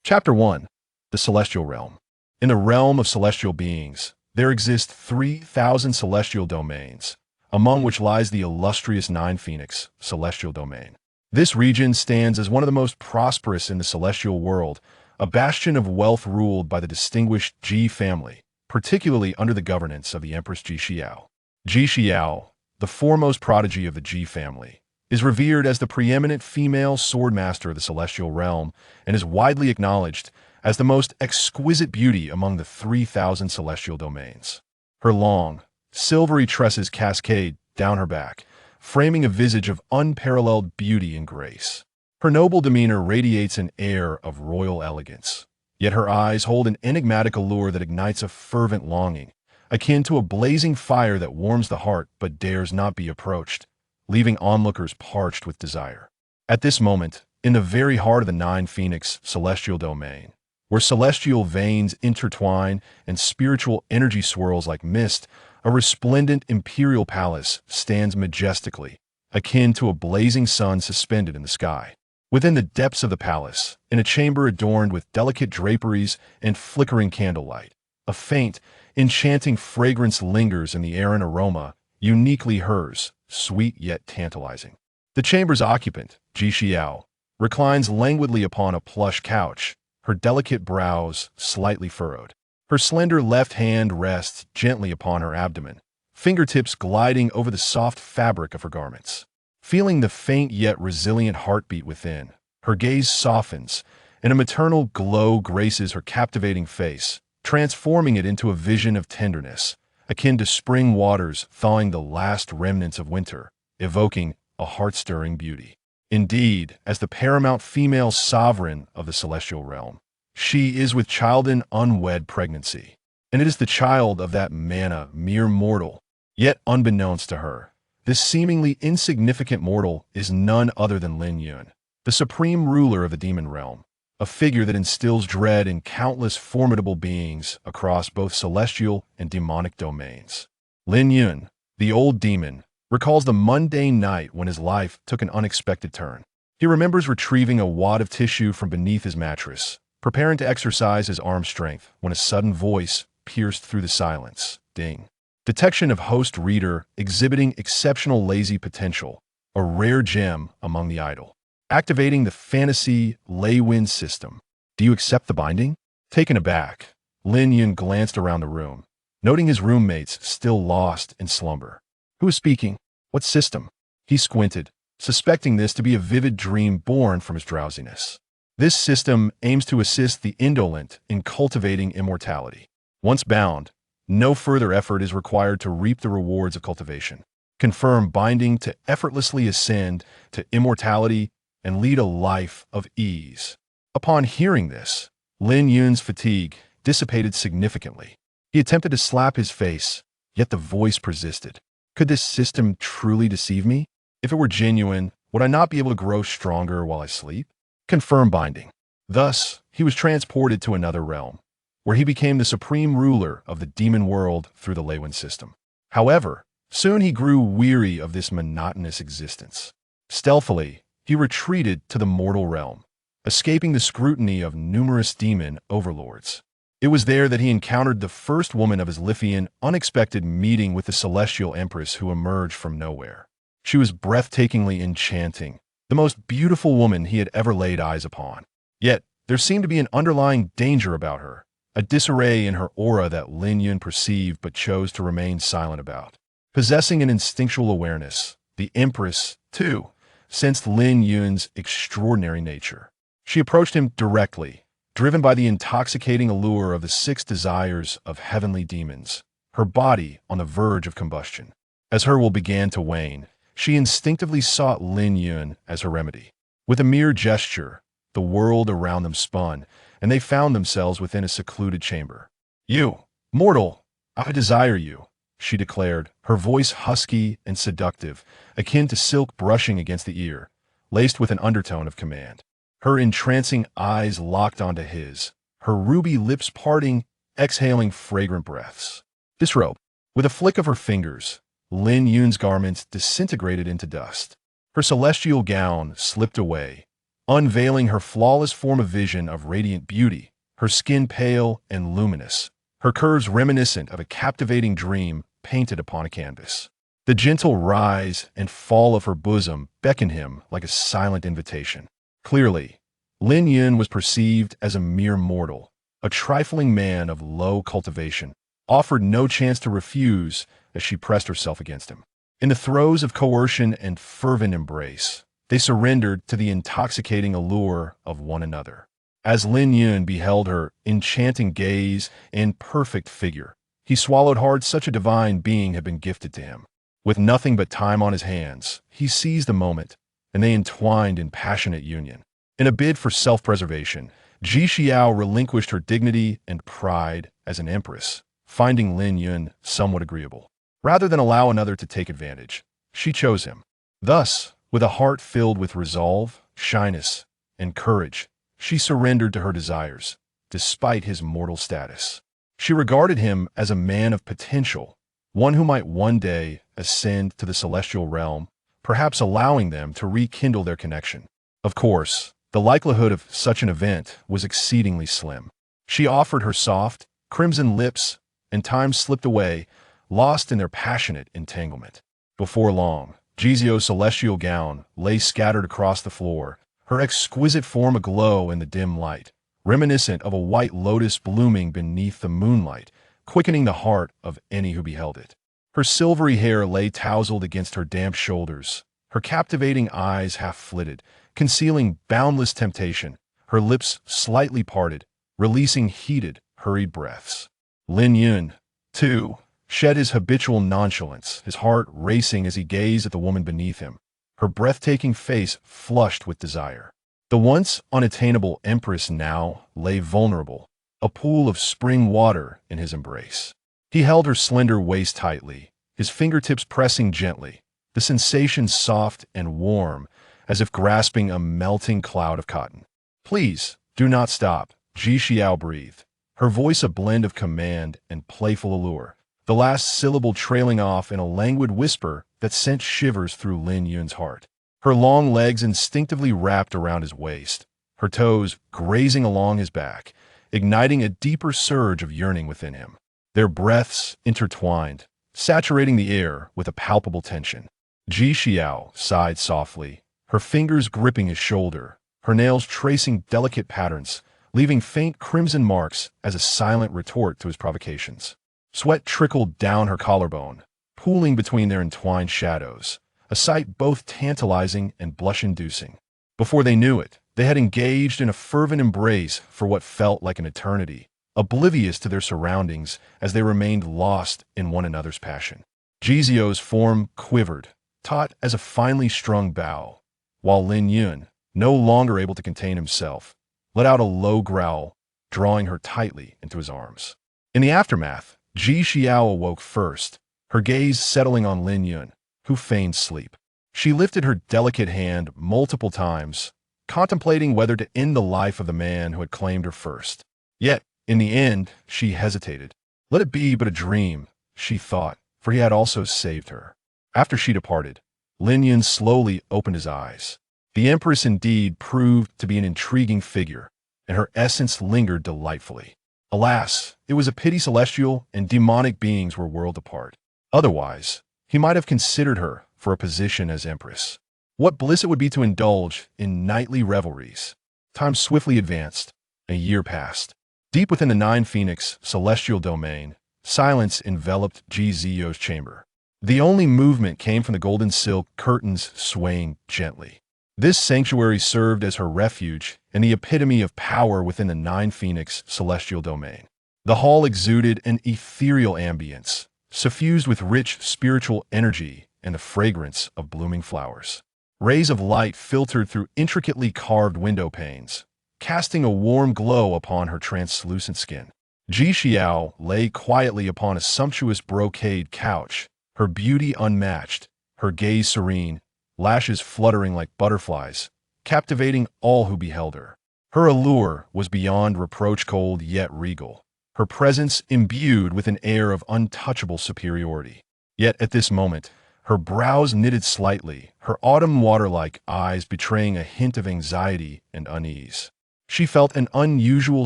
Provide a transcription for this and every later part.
Chapter 1. The Celestial Realm. In the realm of celestial beings, there exist 3,000 celestial domains, among which lies the illustrious Nine Phoenix celestial domain. This region stands as one of the most prosperous in the celestial world, a bastion of wealth ruled by the distinguished Ji family, particularly under the governance of the Empress Ji Xiao. Ji Xiao, the foremost prodigy of the Ji family, is revered as the preeminent female swordmaster of the celestial realm and is widely acknowledged as the most exquisite beauty among the 3,000 celestial domains. Her long, silvery tresses cascade down her back, framing a visage of unparalleled beauty and grace. Her noble demeanor radiates an air of royal elegance, yet her eyes hold an enigmatic allure that ignites a fervent longing, akin to a blazing fire that warms the heart but dares not be approached, leaving onlookers parched with desire. At this moment, in the very heart of the Nine Phoenix celestial domain, where celestial veins intertwine and spiritual energy swirls like mist, a resplendent imperial palace stands majestically, akin to a blazing sun suspended in the sky. Within the depths of the palace, in a chamber adorned with delicate draperies and flickering candlelight, a faint, enchanting fragrance lingers in the air, an aroma uniquely hers, sweet yet tantalizing. The chamber's occupant, Ji Xiao, reclines languidly upon a plush couch, her delicate brows slightly furrowed. Her slender left hand rests gently upon her abdomen, fingertips gliding over the soft fabric of her garments. Feeling the faint yet resilient heartbeat within, her gaze softens, and a maternal glow graces her captivating face, transforming it into a vision of tenderness, akin to spring waters thawing the last remnants of winter, evoking a heart-stirring beauty. Indeed, as the paramount female sovereign of the celestial realm, she is with child in unwed pregnancy, and it is the child of that mere mortal. Yet unbeknownst to her, this seemingly insignificant mortal is none other than Lin Yun, the supreme ruler of the demon realm, a figure that instills dread in countless formidable beings across both celestial and demonic domains. Lin Yun, the old demon, recalls the mundane night when his life took an unexpected turn. He remembers retrieving a wad of tissue from beneath his mattress, preparing to exercise his arm strength when a sudden voice pierced through the silence. Ding. Detection of host reader exhibiting exceptional lazy potential, a rare gem among the idle. Activating the fantasy Lin system. Do you accept the binding? Taken aback, Lin Yun glanced around the room, noting his roommates still lost in slumber. Who is speaking? What system? He squinted, suspecting this to be a vivid dream born from his drowsiness. This system aims to assist the indolent in cultivating immortality. Once bound, no further effort is required to reap the rewards of cultivation. Confirm binding to effortlessly ascend to immortality and lead a life of ease. Upon hearing this, Lin Yun's fatigue dissipated significantly. He attempted to slap his face, yet the voice persisted. Could this system truly deceive me? If it were genuine, would I not be able to grow stronger while I sleep? Confirm binding. Thus, he was transported to another realm, where he became the supreme ruler of the demon world through the Lin system. However, soon he grew weary of this monotonous existence. Stealthily, he retreated to the mortal realm, escaping the scrutiny of numerous demon overlords. It was there that he encountered the first woman of his Lithian unexpected meeting with the celestial empress who emerged from nowhere. She was breathtakingly enchanting, the most beautiful woman he had ever laid eyes upon. Yet, there seemed to be an underlying danger about her, a disarray in her aura that Lin Yun perceived but chose to remain silent about. Possessing an instinctual awareness, the empress, too, sensed Lin Yun's extraordinary nature. She approached him directly, driven by the intoxicating allure of the 6 desires of heavenly demons, her body on the verge of combustion. As her will began to wane, she instinctively sought Lin Yun as her remedy. With a mere gesture, the world around them spun, and they found themselves within a secluded chamber. "You, mortal, I desire you," she declared, her voice husky and seductive, akin to silk brushing against the ear, laced with an undertone of command. Her entrancing eyes locked onto his, her ruby lips parting, exhaling fragrant breaths. Disrobe. With a flick of her fingers, Lin Yun's garments disintegrated into dust. Her celestial gown slipped away, unveiling her flawless form of vision of radiant beauty, her skin pale and luminous, her curves reminiscent of a captivating dream painted upon a canvas. The gentle rise and fall of her bosom beckoned him like a silent invitation. Clearly, Lin Yun was perceived as a mere mortal, a trifling man of low cultivation, offered no chance to refuse as she pressed herself against him. In the throes of coercion and fervent embrace, they surrendered to the intoxicating allure of one another. As Lin Yun beheld her enchanting gaze and perfect figure, he swallowed hard. Such a divine being had been gifted to him. With nothing but time on his hands, he seized the moment, and they entwined in passionate union. In a bid for self-preservation, Ji Xiao relinquished her dignity and pride as an empress, finding Lin Yun somewhat agreeable. Rather than allow another to take advantage, she chose him. Thus, with a heart filled with resolve, shyness, and courage, she surrendered to her desires, despite his mortal status. She regarded him as a man of potential, one who might one day ascend to the celestial realm, perhaps allowing them to rekindle their connection. Of course, the likelihood of such an event was exceedingly slim. She offered her soft, crimson lips, and time slipped away, lost in their passionate entanglement. Before long, Jizio's celestial gown lay scattered across the floor, her exquisite form aglow in the dim light, reminiscent of a white lotus blooming beneath the moonlight, quickening the heart of any who beheld it. Her silvery hair lay tousled against her damp shoulders, her captivating eyes half flitted, concealing boundless temptation, her lips slightly parted, releasing heated, hurried breaths. Lin Yun, too, shed his habitual nonchalance, his heart racing as he gazed at the woman beneath him, her breathtaking face flushed with desire. The once unattainable Empress now lay vulnerable, a pool of spring water in his embrace. He held her slender waist tightly, his fingertips pressing gently, the sensation soft and warm, as if grasping a melting cloud of cotton. "Please, do not stop," Ji Xiao breathed, her voice a blend of command and playful allure, the last syllable trailing off in a languid whisper that sent shivers through Lin Yun's heart. Her long legs instinctively wrapped around his waist, her toes grazing along his back, igniting a deeper surge of yearning within him. Their breaths intertwined, saturating the air with a palpable tension. Ji Xiao sighed softly, her fingers gripping his shoulder, her nails tracing delicate patterns, leaving faint crimson marks as a silent retort to his provocations. Sweat trickled down her collarbone, pooling between their entwined shadows, a sight both tantalizing and blush-inducing. Before they knew it, they had engaged in a fervent embrace for what felt like an eternity, oblivious to their surroundings as they remained lost in one another's passion. Jizio's form quivered, taut as a finely strung bow, while Lin Yun, no longer able to contain himself, let out a low growl, drawing her tightly into his arms. In the aftermath, Ji Xiao awoke first, her gaze settling on Lin Yun, who feigned sleep. She lifted her delicate hand multiple times, contemplating whether to end the life of the man who had claimed her first. Yet, in the end, she hesitated. Let it be but a dream, she thought, for he had also saved her. After she departed, Lin Yun slowly opened his eyes. The Empress indeed proved to be an intriguing figure, and her essence lingered delightfully. Alas, it was a pity celestial and demonic beings were worlds apart. Otherwise, he might have considered her for a position as Empress. What bliss it would be to indulge in nightly revelries. Time swiftly advanced. A year passed. Deep within the Nine Phoenix celestial domain, silence enveloped Jizio's chamber. The only movement came from the golden silk curtains swaying gently. This sanctuary served as her refuge and the epitome of power within the Nine Phoenix celestial domain. The hall exuded an ethereal ambience, suffused with rich spiritual energy and the fragrance of blooming flowers. Rays of light filtered through intricately carved window panes, casting a warm glow upon her translucent skin. Ji Xiao lay quietly upon a sumptuous brocade couch, her beauty unmatched, her gaze serene, lashes fluttering like butterflies, captivating all who beheld her. Her allure was beyond reproach, cold yet regal, her presence imbued with an air of untouchable superiority. Yet at this moment, her brows knitted slightly, her autumn water-like eyes betraying a hint of anxiety and unease. She felt an unusual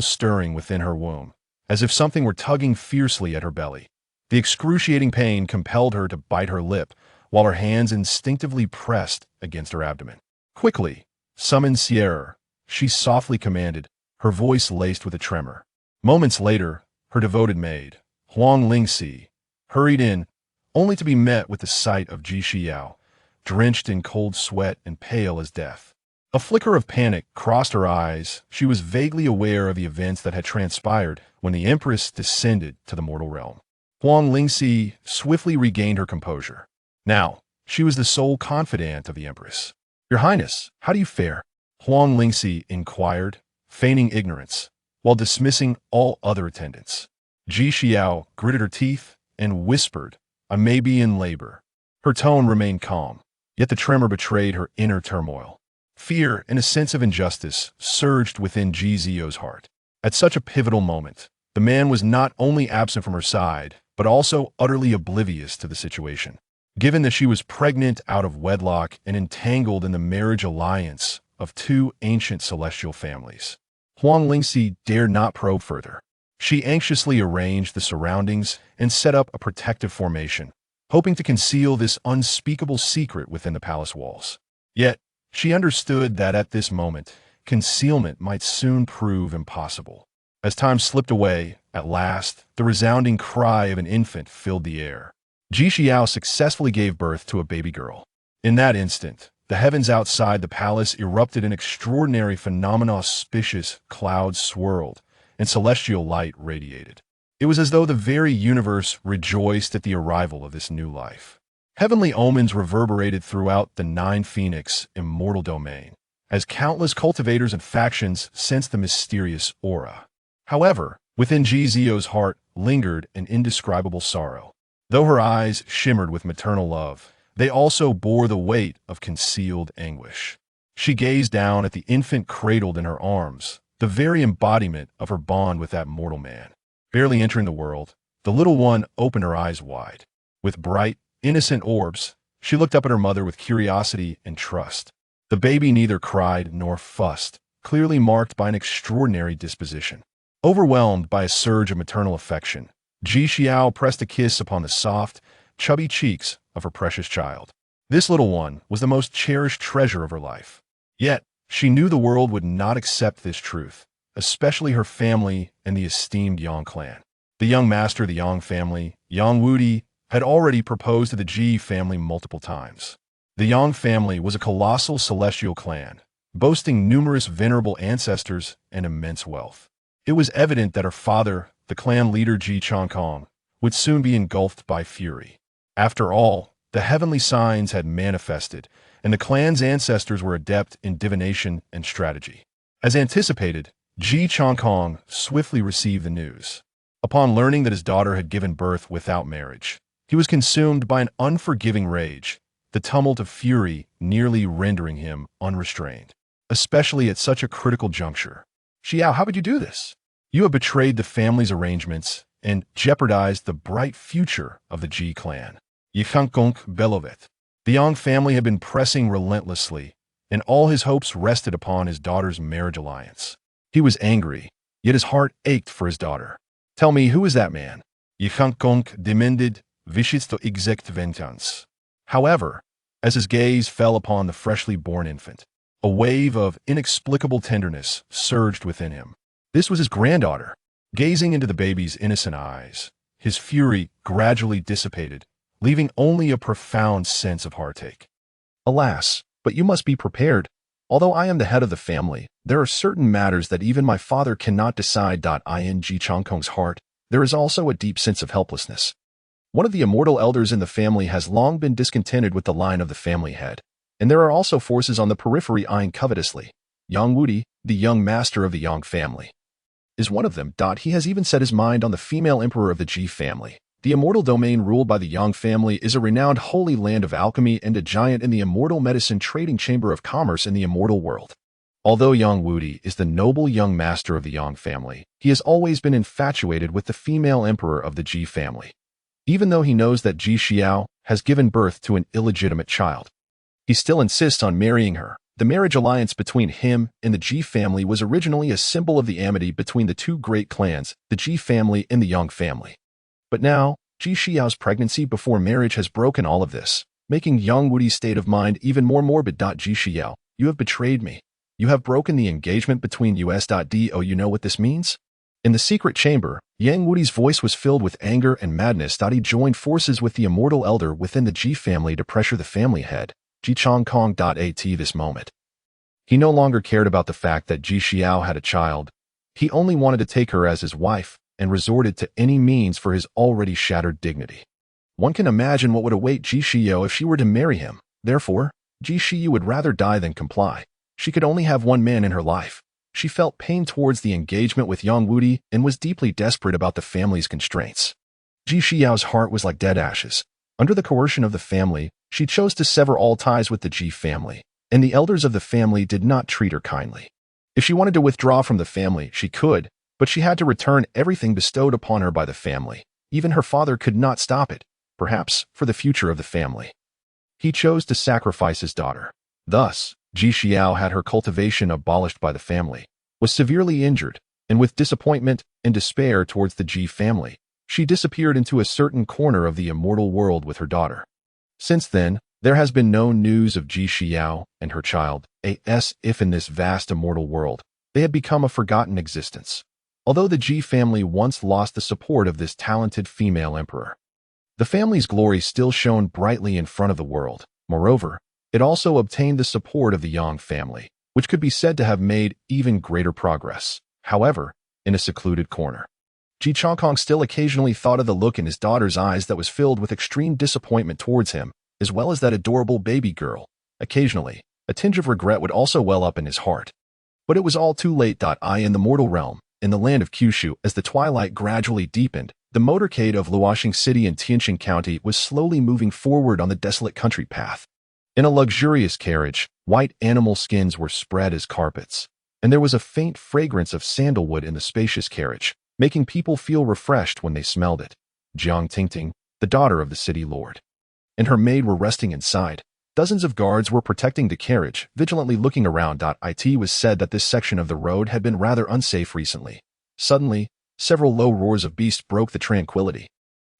stirring within her womb, as if something were tugging fiercely at her belly. The excruciating pain compelled her to bite her lip, while her hands instinctively pressed against her abdomen. "Quickly, summon Sierra," she softly commanded, her voice laced with a tremor. Moments later, her devoted maid, Huang Lingxi, hurried in, only to be met with the sight of Ji Xiao, drenched in cold sweat and pale as death. A flicker of panic crossed her eyes. She was vaguely aware of the events that had transpired when the Empress descended to the mortal realm. Huang Lingxi swiftly regained her composure. Now, she was the sole confidant of the Empress. "Your Highness, how do you fare?" Huang Lingxi inquired, feigning ignorance, while dismissing all other attendants. Ji Xiao gritted her teeth and whispered, "I may be in labor." Her tone remained calm, yet the tremor betrayed her inner turmoil. Fear and a sense of injustice surged within Ji Zio's heart. At such a pivotal moment, the man was not only absent from her side, but also utterly oblivious to the situation. Given that she was pregnant out of wedlock and entangled in the marriage alliance of two ancient celestial families, Huang Lingxi dared not probe further. She anxiously arranged the surroundings and set up a protective formation, hoping to conceal this unspeakable secret within the palace walls. Yet, she understood that at this moment, concealment might soon prove impossible. As time slipped away, at last, the resounding cry of an infant filled the air. Ji Xiao successfully gave birth to a baby girl. In that instant, the heavens outside the palace erupted in extraordinary phenomena. Auspicious clouds swirled, and celestial light radiated. It was as though the very universe rejoiced at the arrival of this new life. Heavenly omens reverberated throughout the Nine Phoenix immortal domain, as countless cultivators and factions sensed the mysterious aura. However, within Ji Zio's heart lingered an indescribable sorrow. Though her eyes shimmered with maternal love, they also bore the weight of concealed anguish. She gazed down at the infant cradled in her arms, the very embodiment of her bond with that mortal man. Barely entering the world, the little one opened her eyes wide. With bright, innocent orbs, she looked up at her mother with curiosity and trust. The baby neither cried nor fussed, clearly marked by an extraordinary disposition. Overwhelmed by a surge of maternal affection, Ji Xiao pressed a kiss upon the soft, chubby cheeks of her precious child. This little one was the most cherished treasure of her life. Yet, she knew the world would not accept this truth, especially her family and the esteemed Yang clan. The young master of the Yang family, Yang Wudi, had already proposed to the Ji family multiple times. The Yang family was a colossal celestial clan, boasting numerous venerable ancestors and immense wealth. It was evident that her father, the clan leader Ji Changkong, would soon be engulfed by fury. After all, the heavenly signs had manifested, and the clan's ancestors were adept in divination and strategy. As anticipated, Ji Changkong swiftly received the news. Upon learning that his daughter had given birth without marriage, he was consumed by an unforgiving rage, the tumult of fury nearly rendering him unrestrained, especially at such a critical juncture. "Xiao, how would you do this? You have betrayed the family's arrangements and jeopardized the bright future of the Ji clan." Yifangkong Belovet. The Yang family had been pressing relentlessly, and all his hopes rested upon his daughter's marriage alliance. He was angry, yet his heart ached for his daughter. "Tell me, who is that man?" Yifangkong demanded, vicious to exact vengeance. However, as his gaze fell upon the freshly born infant, a wave of inexplicable tenderness surged within him. This was his granddaughter. Gazing into the baby's innocent eyes, his fury gradually dissipated, leaving only a profound sense of heartache. "Alas, but you must be prepared. Although I am the head of the family, there are certain matters that even my father cannot decide. In Ji Changkong's heart, there is also a deep sense of helplessness. One of the immortal elders in the family has long been discontented with the line of the family head, and there are also forces on the periphery eyeing covetously. Yang Wudi, the young master of the Yang family, is one of them. He has even set his mind on the female emperor of the Ji family. The immortal domain ruled by the Yang family is a renowned holy land of alchemy and a giant in the immortal medicine trading chamber of commerce in the immortal world. Although Yang Wudi is the noble young master of the Yang family, he has always been infatuated with the female emperor of the Ji family. even though he knows that Ji Xiao has given birth to an illegitimate child. He still insists on marrying her. The marriage alliance between him and the Ji family was originally a symbol of the amity between the two great clans, the Ji family and the Yang family. But now, Ji Xiao's pregnancy before marriage has broken all of this, making Yang Wudi's state of mind even more morbid. Ji Xiao, you have betrayed me. You have broken the engagement between us. Do you know what this means? In the secret chamber, Yang Wudi's voice was filled with anger and madness. He joined forces with the immortal elder within the Ji family to pressure the family head, Ji Chongkong. At this moment, he no longer cared about the fact that Ji Xiao had a child. He only wanted to take her as his wife and resorted to any means for his already shattered dignity. One can imagine what would await Ji Xiao if she were to marry him. Therefore, Ji Xiao would rather die than comply. She could only have one man in her life. She felt pain towards the engagement with Yang Wudi and was deeply desperate about the family's constraints. Ji Xiao's heart was like dead ashes. Under the coercion of the family, she chose to sever all ties with the Ji family, and the elders of the family did not treat her kindly. If she wanted to withdraw from the family, she could, but she had to return everything bestowed upon her by the family. Even her father could not stop it, perhaps for the future of the family. He chose to sacrifice his daughter. Thus, Ji Xiao had her cultivation abolished by the family, was severely injured, and with disappointment and despair towards the Ji family, she disappeared into a certain corner of the immortal world with her daughter. Since then, there has been no news of Ji Xiao and her child, as if in this vast immortal world, they had become a forgotten existence. Although the Ji family once lost the support of this talented female emperor, the family's glory still shone brightly in front of the world. Moreover, it also obtained the support of the Yang family, which could be said to have made even greater progress. However, in a secluded corner, Ji Chongkong still occasionally thought of the look in his daughter's eyes that was filled with extreme disappointment towards him, as well as that adorable baby girl. Occasionally, a tinge of regret would also well up in his heart. But it was all too late. In the mortal realm, in the land of Kyushu, as the twilight gradually deepened, the motorcade of Luoxing City in Tianjin County was slowly moving forward on the desolate country path. In a luxurious carriage, white animal skins were spread as carpets, and there was a faint fragrance of sandalwood in the spacious carriage, making people feel refreshed when they smelled it. Jiang Tingting, the daughter of the city lord, and her maid were resting inside. Dozens of guards were protecting the carriage, vigilantly looking around. It was said that this section of the road had been rather unsafe recently. Suddenly, several low roars of beasts broke the tranquility.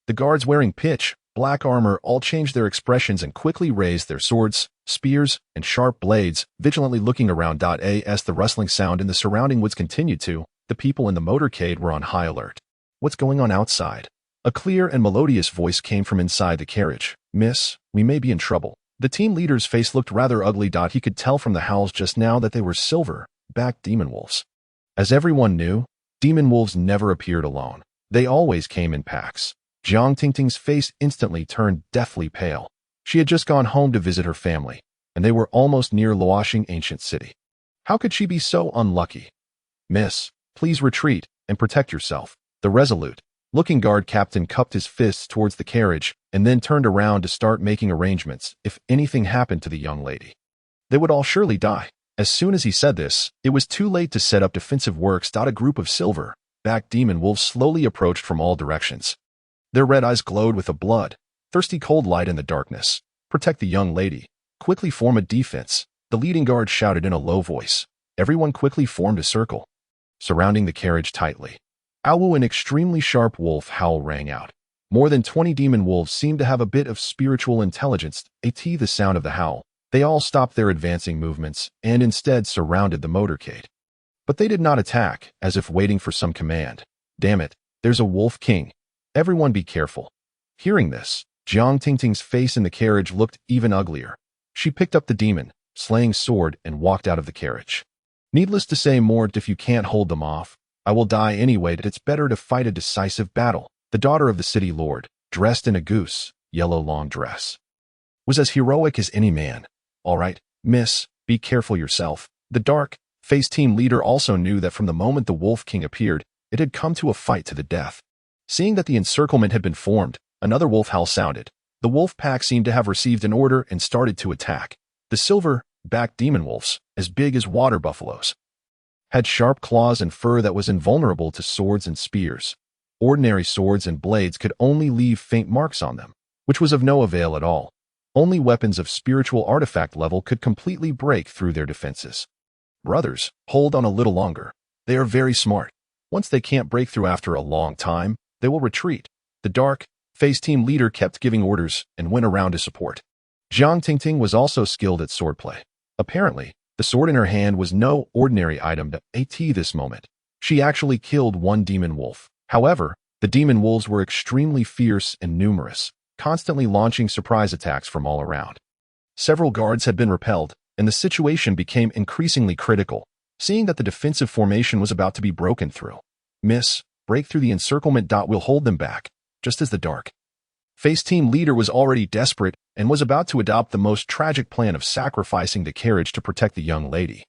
The guards wearing pitch black armor all changed their expressions and quickly raised their swords, spears, and sharp blades, vigilantly looking around. As the rustling sound in the surrounding woods continued the people in the motorcade were on high alert. What's going on outside? A clear and melodious voice came from inside the carriage. Miss, we may be in trouble. The team leader's face looked rather ugly. He could tell from the howls just now that they were silver-backed demon wolves. As everyone knew, demon wolves never appeared alone. They always came in packs. Jiang Tingting's face instantly turned deathly pale. She had just gone home to visit her family, and they were almost near Luoxing Ancient City. How could she be so unlucky? Miss, please retreat and protect yourself. The resolute-looking guard captain cupped his fists towards the carriage and then turned around to start making arrangements if anything happened to the young lady. They would all surely die. As soon as he said this, it was too late to set up defensive works. A group of silver-backed demon wolves slowly approached from all directions. Their red eyes glowed with a blood-thirsty cold light in the darkness. Protect the young lady. Quickly form a defense, the leading guard shouted in a low voice. Everyone quickly formed a circle, surrounding the carriage tightly. Ow! An extremely sharp wolf howl rang out. More than 20 demon wolves seemed to have a bit of spiritual intelligence. The sound of the howl, they all stopped their advancing movements and instead surrounded the motorcade. But they did not attack, as if waiting for some command. Damn it, there's a wolf king. Everyone be careful. Hearing this, Jiang Tingting's face in the carriage looked even uglier. She picked up the demon-slaying sword and walked out of the carriage. Needless to say, more if you can't hold them off, I will die anyway. It's better to fight a decisive battle. The daughter of the city lord, dressed in a yellow long dress, was as heroic as any man. All right, miss, be careful yourself. The dark-faced team leader also knew that from the moment the Wolf King appeared, it had come to a fight to the death. Seeing that the encirclement had been formed, another wolf howl sounded. The wolf pack seemed to have received an order and started to attack. The silver-backed demon wolves, as big as water buffaloes, had sharp claws and fur that was invulnerable to swords and spears. Ordinary swords and blades could only leave faint marks on them, which was of no avail at all. Only weapons of spiritual artifact level could completely break through their defenses. Brothers, hold on a little longer. They are very smart. Once they can't break through after a long time, they will retreat. The dark-faced team leader kept giving orders and went around to support. Jiang Tingting was also skilled at swordplay. Apparently, the sword in her hand was no ordinary item at this moment. She actually killed one demon wolf. However, the demon wolves were extremely fierce and numerous, constantly launching surprise attacks from all around. Several guards had been repelled, and the situation became increasingly critical, seeing that the defensive formation was about to be broken through. Break through the encirclement. Will hold them back, just as the dark-face team leader was already desperate and was about to adopt the most tragic plan of sacrificing the carriage to protect the young lady.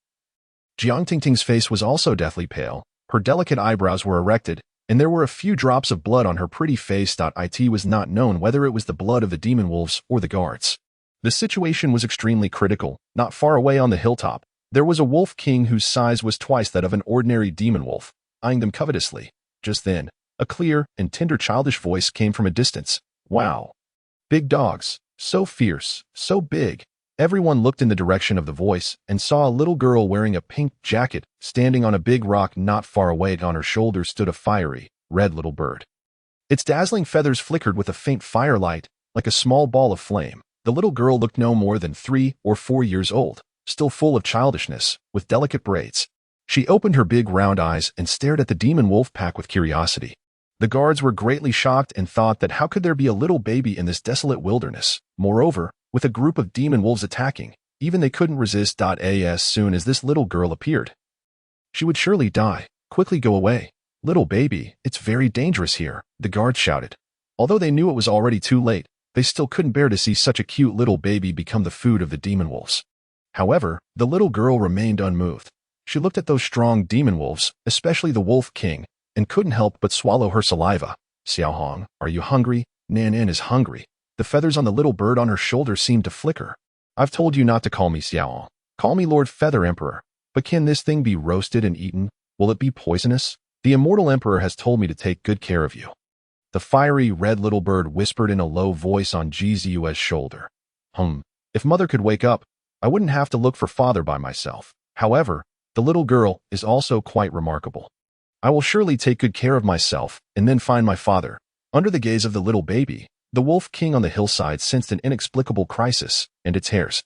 Jiang Tingting's face was also deathly pale, her delicate eyebrows were erected, and there were a few drops of blood on her pretty face. It was not known whether it was the blood of the demon wolves or the guards. The situation was extremely critical. Not far away on the hilltop, there was a wolf king whose size was twice that of an ordinary demon wolf, eyeing them covetously. Just then, a clear and tender childish voice came from a distance. Wow! Big dogs, so fierce, so big. Everyone looked in the direction of the voice and saw a little girl wearing a pink jacket standing on a big rock not far away. On her shoulder stood a fiery, red little bird. Its dazzling feathers flickered with a faint firelight, like a small ball of flame. The little girl looked no more than 3 or 4 years old, still full of childishness, with delicate braids. She opened her big round eyes and stared at the demon wolf pack with curiosity. The guards were greatly shocked and thought that how could there be a little baby in this desolate wilderness? Moreover, with a group of demon wolves attacking, even they couldn't resist. As soon as this little girl appeared, she would surely die. Quickly go away. Little baby, it's very dangerous here, the guards shouted. Although they knew it was already too late, they still couldn't bear to see such a cute little baby become the food of the demon wolves. However, the little girl remained unmoved. She looked at those strong demon wolves, especially the wolf king, and couldn't help but swallow her saliva. Xiaohong, are you hungry? Nanan is hungry. The feathers on the little bird on her shoulder seemed to flicker. I've told you not to call me Xiaohong. Call me Lord Feather Emperor. But can this thing be roasted and eaten? Will it be poisonous? The immortal emperor has told me to take good care of you. The fiery red little bird whispered in a low voice on Gzu's shoulder. If mother could wake up, I wouldn't have to look for father by myself. However, the little girl is also quite remarkable. I will surely take good care of myself and then find my father. Under the gaze of the little baby, the wolf king on the hillside sensed an inexplicable crisis, and its hairs,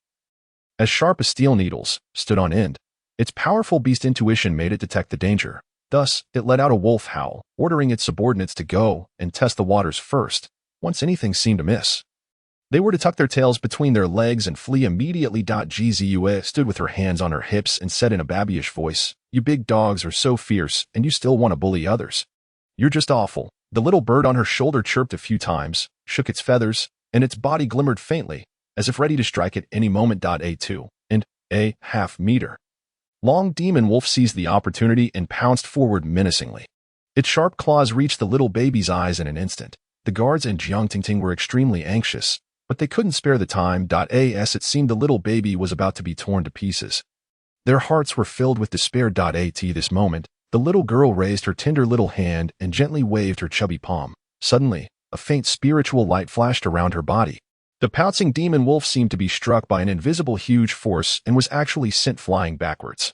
as sharp as steel needles, stood on end. Its powerful beast intuition made it detect the danger. Thus, it let out a wolf howl, ordering its subordinates to go and test the waters first, once anything seemed amiss. They were to tuck their tails between their legs and flee immediately. Gzu stood with her hands on her hips and said in a babyish voice, "You big dogs are so fierce, and you still want to bully others. You're just awful." The little bird on her shoulder chirped a few times, shook its feathers, and its body glimmered faintly, as if ready to strike at any moment. A 2.5 meter long demon wolf seized the opportunity and pounced forward menacingly. Its sharp claws reached the little baby's eyes in an instant. The guards and Jiang Tingting were extremely anxious, but they couldn't spare the time. As it seemed the little baby was about to be torn to pieces. Their hearts were filled with despair. At this moment, the little girl raised her tender little hand and gently waved her chubby palm. Suddenly, a faint spiritual light flashed around her body. The pouncing demon wolf seemed to be struck by an invisible huge force and was actually sent flying backwards,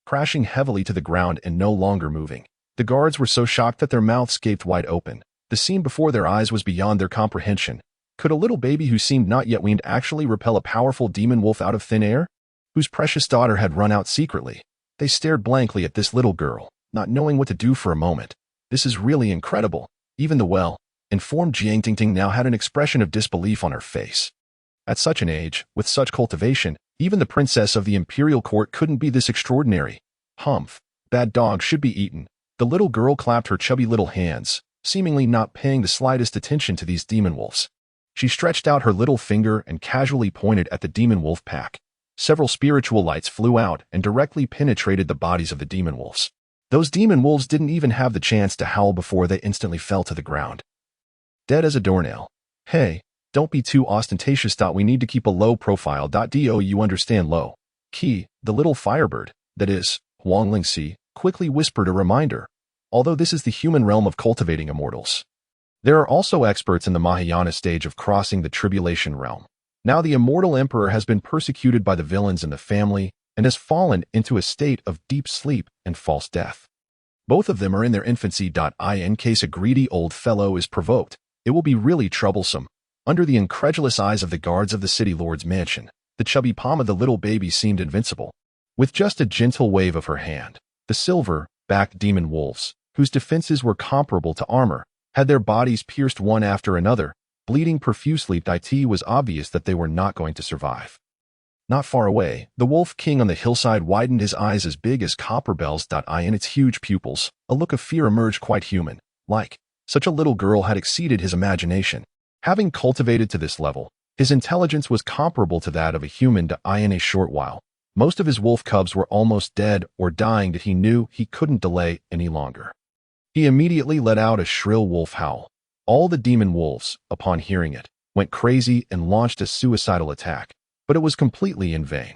crashing heavily to the ground and no longer moving. The guards were so shocked that their mouths gaped wide open. The scene before their eyes was beyond their comprehension. Could a little baby who seemed not yet weaned actually repel a powerful demon wolf out of thin air, whose precious daughter had run out secretly? They stared blankly at this little girl, not knowing what to do for a moment. This is really incredible. Even the well-informed Jiang Tingting now had an expression of disbelief on her face. At such an age, with such cultivation, even the princess of the imperial court couldn't be this extraordinary. Bad dog should be eaten. The little girl clapped her chubby little hands, seemingly not paying the slightest attention to these demon wolves. She stretched out her little finger and casually pointed at the demon wolf pack. Several spiritual lights flew out and directly penetrated the bodies of the demon wolves. Those demon wolves didn't even have the chance to howl before they instantly fell to the ground, dead as a doornail. Hey, don't be too ostentatious. We need to keep a low profile. Do you understand low key? The little firebird, that is, Huang Lingxi, quickly whispered a reminder. although this is the human realm of cultivating immortals. There are also experts in the Mahayana stage of crossing the tribulation realm. Now the immortal emperor has been persecuted by the villains in the family and has fallen into a state of deep sleep and false death. Both of them are in their infancy. In case a greedy old fellow is provoked, it will be really troublesome. Under the incredulous eyes of the guards of the city lord's mansion, the chubby palm of the little baby seemed invincible. With just a gentle wave of her hand, the silver-backed demon wolves, whose defenses were comparable to armor, had their bodies pierced one after another, bleeding profusely. It was obvious that they were not going to survive. Not far away, the wolf king on the hillside widened his eyes as big as copper bells. In its huge pupils, a look of fear emerged, quite human-like. Such a little girl had exceeded his imagination. Having cultivated to this level, his intelligence was comparable to that of a human. In a short while, most of his wolf cubs were almost dead or dying. He knew he couldn't delay any longer. He immediately let out a shrill wolf howl. All the demon wolves, upon hearing it, went crazy and launched a suicidal attack, but it was completely in vain.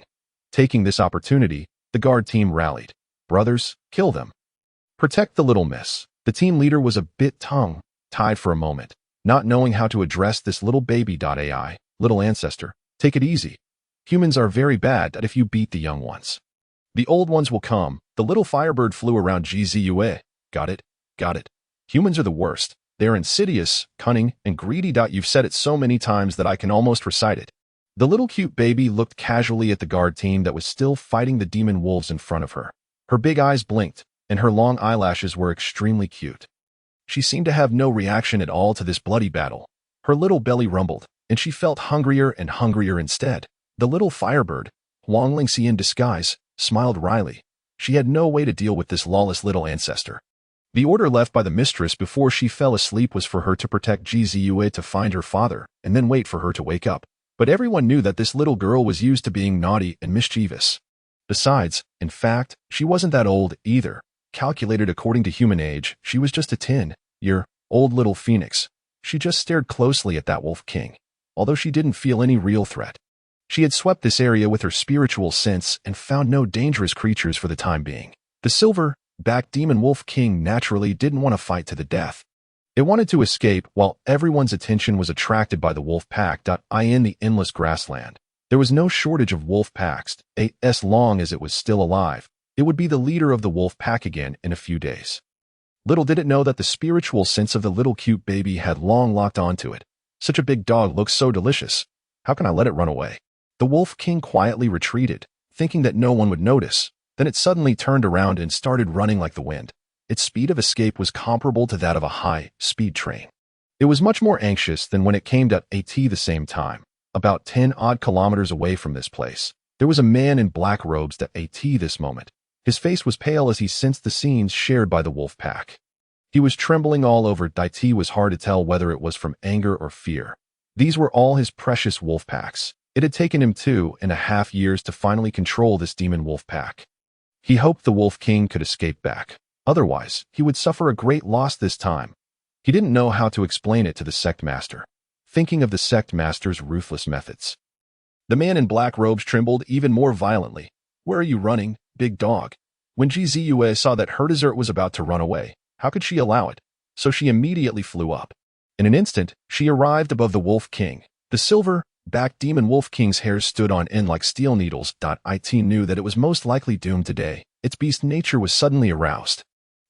Taking this opportunity, the guard team rallied. Brothers, kill them. Protect the little miss. The team leader was a bit tongue-tied for a moment, not knowing how to address this little baby. AI, little ancestor, take it easy. Humans are very bad if you beat the young ones. The old ones will come. The little firebird flew around GZUA. Got it? Got it. Humans are the worst. They're insidious, cunning, and greedy. You've said it so many times that I can almost recite it. The little cute baby looked casually at the guard team that was still fighting the demon wolves in front of her. Her big eyes blinked, and her long eyelashes were extremely cute. She seemed to have no reaction at all to this bloody battle. Her little belly rumbled, and she felt hungrier and hungrier instead. The little firebird, Huang Lingxi in disguise, smiled wryly. She had no way to deal with this lawless little ancestor. The order left by the mistress before she fell asleep was for her to protect Gzue to find her father, and then wait for her to wake up. But everyone knew that this little girl was used to being naughty and mischievous. Besides, in fact, she wasn't that old either. Calculated according to human age, she was just a 10-year-old little phoenix. She just stared closely at that wolf king, although she didn't feel any real threat. She had swept this area with her spiritual sense and found no dangerous creatures for the time being. The silver-backed demon wolf king naturally didn't want to fight to the death. It wanted to escape while everyone's attention was attracted by the wolf pack. In the endless grassland, there was no shortage of wolf packs. As long as it was still alive, it would be the leader of the wolf pack again in a few days. Little did it know that the spiritual sense of the little cute baby had long locked onto it. Such a big dog looks so delicious. How can I let it run away? The wolf king quietly retreated, thinking that no one would notice. Then it suddenly turned around and started running like the wind. Its speed of escape was comparable to that of a high-speed train. It was much more anxious than when it came to at the same time. About 10-odd kilometers away from this place, there was a man in black robes at this moment. His face was pale as he sensed the scenes shared by the wolf pack. He was trembling all over. It was hard to tell whether it was from anger or fear. These were all his precious wolf packs. It had taken him 2.5 years to finally control this demon wolf pack. He hoped the wolf king could escape back. Otherwise, he would suffer a great loss this time. He didn't know how to explain it to the sect master, thinking of the sect master's ruthless methods. The man in black robes trembled even more violently. Where are you running, big dog? When Gzue saw that her dessert was about to run away, how could she allow it? So she immediately flew up. In an instant, she arrived above the wolf king. The silver-backed demon wolf king's hairs stood on end like steel needles. It knew that it was most likely doomed today. Its beast nature was suddenly aroused.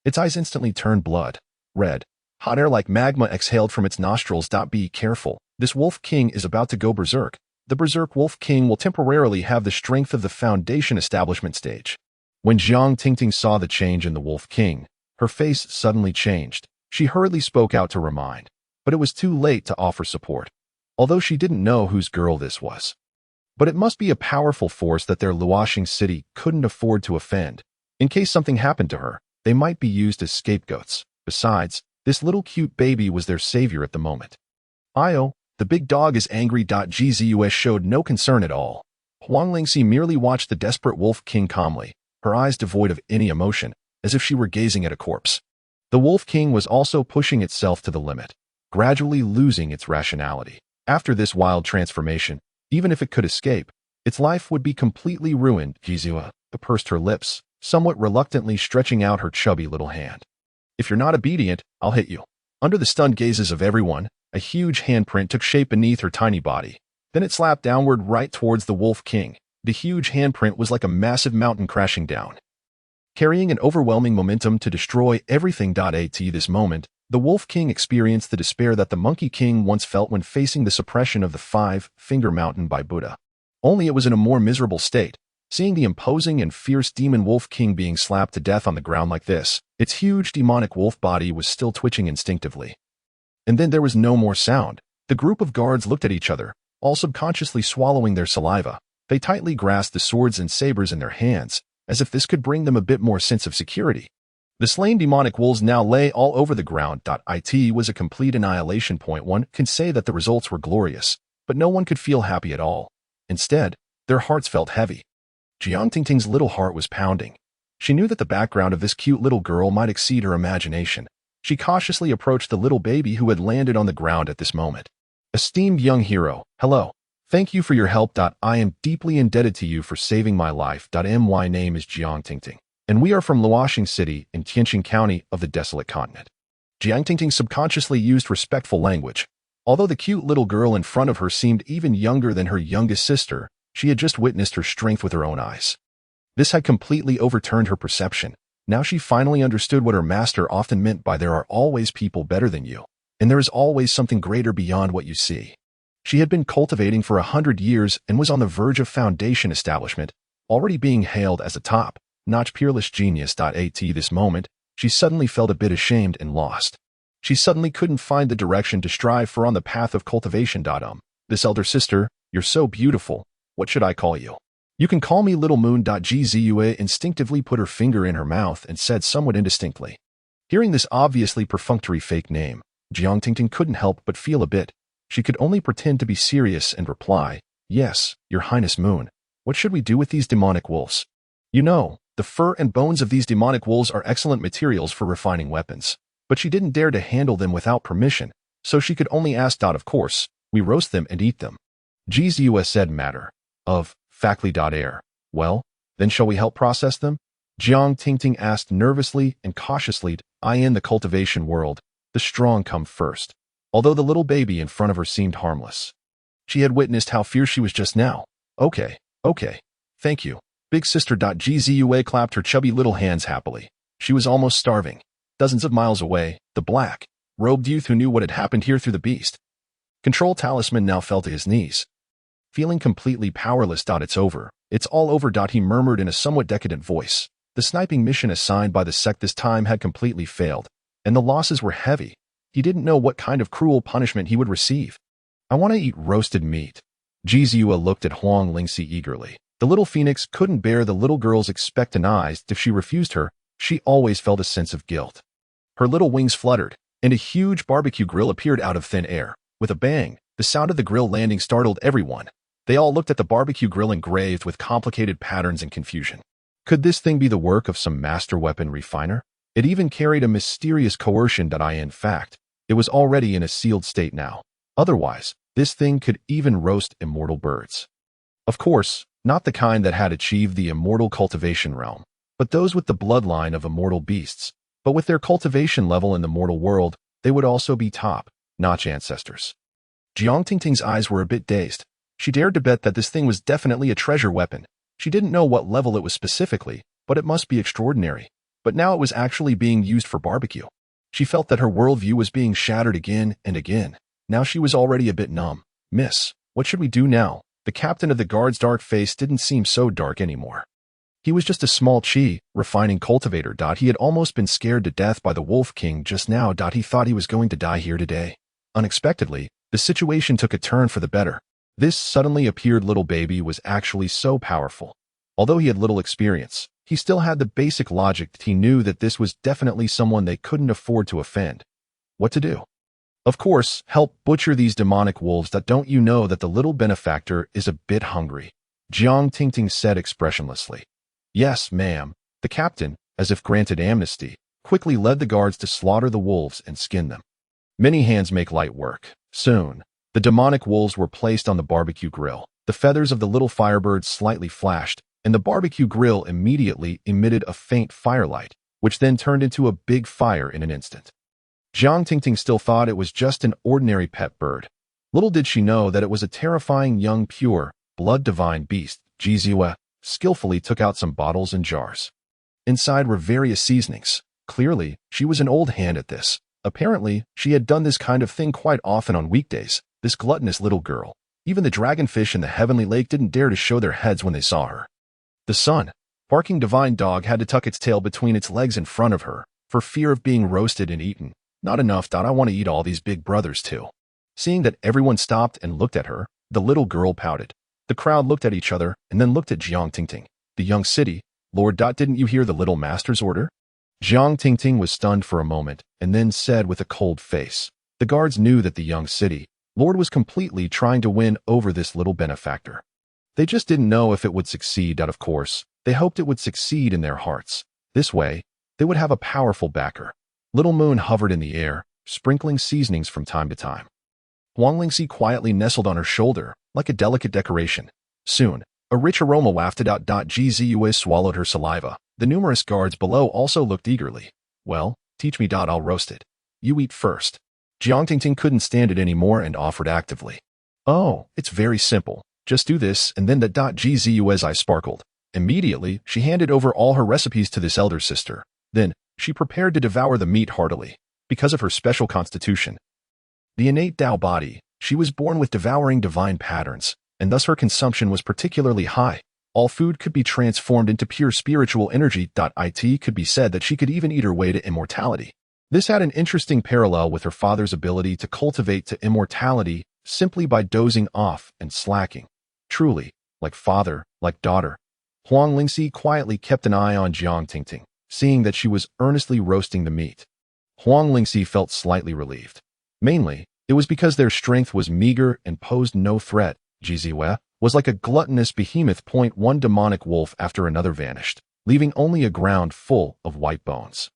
Its eyes instantly turned blood red. Hot air like magma exhaled from its nostrils. Be careful. This wolf king is about to go berserk. The berserk wolf king will temporarily have the strength of the foundation establishment stage. When Jiang Tingting saw the change in the wolf king, her face suddenly changed. She hurriedly spoke out to remind, but it was too late to offer support, although she didn't know whose girl this was. But it must be a powerful force that their Luoxing city couldn't afford to offend. In case something happened to her, they might be used as scapegoats. Besides, this little cute baby was their savior at the moment. Io, the big dog is angry. Gzue showed no concern at all. Huang Lingxi merely watched the desperate wolf king calmly, her eyes devoid of any emotion, as if she were gazing at a corpse. The wolf king was also pushing itself to the limit, gradually losing its rationality. After this wild transformation, even if it could escape, its life would be completely ruined. Gzue pursed her lips, somewhat reluctantly stretching out her chubby little hand. If you're not obedient, I'll hit you. Under the stunned gazes of everyone, a huge handprint took shape beneath her tiny body. Then it slapped downward right towards the Wolf King. The huge handprint was like a massive mountain crashing down, carrying an overwhelming momentum to destroy everything. At this moment, the Wolf King experienced the despair that the Monkey King once felt when facing the suppression of the five-finger mountain by Buddha. Only it was in a more miserable state. Seeing the imposing and fierce demon Wolf King being slapped to death on the ground like this, its huge demonic wolf body was still twitching instinctively. And then there was no more sound. The group of guards looked at each other, all subconsciously swallowing their saliva. They tightly grasped the swords and sabers in their hands, as if this could bring them a bit more sense of security. The slain demonic wolves now lay all over the ground. It was a complete annihilation. One can say that the results were glorious, but no one could feel happy at all. Instead, their hearts felt heavy. Jiang Tingting's little heart was pounding. She knew that the background of this cute little girl might exceed her imagination. She cautiously approached the little baby who had landed on the ground at this moment. Esteemed young hero, hello. Thank you for your help. I am deeply indebted to you for saving my life. My name is Jiang Tingting, and we are from Luoxing City in Tianqing County of the Desolate Continent. Jiang Tingting subconsciously used respectful language. Although the cute little girl in front of her seemed even younger than her youngest sister, she had just witnessed her strength with her own eyes. This had completely overturned her perception. Now she finally understood what her master often meant by there are always people better than you, and there is always something greater beyond what you see. She had been cultivating for 100 years and was on the verge of foundation establishment, already being hailed as a top-notch peerless genius. At this moment, she suddenly felt a bit ashamed and lost. She suddenly couldn't find the direction to strive for on the path of cultivation. This elder sister, you're so beautiful. What should I call you? You can call me Little Moon. Gzue instinctively put her finger in her mouth and said somewhat indistinctly. Hearing this obviously perfunctory fake name, Jiang Tingting couldn't help but feel a bit. She could only pretend to be serious and reply, Yes, Your Highness Moon. What should we do with these demonic wolves? You know, the fur and bones of these demonic wolves are excellent materials for refining weapons. But she didn't dare to handle them without permission, so she could only ask. Of course, we roast them and eat them. Gzue said matter of factly. Air. Well, then shall we help process them? Jiang Tingting asked nervously and cautiously. In the cultivation world, the strong come first. Although the little baby in front of her seemed harmless, she had witnessed how fierce she was just now. Okay. Thank you, big sister. Gzue clapped her chubby little hands happily. She was almost starving. Dozens of miles away, the black-robed youth who knew what had happened here through the beast control talisman now fell to his knees. Feeling completely powerless. It's over. It's all over. He murmured in a somewhat decadent voice. The sniping mission assigned by the sect this time had completely failed, and the losses were heavy. He didn't know what kind of cruel punishment he would receive. I want to eat roasted meat. Gzue looked at Huang Lingxi eagerly. The little phoenix couldn't bear the little girl's expectant eyes. If she refused her, she always felt a sense of guilt. Her little wings fluttered, and a huge barbecue grill appeared out of thin air. With a bang, the sound of the grill landing startled everyone. They all looked at the barbecue grill engraved with complicated patterns and confusion. Could this thing be the work of some master weapon refiner? It even carried a mysterious coercion. In fact, it was already in a sealed state now. Otherwise, this thing could even roast immortal birds. Of course, not the kind that had achieved the immortal cultivation realm, but those with the bloodline of immortal beasts. But with their cultivation level in the mortal world, they would also be top-notch ancestors. Jiang Tingting's eyes were a bit dazed. She dared to bet that this thing was definitely a treasure weapon. She didn't know what level it was specifically, but it must be extraordinary. But now it was actually being used for barbecue. She felt that her worldview was being shattered again and again. Now she was already a bit numb. Miss, what should we do now? The captain of the guard's dark face didn't seem so dark anymore. He was just a small refining cultivator. He had almost been scared to death by the Wolf King just now. He thought he was going to die here today. Unexpectedly, the situation took a turn for the better. This suddenly appeared little baby was actually so powerful. Although he had little experience, he still had the basic logic. He knew that this was definitely someone they couldn't afford to offend. What to do? Of course, help butcher these demonic wolves. Don't you know that the little benefactor is a bit hungry? Jiang Tingting said expressionlessly. Yes, ma'am. The captain, as if granted amnesty, quickly led the guards to slaughter the wolves and skin them. Many hands make light work. Soon, the demonic wolves were placed on the barbecue grill. The feathers of the little firebirds slightly flashed, and the barbecue grill immediately emitted a faint firelight. which then turned into a big fire in an instant. Jiang Tingting still thought it was just an ordinary pet bird. Little did she know that it was a terrifying young pure, blood divine beast. Jizue skillfully took out some bottles and jars. Inside were various seasonings. Clearly, she was an old hand at this. Apparently, she had done this kind of thing quite often on weekdays, this gluttonous little girl. Even the dragonfish in the heavenly lake didn't dare to show their heads when they saw her. The sun, barking divine dog, had to tuck its tail between its legs in front of her, for fear of being roasted and eaten. Not enough. I want to eat all these big brothers too. Seeing that everyone stopped and looked at her, the little girl pouted. The crowd looked at each other and then looked at Jiang Tingting. The young city, Lord. Didn't you hear the little master's order? Jiang Tingting was stunned for a moment and then said with a cold face. The guards knew that the young city, Lord, was completely trying to win over this little benefactor. They just didn't know if it would succeed. Of course, they hoped it would succeed in their hearts. This way, they would have a powerful backer. Little Moon hovered in the air, sprinkling seasonings from time to time. Huang Lingxi quietly nestled on her shoulder, like a delicate decoration. Soon, a rich aroma wafted out. Jizue swallowed her saliva. The numerous guards below also looked eagerly. Well, teach me. I'll roast it. You eat first. Jiang Tingting couldn't stand it anymore and offered actively. Oh, it's very simple. Just do this and then that. Jizue's eye sparkled. Immediately, she handed over all her recipes to this elder sister. Then, she prepared to devour the meat heartily. Because of her special constitution, the innate Tao body, she was born with devouring divine patterns, and thus her consumption was particularly high. All food could be transformed into pure spiritual energy. It could be said that she could even eat her way to immortality. This had an interesting parallel with her father's ability to cultivate to immortality simply by dozing off and slacking. Truly, like father, like daughter. Huang Lingxi quietly kept an eye on Jiang Tingting, seeing that she was earnestly roasting the meat. Huang Lingxi felt slightly relieved. Mainly, it was because their strength was meager and posed no threat. Jizue was like a gluttonous behemoth. One demonic wolf after another vanished, leaving only a ground full of white bones.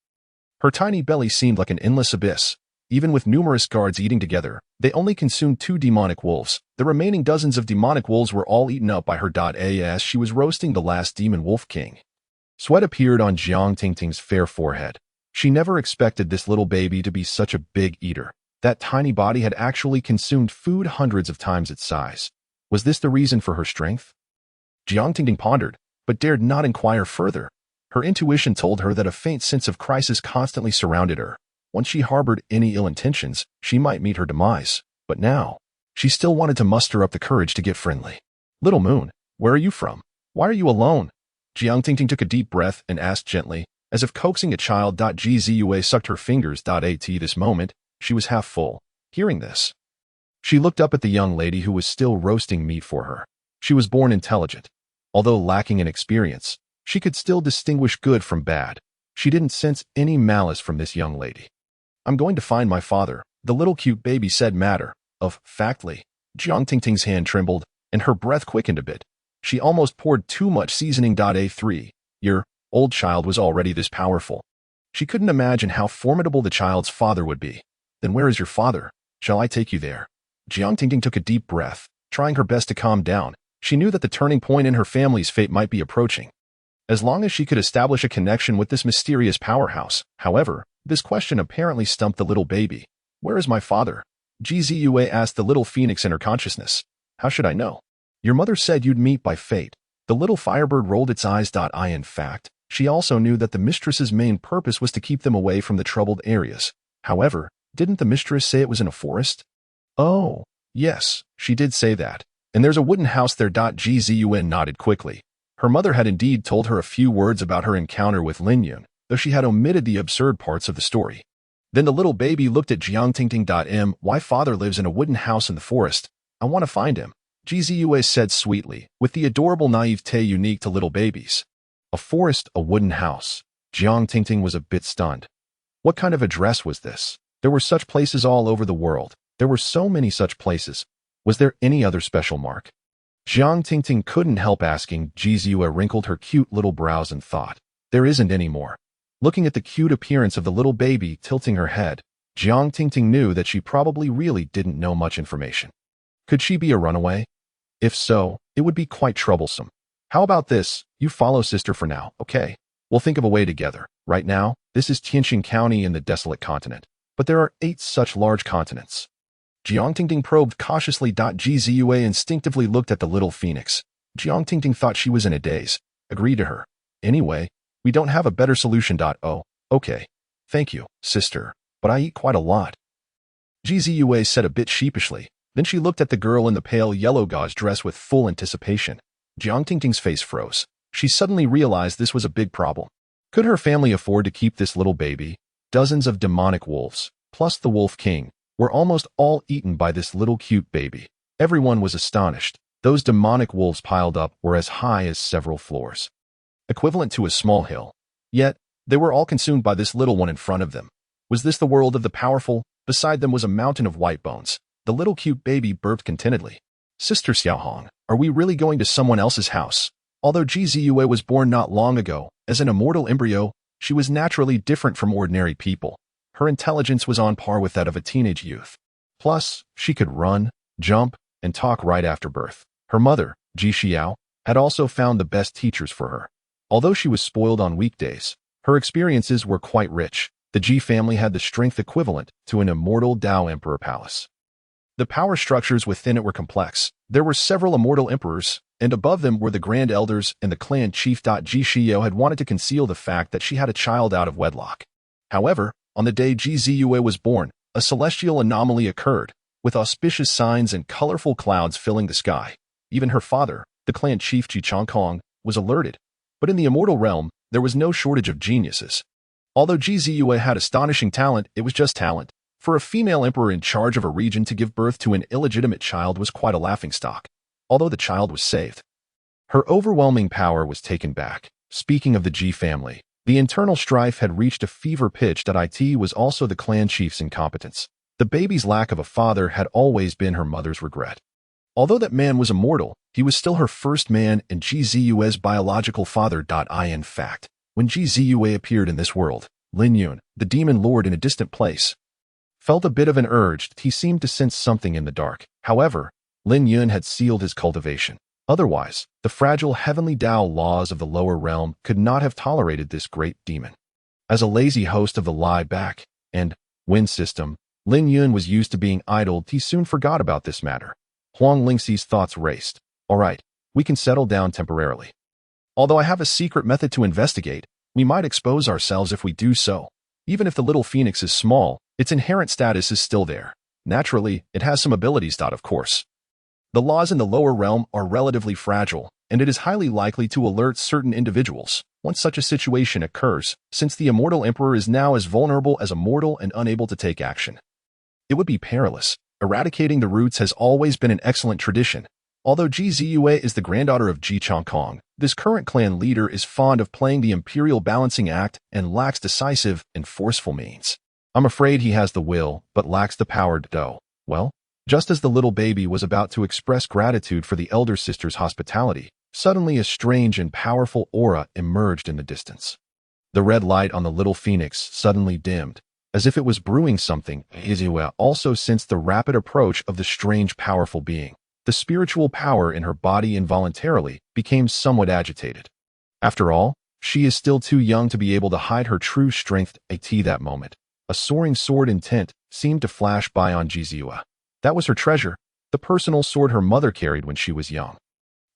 Her tiny belly seemed like an endless abyss. Even with numerous guards eating together, they only consumed 2 demonic wolves. The remaining dozens of demonic wolves were all eaten up by her. As she was roasting the last demon wolf king, sweat appeared on Jiang Tingting's fair forehead. She never expected this little baby to be such a big eater. That tiny body had actually consumed food hundreds of times its size. Was this the reason for her strength? Jiang Tingting pondered, but dared not inquire further. Her intuition told her that a faint sense of crisis constantly surrounded her. Once she harbored any ill intentions, she might meet her demise. But now, she still wanted to muster up the courage to get friendly. Little Moon, where are you from? Why are you alone? Jiang Tingting took a deep breath and asked gently, as if coaxing a child. Jizue sucked her fingers. At this moment, she was half full. Hearing this, she looked up at the young lady who was still roasting meat for her. She was born intelligent. Although lacking in experience, she could still distinguish good from bad. She didn't sense any malice from this young lady. I'm going to find my father, the little cute baby said matter-of-factly. Jiang Tingting's hand trembled, and her breath quickened a bit. She almost poured too much seasoning. A 3-year-old child was already this powerful. She couldn't imagine how formidable the child's father would be. Then where is your father? Shall I take you there? Jiang Tingting took a deep breath, trying her best to calm down. She knew that the turning point in her family's fate might be approaching. As long as she could establish a connection with this mysterious powerhouse. However, this question apparently stumped the little baby. Where is my father? Jizue asked the little phoenix in her consciousness. How should I know? Your mother said you'd meet by fate. The little firebird rolled its eyes. In fact, she also knew that the mistress's main purpose was to keep them away from the troubled areas. However, didn't the mistress say it was in a forest? Oh, yes, she did say that. And there's a wooden house there. Jizue nodded quickly. Her mother had indeed told her a few words about her encounter with Lin Yun, though she had omitted the absurd parts of the story. Then the little baby looked at Jiang Tingting. My father lives in a wooden house in the forest. I want to find him. Jizue said sweetly, with the adorable naivete unique to little babies. A forest, a wooden house. Jiang Tingting was a bit stunned. What kind of address was this? There were such places all over the world. There were so many such places. Was there any other special mark? Jiang Tingting couldn't help asking. Jizue wrinkled her cute little brows and thought. There isn't any more. Looking at the cute appearance of the little baby tilting her head, Jiang Tingting knew that she probably really didn't know much information. Could she be a runaway? If so, it would be quite troublesome. How about this? You follow sister for now, okay? We'll think of a way together. Right now, this is Tianxin County in the desolate continent, but there are 8 such large continents. Jiang Tingting probed cautiously. Gzua instinctively looked at the little phoenix. Jiang Tingting thought she was in a daze. Agreed to her. Anyway, we don't have a better solution. Oh, okay. Thank you, sister, but I eat quite a lot. Gzua said a bit sheepishly. Then she looked at the girl in the pale yellow gauze dress with full anticipation. Jiang Tingting's face froze. She suddenly realized this was a big problem. Could her family afford to keep this little baby? Dozens of demonic wolves, plus the Wolf King, were almost all eaten by this little cute baby. Everyone was astonished. Those demonic wolves piled up were as high as several floors, equivalent to a small hill. Yet, they were all consumed by this little one in front of them. Was this the world of the powerful? Beside them was a mountain of white bones. The little cute baby burped contentedly. Sister Xiaohong, are we really going to someone else's house? Although Gzua was born not long ago, as an immortal embryo, she was naturally different from ordinary people. Her intelligence was on par with that of a teenage youth. Plus, she could run, jump, and talk right after birth. Her mother, Ji Xiao, had also found the best teachers for her. Although she was spoiled on weekdays, her experiences were quite rich. The Ji family had the strength equivalent to an immortal Dao Emperor palace. The power structures within it were complex. There were several immortal emperors, and above them were the grand elders and the clan chief. Ji Xiao had wanted to conceal the fact that she had a child out of wedlock. However, on the day Gzua was born, a celestial anomaly occurred, with auspicious signs and colorful clouds filling the sky. Even her father, the clan chief Ji Chongkong, was alerted. But in the immortal realm, there was no shortage of geniuses. Although Gzua had astonishing talent, it was just talent. For a female emperor in charge of a region to give birth to an illegitimate child was quite a laughingstock, although the child was saved. Her overwhelming power was taken back. Speaking of the Ji family, the internal strife had reached a fever pitch. It was also the clan chief's incompetence. The baby's lack of a father had always been her mother's regret. Although that man was immortal, he was still her first man and Gzua's biological father. In fact, when Gzua appeared in this world, Lin Yun, the demon lord in a distant place, felt a bit of an urge. He seemed to sense something in the dark. However, Lin Yun had sealed his cultivation. Otherwise, the fragile heavenly Dao laws of the lower realm could not have tolerated this great demon. As a lazy host of the lie back and win system, Lin Yun was used to being idled. He soon forgot about this matter. Huang Lingxi's thoughts raced. All right, we can settle down temporarily. Although I have a secret method to investigate, we might expose ourselves if we do so. Even if the little phoenix is small, its inherent status is still there. Naturally, it has some abilities. Of course. The laws in the lower realm are relatively fragile, and it is highly likely to alert certain individuals once such a situation occurs, since the immortal emperor is now as vulnerable as a mortal and unable to take action. It would be perilous. Eradicating the roots has always been an excellent tradition. Although Gzua is the granddaughter of Ji Chongkong, this current clan leader is fond of playing the imperial balancing act and lacks decisive and forceful means. I'm afraid he has the will, but lacks the power to do. Well, just as the little baby was about to express gratitude for the elder sister's hospitality, suddenly a strange and powerful aura emerged in the distance. The red light on the little phoenix suddenly dimmed, as if it was brewing something. Gzua also sensed the rapid approach of the strange powerful being. The spiritual power in her body involuntarily became somewhat agitated. After all, she is still too young to be able to hide her true strength. At that moment, a soaring sword intent seemed to flash by on Gzua. That was her treasure, the personal sword her mother carried when she was young.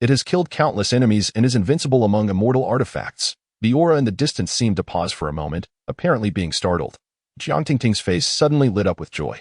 It has killed countless enemies and is invincible among immortal artifacts. The aura in the distance seemed to pause for a moment, apparently being startled. Jiang Tingting's face suddenly lit up with joy.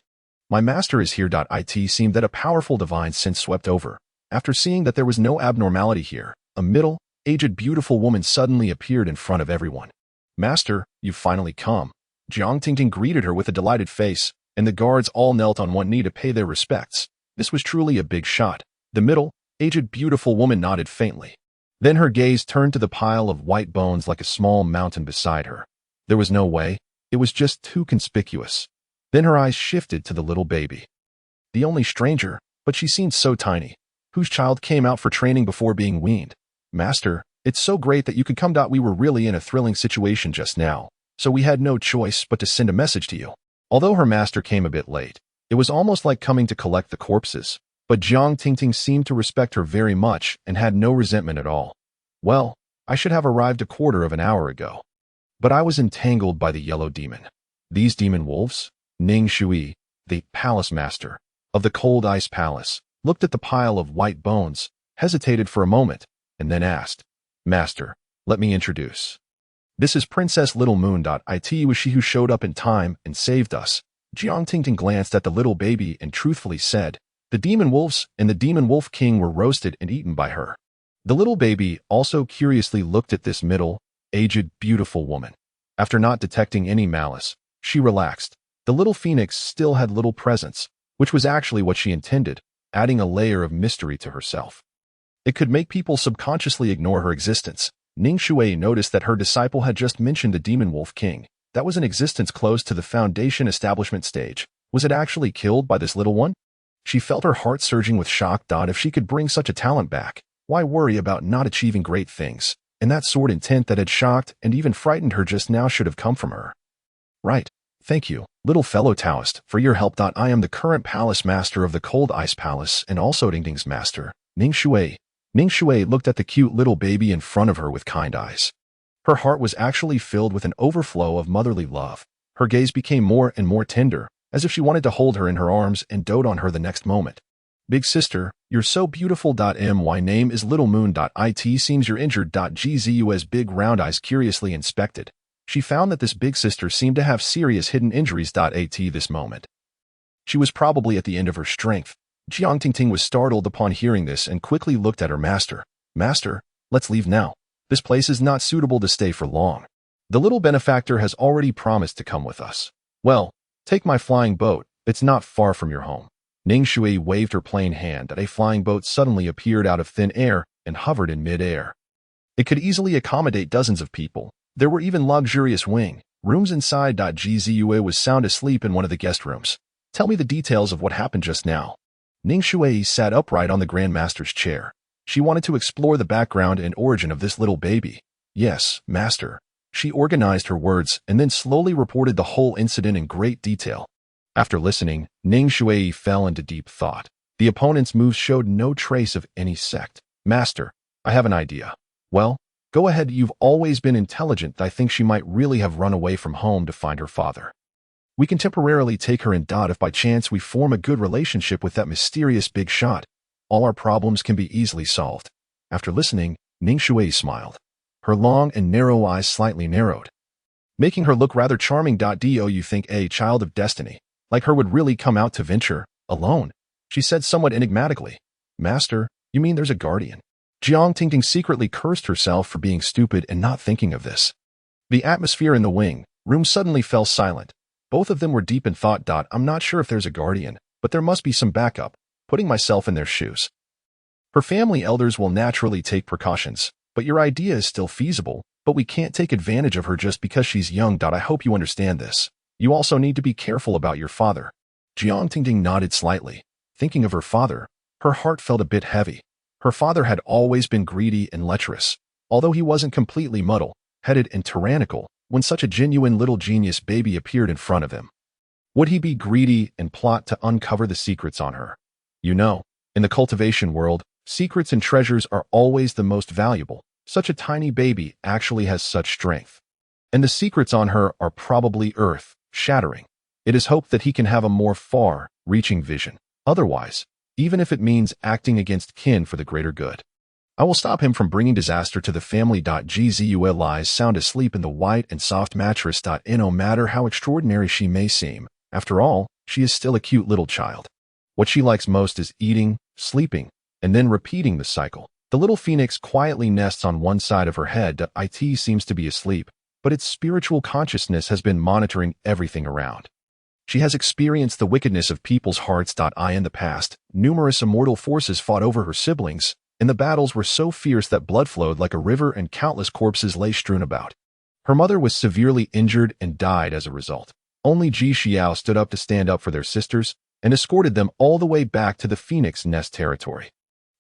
My master is here. It seemed that a powerful divine sense swept over. After seeing that there was no abnormality here, a middle-aged beautiful woman suddenly appeared in front of everyone. Master, you've finally come. Jiang Tingting greeted her with a delighted face, and the guards all knelt on one knee to pay their respects. This was truly a big shot. The middle-aged beautiful woman nodded faintly. Then her gaze turned to the pile of white bones like a small mountain beside her. There was no way. It was just too conspicuous. Then her eyes shifted to the little baby. The only stranger, but she seemed so tiny, whose child came out for training before being weaned. Master, it's so great that you could come. We were really in a thrilling situation just now, so we had no choice but to send a message to you. Although her master came a bit late, it was almost like coming to collect the corpses, but Jiang Tingting seemed to respect her very much and had no resentment at all. Well, I should have arrived a quarter of an hour ago. But I was entangled by the yellow demon. These demon wolves? Ning Shui, the palace master of the cold ice palace, looked at the pile of white bones, hesitated for a moment, and then asked, Master, let me introduce. This is Princess Little Moon. It was she who showed up in time and saved us. Jiang Tingting glanced at the little baby and truthfully said, the demon wolves and the demon wolf king were roasted and eaten by her. The little baby also curiously looked at this middle-aged, beautiful woman. After not detecting any malice, she relaxed. The little phoenix still had little presence, which was actually what she intended, adding a layer of mystery to herself. It could make people subconsciously ignore her existence. Ning Shui noticed that her disciple had just mentioned the demon wolf king. That was an existence close to the foundation establishment stage. Was it actually killed by this little one? She felt her heart surging with shock. If she could bring such a talent back, why worry about not achieving great things? And that sword intent that had shocked and even frightened her just now should have come from her. Right. Thank you, little fellow Taoist, for your help. I am the current palace master of the Cold Ice Palace and also Dingding's master, Ning Shui. Ning Shui looked at the cute little baby in front of her with kind eyes. Her heart was actually filled with an overflow of motherly love. Her gaze became more and more tender, as if she wanted to hold her in her arms and dote on her the next moment. Big sister, you're so beautiful. My name is Little Moon. It seems you're injured. Gzu's big round eyes curiously inspected. She found that this big sister seemed to have serious hidden injuries. At this moment, she was probably at the end of her strength. Jiang Tingting was startled upon hearing this and quickly looked at her master. Master, let's leave now. This place is not suitable to stay for long. The little benefactor has already promised to come with us. Well, take my flying boat. It's not far from your home. Ning Shui waved her plain hand, and a flying boat suddenly appeared out of thin air and hovered in mid-air. It could easily accommodate dozens of people. There were even luxurious rooms inside. Gzue was sound asleep in one of the guest rooms. Tell me the details of what happened just now. Ning Shui sat upright on the Grand Master's chair. She wanted to explore the background and origin of this little baby. Yes, Master. She organized her words and then slowly reported the whole incident in great detail. After listening, Ning Shui fell into deep thought. The opponent's moves showed no trace of any sect. Master, I have an idea. Well, go ahead. You've always been intelligent. I think she might really have run away from home to find her father. We can temporarily take her in. If by chance we form a good relationship with that mysterious big shot, all our problems can be easily solved. After listening, Ning Shui smiled. Her long and narrow eyes slightly narrowed, making her look rather charming. Do you think a child of destiny like her would really come out to venture alone? She said somewhat enigmatically. Master, you mean there's a guardian? Jiang Tingting secretly cursed herself for being stupid and not thinking of this. The atmosphere in the wing room suddenly fell silent. Both of them were deep in thought. I'm not sure if there's a guardian, but there must be some backup. Putting myself in their shoes. Her family elders will naturally take precautions, but your idea is still feasible, but we can't take advantage of her just because she's young. I hope you understand this. You also need to be careful about your father. Jiang Tingting nodded slightly. Thinking of her father, her heart felt a bit heavy. Her father had always been greedy and lecherous, although he wasn't completely muddle-headed and tyrannical when such a genuine little genius baby appeared in front of him. Would he be greedy and plot to uncover the secrets on her? You know, in the cultivation world, secrets and treasures are always the most valuable. Such a tiny baby actually has such strength. And the secrets on her are probably earth-shattering. It is hoped that he can have a more far-reaching vision. Otherwise, even if it means acting against kin for the greater good, I will stop him from bringing disaster to the family. Gzue lies sound asleep in the white and soft mattress. No matter how extraordinary she may seem, after all, she is still a cute little child. What she likes most is eating, sleeping, and then repeating the cycle. The little phoenix quietly nests on one side of her head. It seems to be asleep, but its spiritual consciousness has been monitoring everything around. She has experienced the wickedness of people's hearts. In the past, numerous immortal forces fought over her siblings, and the battles were so fierce that blood flowed like a river and countless corpses lay strewn about. Her mother was severely injured and died as a result. Only Ji Xiao stood up to stand up for their sisters and escorted them all the way back to the Phoenix Nest territory.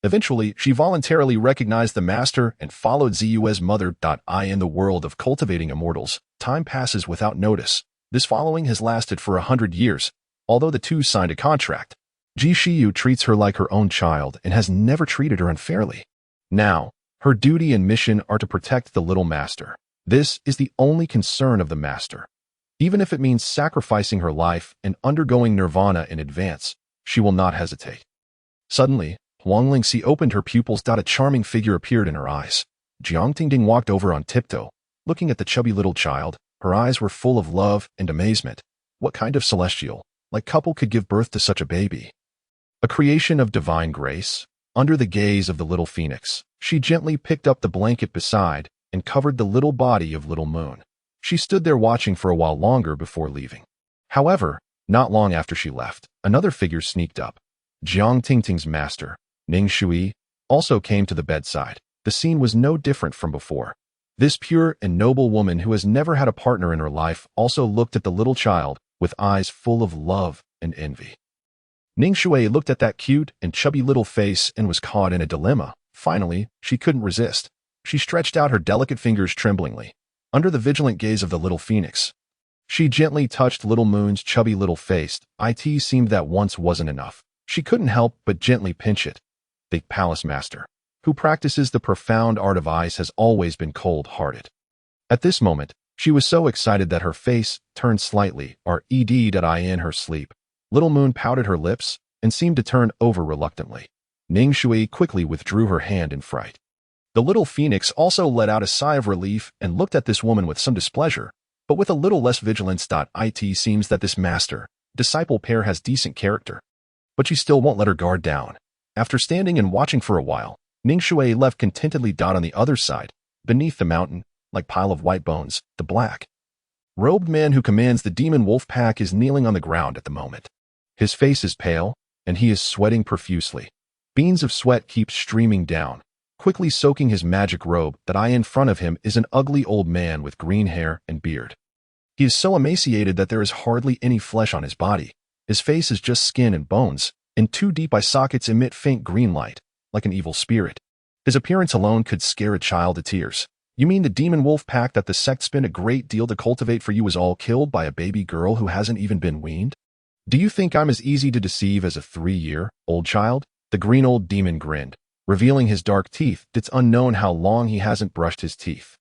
Eventually, she voluntarily recognized the master and followed Zue's mother. In the world of cultivating immortals, time passes without notice. This following has lasted for 100 years, although the two signed a contract. Ji Xiu treats her like her own child and has never treated her unfairly. Now, Her duty and mission are to protect the little master. This is the only concern of the master. Even if it means sacrificing her life and undergoing nirvana in advance, she will not hesitate. Suddenly, Huang Lingxi opened her pupils. A charming figure appeared in her eyes. Jiang Tingding walked over on tiptoe, looking at the chubby little child. Her eyes were full of love and amazement. What kind of celestial, couple could give birth to such a baby? A creation of divine grace? Under the gaze of the little phoenix, she gently picked up the blanket beside and covered the little body of little Moon. She stood there watching for a while longer before leaving. However, not long after she left, another figure sneaked up. Jiang Tingting's master, Ning Shui, also came to the bedside. The scene was no different from before. This pure and noble woman who has never had a partner in her life also looked at the little child with eyes full of love and envy. Ning Shui looked at that cute and chubby little face and was caught in a dilemma. Finally, she couldn't resist. She stretched out her delicate fingers tremblingly. Under the vigilant gaze of the little phoenix, she gently touched little Moon's chubby little face. It seemed that once wasn't enough. She couldn't help but gently pinch it. The palace master, who practices the profound art of ice, has always been cold-hearted. At this moment, she was so excited that her face turned slightly, in her sleep. Little Moon pouted her lips and seemed to turn over reluctantly. Ning Shui quickly withdrew her hand in fright. The little phoenix also let out a sigh of relief and looked at this woman with some displeasure, but with a little less vigilance. It seems that this master-disciple pair has decent character. But she still won't let her guard down. After standing and watching for a while, Ning Shui left contentedly. On the other side, beneath the mountain, like pile of white bones, the black-robed man who commands the demon wolf pack is kneeling on the ground at the moment. His face is pale, and he is sweating profusely. Beans of sweat keep streaming down, quickly soaking his magic robe. In front of him is an ugly old man with green hair and beard. He is so emaciated that there is hardly any flesh on his body. His face is just skin and bones, and two deep eye sockets emit faint green light, like an evil spirit. His appearance alone could scare a child to tears. You mean the demon wolf pack that the sect spent a great deal to cultivate for you was all killed by a baby girl who hasn't even been weaned? Do you think I'm as easy to deceive as a 3-year-old child? The green old demon grinned, revealing his dark teeth. It's unknown how long he hasn't brushed his teeth.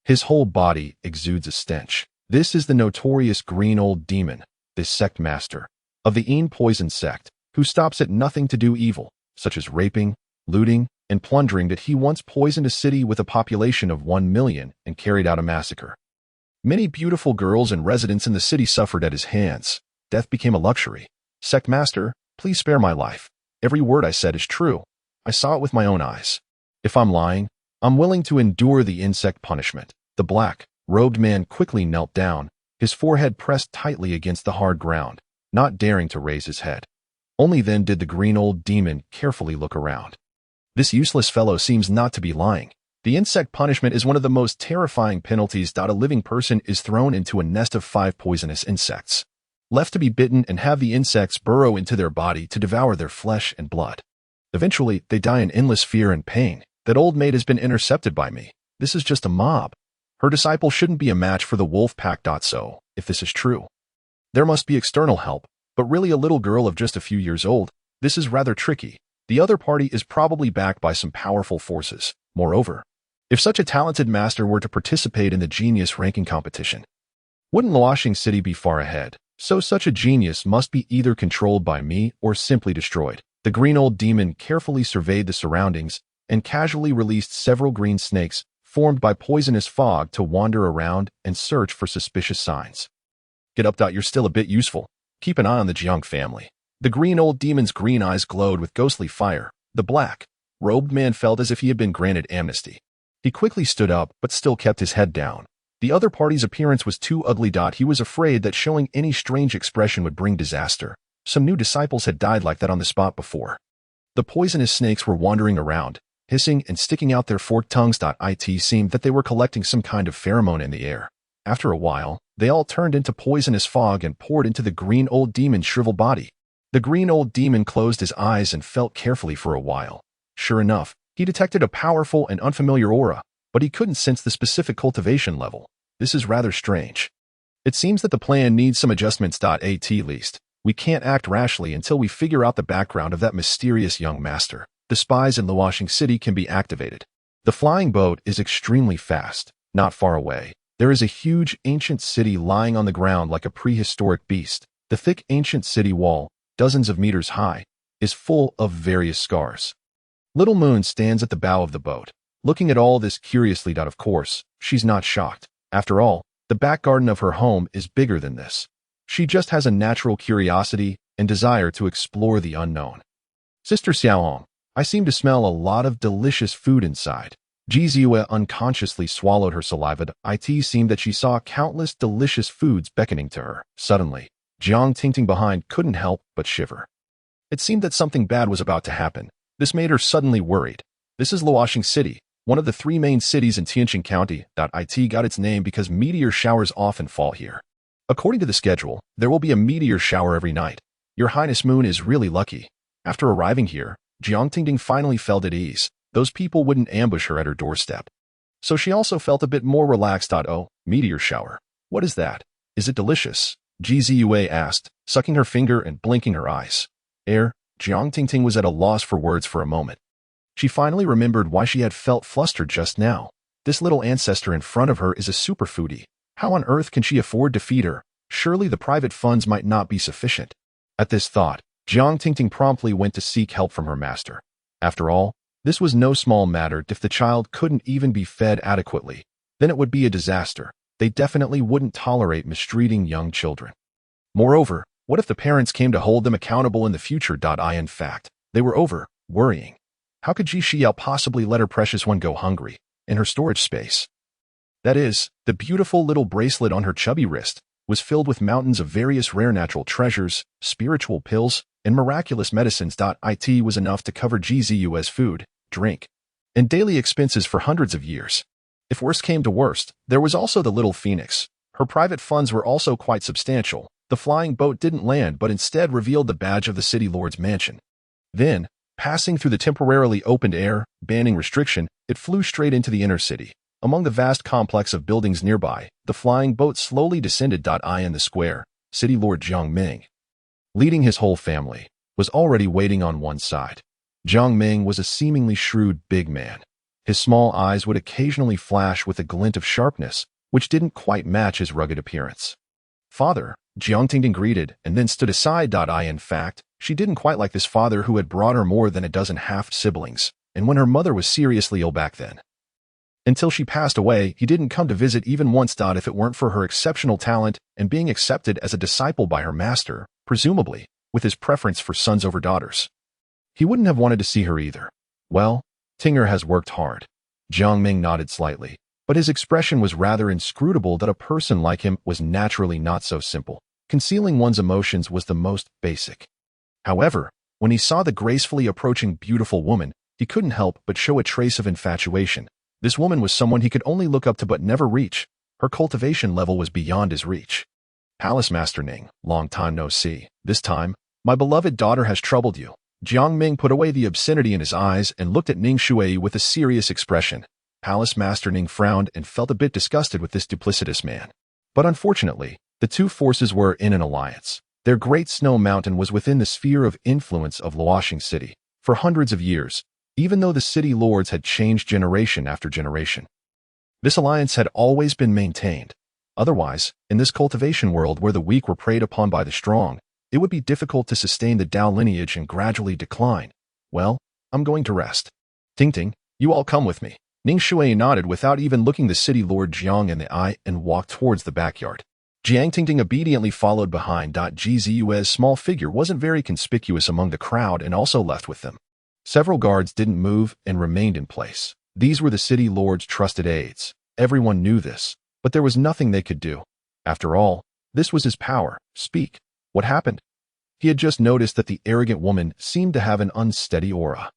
His whole body exudes a stench. This is the notorious green old demon, this sect master of the Een poison sect, who stops at nothing to do evil, such as raping, looting, and plundering. That he once poisoned a city with a population of 1 million and carried out a massacre. Many beautiful girls and residents in the city suffered at his hands. Death became a luxury. Sect master, please spare my life. Every word I said is true. I saw it with my own eyes. If I'm lying, I'm willing to endure the insect punishment. The black-robed man quickly knelt down, his forehead pressed tightly against the hard ground, not daring to raise his head. Only then did the green old demon carefully look around. This useless fellow seems not to be lying. The insect punishment is one of the most terrifying penalties. A living person is thrown into a nest of 5 poisonous insects, left to be bitten and have the insects burrow into their body to devour their flesh and blood. Eventually, they die in endless fear and pain. That old maid has been intercepted by me. This is just a mob. Her disciple shouldn't be a match for the wolf pack. So, if this is true, there must be external help, but really a little girl of just a few years old. This is rather tricky. The other party is probably backed by some powerful forces. Moreover, if such a talented master were to participate in the genius ranking competition, wouldn't Luoxing City be far ahead? So such a genius must be either controlled by me or simply destroyed. The green old demon carefully surveyed the surroundings and casually released several green snakes formed by poisonous fog to wander around and search for suspicious signs. Get up. You're still a bit useful. Keep an eye on the Jiang family. The green old demon's green eyes glowed with ghostly fire. The black-robed man felt as if he had been granted amnesty. He quickly stood up but still kept his head down. The other party's appearance was too ugly. He was afraid that showing any strange expression would bring disaster. Some new disciples had died like that on the spot before. The poisonous snakes were wandering around, hissing and sticking out their forked tongues. It seemed that they were collecting some kind of pheromone in the air. After a while, they all turned into poisonous fog and poured into the green old demon's shriveled body. The green old demon closed his eyes and felt carefully for a while. Sure enough, he detected a powerful and unfamiliar aura, but he couldn't sense the specific cultivation level. This is rather strange. It seems that the plan needs some adjustments. At least, we can't act rashly until we figure out the background of that mysterious young master. The spies in Luoxing City can be activated. The flying boat is extremely fast. Not far away, there is a huge ancient city lying on the ground like a prehistoric beast. The thick ancient city wall, dozens of meters high, is full of various scars. Little Moon stands at the bow of the boat, looking at all this curiously. Of course, she's not shocked. After all, the back garden of her home is bigger than this. She just has a natural curiosity and desire to explore the unknown. Sister Xiaohong, I seem to smell a lot of delicious food inside. Ji Ziyue unconsciously swallowed her saliva. It seemed that she saw countless delicious foods beckoning to her. Suddenly, Jiang Tingting behind couldn't help but shiver. It seemed that something bad was about to happen. This made her suddenly worried. This is Luoxing City, one of the 3 main cities in Tianqing County. It got its name because meteor showers often fall here. According to the schedule, there will be a meteor shower every night. Your Highness Moon is really lucky. After arriving here, Jiang Tingting finally felt at ease. Those people wouldn't ambush her at her doorstep. So she also felt a bit more relaxed. Oh, meteor shower. What is that? Is it delicious? Ji Ziyue asked, sucking her finger and blinking her eyes. Jiang Tingting was at a loss for words for a moment. She finally remembered why she had felt flustered just now. This little ancestor in front of her is a super foodie. How on earth can she afford to feed her? Surely the private funds might not be sufficient. At this thought, Jiang Tingting promptly went to seek help from her master. After all, this was no small matter. If the child couldn't even be fed adequately, then it would be a disaster. They definitely wouldn't tolerate mistreating young children. Moreover, what if the parents came to hold them accountable in the future? In fact, they were worrying. How could Ji Xiao possibly let her precious one go hungry in her storage space? That is, the beautiful little bracelet on her chubby wrist was filled with mountains of various rare natural treasures, spiritual pills, and miraculous medicines. It was enough to cover Ji Ziyue's food, drink, and daily expenses for hundreds of years. If worst came to worst, there was also the little phoenix. Her private funds were also quite substantial. The flying boat didn't land but instead revealed the badge of the city lord's mansion. Then, passing through the temporarily opened air, banning restriction, it flew straight into the inner city. Among the vast complex of buildings nearby, the flying boat slowly descended. In the square, City Lord Jiang Ming, leading his whole family, was already waiting on one side. Jiang Ming was a seemingly shrewd big man. His small eyes would occasionally flash with a glint of sharpness, which didn't quite match his rugged appearance. Father, Jiang Tingting greeted and then stood aside. In fact, she didn't quite like this father who had brought her more than a dozen half-siblings, and when her mother was seriously ill back then. Until she passed away, he didn't come to visit even once. If it weren't for her exceptional talent and being accepted as a disciple by her master, presumably, with his preference for sons over daughters, he wouldn't have wanted to see her either. Well, Tinger has worked hard. Jiang Ming nodded slightly, but his expression was rather inscrutable. That a person like him was naturally not so simple. Concealing one's emotions was the most basic. However, when he saw the gracefully approaching beautiful woman, he couldn't help but show a trace of infatuation. This woman was someone he could only look up to but never reach. Her cultivation level was beyond his reach. Palace Master Ning, long time no see. This time, my beloved daughter has troubled you. Jiang Ming put away the obscenity in his eyes and looked at Ning Shui with a serious expression. Palace Master Ning frowned and felt a bit disgusted with this duplicitous man. But unfortunately, the two forces were in an alliance. Their great snow mountain was within the sphere of influence of Luoxing City for hundreds of years, even though the city lords had changed generation after generation. This alliance had always been maintained. Otherwise, in this cultivation world where the weak were preyed upon by the strong, it would be difficult to sustain the Dao lineage and gradually decline. Well, I'm going to rest. Tingting, you all come with me. Ning Shui nodded without even looking the city lord Jiang in the eye and walked towards the backyard. Jiang Tingting obediently followed behind. Ji Ziyue's small figure wasn't very conspicuous among the crowd and also left with them. Several guards didn't move and remained in place. These were the city lord's trusted aides. Everyone knew this, but there was nothing they could do. After all, this was his power. Speak. What happened? He had just noticed that the arrogant woman seemed to have an unsteady aura.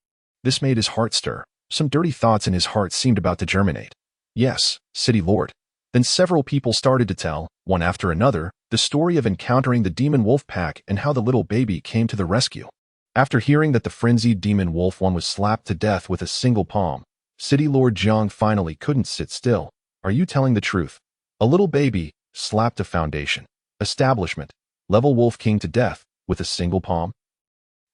This made his heart stir. Some dirty thoughts in his heart seemed about to germinate. Yes, city lord. Then several people started to tell, one after another, the story of encountering the demon wolf pack and how the little baby came to the rescue. After hearing that the frenzied demon wolf one was slapped to death with a single palm, City Lord Jiang finally couldn't sit still. Are you telling the truth? A little baby slapped a foundation, establishment, level wolf king to death with a single palm?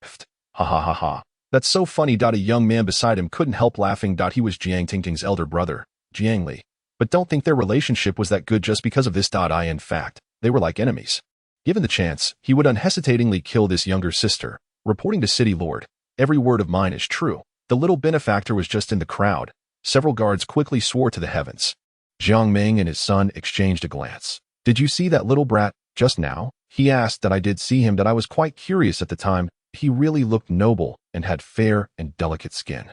Pfft, ha ha ha ha. That's so funny. A young man beside him couldn't help laughing. He was Jiang Tingting's elder brother, Jiang Li. But don't think their relationship was that good just because of this. In fact, they were like enemies. Given the chance, he would unhesitatingly kill this younger sister, reporting to City Lord, "Every word of mine is true." The little benefactor was just in the crowd. Several guards quickly swore to the heavens. Jiang Ming and his son exchanged a glance. "Did you see that little brat just now?" He asked. "That I did see him. That I was quite curious at the time. He really looked noble and had fair and delicate skin."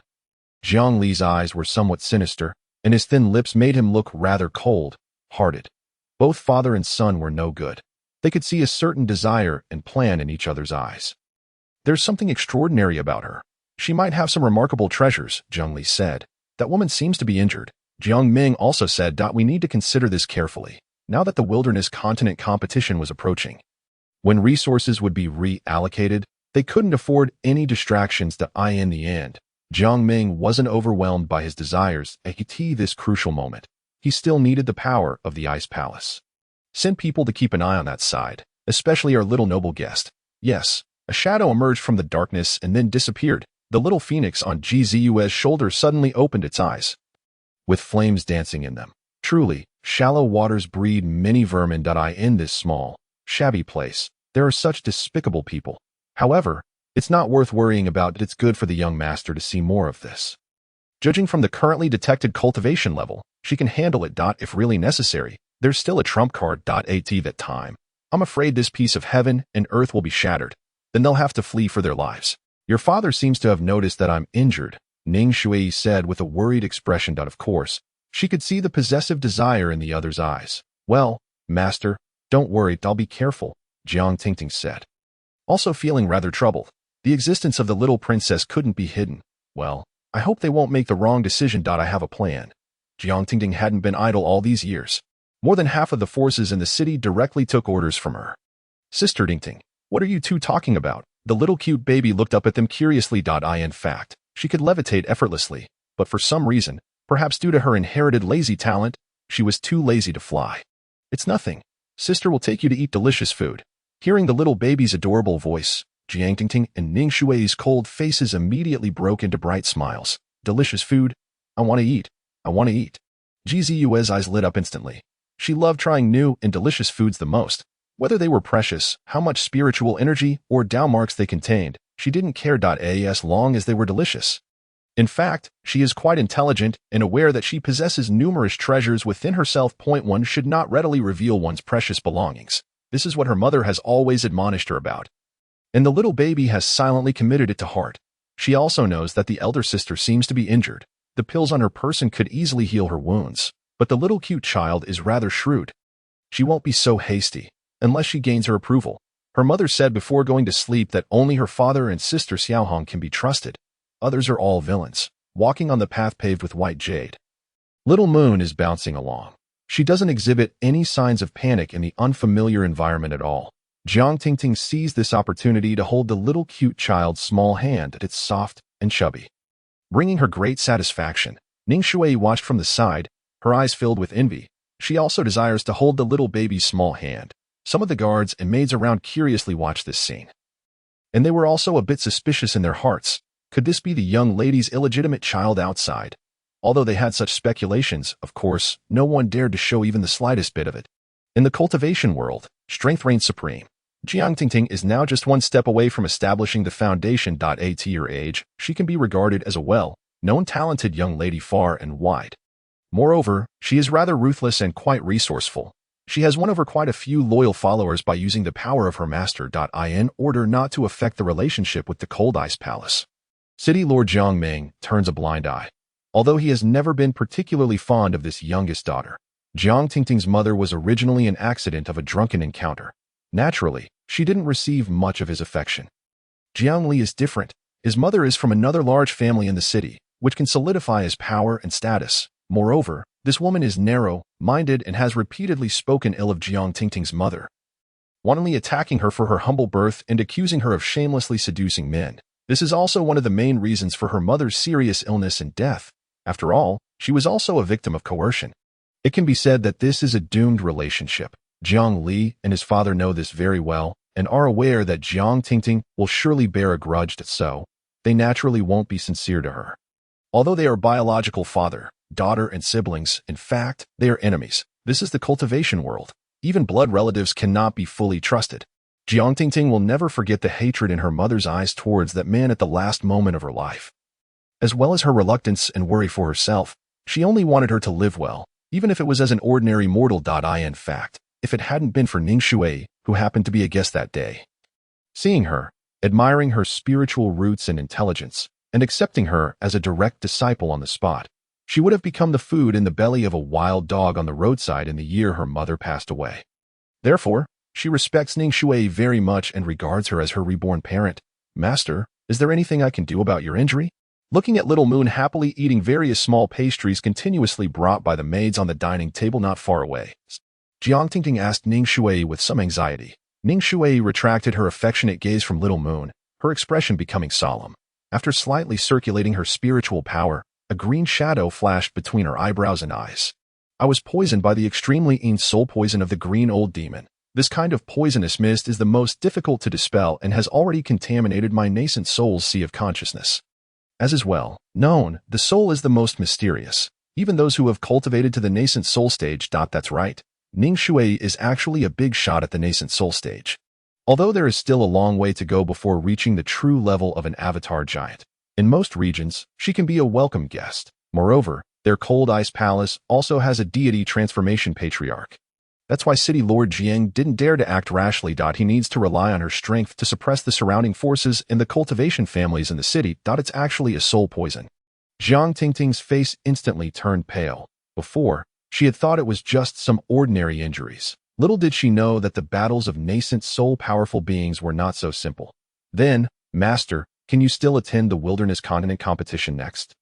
Jiang Li's eyes were somewhat sinister, and his thin lips made him look rather cold-hearted. Both father and son were no good. They could see a certain desire and plan in each other's eyes. "There's something extraordinary about her. She might have some remarkable treasures," Jiang Li said. "That woman seems to be injured." Jiang Ming also said, "We need to consider this carefully, now that the wilderness continent competition was approaching. When resources would be reallocated, they couldn't afford any distractions. In the end, Jiang Ming wasn't overwhelmed by his desires at this crucial moment. He still needed the power of the Ice Palace. "Send people to keep an eye on that side, especially our little noble guest." "Yes." A shadow emerged from the darkness and then disappeared. The little phoenix on Gzu's shoulder suddenly opened its eyes, with flames dancing in them. "Truly, shallow waters breed many vermin. In this small, shabby place, there are such despicable people. However, it's not worth worrying about. It's good for the young master to see more of this. Judging from the currently detected cultivation level, she can handle it. If really necessary, there's still a trump card. At that time, I'm afraid this piece of heaven and earth will be shattered. Then they'll have to flee for their lives. Your father seems to have noticed that I'm injured," Ning Shui said with a worried expression. Of course, she could see the possessive desire in the other's eyes. "Well, master, don't worry. I'll be careful," Jiang Tingting said, also feeling rather troubled. The existence of the little princess couldn't be hidden. "Well, I hope they won't make the wrong decision. I have a plan." Jiang Tingting hadn't been idle all these years. More than half of the forces in the city directly took orders from her. "Sister Tingting, what are you two talking about?" The little cute baby looked up at them curiously. In fact, she could levitate effortlessly, but for some reason, perhaps due to her inherited lazy talent, she was too lazy to fly. "It's nothing. Sister will take you to eat delicious food." Hearing the little baby's adorable voice, Jiang Tingting and Ning Shui's cold faces immediately broke into bright smiles. "Delicious food? I want to eat. I want to eat." Gzu's eyes lit up instantly. She loved trying new and delicious foods the most. Whether they were precious, how much spiritual energy, or Tao marks they contained, she didn't care. As long as they were delicious. In fact, she is quite intelligent and aware that she possesses numerous treasures within herself. One should not readily reveal one's precious belongings. This is what her mother has always admonished her about. And the little baby has silently committed it to heart. She also knows that the elder sister seems to be injured. The pills on her person could easily heal her wounds, but the little cute child is rather shrewd. She won't be so hasty, unless she gains her approval. Her mother said before going to sleep that only her father and sister Xiaohong can be trusted. Others are all villains, walking on the path paved with white jade. Little Moon is bouncing along. She doesn't exhibit any signs of panic in the unfamiliar environment at all. Jiang Tingting seized this opportunity to hold the little cute child's small hand. It's soft and chubby, bringing her great satisfaction. Ning Shui watched from the side, her eyes filled with envy. She also desires to hold the little baby's small hand. Some of the guards and maids around curiously watched this scene, and they were also a bit suspicious in their hearts. Could this be the young lady's illegitimate child outside? Although they had such speculations, of course, no one dared to show even the slightest bit of it. In the cultivation world, strength reigns supreme. Jiang Tingting is now just one step away from establishing the foundation. At her age, she can be regarded as a well-known talented young lady far and wide. Moreover, she is rather ruthless and quite resourceful. She has won over quite a few loyal followers by using the power of her master. In order not to affect the relationship with the Cold Ice Palace. City Lord Jiang Ming turns a blind eye. Although he has never been particularly fond of this youngest daughter, Jiang Tingting's mother was originally an accident of a drunken encounter. Naturally, she didn't receive much of his affection. Jiang Li is different. His mother is from another large family in the city, which can solidify his power and status. Moreover, this woman is narrow-minded and has repeatedly spoken ill of Jiang Tingting's mother, wantonly attacking her for her humble birth and accusing her of shamelessly seducing men. This is also one of the main reasons for her mother's serious illness and death. After all, she was also a victim of coercion. It can be said that this is a doomed relationship. Jiang Li and his father know this very well and are aware that Jiang Tingting will surely bear a grudge. So, they naturally won't be sincere to her. Although they are biological father, daughter, and siblings, in fact, they are enemies. This is the cultivation world. Even blood relatives cannot be fully trusted. Jiang Tingting will never forget the hatred in her mother's eyes towards that man at the last moment of her life. As well as her reluctance and worry for herself, she only wanted her to live well, even if it was as an ordinary mortal. In fact, if it hadn't been for Ning Shui, who happened to be a guest that day. Seeing her, admiring her spiritual roots and intelligence, and accepting her as a direct disciple on the spot, she would have become the food in the belly of a wild dog on the roadside in the year her mother passed away. Therefore, she respects Ning Shui very much and regards her as her reborn parent. Master, is there anything I can do about your injury? Looking at Little Moon happily eating various small pastries continuously brought by the maids on the dining table not far away, Jiang Tingting asked Ning Shui with some anxiety. Ning Shui retracted her affectionate gaze from Little Moon, her expression becoming solemn. After slightly circulating her spiritual power, a green shadow flashed between her eyebrows and eyes. I was poisoned by the extremely keen soul poison of the green old demon. This kind of poisonous mist is the most difficult to dispel and has already contaminated my nascent soul's sea of consciousness. As is well known, the soul is the most mysterious. Even those who have cultivated to the nascent soul stage. That's right. Ning Shui is actually a big shot at the nascent soul stage. Although there is still a long way to go before reaching the true level of an avatar giant. In most regions, she can be a welcome guest. Moreover, their cold ice palace also has a deity transformation patriarch. That's why City Lord Jiang didn't dare to act rashly. He needs to rely on her strength to suppress the surrounding forces in the cultivation families in the city. It's actually a soul poison. Jiang Tingting's face instantly turned pale. Before, she had thought it was just some ordinary injuries. Little did she know that the battles of nascent soul-powerful beings were not so simple. Then, Master, can you still attend the Wilderness Continent competition next?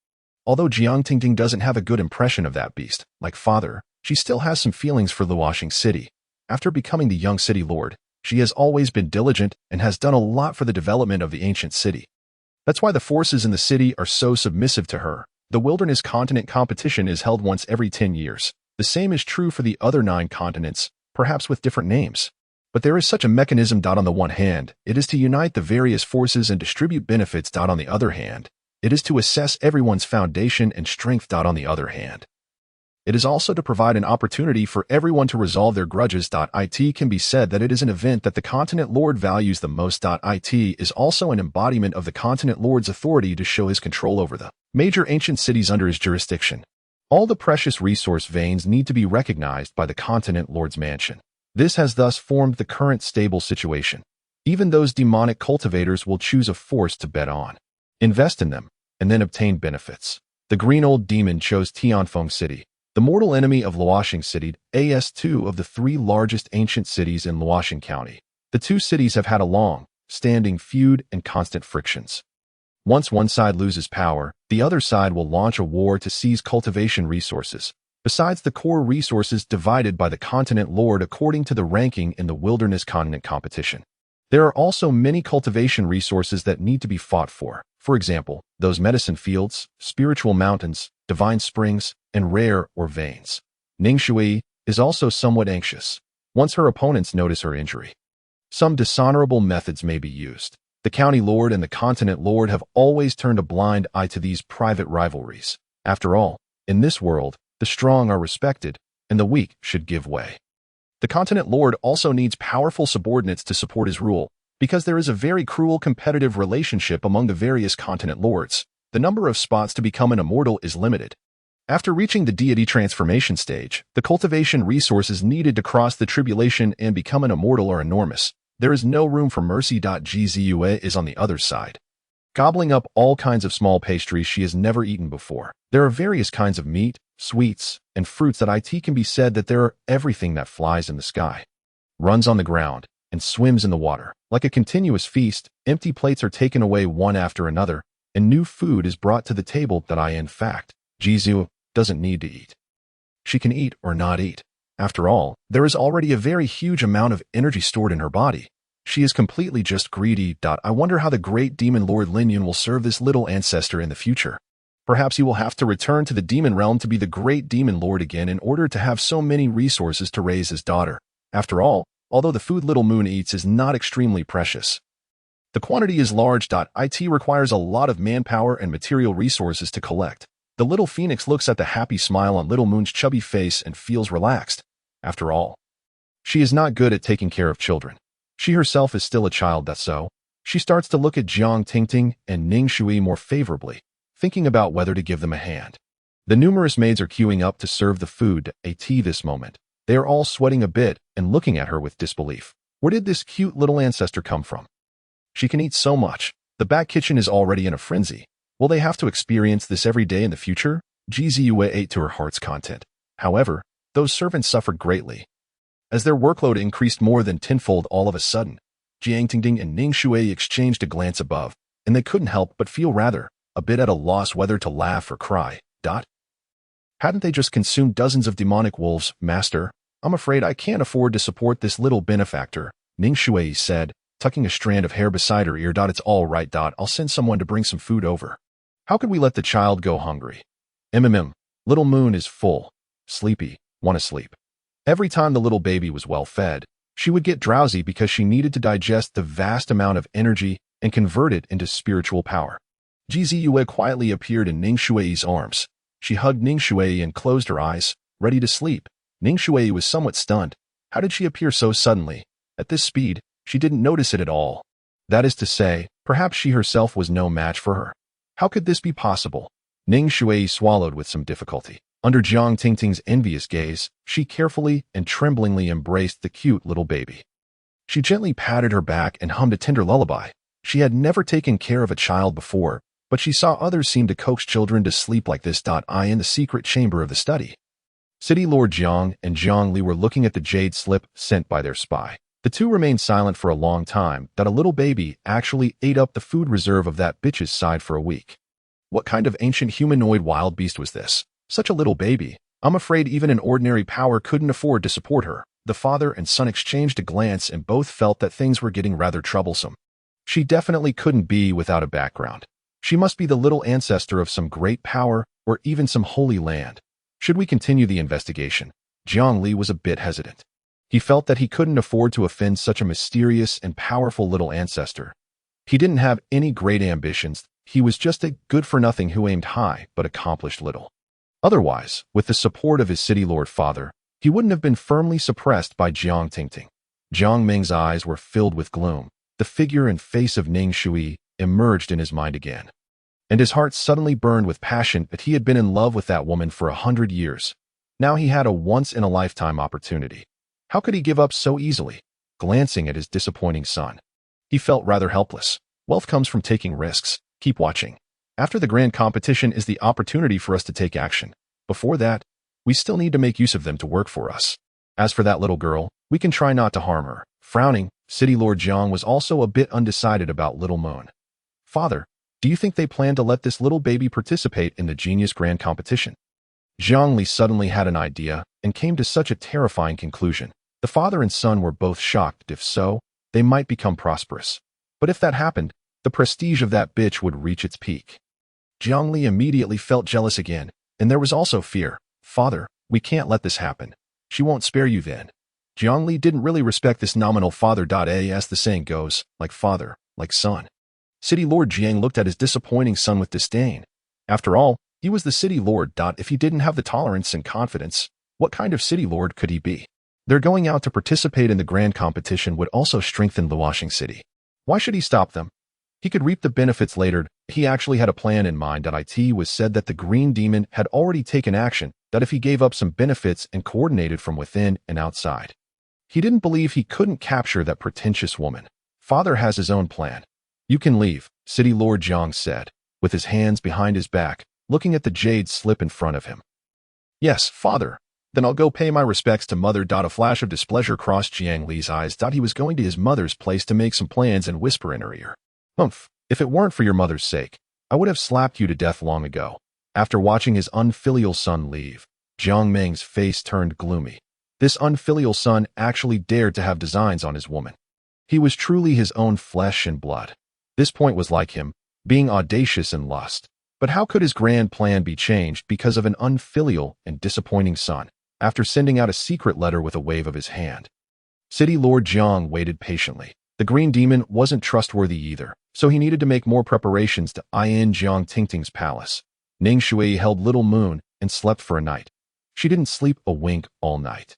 Although Jiang Tingting doesn't have a good impression of that beast, like father, she still has some feelings for Luoxing City. After becoming the young city lord, she has always been diligent and has done a lot for the development of the ancient city. That's why the forces in the city are so submissive to her. The Wilderness Continent competition is held once every 10 years. The same is true for the other 9 continents, perhaps with different names. But there is such a mechanism. On the one hand, it is to unite the various forces and distribute benefits. On the other hand, it is to assess everyone's foundation and strength. On the other hand, it is also to provide an opportunity for everyone to resolve their grudges. It can be said that it is an event that the Continent Lord values the most. It is also an embodiment of the Continent Lord's authority to show his control over the major ancient cities under his jurisdiction. All the precious resource veins need to be recognized by the Continent Lord's mansion. This has thus formed the current stable situation. Even those demonic cultivators will choose a force to bet on, invest in them, and then obtain benefits. The green old demon chose Tianfeng City, the mortal enemy of Luoxing City, as 2 of the 3 largest ancient cities in Luoxing County. The 2 cities have had a long-standing feud and constant frictions. Once one side loses power, the other side will launch a war to seize cultivation resources, besides the core resources divided by the Continent Lord according to the ranking in the Wilderness Continent competition. There are also many cultivation resources that need to be fought for example, those medicine fields, spiritual mountains, divine springs, and rare or veins. Ning Shui is also somewhat anxious once her opponents notice her injury. Some dishonorable methods may be used. The County Lord and the Continent Lord have always turned a blind eye to these private rivalries. After all, in this world, the strong are respected, and the weak should give way. The Continent Lord also needs powerful subordinates to support his rule, because there is a very cruel competitive relationship among the various Continent Lords. The number of spots to become an immortal is limited. After reaching the deity transformation stage, the cultivation resources needed to cross the tribulation and become an immortal are enormous. There is no room for mercy. Gzue is on the other side, gobbling up all kinds of small pastries she has never eaten before. There are various kinds of meat, sweets, and fruits that it can be said that there are everything that flies in the sky, runs on the ground, and swims in the water. Like a continuous feast, empty plates are taken away one after another, and new food is brought to the table in fact, Jizu doesn't need to eat. She can eat or not eat. After all, there is already a very huge amount of energy stored in her body. She is completely just greedy. I wonder how the great demon lord Lin Yun will serve this little ancestor in the future. Perhaps he will have to return to the demon realm to be the great demon lord again in order to have so many resources to raise his daughter. After all, although the food Little Moon eats is not extremely precious, The quantity is large. It requires a lot of manpower and material resources to collect. The little phoenix looks at the happy smile on Little Moon's chubby face and feels relaxed. After all, she is not good at taking care of children. She herself is still a child. That's so. She starts to look at Jiang Tingting and Ning Shui more favorably, thinking about whether to give them a hand. The numerous maids are queuing up to serve the food at this moment. They are all sweating a bit and looking at her with disbelief. Where did this cute little ancestor come from? She can eat so much. The back kitchen is already in a frenzy. Will they have to experience this every day in the future? Ziyue ate to her heart's content. However, those servants suffered greatly. As their workload increased more than tenfold all of a sudden, Jiang Tingting and Ning Shui exchanged a glance above, and they couldn't help but feel rather a bit at a loss whether to laugh or cry. Hadn't they just consumed dozens of demonic wolves, master? I'm afraid I can't afford to support this little benefactor, Ning Shui said, tucking a strand of hair beside her ear. It's all right. I'll send someone to bring some food over. How could we let the child go hungry? Little Moon is full, sleepy, want to sleep. Every time the little baby was well fed, she would get drowsy because she needed to digest the vast amount of energy and convert it into spiritual power. Ziyue quietly appeared in Ning Shui's arms. She hugged Ning Shui and closed her eyes, ready to sleep. Ning Shui was somewhat stunned. How did she appear so suddenly? At this speed, she didn't notice it at all. That is to say, perhaps she herself was no match for her. How could this be possible? Ning Shui swallowed with some difficulty. Under Jiang Tingting's envious gaze, she carefully and tremblingly embraced the cute little baby. She gently patted her back and hummed a tender lullaby. She had never taken care of a child before, but she saw others seem to coax children to sleep like this. In the secret chamber of the study, City Lord Jiang and Jiang Li were looking at the jade slip sent by their spy. The two remained silent for a long time. A little baby actually ate up the food reserve of that bitch's side for a week. What kind of ancient humanoid wild beast was this? Such a little baby. I'm afraid even an ordinary power couldn't afford to support her. The father and son exchanged a glance and both felt that things were getting rather troublesome. She definitely couldn't be without a background. She must be the little ancestor of some great power or even some holy land. Should we continue the investigation? Jiang Li was a bit hesitant. He felt that he couldn't afford to offend such a mysterious and powerful little ancestor. He didn't have any great ambitions. He was just a good-for-nothing who aimed high but accomplished little. Otherwise, with the support of his city lord father, he wouldn't have been firmly suppressed by Jiang Tingting. Jiang Ming's eyes were filled with gloom. The figure and face of Ning Shui emerged in his mind again. And his heart suddenly burned with passion that he had been in love with that woman for 100 years. Now he had a once-in-a-lifetime opportunity. How could he give up so easily? Glancing at his disappointing son, he felt rather helpless. Wealth comes from taking risks. Keep watching. After the grand competition is the opportunity for us to take action. Before that, we still need to make use of them to work for us. As for that little girl, we can try not to harm her. Frowning, City Lord Jiang was also a bit undecided about Little Moon. Father, do you think they plan to let this little baby participate in the genius grand competition? Jiang Li suddenly had an idea and came to such a terrifying conclusion. The father and son were both shocked. If so, they might become prosperous. But if that happened, the prestige of that bitch would reach its peak. Jiang Li immediately felt jealous again, and there was also fear. Father, we can't let this happen. She won't spare you then. Jiang Li didn't really respect this nominal father. As the saying goes, like father, like son. City Lord Jiang looked at his disappointing son with disdain. After all, he was the city lord. If he didn't have the tolerance and confidence, what kind of city lord could he be? Their going out to participate in the grand competition would also strengthen Luoxing City. Why should he stop them? He could reap the benefits later. He actually had a plan in mind. It was said that the green demon had already taken action, that if he gave up some benefits and coordinated from within and outside. He didn't believe he couldn't capture that pretentious woman. Father has his own plan. You can leave, City Lord Jiang said, with his hands behind his back, looking at the jade slip in front of him. Yes, father. Then I'll go pay my respects to mother. A flash of displeasure crossed Jiang Li's eyes. He was going to his mother's place to make some plans and whisper in her ear. Humph, if it weren't for your mother's sake, I would have slapped you to death long ago. After watching his unfilial son leave, Jiang Ming's face turned gloomy. This unfilial son actually dared to have designs on his woman. He was truly his own flesh and blood. This point was like him, being audacious in lust. But how could his grand plan be changed because of an unfilial and disappointing son? After sending out a secret letter with a wave of his hand, City Lord Jiang waited patiently. The green demon wasn't trustworthy either, so he needed to make more preparations to in Jiang Tingting's palace. Ning Shui held Little Moon and slept for a night. She didn't sleep a wink all night.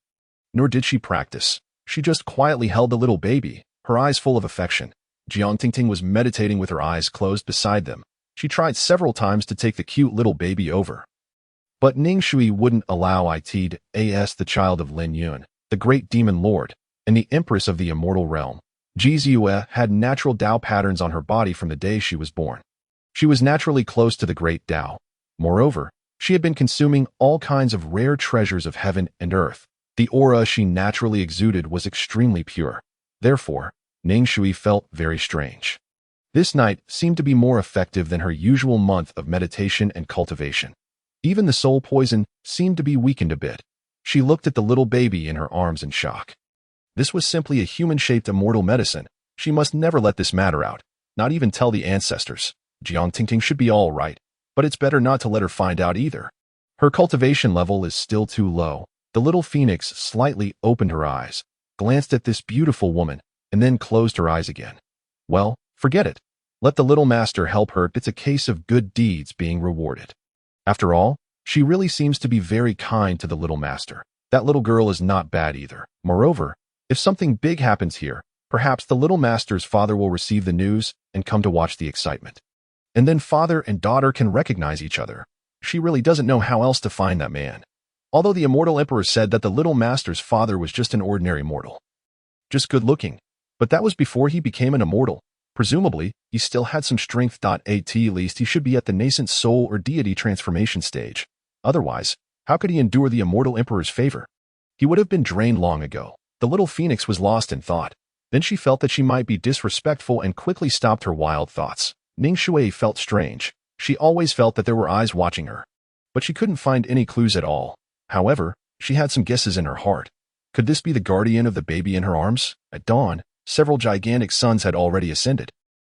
Nor did she practice. She just quietly held the little baby, her eyes full of affection. Jiang Tingting was meditating with her eyes closed beside them. She tried several times to take the cute little baby over. But Ning Shui wouldn't allow it to as the child of Lin Yun, the great demon lord, and the Empress of the immortal realm. Ji Ziyue had natural Tao patterns on her body from the day she was born. She was naturally close to the great Tao. Moreover, she had been consuming all kinds of rare treasures of heaven and earth. The aura she naturally exuded was extremely pure. Therefore, Ning Shui felt very strange. This night seemed to be more effective than her usual month of meditation and cultivation. Even the soul poison seemed to be weakened a bit. She looked at the little baby in her arms in shock. This was simply a human-shaped immortal medicine. She must never let this matter out, not even tell the ancestors. Jiang Tingting should be all right, but it's better not to let her find out either. Her cultivation level is still too low. The little phoenix slightly opened her eyes, glanced at this beautiful woman, and then closed her eyes again. Well, forget it. Let the little master help her. It's a case of good deeds being rewarded. After all, she really seems to be very kind to the little master. That little girl is not bad either. Moreover, if something big happens here, perhaps the little master's father will receive the news and come to watch the excitement. And then father and daughter can recognize each other. She really doesn't know how else to find that man. Although the immortal emperor said that the little master's father was just an ordinary mortal. Just good looking. But that was before he became an immortal. Presumably, he still had some strength. At least he should be at the nascent soul or deity transformation stage. Otherwise, how could he endure the immortal emperor's favor? He would have been drained long ago. The little phoenix was lost in thought. Then she felt that she might be disrespectful and quickly stopped her wild thoughts. Ning Shui felt strange. She always felt that there were eyes watching her. But she couldn't find any clues at all. However, she had some guesses in her heart. Could this be the guardian of the baby in her arms? At dawn, several gigantic suns had already ascended.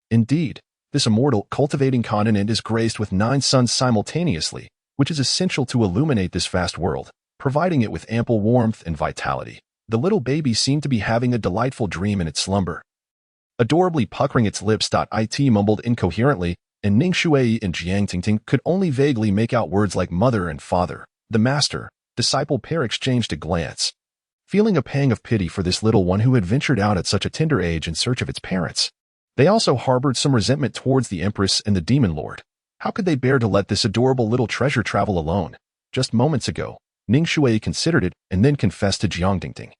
Indeed, this immortal cultivating continent is graced with 9 suns simultaneously, which is essential to illuminate this vast world, providing it with ample warmth and vitality. The little baby seemed to be having a delightful dream in its slumber. Adorably puckering its lips, it mumbled incoherently, and Ning Shui and Jiang Tingting could only vaguely make out words like mother and father. The master, disciple pair exchanged a glance, feeling a pang of pity for this little one who had ventured out at such a tender age in search of its parents. They also harbored some resentment towards the Empress and the Demon Lord. How could they bear to let this adorable little treasure travel alone? Just moments ago, Ning Shui considered it and then confessed to Jiang Tingting,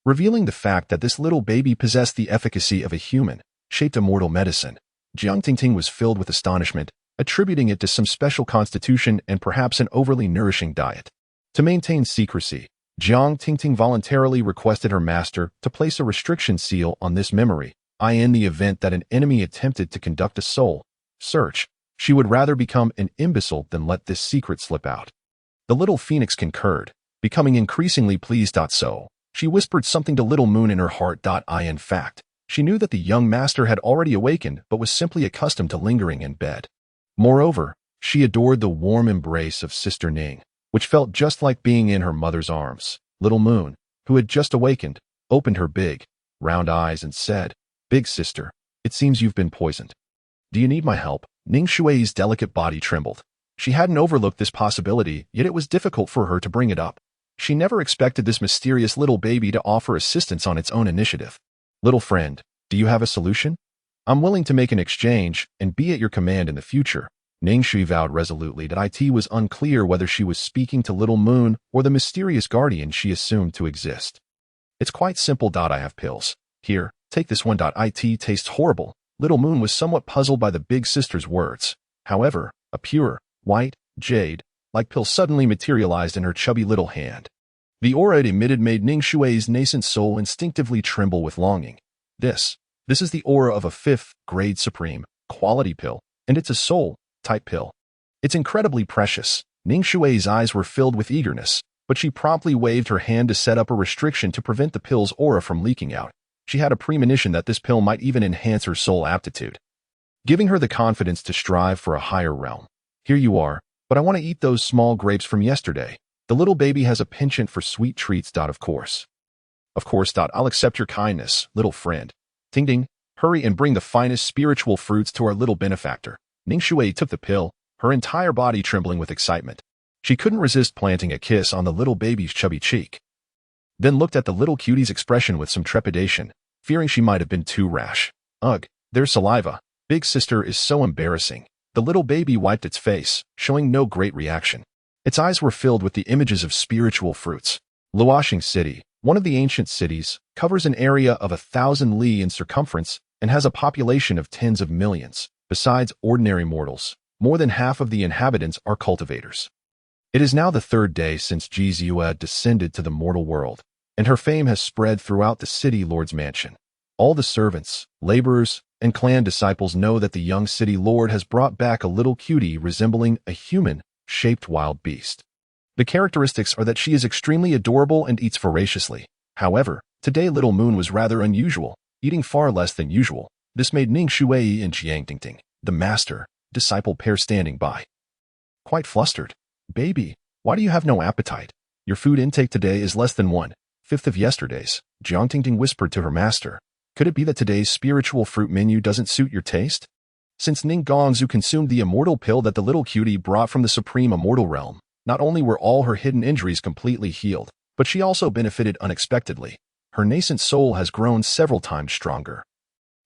revealing the fact that this little baby possessed the efficacy of a human-shaped immortal medicine. Jiang Tingting was filled with astonishment, attributing it to some special constitution and perhaps an overly nourishing diet. To maintain secrecy, Jiang Tingting voluntarily requested her master to place a restriction seal on this memory, in the event that an enemy attempted to conduct a soul search. She would rather become an imbecile than let this secret slip out. The little phoenix concurred, becoming increasingly pleased. So, she whispered something to Little Moon in her heart. In fact, she knew that the young master had already awakened but was simply accustomed to lingering in bed. Moreover, she adored the warm embrace of Sister Ning, which felt just like being in her mother's arms. Little Moon, who had just awakened, opened her big, round eyes and said, "Big sister, it seems you've been poisoned. Do you need my help?" Ning Shui's delicate body trembled. She hadn't overlooked this possibility, yet it was difficult for her to bring it up. She never expected this mysterious little baby to offer assistance on its own initiative. "Little friend, do you have a solution? I'm willing to make an exchange and be at your command in the future." Ning Shui vowed resolutely that it was unclear whether she was speaking to Little Moon or the mysterious guardian she assumed to exist. "It's quite simple. I have pills. Here, take this one. It tastes horrible." Little Moon was somewhat puzzled by the big sister's words. However, a pure, white, jade-like pill suddenly materialized in her chubby little hand. The aura it emitted made Ning Shui's nascent soul instinctively tremble with longing. This is the aura of a 5th-grade supreme quality pill, and it's a soul-type pill. It's incredibly precious. Ning Shui's eyes were filled with eagerness, but she promptly waved her hand to set up a restriction to prevent the pill's aura from leaking out. She had a premonition that this pill might even enhance her soul aptitude, giving her the confidence to strive for a higher realm. "Here you are, but I want to eat those small grapes from yesterday. The little baby has a penchant for sweet treats. Of course. I'll accept your kindness, little friend." Ding ding, hurry and bring the finest spiritual fruits to our little benefactor. Ning Shui took the pill, her entire body trembling with excitement. She couldn't resist planting a kiss on the little baby's chubby cheek. Then looked at the little cutie's expression with some trepidation, fearing she might have been too rash. Ugh, there's saliva. Big sister is so embarrassing. The little baby wiped its face, showing no great reaction. Its eyes were filled with the images of spiritual fruits. Luoxing City, one of the ancient cities, covers an area of 1,000 li in circumference and has a population of tens of millions. Besides ordinary mortals, more than half of the inhabitants are cultivators. It is now the third day since Jizue descended to the mortal world, and her fame has spread throughout the city lord's mansion. All the servants, laborers, and clan disciples know that the young city lord has brought back a little cutie resembling a human-shaped wild beast. The characteristics are that she is extremely adorable and eats voraciously. However, today Little Moon was rather unusual, eating far less than usual. This made Ning Shui and Jiang Tingting, the master-disciple pair standing by, quite flustered. Baby, why do you have no appetite? Your food intake today is less than 1/5 of yesterday's, Jiang Tingting whispered to her master. Could it be that today's spiritual fruit menu doesn't suit your taste? Since Ning Gongzhu consumed the immortal pill that the little cutie brought from the supreme immortal realm, not only were all her hidden injuries completely healed, but she also benefited unexpectedly. Her nascent soul has grown several times stronger,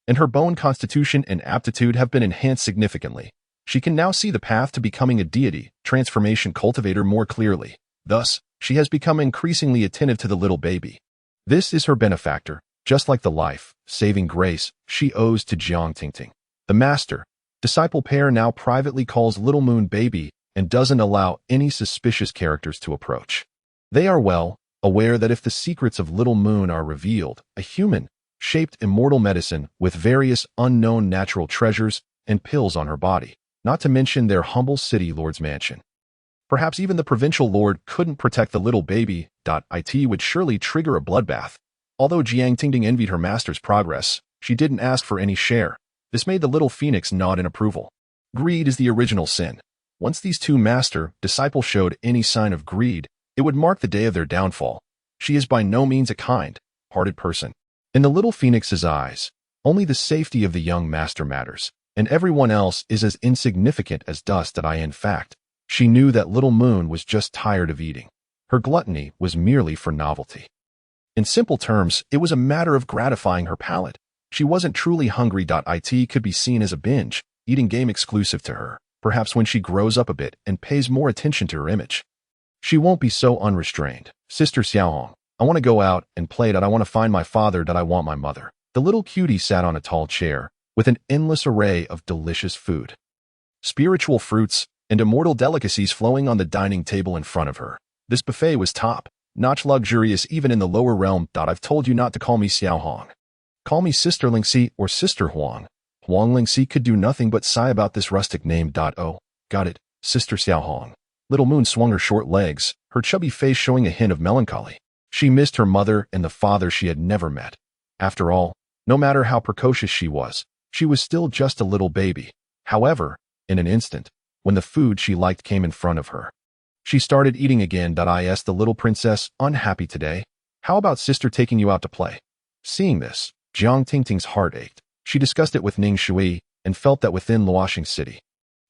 and her bone constitution and aptitude have been enhanced significantly. She can now see the path to becoming a deity, transformation cultivator more clearly. Thus, she has become increasingly attentive to the little baby. This is her benefactor, just like the life-saving grace she owes to Jiang Tingting. The master-disciple pair now privately calls Little Moon baby and doesn't allow any suspicious characters to approach. They are well aware that if the secrets of Little Moon are revealed, a human-shaped immortal medicine with various unknown natural treasures and pills on her body, not to mention their humble city lord's mansion. Perhaps even the provincial lord couldn't protect the little baby. It would surely trigger a bloodbath. Although Jiang Tingting envied her master's progress, she didn't ask for any share. This made the little phoenix nod in approval. Greed is the original sin. Once these two master-disciples showed any sign of greed, it would mark the day of their downfall. She is by no means a kind-hearted person. In the little phoenix's eyes, only the safety of the young master matters, and everyone else is as insignificant as dust. In fact, she knew that Little Moon was just tired of eating. Her gluttony was merely for novelty. In simple terms, it was a matter of gratifying her palate. She wasn't truly hungry. It could be seen as a binge-eating game exclusive to her. Perhaps when she grows up a bit and pays more attention to her image, she won't be so unrestrained. Sister Xiaohong, I want to go out and play. I want to find my father. I want my mother. The little cutie sat on a tall chair with an endless array of delicious food, spiritual fruits, and immortal delicacies flowing on the dining table in front of her. This buffet was top-notch luxurious even in the lower realm. I've told you not to call me Xiaohong. Call me Sister Lingxi or Sister Huang. Huang Lingxi could do nothing but sigh about this rustic name. Oh, got it, Sister Xiaohong. Little Moon swung her short legs, her chubby face showing a hint of melancholy. She missed her mother and the father she had never met. After all, no matter how precocious she was still just a little baby. However, in an instant, when the food she liked came in front of her, she started eating again. Is the little princess unhappy today? How about sister taking you out to play? Seeing this, Jiang Tingting's heart ached. She discussed it with Ning Shui and felt that within Luoxing City,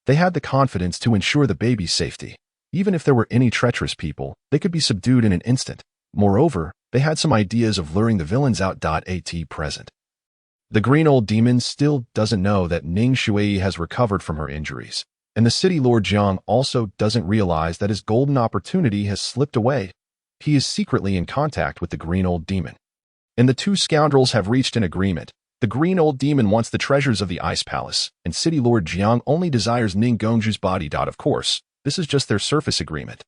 they had the confidence to ensure the baby's safety. Even if there were any treacherous people, they could be subdued in an instant. Moreover, they had some ideas of luring the villains out. At present, the green old demon still doesn't know that Ning Shui has recovered from her injuries, and the city lord Jiang also doesn't realize that his golden opportunity has slipped away. He is secretly in contact with the green old demon, and the two scoundrels have reached an agreement. The green old demon wants the treasures of the ice palace, and city lord Jiang only desires Ning Gongzhu's body. Of course, this is just their surface agreement.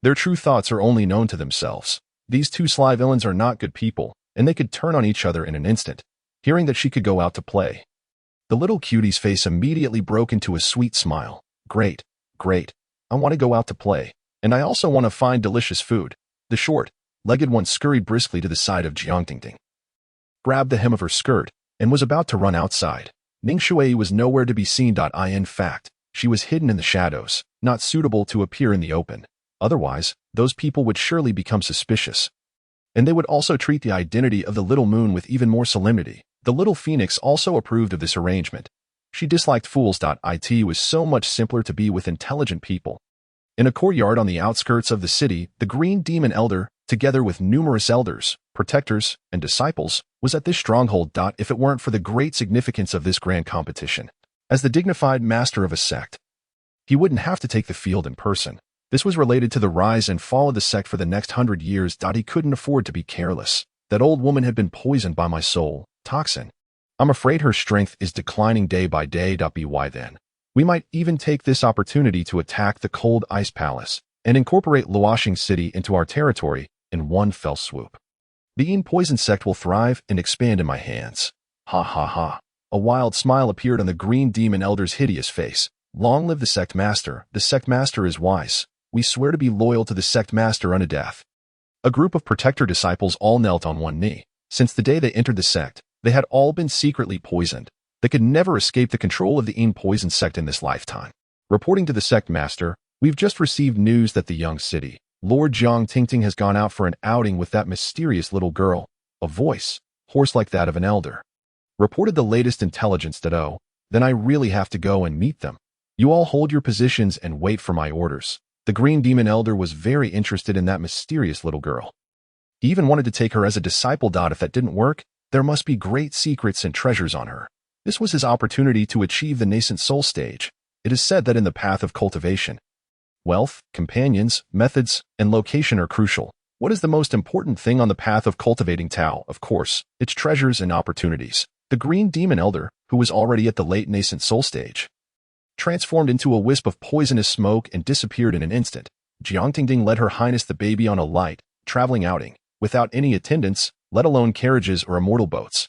Their true thoughts are only known to themselves. These two sly villains are not good people, and they could turn on each other in an instant. Hearing that she could go out to play, the little cutie's face immediately broke into a sweet smile. Great, great. I want to go out to play, and I also want to find delicious food. The short-legged one scurried briskly to the side of Jiang Tingting, grabbed the hem of her skirt, and was about to run outside. Ning Shui was nowhere to be seen. In fact, she was hidden in the shadows, not suitable to appear in the open. Otherwise, those people would surely become suspicious, and they would also treat the identity of the Little Moon with even more solemnity. The little phoenix also approved of this arrangement. She disliked fools. It was so much simpler to be with intelligent people. In a courtyard on the outskirts of the city, the Green Demon Elder, together with numerous elders, protectors, and disciples, was at this stronghold. If it weren't for the great significance of this grand competition, as the dignified master of a sect, he wouldn't have to take the field in person. This was related to the rise and fall of the sect for the next 100 years. He couldn't afford to be careless. That old woman had been poisoned by my soul toxin. I'm afraid her strength is declining day by day. By then, we might even take this opportunity to attack the Cold Ice Palace and incorporate Luoxing City into our territory in one fell swoop. The Yin Poison sect will thrive and expand in my hands. Ha ha ha. A wild smile appeared on the Green Demon Elder's hideous face. Long live the sect master. The sect master is wise. We swear to be loyal to the sect master unto death. A group of protector disciples all knelt on one knee. Since the day they entered the sect, they had all been secretly poisoned. They could never escape the control of the Yin Poison sect in this lifetime. Reporting to the sect master, we've just received news that the young city, Lord Jiang Tingting, has gone out for an outing with that mysterious little girl. A voice, hoarse like that of an elder, reported the latest intelligence. Oh, then I really have to go and meet them. You all hold your positions and wait for my orders. The Green Demon Elder was very interested in that mysterious little girl. He even wanted to take her as a disciple. If that didn't work, there must be great secrets and treasures on her. This was his opportunity to achieve the nascent soul stage. It is said that in the path of cultivation, wealth, companions, methods, and location are crucial. What is the most important thing on the path of cultivating Tao? Of course, it's treasures and opportunities. The Green Demon Elder, who was already at the late nascent soul stage, transformed into a wisp of poisonous smoke and disappeared in an instant. Jiang Tingting led Her Highness the baby on a light, traveling outing, without any attendants, let alone carriages or immortal boats.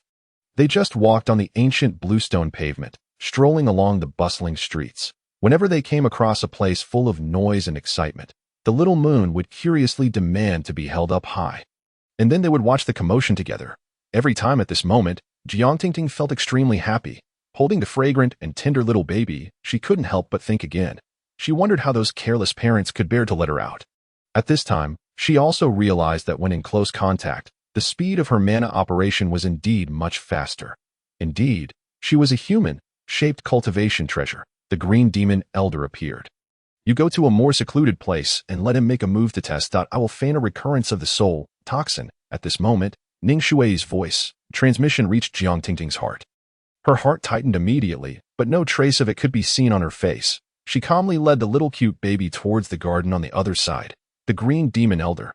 They just walked on the ancient bluestone pavement, strolling along the bustling streets. Whenever they came across a place full of noise and excitement, the little moon would curiously demand to be held up high. And then they would watch the commotion together. Every time at this moment, Jiang Tingting felt extremely happy. Holding the fragrant and tender little baby, she couldn't help but think again. She wondered how those careless parents could bear to let her out. At this time, she also realized that when in close contact, the speed of her mana operation was indeed much faster. Indeed, she was a human-shaped cultivation treasure. The Green Demon Elder appeared. You go to a more secluded place and let him make a move to test. I will feign a recurrence of the soul toxin. At this moment, Ning Shui's voice transmission reached Jiang Tingting's heart. Her heart tightened immediately, but no trace of it could be seen on her face. She calmly led the little cute baby towards the garden on the other side. The Green Demon Elder,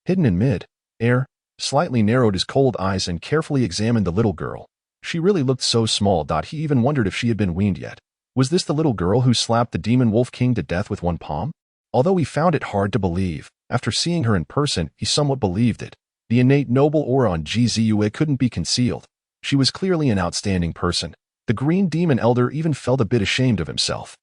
hidden in mid-air, slightly narrowed his cold eyes and carefully examined the little girl. She really looked so small. He even wondered if she had been weaned yet. Was this the little girl who slapped the Demon Wolf King to death with one palm? Although he found it hard to believe, after seeing her in person, he somewhat believed it. The innate noble aura on Gzue couldn't be concealed. She was clearly an outstanding person. The Green Demon Elder even felt a bit ashamed of himself.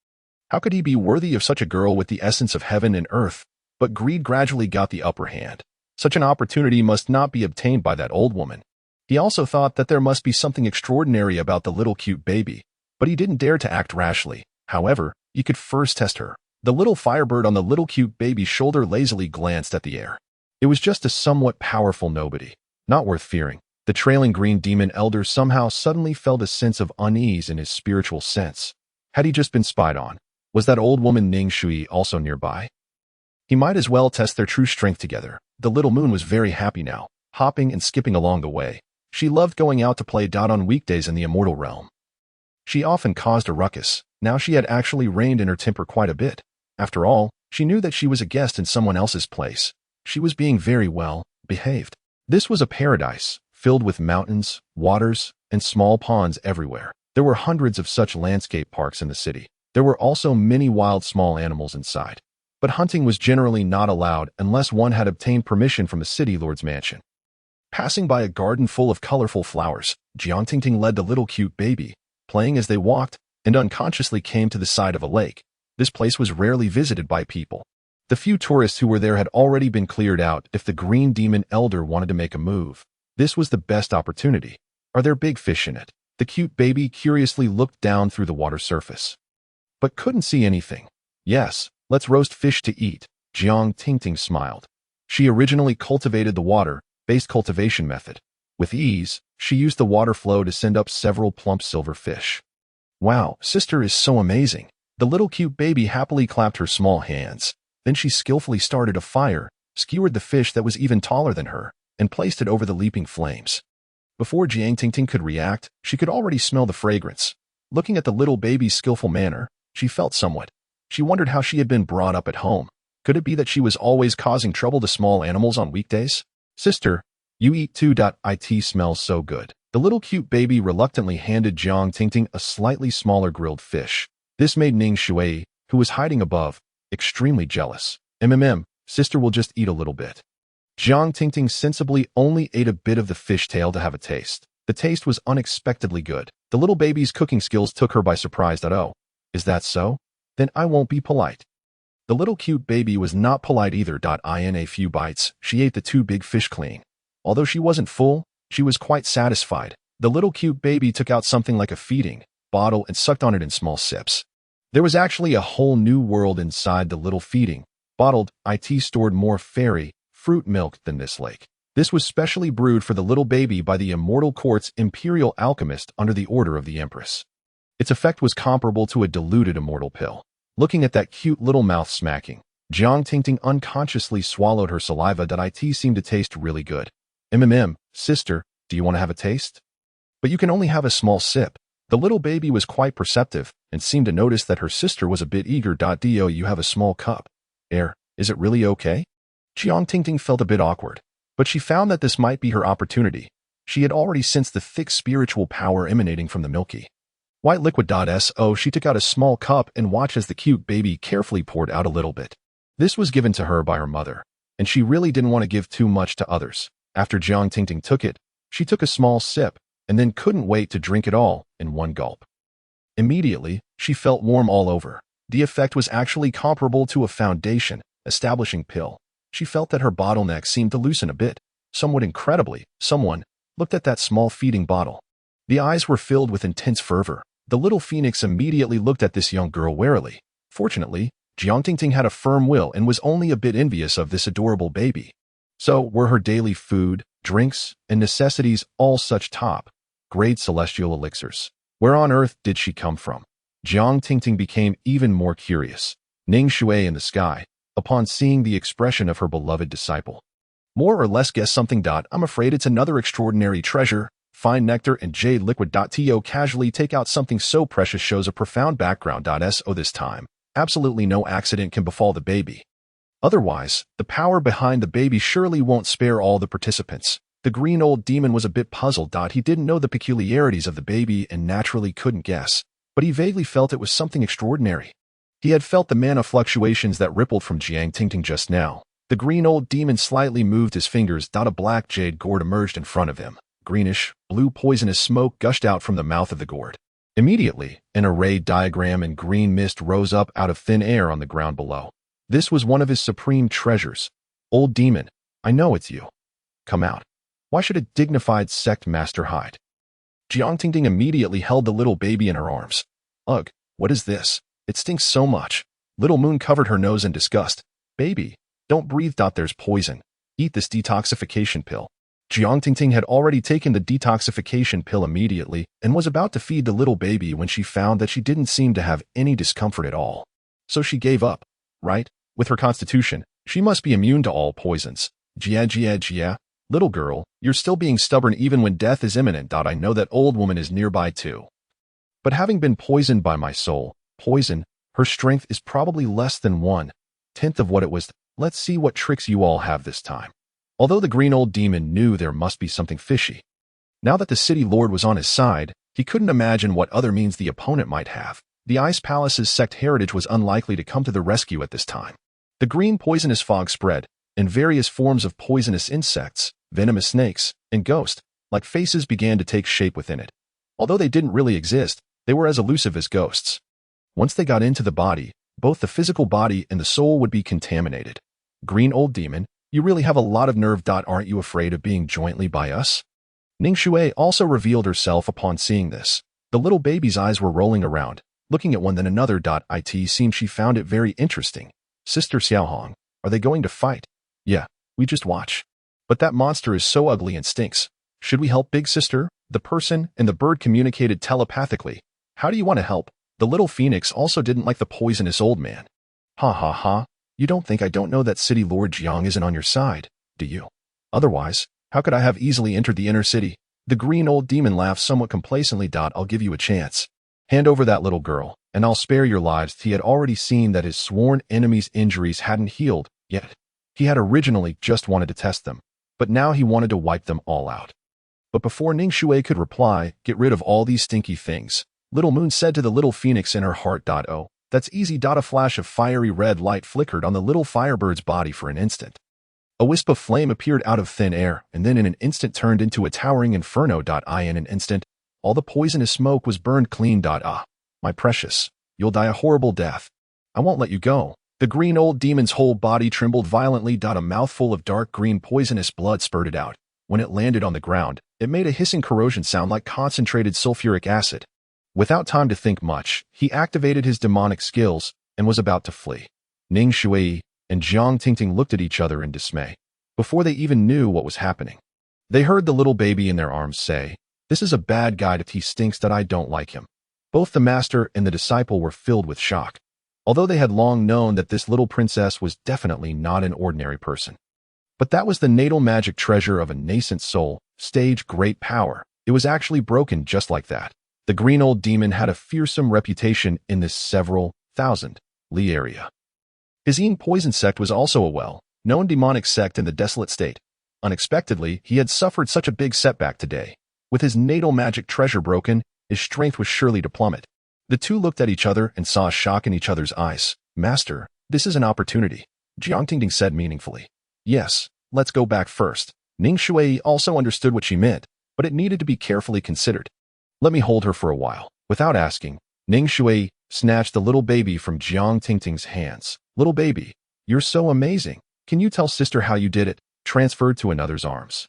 How could he be worthy of such a girl with the essence of heaven and earth? But greed gradually got the upper hand. Such an opportunity must not be obtained by that old woman. He also thought that there must be something extraordinary about the little cute baby, but he didn't dare to act rashly. However, he could first test her. The little firebird on the little cute baby's shoulder lazily glanced at the air. It was just a somewhat powerful nobody, not worth fearing. The trailing Green Demon Elder somehow suddenly felt a sense of unease in his spiritual sense. Had he just been spied on? Was that old woman Ning Shui also nearby? He might as well test their true strength together. The little moon was very happy now, hopping and skipping along the way. She loved going out to play on weekdays in the immortal realm. She often caused a ruckus. Now she had actually reined in her temper quite a bit. After all, she knew that she was a guest in someone else's place. She was being very well behaved. This was a paradise, filled with mountains, waters, and small ponds everywhere. There were hundreds of such landscape parks in the city. There were also many wild small animals inside. But hunting was generally not allowed unless one had obtained permission from the city lord's mansion. Passing by a garden full of colorful flowers, Jiang Tingting led the little cute baby, playing as they walked, and unconsciously came to the side of a lake. This place was rarely visited by people. The few tourists who were there had already been cleared out if the Green Demon Elder wanted to make a move. This was the best opportunity. Are there big fish in it? The cute baby curiously looked down through the water surface, but couldn't see anything. Yes, let's roast fish to eat. Jiang Tingting smiled. She originally cultivated the water-based cultivation method. With ease, she used the water flow to send up several plump silver fish. Wow, sister is so amazing. The little cute baby happily clapped her small hands. Then she skillfully started a fire, skewered the fish that was even taller than her, and placed it over the leaping flames. Before Jiang Tingting could react, she could already smell the fragrance. Looking at the little baby's skillful manner, she felt somewhat. She wondered how she had been brought up at home. Could it be that she was always causing trouble to small animals on weekdays? Sister, you eat too. It smells so good. The little cute baby reluctantly handed Jiang Tingting a slightly smaller grilled fish. This made Ning Shui, who was hiding above, extremely jealous. Sister will just eat a little bit. Jiang Tingting sensibly only ate a bit of the fish tail to have a taste. The taste was unexpectedly good. The little baby's cooking skills took her by surprise. Oh, is that so? Then I won't be polite. The little cute baby was not polite either. In a few bites, she ate the 2 big fish clean. Although she wasn't full, she was quite satisfied. The little cute baby took out something like a feeding bottle and sucked on it in small sips. There was actually a whole new world inside the little feeding bottled. It stored more fairy fruit milk than this lake. This was specially brewed for the little baby by the Immortal Court's imperial alchemist under the order of the Empress. Its effect was comparable to a diluted immortal pill. Looking at that cute little mouth smacking, Jiang Tingting unconsciously swallowed her saliva. It seemed to taste really good. Sister, do you want to have a taste? But you can only have a small sip. The little baby was quite perceptive and seemed to notice that her sister was a bit eager. Do you have a small cup? Is it really okay? Jiang Tingting felt a bit awkward, but she found that this might be her opportunity. She had already sensed the thick spiritual power emanating from the milky white liquid. She took out a small cup and watched as the cute baby carefully poured out a little bit. This was given to her by her mother, and she really didn't want to give too much to others. After Jiang Tingting took it, she took a small sip and then couldn't wait to drink it all in one gulp. Immediately, she felt warm all over. The effect was actually comparable to a foundation establishing pill. She felt that her bottleneck seemed to loosen a bit. Somewhat incredibly, someone looked at that small feeding bottle. The eyes were filled with intense fervor. The little phoenix immediately looked at this young girl warily. Fortunately, Jiang Tingting had a firm will and was only a bit envious of this adorable baby. So were her daily food, drinks, and necessities all such top-grade celestial elixirs? Where on earth did she come from? Jiang Tingting became even more curious. Ning Shui in the sky, upon seeing the expression of her beloved disciple, more or less guess something. I'm afraid it's another extraordinary treasure. Fine nectar and jade liquid. To casually take out something so precious shows a profound background. So this time, absolutely no accident can befall the baby. Otherwise, the power behind the baby surely won't spare all the participants. The green old demon was a bit puzzled. He didn't know the peculiarities of the baby and naturally couldn't guess, but he vaguely felt it was something extraordinary. He had felt the mana fluctuations that rippled from Jiang Tingting just now. The green old demon slightly moved his fingers. A black jade gourd emerged in front of him. Greenish, blue poisonous smoke gushed out from the mouth of the gourd. Immediately, an array diagram and green mist rose up out of thin air on the ground below. This was one of his supreme treasures. Old demon, I know it's you. Come out. Why should a dignified sect master hide? Jiang Tingting immediately held the little baby in her arms. Ugh, what is this? It stinks so much. Little Moon covered her nose in disgust. Baby, don't breathe. There's poison. Eat this detoxification pill. Jiang Tingting had already taken the detoxification pill immediately and was about to feed the little baby when she found that she didn't seem to have any discomfort at all. So she gave up, right? With her constitution, she must be immune to all poisons. Jia. Little girl, you're still being stubborn even when death is imminent. I know that old woman is nearby too. But having been poisoned by my soul, poison, her strength is probably less than 1/10 of what it was. Let's see what tricks you all have this time. Although the green old demon knew there must be something fishy. Now that the city lord was on his side, he couldn't imagine what other means the opponent might have. The Ice Palace's sect heritage was unlikely to come to the rescue at this time. The green poisonous fog spread, and various forms of poisonous insects, venomous snakes, and ghost-like faces began to take shape within it. Although they didn't really exist, they were as elusive as ghosts. Once they got into the body, both the physical body and the soul would be contaminated. Green old demon, you really have a lot of nerve. Aren't you afraid of being jointly by us? Ning Shui also revealed herself upon seeing this. The little baby's eyes were rolling around, looking at one then another. It seemed she found it very interesting. Sister Xiaohong, are they going to fight? Yeah, we just watch. But that monster is so ugly and stinks. Should we help big sister? The person and the bird communicated telepathically. How do you want to help? The little phoenix also didn't like the poisonous old man. Ha ha ha. You don't think I don't know that city Lord Jiang isn't on your side, do you? Otherwise, how could I have easily entered the inner city? The green old demon laughed somewhat complacently. I'll give you a chance. Hand over that little girl, and I'll spare your lives. He had already seen that his sworn enemy's injuries hadn't healed yet. He had originally just wanted to test them, but now he wanted to wipe them all out. But before Ning Shui could reply, get rid of all these stinky things, Little Moon said to the little phoenix in her heart. Oh, that's easy. A flash of fiery red light flickered on the little firebird's body for an instant. A wisp of flame appeared out of thin air, and then in an instant turned into a towering inferno. In an instant, all the poisonous smoke was burned clean. Ah, my precious, you'll die a horrible death. I won't let you go. The green old demon's whole body trembled violently. A mouthful of dark green poisonous blood spurted out. When it landed on the ground, it made a hissing corrosion sound like concentrated sulfuric acid. Without time to think much, he activated his demonic skills and was about to flee. Ning Shui and Jiang Tingting looked at each other in dismay, before they even knew what was happening. They heard the little baby in their arms say, "This is a bad guy. He stinks. I don't like him." Both the master and the disciple were filled with shock, although they had long known that this little princess was definitely not an ordinary person. But that was the natal magic treasure of a nascent soul, stage great power. It was actually broken just like that. The green old demon had a fearsome reputation in this several thousand li area. His Yin poison sect was also a well-known demonic sect in the desolate state. Unexpectedly, he had suffered such a big setback today. With his natal magic treasure broken, his strength was surely to plummet. The two looked at each other and saw shock in each other's eyes. "Master, this is an opportunity," Jiang Tingting said meaningfully. "Yes, let's go back first." Ning Shui also understood what she meant, but it needed to be carefully considered. "Let me hold her for a while." Without asking, Ning Shui snatched the little baby from Jiang Tingting's hands. "Little baby, you're so amazing. Can you tell sister how you did it?" Transferred to another's arms.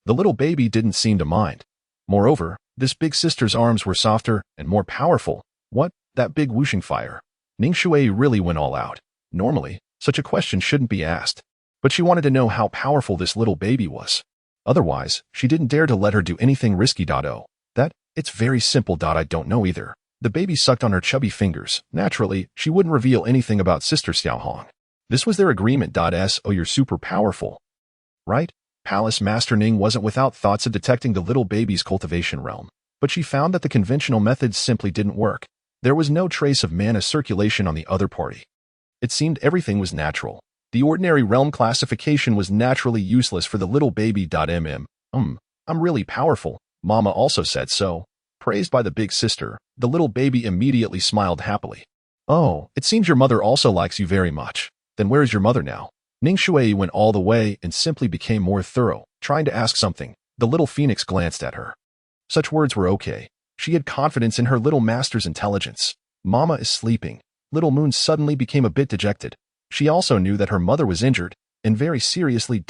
The little baby didn't seem to mind. Moreover, this big sister's arms were softer and more powerful. What? That big whooshing fire. Ning Shui really went all out. Normally, such a question shouldn't be asked, but she wanted to know how powerful this little baby was. Otherwise, she didn't dare to let her do anything risky. It's very simple. I don't know either. The baby sucked on her chubby fingers. Naturally, she wouldn't reveal anything about Sister Xiaohong. This was their agreement. So you're super powerful, right? Palace Master Ning wasn't without thoughts of detecting the little baby's cultivation realm, but she found that the conventional methods simply didn't work. There was no trace of mana circulation on the other party. It seemed everything was natural. The ordinary realm classification was naturally useless for the little baby. I'm really powerful. Mama also said so. Praised by the big sister, the little baby immediately smiled happily. "Oh, it seems your mother also likes you very much. Then where is your mother now?" Ning Shui went all the way and simply became more thorough, trying to ask something. The little phoenix glanced at her. Such words were okay. She had confidence in her little master's intelligence. "Mama is sleeping." Little Moon suddenly became a bit dejected. She also knew that her mother was injured, and very seriously.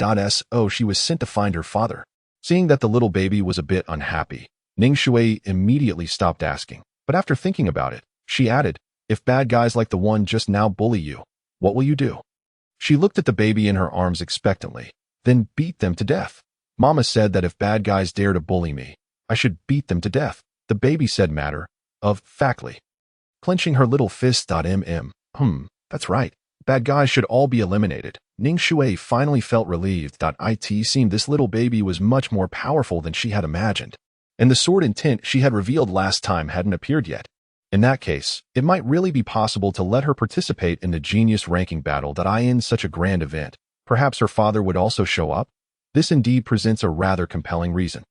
She was sent to find her father. Seeing that the little baby was a bit unhappy, Ning Shui immediately stopped asking. But after thinking about it, she added, "If bad guys like the one just now bully you, what will you do?" She looked at the baby in her arms expectantly, then beat them to death. "Mama said that if bad guys dare to bully me, I should beat them to death," the baby said matter-of-factly, clenching her little fist. That's right. Bad guys should all be eliminated." Ning Shui finally felt relieved. It seemed this little baby was much more powerful than she had imagined, and the sword and tint she had revealed last time hadn't appeared yet. In that case, it might really be possible to let her participate in the genius ranking battle. In such a grand event, perhaps her father would also show up? This indeed presents a rather compelling reason.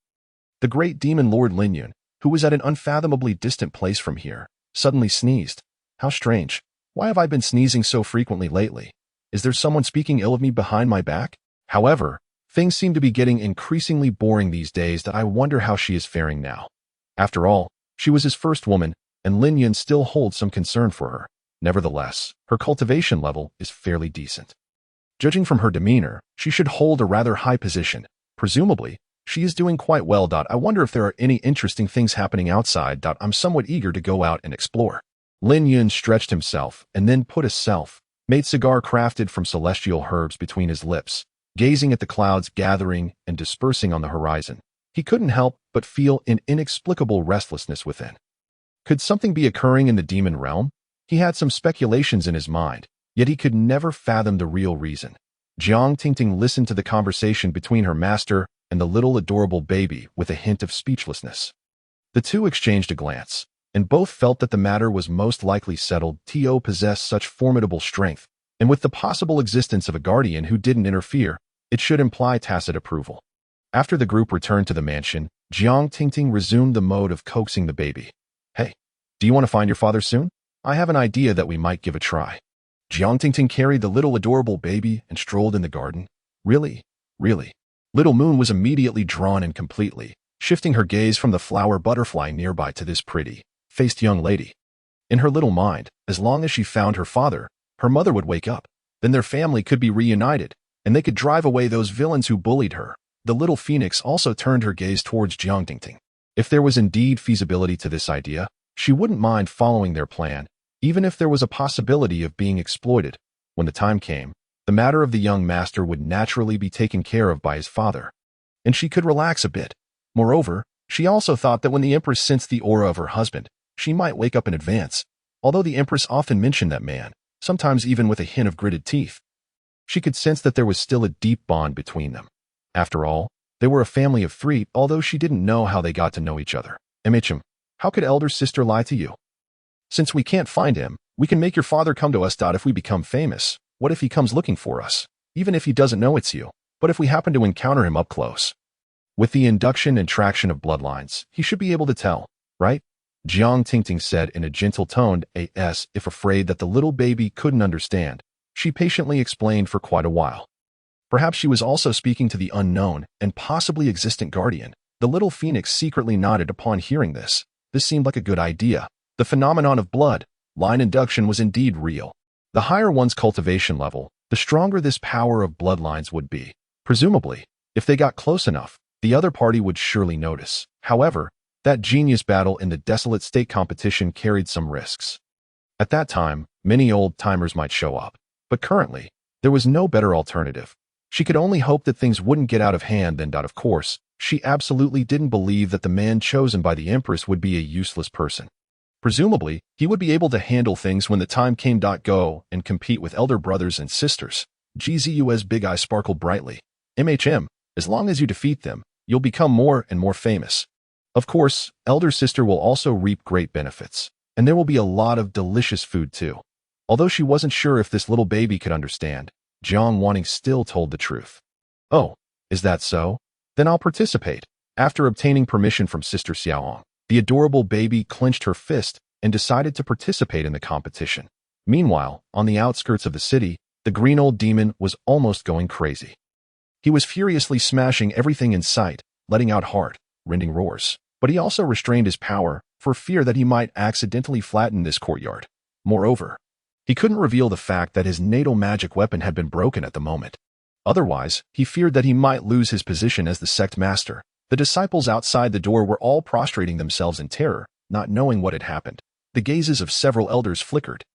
The great demon Lord Lin Yun, who was at an unfathomably distant place from here, suddenly sneezed. How strange. Why have I been sneezing so frequently lately? Is there someone speaking ill of me behind my back? However, things seem to be getting increasingly boring these days. I wonder how she is faring now. After all, she was his first woman, and Lin Yun still holds some concern for her. Nevertheless, her cultivation level is fairly decent. Judging from her demeanor, she should hold a rather high position. Presumably, she is doing quite well. I wonder if there are any interesting things happening outside. I'm somewhat eager to go out and explore. Lin Yun stretched himself and then put a self-made cigar crafted from celestial herbs between his lips, gazing at the clouds gathering and dispersing on the horizon. He couldn't help but feel an inexplicable restlessness within. Could something be occurring in the demon realm? He had some speculations in his mind, yet he could never fathom the real reason. Jiang Tingting listened to the conversation between her master and the little adorable baby with a hint of speechlessness. The two exchanged a glance, and both felt that the matter was most likely settled. To possessed such formidable strength, and with the possible existence of a guardian who didn't interfere, it should imply tacit approval. After the group returned to the mansion, Jiang Tingting resumed the mode of coaxing the baby. Hey, do you want to find your father soon? I have an idea that we might give a try. Jiang Tingting carried the little adorable baby and strolled in the garden. Really? Really? Little Moon was immediately drawn in completely, shifting her gaze from the flower butterfly nearby to this pretty-faced young lady. In her little mind, as long as she found her father, her mother would wake up. Then their family could be reunited, and they could drive away those villains who bullied her. The little phoenix also turned her gaze towards Jiang Tingting. If there was indeed feasibility to this idea, she wouldn't mind following their plan, even if there was a possibility of being exploited. When the time came, the matter of the young master would naturally be taken care of by his father, and she could relax a bit. Moreover, she also thought that when the Empress sensed the aura of her husband, she might wake up in advance. Although the Empress often mentioned that man, sometimes even with a hint of gritted teeth, she could sense that there was still a deep bond between them. After all, they were a family of three, although she didn't know how they got to know each other. MHM, how could elder sister lie to you? Since we can't find him, we can make your father come to us. If we become famous, what if he comes looking for us? Even if he doesn't know it's you, but if we happen to encounter him up close. With the induction and traction of bloodlines, he should be able to tell, right? Jiang Tingting said in a gentle tone, as if afraid that the little baby couldn't understand. She patiently explained for quite a while. Perhaps she was also speaking to the unknown and possibly existent guardian. The little phoenix secretly nodded upon hearing this. This seemed like a good idea. The phenomenon of blood line induction was indeed real. The higher one's cultivation level, the stronger this power of bloodlines would be. Presumably, if they got close enough, the other party would surely notice. However, that genius battle in the desolate state competition carried some risks. At that time, many old-timers might show up, but currently, there was no better alternative. She could only hope that things wouldn't get out of hand. Then, of course, she absolutely didn't believe that the man chosen by the Empress would be a useless person. Presumably, he would be able to handle things when the time came. Go and compete with elder brothers and sisters. GZU's big eye sparkled brightly. MHM, as long as you defeat them, you'll become more and more famous. Of course, elder sister will also reap great benefits, and there will be a lot of delicious food too. Although she wasn't sure if this little baby could understand, Jiang Wanting still told the truth. Oh, is that so? Then I'll participate. After obtaining permission from Sister Xiaoong, the adorable baby clenched her fist and decided to participate in the competition. Meanwhile, on the outskirts of the city, the green old demon was almost going crazy. He was furiously smashing everything in sight, letting out heart-rending roars. But he also restrained his power for fear that he might accidentally flatten this courtyard. Moreover, he couldn't reveal the fact that his natal magic weapon had been broken at the moment. Otherwise, he feared that he might lose his position as the sect master. The disciples outside the door were all prostrating themselves in terror, not knowing what had happened. The gazes of several elders flickered.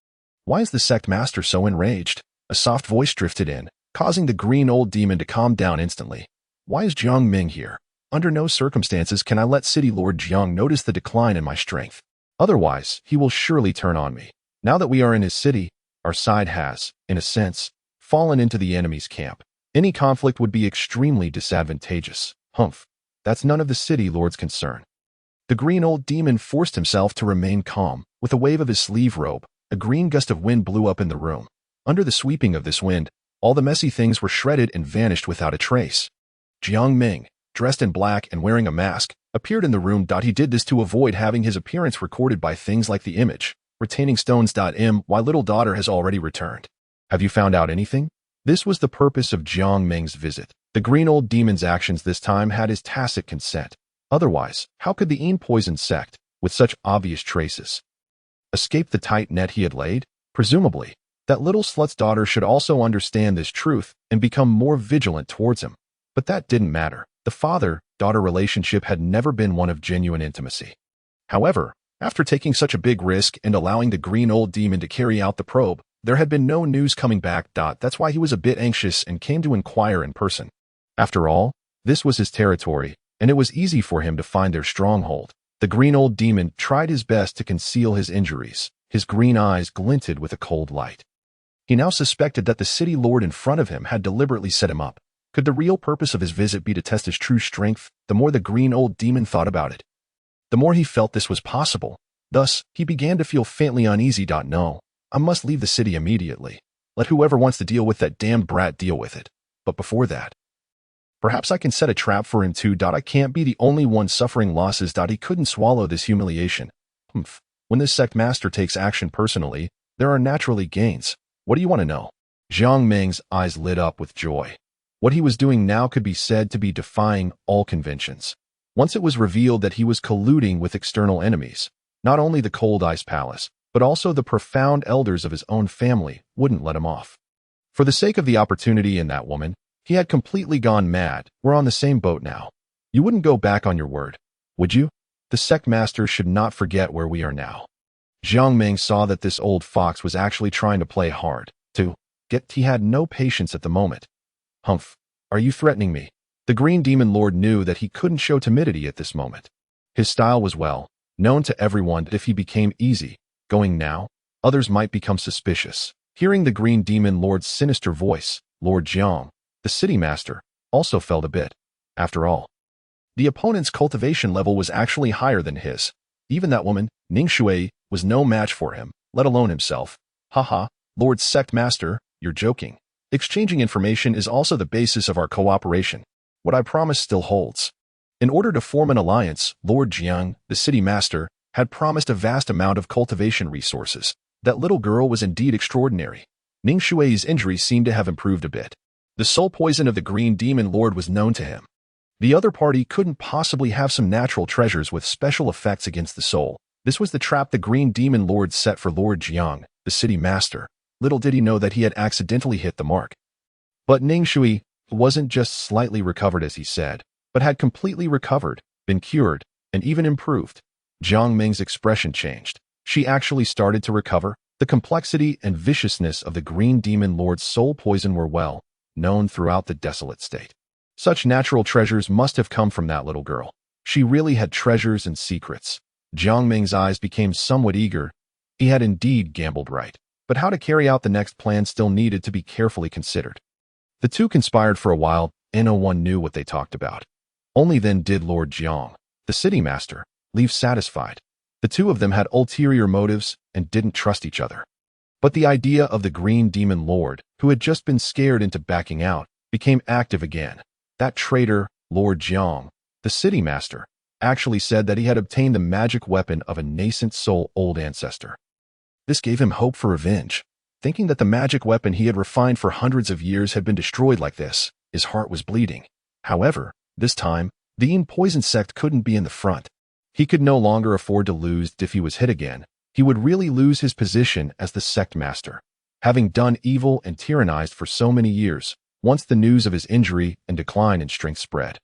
Why is the sect master so enraged? A soft voice drifted in, causing the green old demon to calm down instantly. Why is Jiang Ming here? Under no circumstances can I let City Lord Jiang notice the decline in my strength. Otherwise, he will surely turn on me. Now that we are in his city, our side has, in a sense, fallen into the enemy's camp. Any conflict would be extremely disadvantageous. Humph. That's none of the City Lord's concern. The green old demon forced himself to remain calm. With a wave of his sleeve robe, a green gust of wind blew up in the room. Under the sweeping of this wind, all the messy things were shredded and vanished without a trace. Jiang Ming, dressed in black and wearing a mask, appeared in the room. He did this to avoid having his appearance recorded by things like the image, retaining stones. My little daughter has already returned. Have you found out anything? This was the purpose of Jiang Ming's visit. The green old demon's actions this time had his tacit consent. Otherwise, how could the poisoned sect, with such obvious traces, escape the tight net he had laid? Presumably, that little slut's daughter should also understand this truth and become more vigilant towards him. But that didn't matter. The father-daughter relationship had never been one of genuine intimacy. However, after taking such a big risk and allowing the green old demon to carry out the probe, there had been no news coming back. That's why he was a bit anxious and came to inquire in person. After all, this was his territory, and it was easy for him to find their stronghold. The green old demon tried his best to conceal his injuries. His green eyes glinted with a cold light. He now suspected that the city lord in front of him had deliberately set him up. Could the real purpose of his visit be to test his true strength? The more the green old demon thought about it, the more he felt this was possible. Thus, he began to feel faintly uneasy. No, I must leave the city immediately. Let whoever wants to deal with that damned brat deal with it. But before that, perhaps I can set a trap for him too. I can't be the only one suffering losses. He couldn't swallow this humiliation. When this sect master takes action personally, there are naturally gains. What do you want to know? Jiang Ming's eyes lit up with joy. What he was doing now could be said to be defying all conventions. Once it was revealed that he was colluding with external enemies, not only the Cold Ice Palace, but also the profound elders of his own family wouldn't let him off. For the sake of the opportunity and that woman, he had completely gone mad. We're on the same boat now. You wouldn't go back on your word, would you? The sect master should not forget where we are now. Jiang Ming saw that this old fox was actually trying to play hard. He had no patience at the moment. Humph, are you threatening me? The Green Demon Lord knew that he couldn't show timidity at this moment. His style was well known to everyone that if he became easy-going now, others might become suspicious. Hearing the Green Demon Lord's sinister voice, Lord Jiang, the city master, also felt a bit. After all, the opponent's cultivation level was actually higher than his. Even that woman, Ning Shui, was no match for him, let alone himself. Haha, Lord Sect Master, you're joking. Exchanging information is also the basis of our cooperation. What I promised still holds. In order to form an alliance, Lord Jiang, the city master, had promised a vast amount of cultivation resources. That little girl was indeed extraordinary. Ning Shui's injury seemed to have improved a bit. The soul poison of the Green Demon Lord was known to him. The other party couldn't possibly have some natural treasures with special effects against the soul. This was the trap the Green Demon Lord set for Lord Jiang, the city master. Little did he know that he had accidentally hit the mark. But Ning Shui wasn't just slightly recovered as he said, but had completely recovered, been cured, and even improved. Jiang Ming's expression changed. She actually started to recover. The complexity and viciousness of the Green Demon Lord's soul poison were well known throughout the desolate state. Such natural treasures must have come from that little girl. She really had treasures and secrets. Jiang Ming's eyes became somewhat eager. He had indeed gambled right. But how to carry out the next plan still needed to be carefully considered. The two conspired for a while, and no one knew what they talked about. Only then did Lord Jiang, the city master, leave satisfied. The two of them had ulterior motives and didn't trust each other. But the idea of the Green Demon Lord, who had just been scared into backing out, became active again. That traitor, Lord Jiang, the city master, actually said that he had obtained the magic weapon of a nascent soul old ancestor. This gave him hope for revenge. Thinking that the magic weapon he had refined for hundreds of years had been destroyed like this, his heart was bleeding. However, this time, the poison sect couldn't be in the front. He could no longer afford to lose. If he was hit again, he would really lose his position as the sect master. Having done evil and tyrannized for so many years, once the news of his injury and decline in strength spread,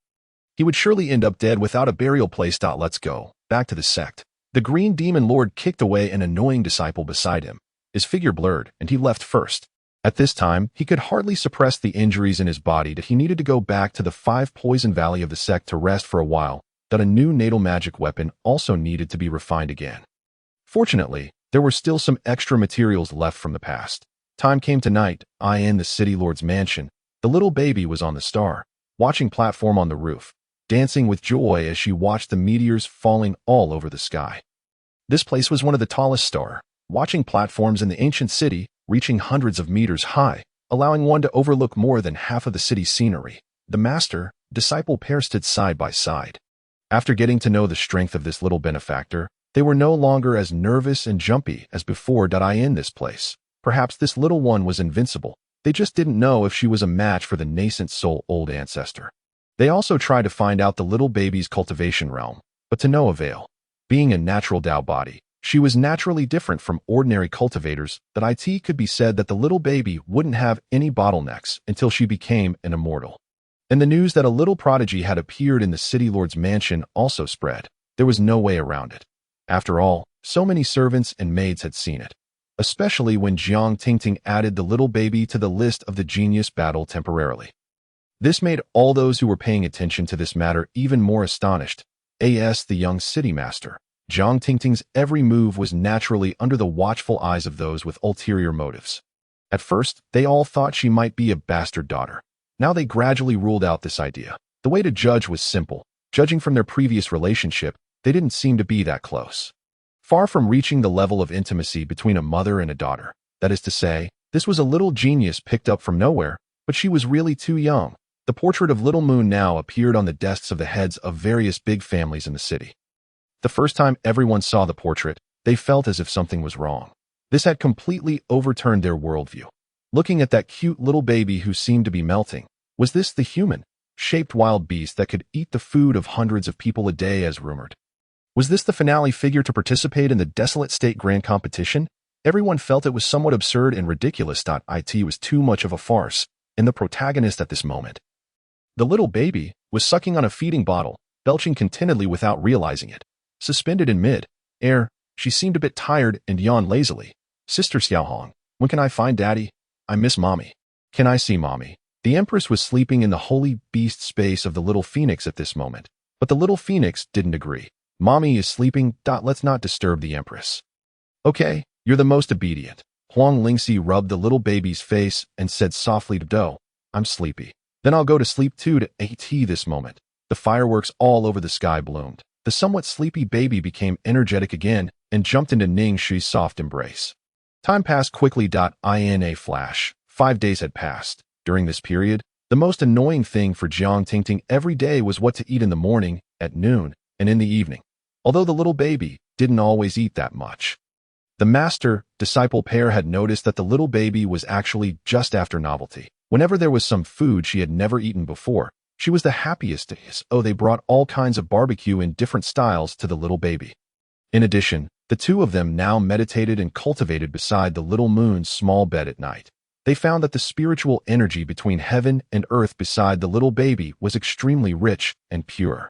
he would surely end up dead without a burial place. Let's go back to the sect. The Green Demon Lord kicked away an annoying disciple beside him. His figure blurred, and he left first. At this time, he could hardly suppress the injuries in his body that he needed to go back to the 5 Poison Valley of the sect to rest for a while, that a new natal magic weapon also needed to be refined again. Fortunately, there were still some extra materials left from the past. Time came tonight, in the city lord's mansion. The little baby was on the star, watching platform on the roof, dancing with joy as she watched the meteors falling all over the sky. This place was one of the tallest watching platforms in the ancient city, reaching hundreds of meters high, allowing one to overlook more than half of the city's scenery. The master-disciple pair stood side by side. After getting to know the strength of this little benefactor, they were no longer as nervous and jumpy as before. In this place, perhaps this little one was invincible. They just didn't know if she was a match for the nascent soul old ancestor. They also tried to find out the little baby's cultivation realm, but to no avail. Being a natural Tao body, she was naturally different from ordinary cultivators. It could be said that the little baby wouldn't have any bottlenecks until she became an immortal. And the news that a little prodigy had appeared in the city lord's mansion also spread. There was no way around it. After all, so many servants and maids had seen it. Especially when Jiang Tingting added the little baby to the list of the genius battle temporarily. This made all those who were paying attention to this matter even more astonished. The young city master. Jiang Tingting's every move was naturally under the watchful eyes of those with ulterior motives. At first, they all thought she might be a bastard daughter. Now they gradually ruled out this idea. The way to judge was simple. Judging from their previous relationship, they didn't seem to be that close. Far from reaching the level of intimacy between a mother and a daughter. That is to say, this was a little genius picked up from nowhere, but she was really too young. The portrait of Little Moon now appeared on the desks of the heads of various big families in the city. The first time everyone saw the portrait, they felt as if something was wrong. This had completely overturned their worldview. Looking at that cute little baby who seemed to be melting, was this the human-shaped wild beast that could eat the food of hundreds of people a day as rumored? Was this the finale figure to participate in the desolate state grand competition? Everyone felt it was somewhat absurd and ridiculous. It was too much of a farce, and the protagonist at this moment. The little baby was sucking on a feeding bottle, belching contentedly without realizing it. Suspended in mid-air, she seemed a bit tired and yawned lazily. Sister Xiaohong, when can I find Daddy? I miss Mommy. Can I see Mommy? The Empress was sleeping in the holy beast space of the little phoenix at this moment, but the little phoenix didn't agree. Mommy is sleeping. Let's not disturb the Empress. Okay, you're the most obedient. Huang Lingxi rubbed the little baby's face and said softly to Do, I'm sleepy. Then I'll go to sleep too. This moment. The fireworks all over the sky bloomed. The somewhat sleepy baby became energetic again and jumped into Ning Shi's soft embrace. Time passed quickly. In a flash, 5 days had passed. During this period, the most annoying thing for Jiang Tingting every day was what to eat in the morning, at noon, and in the evening. Although the little baby didn't always eat that much. The master-disciple pair had noticed that the little baby was actually just after novelty. Whenever there was some food she had never eaten before, she was the happiest. They brought all kinds of barbecue in different styles to the little baby. In addition, the two of them now meditated and cultivated beside the little moon's small bed at night. They found that the spiritual energy between heaven and earth beside the little baby was extremely rich and pure.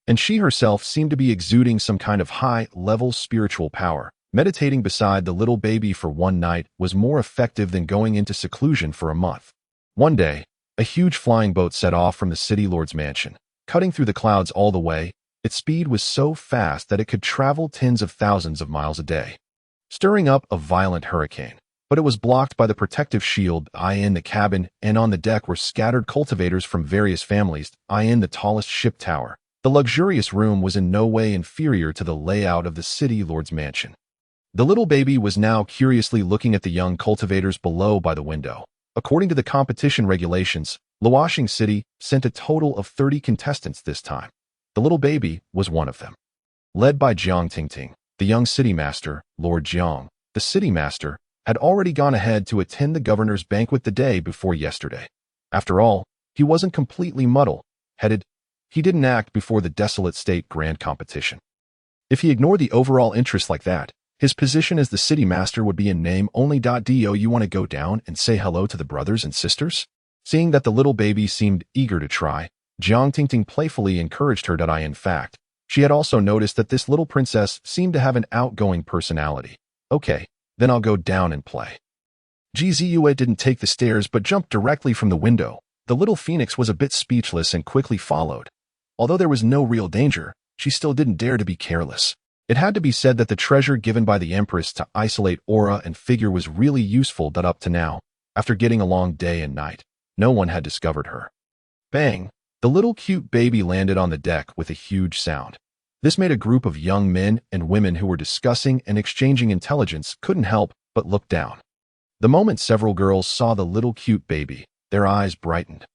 And she herself seemed to be exuding some kind of high-level spiritual power. Meditating beside the little baby for one night was more effective than going into seclusion for a month. One day, a huge flying boat set off from the city lord's mansion, cutting through the clouds all the way. Its speed was so fast that it could travel tens of thousands of miles a day, stirring up a violent hurricane. But it was blocked by the protective shield. In the cabin and on the deck were scattered cultivators from various families. In the tallest ship tower, the luxurious room was in no way inferior to the layout of the city lord's mansion. The little baby was now curiously looking at the young cultivators below by the window. According to the competition regulations, Luoxing City sent a total of 30 contestants this time. The little baby was one of them. Led by Jiang Tingting, the young city master, Lord Jiang, the city master, had already gone ahead to attend the governor's banquet the day before yesterday. After all, he wasn't completely muddle-headed. He didn't act before the desolate state grand competition. If he ignored the overall interest like that, his position as the city master would be in name only. Do you want to go down and say hello to the brothers and sisters? Seeing that the little baby seemed eager to try, Jiang Tingting playfully encouraged her. In fact, she had also noticed that this little princess seemed to have an outgoing personality. Okay, then I'll go down and play. Ziyue didn't take the stairs but jumped directly from the window. The little phoenix was a bit speechless and quickly followed. Although there was no real danger, she still didn't dare to be careless. It had to be said that the treasure given by the Empress to isolate aura and figure was really useful. Up to now, after getting a long day and night, no one had discovered her. Bang! The little cute baby landed on the deck with a huge sound. This made a group of young men and women who were discussing and exchanging intelligence couldn't help but look down. The moment several girls saw the little cute baby, their eyes brightened.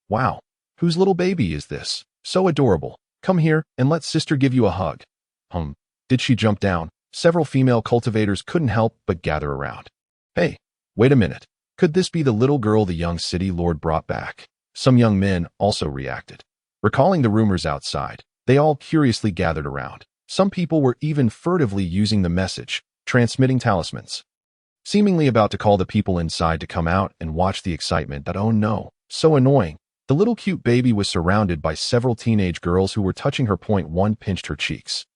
Wow! Whose little baby is this? So adorable. Come here and let sister give you a hug. Did she jump down? Several female cultivators couldn't help but gather around. Hey, wait a minute. Could this be the little girl the young city lord brought back? Some young men also reacted. Recalling the rumors outside, they all curiously gathered around. Some people were even furtively using the message, transmitting talismans. Seemingly about to call the people inside to come out and watch the excitement. Oh no, so annoying. The little cute baby was surrounded by several teenage girls who were touching her. One pinched her cheeks.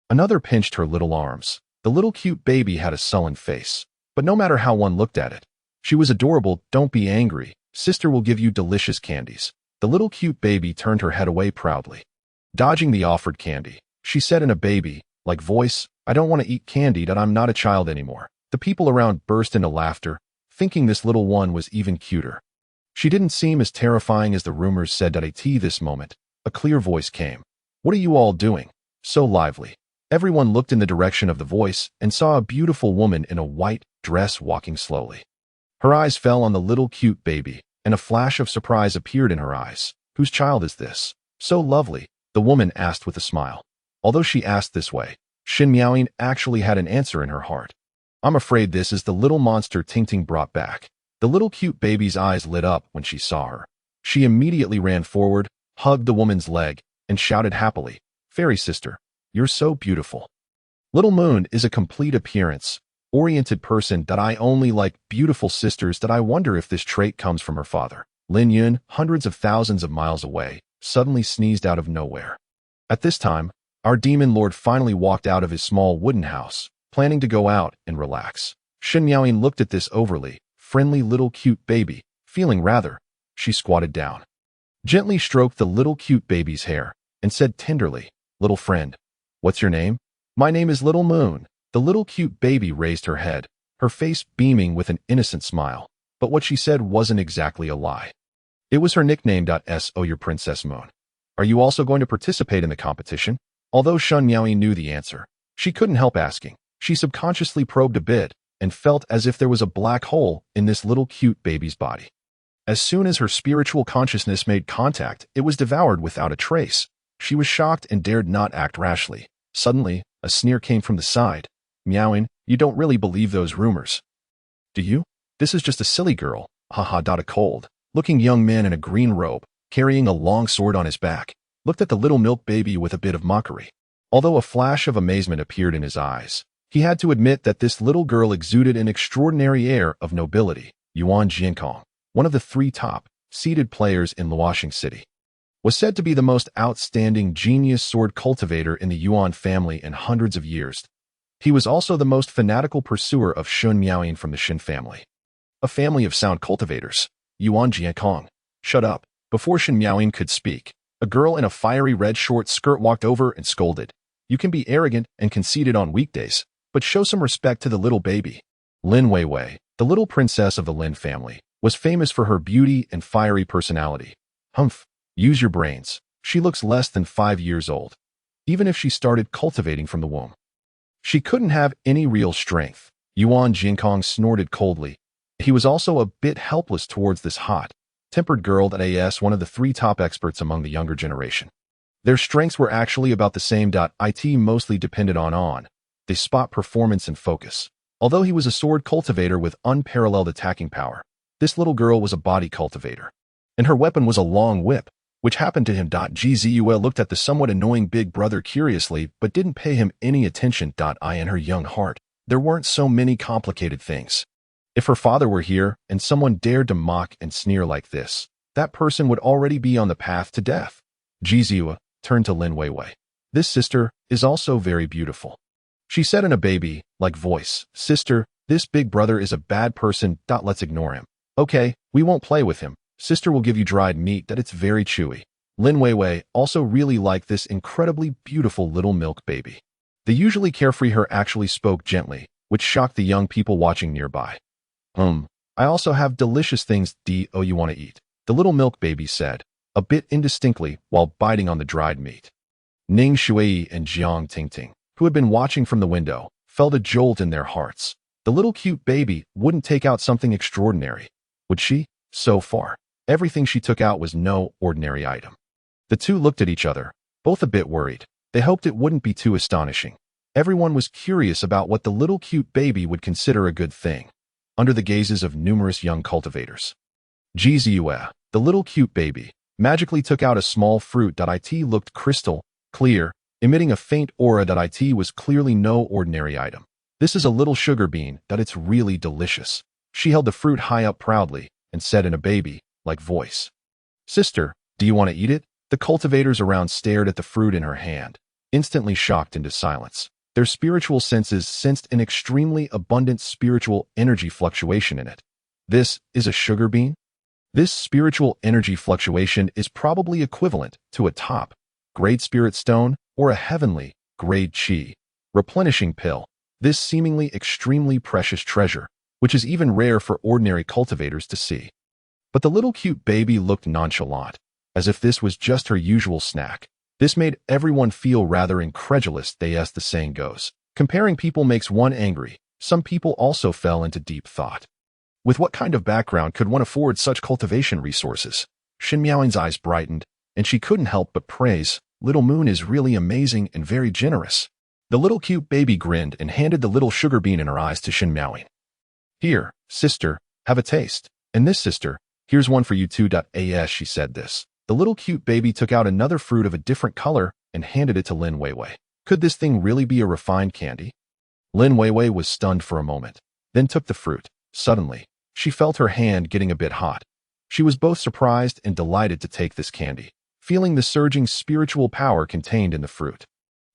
Another pinched her little arms. The little cute baby had a sullen face. But no matter how one looked at it, she was adorable. Don't be angry. Sister will give you delicious candies. The little cute baby turned her head away proudly. Dodging the offered candy, she said in a baby-like voice, "I don't want to eat candy, that I'm not a child anymore." The people around burst into laughter, thinking this little one was even cuter. She didn't seem as terrifying as the rumors said at this moment. A clear voice came. "What are you all doing? So lively." Everyone looked in the direction of the voice and saw a beautiful woman in a white dress walking slowly. Her eyes fell on the little cute baby, and a flash of surprise appeared in her eyes. "Whose child is this? So lovely," the woman asked with a smile. Although she asked this way, Shin Miaoying actually had an answer in her heart. "I'm afraid this is the little monster Ting Ting brought back." The little cute baby's eyes lit up when she saw her. She immediately ran forward, hugged the woman's leg, and shouted happily, "Fairy sister, you're so beautiful." Little Moon is a complete appearance-oriented person that I only like beautiful sisters that I wonder if this trait comes from her father. Lin Yun, hundreds of thousands of miles away, suddenly sneezed out of nowhere. At this time, our demon lord finally walked out of his small wooden house, planning to go out and relax. Shin Miaoying looked at this overly friendly little cute baby, feeling rather. She squatted down, gently stroked the little cute baby's hair, and said tenderly, "Little friend, what's your name?" "My name is Little Moon." The little cute baby raised her head, her face beaming with an innocent smile. But what she said wasn't exactly a lie. It was her nickname. "So you're Princess Moon. Are you also going to participate in the competition?" Although Shin Miaoying knew the answer, she couldn't help asking. She subconsciously probed a bit, and felt as if there was a black hole in this little cute baby's body. As soon as her spiritual consciousness made contact, it was devoured without a trace. She was shocked and dared not act rashly. Suddenly, a sneer came from the side. "Miaoying, you don't really believe those rumors, do you? This is just a silly girl." Haha. A cold-looking young man in a green robe, carrying a long sword on his back, looked at the little milk baby with a bit of mockery. Although a flash of amazement appeared in his eyes, he had to admit that this little girl exuded an extraordinary air of nobility. Yuan Jiankong, one of the 3 top-seeded players in Luoxing City, was said to be the most outstanding genius sword cultivator in the Yuan family in hundreds of years. He was also the most fanatical pursuer of Shin Miaoying from the Shin family. A family of sound cultivators. Yuan Jiankong, shut up. Before Shin Miaoying could speak, a girl in a fiery red short skirt walked over and scolded. "You can be arrogant and conceited on weekdays, but show some respect to the little baby." Lin Weiwei, the little princess of the Lin family, was famous for her beauty and fiery personality. "Humph, use your brains. She looks less than 5 years old. Even if she started cultivating from the womb, she couldn't have any real strength." Yuan Jiankong snorted coldly. He was also a bit helpless towards this hot-tempered girl that is one of the 3 top experts among the younger generation. Their strengths were actually about the same. It mostly depended on the spot performance and focus. Although he was a sword cultivator with unparalleled attacking power, this little girl was a body cultivator, and her weapon was a long whip, which happened to him. Gzua looked at the somewhat annoying big brother curiously but didn't pay him any attention. In her young heart, there weren't so many complicated things. If her father were here and someone dared to mock and sneer like this, that person would already be on the path to death. Gzua turned to Lin Weiwei. "This sister is also very beautiful," she said in a baby-like voice. "Sister, this big brother is a bad person. Let's ignore him." "Okay, we won't play with him. Sister will give you dried meat that it's very chewy." Lin Weiwei also really liked this incredibly beautiful little milk baby. The usually carefree her actually spoke gently, which shocked the young people watching nearby. I also have delicious things you want to eat," the little milk baby said, a bit indistinctly while biting on the dried meat. Ning Shui and Jiang Tingting, who had been watching from the window, felt a jolt in their hearts. The little cute baby wouldn't take out something extraordinary, would she? So far, everything she took out was no ordinary item. The two looked at each other, both a bit worried. They hoped it wouldn't be too astonishing. Everyone was curious about what the little cute baby would consider a good thing, under the gazes of numerous young cultivators. Gzua, the little cute baby, magically took out a small fruit. It looked crystal clear, emitting a faint aura. It was clearly no ordinary item. "This is a little sugar bean. It's really delicious." She held the fruit high up proudly and said in a baby-like voice, "Sister, do you want to eat it?" The cultivators around stared at the fruit in her hand, instantly shocked into silence. Their spiritual senses sensed an extremely abundant spiritual energy fluctuation in it. "This is a sugar bean?" This spiritual energy fluctuation is probably equivalent to a top-grade spirit stone or a heavenly-grade chi replenishing pill. This seemingly extremely precious treasure, which is even rare for ordinary cultivators to see. But the little cute baby looked nonchalant, as if this was just her usual snack. This made everyone feel rather incredulous. As the saying goes, comparing people makes one angry. Some people also fell into deep thought. With what kind of background could one afford such cultivation resources? Shin Miaoying's eyes brightened, and she couldn't help but praise, "Little Moon is really amazing and very generous." The little cute baby grinned and handed the little sugar bean in her eyes to Shin Miaoying. "Here, sister, have a taste. And this, sister, here's one for you too." As she said this, the little cute baby took out another fruit of a different color and handed it to Lin Weiwei. Could this thing really be a refined candy? Lin Weiwei was stunned for a moment, then took the fruit. Suddenly, she felt her hand getting a bit hot. She was both surprised and delighted to take this candy, feeling the surging spiritual power contained in the fruit.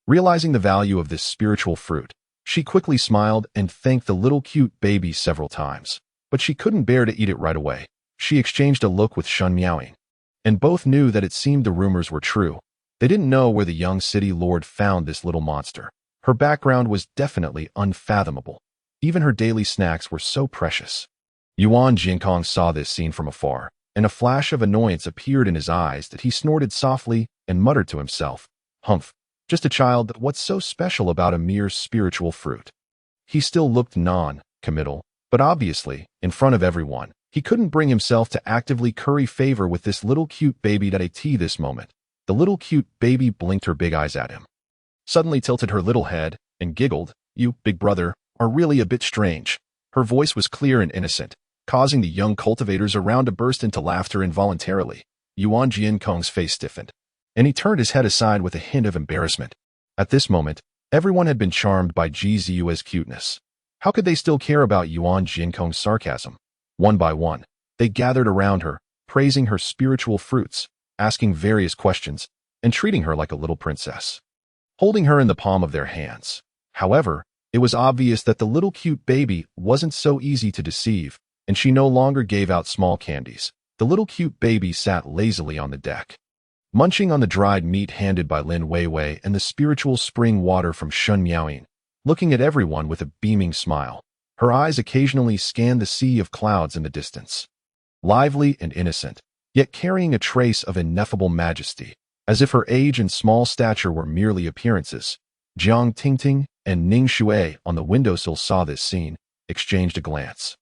Realizing the value of this spiritual fruit, she quickly smiled and thanked the little cute baby several times. But she couldn't bear to eat it right away. She exchanged a look with Shin Miaoying, and both knew that it seemed the rumors were true. They didn't know where the young city lord found this little monster. Her background was definitely unfathomable. Even her daily snacks were so precious. Yuan Jinkong saw this scene from afar, and a flash of annoyance appeared in his eyes that he snorted softly and muttered to himself, "Humph, just a child, what's so special about a mere spiritual fruit?" He still looked non-committal, but obviously, in front of everyone, he couldn't bring himself to actively curry favor with this little cute baby. At this moment, the little cute baby blinked her big eyes at him, suddenly tilted her little head, and giggled. "You, big brother, are really a bit strange." Her voice was clear and innocent, causing the young cultivators around to burst into laughter involuntarily. Yuan Jinkong's face stiffened, and he turned his head aside with a hint of embarrassment. At this moment, everyone had been charmed by Jizu's cuteness. How could they still care about Yuan Jinkong's sarcasm? One by one, they gathered around her, praising her spiritual fruits, asking various questions, and treating her like a little princess, holding her in the palm of their hands. However, it was obvious that the little cute baby wasn't so easy to deceive, and she no longer gave out small candies. The little cute baby sat lazily on the deck, munching on the dried meat handed by Lin Weiwei and the spiritual spring water from Shin Miaoying, looking at everyone with a beaming smile. Her eyes occasionally scanned the sea of clouds in the distance, lively and innocent, yet carrying a trace of ineffable majesty, as if her age and small stature were merely appearances. Jiang Tingting and Ning Shui on the windowsill saw this scene, exchanged a glance,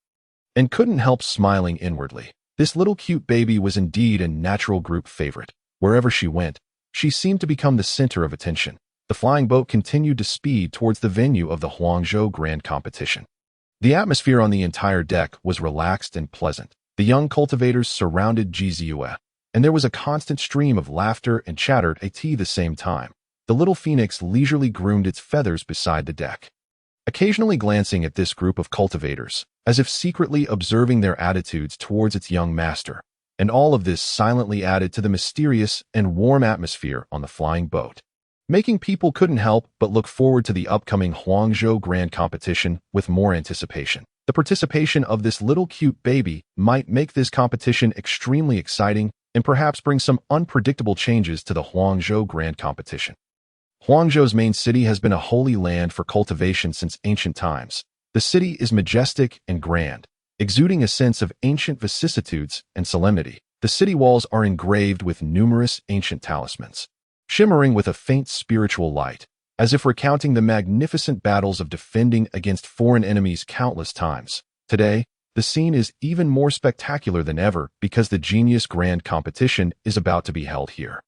and couldn't help smiling inwardly. This little cute baby was indeed a natural group favorite. Wherever she went, she seemed to become the center of attention. The flying boat continued to speed towards the venue of the Huangzhou Grand Competition. The atmosphere on the entire deck was relaxed and pleasant. The young cultivators surrounded Jizu, and there was a constant stream of laughter and chatter at the same time. The little phoenix leisurely groomed its feathers beside the deck, occasionally glancing at this group of cultivators, as if secretly observing their attitudes towards its young master. And all of this silently added to the mysterious and warm atmosphere on the flying boat, making people couldn't help but look forward to the upcoming Huangzhou Grand Competition with more anticipation. The participation of this little cute baby might make this competition extremely exciting and perhaps bring some unpredictable changes to the Huangzhou Grand Competition. Huangzhou's main city has been a holy land for cultivation since ancient times. The city is majestic and grand, exuding a sense of ancient vicissitudes and solemnity. The city walls are engraved with numerous ancient talismans, shimmering with a faint spiritual light, as if recounting the magnificent battles of defending against foreign enemies countless times. Today, the scene is even more spectacular than ever because the Genius Grand Competition is about to be held here.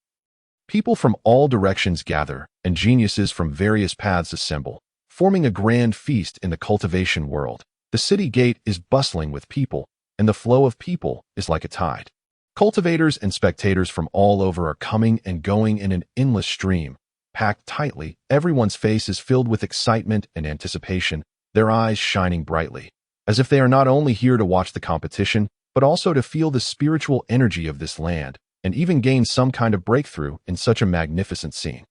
People from all directions gather, and geniuses from various paths assemble, forming a grand feast in the cultivation world. The city gate is bustling with people, and the flow of people is like a tide. Cultivators and spectators from all over are coming and going in an endless stream. Packed tightly, everyone's face is filled with excitement and anticipation, their eyes shining brightly, as if they are not only here to watch the competition, but also to feel the spiritual energy of this land, and even gain some kind of breakthrough in such a magnificent scene.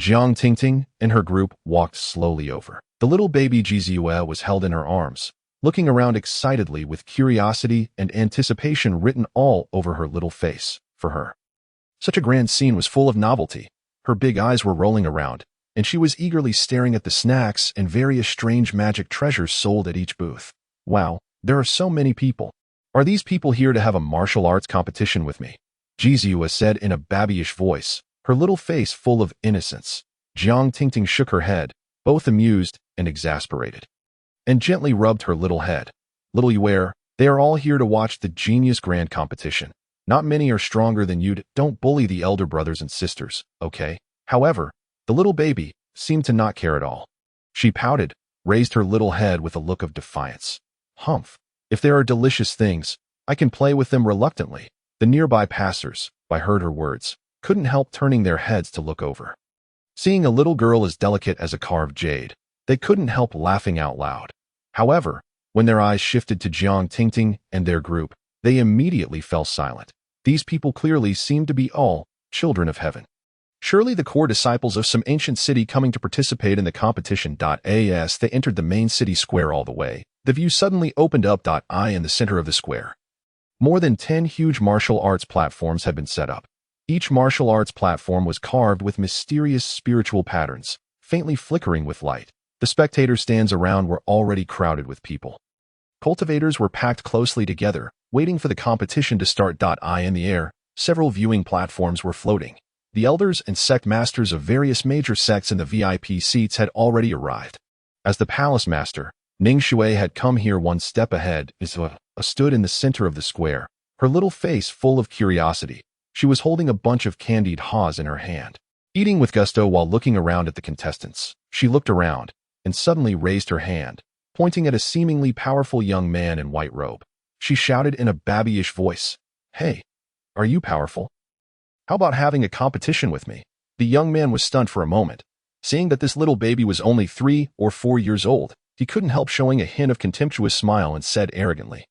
Jiang Tingting and her group walked slowly over. The little baby Jizuo was held in her arms, looking around excitedly with curiosity and anticipation written all over her little face. For her, such a grand scene was full of novelty. Her big eyes were rolling around, and she was eagerly staring at the snacks and various strange magic treasures sold at each booth. Wow, there are so many people. Are these people here to have a martial arts competition with me? Jizua said in a babyish voice, her little face full of innocence. Jiang Tingting shook her head, both amused and exasperated, and gently rubbed her little head. Little Yue, they are all here to watch the genius grand competition. Not many are stronger than you. Don't bully the elder brothers and sisters, okay? However, the little baby seemed to not care at all. She pouted, raised her little head with a look of defiance. Humph. If there are delicious things, I can play with them reluctantly. The nearby passers, by heard her words, couldn't help turning their heads to look over. Seeing a little girl as delicate as a carved jade, they couldn't help laughing out loud. However, when their eyes shifted to Jiang Tingting and their group, they immediately fell silent. These people clearly seemed to be all children of heaven. Surely the core disciples of some ancient city coming to participate in the competition. As they entered the main city square all the way, the view suddenly opened up. In the center of the square, more than 10 huge martial arts platforms had been set up. Each martial arts platform was carved with mysterious spiritual patterns, faintly flickering with light. The spectator stands around were already crowded with people. Cultivators were packed closely together, waiting for the competition to start. In the air, several viewing platforms were floating. The elders and sect masters of various major sects in the VIP seats had already arrived. As the palace master, Ning Shui had come here one step ahead. Iswa stood in the center of the square, her little face full of curiosity. She was holding a bunch of candied haws in her hand, eating with gusto while looking around at the contestants. She looked around and suddenly raised her hand, pointing at a seemingly powerful young man in white robe. She shouted in a babyish voice, "Hey, are you powerful? How about having a competition with me?" The young man was stunned for a moment. Seeing that this little baby was only 3 or 4 years old, he couldn't help showing a hint of contemptuous smile and said arrogantly,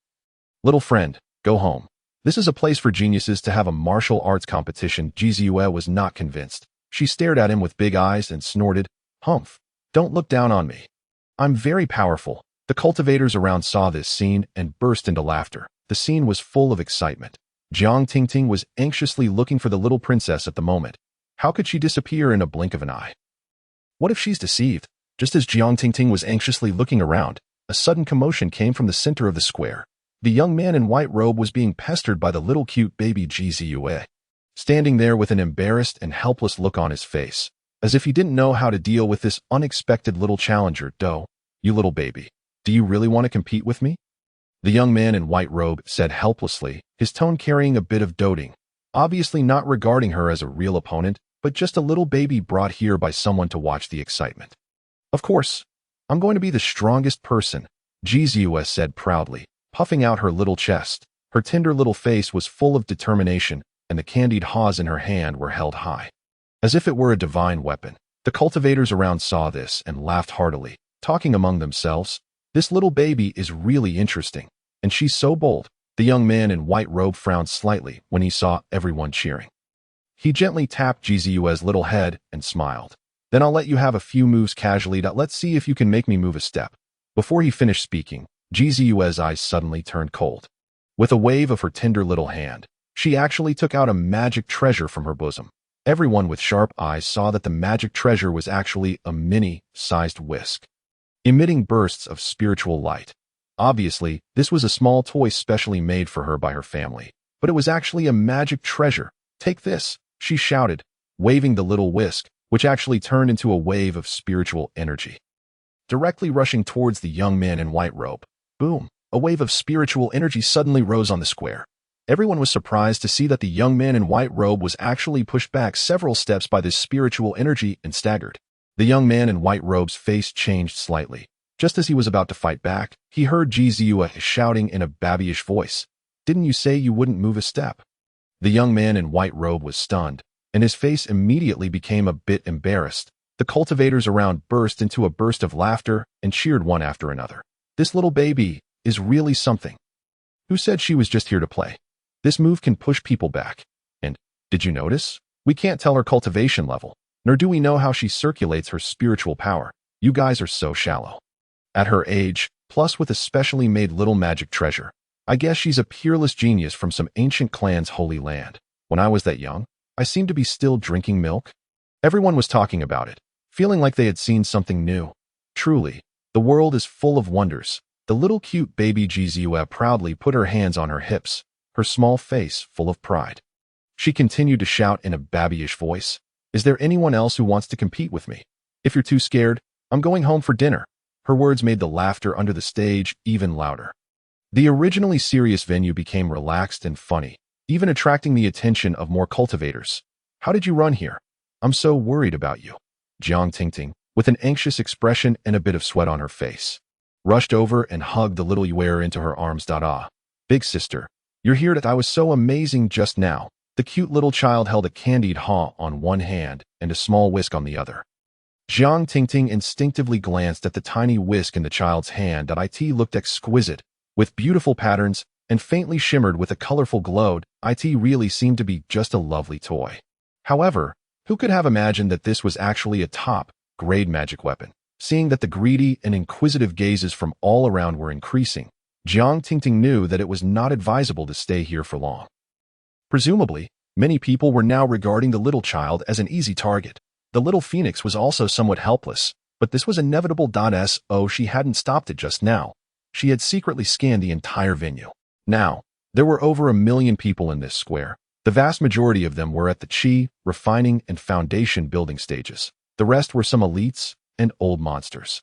"Little friend, go home. This is a place for geniuses to have a martial arts competition." Jizue was not convinced. She stared at him with big eyes and snorted, "Humph, don't look down on me. I'm very powerful." The cultivators around saw this scene and burst into laughter. The scene was full of excitement. Jiang Tingting was anxiously looking for the little princess at the moment. How could she disappear in a blink of an eye? What if she's deceived? Just as Jiang Tingting was anxiously looking around, a sudden commotion came from the center of the square. The young man in white robe was being pestered by the little cute baby Jizue, standing there with an embarrassed and helpless look on his face, as if he didn't know how to deal with this unexpected little challenger. You little baby, do you really want to compete with me?" The young man in white robe said helplessly, his tone carrying a bit of doting, obviously not regarding her as a real opponent, but just a little baby brought here by someone to watch the excitement. "Of course, I'm going to be the strongest person," Jizue said proudly, puffing out her little chest. Her tender little face was full of determination, and the candied haws in her hand were held high, as if it were a divine weapon. The cultivators around saw this and laughed heartily, talking among themselves, "This little baby is really interesting, and she's so bold." The young man in white robe frowned slightly when he saw everyone cheering. He gently tapped Jizue's little head and smiled. "Then I'll let you have a few moves casually. Let's see if you can make me move a step." Before he finished speaking, Jizue's eyes suddenly turned cold. With a wave of her tender little hand, she actually took out a magic treasure from her bosom. Everyone with sharp eyes saw that the magic treasure was actually a mini-sized whisk, emitting bursts of spiritual light. Obviously, this was a small toy specially made for her by her family, but it was actually a magic treasure. "Take this," she shouted, waving the little whisk, which actually turned into a wave of spiritual energy, directly rushing towards the young man in white robe. Boom! A wave of spiritual energy suddenly rose on the square. Everyone was surprised to see that the young man in white robe was actually pushed back several steps by this spiritual energy and staggered. The young man in white robe's face changed slightly. Just as he was about to fight back, he heard Jizue shouting in a babyish voice, "Didn't you say you wouldn't move a step?" The young man in white robe was stunned, and his face immediately became a bit embarrassed. The cultivators around burst into a burst of laughter and cheered one after another. "This little baby is really something. Who said she was just here to play? This move can push people back. And, did you notice? We can't tell her cultivation level, nor do we know how she circulates her spiritual power. You guys are so shallow. At her age, plus with a specially made little magic treasure. I guess she's a peerless genius from some ancient clan's holy land. When I was that young, I seemed to be still drinking milk. Everyone was talking about it, feeling like they had seen something new. Truly, the world is full of wonders. The little cute baby Jizua proudly put her hands on her hips, her small face full of pride. She continued to shout in a babyish voice, "Is there anyone else who wants to compete with me? If you're too scared, I'm going home for dinner." Her words made the laughter under the stage even louder. The originally serious venue became relaxed and funny, even attracting the attention of more cultivators. "How did you run here? I'm so worried about you." Jiang Tingting, with an anxious expression and a bit of sweat on her face, rushed over and hugged the little Yuer into her arms. "Ah, big sister, you're here. That I was so amazing just now." The cute little child held a candied haw on one hand and a small whisk on the other. Jiang Tingting instinctively glanced at the tiny whisk in the child's hand. It looked exquisite, with beautiful patterns, and faintly shimmered with a colorful glow. It really seemed to be just a lovely toy. However, who could have imagined that this was actually a top-grade magic weapon? Seeing that the greedy and inquisitive gazes from all around were increasing, Jiang Tingting knew that it was not advisable to stay here for long. Presumably, many people were now regarding the little child as an easy target. The little phoenix was also somewhat helpless, but this was inevitable. She hadn't stopped it just now. She had secretly scanned the entire venue. Now, there were over 1 million people in this square. The vast majority of them were at the chi, refining, and foundation building stages. The rest were some elites and old monsters.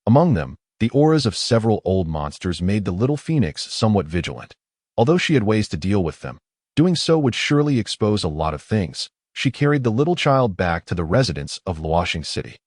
Among them, the auras of several old monsters made the little phoenix somewhat vigilant. Although she had ways to deal with them, doing so would surely expose a lot of things. She carried the little child back to the residence of Luoxing City.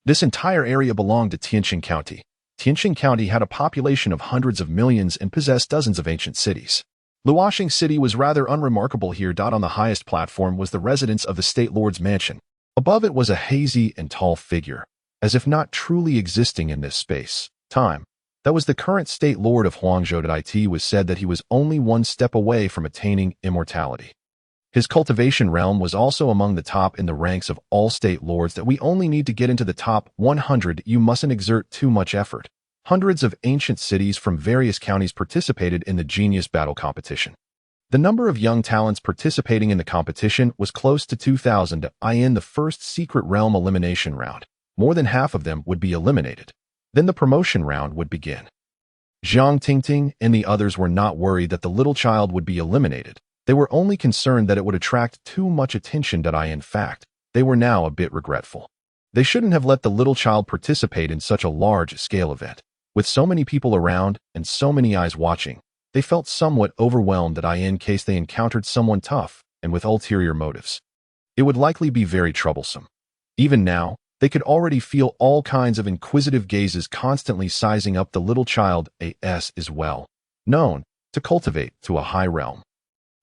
This entire area belonged to Tianqing County. Tianqing County had a population of hundreds of millions and possessed dozens of ancient cities. Luoxing City was rather unremarkable here. On the highest platform was the residence of the State Lord's mansion. Above it was a hazy and tall figure, as if not truly existing in this space-time. That was the current State Lord of Huangzhou. It was said that he was only one step away from attaining immortality. His cultivation realm was also among the top in the ranks of all state lords. That we only need to get into the top 100. You mustn't exert too much effort. Hundreds of ancient cities from various counties participated in the genius battle competition. The number of young talents participating in the competition was close to 2,000. In the first secret realm elimination round, more than half of them would be eliminated. Then the promotion round would begin. Jiang Tingting and the others were not worried that the little child would be eliminated. They were only concerned that it would attract too much attention. In fact, they were now a bit regretful. They shouldn't have let the little child participate in such a large-scale event. With so many people around and so many eyes watching, they felt somewhat overwhelmed in case they encountered someone tough and with ulterior motives. It would likely be very troublesome. Even now, they could already feel all kinds of inquisitive gazes constantly sizing up the little child. As is well known to cultivate to a high realm.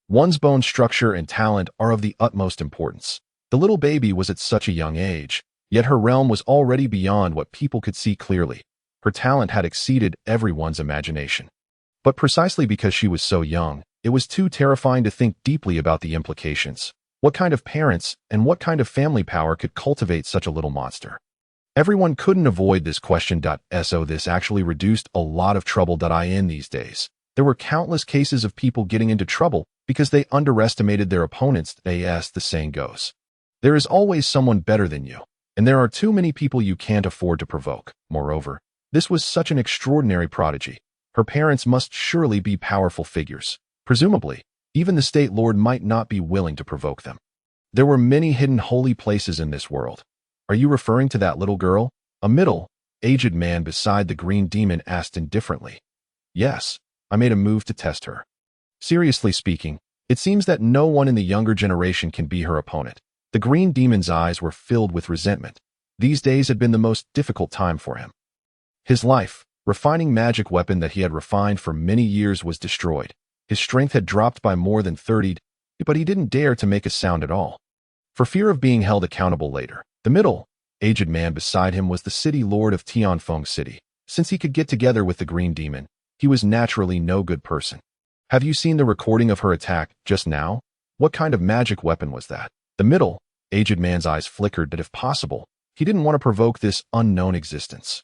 One's bone structure and talent are of the utmost importance. The little baby was at such a young age, yet her realm was already beyond what people could see clearly. Her talent had exceeded everyone's imagination. But precisely because she was so young, it was too terrifying to think deeply about the implications. What kind of parents and what kind of family power could cultivate such a little monster? Everyone couldn't avoid this question. So this actually reduced a lot of trouble. In these days, there were countless cases of people getting into trouble because they underestimated their opponents. As the saying goes, there is always someone better than you, and there are too many people you can't afford to provoke. Moreover, this was such an extraordinary prodigy. Her parents must surely be powerful figures. Presumably, even the State Lord might not be willing to provoke them. There were many hidden holy places in this world. Are you referring to that little girl? A middle-aged man beside the green demon asked indifferently. Yes, I made a move to test her. Seriously speaking, it seems that no one in the younger generation can be her opponent. The green demon's eyes were filled with resentment. These days had been the most difficult time for him. His life-refining magic weapon that he had refined for many years was destroyed. His strength had dropped by more than 30, but he didn't dare to make a sound at all, for fear of being held accountable later. The middle-aged man beside him was the city lord of Tianfeng City. Since he could get together with the green demon, he was naturally no good person. Have you seen the recording of her attack just now? What kind of magic weapon was that? The middle-aged man's eyes flickered that if possible, he didn't want to provoke this unknown existence.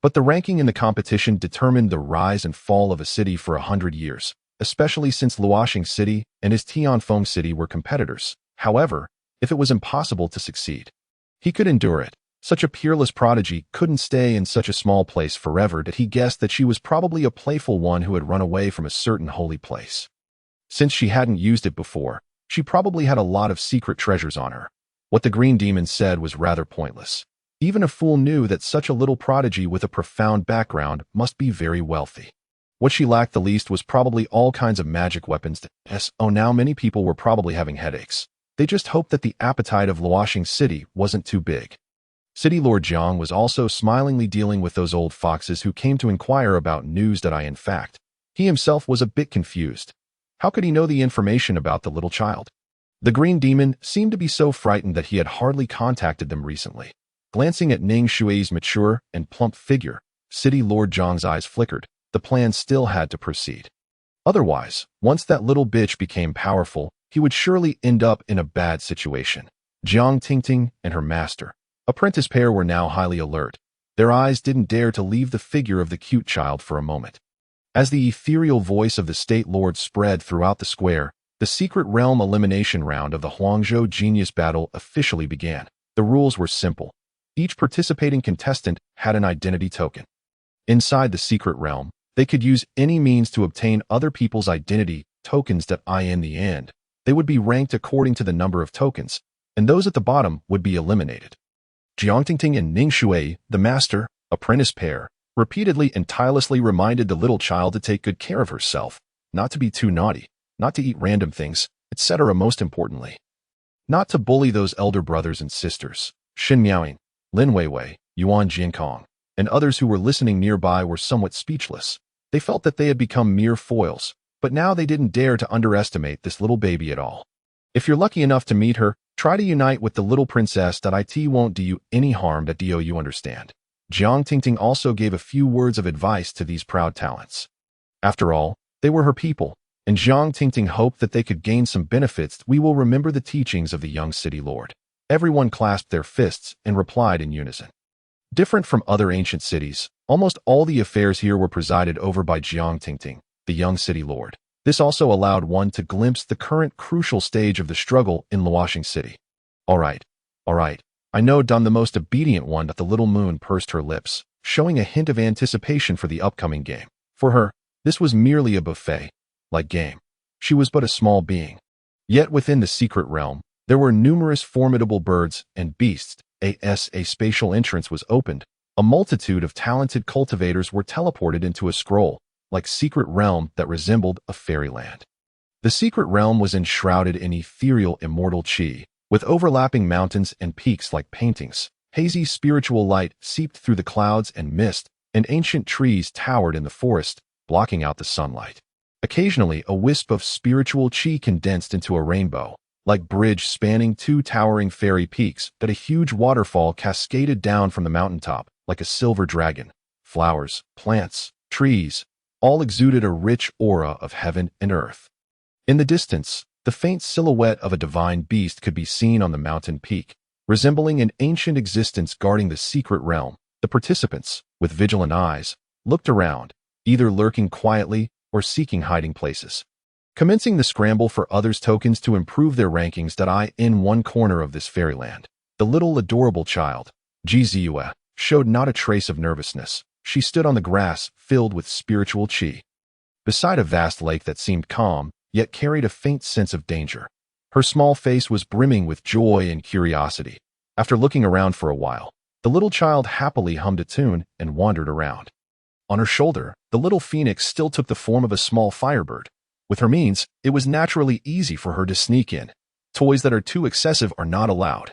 But the ranking in the competition determined the rise and fall of a city for 100 years, especially since Luoxing City and his Tianfeng City were competitors. However, if it was impossible to succeed, he could endure it. Such a peerless prodigy couldn't stay in such a small place forever that he guessed that she was probably a playful one who had run away from a certain holy place. Since she hadn't used it before, she probably had a lot of secret treasures on her. What the green demon said was rather pointless. Even a fool knew that such a little prodigy with a profound background must be very wealthy. What she lacked the least was probably all kinds of magic weapons. Now many people were probably having headaches. They just hoped that the appetite of Luoxing City wasn't too big. City Lord Jiang was also smilingly dealing with those old foxes who came to inquire about news that in fact, he himself was a bit confused. How could he know the information about the little child? The green demon seemed to be so frightened that he had hardly contacted them recently. Glancing at Ning Shui's mature and plump figure, City Lord Jiang's eyes flickered. The plan still had to proceed. Otherwise, once that little bitch became powerful, he would surely end up in a bad situation. Jiang Tingting and her master, apprentice pair, were now highly alert. Their eyes didn't dare to leave the figure of the cute child for a moment. As the ethereal voice of the state lord spread throughout the square, the secret realm elimination round of the Huangzhou Genius Battle officially began. The rules were simple. Each participating contestant had an identity token. Inside the secret realm, they could use any means to obtain other people's identity tokens that in the end, they would be ranked according to the number of tokens, and those at the bottom would be eliminated. Jiang Tingting and Ning Shui, the master, apprentice pair, repeatedly and tirelessly reminded the little child to take good care of herself, not to be too naughty, not to eat random things, etc. Most importantly, not to bully those elder brothers and sisters. Xin Miaoying, Lin Weiwei, Yuan Jiankong, and others who were listening nearby were somewhat speechless. They felt that they had become mere foils, but now they didn't dare to underestimate this little baby at all. If you're lucky enough to meet her, try to unite with the little princess. It won't do you any harm. You understand. Jiang Tingting also gave a few words of advice to these proud talents. After all, they were her people, and Jiang Tingting hoped that they could gain some benefits. We will remember the teachings of the young city lord. Everyone clasped their fists and replied in unison. Different from other ancient cities, almost all the affairs here were presided over by Jiang Tingting, the young city lord. This also allowed one to glimpse the current crucial stage of the struggle in Luoxing City. All right. I know I'm the most obedient one. The little moon pursed her lips, showing a hint of anticipation for the upcoming game. For her, this was merely a buffet-like game. She was but a small being. Yet within the secret realm, there were numerous formidable birds and beasts. A spatial entrance was opened. A multitude of talented cultivators were teleported into a scroll-like secret realm that resembled a fairyland. The secret realm was enshrouded in ethereal immortal chi, with overlapping mountains and peaks like paintings. Hazy spiritual light seeped through the clouds and mist, and ancient trees towered in the forest, blocking out the sunlight. Occasionally, a wisp of spiritual chi condensed into a rainbow, like bridge spanning two towering fairy peaks. That a huge waterfall cascaded down from the mountaintop, like a silver dragon. Flowers, plants, trees, all exuded a rich aura of heaven and earth. In the distance, the faint silhouette of a divine beast could be seen on the mountain peak, resembling an ancient existence guarding the secret realm. The participants, with vigilant eyes, looked around, either lurking quietly or seeking hiding places. Commencing the scramble for others' tokens to improve their rankings. In one corner of this fairyland, the little adorable child, Ji Ziyue, showed not a trace of nervousness. She stood on the grass, filled with spiritual chi, beside a vast lake that seemed calm, yet carried a faint sense of danger. Her small face was brimming with joy and curiosity. After looking around for a while, the little child happily hummed a tune and wandered around. On her shoulder, the little phoenix still took the form of a small firebird. With her means, it was naturally easy for her to sneak in. Toys that are too excessive are not allowed.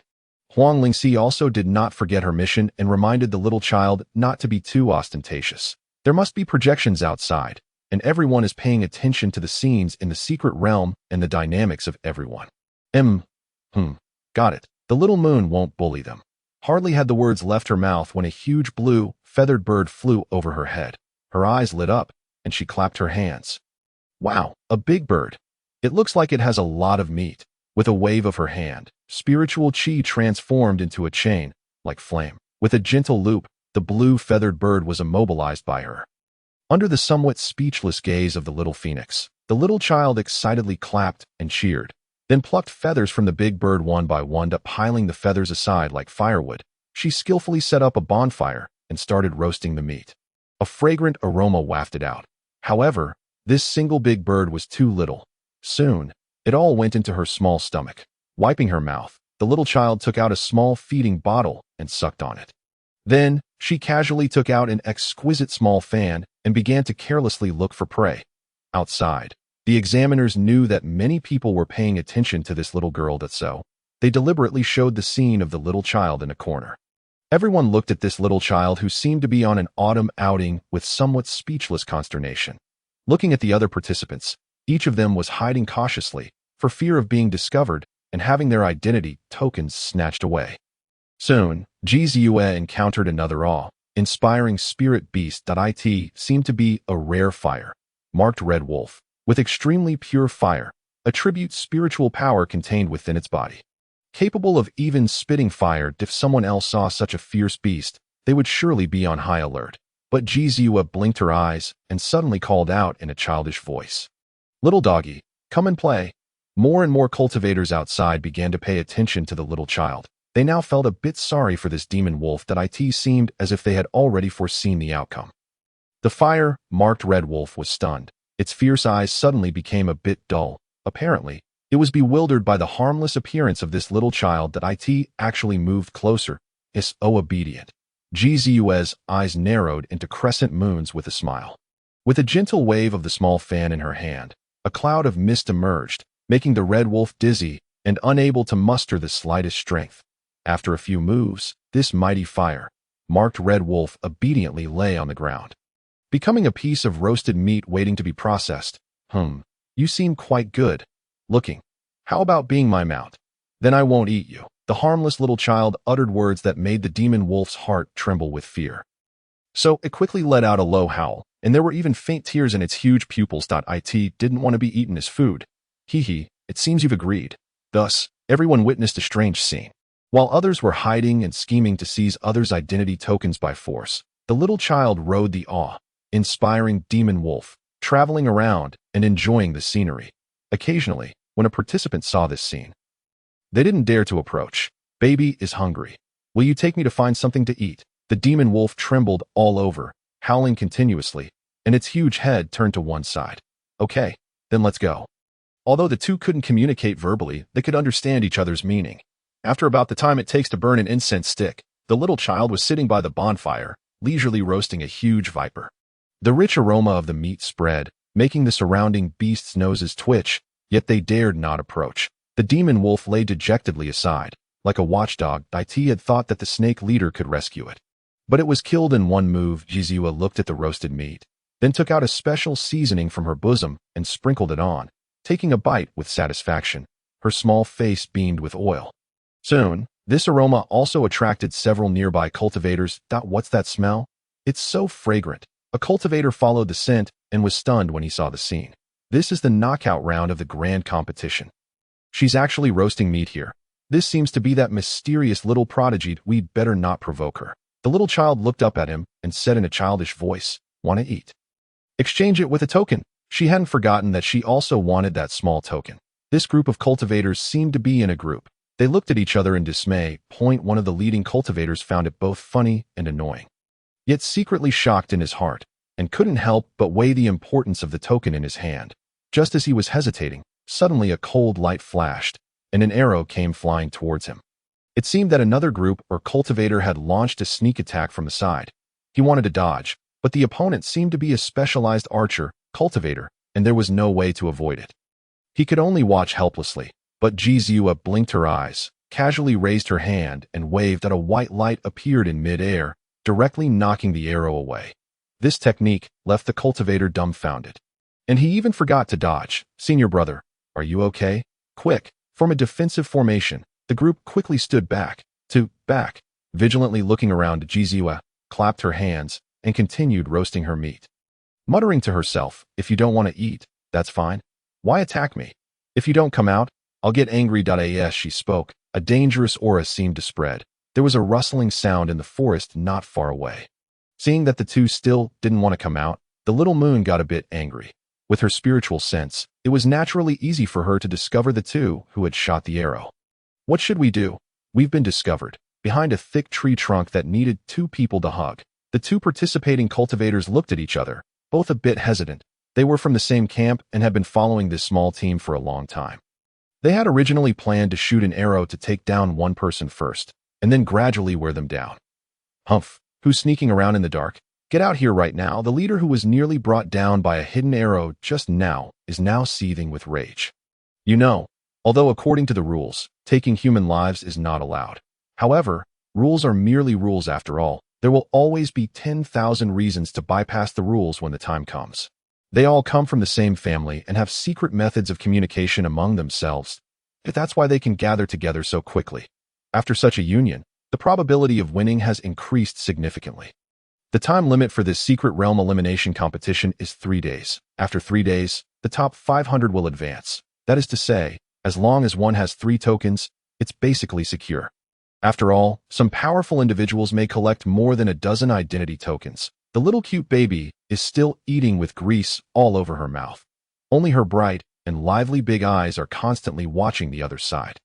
Huang Lingxi also did not forget her mission and reminded the little child not to be too ostentatious. There must be projections outside, and everyone is paying attention to the scenes in the secret realm and the dynamics of everyone. Got it. The little moon won't bully them. Hardly had the words left her mouth when a huge blue, feathered bird flew over her head. Her eyes lit up, and she clapped her hands. Wow, a big bird. It looks like it has a lot of meat. With a wave of her hand, spiritual chi transformed into a chain, like flame. With a gentle loop, the blue feathered bird was immobilized by her. Under the somewhat speechless gaze of the little phoenix, the little child excitedly clapped and cheered, then plucked feathers from the big bird one by one, piling the feathers aside like firewood. She skillfully set up a bonfire and started roasting the meat. A fragrant aroma wafted out. However, this single big bird was too little. Soon, it all went into her small stomach. Wiping her mouth, the little child took out a small feeding bottle and sucked on it. Then, she casually took out an exquisite small fan and began to carelessly look for prey. Outside, the examiners knew that many people were paying attention to this little girl, so they deliberately showed the scene of the little child in a corner. Everyone looked at this little child who seemed to be on an autumn outing with somewhat speechless consternation. Looking at the other participants, each of them was hiding cautiously for fear of being discovered and having their identity tokens snatched away. Soon, Jizue encountered another awe-inspiring spirit beast that it seemed to be a rare fire, marked red wolf, with extremely pure fire, a tribute spiritual power contained within its body. Capable of even spitting fire, if someone else saw such a fierce beast, they would surely be on high alert. But Jizue blinked her eyes and suddenly called out in a childish voice, "Little doggy, come and play." More and more cultivators outside began to pay attention to the little child. They now felt a bit sorry for this demon wolf that it seemed as if they had already foreseen the outcome. The fire-marked red wolf was stunned. Its fierce eyes suddenly became a bit dull. Apparently, it was bewildered by the harmless appearance of this little child that it actually moved closer. Is obedient. Jizue's eyes narrowed into crescent moons with a smile. With a gentle wave of the small fan in her hand, a cloud of mist emerged, making the red wolf dizzy and unable to muster the slightest strength. After a few moves, this mighty fire-marked red wolf obediently lay on the ground, becoming a piece of roasted meat waiting to be processed. You seem quite good looking. How about being my mount? Then I won't eat you." The harmless little child uttered words that made the demon wolf's heart tremble with fear. So it quickly let out a low howl, and there were even faint tears in its huge pupils. It didn't want to be eaten as food. It seems you've agreed. Thus, everyone witnessed a strange scene. While others were hiding and scheming to seize others' identity tokens by force, the little child rode the awe-inspiring demon wolf, traveling around and enjoying the scenery. Occasionally, when a participant saw this scene, they didn't dare to approach. "Baby is hungry. Will you take me to find something to eat?" The demon wolf trembled all over, howling continuously, and its huge head turned to one side. "Okay, then let's go." Although the two couldn't communicate verbally, they could understand each other's meaning. After about the time it takes to burn an incense stick, the little child was sitting by the bonfire, leisurely roasting a huge viper. The rich aroma of the meat spread, making the surrounding beasts' noses twitch, yet they dared not approach. The demon wolf lay dejectedly aside. Like a watchdog, it had thought that the snake leader could rescue it. But it was killed in one move. Jizue looked at the roasted meat, then took out a special seasoning from her bosom and sprinkled it on, taking a bite with satisfaction. Her small face beamed with oil. Soon, this aroma also attracted several nearby cultivators. "What's that smell? It's so fragrant." A cultivator followed the scent and was stunned when he saw the scene. This is the knockout round of the grand competition. She's actually roasting meat here. This seems to be that mysterious little prodigy. We'd better not provoke her. The little child looked up at him and said in a childish voice, "Want to eat? Exchange it with a token." She hadn't forgotten that she also wanted that small token. This group of cultivators seemed to be in a group. They looked at each other in dismay. One of the leading cultivators found it both funny and annoying, yet secretly shocked in his heart, and couldn't help but weigh the importance of the token in his hand. Just as he was hesitating, suddenly a cold light flashed, and an arrow came flying towards him. It seemed that another group or cultivator had launched a sneak attack from the side. He wanted to dodge, but the opponent seemed to be a specialized archer, cultivator, and there was no way to avoid it. He could only watch helplessly, but Jizue blinked her eyes, casually raised her hand, and waved that a white light appeared in mid-air, directly knocking the arrow away. This technique left the cultivator dumbfounded. And he even forgot to dodge. "Senior brother, are you okay? Quick, form a defensive formation." The group quickly stood back, vigilantly looking around. Jizue clapped her hands and continued roasting her meat, muttering to herself, "If you don't want to eat, that's fine. Why attack me? If you don't come out, I'll get angry." As she spoke, a dangerous aura seemed to spread. there was a rustling sound in the forest not far away. Seeing that the two still didn't want to come out, the little moon got a bit angry. With her spiritual sense, it was naturally easy for her to discover the two who had shot the arrow. What should we do? We've been discovered, behind a thick tree trunk that needed two people to hug. The two participating cultivators looked at each other, both a bit hesitant. They were from the same camp and had been following this small team for a long time. They had originally planned to shoot an arrow to take down one person first, and then gradually wear them down. Humph, who's sneaking around in the dark? Get out here right now. The leader who was nearly brought down by a hidden arrow just now is now seething with rage. You know, although according to the rules, taking human lives is not allowed. However, rules are merely rules after all. There will always be 10,000 reasons to bypass the rules when the time comes. They all come from the same family and have secret methods of communication among themselves. That's why they can gather together so quickly. After such a union, the probability of winning has increased significantly. The time limit for this secret realm elimination competition is 3 days. After 3 days, the top 500 will advance. That is to say, as long as one has 3 tokens, it's basically secure. After all, some powerful individuals may collect more than a dozen identity tokens. The little cute baby is still eating with grease all over her mouth. Only her bright and lively big eyes are constantly watching the other side.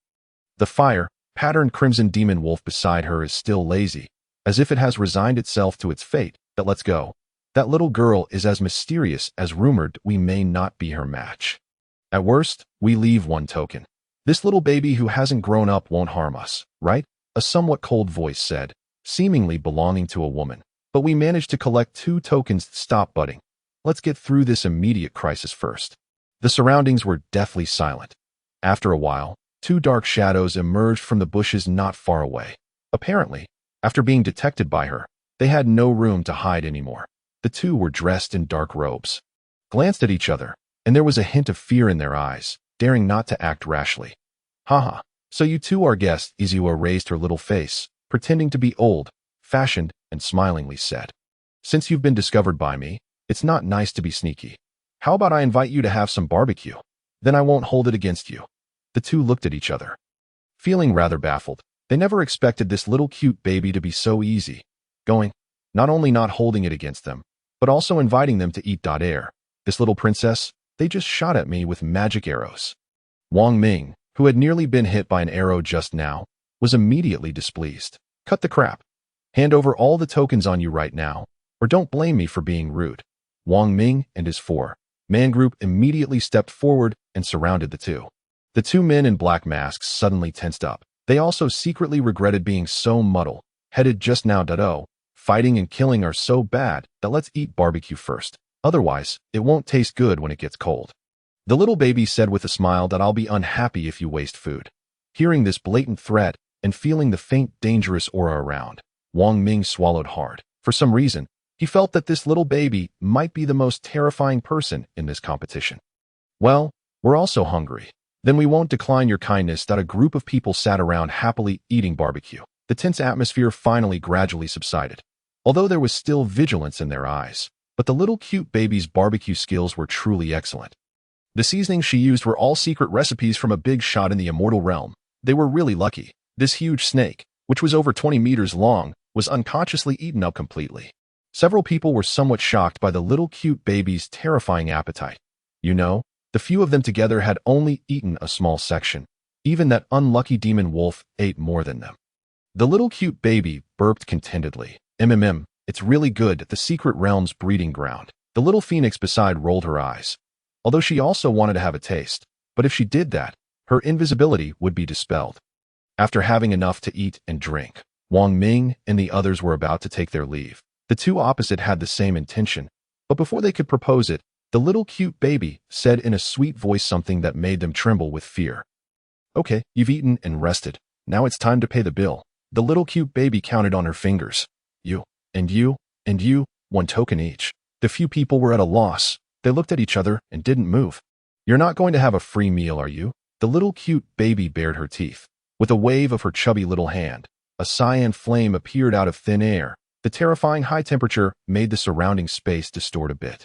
The fire-patterned crimson demon wolf beside her is still lazy, as if it has resigned itself to its fate. That let's go. That little girl is as mysterious as rumored we may not be her match. At worst, we leave 1 token. This little baby who hasn't grown up won't harm us, right? A somewhat cold voice said, seemingly belonging to a woman. But we managed to collect 2 tokens to stop butting. Let's get through this immediate crisis first. The surroundings were deathly silent. After a while, 2 dark shadows emerged from the bushes not far away. Apparently, after being detected by her, they had no room to hide anymore. The 2 were dressed in dark robes, glanced at each other, and there was a hint of fear in their eyes, daring not to act rashly. Haha, so you two are guests. Izua raised her little face, pretending to be old-fashioned, and smilingly said, since you've been discovered by me, it's not nice to be sneaky. How about I invite you to have some barbecue? Then I won't hold it against you. The 2 looked at each other, feeling rather baffled. They never expected this little cute baby to be so easy going, not only not holding it against them, but also inviting them to eat. Air. This little princess, they just shot at me with magic arrows. Wang Ming, who had nearly been hit by an arrow just now, was immediately displeased. Cut the crap. Hand over all the tokens on you right now, or don't blame me for being rude. Wang Ming and his 4-man group immediately stepped forward and surrounded the 2. The 2 men in black masks suddenly tensed up. They also secretly regretted being so muddle-headed just now. Oh, fighting and killing are so bad that let's eat barbecue first. Otherwise, it won't taste good when it gets cold. The little baby said with a smile that I'll be unhappy if you waste food. Hearing this blatant threat and feeling the faint dangerous aura around, Wang Ming swallowed hard. For some reason, he felt that this little baby might be the most terrifying person in this competition. Well, we're also hungry. Then we won't decline your kindness. A group of people sat around happily eating barbecue. The tense atmosphere finally gradually subsided, although there was still vigilance in their eyes. But the little cute baby's barbecue skills were truly excellent. The seasonings she used were all secret recipes from a big shot in the immortal realm. They were really lucky. This huge snake, which was over 20 meters long, was unconsciously eaten up completely. Several people were somewhat shocked by the little cute baby's terrifying appetite. You know, the few of them together had only eaten a small section. Even that unlucky demon wolf ate more than them. The little cute baby burped contentedly. It's really good at the secret realm's breeding ground. The little phoenix beside rolled her eyes, although she also wanted to have a taste. But if she did that, her invisibility would be dispelled. After having enough to eat and drink, Wang Ming and the others were about to take their leave. The 2 opposite had the same intention, but before they could propose it, the little cute baby said in a sweet voice something that made them tremble with fear. Okay, you've eaten and rested. Now it's time to pay the bill. The little cute baby counted on her fingers. You, and you, and you, 1 token each. The few people were at a loss. They looked at each other and didn't move. You're not going to have a free meal, are you? The little cute baby bared her teeth. With a wave of her chubby little hand, a cyan flame appeared out of thin air. The terrifying high temperature made the surrounding space distort a bit.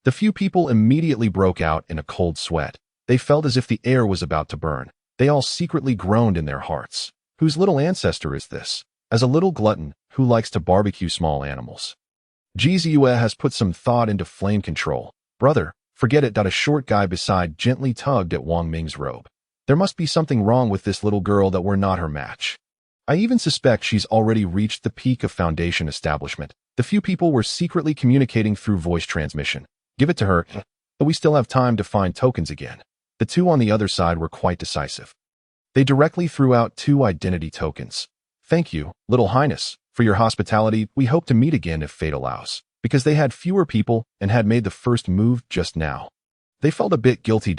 The few people immediately broke out in a cold sweat. They felt as if the air was about to burn. They all secretly groaned in their hearts. Whose little ancestor is this? as a little glutton who likes to barbecue small animals. Jizue has put some thought into flame control. Brother, forget it. A short guy beside gently tugged at Wang Ming's robe. There must be something wrong with this little girl that we're not her match. I even suspect she's already reached the peak of Foundation establishment. The few people were secretly communicating through voice transmission. Give it to her, but we still have time to find tokens again. The two on the other side were quite decisive. They directly threw out 2 identity tokens. Thank you, Little Highness, for your hospitality. We hope to meet again if fate allows, because they had fewer people and had made the first move just now. They felt a bit guilty.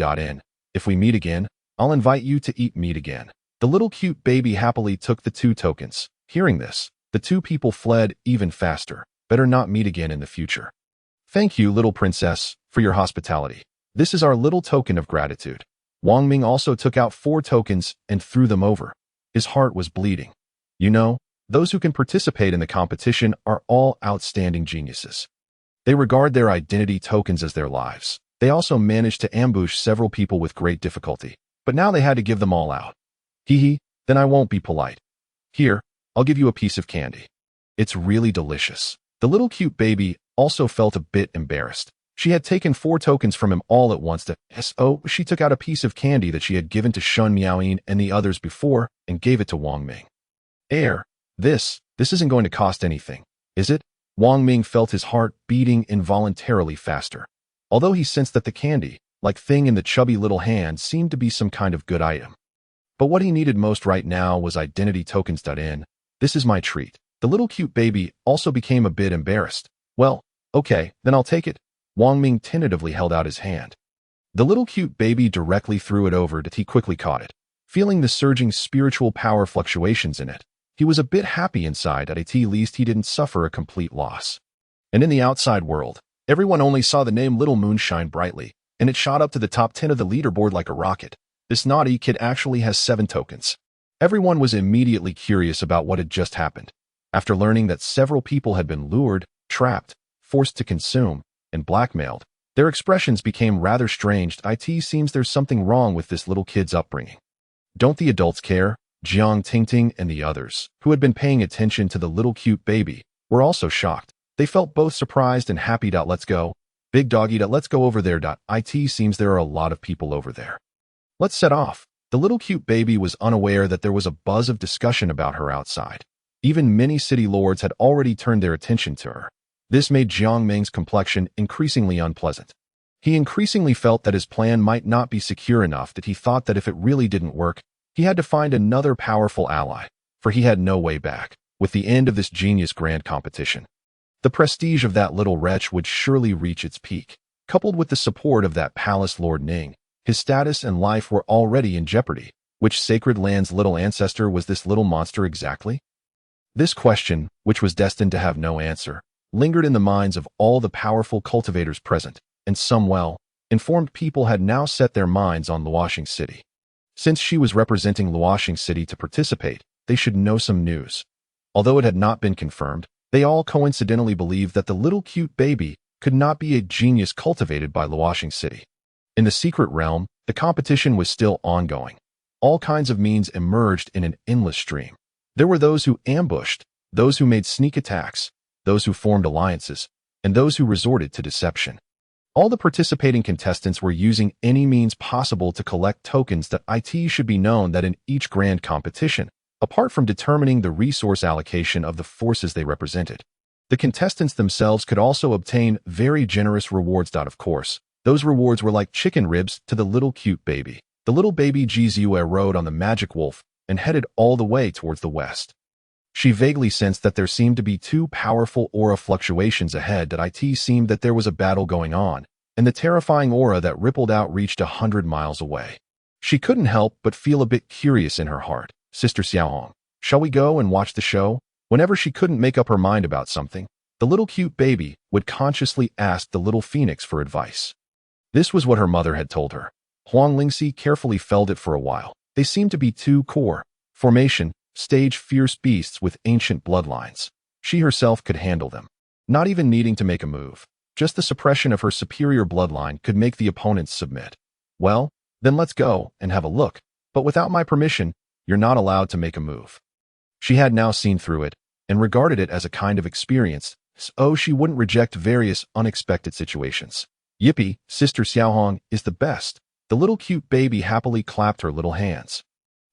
If we meet again, I'll invite you to eat meat again. The little cute baby happily took the 2 tokens. Hearing this, the 2 people fled even faster. Better not meet again in the future. Thank you, little princess, for your hospitality. This is our little token of gratitude. Wang Ming also took out 4 tokens and threw them over. His heart was bleeding. You know, those who can participate in the competition are all outstanding geniuses. They regard their identity tokens as their lives. They also managed to ambush several people with great difficulty, but now they had to give them all out. Hee, then I won't be polite. Here, I'll give you a piece of candy. It's really delicious. The little cute baby also felt a bit embarrassed. She had taken 4 tokens from him all at once so she took out a piece of candy that she had given to Shun Miaoyin and the others before and gave it to Wang Ming. This isn't going to cost anything, is it? Wang Ming felt his heart beating involuntarily faster. Although he sensed that the candy, like thing in the chubby little hand, seemed to be some kind of good item. But what he needed most right now was identity tokens. This is my treat. The little cute baby also became a bit embarrassed. Well, okay, then I'll take it. Wang Ming tentatively held out his hand. The little cute baby directly threw it over. He quickly caught it. Feeling the surging spiritual power fluctuations in it, he was a bit happy inside. At least he didn't suffer a complete loss. And in the outside world, everyone only saw the name Little Moon shine brightly, and it shot up to the top 10 of the leaderboard like a rocket. This naughty kid actually has 7 tokens. Everyone was immediately curious about what had just happened. After learning that several people had been lured, trapped, forced to consume, and blackmailed, their expressions became rather strange. It seems there's something wrong with this little kid's upbringing. Don't the adults care? Jiang Tingting and the others, who had been paying attention to the little cute baby, were also shocked. They felt both surprised and happy. Let's go. Big doggy. Let's go over there. It seems there are a lot of people over there. Let's set off. The little cute baby was unaware that there was a buzz of discussion about her outside. Even many city lords had already turned their attention to her. This made Jiang Ming's complexion increasingly unpleasant. He increasingly felt that his plan might not be secure enough. That he thought that if it really didn't work, he had to find another powerful ally, for he had no way back. With the end of this genius grand competition, the prestige of that little wretch would surely reach its peak. Coupled with the support of that palace Lord Ning, his status and life were already in jeopardy. Which sacred land's little ancestor was this little monster exactly? This question, which was destined to have no answer, lingered in the minds of all the powerful cultivators present, and some well-informed people had now set their minds on Luoxing City. Since she was representing Luoxing City to participate, they should know some news. Although it had not been confirmed, they all coincidentally believed that the little cute baby could not be a genius cultivated by Luoxing City. In the secret realm, the competition was still ongoing. All kinds of means emerged in an endless stream. There were those who ambushed, those who made sneak attacks, those who formed alliances, and those who resorted to deception. All the participating contestants were using any means possible to collect tokens. It should be known that in each grand competition, apart from determining the resource allocation of the forces they represented, the contestants themselves could also obtain very generous rewards. Of course, those rewards were like chicken ribs to the little cute baby. The little baby Jizue rode on the magic wolf and headed all the way towards the west. She vaguely sensed that there seemed to be 2 powerful aura fluctuations ahead. It seemed that there was a battle going on, and the terrifying aura that rippled out reached 100 miles away. She couldn't help but feel a bit curious in her heart. Sister Xiaohong, shall we go and watch the show? Whenever she couldn't make up her mind about something, the little cute baby would consciously ask the little phoenix for advice. This was what her mother had told her. Huang Lingxi carefully felled it for a while. They seemed to be 2 core formation, stage fierce beasts with ancient bloodlines. She herself could handle them, not even needing to make a move. Just the suppression of her superior bloodline could make the opponents submit. Well, then let's go and have a look, but without my permission, you're not allowed to make a move. She had now seen through it, and regarded it as a kind of experience, so she wouldn't reject various unexpected situations. Yippee, Sister Xiaohong is the best. The little cute baby happily clapped her little hands.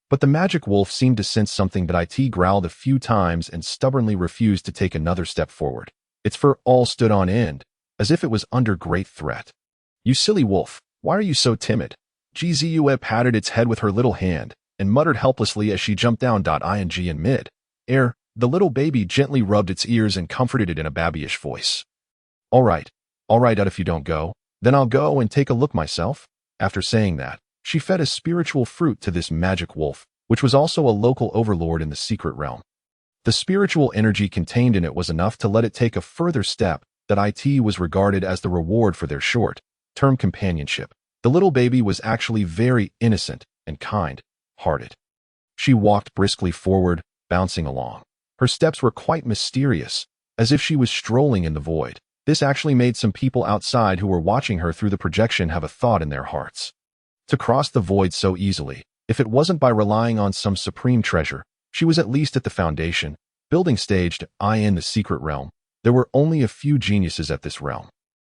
But the magic wolf seemed to sense something, but it growled a few times and stubbornly refused to take another step forward. Its fur all stood on end, as if it was under great threat. You silly wolf, why are you so timid? Ziyue patted its head with her little hand, and muttered helplessly as she jumped down. In mid-air, the little baby gently rubbed its ears and comforted it in a babyish voice. All right, if you don't go, then I'll go and take a look myself. After saying that, she fed a spiritual fruit to this magic wolf, which was also a local overlord in the secret realm. The spiritual energy contained in it was enough to let it take a further step that was regarded as the reward for their short-term companionship. The little baby was actually very innocent and kind-hearted. She walked briskly forward, bouncing along. Her steps were quite mysterious, as if she was strolling in the void. This actually made some people outside who were watching her through the projection have a thought in their hearts. To cross the void so easily, if it wasn't by relying on some supreme treasure, she was at least at the foundation, building stage in the secret realm. There were only a few geniuses at this realm.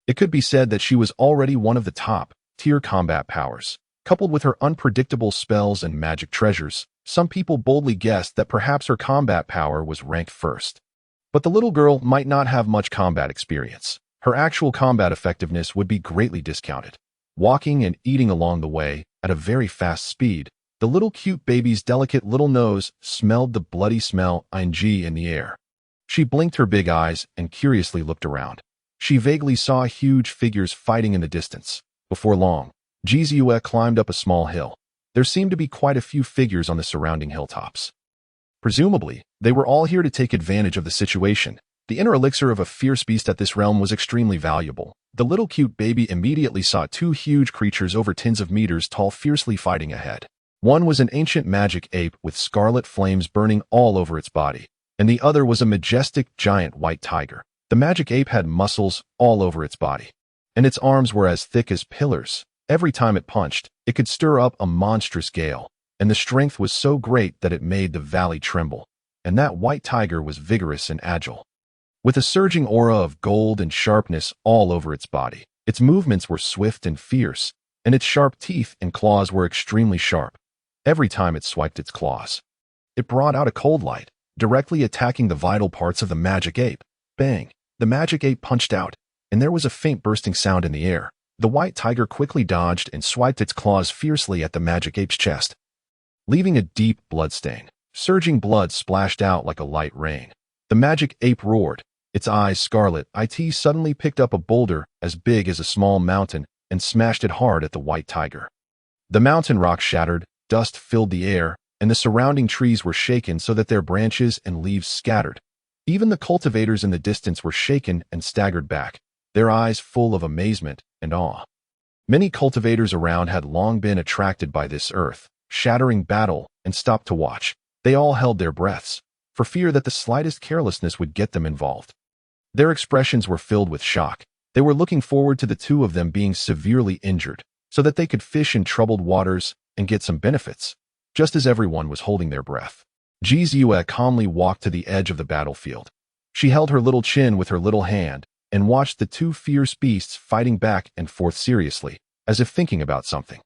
It could be said that she was already one of the top-tier combat powers. Coupled with her unpredictable spells and magic treasures, some people boldly guessed that perhaps her combat power was ranked first. But the little girl might not have much combat experience. Her actual combat effectiveness would be greatly discounted. Walking and eating along the way, at a very fast speed, the little cute baby's delicate little nose smelled the bloody smell in the air. She blinked her big eyes and curiously looked around. She vaguely saw huge figures fighting in the distance. Before long, Ziyue climbed up a small hill. There seemed to be quite a few figures on the surrounding hilltops. Presumably, they were all here to take advantage of the situation. The inner elixir of a fierce beast at this realm was extremely valuable. The little cute baby immediately saw two huge creatures over tens of meters tall fiercely fighting ahead. One was an ancient magic ape with scarlet flames burning all over its body, and the other was a majestic giant white tiger. The magic ape had muscles all over its body, and its arms were as thick as pillars. Every time it punched, it could stir up a monstrous gale, and the strength was so great that it made the valley tremble. And that white tiger was vigorous and agile, with a surging aura of gold and sharpness all over its body. Its movements were swift and fierce, and its sharp teeth and claws were extremely sharp. Every time it swiped its claws, it brought out a cold light, directly attacking the vital parts of the magic ape. Bang! The magic ape punched out, and there was a faint bursting sound in the air. The white tiger quickly dodged and swiped its claws fiercely at the magic ape's chest, leaving a deep blood stain. Surging blood splashed out like a light rain. The magic ape roared, its eyes scarlet. It suddenly picked up a boulder as big as a small mountain and smashed it hard at the white tiger. The mountain rock shattered, dust filled the air, and the surrounding trees were shaken so that their branches and leaves scattered. Even the cultivators in the distance were shaken and staggered back, their eyes full of amazement and awe. Many cultivators around had long been attracted by this earth-shattering battle and stopped to watch. They all held their breaths, for fear that the slightest carelessness would get them involved. Their expressions were filled with shock. They were looking forward to the two of them being severely injured, so that they could fish in troubled waters and get some benefits. Just as everyone was holding their breath, Ziyue calmly walked to the edge of the battlefield. She held her little chin with her little hand and watched the two fierce beasts fighting back and forth seriously, as if thinking about something.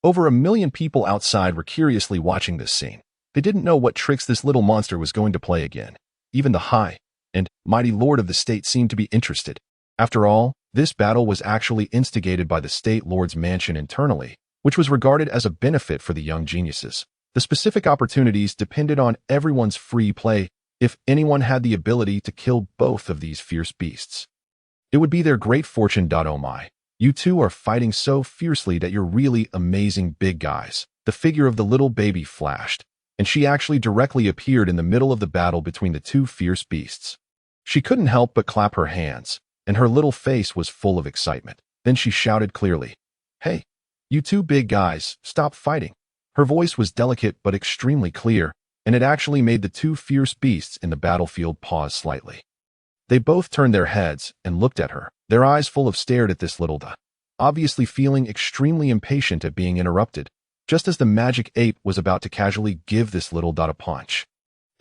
Over 1 million people outside were curiously watching this scene. They didn't know what tricks this little monster was going to play again. Even the high and mighty lord of the state seemed to be interested. After all, this battle was actually instigated by the state lord's mansion internally, which was regarded as a benefit for the young geniuses. The specific opportunities depended on everyone's free play. If anyone had the ability to kill both of these fierce beasts, it would be their great fortune. Oh my, you two are fighting so fiercely that you're really amazing big guys. The figure of the little baby flashed, and she actually directly appeared in the middle of the battle between the two fierce beasts. She couldn't help but clap her hands, and her little face was full of excitement. Then she shouted clearly, "Hey, you two big guys, stop fighting." Her voice was delicate but extremely clear, and it actually made the two fierce beasts in the battlefield pause slightly. They both turned their heads and looked at her, their eyes full of stared at this little obviously feeling extremely impatient at being interrupted, just as the magic ape was about to casually give this little a punch.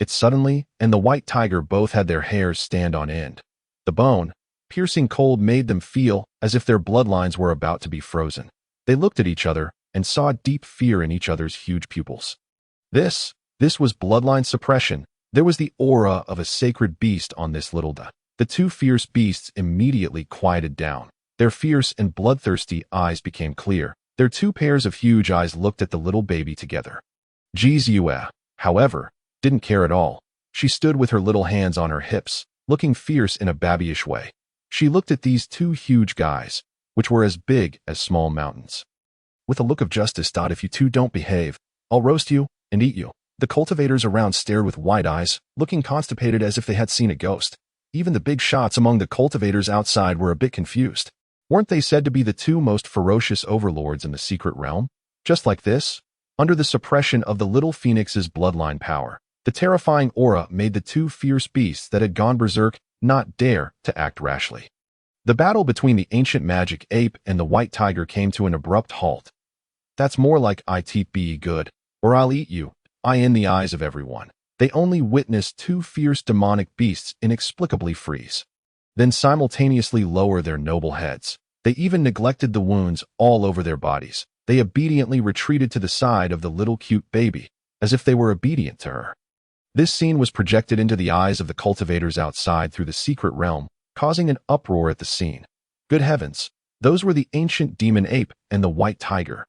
It suddenly, and the white tiger both had their hairs stand on end. The bone, piercing cold made them feel as if their bloodlines were about to be frozen. They looked at each other and saw deep fear in each other's huge pupils. This was bloodline suppression. There was the aura of a sacred beast on this little dot. The two fierce beasts immediately quieted down. Their fierce and bloodthirsty eyes became clear. Their two pairs of huge eyes looked at the little baby together. Jizue, however, didn't care at all. She stood with her little hands on her hips, looking fierce in a babyish way. She looked at these two huge guys, which were as big as small mountains. With a look of justice, if you two don't behave, I'll roast you and eat you. The cultivators around stared with wide eyes, looking constipated as if they had seen a ghost. Even the big shots among the cultivators outside were a bit confused. Weren't they said to be the two most ferocious overlords in the secret realm? Just like this, under the suppression of the little phoenix's bloodline power, the terrifying aura made the two fierce beasts that had gone berserk not dare to act rashly. The battle between the ancient magic ape and the white tiger came to an abrupt halt. That's more like it be good, or I'll eat you, in the eyes of everyone. They only witnessed two fierce demonic beasts inexplicably freeze, then simultaneously lower their noble heads. They even neglected the wounds all over their bodies. They obediently retreated to the side of the little cute baby, as if they were obedient to her. This scene was projected into the eyes of the cultivators outside through the secret realm, causing an uproar at the scene. Good heavens, those were the ancient demon ape and the white tiger.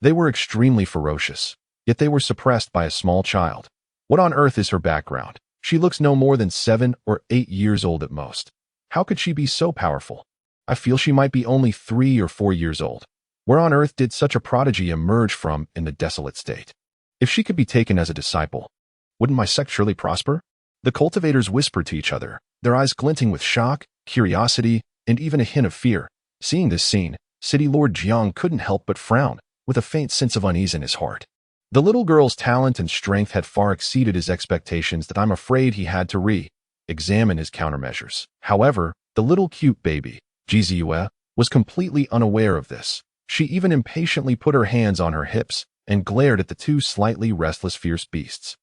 They were extremely ferocious, yet they were suppressed by a small child. What on earth is her background? She looks no more than 7 or 8 years old at most. How could she be so powerful? I feel she might be only 3 or 4 years old. Where on earth did such a prodigy emerge from in the desolate state? If she could be taken as a disciple, wouldn't my sect surely prosper? The cultivators whispered to each other, their eyes glinting with shock, curiosity, and even a hint of fear. Seeing this scene, City Lord Jiang couldn't help but frown, with a faint sense of unease in his heart. The little girl's talent and strength had far exceeded his expectations that I'm afraid he had to re-examine his countermeasures. However, the little cute baby, Jizue, was completely unaware of this. She even impatiently put her hands on her hips and glared at the two slightly restless fierce beasts.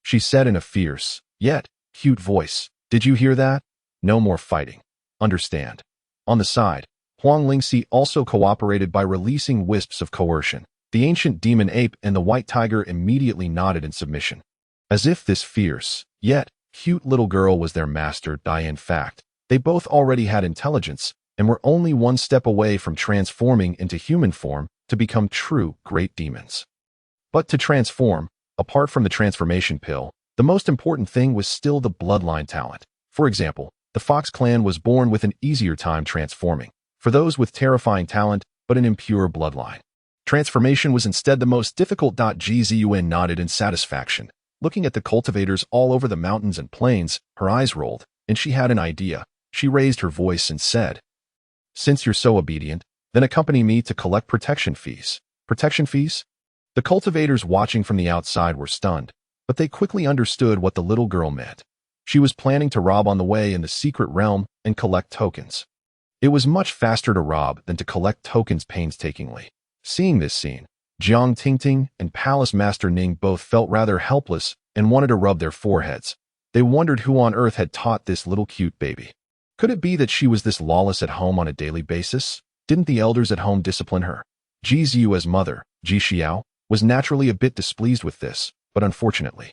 She said in a fierce, yet cute voice, "Did you hear that? No more fighting. Understand?" On the side, Huang Lingxi also cooperated by releasing wisps of coercion. The ancient demon ape and the white tiger immediately nodded in submission. As if this fierce, yet cute little girl was their master. In fact, they both already had intelligence and were only one step away from transforming into human form to become true great demons. But to transform, apart from the transformation pill, the most important thing was still the bloodline talent. For example, the Fox clan was born with an easier time transforming. For those with terrifying talent but an impure bloodline, transformation was instead the most difficult. Jizue nodded in satisfaction. Looking at the cultivators all over the mountains and plains, her eyes rolled, and she had an idea. She raised her voice and said, "Since you're so obedient, then accompany me to collect protection fees." Protection fees? The cultivators watching from the outside were stunned, but they quickly understood what the little girl meant. She was planning to rob on the way in the secret realm and collect tokens. It was much faster to rob than to collect tokens painstakingly. Seeing this scene, Jiang Tingting and Palace Master Ning both felt rather helpless and wanted to rub their foreheads. They wondered who on earth had taught this little cute baby. Could it be that she was this lawless at home on a daily basis? Didn't the elders at home discipline her? Jizue's mother, Ji Xiao, was naturally a bit displeased with this, but unfortunately,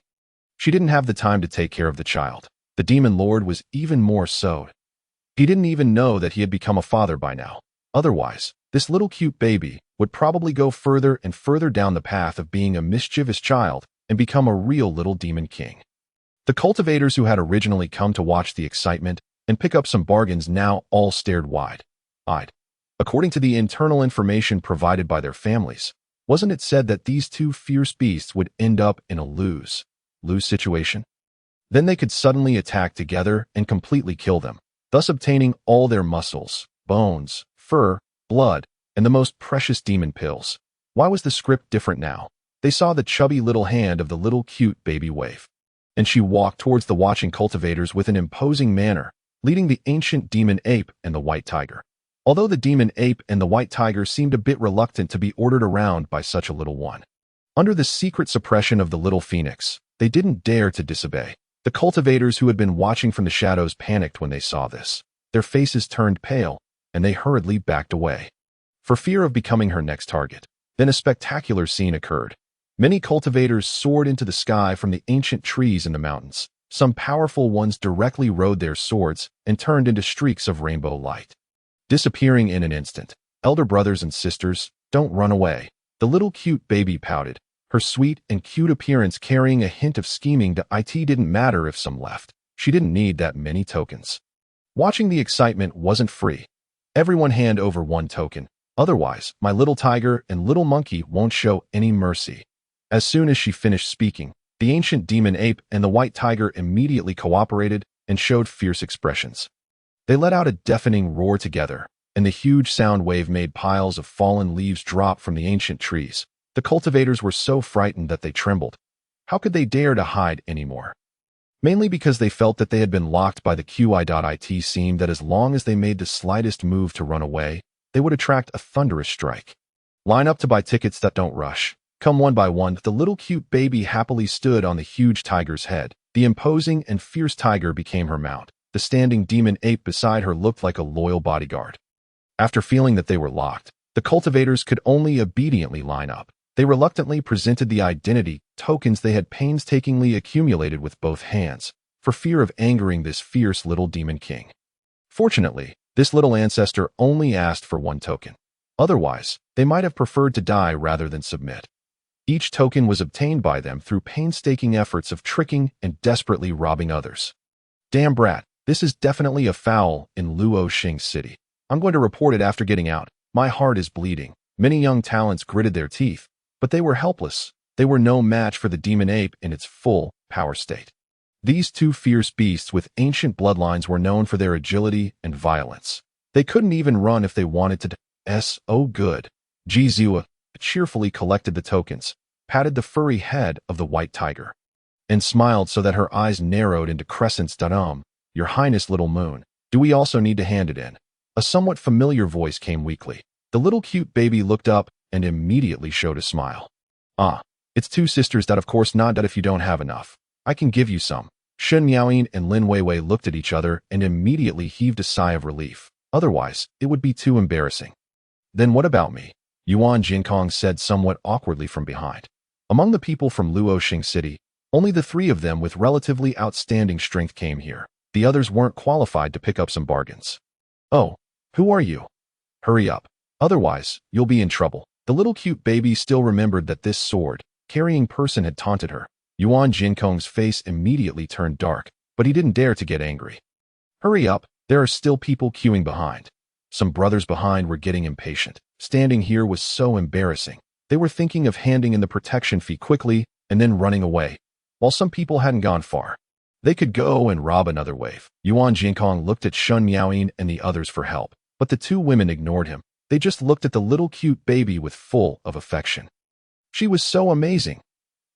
she didn't have the time to take care of the child. The demon lord was even more so. He didn't even know that he had become a father by now. Otherwise, this little cute baby would probably go further and further down the path of being a mischievous child and become a real little demon king. The cultivators who had originally come to watch the excitement and pick up some bargains now all stared wide-eyed. According to the internal information provided by their families, wasn't it said that these two fierce beasts would end up in a lose situation? Then they could suddenly attack together and completely kill them, thus obtaining all their muscles, bones, fur, blood, and the most precious demon pills. Why was the script different now? They saw the chubby little hand of the little cute baby wave, and she walked towards the watching cultivators with an imposing manner, leading the ancient demon ape and the white tiger. Although the demon ape and the white tiger seemed a bit reluctant to be ordered around by such a little one. Under the secret suppression of the little phoenix, They didn't dare to disobey. The cultivators who had been watching from the shadows panicked when they saw this. Their faces turned pale, and they hurriedly backed away, for fear of becoming her next target. Then a spectacular scene occurred. Many cultivators soared into the sky from the ancient trees in the mountains. Some powerful ones directly rode their swords and turned into streaks of rainbow light, disappearing in an instant. Elder brothers and sisters, don't run away. The little cute baby pouted, her sweet and cute appearance carrying a hint of scheming that it didn't matter if some left. She didn't need that many tokens. Watching the excitement wasn't free. Everyone hand over one token. Otherwise, my little tiger and little monkey won't show any mercy. As soon as she finished speaking, the ancient demon ape and the white tiger immediately cooperated and showed fierce expressions. They let out a deafening roar together, and the huge sound wave made piles of fallen leaves drop from the ancient trees. The cultivators were so frightened that they trembled. How could they dare to hide anymore? Mainly because they felt that they had been locked by the QI.it seemed that as long as they made the slightest move to run away, they would attract a thunderous strike. Line up to buy tickets that don't rush. Come one by one. The little cute baby happily stood on the huge tiger's head. The imposing and fierce tiger became her mount. The standing demon ape beside her looked like a loyal bodyguard. After feeling that they were locked, the cultivators could only obediently line up. They reluctantly presented the identity tokens they had painstakingly accumulated with both hands, for fear of angering this fierce little demon king. Fortunately, this little ancestor only asked for one token. Otherwise, they might have preferred to die rather than submit. Each token was obtained by them through painstaking efforts of tricking and desperately robbing others. Damn brat, this is definitely a foul in Luoxing City. I'm going to report it after getting out. My heart is bleeding. Many young talents gritted their teeth, but they were helpless. They were no match for the demon ape in its full power state. These two fierce beasts with ancient bloodlines were known for their agility and violence. They couldn't even run if they wanted to. Oh good. Jizua cheerfully collected the tokens, patted the furry head of the white tiger, and smiled so that her eyes narrowed into crescents. Your Highness, little moon, do we also need to hand it in? A somewhat familiar voice came weakly. The little cute baby looked up and immediately showed a smile. It's two sisters. That of course not. That if you don't have enough, I can give you some. Shen Miaoyin and Lin Weiwei looked at each other and immediately heaved a sigh of relief. Otherwise, it would be too embarrassing. Then what about me? Yuan Jinkong said somewhat awkwardly from behind. Among the people from Luoxing City, only the three of them with relatively outstanding strength came here. The others weren't qualified to pick up some bargains. Oh, who are you? Hurry up. Otherwise, you'll be in trouble. The little cute baby still remembered that this sword-carrying person had taunted her. Yuan Jinkong's face immediately turned dark, but he didn't dare to get angry. Hurry up, there are still people queuing behind. Some brothers behind were getting impatient. Standing here was so embarrassing. They were thinking of handing in the protection fee quickly and then running away. While some people hadn't gone far, they could go and rob another wave. Yuan Jinkong looked at Shen Miaoyin and the others for help, but the two women ignored him. They just looked at the little cute baby with full of affection. She was so amazing.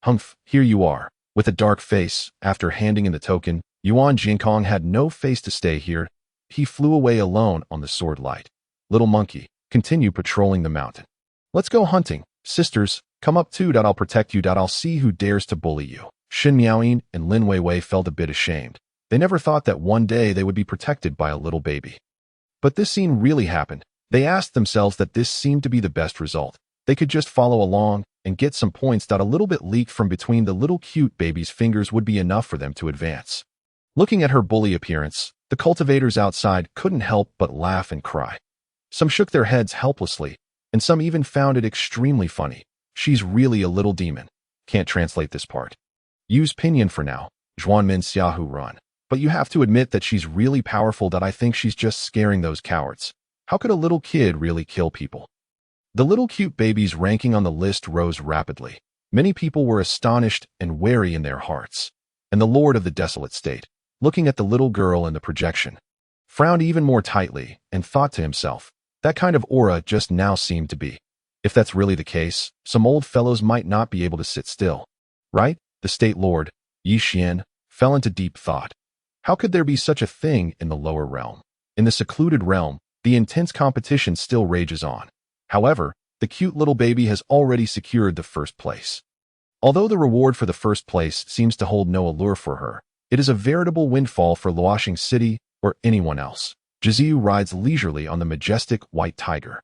Humph, here you are. With a dark face, after handing in the token, Yuan Jinkong had no face to stay here. He flew away alone on the sword light. Little monkey, continue patrolling the mountain. Let's go hunting. Sisters, come up too. I'll protect you. I'll see who dares to bully you. Shen Miaoyin and Lin Weiwei felt a bit ashamed. They never thought that one day they would be protected by a little baby. But this scene really happened. They asked themselves that this seemed to be the best result. They could just follow along and get some points. A little bit leaked from between the little cute baby's fingers would be enough for them to advance. Looking at her bully appearance, the cultivators outside couldn't help but laugh and cry. Some shook their heads helplessly, and some even found it extremely funny. She's really a little demon. Can't translate this part. Use pinyin for now. Zhuanmin Xiaohu run. But you have to admit that she's really powerful. I think she's just scaring those cowards. How could a little kid really kill people? The little cute baby's ranking on the list rose rapidly. Many people were astonished and wary in their hearts. And the Lord of the Desolate State, looking at the little girl in the projection, frowned even more tightly and thought to himself, that kind of aura just now seemed to be. If that's really the case, some old fellows might not be able to sit still. Right? The State Lord, Yi Xian, fell into deep thought. How could there be such a thing in the lower realm? In the secluded realm, the intense competition still rages on. However, the cute little baby has already secured the first place. Although the reward for the first place seems to hold no allure for her, it is a veritable windfall for Luoxing City or anyone else. Jiziu rides leisurely on the majestic white tiger,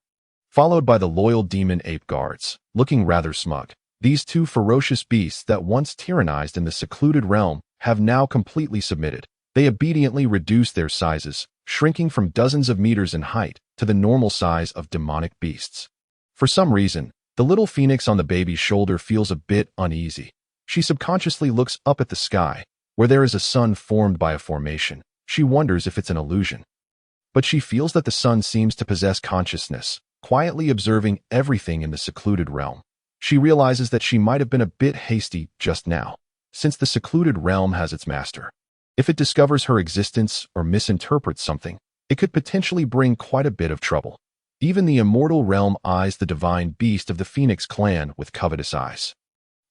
followed by the loyal demon ape guards, looking rather smug. These two ferocious beasts that once tyrannized in the secluded realm have now completely submitted. They obediently reduce their sizes, shrinking from dozens of meters in height to the normal size of demonic beasts. For some reason, the little phoenix on the baby's shoulder feels a bit uneasy. She subconsciously looks up at the sky, where there is a sun formed by a formation. She wonders if it's an illusion. But she feels that the sun seems to possess consciousness, quietly observing everything in the secluded realm. She realizes that she might have been a bit hasty just now, since the secluded realm has its master. If it discovers her existence or misinterprets something, it could potentially bring quite a bit of trouble. Even the immortal realm eyes the divine beast of the Phoenix clan with covetous eyes.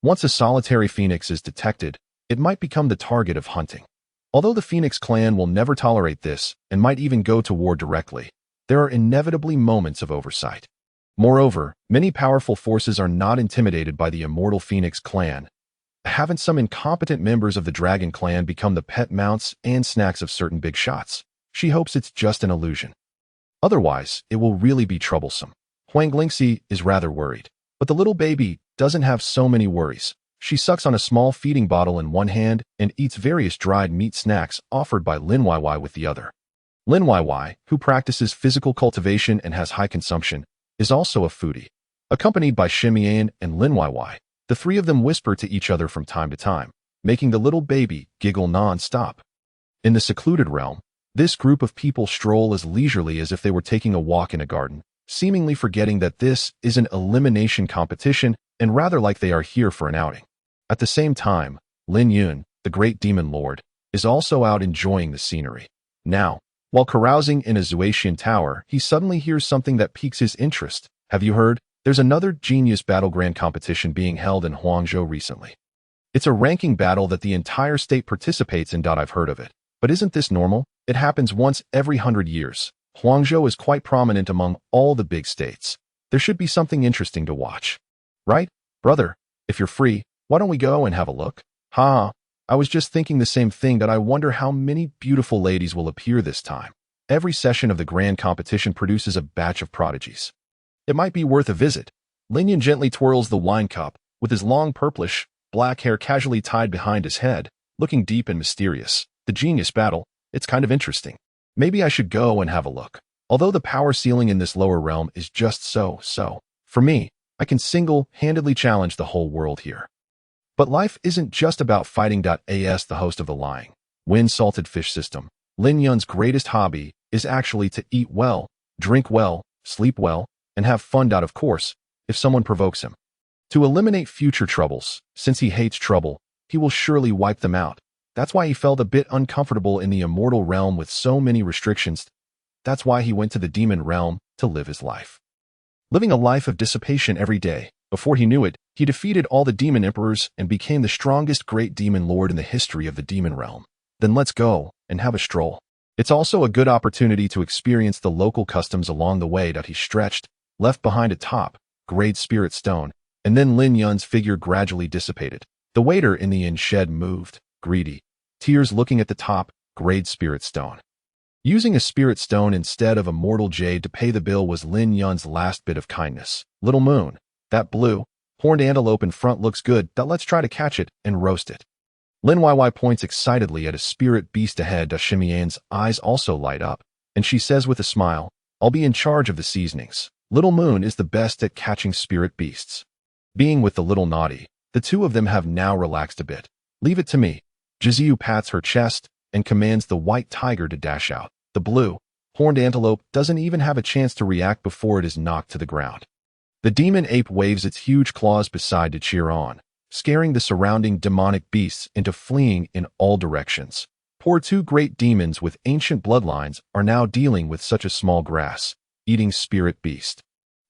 Once a solitary phoenix is detected, it might become the target of hunting. Although the Phoenix clan will never tolerate this and might even go to war directly, there are inevitably moments of oversight. Moreover, many powerful forces are not intimidated by the immortal Phoenix clan. Haven't some incompetent members of the Dragon clan become the pet mounts and snacks of certain big shots? She hopes it's just an illusion. Otherwise, it will really be troublesome. Huang Lingxi is rather worried, but the little baby doesn't have so many worries. She sucks on a small feeding bottle in one hand and eats various dried meat snacks offered by Lin Yui with the other. Lin Yui, who practices physical cultivation and has high consumption, is also a foodie. Accompanied by Shimian and Lin Yui, the three of them whisper to each other from time to time, making the little baby giggle non-stop. In the secluded realm, this group of people stroll as leisurely as if they were taking a walk in a garden, seemingly forgetting that this is an elimination competition and rather like they are here for an outing. At the same time, Lin Yun, the great demon lord, is also out enjoying the scenery. Now, while carousing in a Zuatian tower, he suddenly hears something that piques his interest. Have you heard? There's another genius battleground competition being held in Huangzhou recently. It's a ranking battle that the entire state participates in. I've heard of it. But isn't this normal? It happens once every 100 years. Huangzhou is quite prominent among all the big states. There should be something interesting to watch. Right? Brother, if you're free, why don't we go and have a look? Ha! I was just thinking the same thing, that I wonder how many beautiful ladies will appear this time. Every session of the grand competition produces a batch of prodigies. It might be worth a visit. Lin Yun gently twirls the wine cup, with his long purplish, black hair casually tied behind his head, looking deep and mysterious. The genius battle, it's kind of interesting. Maybe I should go and have a look. Although the power ceiling in this lower realm is just so. For me, I can single-handedly challenge the whole world here. But life isn't just about fighting. As the host of the Lying Wind Salted Fish System, Lin Yun's greatest hobby is actually to eat well, drink well, sleep well, and have fun. Of course, if someone provokes him. To eliminate future troubles, since he hates trouble, he will surely wipe them out. That's why he felt a bit uncomfortable in the immortal realm with so many restrictions. That's why he went to the demon realm to live his life. Living a life of dissipation every day. Before he knew it, he defeated all the demon emperors and became the strongest great demon lord in the history of the demon realm. Then let's go and have a stroll. It's also a good opportunity to experience the local customs along the way. He stretched, left behind a top-grade spirit stone, and then Lin Yun's figure gradually dissipated. The waiter in the inn shed moved, greedy, tears looking at the top-grade spirit stone. Using a spirit stone instead of a mortal jade to pay the bill was Lin Yun's last bit of kindness. Little Moon, that blue, horned antelope in front looks good. Let's try to catch it and roast it. Lin Yui points excitedly at a spirit beast ahead. Shimian's eyes also light up, and she says with a smile, I'll be in charge of the seasonings. Little Moon is the best at catching spirit beasts. Being with the little naughty, the two of them have now relaxed a bit. Leave it to me. Jiziu pats her chest and commands the white tiger to dash out. The blue, horned antelope doesn't even have a chance to react before it is knocked to the ground. The demon ape waves its huge claws beside to cheer on, scaring the surrounding demonic beasts into fleeing in all directions. Poor two great demons with ancient bloodlines are now dealing with such a small grass-eating spirit beast.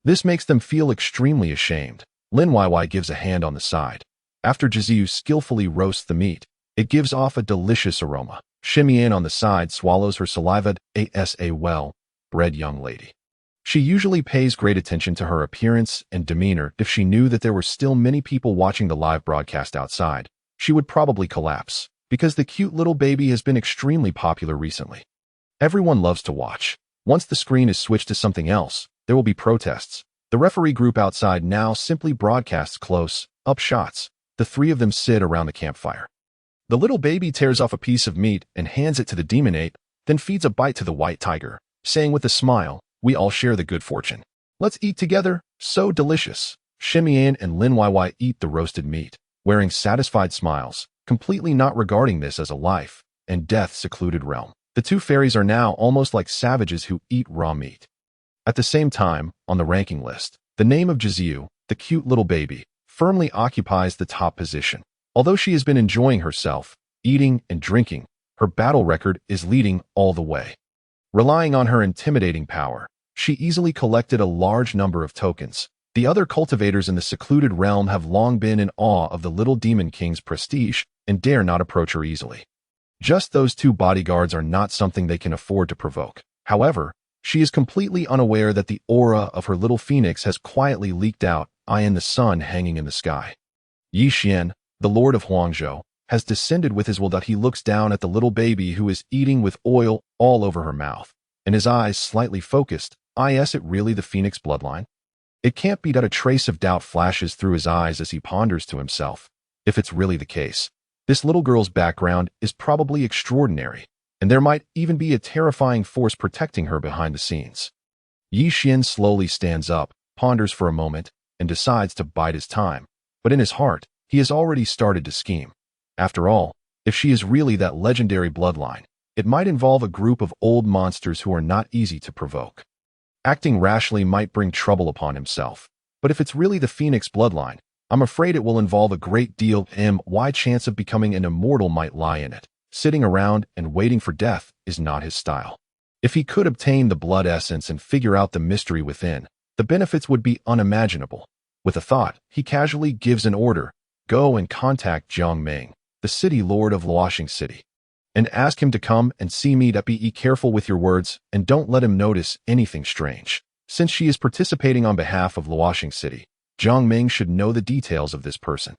This makes them feel extremely ashamed. Lin Yui gives a hand on the side. After Jiziu skillfully roasts the meat, it gives off a delicious aroma. Shimian on the side swallows her saliva. As a well-bred young lady. She usually pays great attention to her appearance and demeanor. If she knew that there were still many people watching the live broadcast outside, she would probably collapse, because the cute little baby has been extremely popular recently. Everyone loves to watch. Once the screen is switched to something else, there will be protests. The referee group outside now simply broadcasts close-up shots. The three of them sit around the campfire. The little baby tears off a piece of meat and hands it to the demon ape, then feeds a bite to the white tiger, saying with a smile, "We all share the good fortune. Let's eat together, so delicious." Shimian and Lin Yun eat the roasted meat, wearing satisfied smiles, completely not regarding this as a life and death secluded realm. The two fairies are now almost like savages who eat raw meat. At the same time, on the ranking list, the name of Jiziu, the cute little baby, firmly occupies the top position. Although she has been enjoying herself, eating and drinking, her battle record is leading all the way. Relying on her intimidating power, she easily collected a large number of tokens. The other cultivators in the secluded realm have long been in awe of the little demon king's prestige and dare not approach her easily. Just those two bodyguards are not something they can afford to provoke. However, she is completely unaware that the aura of her little phoenix has quietly leaked out, in the sun hanging in the sky. Yi Xian, the lord of Huangzhou, has descended with his will that he looks down at the little baby who is eating with oil all over her mouth, and his eyes slightly focused. Is it really the phoenix bloodline? It can't be that a trace of doubt flashes through his eyes as he ponders to himself. If it's really the case, this little girl's background is probably extraordinary, and there might even be a terrifying force protecting her behind the scenes. Yi Xian slowly stands up, ponders for a moment, and decides to bide his time, but in his heart, he has already started to scheme. After all, if she is really that legendary bloodline, it might involve a group of old monsters who are not easy to provoke. Acting rashly might bring trouble upon himself, but if it's really the Phoenix bloodline, I'm afraid it will involve a great deal. Chance of becoming an immortal might lie in it. Sitting around and waiting for death is not his style. If he could obtain the blood essence and figure out the mystery within, the benefits would be unimaginable. With a thought, he casually gives an order: go and contact Jiang Ming, the city lord of Luoxing City, and ask him to come and see me. Be careful with your words and don't let him notice anything strange. Since she is participating on behalf of Luoxing City, Jiang Ming should know the details of this person.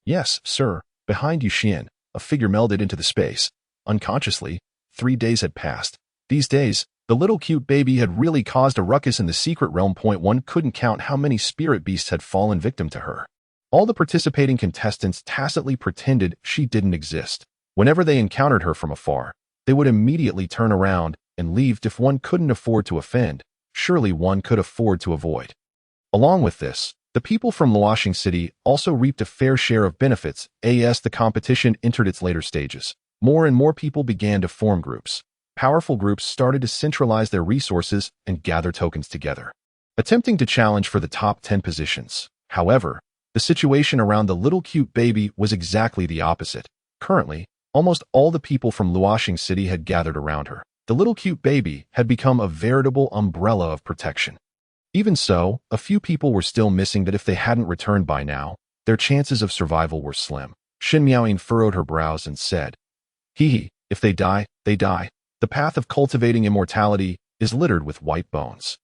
Yes, sir. Behind Yu Xian, a figure melded into the space. Unconsciously, 3 days had passed. These days, the little cute baby had really caused a ruckus in the secret realm. One couldn't count how many spirit beasts had fallen victim to her. All the participating contestants tacitly pretended she didn't exist. Whenever they encountered her from afar, they would immediately turn around and leave. If one couldn't afford to offend, surely one could afford to avoid. Along with this, the people from Luoxing City also reaped a fair share of benefits. As the competition entered its later stages, more and more people began to form groups. Powerful groups started to centralize their resources and gather tokens together, attempting to challenge for the top 10 positions. However, the situation around the little cute baby was exactly the opposite. Currently, almost all the people from Luoxing City had gathered around her. The little cute baby had become a veritable umbrella of protection. Even so, a few people were still missing that if they hadn't returned by now, their chances of survival were slim. Xin Miaoyin furrowed her brows and said, "Hee, if they die, they die. The path of cultivating immortality is littered with white bones.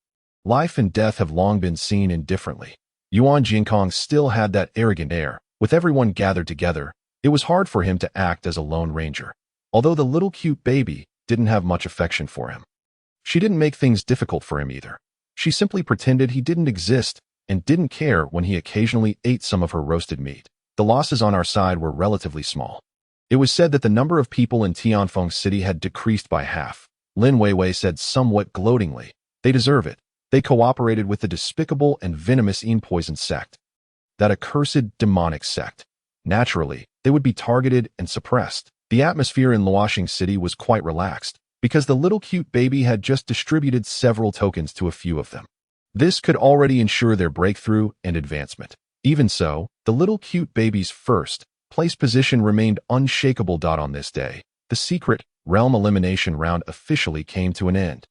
Life and death have long been seen indifferently." Yuan Jinkong still had that arrogant air. With everyone gathered together, it was hard for him to act as a lone ranger. Although the little cute baby didn't have much affection for him, she didn't make things difficult for him either. She simply pretended he didn't exist and didn't care when he occasionally ate some of her roasted meat. The losses on our side were relatively small. It was said that the number of people in Tianfeng City had decreased by half. Lin Weiwei said somewhat gloatingly, "They deserve it. They cooperated with the despicable and venomous poison sect. That accursed demonic sect. Naturally, they would be targeted and suppressed." The atmosphere in Luoxing City was quite relaxed, because the little cute baby had just distributed several tokens to a few of them. This could already ensure their breakthrough and advancement. Even so, the little cute baby's first place position remained unshakable. On this day, the secret realm elimination round officially came to an end.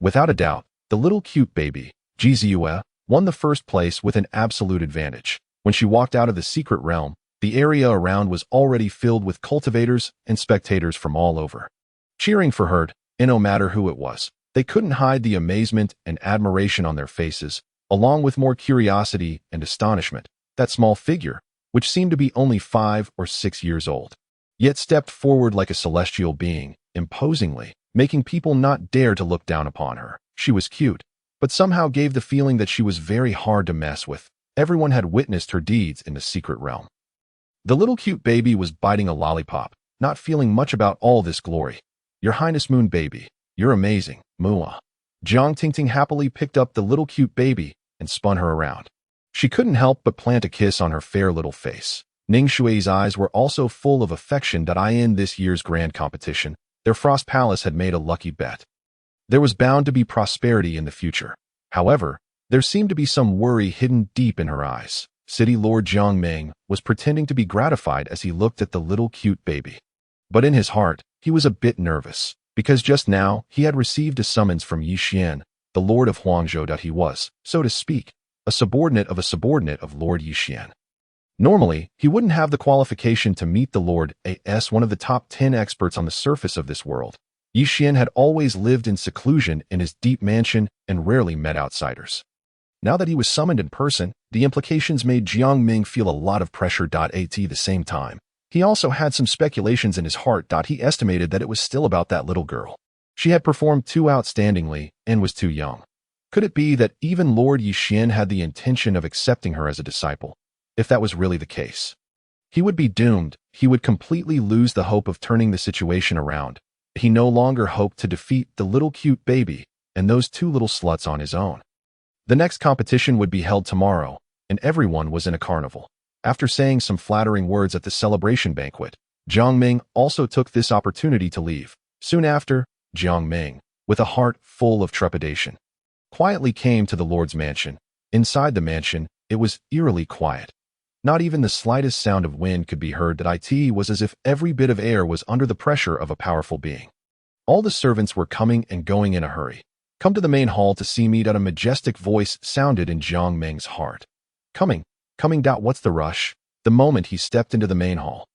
Without a doubt, the little cute baby, Jiziue, won the first place with an absolute advantage. When she walked out of the secret realm, the area around was already filled with cultivators and spectators from all over, cheering for her, and no matter who it was. They couldn't hide the amazement and admiration on their faces, along with more curiosity and astonishment. That small figure, which seemed to be only 5 or 6 years old, yet stepped forward like a celestial being, imposingly, making people not dare to look down upon her. She was cute, but somehow gave the feeling that she was very hard to mess with. Everyone had witnessed her deeds in the secret realm. The little cute baby was biting a lollipop, not feeling much about all this glory. "Your Highness Moon Baby, you're amazing, Mua." Jiang Tingting happily picked up the little cute baby and spun her around. She couldn't help but plant a kiss on her fair little face. Ning Shui's eyes were also full of affection. In this year's grand competition, their Frost Palace had made a lucky bet. There was bound to be prosperity in the future. However, there seemed to be some worry hidden deep in her eyes. City Lord Jiang Ming was pretending to be gratified as he looked at the little cute baby. But in his heart, he was a bit nervous, because just now he had received a summons from Yi Xian, the Lord of Huangzhou. He was, so to speak, a subordinate of Lord Yi Xian. Normally, he wouldn't have the qualification to meet the Lord as one of the top 10 experts on the surface of this world. Yi Xian had always lived in seclusion in his deep mansion and rarely met outsiders. Now that he was summoned in person, the implications made Jiang Ming feel a lot of pressure. At the same time, he also had some speculations in his heart. He estimated that it was still about that little girl. She had performed too outstandingly and was too young. Could it be that even Lord Yi Xian had the intention of accepting her as a disciple? If that was really the case, he would be doomed. He would completely lose the hope of turning the situation around. He no longer hoped to defeat the little cute baby and those 2 little sluts on his own. The next competition would be held tomorrow, and everyone was in a carnival. After saying some flattering words at the celebration banquet, Jiang Ming also took this opportunity to leave. Soon after, Jiang Ming, with a heart full of trepidation, quietly came to the Lord's mansion. Inside the mansion, it was eerily quiet. Not even the slightest sound of wind could be heard. It was as if every bit of air was under the pressure of a powerful being. All the servants were coming and going in a hurry. "Come to the main hall to see me." A majestic voice sounded in Jiang Ming's heart. Coming. What's the rush?" The moment he stepped into the main hall,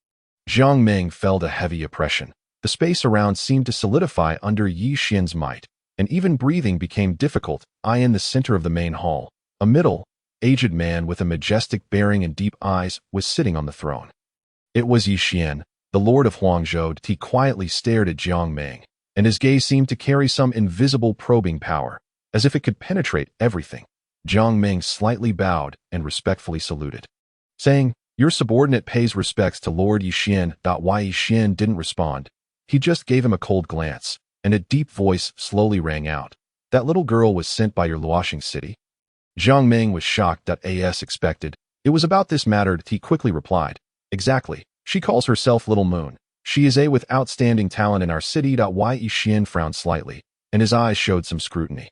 Jiang Ming felt a heavy oppression. The space around seemed to solidify under Yi Xian's might, and even breathing became difficult. In the center of the main hall, a middle-aged man with a majestic bearing and deep eyes was sitting on the throne. It was Yi Xian, the Lord of Huangzhou. He quietly stared at Jiang Ming, and his gaze seemed to carry some invisible probing power, as if it could penetrate everything. Jiang Ming slightly bowed and respectfully saluted, saying, "Your subordinate pays respects to Lord Yi Xian." Yi Xian didn't respond. He just gave him a cold glance, and a deep voice slowly rang out. "That little girl was sent by your Luoxing city?" Jiang Ming was shocked. As expected, it was about this matter. He quickly replied, "Exactly. She calls herself Little Moon. She is with outstanding talent in our city." Yi Xian frowned slightly, and his eyes showed some scrutiny.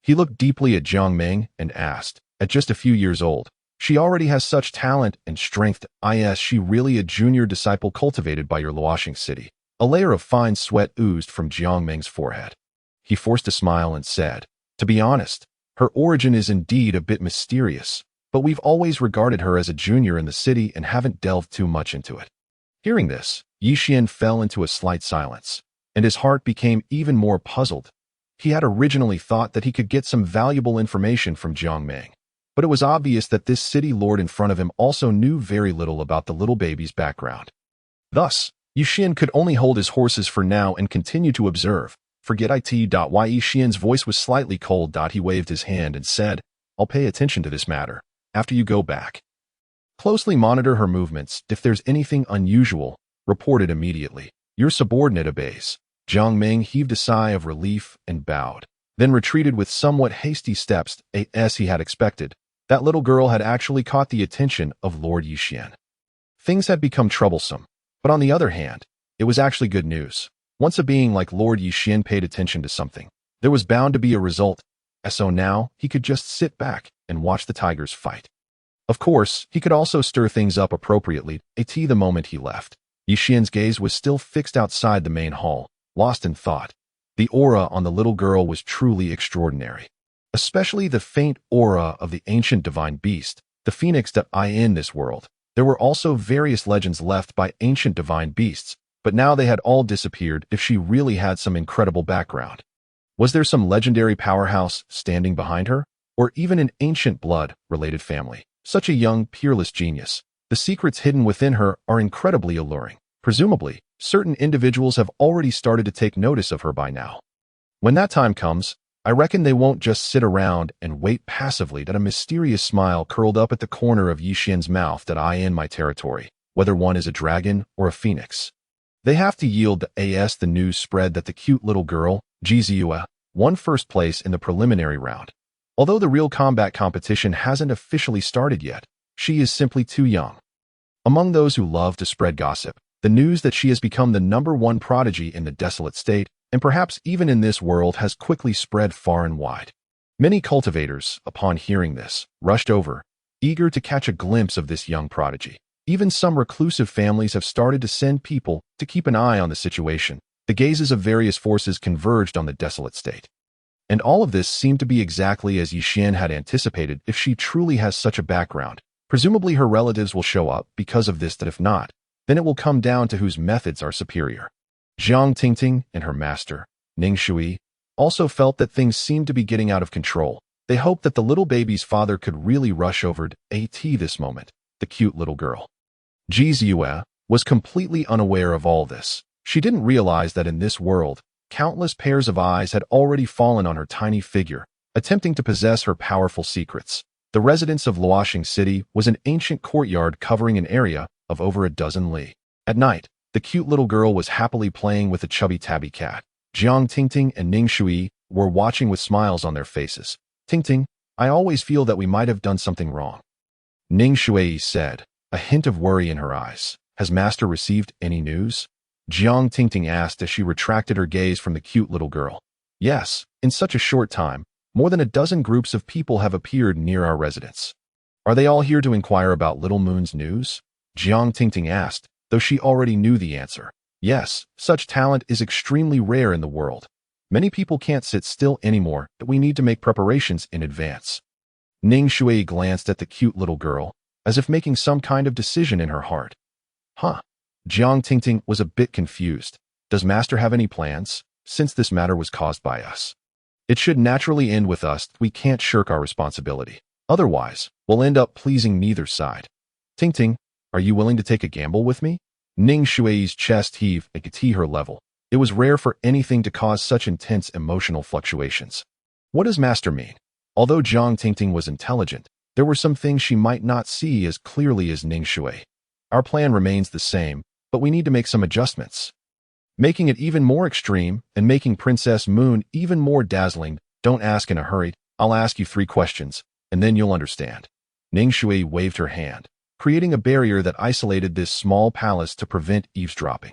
He looked deeply at Jiang Ming and asked, "At just a few years old, she already has such talent and strength. Is she really a junior disciple cultivated by your Luoxing city?" A layer of fine sweat oozed from Jiang Ming's forehead. He forced a smile and said, "To be honest, her origin is indeed a bit mysterious, but we've always regarded her as a junior in the city and haven't delved too much into it." Hearing this, Yi Xian fell into a slight silence, and his heart became even more puzzled. He had originally thought that he could get some valuable information from Jiang Ming, but it was obvious that this city lord in front of him also knew very little about the little baby's background. Thus, Yi Xian could only hold his horses for now and continue to observe. "Forget it." Yi Xian's voice was slightly cold. He waved his hand and said, "I'll pay attention to this matter. After you go back, closely monitor her movements. If there's anything unusual, report it immediately." "Your subordinate obeys." Jiang Ming heaved a sigh of relief and bowed, then retreated with somewhat hasty steps. As he had expected, that little girl had actually caught the attention of Lord Yi Xian. Things had become troublesome, but on the other hand, it was actually good news. Once a being like Lord Yi Xian paid attention to something, there was bound to be a result, so now he could just sit back and watch the tigers fight. Of course, he could also stir things up appropriately. The moment he left, Yi Xian's gaze was still fixed outside the main hall, lost in thought. The aura on the little girl was truly extraordinary, especially the faint aura of the ancient divine beast, the phoenix. In this world, there were also various legends left by ancient divine beasts, but now they had all disappeared. If she really had some incredible background, Was there some legendary powerhouse standing behind her? Or even an ancient blood-related family? Such a young, peerless genius. The secrets hidden within her are incredibly alluring. Presumably, certain individuals have already started to take notice of her by now. When that time comes, I reckon they won't just sit around and wait passively that a mysterious smile curled up at the corner of Yixin's mouth that I in my territory, whether one is a dragon or a phoenix. They have to yield the news spread that the cute little girl, Jizue, won first place in the preliminary round. Although the real combat competition hasn't officially started yet, she is simply too young. Among those who love to spread gossip, the news that she has become the #1 prodigy in the desolate state, and perhaps even in this world, has quickly spread far and wide. Many cultivators, upon hearing this, rushed over, eager to catch a glimpse of this young prodigy. Even some reclusive families have started to send people to keep an eye on the situation. The gazes of various forces converged on the desolate state. And all of this seemed to be exactly as Yixin had anticipated. If she truly has such a background, presumably her relatives will show up because of this, that if not, then it will come down to whose methods are superior. Jiang Tingting and her master, Ning Shui, also felt that things seemed to be getting out of control. They hoped that the little baby's father could really rush over to this moment, the cute little girl. Jizue was completely unaware of all this. She didn't realize that in this world, countless pairs of eyes had already fallen on her tiny figure, attempting to possess her powerful secrets. The residence of Luoxing City was an ancient courtyard covering an area of over a dozen li. At night, the cute little girl was happily playing with a chubby tabby cat. Jiang Tingting and Ning Shui were watching with smiles on their faces. Tingting, I always feel that we might have done something wrong. Ning Shui said, a hint of worry in her eyes. Has Master received any news? Jiang Tingting asked as she retracted her gaze from the cute little girl. Yes, in such a short time, more than a dozen groups of people have appeared near our residence. Are they all here to inquire about Little Moon's news? Jiang Tingting asked, though she already knew the answer. Yes, such talent is extremely rare in the world. Many people can't sit still anymore, but we need to make preparations in advance. Ning Shui glanced at the cute little girl, as if making some kind of decision in her heart. Huh. Jiang Tingting was a bit confused. Does Master have any plans, since this matter was caused by us? It should naturally end with us. We can't shirk our responsibility. Otherwise, we'll end up pleasing neither side. Tingting, are you willing to take a gamble with me? Ning Shui's chest heaved at her level. It was rare for anything to cause such intense emotional fluctuations. What does Master mean? Although Jiang Tingting was intelligent, there were some things she might not see as clearly as Ning Shui. Our plan remains the same, but we need to make some adjustments. Making it even more extreme and making Princess Moon even more dazzling. Don't ask in a hurry. I'll ask you 3 questions, and then you'll understand. Ning Shui waved her hand, creating a barrier that isolated this small palace to prevent eavesdropping.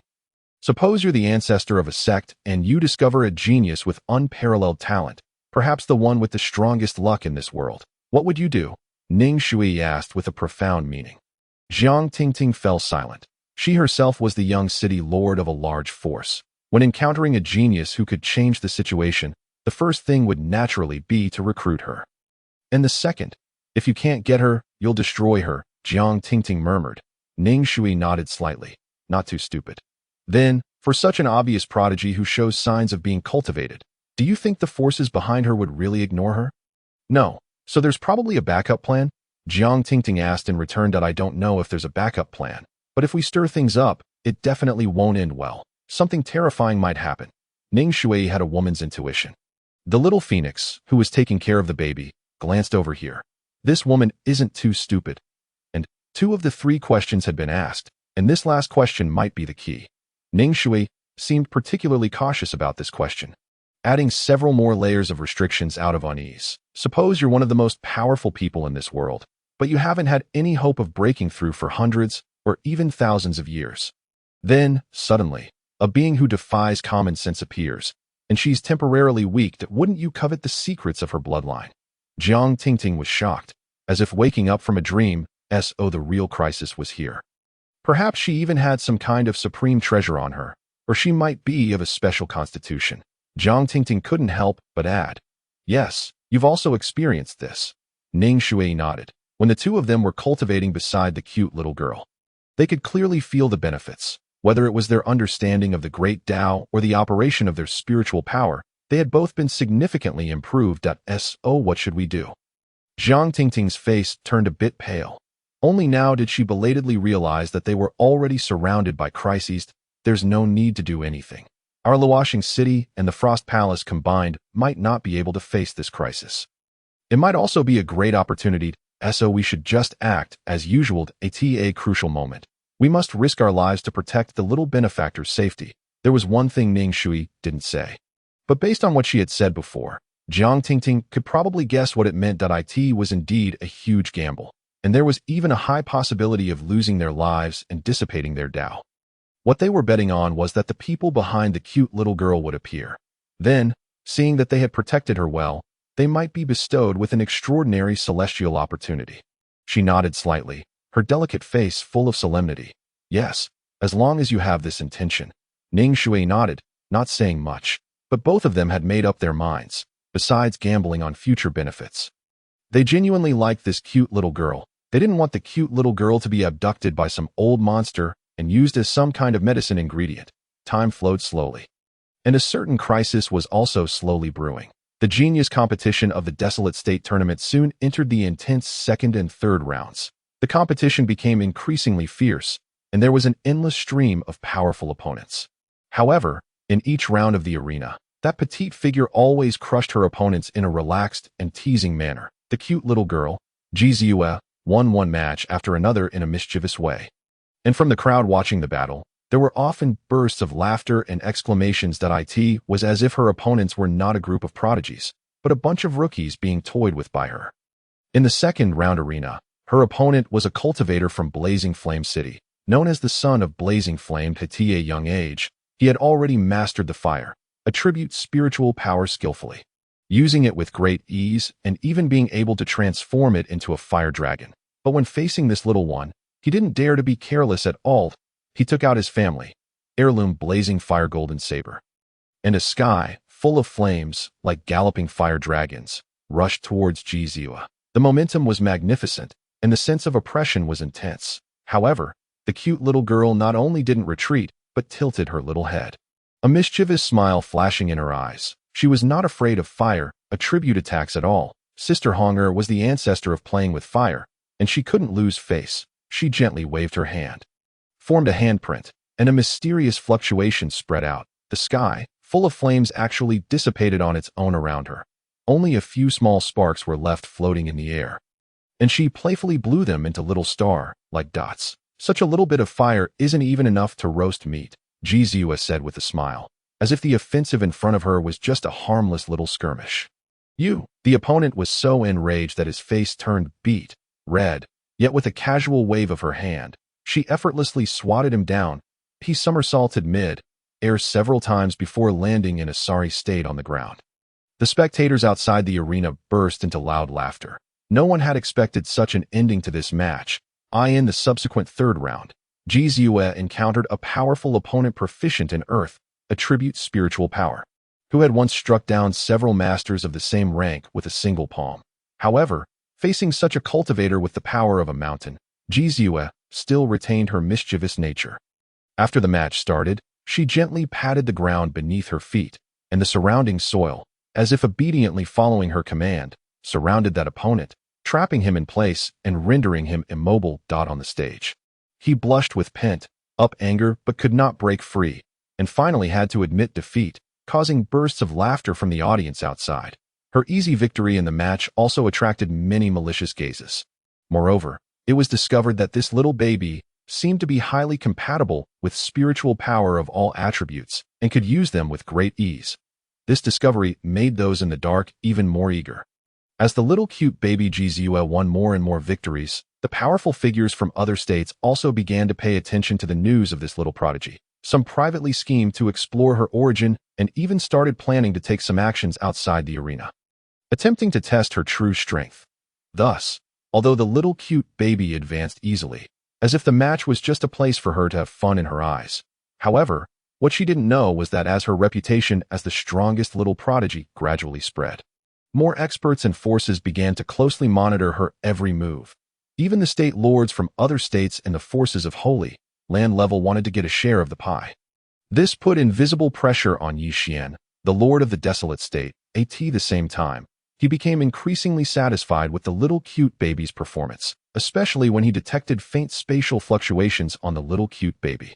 Suppose you're the ancestor of a sect and you discover a genius with unparalleled talent, perhaps the one with the strongest luck in this world. What would you do? Ning Shui asked with a profound meaning. Jiang Tingting fell silent. She herself was the young city lord of a large force. When encountering a genius who could change the situation, the first thing would naturally be to recruit her. And the second, if you can't get her, you'll destroy her, Jiang Tingting murmured. Ning Shui nodded slightly. Not too stupid. Then, for such an obvious prodigy who shows signs of being cultivated, do you think the forces behind her would really ignore her? No. So there's probably a backup plan? Jiang Tingting asked in return. That I don't know if there's a backup plan. But if we stir things up, it definitely won't end well. Something terrifying might happen. Ning Shui had a woman's intuition. The little phoenix, who was taking care of the baby, glanced over here. This woman isn't too stupid. And 2 of the 3 questions had been asked, and this last question might be the key. Ning Shui seemed particularly cautious about this question, adding several more layers of restrictions out of unease. Suppose you're one of the most powerful people in this world, but you haven't had any hope of breaking through for hundreds or even thousands of years. Then, suddenly, a being who defies common sense appears, and she's temporarily weak. That wouldn't you covet the secrets of her bloodline? Jiang Tingting was shocked, as if waking up from a dream. The real crisis was here. Perhaps she even had some kind of supreme treasure on her, or she might be of a special constitution. Jiang Tingting couldn't help but add, yes, you've also experienced this. Ning Shui nodded. When the 2 of them were cultivating beside the cute little girl, they could clearly feel the benefits. Whether it was their understanding of the great Tao or the operation of their spiritual power, They had both been significantly improved. Oh, what should we do? Zhang Tingting's face turned a bit pale. Only now did she belatedly realize that they were already surrounded by crises. There's no need to do anything. Our Luoxing City and the Frost Palace combined might not be able to face this crisis. It might also be a great opportunity, so we should just act as usual at a crucial moment. We must risk our lives to protect the little benefactor's safety. There was one thing Ning Shui didn't say. But based on what she had said before, Jiang Tingting could probably guess what it meant. It was indeed a huge gamble, and there was even a high possibility of losing their lives and dissipating their Tao. What they were betting on was that the people behind the cute little girl would appear. Then, seeing that they had protected her well, they might be bestowed with an extraordinary celestial opportunity. She nodded slightly, her delicate face full of solemnity. Yes, as long as you have this intention. Ning Shui nodded, not saying much, but both of them had made up their minds, besides gambling on future benefits. They genuinely liked this cute little girl. They didn't want the cute little girl to be abducted by some old monster and used as some kind of medicine ingredient. Time flowed slowly. And a certain crisis was also slowly brewing. The genius competition of the Desolate State Tournament soon entered the intense second and third rounds. The competition became increasingly fierce, and there was an endless stream of powerful opponents. However, in each round of the arena, that petite figure always crushed her opponents in a relaxed and teasing manner. The cute little girl, Jizue, won one match after another in a mischievous way. And from the crowd watching the battle, there were often bursts of laughter and exclamations that it was as if her opponents were not a group of prodigies, but a bunch of rookies being toyed with by her. In the second round arena, her opponent was a cultivator from Blazing Flame City, known as the son of Blazing Flame. At a young age, he had already mastered the fire, attribute spiritual power skillfully, using it with great ease and even being able to transform it into a fire dragon. But when facing this little one, he didn't dare to be careless at all. He took out his family, heirloom blazing fire golden saber. And a sky, full of flames, like galloping fire dragons, rushed towards Jizue. The momentum was magnificent, and the sense of oppression was intense. However, the cute little girl not only didn't retreat, but tilted her little head. A mischievous smile flashing in her eyes. She was not afraid of fire, attribute attacks at all. Sister Honger was the ancestor of playing with fire, and she couldn't lose face. She gently waved her hand, formed a handprint, and a mysterious fluctuation spread out. The sky, full of flames, actually dissipated on its own around her. Only a few small sparks were left floating in the air, and she playfully blew them into little star-like dots. Such a little bit of fire isn't even enough to roast meat, Jizue said with a smile, as if the offensive in front of her was just a harmless little skirmish. The opponent was so enraged that his face turned beet red, yet with a casual wave of her hand, she effortlessly swatted him down. He somersaulted mid-air several times before landing in a sorry state on the ground. The spectators outside the arena burst into loud laughter. No one had expected such an ending to this match. In the subsequent third round, Jizue encountered a powerful opponent proficient in earth, attribute spiritual power, who had once struck down several masters of the same rank with a single palm. However, facing such a cultivator with the power of a mountain, Jizue still retained her mischievous nature. After the match started, she gently patted the ground beneath her feet, and the surrounding soil, as if obediently following her command, surrounded that opponent, trapping him in place and rendering him immobile. On the stage, he blushed with pent-up anger but could not break free, and finally had to admit defeat, causing bursts of laughter from the audience outside. Her easy victory in the match also attracted many malicious gazes. Moreover, it was discovered that this little baby seemed to be highly compatible with spiritual power of all attributes and could use them with great ease. This discovery made those in the dark even more eager. As the little cute baby Jizue won more and more victories, the powerful figures from other states also began to pay attention to the news of this little prodigy. Some privately schemed to explore her origin and even started planning to take some actions outside the arena, attempting to test her true strength. Thus, although the little cute baby advanced easily, as if the match was just a place for her to have fun in her eyes. However, what she didn't know was that as her reputation as the strongest little prodigy gradually spread, more experts and forces began to closely monitor her every move. Even the state lords from other states and the forces of Holy Land level wanted to get a share of the pie. This put invisible pressure on Yi Xian, the Lord of the Desolate State, at the same time, he became increasingly satisfied with the little cute baby's performance, especially when he detected faint spatial fluctuations on the little cute baby.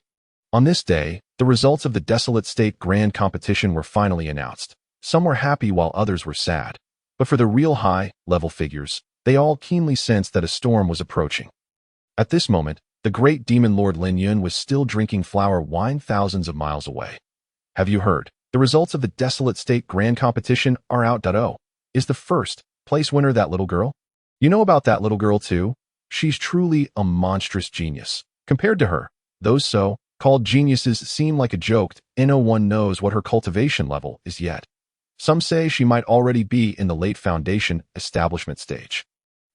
On this day, the results of the Desolate State Grand Competition were finally announced. Some were happy while others were sad. But for the real high-level figures, they all keenly sensed that a storm was approaching. At this moment, the great demon lord Lin Yun was still drinking flower wine thousands of miles away. Have you heard? The results of the Desolate State Grand Competition are out. Is the first place winner that little girl? You know about that little girl too? She's truly a monstrous genius. Compared to her, those so-called geniuses seem like a joke, and no one knows what her cultivation level is yet. Some say she might already be in the late foundation establishment stage.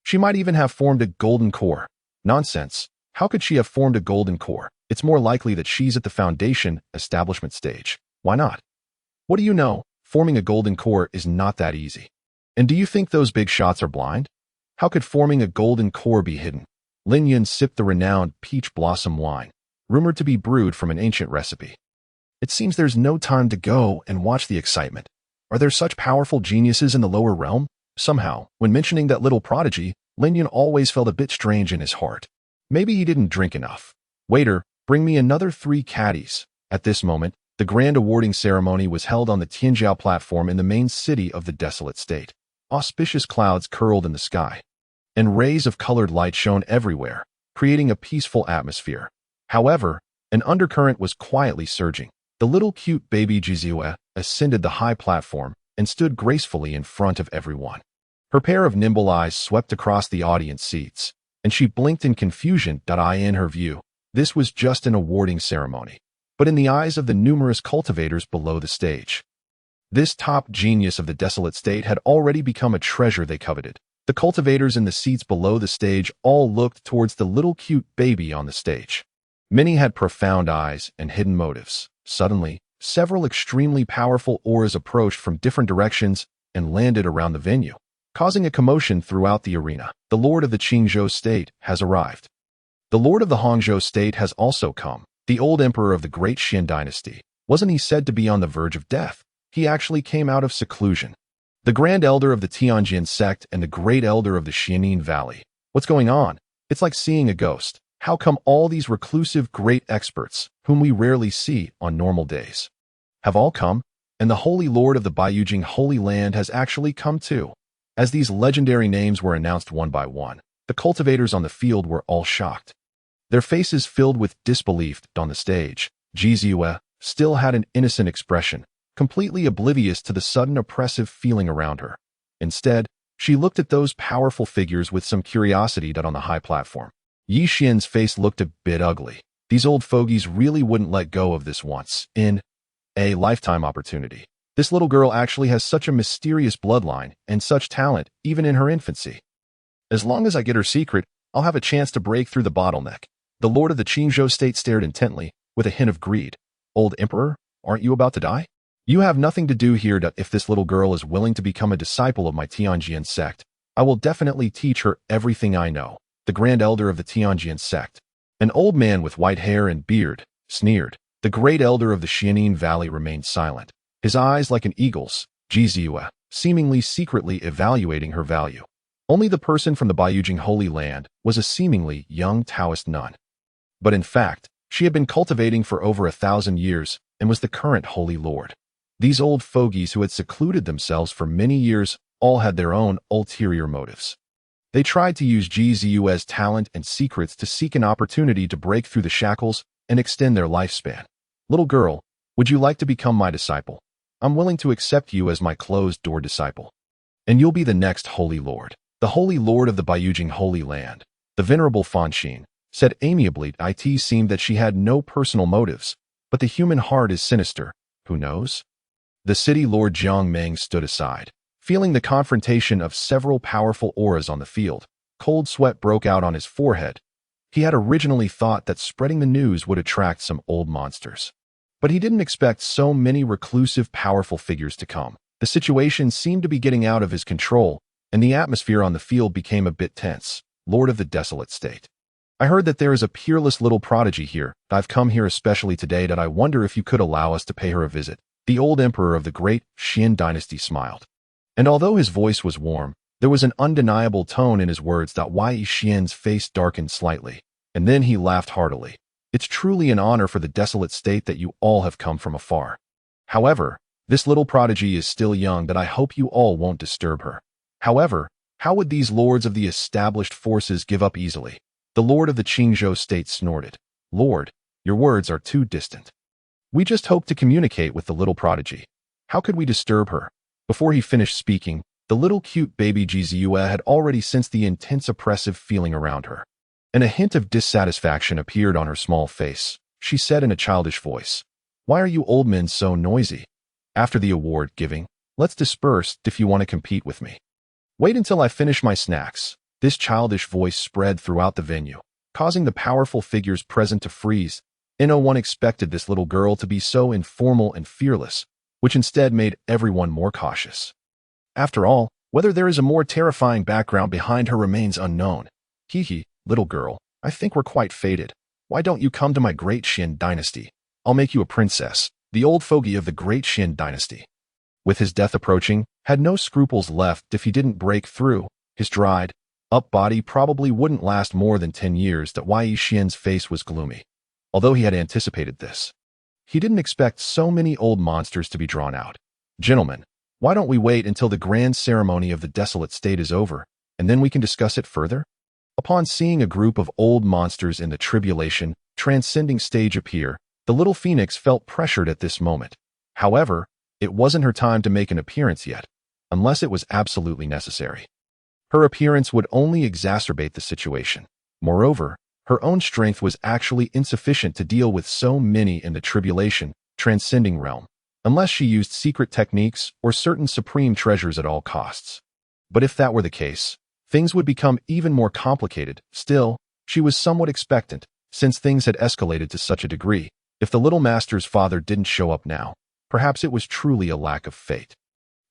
She might even have formed a golden core. Nonsense. How could she have formed a golden core? It's more likely that she's at the foundation establishment stage. Why not? What do you know? Forming a golden core is not that easy. And do you think those big shots are blind? How could forming a golden core be hidden? Lin Yun sipped the renowned peach blossom wine, rumored to be brewed from an ancient recipe. It seems there's no time to go and watch the excitement. Are there such powerful geniuses in the lower realm? Somehow, when mentioning that little prodigy, Lin Yun always felt a bit strange in his heart. Maybe he didn't drink enough. Waiter, bring me another 3 caddies. At this moment, the grand awarding ceremony was held on the Tianjiao platform in the main city of the Desolate State. Auspicious clouds curled in the sky, and rays of colored light shone everywhere, creating a peaceful atmosphere. However, an undercurrent was quietly surging. The little cute baby Jizue ascended the high platform and stood gracefully in front of everyone. Her pair of nimble eyes swept across the audience seats, and she blinked in confusion. In her view, this was just an awarding ceremony. But in the eyes of the numerous cultivators below the stage, this top genius of the Desolate State had already become a treasure they coveted. The cultivators in the seats below the stage all looked towards the little cute baby on the stage. Many had profound eyes and hidden motives. Suddenly, several extremely powerful auras approached from different directions and landed around the venue, causing a commotion throughout the arena. The Lord of the Qingzhou State has arrived. The Lord of the Hangzhou State has also come. The old emperor of the Great Xin Dynasty. Wasn't he said to be on the verge of death? He actually came out of seclusion. The Grand Elder of the Tianjin sect and the Great Elder of the Xianin Valley. What's going on? It's like seeing a ghost. How come all these reclusive great experts, whom we rarely see on normal days, have all come? And the Holy Lord of the Beijing Holy Land has actually come too. As these legendary names were announced one by one, the cultivators on the field were all shocked. Their faces filled with disbelief. On the stage, Jizue still had an innocent expression, completely oblivious to the sudden oppressive feeling around her. Instead, she looked at those powerful figures with some curiosity. On the high platform, Yi Xian's face looked a bit ugly. These old fogies really wouldn't let go of this once in a lifetime opportunity. This little girl actually has such a mysterious bloodline and such talent even in her infancy. As long as I get her secret, I'll have a chance to break through the bottleneck. The Lord of the Qingzhou State stared intently, with a hint of greed. Old Emperor, aren't you about to die? You have nothing to do here. If this little girl is willing to become a disciple of my Tianjin sect, I will definitely teach her everything I know. The Grand Elder of the Tianjin sect, an old man with white hair and beard, sneered. The Great Elder of the Xianin Valley remained silent, his eyes like an eagle's. Jizue, seemingly secretly evaluating her value. Only the person from the Beijing Holy Land was a seemingly young Taoist nun. But in fact, she had been cultivating for over 1,000 years and was the current Holy Lord. These old fogies who had secluded themselves for many years all had their own ulterior motives. They tried to use Jizue's talent and secrets to seek an opportunity to break through the shackles and extend their lifespan. Little girl, would you like to become my disciple? I'm willing to accept you as my closed-door disciple. And you'll be the next Holy Lord. The Holy Lord of the Beijing Holy Land, the Venerable Fanxin, said amiably. It seemed that she had no personal motives, but the human heart is sinister. Who knows? The city lord Jiang Meng stood aside, feeling the confrontation of several powerful auras on the field. Cold sweat broke out on his forehead. He had originally thought that spreading the news would attract some old monsters. But he didn't expect so many reclusive, powerful figures to come. The situation seemed to be getting out of his control, and the atmosphere on the field became a bit tense. Lord of the Desolate State, I heard that there is a peerless little prodigy here. I've come here especially today. I wonder if you could allow us to pay her a visit. The old emperor of the great Xian dynasty smiled. And although his voice was warm, there was an undeniable tone in his words that Yi Xian's face darkened slightly, and then he laughed heartily. It's truly an honor for the desolate state that you all have come from afar. However, this little prodigy is still young that I hope you all won't disturb her. However, how would these lords of the established forces give up easily? The lord of the Qingzhou state snorted. Lord, your words are too distant. We just hope to communicate with the little prodigy. How could we disturb her? Before he finished speaking, the little cute baby Jizue had already sensed the intense oppressive feeling around her. And a hint of dissatisfaction appeared on her small face. She said in a childish voice, "Why are you old men so noisy? After the award giving, let's disperse if you want to compete with me. Wait until I finish my snacks." This childish voice spread throughout the venue, causing the powerful figures present to freeze. No one expected this little girl to be so informal and fearless, which instead made everyone more cautious. After all, whether there is a more terrifying background behind her remains unknown. Hee, little girl, I think we're quite fated. Why don't you come to my great Xian dynasty? I'll make you a princess. The old fogey of the great Xian dynasty, with his death approaching, had no scruples left if he didn't break through. His dried up body probably wouldn't last more than 10 years. That Yi Xian's face was gloomy. Although he had anticipated this, he didn't expect so many old monsters to be drawn out. Gentlemen, why don't we wait until the grand ceremony of the desolate state is over, and then we can discuss it further? Upon seeing a group of old monsters in the tribulation transcending stage appear, the little phoenix felt pressured at this moment. However, it wasn't her time to make an appearance yet, unless it was absolutely necessary. Her appearance would only exacerbate the situation. Moreover, her own strength was actually insufficient to deal with so many in the tribulation transcending realm, unless she used secret techniques or certain supreme treasures at all costs. But if that were the case, things would become even more complicated. Still, she was somewhat expectant, since things had escalated to such a degree. If the little master's father didn't show up now, perhaps it was truly a lack of fate.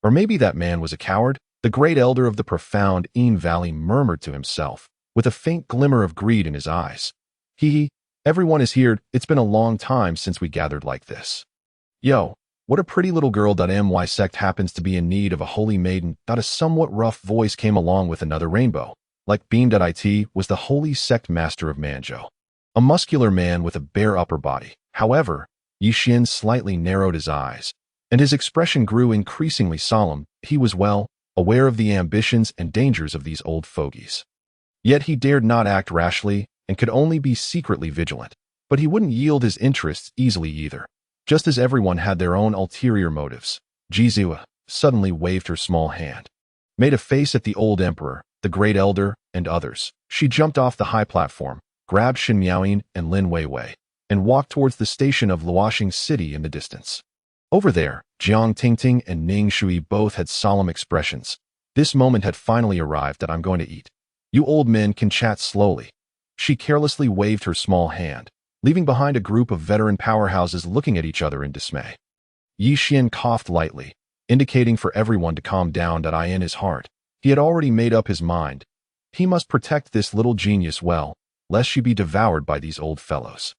Or maybe that man was a coward. The great elder of the profound Yin Valley murmured to himself, with a faint glimmer of greed in his eyes. Everyone is here. It's been a long time since we gathered like this. Yo, what a pretty little girl. My sect happens to be in need of a holy maiden. A somewhat rough voice came along with another rainbow. Like beam.it was the holy sect master of Manzhou, a muscular man with a bare upper body. However, Yi Xian slightly narrowed his eyes, and his expression grew increasingly solemn. He was well aware of the ambitions and dangers of these old fogies. Yet he dared not act rashly and could only be secretly vigilant. But he wouldn't yield his interests easily either. Just as everyone had their own ulterior motives, Jizue suddenly waved her small hand, made a face at the old emperor, the great elder, and others. She jumped off the high platform, grabbed Shen Miaoyin and Lin Weiwei, and walked towards the station of Luoxing City in the distance. Over there, Jiang Tingting and Ning Shui both had solemn expressions. This moment had finally arrived that I'm going to eat. You old men can chat slowly. She carelessly waved her small hand, leaving behind a group of veteran powerhouses looking at each other in dismay. Yi Xian coughed lightly, indicating for everyone to calm down. In his heart, he had already made up his mind. He must protect this little genius well, lest she be devoured by these old fellows.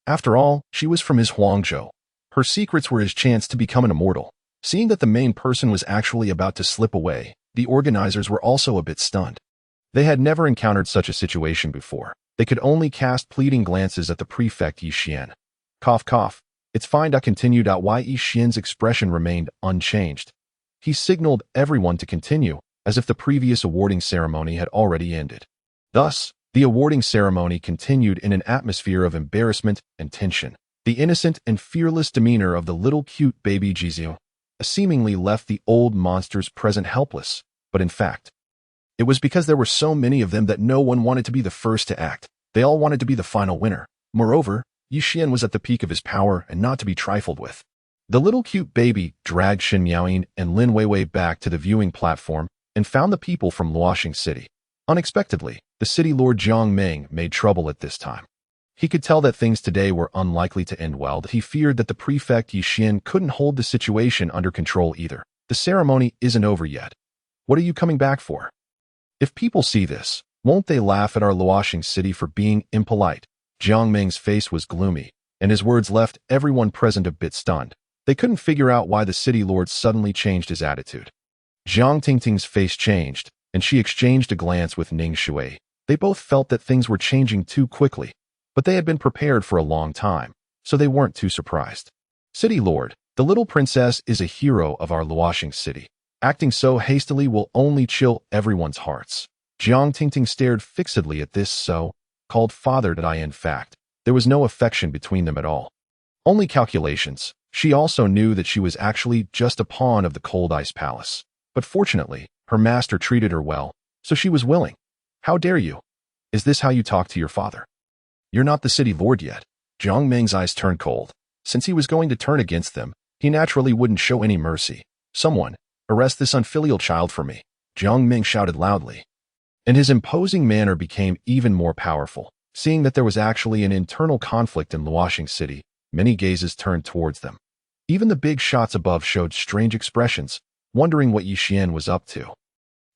After all, she was from his Huangzhou. Her secrets were his chance to become an immortal. Seeing that the main person was actually about to slip away, the organizers were also a bit stunned. They had never encountered such a situation before. They could only cast pleading glances at the prefect Yi Xian. Cough, cough. It's fine. Continued out. Yi Xian's expression remained unchanged. He signaled everyone to continue, as if the previous awarding ceremony had already ended. Thus, the awarding ceremony continued in an atmosphere of embarrassment and tension. The innocent and fearless demeanor of the little cute baby Jizue seemingly left the old monsters present helpless, but in fact, it was because there were so many of them that no one wanted to be the first to act. They all wanted to be the final winner. Moreover, Yi Xian was at the peak of his power and not to be trifled with. The little cute baby dragged Shen Miaoyin and Lin Weiwei back to the viewing platform and found the people from Luoxing City. Unexpectedly, the city lord Jiang Meng made trouble at this time. He could tell that things today were unlikely to end well. That he feared that the prefect Yi Xian couldn't hold the situation under control either. The ceremony isn't over yet. What are you coming back for? If people see this, won't they laugh at our Luoxing City for being impolite? Jiang Meng's face was gloomy, and his words left everyone present a bit stunned. They couldn't figure out why the city lord suddenly changed his attitude. Jiang Tingting's face changed, and she exchanged a glance with Ning Shui. They both felt that things were changing too quickly, but they had been prepared for a long time, so they weren't too surprised. City Lord, the little princess is a hero of our Luoxing city. Acting so hastily will only chill everyone's hearts. Jiang Tingting stared fixedly at this so-called father that in fact, there was no affection between them at all. Only calculations. She also knew that she was actually just a pawn of the cold ice palace. But fortunately, her master treated her well, so she was willing. How dare you? Is this how you talk to your father? You're not the city lord yet. Jiang Ming's eyes turned cold. Since he was going to turn against them, he naturally wouldn't show any mercy. Someone, arrest this unfilial child for me, Jiang Ming shouted loudly. And his imposing manner became even more powerful. Seeing that there was actually an internal conflict in Luoxing City, many gazes turned towards them. Even the big shots above showed strange expressions, wondering what Yixian was up to.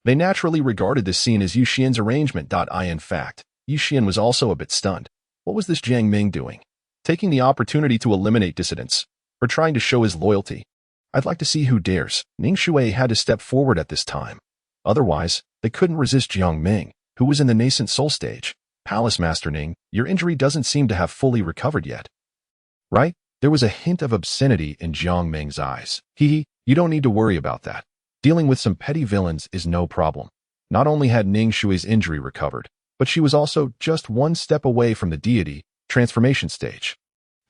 They naturally regarded this scene as Yixian's arrangement. In fact, Yixian was also a bit stunned. What was this Jiang Ming doing? Taking the opportunity to eliminate dissidents, or trying to show his loyalty? I'd like to see who dares. Ning Shui had to step forward at this time. Otherwise, they couldn't resist Jiang Ming, who was in the nascent soul stage. Palace Master Ning, your injury doesn't seem to have fully recovered yet. Right? There was a hint of obscenity in Jiang Ming's eyes. You don't need to worry about that. Dealing with some petty villains is no problem. Not only had Ning Shui's injury recovered, but she was also just one step away from the deity transformation stage.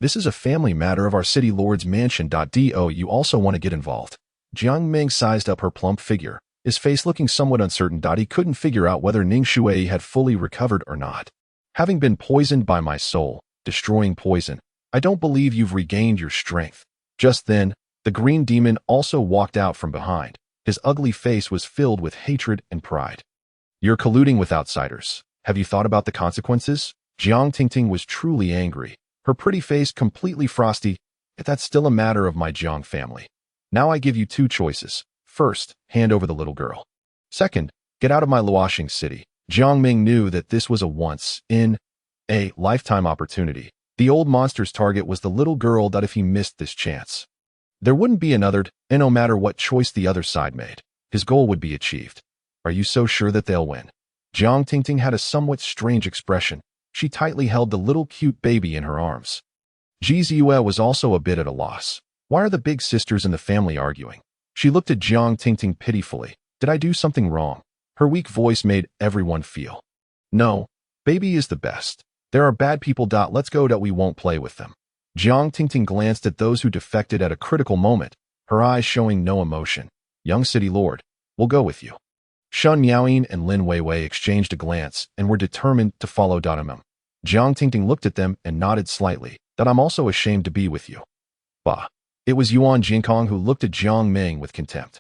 This is a family matter of our city lord's mansion. Do you also want to get involved? Jiang Ming sized up her plump figure, his face looking somewhat uncertain. He couldn't figure out whether Ning Shui had fully recovered or not. Having been poisoned by my soul, destroying poison, I don't believe you've regained your strength. Just then, the green demon also walked out from behind. His ugly face was filled with hatred and pride. You're colluding with outsiders. Have you thought about the consequences? Jiang Tingting was truly angry, her pretty face completely frosty. That's still a matter of my Jiang family. Now I give you two choices. First, hand over the little girl. Second, get out of my Luoxing city. Jiang Ming knew that this was a once-in-a-lifetime opportunity. The old monster's target was the little girl. If he missed this chance, there wouldn't be another, and no matter what choice the other side made, his goal would be achieved. Are you so sure that they'll win? Jiang Tingting had a somewhat strange expression. She tightly held the little cute baby in her arms. Ji Ziyue was also a bit at a loss. Why are the big sisters in the family arguing? She looked at Jiang Tingting pitifully. Did I do something wrong? Her weak voice made everyone feel. No, baby is the best. There are bad people. Let's go. We won't play with them. Jiang Tingting glanced at those who defected at a critical moment, her eyes showing no emotion. Young city lord, we'll go with you. Shun Miaoyin and Lin Weiwei exchanged a glance and were determined to follow Jiang Tingting looked at them and nodded slightly. I'm also ashamed to be with you. Bah. It was Yuan Jinkong who looked at Jiang Ming with contempt.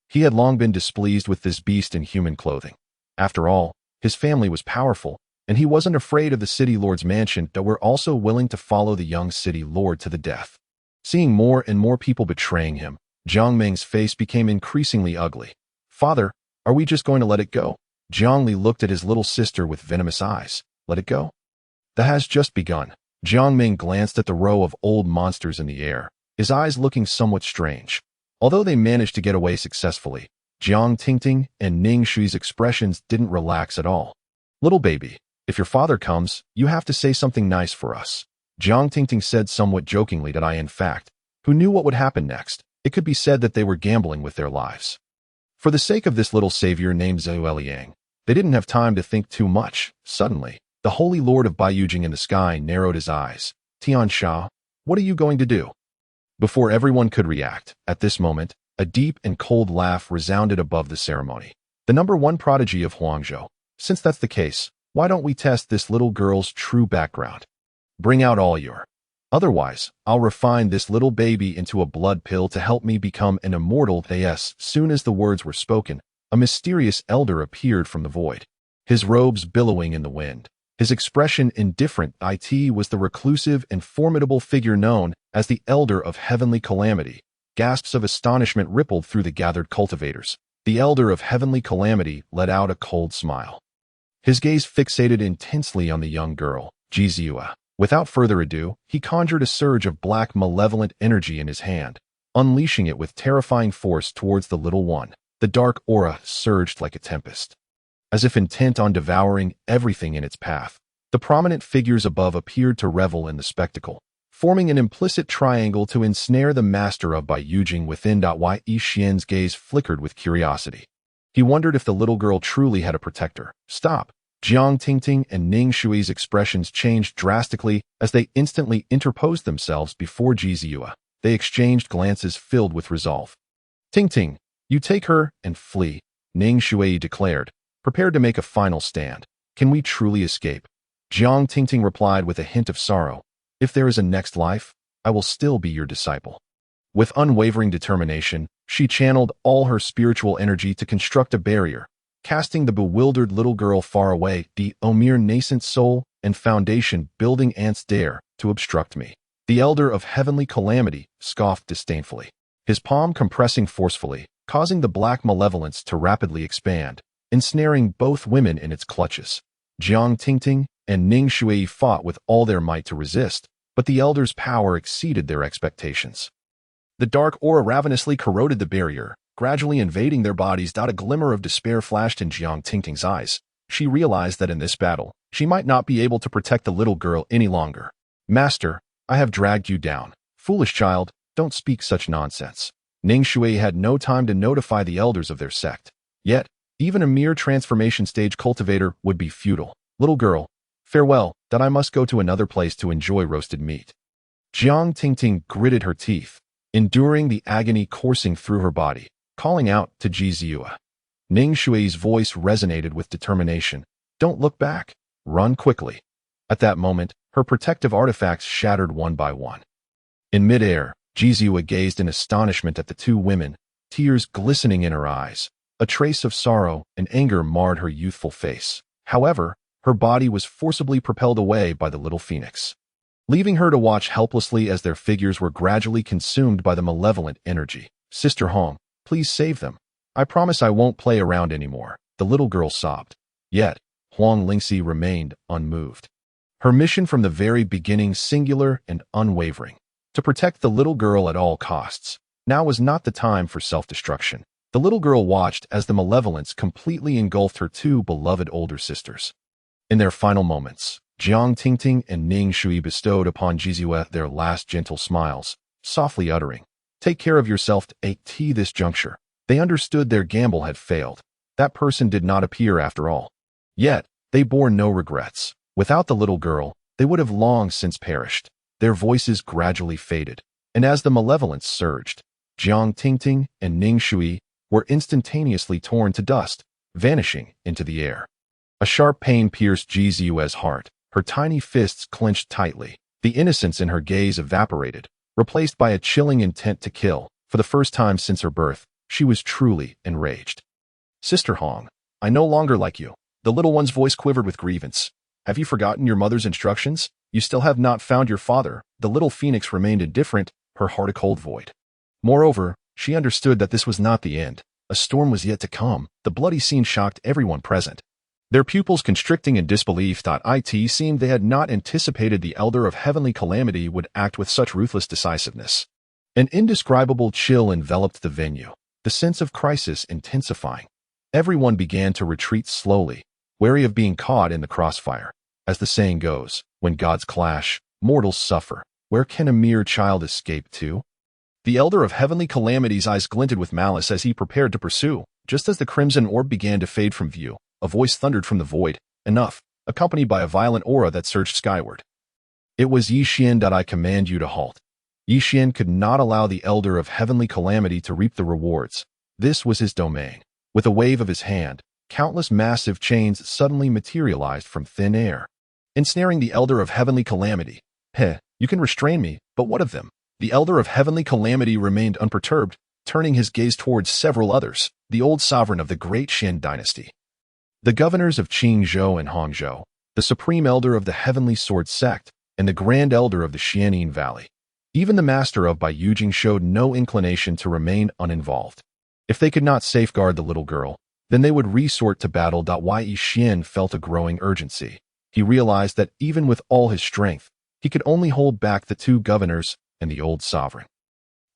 He had long been displeased with this beast in human clothing. After all, his family was powerful, and he wasn't afraid of the city lord's mansion. Were also willing to follow the young city lord to the death. Seeing more and more people betraying him, Jiang Ming's face became increasingly ugly. Father, are we just going to let it go? Jiang Li looked at his little sister with venomous eyes. Let it go? That has just begun. Jiang Ming glanced at the row of old monsters in the air, his eyes looking somewhat strange. Although they managed to get away successfully, Jiang Tingting and Ning Shui's expressions didn't relax at all. Little baby, if your father comes, you have to say something nice for us. Jiang Tingting said somewhat jokingly that in fact, who knew what would happen next? It could be said that they were gambling with their lives. For the sake of this little savior named Zhou Liang, they didn't have time to think too much. Suddenly, the holy lord of Beijing in the sky narrowed his eyes. Tian Sha, what are you going to do? Before everyone could react, at this moment, a deep and cold laugh resounded above the ceremony. The #1 prodigy of Huangzhou. Since that's the case, why don't we test this little girl's true background? Bring out all your. Otherwise, I'll refine this little baby into a blood pill to help me become an immortal. Soon as the words were spoken, a mysterious elder appeared from the void. His robes billowing in the wind. His expression indifferent. It was the reclusive and formidable figure known as the Elder of Heavenly Calamity. Gasps of astonishment rippled through the gathered cultivators. The Elder of Heavenly Calamity let out a cold smile. His gaze fixated intensely on the young girl, Ji Ziyue. Without further ado, he conjured a surge of black malevolent energy in his hand, unleashing it with terrifying force towards the little one. The dark aura surged like a tempest, as if intent on devouring everything in its path. The prominent figures above appeared to revel in the spectacle, forming an implicit triangle to ensnare the master of Beijing within. Yi Xian's gaze flickered with curiosity. He wondered if the little girl truly had a protector. Stop! Jiang Tingting and Ning Shui's expressions changed drastically as they instantly interposed themselves before Jiziyue. They exchanged glances filled with resolve. Tingting, you take her and flee, Ning Shui declared, prepared to make a final stand. Can we truly escape? Jiang Tingting replied with a hint of sorrow. If there is a next life, I will still be your disciple. With unwavering determination, she channeled all her spiritual energy to construct a barrier, casting the bewildered little girl far away. The mere nascent soul and foundation building ants dare to obstruct me. The elder of heavenly calamity scoffed disdainfully, his palm compressing forcefully, causing the black malevolence to rapidly expand, ensnaring both women in its clutches. Jiang Tingting and Ning Shui fought with all their might to resist, but the elder's power exceeded their expectations. The dark aura ravenously corroded the barrier, gradually invading their bodies. A glimmer of despair flashed in Jiang Tingting's eyes. She realized that in this battle, she might not be able to protect the little girl any longer. Master, I have dragged you down. Foolish child, don't speak such nonsense. Ning Shui had no time to notify the elders of their sect. Yet, even a mere transformation stage cultivator would be futile. Little girl, farewell, that I must go to another place to enjoy roasted meat. Jiang Tingting gritted her teeth, enduring the agony coursing through her body, calling out to Jiziyue. Ning Shui's voice resonated with determination. Don't look back. Run quickly. At that moment, her protective artifacts shattered one by one. In midair, Jiziyue gazed in astonishment at the two women, tears glistening in her eyes. A trace of sorrow and anger marred her youthful face. However, her body was forcibly propelled away by the little phoenix, leaving her to watch helplessly as their figures were gradually consumed by the malevolent energy. Sister Hong, please save them. I promise I won't play around anymore, the little girl sobbed. Yet, Huang Lingxi remained unmoved. Her mission from the very beginning singular and unwavering, to protect the little girl at all costs. Now was not the time for self-destruction. The little girl watched as the malevolence completely engulfed her two beloved older sisters. In their final moments, Jiang Tingting and Ning Shui bestowed upon Jiziyue their last gentle smiles, softly uttering, "Take care of yourself at this juncture." They understood their gamble had failed. That person did not appear after all. Yet, they bore no regrets. Without the little girl, they would have long since perished. Their voices gradually faded, and as the malevolence surged, Jiang Tingting and Ning Shui were instantaneously torn to dust, vanishing into the air. A sharp pain pierced Jiziyue's heart. Her tiny fists clenched tightly. The innocence in her gaze evaporated, replaced by a chilling intent to kill. For the first time since her birth, she was truly enraged. Sister Hong, I no longer like you. The little one's voice quivered with grievance. Have you forgotten your mother's instructions? You still have not found your father. The little phoenix remained indifferent, her heart a cold void. Moreover, she understood that this was not the end. A storm was yet to come. The bloody scene shocked everyone present, their pupils constricting in disbelief. It seemed they had not anticipated the elder of heavenly calamity would act with such ruthless decisiveness. An indescribable chill enveloped the venue, the sense of crisis intensifying. Everyone began to retreat slowly, wary of being caught in the crossfire. As the saying goes, when gods clash, mortals suffer. Where can a mere child escape to? The elder of heavenly calamity's eyes glinted with malice as he prepared to pursue. Just as the crimson orb began to fade from view, a voice thundered from the void, "Enough," accompanied by a violent aura that surged skyward. It was Yi Xian. I command you to halt. Yi Xian could not allow the elder of heavenly calamity to reap the rewards. This was his domain. With a wave of his hand, countless massive chains suddenly materialized from thin air, ensnaring the elder of heavenly calamity. You can restrain me, but what of them? The elder of heavenly calamity remained unperturbed, turning his gaze towards several others, the old sovereign of the great Shin dynasty, the governors of Qingzhou and Hangzhou, the supreme elder of the heavenly sword sect, and the grand elder of the Xianin Valley. Even the master of Beijing showed no inclination to remain uninvolved. If they could not safeguard the little girl, then they would resort to battle. Yi Xian felt a growing urgency. He realized that even with all his strength, He could only hold back the two governors and the old sovereign.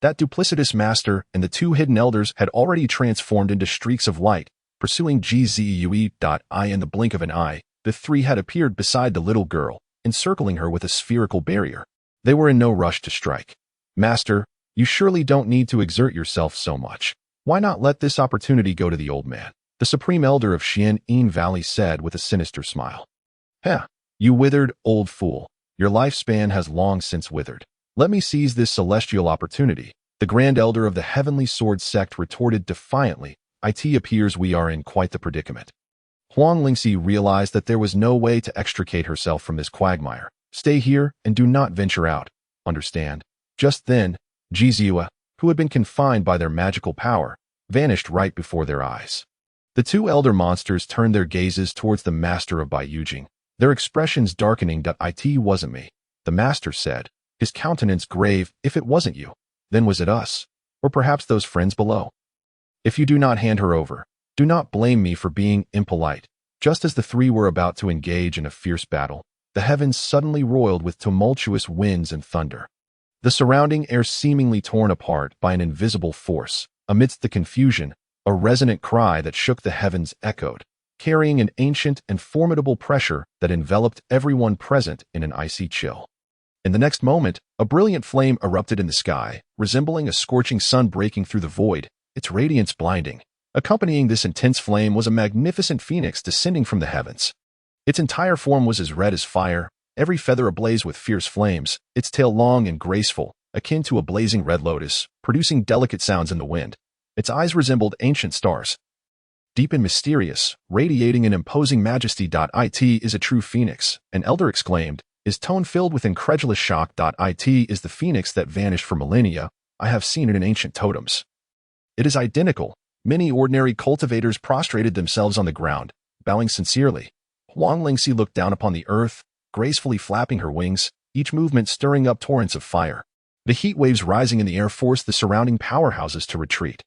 That duplicitous master and the two hidden elders had already transformed into streaks of light, pursuing Gzue.I in the blink of an eye. The three had appeared beside the little girl, encircling her with a spherical barrier. They were in no rush to strike. Master, you surely don't need to exert yourself so much. Why not let this opportunity go to the old man? The supreme elder of Xian Valley said with a sinister smile. You withered old fool. Your lifespan has long since withered. Let me seize this celestial opportunity. The grand elder of the heavenly sword sect retorted defiantly. It appears we are in quite the predicament. Huang Lingxi realized that there was no way to extricate herself from this quagmire. Stay here and do not venture out. Understand? Just then, Jizua, who had been confined by their magical power, vanished right before their eyes. The two elder monsters turned their gazes towards the master of Beijing, their expressions darkening. It wasn't me, the master said, his countenance grave. If it wasn't you, then was it us? Or perhaps those friends below? If you do not hand her over, do not blame me for being impolite. Just as the three were about to engage in a fierce battle, the heavens suddenly roiled with tumultuous winds and thunder. The surrounding air seemingly torn apart by an invisible force. Amidst the confusion, a resonant cry that shook the heavens echoed, carrying an ancient and formidable pressure that enveloped everyone present in an icy chill. In the next moment, a brilliant flame erupted in the sky, resembling a scorching sun breaking through the void, its radiance blinding. Accompanying this intense flame was a magnificent phoenix descending from the heavens. Its entire form was as red as fire, every feather ablaze with fierce flames, its tail long and graceful, akin to a blazing red lotus, producing delicate sounds in the wind. Its eyes resembled ancient stars, deep and mysterious, radiating an imposing majesty. It is a true phoenix, an elder exclaimed, his tone filled with incredulous shock. It is the phoenix that vanished for millennia. I have seen it in ancient totems. It is identical. Many ordinary cultivators prostrated themselves on the ground, bowing sincerely. Huang Lingxi looked down upon the earth, gracefully flapping her wings, each movement stirring up torrents of fire. The heat waves rising in the air forced the surrounding powerhouses to retreat.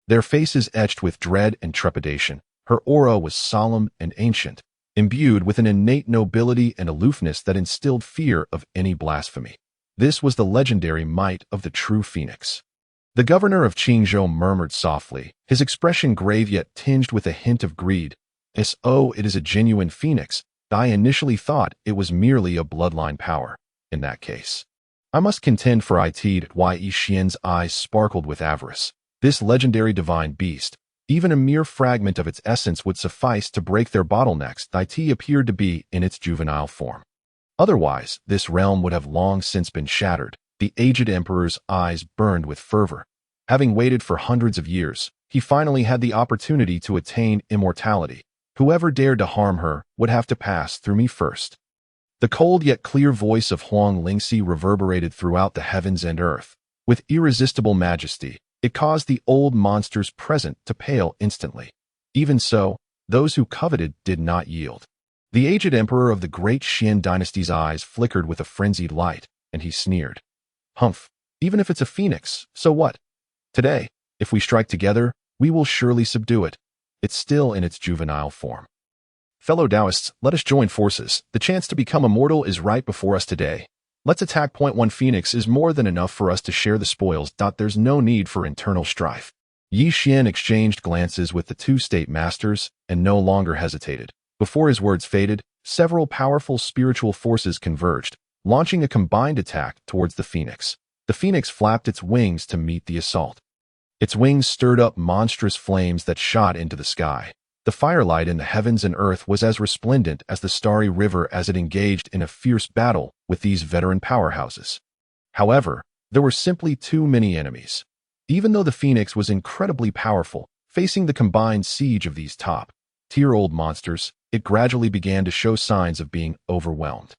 Their faces etched with dread and trepidation. Her aura was solemn and ancient, imbued with an innate nobility and aloofness that instilled fear of any blasphemy. This was the legendary might of the true phoenix. The governor of Qingzhou murmured softly, his expression grave yet tinged with a hint of greed. "Oh, it is a genuine phoenix. I initially thought it was merely a bloodline power. In that case, I must contend for it." Yi Xian's eyes sparkled with avarice. This legendary divine beast, even a mere fragment of its essence would suffice to break their bottlenecks. It appeared to be in its juvenile form. Otherwise, this realm would have long since been shattered. The aged emperor's eyes burned with fervor. Having waited for hundreds of years, he finally had the opportunity to attain immortality. Whoever dared to harm her would have to pass through me first. The cold yet clear voice of Huang Lingxi reverberated throughout the heavens and earth. With irresistible majesty, it caused the old monsters present to pale instantly. Even so, those who coveted did not yield. The aged emperor of the great Xian dynasty's eyes flickered with a frenzied light, and he sneered. "Humph, even if it's a phoenix, so what? Today, if we strike together, we will surely subdue it. It's still in its juvenile form. Fellow Taoists, let us join forces. The chance to become immortal is right before us today. Let's attack. One phoenix is more than enough for us to share the spoils. There's no need for internal strife." Yi Xian exchanged glances with the two state masters and no longer hesitated. Before his words faded, several powerful spiritual forces converged, launching a combined attack towards the phoenix. The phoenix flapped its wings to meet the assault. Its wings stirred up monstrous flames that shot into the sky. The firelight in the heavens and earth was as resplendent as the starry river as it engaged in a fierce battle with these veteran powerhouses. However, there were simply too many enemies. Even though the phoenix was incredibly powerful, facing the combined siege of these top-tier-old monsters, it gradually began to show signs of being overwhelmed.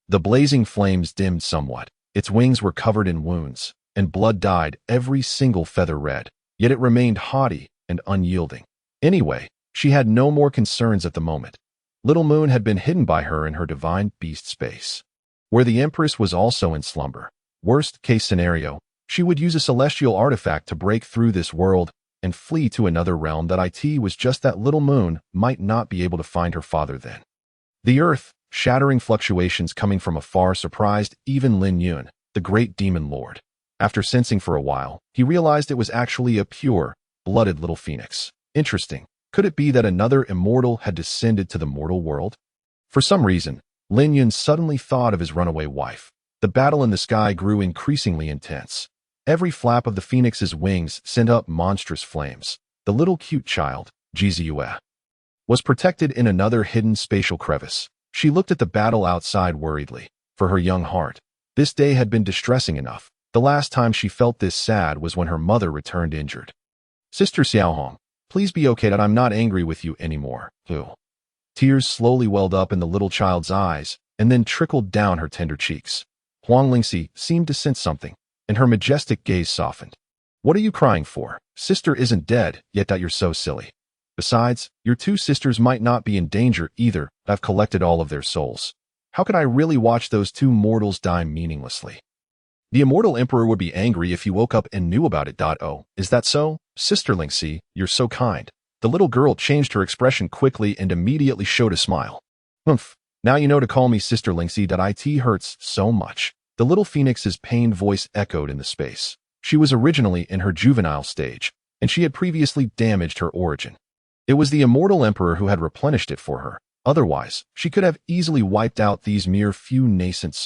The blazing flames dimmed somewhat, its wings were covered in wounds, and blood dyed every single feather red, yet it remained haughty and unyielding. Anyway, she had no more concerns at the moment. Little Moon had been hidden by her in her divine beast space, where the Empress was also in slumber. Worst case scenario, she would use a celestial artifact to break through this world and flee to another realm. It was just that Little Moon might not be able to find her father then. The earth, Shattering fluctuations coming from afar surprised even Lin Yun, the great demon lord. After sensing for a while, he realized it was actually a pure, blooded little phoenix. Interesting. Could it be that another immortal had descended to the mortal world? For some reason, Lin Yun suddenly thought of his runaway wife. The battle in the sky grew increasingly intense. Every flap of the phoenix's wings sent up monstrous flames. The little cute child, Jizue, was protected in another hidden spatial crevice. She looked at the battle outside worriedly. For her young heart, this day had been distressing enough. The last time she felt this sad was when her mother returned injured. Sister Xiaohong, please be okay that I'm not angry with you anymore. Tears slowly welled up in the little child's eyes and then trickled down her tender cheeks. Huang Lingxi seemed to sense something, and her majestic gaze softened. What are you crying for? Sister isn't dead, yet that you're so silly. Besides, your two sisters might not be in danger either. I've collected all of their souls. How could I really watch those two mortals die meaninglessly? The immortal emperor would be angry if he woke up and knew about it. Oh, is that so? Sister Lingxi, you're so kind. The little girl changed her expression quickly and immediately showed a smile. Humph, now you know to call me Sister Lingxi. It hurts so much. The little phoenix's pained voice echoed in the space. She was originally in her juvenile stage, and she had previously damaged her origin. It was the immortal emperor who had replenished it for her. Otherwise, she could have easily wiped out these mere few nascent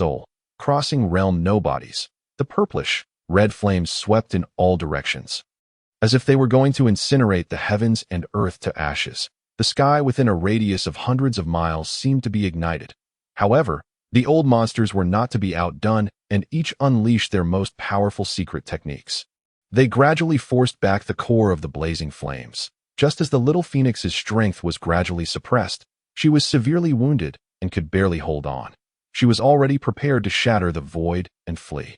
crossing realm nobodies. The purplish, red flames swept in all directions, as if they were going to incinerate the heavens and earth to ashes. The sky within a radius of hundreds of miles seemed to be ignited. However, the old monsters were not to be outdone, and each unleashed their most powerful secret techniques. They gradually forced back the core of the blazing flames. Just as the little phoenix's strength was gradually suppressed, she was severely wounded and could barely hold on. She was already prepared to shatter the void and flee.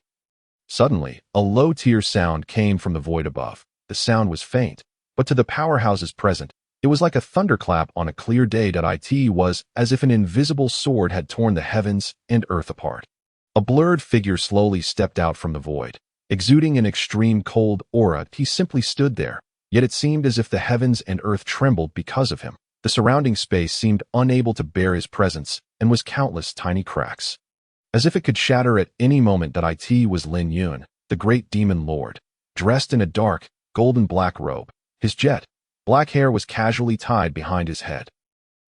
Suddenly, a low tear sound came from the void above. The sound was faint, but to the powerhouses present, it was like a thunderclap on a clear day. It was as if an invisible sword had torn the heavens and earth apart. A blurred figure slowly stepped out from the void. Exuding an extreme cold aura, he simply stood there, yet it seemed as if the heavens and earth trembled because of him. The surrounding space seemed unable to bear his presence and was countless tiny cracks, as if it could shatter at any moment. It was Lin Yun, the great demon lord, dressed in a dark, golden black robe. His jet black hair was casually tied behind his head.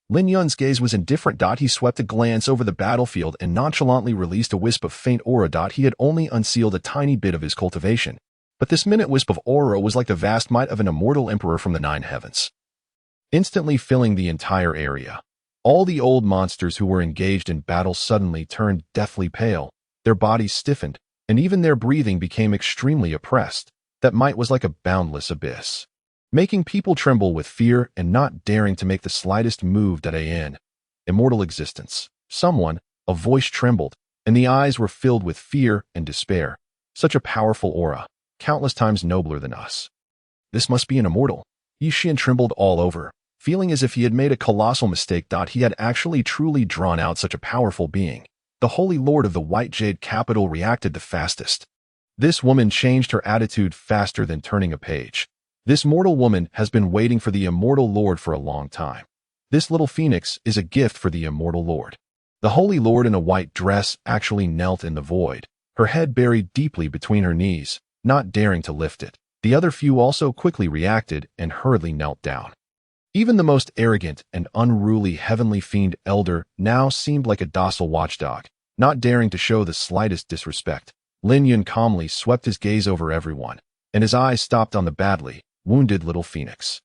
Lin Yun's gaze was indifferent. He swept a glance over the battlefield and nonchalantly released a wisp of faint aura. He had only unsealed a tiny bit of his cultivation, but this minute wisp of aura was like the vast might of an immortal emperor from the nine heavens, instantly filling the entire area. All the old monsters who were engaged in battle suddenly turned deathly pale, their bodies stiffened, and even their breathing became extremely oppressed. That might was like a boundless abyss, making people tremble with fear and not daring to make the slightest move. Immortal existence. A voice trembled, and the eyes were filled with fear and despair. Such a powerful aura, countless times nobler than us. This must be an immortal. Yi Xian trembled all over, feeling as if he had made a colossal mistake. He had actually truly drawn out such a powerful being. The Holy Lord of the White Jade Capital reacted the fastest. This woman changed her attitude faster than turning a page. This mortal woman has been waiting for the immortal Lord for a long time. This little phoenix is a gift for the immortal Lord. The Holy Lord in a white dress actually knelt in the void, her head buried deeply between her knees, not daring to lift it. The other few also quickly reacted and hurriedly knelt down. Even the most arrogant and unruly heavenly fiend elder now seemed like a docile watchdog, not daring to show the slightest disrespect. Lin Yun calmly swept his gaze over everyone, and his eyes stopped on the badly wounded little phoenix.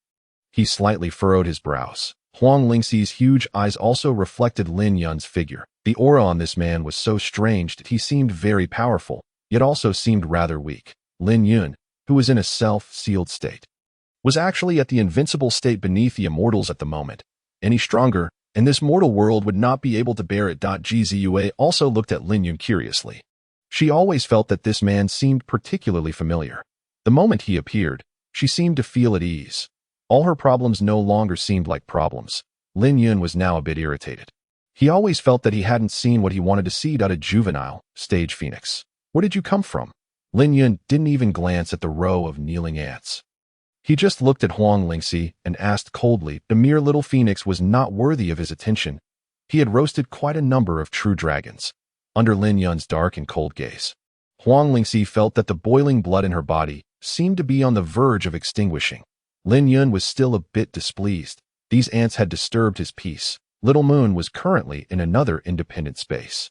He slightly furrowed his brows. Huang Lingxi's huge eyes also reflected Lin Yun's figure. The aura on this man was so strange that he seemed very powerful, yet also seemed rather weak. Lin Yun, who was in a self-sealed state, was actually at the invincible state beneath the immortals at the moment. Any stronger, and this mortal world would not be able to bear it. Gzue also looked at Lin Yun curiously. She always felt that this man seemed particularly familiar. The moment he appeared, she seemed to feel at ease. All her problems no longer seemed like problems. Lin Yun was now a bit irritated. He always felt that he hadn't seen what he wanted to see. A juvenile, stage phoenix. Where did you come from? Lin Yun didn't even glance at the row of kneeling ants. He just looked at Huang Lingxi and asked coldly. The mere little phoenix was not worthy of his attention. He had roasted quite a number of true dragons. Under Lin Yun's dark and cold gaze, Huang Lingxi felt that the boiling blood in her body seemed to be on the verge of extinguishing. Lin Yun was still a bit displeased. These ants had disturbed his peace. Little Moon was currently in another independent space.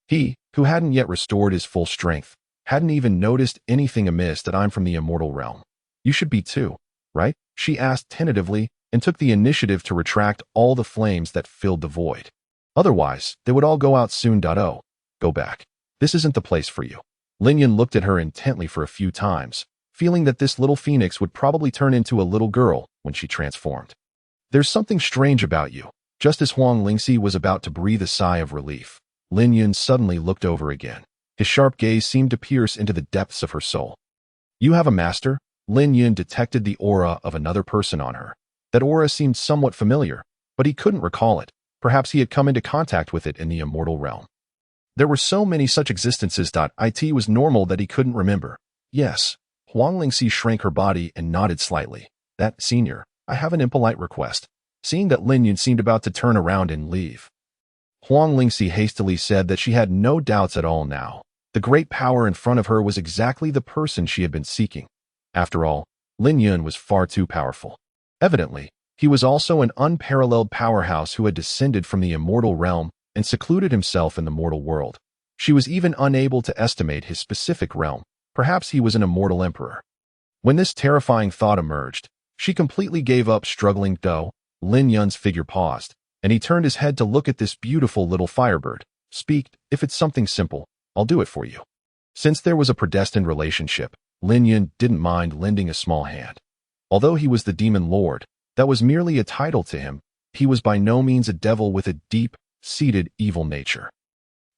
He, who hadn't yet restored his full strength, hadn't even noticed anything amiss that I'm from the immortal realm. You should be too, right? She asked tentatively and took the initiative to retract all the flames that filled the void. Otherwise, they would all go out soon. Oh, go back. This isn't the place for you. Lin Yun looked at her intently for a few times, feeling that this little phoenix would probably turn into a little girl when she transformed. There's something strange about you. Just as Huang Lingxi was about to breathe a sigh of relief, Lin Yun suddenly looked over again. His sharp gaze seemed to pierce into the depths of her soul. You have a master? Lin Yun detected the aura of another person on her. That aura seemed somewhat familiar, but he couldn't recall it. Perhaps he had come into contact with it in the immortal realm. There were so many such existences. It was normal that he couldn't remember. Yes. Huang Lingxi shrank her body and nodded slightly. That, senior, I have an impolite request. Seeing that Lin Yun seemed about to turn around and leave, Huang Lingxi hastily said that she had no doubts at all now. The great power in front of her was exactly the person she had been seeking. After all, Lin Yun was far too powerful. Evidently, he was also an unparalleled powerhouse who had descended from the immortal realm and secluded himself in the mortal world. She was even unable to estimate his specific realm. Perhaps he was an immortal emperor. When this terrifying thought emerged, she completely gave up struggling. Though Lin Yun's figure paused, and he turned his head to look at this beautiful little firebird. Speak, if it's something simple, I'll do it for you. Since there was a predestined relationship, Lin Yun didn't mind lending a small hand. Although he was the demon lord, that was merely a title to him. He was by no means a devil with a deep-seated evil nature.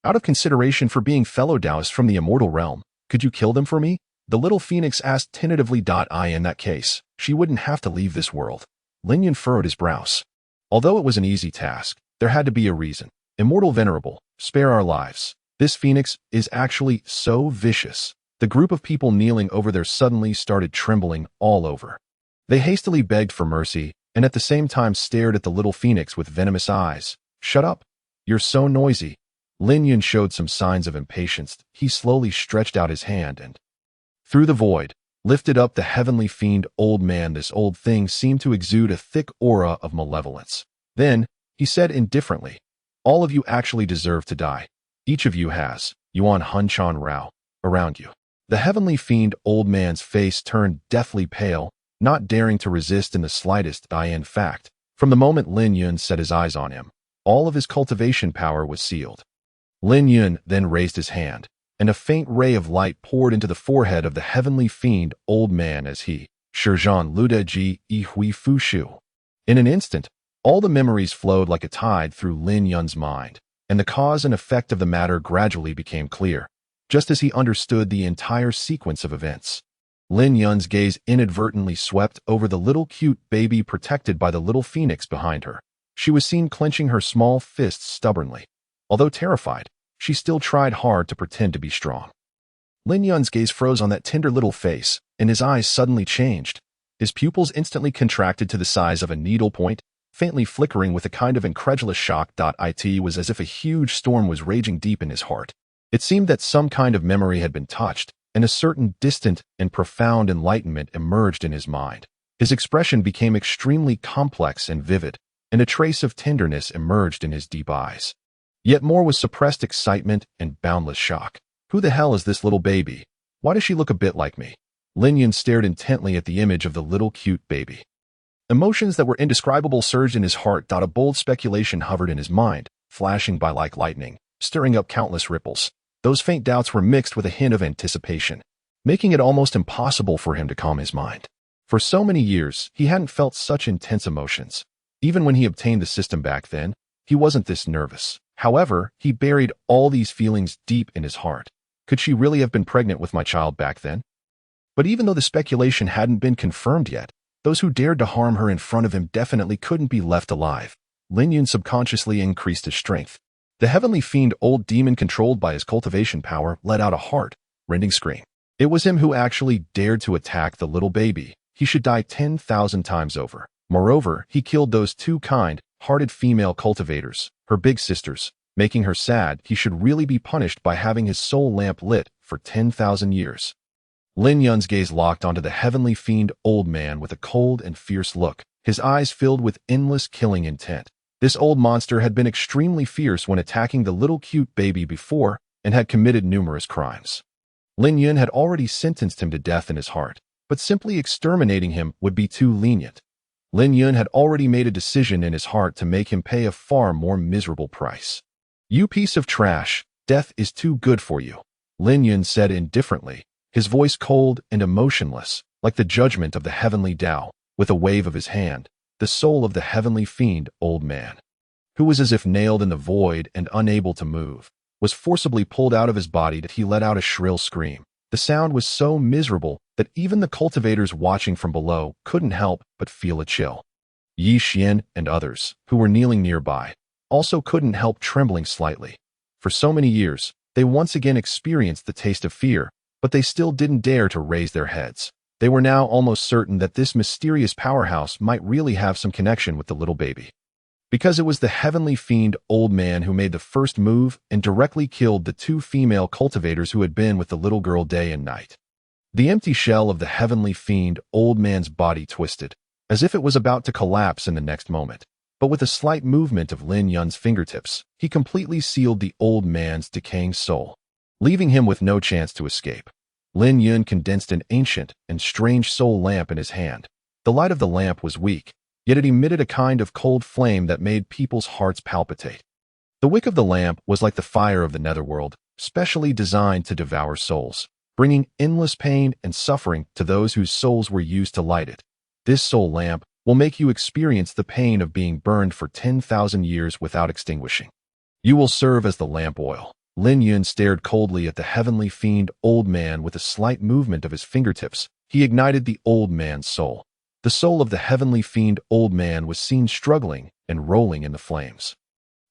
Out of consideration for being fellow Taoists from the immortal realm, could you kill them for me? The little phoenix asked tentatively. In that case, she wouldn't have to leave this world. Lin Yun furrowed his brows. Although it was an easy task, there had to be a reason. Immortal Venerable, spare our lives. This phoenix is actually so vicious. The group of people kneeling over there suddenly started trembling all over. They hastily begged for mercy, and at the same time stared at the little phoenix with venomous eyes. Shut up. You're so noisy. Lin Yun showed some signs of impatience. He slowly stretched out his hand and, through the void, lifted up the heavenly fiend. Old man, this old thing seemed to exude a thick aura of malevolence. Then, he said indifferently, all of you actually deserve to die. Each of you has, Yuan Hunchan Rao, around you. The heavenly fiend. Old man's face turned deathly pale, not daring to resist in the slightest. In fact, from the moment Lin Yun set his eyes on him, all of his cultivation power was sealed. Lin Yun then raised his hand, and a faint ray of light poured into the forehead of the heavenly fiend. Old man as he, Shizhan Luda Ji Hui Fu Shu. In an instant, all the memories flowed like a tide through Lin Yun's mind, and the cause and effect of the matter gradually became clear, just as he understood the entire sequence of events. Lin Yun's gaze inadvertently swept over the little cute baby protected by the little phoenix behind her. She was seen clenching her small fists stubbornly. Although terrified, she still tried hard to pretend to be strong. Lin Yun's gaze froze on that tender little face, and his eyes suddenly changed. His pupils instantly contracted to the size of a needlepoint, faintly flickering with a kind of incredulous shock. It was as if a huge storm was raging deep in his heart. It seemed that some kind of memory had been touched, and a certain distant and profound enlightenment emerged in his mind. His expression became extremely complex and vivid, and a trace of tenderness emerged in his deep eyes. Yet more was suppressed excitement and boundless shock. Who the hell is this little baby? Why does she look a bit like me? Lin Yun stared intently at the image of the little cute baby. Emotions that were indescribable surged in his heart. A bold speculation hovered in his mind, flashing by like lightning, stirring up countless ripples. Those faint doubts were mixed with a hint of anticipation, making it almost impossible for him to calm his mind. For so many years, he hadn't felt such intense emotions. Even when he obtained the system back then, he wasn't this nervous. However, he buried all these feelings deep in his heart. Could she really have been pregnant with my child back then? But even though the speculation hadn't been confirmed yet, those who dared to harm her in front of him definitely couldn't be left alive. Lin Yun subconsciously increased his strength. The heavenly fiend, old demon controlled by his cultivation power, let out a heart-rending scream. It was him who actually dared to attack the little baby. He should die 10,000 times over. Moreover, he killed those two kind, hearted female cultivators, her big sisters, making her sad he should really be punished by having his soul lamp lit for 10,000 years. Lin Yun's gaze locked onto the heavenly fiend old man with a cold and fierce look, his eyes filled with endless killing intent. This old monster had been extremely fierce when attacking the little cute baby before and had committed numerous crimes. Lin Yun had already sentenced him to death in his heart, but simply exterminating him would be too lenient. Lin Yun had already made a decision in his heart to make him pay a far more miserable price. "You piece of trash, death is too good for you," Lin Yun said indifferently, his voice cold and emotionless, like the judgment of the heavenly Tao. With a wave of his hand, the soul of the heavenly fiend old man, who was as if nailed in the void and unable to move, was forcibly pulled out of his body. That he let out a shrill scream. The sound was so miserable that even the cultivators watching from below couldn't help but feel a chill. Yi Xian and others, who were kneeling nearby, also couldn't help trembling slightly. For so many years, they once again experienced the taste of fear, but they still didn't dare to raise their heads. They were now almost certain that this mysterious powerhouse might really have some connection with the little baby. Because it was the heavenly fiend old man who made the first move and directly killed the two female cultivators who had been with the little girl day and night. The empty shell of the heavenly fiend old man's body twisted, as if it was about to collapse in the next moment. But with a slight movement of Lin Yun's fingertips, he completely sealed the old man's decaying soul, leaving him with no chance to escape. Lin Yun condensed an ancient and strange soul lamp in his hand. The light of the lamp was weak, yet it emitted a kind of cold flame that made people's hearts palpitate. The wick of the lamp was like the fire of the netherworld, specially designed to devour souls, bringing endless pain and suffering to those whose souls were used to light it. This soul lamp will make you experience the pain of being burned for 10,000 years without extinguishing. You will serve as the lamp oil. Lin Yun stared coldly at the heavenly fiend old man. With a slight movement of his fingertips, he ignited the old man's soul. The soul of the heavenly fiend old man was seen struggling and rolling in the flames,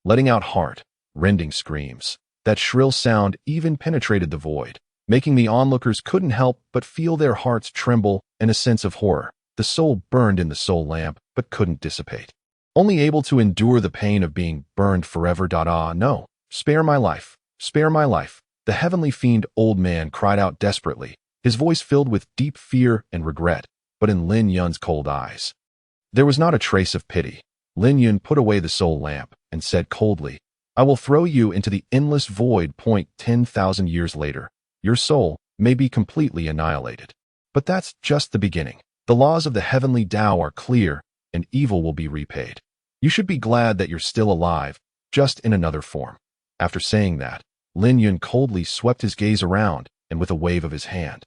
letting out heart-rending screams. That shrill sound even penetrated the void, making the onlookers couldn't help but feel their hearts tremble and a sense of horror. The soul burned in the soul lamp but couldn't dissipate, only able to endure the pain of being burned forever. Ah, no, spare my life. Spare my life, the heavenly fiend old man cried out desperately, his voice filled with deep fear and regret, but in Lin Yun's cold eyes, there was not a trace of pity. Lin Yun put away the soul lamp and said coldly, "I will throw you into the endless void. 10,000 years later, your soul may be completely annihilated. But that's just the beginning. The laws of the heavenly Tao are clear, and evil will be repaid. You should be glad that you're still alive, just in another form." After saying that, Lin Yun coldly swept his gaze around and with a wave of his hand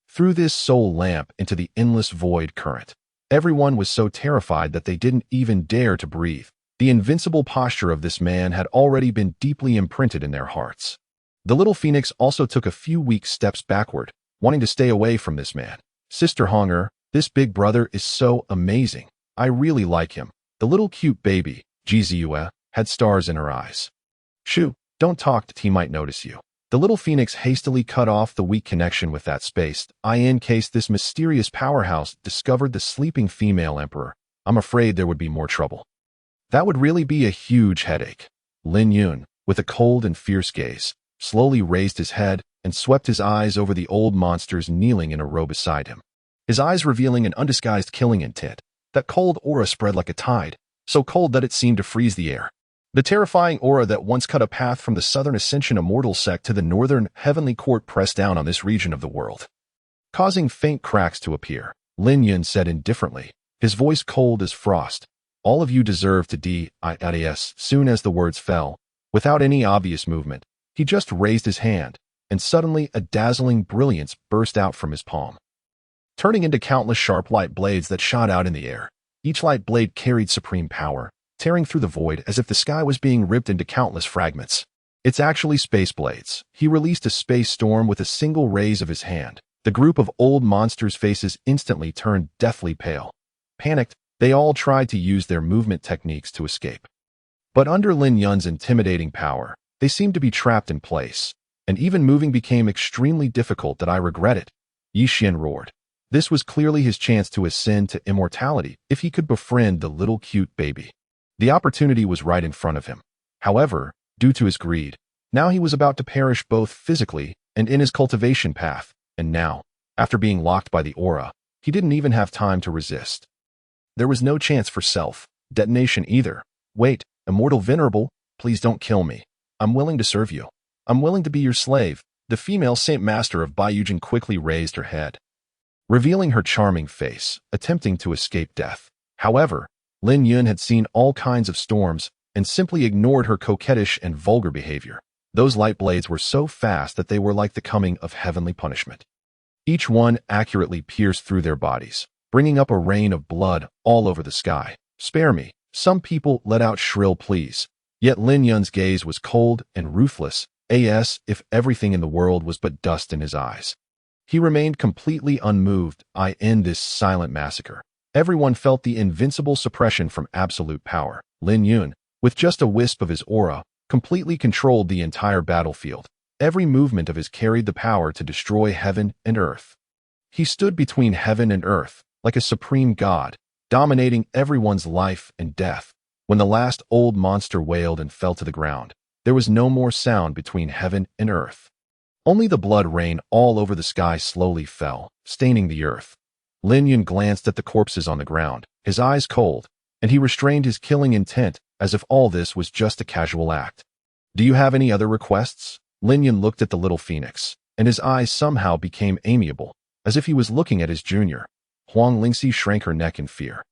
threw this soul lamp into the endless void current. Everyone was so terrified that they didn't even dare to breathe. The invincible posture of this man had already been deeply imprinted in their hearts. The little phoenix also took a few weak steps backward, wanting to stay away from this man. "Sister Honger, this big brother is so amazing. I really like him." The little cute baby, Jizue, had stars in her eyes. "Shoo, don't talk, he might notice you." The little phoenix hastily cut off the weak connection with that space. In case this mysterious powerhouse discovered the sleeping female emperor, I'm afraid there would be more trouble. That would really be a huge headache. Lin Yun, with a cold and fierce gaze, slowly raised his head and swept his eyes over the old monsters kneeling in a row beside him, his eyes revealing an undisguised killing intent. That cold aura spread like a tide, so cold that it seemed to freeze the air. The terrifying aura that once cut a path from the southern Ascension Immortal sect to the northern Heavenly Court pressed down on this region of the world, causing faint cracks to appear. Lin Yun said indifferently, his voice cold as frost, "All of you deserve to die." Soon as the words fell, without any obvious movement, he just raised his hand, and suddenly a dazzling brilliance burst out from his palm, turning into countless sharp light blades that shot out in the air. Each light blade carried supreme power, tearing through the void as if the sky was being ripped into countless fragments. "It's actually space blades." He released a space storm with a single raise of his hand. The group of old monsters' faces instantly turned deathly pale. Panicked, they all tried to use their movement techniques to escape. But under Lin Yun's intimidating power, they seemed to be trapped in place, and even moving became extremely difficult. "That I regret it," Yi Xian roared. This was clearly his chance to ascend to immortality if he could befriend the little cute baby. The opportunity was right in front of him. However, due to his greed, now he was about to perish both physically and in his cultivation path, and now, after being locked by the aura, he didn't even have time to resist. There was no chance for self-detonation either. Wait, Immortal Venerable, please don't kill me. I'm willing to serve you. I'm willing to be your slave. The female Saint Master of Beijing quickly raised her head, revealing her charming face, attempting to escape death. However, Lin Yun had seen all kinds of storms and simply ignored her coquettish and vulgar behavior. Those light blades were so fast that they were like the coming of heavenly punishment. Each one accurately pierced through their bodies, bringing up a rain of blood all over the sky. Spare me. Some people let out shrill pleas. Yet Lin Yun's gaze was cold and ruthless, as if everything in the world was but dust in his eyes. He remained completely unmoved. I end this silent massacre. Everyone felt the invincible suppression from absolute power. Lin Yun, with just a wisp of his aura, completely controlled the entire battlefield. Every movement of his carried the power to destroy heaven and earth. He stood between heaven and earth, like a supreme god, dominating everyone's life and death. When the last old monster wailed and fell to the ground, there was no more sound between heaven and earth. Only the blood rain all over the sky slowly fell, staining the earth. Lin Yun glanced at the corpses on the ground, his eyes cold, and he restrained his killing intent as if all this was just a casual act. Do you have any other requests? Lin Yun looked at the little phoenix, and his eyes somehow became amiable, as if he was looking at his junior. Huang Lingxi shrank her neck in fear.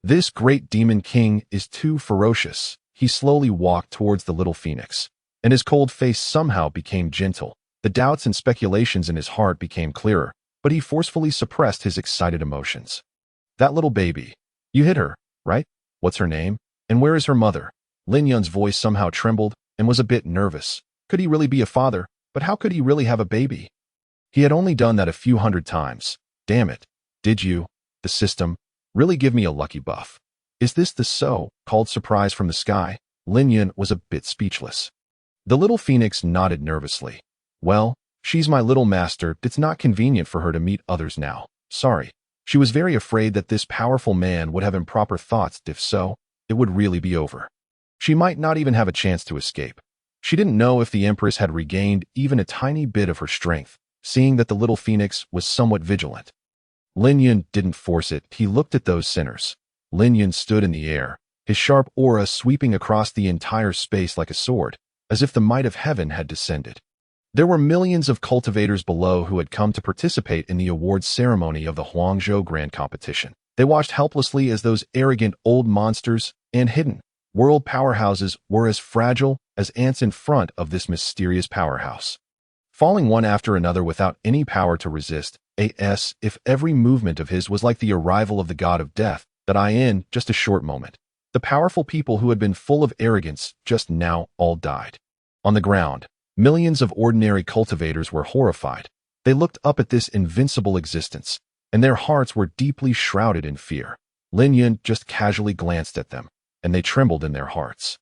This great demon king is too ferocious. He slowly walked towards the little phoenix, and his cold face somehow became gentle. The doubts and speculations in his heart became clearer, but he forcefully suppressed his excited emotions. That little baby. You hit her, right? What's her name? And where is her mother? Lin Yun's voice somehow trembled and was a bit nervous. Could he really be a father? But how could he really have a baby? He had only done that a few hundred times. Damn it. Did you, the system, really give me a lucky buff? Is this the so-called surprise from the sky? Lin Yun was a bit speechless. The little phoenix nodded nervously. Well, she's my little master. It's not convenient for her to meet others now. Sorry. She was very afraid that this powerful man would have improper thoughts. If so, it would really be over. She might not even have a chance to escape. She didn't know if the Empress had regained even a tiny bit of her strength, seeing that the little phoenix was somewhat vigilant. Lin Yun didn't force it. He looked at those sinners. Lin Yun stood in the air, his sharp aura sweeping across the entire space like a sword, as if the might of heaven had descended. There were millions of cultivators below who had come to participate in the awards ceremony of the Huangzhou Grand Competition. They watched helplessly as those arrogant old monsters and hidden world powerhouses were as fragile as ants in front of this mysterious powerhouse, falling one after another without any power to resist. As if every movement of his was like the arrival of the god of death, that in just a short moment, the powerful people who had been full of arrogance just now all died. On the ground, millions of ordinary cultivators were horrified. They looked up at this invincible existence, and their hearts were deeply shrouded in fear. Lin Yun just casually glanced at them, and they trembled in their hearts,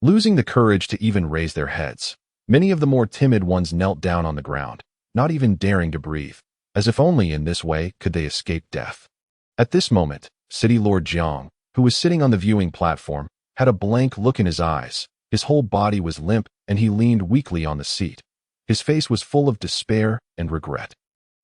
losing the courage to even raise their heads. Many of the more timid ones knelt down on the ground, not even daring to breathe, as if only in this way could they escape death. At this moment, City Lord Jiang, who was sitting on the viewing platform, had a blank look in his eyes. His whole body was limp, and he leaned weakly on the seat. His face was full of despair and regret.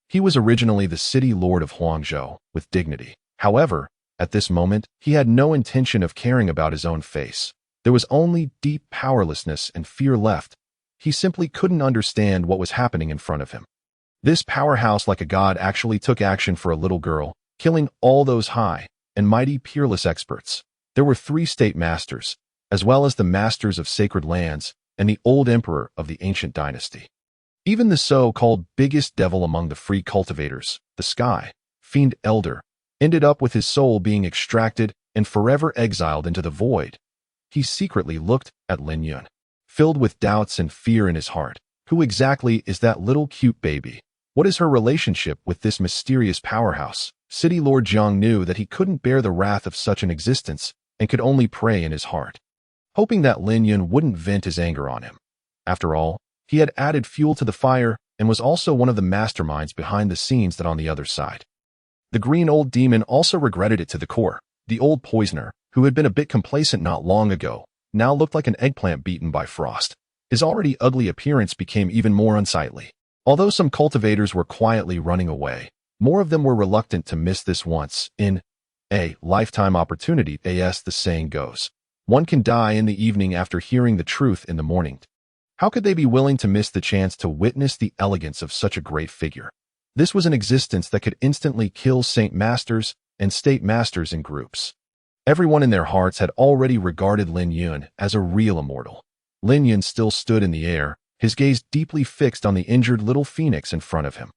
He was originally the City Lord of Huangzhou, with dignity. However, at this moment, he had no intention of caring about his own face. There was only deep powerlessness and fear left. He simply couldn't understand what was happening in front of him. This powerhouse like a god actually took action for a little girl, killing all those high and mighty peerless experts. There were 3 state masters, as well as the masters of sacred lands and the old emperor of the ancient dynasty. Even the so-called biggest devil among the free cultivators, the Sky Fiend Elder, ended up with his soul being extracted and forever exiled into the void. He secretly looked at Lin Yun, filled with doubts and fear in his heart. Who exactly is that little cute baby? What is her relationship with this mysterious powerhouse? City Lord Jiang knew that he couldn't bear the wrath of such an existence and could only pray in his heart, hoping that Lin Yun wouldn't vent his anger on him. After all, he had added fuel to the fire and was also one of the masterminds behind the scenes that on the other side. The green old demon also regretted it to the core. The old poisoner, who had been a bit complacent not long ago, now looked like an eggplant beaten by frost. His already ugly appearance became even more unsightly. Although some cultivators were quietly running away, more of them were reluctant to miss this once in a lifetime opportunity, as the saying goes. One can die in the evening after hearing the truth in the morning. How could they be willing to miss the chance to witness the elegance of such a great figure? This was an existence that could instantly kill Saint Masters and State Masters in groups. Everyone in their hearts had already regarded Lin Yun as a real immortal. Lin Yun still stood in the air, his gaze deeply fixed on the injured little phoenix in front of him.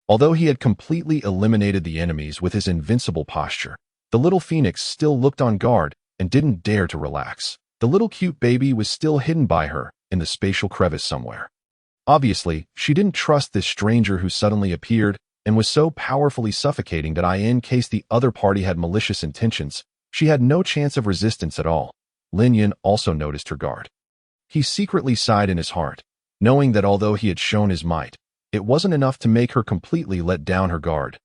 Although he had completely eliminated the enemies with his invincible posture, the little phoenix still looked on guard and didn't dare to relax. The little cute baby was still hidden by her in the spatial crevice somewhere. Obviously, she didn't trust this stranger who suddenly appeared and was so powerfully suffocating that in case the other party had malicious intentions, she had no chance of resistance at all. Lin Yun also noticed her guard. He secretly sighed in his heart, knowing that although he had shown his might, it wasn't enough to make her completely let down her guard.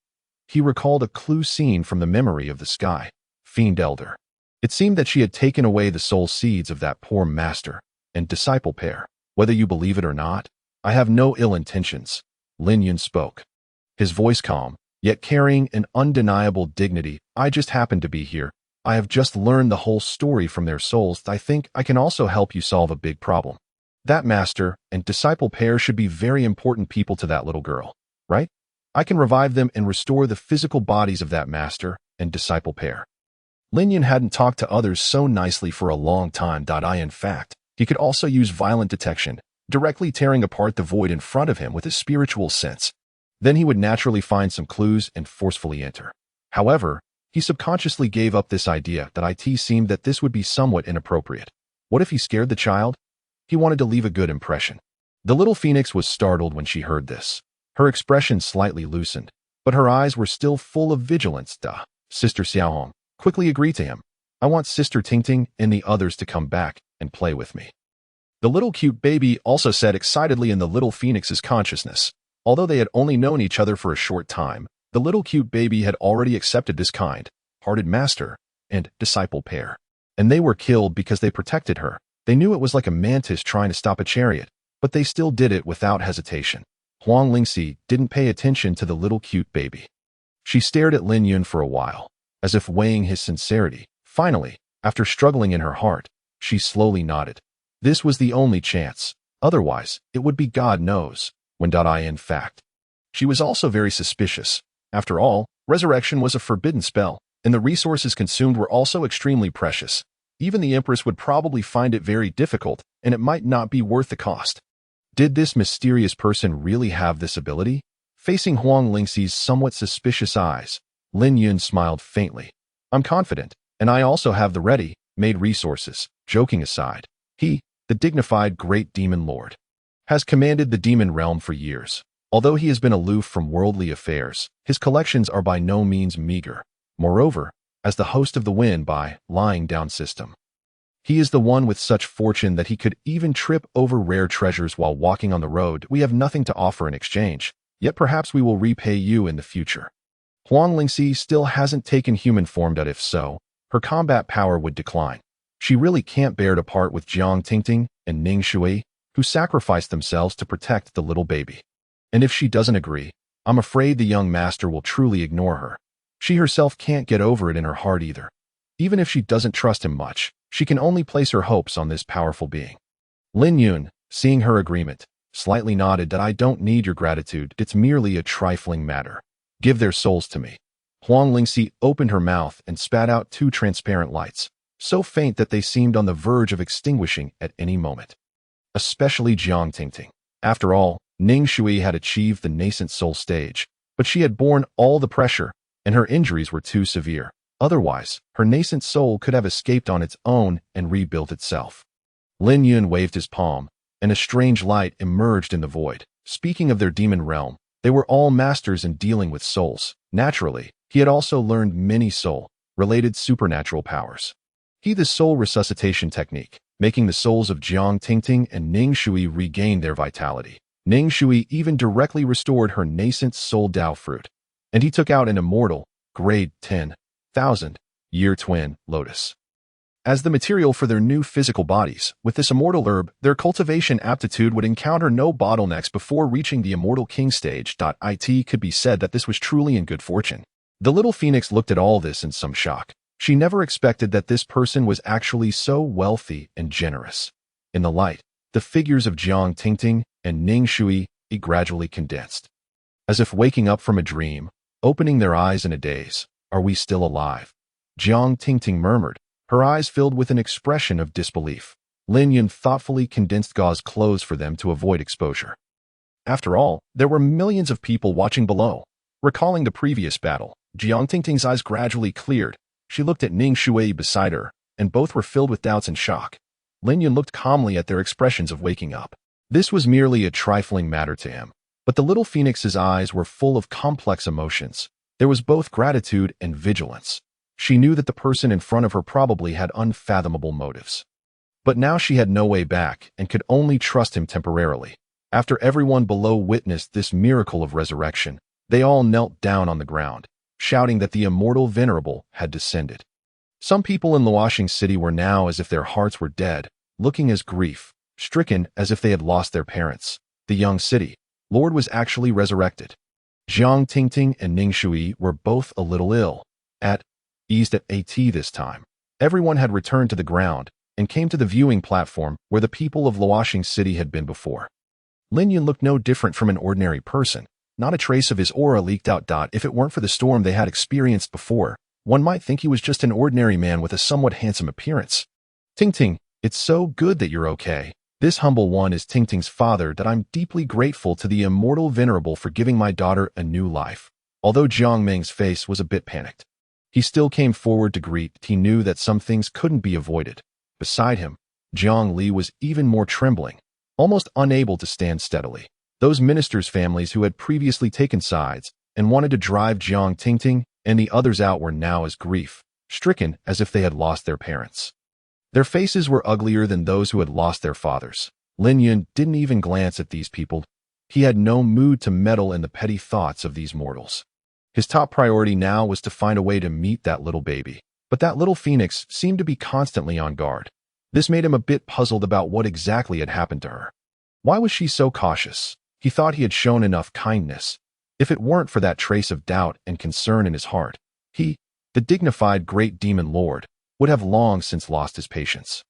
He recalled a clue scene from the memory of the sky, Fiend Elder. It seemed that she had taken away the soul seeds of that poor master and disciple pair. Whether you believe it or not, I have no ill intentions, Lin Yun spoke. His voice calm, yet carrying an undeniable dignity. I just happened to be here. I have just learned the whole story from their souls. I think I can also help you solve a big problem. That master and disciple pair should be very important people to that little girl, right? I can revive them and restore the physical bodies of that master and disciple pair. Lin Yun hadn't talked to others so nicely for a long time. In fact, he could also use violent detection, directly tearing apart the void in front of him with his spiritual sense. Then he would naturally find some clues and forcefully enter. However, he subconsciously gave up this idea that it seemed that this would be somewhat inappropriate. What if he scared the child? He wanted to leave a good impression. The little phoenix was startled when she heard this. Her expression slightly loosened, but her eyes were still full of vigilance. Sister Xiaohong, quickly agree to him. I want Sister Tingting and the others to come back and play with me. The little cute baby also said excitedly in the little phoenix's consciousness. Although they had only known each other for a short time, the little cute baby had already accepted this kind-hearted master and disciple pair. And they were killed because they protected her. They knew it was like a mantis trying to stop a chariot, but they still did it without hesitation. Huang Lingxi didn't pay attention to the little cute baby. She stared at Lin Yun for a while, as if weighing his sincerity. Finally, after struggling in her heart, she slowly nodded. This was the only chance. Otherwise, it would be God knows when. In fact, she was also very suspicious. After all, resurrection was a forbidden spell, and the resources consumed were also extremely precious. Even the Empress would probably find it very difficult, and it might not be worth the cost. Did this mysterious person really have this ability? Facing Huang Lingxi's somewhat suspicious eyes, Lin Yun smiled faintly. I'm confident, and I also have the ready-made resources. Joking aside, he, the dignified great demon lord, has commanded the demon realm for years. Although he has been aloof from worldly affairs, his collections are by no means meager. Moreover, as the host of the Wind by Lying Down system, he is the one with such fortune that he could even trip over rare treasures while walking on the road. We have nothing to offer in exchange, yet perhaps we will repay you in the future. Huang Lingxi still hasn't taken human form. If so, her combat power would decline. She really can't bear to part with Jiang Tingting and Ning Shui, who sacrificed themselves to protect the little baby. And if she doesn't agree, I'm afraid the young master will truly ignore her. She herself can't get over it in her heart either. Even if she doesn't trust him much, she can only place her hopes on this powerful being. Lin Yun, seeing her agreement, slightly nodded. I don't need your gratitude. It's merely a trifling matter. Give their souls to me. Huang Lingxi opened her mouth and spat out two transparent lights, so faint that they seemed on the verge of extinguishing at any moment. Especially Jiang Tingting. After all, Ning Shui had achieved the nascent soul stage, but she had borne all the pressure, and her injuries were too severe. Otherwise, her nascent soul could have escaped on its own and rebuilt itself. Lin Yun waved his palm, and a strange light emerged in the void. Speaking of their demon realm, they were all masters in dealing with souls. Naturally, he had also learned many soul-related supernatural powers. The soul resuscitation technique, making the souls of Jiang Tingting and Ning Shui regain their vitality. Ning Shui even directly restored her nascent soul Dao fruit, and he took out an immortal, grade 10,000 year twin lotus. as the material for their new physical bodies. With this immortal herb, their cultivation aptitude would encounter no bottlenecks before reaching the immortal king stage. It could be said that this was truly in good fortune. The little phoenix looked at all this in some shock. She never expected that this person was actually so wealthy and generous. In the light, the figures of Jiang Tingting and Ning Shui gradually condensed. As if waking up from a dream, opening their eyes in a daze. Are we still alive? Jiang Tingting murmured, her eyes filled with an expression of disbelief. Lin Yun thoughtfully condensed gauze clothes for them to avoid exposure. After all, there were millions of people watching below. Recalling the previous battle, Jiang Tingting's eyes gradually cleared. She looked at Ning Shui beside her, and both were filled with doubts and shock. Lin Yun looked calmly at their expressions of waking up. This was merely a trifling matter to him, but the little phoenix's eyes were full of complex emotions. There was both gratitude and vigilance. She knew that the person in front of her probably had unfathomable motives. But now she had no way back and could only trust him temporarily. After everyone below witnessed this miracle of resurrection, they all knelt down on the ground, shouting that the immortal Venerable had descended. Some people in Luoxing City were now as if their hearts were dead, looking as grief-stricken as if they had lost their parents. The young city lord was actually resurrected. Jiang Tingting and Ning Shui were both a little ill, at ease at this time. Everyone had returned to the ground and came to the viewing platform where the people of Luoxing City had been before. Lin Yun looked no different from an ordinary person. Not a trace of his aura leaked out. If it weren't for the storm they had experienced before, one might think he was just an ordinary man with a somewhat handsome appearance. Tingting, it's so good that you're okay. This humble one is Tingting's father. That I'm deeply grateful to the immortal Venerable for giving my daughter a new life. Although Jiang Ming's face was a bit panicked, he still came forward to greet. He knew that some things couldn't be avoided. Beside him, Jiang Li was even more trembling, almost unable to stand steadily. Those ministers' families who had previously taken sides and wanted to drive Jiang Tingting and the others out were now as grief-stricken as if they had lost their parents. Their faces were uglier than those who had lost their fathers. Lin Yun didn't even glance at these people. He had no mood to meddle in the petty thoughts of these mortals. His top priority now was to find a way to meet that little baby. But that little phoenix seemed to be constantly on guard. This made him a bit puzzled about what exactly had happened to her. Why was she so cautious? He thought he had shown enough kindness. If it weren't for that trace of doubt and concern in his heart, he, the dignified great demon lord, would have long since lost his patience.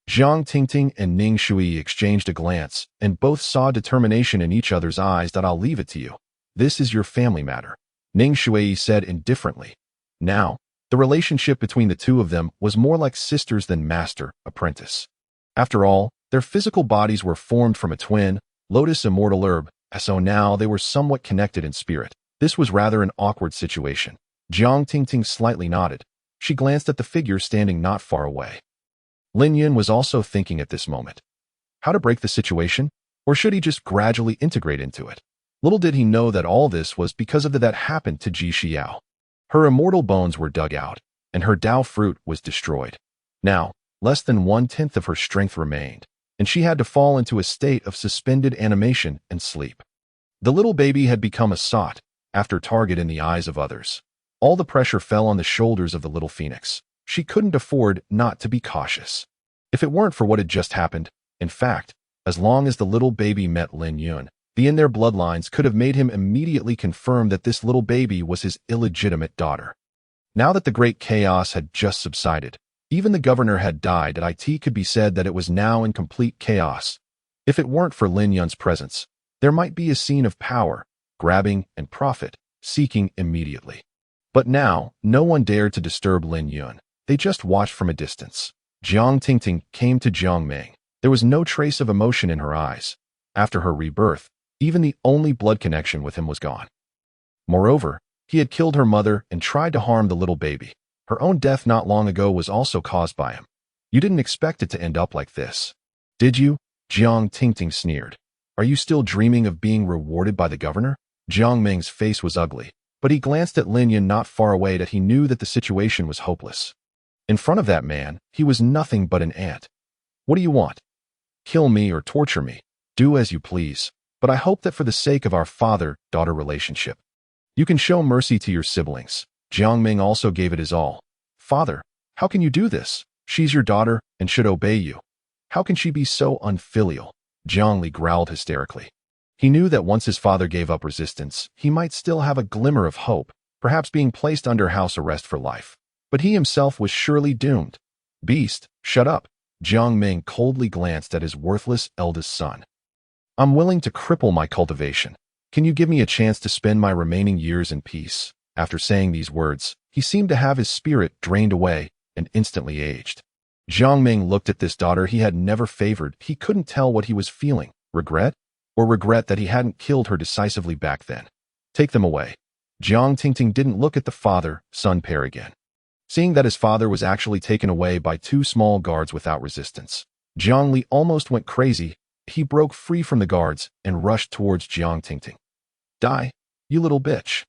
Jiang Tingting and Ning Shui exchanged a glance, and both saw determination in each other's eyes. That I'll leave it to you. This is your family matter, Ning Shui said indifferently. Now, the relationship between the two of them was more like sisters than master-apprentice. After all, their physical bodies were formed from a twin, lotus immortal herb, so now they were somewhat connected in spirit. This was rather an awkward situation. Jiang Tingting slightly nodded. She glanced at the figure standing not far away. Lin Yun was also thinking at this moment. How to break the situation? Or should he just gradually integrate into it? Little did he know that all this was because of that happened to Ji Xiao. Her immortal bones were dug out, and her Dao fruit was destroyed. Now, less than 1/10 of her strength remained, and she had to fall into a state of suspended animation and sleep. The little baby had become a sought-after target in the eyes of others. All the pressure fell on the shoulders of the little phoenix. She couldn't afford not to be cautious. If it weren't for what had just happened, in fact, as long as the little baby met Lin Yun, the in their bloodlines could have made him immediately confirm that this little baby was his illegitimate daughter. Now that the great chaos had just subsided, even the governor had died, and it could be said that it was now in complete chaos. If it weren't for Lin Yun's presence, there might be a scene of power, grabbing, and profit-seeking immediately. But now, no one dared to disturb Lin Yun. They just watched from a distance. Jiang Tingting came to Jiang Ming. There was no trace of emotion in her eyes. After her rebirth, even the only blood connection with him was gone. Moreover, he had killed her mother and tried to harm the little baby. Her own death not long ago was also caused by him. You didn't expect it to end up like this, did you? Jiang Tingting sneered. Are you still dreaming of being rewarded by the governor? Jiang Ming's face was ugly, but he glanced at Lin Yun not far away. That he knew that the situation was hopeless. In front of that man, he was nothing but an ant. What do you want? Kill me or torture me. Do as you please. But I hope that for the sake of our father-daughter relationship, you can show mercy to your siblings. Jiang Ming also gave it his all. Father, how can you do this? She's your daughter and should obey you. How can she be so unfilial? Zhongli growled hysterically. He knew that once his father gave up resistance, he might still have a glimmer of hope, perhaps being placed under house arrest for life. But he himself was surely doomed. Beast, shut up. Jiang Ming coldly glanced at his worthless eldest son. I'm willing to cripple my cultivation. Can you give me a chance to spend my remaining years in peace? After saying these words, he seemed to have his spirit drained away and instantly aged. Jiang Ming looked at this daughter he had never favored. He couldn't tell what he was feeling, regret, or regret that he hadn't killed her decisively back then. Take them away. Jiang Tingting didn't look at the father-son pair again. Seeing that his father was actually taken away by two small guards without resistance, Jiang Li almost went crazy. He broke free from the guards and rushed towards Jiang Tingting. Die, you little bitch.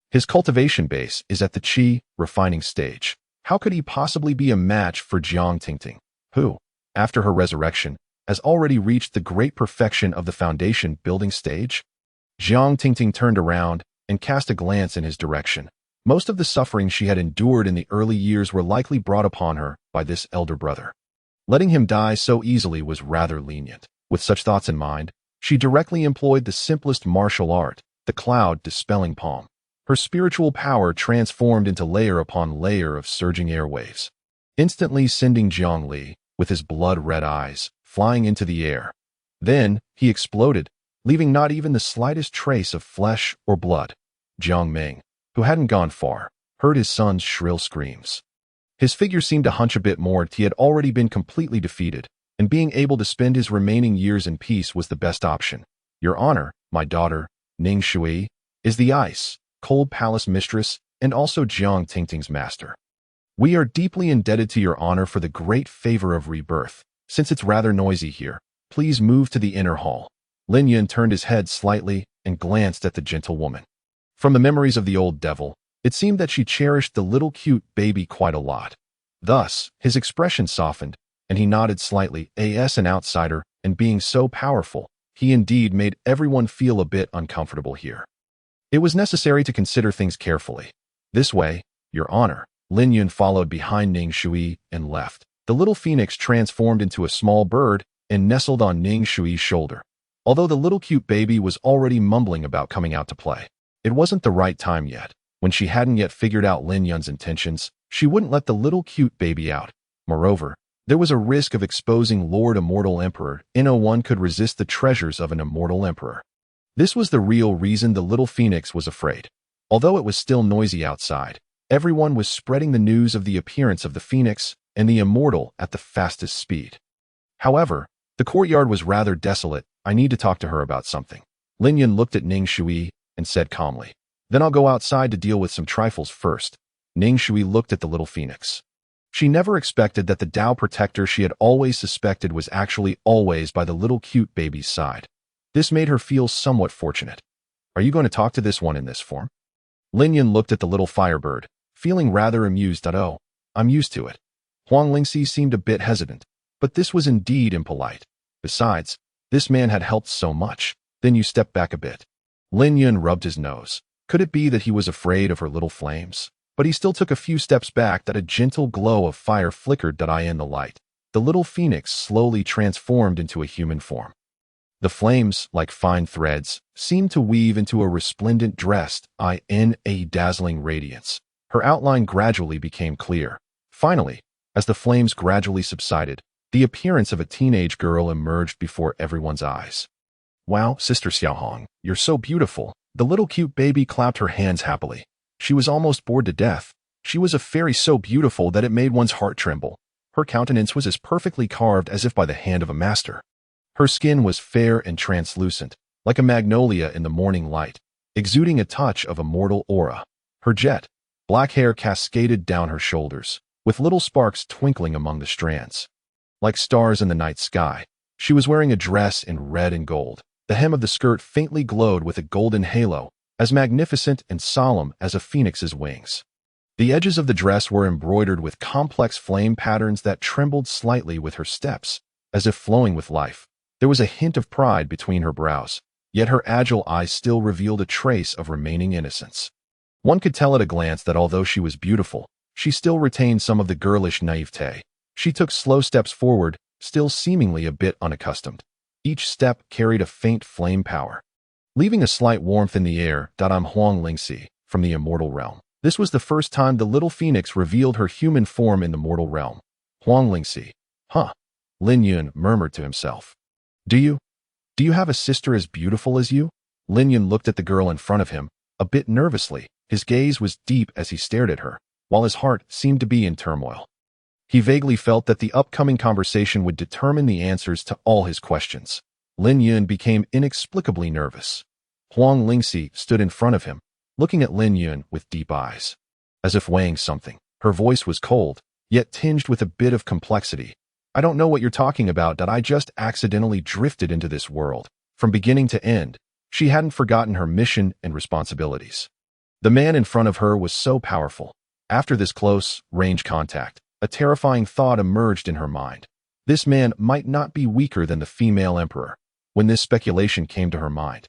His cultivation base is at the qi refining stage. How could he possibly be a match for Jiang Tingting, who, after her resurrection, has already reached the great perfection of the foundation building stage? Jiang Tingting turned around and cast a glance in his direction. Most of the suffering she had endured in the early years were likely brought upon her by this elder brother. Letting him die so easily was rather lenient. With such thoughts in mind, she directly employed the simplest martial art, the cloud dispelling palm. Her spiritual power transformed into layer upon layer of surging airwaves, instantly sending Jiang Li, with his blood-red eyes, flying into the air. Then, he exploded, leaving not even the slightest trace of flesh or blood. Jiang Ming, who hadn't gone far, heard his son's shrill screams. His figure seemed to hunch a bit more. He had already been completely defeated, and being able to spend his remaining years in peace was the best option. Your Honor, my daughter, Ning Shui, is the ice, cold palace mistress, and also Jiang Tingting's master. We are deeply indebted to your honor for the great favor of rebirth. Since it's rather noisy here, please move to the inner hall. Lin Yun turned his head slightly and glanced at the gentlewoman. From the memories of the old devil, it seemed that she cherished the little cute baby quite a lot. Thus, his expression softened, and he nodded slightly. As an outsider, and being so powerful, he indeed made everyone feel a bit uncomfortable here. It was necessary to consider things carefully. This way, your honor. Lin Yun followed behind Ning Shui and left. The little phoenix transformed into a small bird and nestled on Ning Shui's shoulder. Although the little cute baby was already mumbling about coming out to play, it wasn't the right time yet. When she hadn't yet figured out Lin Yun's intentions, she wouldn't let the little cute baby out. Moreover, there was a risk of exposing Lord Immortal Emperor. No one could resist the treasures of an immortal emperor. This was the real reason the little phoenix was afraid. Although it was still noisy outside, everyone was spreading the news of the appearance of the phoenix and the immortal at the fastest speed. However, the courtyard was rather desolate. I need to talk to her about something. Lin Yun looked at Ning Shui and said calmly, then I'll go outside to deal with some trifles first. Ning Shui looked at the little phoenix. She never expected that the Tao protector she had always suspected was actually always by the little cute baby's side. This made her feel somewhat fortunate. Are you going to talk to this one in this form? Lin Yun looked at the little firebird, feeling rather amused. Oh, I'm used to it. Huang Lingxi seemed a bit hesitant, but this was indeed impolite. Besides, this man had helped so much. Then you step back a bit. Lin Yun rubbed his nose. Could it be that he was afraid of her little flames? But he still took a few steps back. That a gentle glow of fire flickered in the light. The little phoenix slowly transformed into a human form. The flames, like fine threads, seemed to weave into a resplendent dress in a dazzling radiance. Her outline gradually became clear. Finally, as the flames gradually subsided, the appearance of a teenage girl emerged before everyone's eyes. Wow, Sister Xiaohong, you're so beautiful. The little cute baby clapped her hands happily. She was almost bored to death. She was a fairy so beautiful that it made one's heart tremble. Her countenance was as perfectly carved as if by the hand of a master. Her skin was fair and translucent, like a magnolia in the morning light, exuding a touch of immortal aura. Her jet black hair cascaded down her shoulders, with little sparks twinkling among the strands. Like stars in the night sky, she was wearing a dress in red and gold. The hem of the skirt faintly glowed with a golden halo, as magnificent and solemn as a phoenix's wings. The edges of the dress were embroidered with complex flame patterns that trembled slightly with her steps, as if flowing with life. There was a hint of pride between her brows, yet her agile eyes still revealed a trace of remaining innocence. One could tell at a glance that although she was beautiful, she still retained some of the girlish naivete. She took slow steps forward, still seemingly a bit unaccustomed. Each step carried a faint flame power, leaving a slight warmth in the air. I'm Huang Lingxi, from the immortal realm. This was the first time the little phoenix revealed her human form in the mortal realm. Huang Lingxi. Huh. Lin Yun murmured to himself. Do you have a sister as beautiful as you? Lin Yun looked at the girl in front of him, a bit nervously. His gaze was deep as he stared at her, while his heart seemed to be in turmoil. He vaguely felt that the upcoming conversation would determine the answers to all his questions. Lin Yun became inexplicably nervous. Huang Lingxi stood in front of him, looking at Lin Yun with deep eyes, as if weighing something. Her voice was cold, yet tinged with a bit of complexity. I don't know what you're talking about. I just accidentally drifted into this world. From beginning to end, she hadn't forgotten her mission and responsibilities. The man in front of her was so powerful. After this close, range contact, a terrifying thought emerged in her mind. This man might not be weaker than the female emperor. When this speculation came to her mind,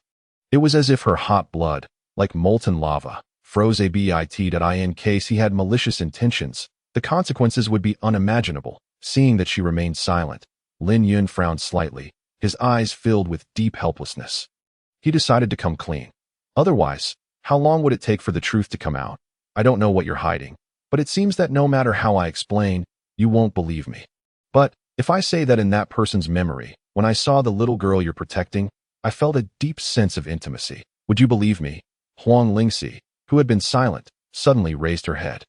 it was as if her hot blood, like molten lava, froze a bit. In case he had malicious intentions, the consequences would be unimaginable. Seeing that she remained silent, Lin Yun frowned slightly, his eyes filled with deep helplessness. He decided to come clean. Otherwise, how long would it take for the truth to come out? I don't know what you're hiding, but it seems that no matter how I explain, you won't believe me. But if I say that in that person's memory, when I saw the little girl you're protecting, I felt a deep sense of intimacy, would you believe me? Huang Lingxi, who had been silent, suddenly raised her head.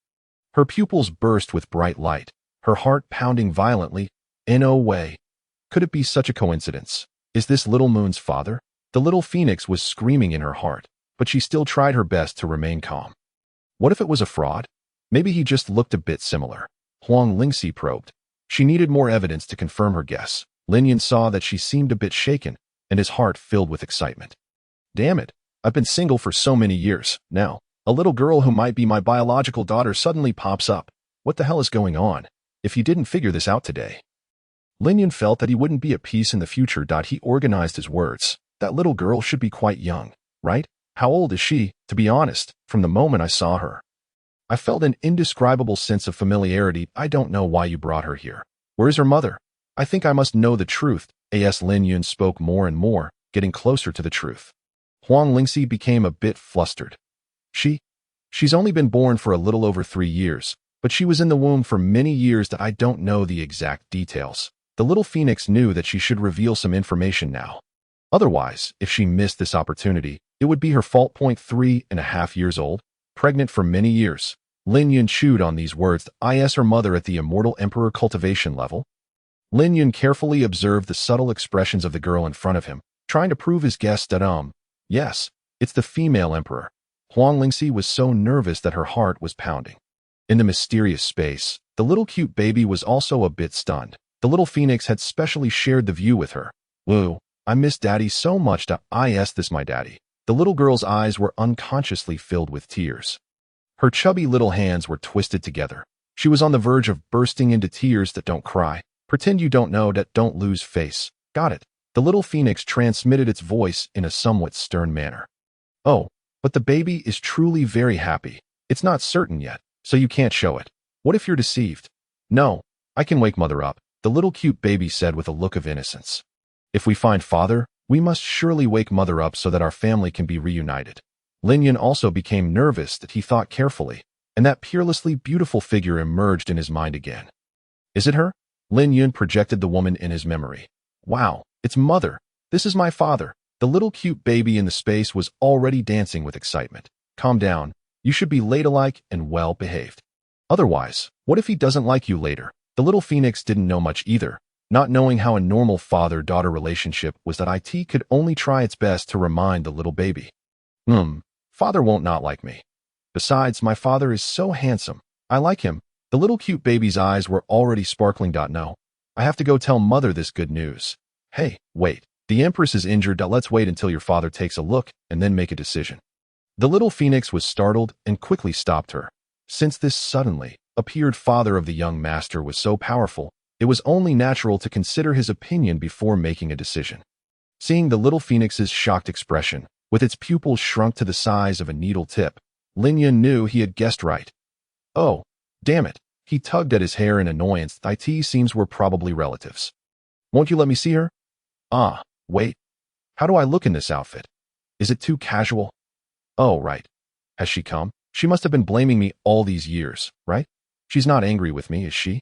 Her pupils burst with bright light, her heart pounding violently. In no way could it be such a coincidence. Is this little moon's father? The little phoenix was screaming in her heart, but she still tried her best to remain calm. What if it was a fraud? Maybe he just looked a bit similar. Huang Lingxi probed. She needed more evidence to confirm her guess. Lin Yun saw that she seemed a bit shaken, and his heart filled with excitement. Damn it, I've been single for so many years. Now, a little girl who might be my biological daughter suddenly pops up. What the hell is going on? If he didn't figure this out today. Lin Yun felt that he wouldn't be at peace in the future. He organized his words. That little girl should be quite young, right? How old is she? To be honest, from the moment I saw her, I felt an indescribable sense of familiarity. I don't know why you brought her here. Where is her mother? I think I must know the truth. As Lin Yun spoke more and more, getting closer to the truth. Huang Lingxi became a bit flustered. She's only been born for a little over 3 years, but she was in the womb for many years. That I don't know the exact details. The little phoenix knew that she should reveal some information now. Otherwise, if she missed this opportunity, it would be her fault. 3.5 years old, pregnant for many years. Lin Yun chewed on these words. Is her mother at the immortal emperor cultivation level? Lin Yun carefully observed the subtle expressions of the girl in front of him, trying to prove his guess that yes, it's the female emperor. Huang Lingxi was so nervous that her heart was pounding. In the mysterious space, the little cute baby was also a bit stunned. The little phoenix had specially shared the view with her. Woo, I miss daddy so much. Is this my daddy? The little girl's eyes were unconsciously filled with tears. Her chubby little hands were twisted together. She was on the verge of bursting into tears. Don't cry. Pretend you don't know. Don't lose face. Got it. The little phoenix transmitted its voice in a somewhat stern manner. Oh, but the baby is truly very happy. It's not certain yet, so you can't show it. What if you're deceived? No, I can wake mother up, the little cute baby said with a look of innocence. If we find father, we must surely wake mother up so that our family can be reunited. Lin Yun also became nervous. That he thought carefully, and that peerlessly beautiful figure emerged in his mind again. Is it her? Lin Yun projected the woman in his memory. Wow, it's mother. This is my father. The little cute baby in the space was already dancing with excitement. Calm down. You should be ladylike and well behaved. Otherwise, what if he doesn't like you later? The little phoenix didn't know much either. Not knowing how a normal father-daughter relationship was, that it could only try its best to remind the little baby. Father won't not like me. Besides, my father is so handsome. I like him. The little cute baby's eyes were already sparkling. No, I have to go tell mother this good news. Hey, wait. The Empress is injured. Let's wait until your father takes a look and then make a decision. The little phoenix was startled and quickly stopped her. Since this suddenly appeared father of the young master was so powerful, it was only natural to consider his opinion before making a decision. Seeing the little phoenix's shocked expression, with its pupils shrunk to the size of a needle tip, Lin Yun knew he had guessed right. Oh, damn it. He tugged at his hair in annoyance. It seems we're probably relatives. Won't you let me see her? Ah, wait. How do I look in this outfit? Is it too casual? Oh, right. Has she come? She must have been blaming me all these years, right? She's not angry with me, is she?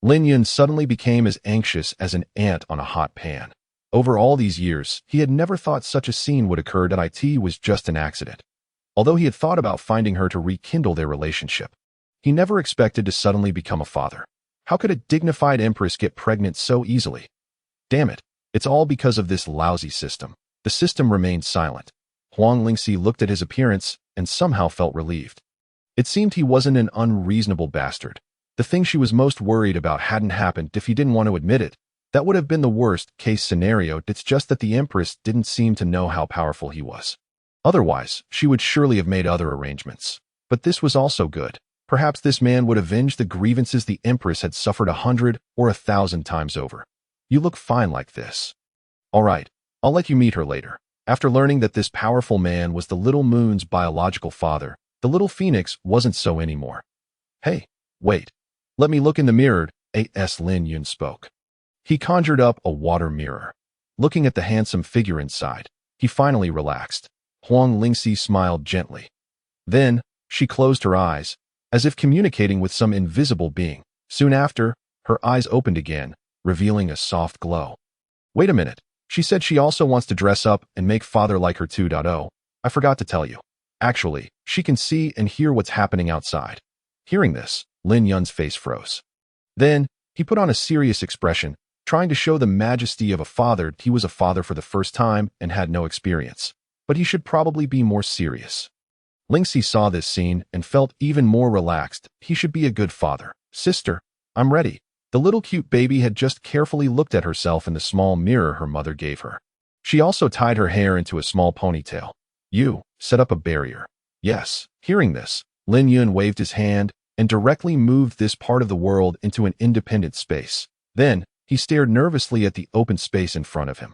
Lin Yun suddenly became as anxious as an ant on a hot pan. Over all these years, he had never thought such a scene would occur. It was just an accident. Although he had thought about finding her to rekindle their relationship, he never expected to suddenly become a father. How could a dignified empress get pregnant so easily? Damn it, it's all because of this lousy system. The system remained silent. Huang Lingxi looked at his appearance and somehow felt relieved. It seemed he wasn't an unreasonable bastard. The thing she was most worried about hadn't happened. If he didn't want to admit it, that would have been the worst-case scenario. It's just that the Empress didn't seem to know how powerful he was. Otherwise, she would surely have made other arrangements. But this was also good. Perhaps this man would avenge the grievances the Empress had suffered 100 or 1,000 times over. You look fine like this. All right, I'll let you meet her later. After learning that this powerful man was the little moon's biological father, the little phoenix wasn't so anymore. Hey, wait. Let me look in the mirror, A.S. Lin Yun spoke. He conjured up a water mirror. Looking at the handsome figure inside, he finally relaxed. Huang Lingxi smiled gently. Then, she closed her eyes, as if communicating with some invisible being. Soon after, her eyes opened again, revealing a soft glow. Wait a minute. She said she also wants to dress up and make father like her 2.0. I forgot to tell you. Actually, she can see and hear what's happening outside. Hearing this, Lin Yun's face froze. Then, he put on a serious expression, trying to show the majesty of a father. He was a father for the first time and had no experience, but he should probably be more serious. Lingxi saw this scene and felt even more relaxed. He should be a good father. Sister, I'm ready. The little cute baby had just carefully looked at herself in the small mirror her mother gave her. She also tied her hair into a small ponytail. You, set up a barrier. Yes. Hearing this, Lin Yun waved his hand and directly moved this part of the world into an independent space. Then, he stared nervously at the open space in front of him.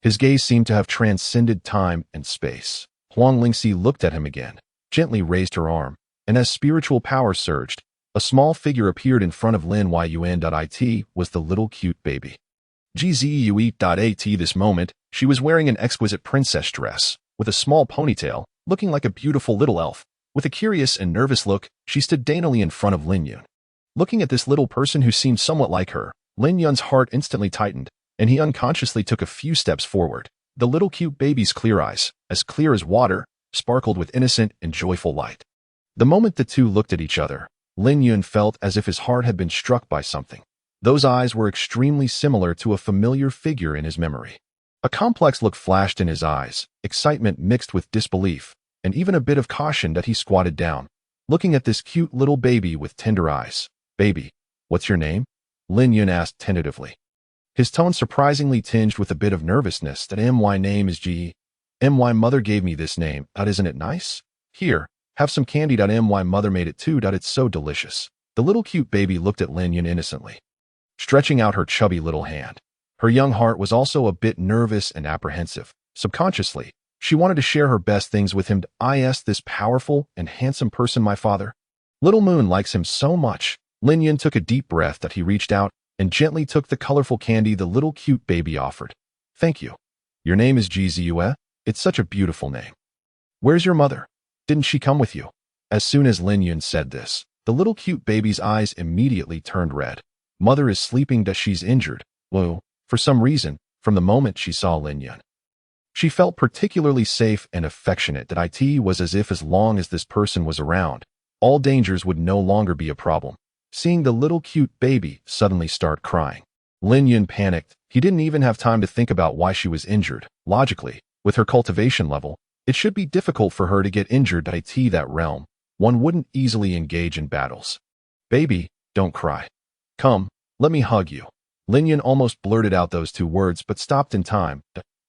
His gaze seemed to have transcended time and space. Huang Lingxi looked at him again, gently raised her arm, and as spiritual power surged, a small figure appeared in front of Lin Yun. It was the little cute baby. Gzue.at this moment, she was wearing an exquisite princess dress, with a small ponytail, looking like a beautiful little elf. With a curious and nervous look, she stood daintily in front of Lin Yun. Looking at this little person who seemed somewhat like her, Lin Yun's heart instantly tightened, and he unconsciously took a few steps forward. The little cute baby's clear eyes, as clear as water, sparkled with innocent and joyful light. The moment the two looked at each other, Lin Yun felt as if his heart had been struck by something. Those eyes were extremely similar to a familiar figure in his memory. A complex look flashed in his eyes, excitement mixed with disbelief, and even a bit of caution. That he squatted down, looking at this cute little baby with tender eyes. Baby, what's your name? Lin Yun asked tentatively. His tone surprisingly tinged with a bit of nervousness. That my name is G. My mother gave me this name. Isn't it nice? Here, have some candy. My mother made it too. It's so delicious. The little cute baby looked at Lin Yun innocently, stretching out her chubby little hand. Her young heart was also a bit nervous and apprehensive. Subconsciously, she wanted to share her best things with him. This powerful and handsome person, my father. Little Moon likes him so much. Lin Yun took a deep breath. That he reached out and gently took the colorful candy the little cute baby offered. Thank you. Your name is Gzue? It's such a beautiful name. Where's your mother? Didn't she come with you? As soon as Lin Yun said this, the little cute baby's eyes immediately turned red. Mother is sleeping. She's injured. Well, for some reason, from the moment she saw Lin Yun, she felt particularly safe and affectionate. That it was as if as long as this person was around, all dangers would no longer be a problem. Seeing the little cute baby suddenly start crying, Lin Yun panicked. He didn't even have time to think about why she was injured. Logically, with her cultivation level, it should be difficult for her to get injured. That realm, one wouldn't easily engage in battles. Baby, don't cry. Come, let me hug you. Lin Yun almost blurted out those two words but stopped in time.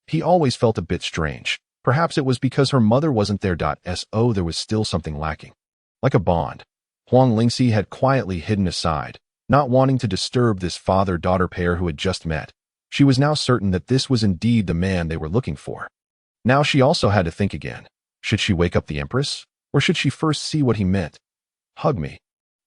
He always felt a bit strange. Perhaps it was because her mother wasn't there. There was still something lacking. Like a bond. Huang Lingxi had quietly hidden aside, not wanting to disturb this father-daughter pair who had just met. She was now certain that this was indeed the man they were looking for. Now she also had to think again. Should she wake up the Empress? Or should she first see what he meant? Hug me.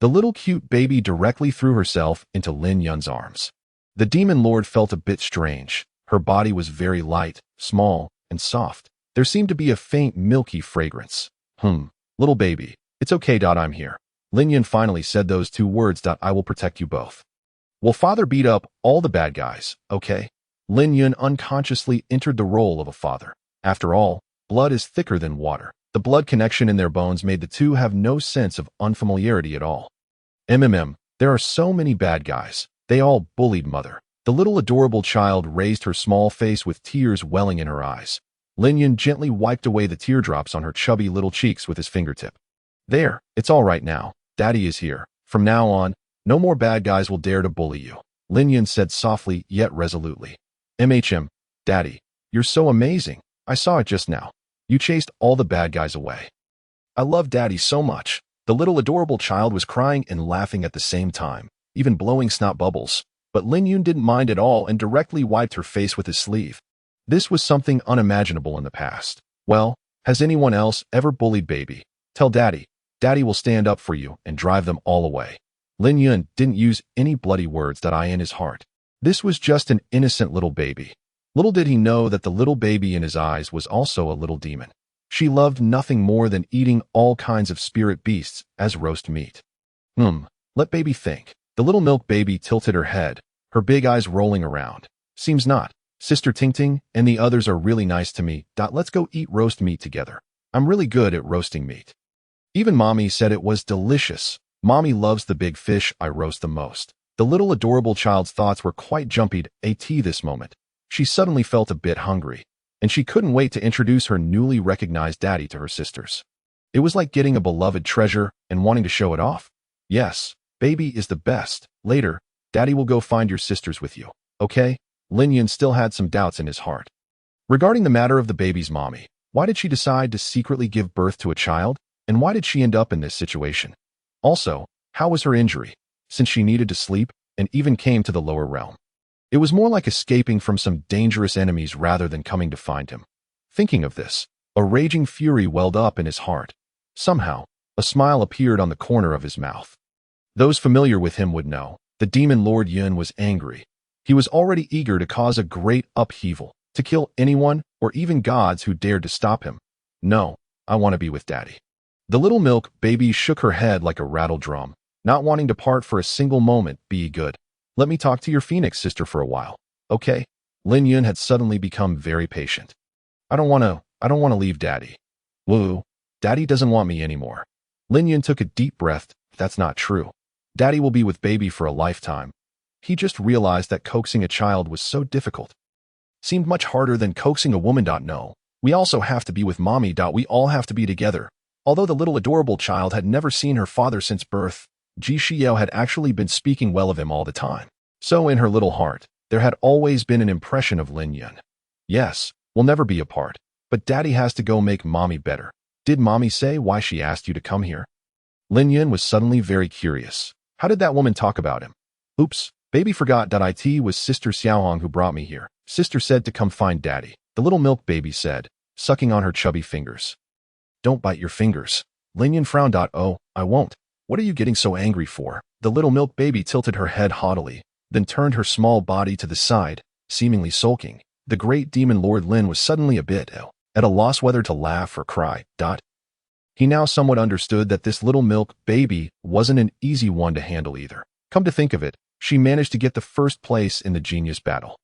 The little cute baby directly threw herself into Lin Yun's arms. The demon lord felt a bit strange. Her body was very light, small, and soft. There seemed to be a faint milky fragrance. Little baby, it's okay. I'm here. Lin Yun finally said those two words. I will protect you both. Will father beat up all the bad guys, okay? Lin Yun unconsciously entered the role of a father. After all, blood is thicker than water. The blood connection in their bones made the two have no sense of unfamiliarity at all. There are so many bad guys. They all bullied mother. The little adorable child raised her small face with tears welling in her eyes. Lin Yun gently wiped away the teardrops on her chubby little cheeks with his fingertip. There, it's all right now. Daddy is here. From now on, no more bad guys will dare to bully you. Lin Yun said softly yet resolutely. Daddy, you're so amazing. I saw it just now. You chased all the bad guys away. I love Daddy so much. The little adorable child was crying and laughing at the same time, even blowing snot bubbles. But Lin Yun didn't mind at all and directly wiped her face with his sleeve. This was something unimaginable in the past. Well, has anyone else ever bullied baby? Tell Daddy. Daddy will stand up for you and drive them all away. Lin Yun didn't use any bloody words in his heart. This was just an innocent little baby. Little did he know that the little baby in his eyes was also a little demon. She loved nothing more than eating all kinds of spirit beasts as roast meat. Let baby think. The little milk baby tilted her head, her big eyes rolling around. Seems not. Sister Ting Ting and the others are really nice to me. Let's go eat roast meat together. I'm really good at roasting meat. Even Mommy said it was delicious. Mommy loves the big fish I roast the most. The little adorable child's thoughts were quite jumpy at this moment. She suddenly felt a bit hungry, and she couldn't wait to introduce her newly recognized daddy to her sisters. It was like getting a beloved treasure and wanting to show it off. Yes, baby is the best. Later, Daddy will go find your sisters with you, okay? Lin Yun still had some doubts in his heart. Regarding the matter of the baby's mommy, why did she decide to secretly give birth to a child? And why did she end up in this situation? Also, how was her injury, since she needed to sleep and even came to the lower realm? It was more like escaping from some dangerous enemies rather than coming to find him. Thinking of this, a raging fury welled up in his heart. Somehow, a smile appeared on the corner of his mouth. Those familiar with him would know, the demon Lord Yun was angry. He was already eager to cause a great upheaval, to kill anyone or even gods who dared to stop him. No, I want to be with Daddy. The little milk baby shook her head like a rattle drum, not wanting to part for a single moment. Be good. Let me talk to your phoenix sister for a while, okay? Lin Yun had suddenly become very patient. I don't want to leave Daddy. Woo, Daddy doesn't want me anymore. Lin Yun took a deep breath. That's not true. Daddy will be with baby for a lifetime. He just realized that coaxing a child was so difficult. Seemed much harder than coaxing a woman. No, we also have to be with Mommy. We all have to be together. Although the little adorable child had never seen her father since birth, Ji Xiao had actually been speaking well of him all the time. So in her little heart, there had always been an impression of Lin Yun. Yes, we'll never be apart, but Daddy has to go make Mommy better. Did Mommy say why she asked you to come here? Lin Yun was suddenly very curious. How did that woman talk about him? Oops, baby forgot. It was Sister Xiaohong who brought me here. Sister said to come find Daddy, the little milk baby said, sucking on her chubby fingers. Don't bite your fingers. Lin Yun frowned. Oh, I won't. What are you getting so angry for? The little milk baby tilted her head haughtily, then turned her small body to the side, seemingly sulking. The great demon Lord Lin was suddenly a bit ill, at a loss whether to laugh or cry. He now somewhat understood that this little milk baby wasn't an easy one to handle either. Come to think of it, she managed to get the first place in the genius battle.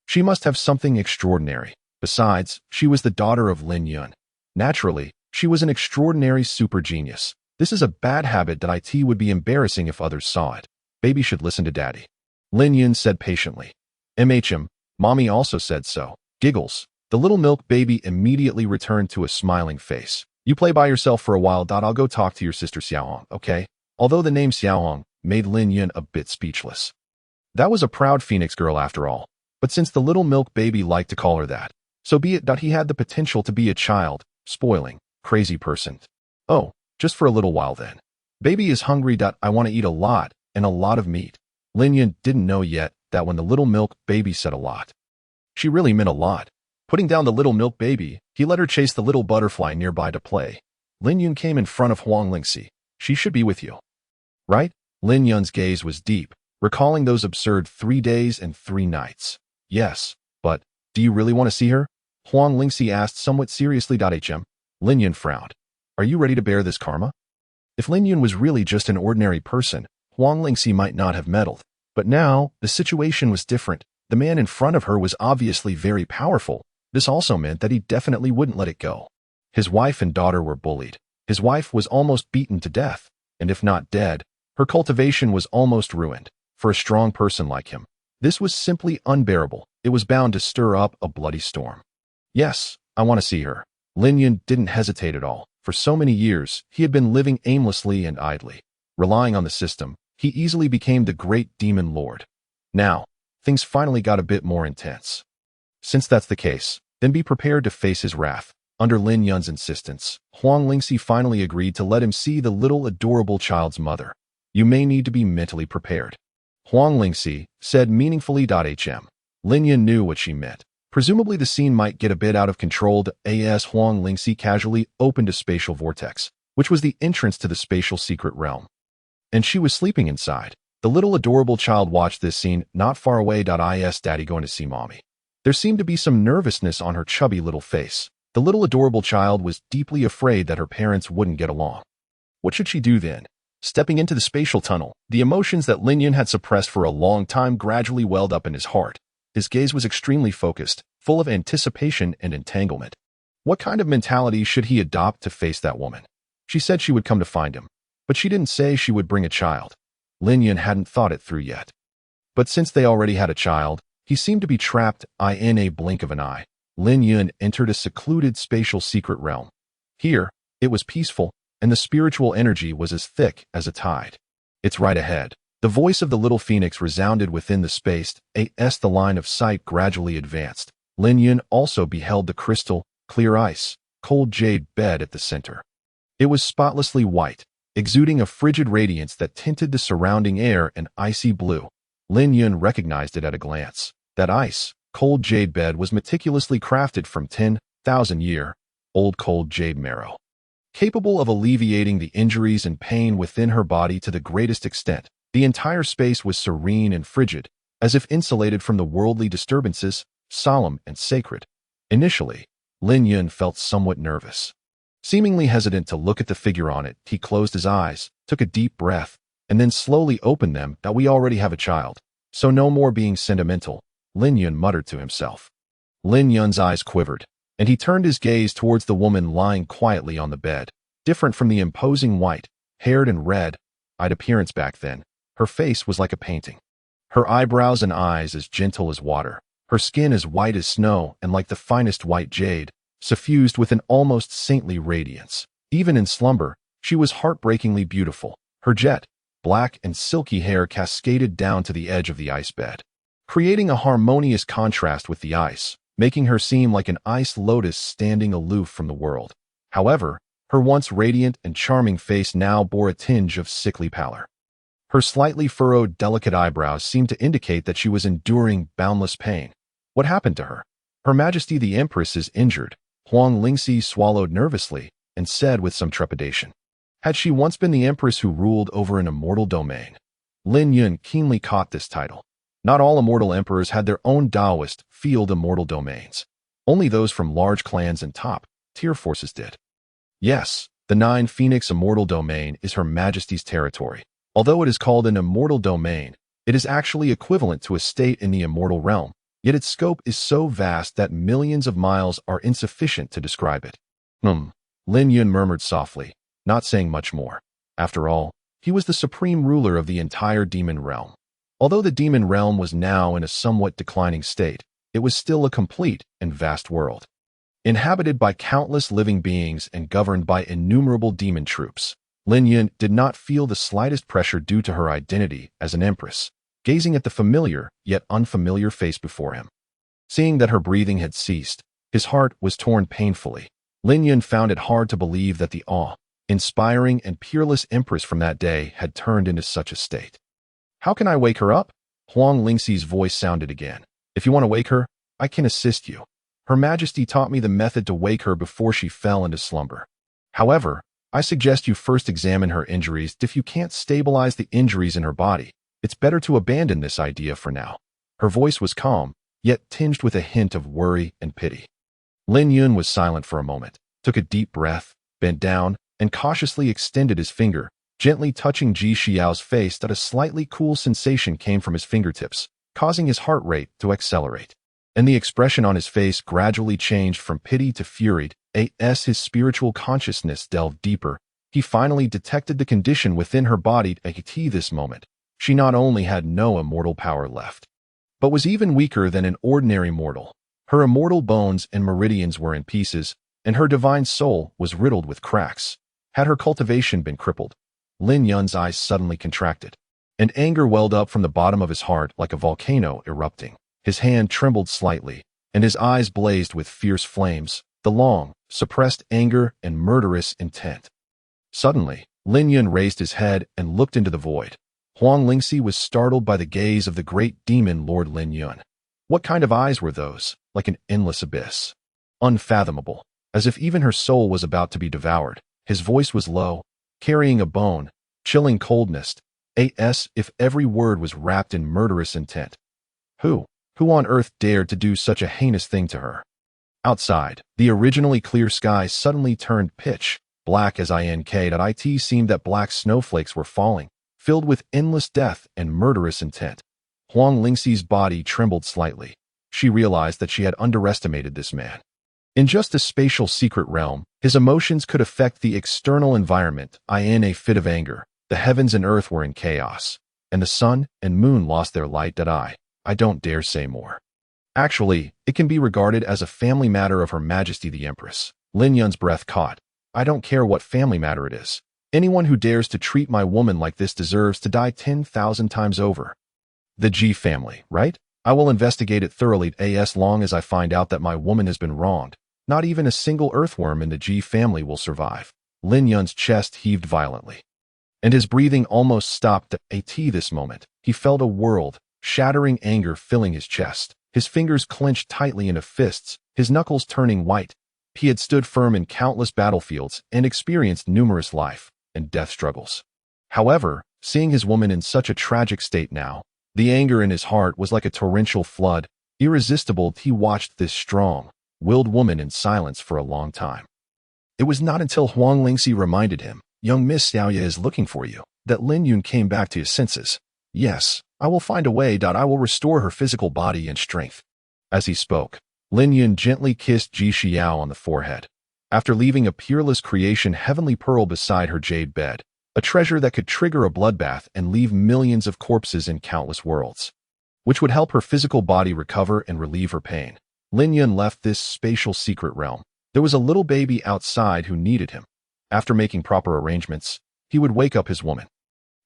She must have something extraordinary. Besides, she was the daughter of Lin Yun. Naturally, she was an extraordinary super genius. This is a bad habit that would be embarrassing if others saw it. Baby should listen to Daddy. Lin Yun said patiently. Mommy also said so. Giggles. The little milk baby immediately returned to a smiling face. You play by yourself for a while. I'll go talk to your sister Xiaohong, okay? Although the name Xiaohong made Lin Yun a bit speechless. That was a proud phoenix girl after all. But since the little milk baby liked to call her that, so be it. He had the potential to be a child, spoiling, crazy person. Oh, just for a little while then. Baby is hungry. I want to eat a lot, and a lot of meat. Lin Yun didn't know yet that when the little milk baby said a lot, she really meant a lot. Putting down the little milk baby, he let her chase the little butterfly nearby to play. Lin Yun came in front of Huang Lingxi. She should be with you. right? Lin Yun's gaze was deep, recalling those absurd 3 days and 3 nights. Yes, but do you really want to see her? Huang Lingxi asked somewhat seriously. Lin Yun frowned. Are you ready to bear this karma? If Lin Yun was really just an ordinary person, Huang Lingxi might not have meddled. But now, the situation was different. The man in front of her was obviously very powerful. This also meant that he definitely wouldn't let it go. His wife and daughter were bullied. His wife was almost beaten to death, and if not dead, her cultivation was almost ruined. For a strong person like him, this was simply unbearable. It was bound to stir up a bloody storm. Yes, I want to see her. Lin Yun didn't hesitate at all. For so many years, he had been living aimlessly and idly. Relying on the system, he easily became the great demon lord. Now, things finally got a bit more intense. Since that's the case, then be prepared to face his wrath. Under Lin Yun's insistence, Huang Lingxi finally agreed to let him see the little adorable child's mother. You may need to be mentally prepared. Huang Lingxi said meaningfully. Lin Yun knew what she meant. Presumably the scene might get a bit out of control. As Huang Lingxi casually opened a spatial vortex, which was the entrance to the spatial secret realm. And she was sleeping inside. The little adorable child watched this scene not far away. Is Daddy going to see Mommy? There seemed to be some nervousness on her chubby little face. The little adorable child was deeply afraid that her parents wouldn't get along. What should she do then? Stepping into the spatial tunnel, the emotions that Lin Yun had suppressed for a long time gradually welled up in his heart. His gaze was extremely focused, full of anticipation and entanglement. What kind of mentality should he adopt to face that woman? She said she would come to find him, but she didn't say she would bring a child. Lin Yun hadn't thought it through yet. But since they already had a child, he seemed to be trapped in a blink of an eye. Lin Yun entered a secluded spatial secret realm. Here, it was peaceful, and the spiritual energy was as thick as a tide. It's right ahead. The voice of the little phoenix resounded within the space. As the line of sight gradually advanced, Lin Yun also beheld the crystal, clear ice, cold jade bed at the center. It was spotlessly white, exuding a frigid radiance that tinted the surrounding air an icy blue. Lin Yun recognized it at a glance. That ice, cold jade bed was meticulously crafted from 10,000-year-old cold jade marrow. Capable of alleviating the injuries and pain within her body to the greatest extent, the entire space was serene and frigid, as if insulated from the worldly disturbances, solemn and sacred. Initially, Lin Yun felt somewhat nervous. Seemingly hesitant to look at the figure on it, he closed his eyes, took a deep breath, and then slowly opened them. We already have a child, so no more being sentimental, Lin Yun muttered to himself. Lin Yun's eyes quivered, and he turned his gaze towards the woman lying quietly on the bed. Different from the imposing white-haired and red-eyed appearance back then, her face was like a painting. Her eyebrows and eyes as gentle as water, her skin as white as snow and like the finest white jade, suffused with an almost saintly radiance. Even in slumber, she was heartbreakingly beautiful. Her jet black and silky hair cascaded down to the edge of the ice bed, creating a harmonious contrast with the ice, making her seem like an ice lotus standing aloof from the world. However, her once radiant and charming face now bore a tinge of sickly pallor. Her slightly furrowed, delicate eyebrows seemed to indicate that she was enduring boundless pain. What happened to her? Her Majesty the Empress is injured, Huang Lingxi swallowed nervously and said with some trepidation. Had she once been the Empress who ruled over an immortal domain? Lin Yun keenly caught this title. Not all immortal emperors had their own Taoist field immortal domains. Only those from large clans and top-tier forces did. Yes, the 9 Phoenix immortal domain is Her Majesty's territory. Although it is called an immortal domain, it is actually equivalent to a state in the immortal realm, yet its scope is so vast that millions of miles are insufficient to describe it. Lin Yun murmured softly, not saying much more. After all, he was the supreme ruler of the entire demon realm. Although the demon realm was now in a somewhat declining state, it was still a complete and vast world, inhabited by countless living beings and governed by innumerable demon troops. Lin Yun did not feel the slightest pressure due to her identity as an empress, gazing at the familiar yet unfamiliar face before him. Seeing that her breathing had ceased, his heart was torn painfully. Lin Yun found it hard to believe that the awe-inspiring and peerless empress from that day had turned into such a state. How can I wake her up? Huang Lingxi's voice sounded again. If you want to wake her, I can assist you. Her Majesty taught me the method to wake her before she fell into slumber. However, I suggest you first examine her injuries. If you can't stabilize the injuries in her body, it's better to abandon this idea for now. Her voice was calm, yet tinged with a hint of worry and pity. Lin Yun was silent for a moment, took a deep breath, bent down, and cautiously extended his finger, gently touching Ji Xiao's face. That a slightly cool sensation came from his fingertips, causing his heart rate to accelerate. And the expression on his face gradually changed from pity to fury. As his spiritual consciousness delved deeper, he finally detected the condition within her body. At this moment, she not only had no immortal power left, but was even weaker than an ordinary mortal. Her immortal bones and meridians were in pieces, and her divine soul was riddled with cracks. Had her cultivation been crippled? Lin Yun's eyes suddenly contracted, and anger welled up from the bottom of his heart like a volcano erupting. His hand trembled slightly, and his eyes blazed with fierce flames, the long, suppressed anger and murderous intent. Suddenly, Lin Yun raised his head and looked into the void. Huang Lingxi was startled by the gaze of the great demon Lord Lin Yun. What kind of eyes were those? Like an endless abyss. Unfathomable, as if even her soul was about to be devoured. His voice was low, carrying a bone, chilling coldness. As if every word was wrapped in murderous intent. Who on earth dared to do such a heinous thing to her? Outside, the originally clear sky suddenly turned pitch black as it seemed that black snowflakes were falling, filled with endless death and murderous intent. Huang Lingxi's body trembled slightly. She realized that she had underestimated this man. In just a spatial secret realm, his emotions could affect the external environment. In a fit of anger, the heavens and earth were in chaos, and the sun and moon lost their light. I don't dare say more. Actually, it can be regarded as a family matter of Her Majesty the Empress. Lin Yun's breath caught. I don't care what family matter it is. Anyone who dares to treat my woman like this deserves to die 10,000 times over. The Ji family, right? I will investigate it thoroughly as long as I find out that my woman has been wronged. Not even a single earthworm in the Ji family will survive. Lin Yun's chest heaved violently, and his breathing almost stopped. At this moment, he felt a world, shattering anger filling his chest. His fingers clenched tightly into fists, his knuckles turning white. He had stood firm in countless battlefields and experienced numerous life and death struggles. However, seeing his woman in such a tragic state now, the anger in his heart was like a torrential flood. Irresistible, he watched this strong-willed woman in silence for a long time. It was not until Huang Lingxi reminded him, "Young Miss Xiaoya is looking for you," that Lin Yun came back to his senses. "Yes, I will find a way. I will restore her physical body and strength." As he spoke, Lin Yun gently kissed Ji Xiao on the forehead. After leaving a peerless creation heavenly pearl beside her jade bed, a treasure that could trigger a bloodbath and leave millions of corpses in countless worlds, which would help her physical body recover and relieve her pain, Lin Yun left this spatial secret realm. There was a little baby outside who needed him. After making proper arrangements, he would wake up his woman.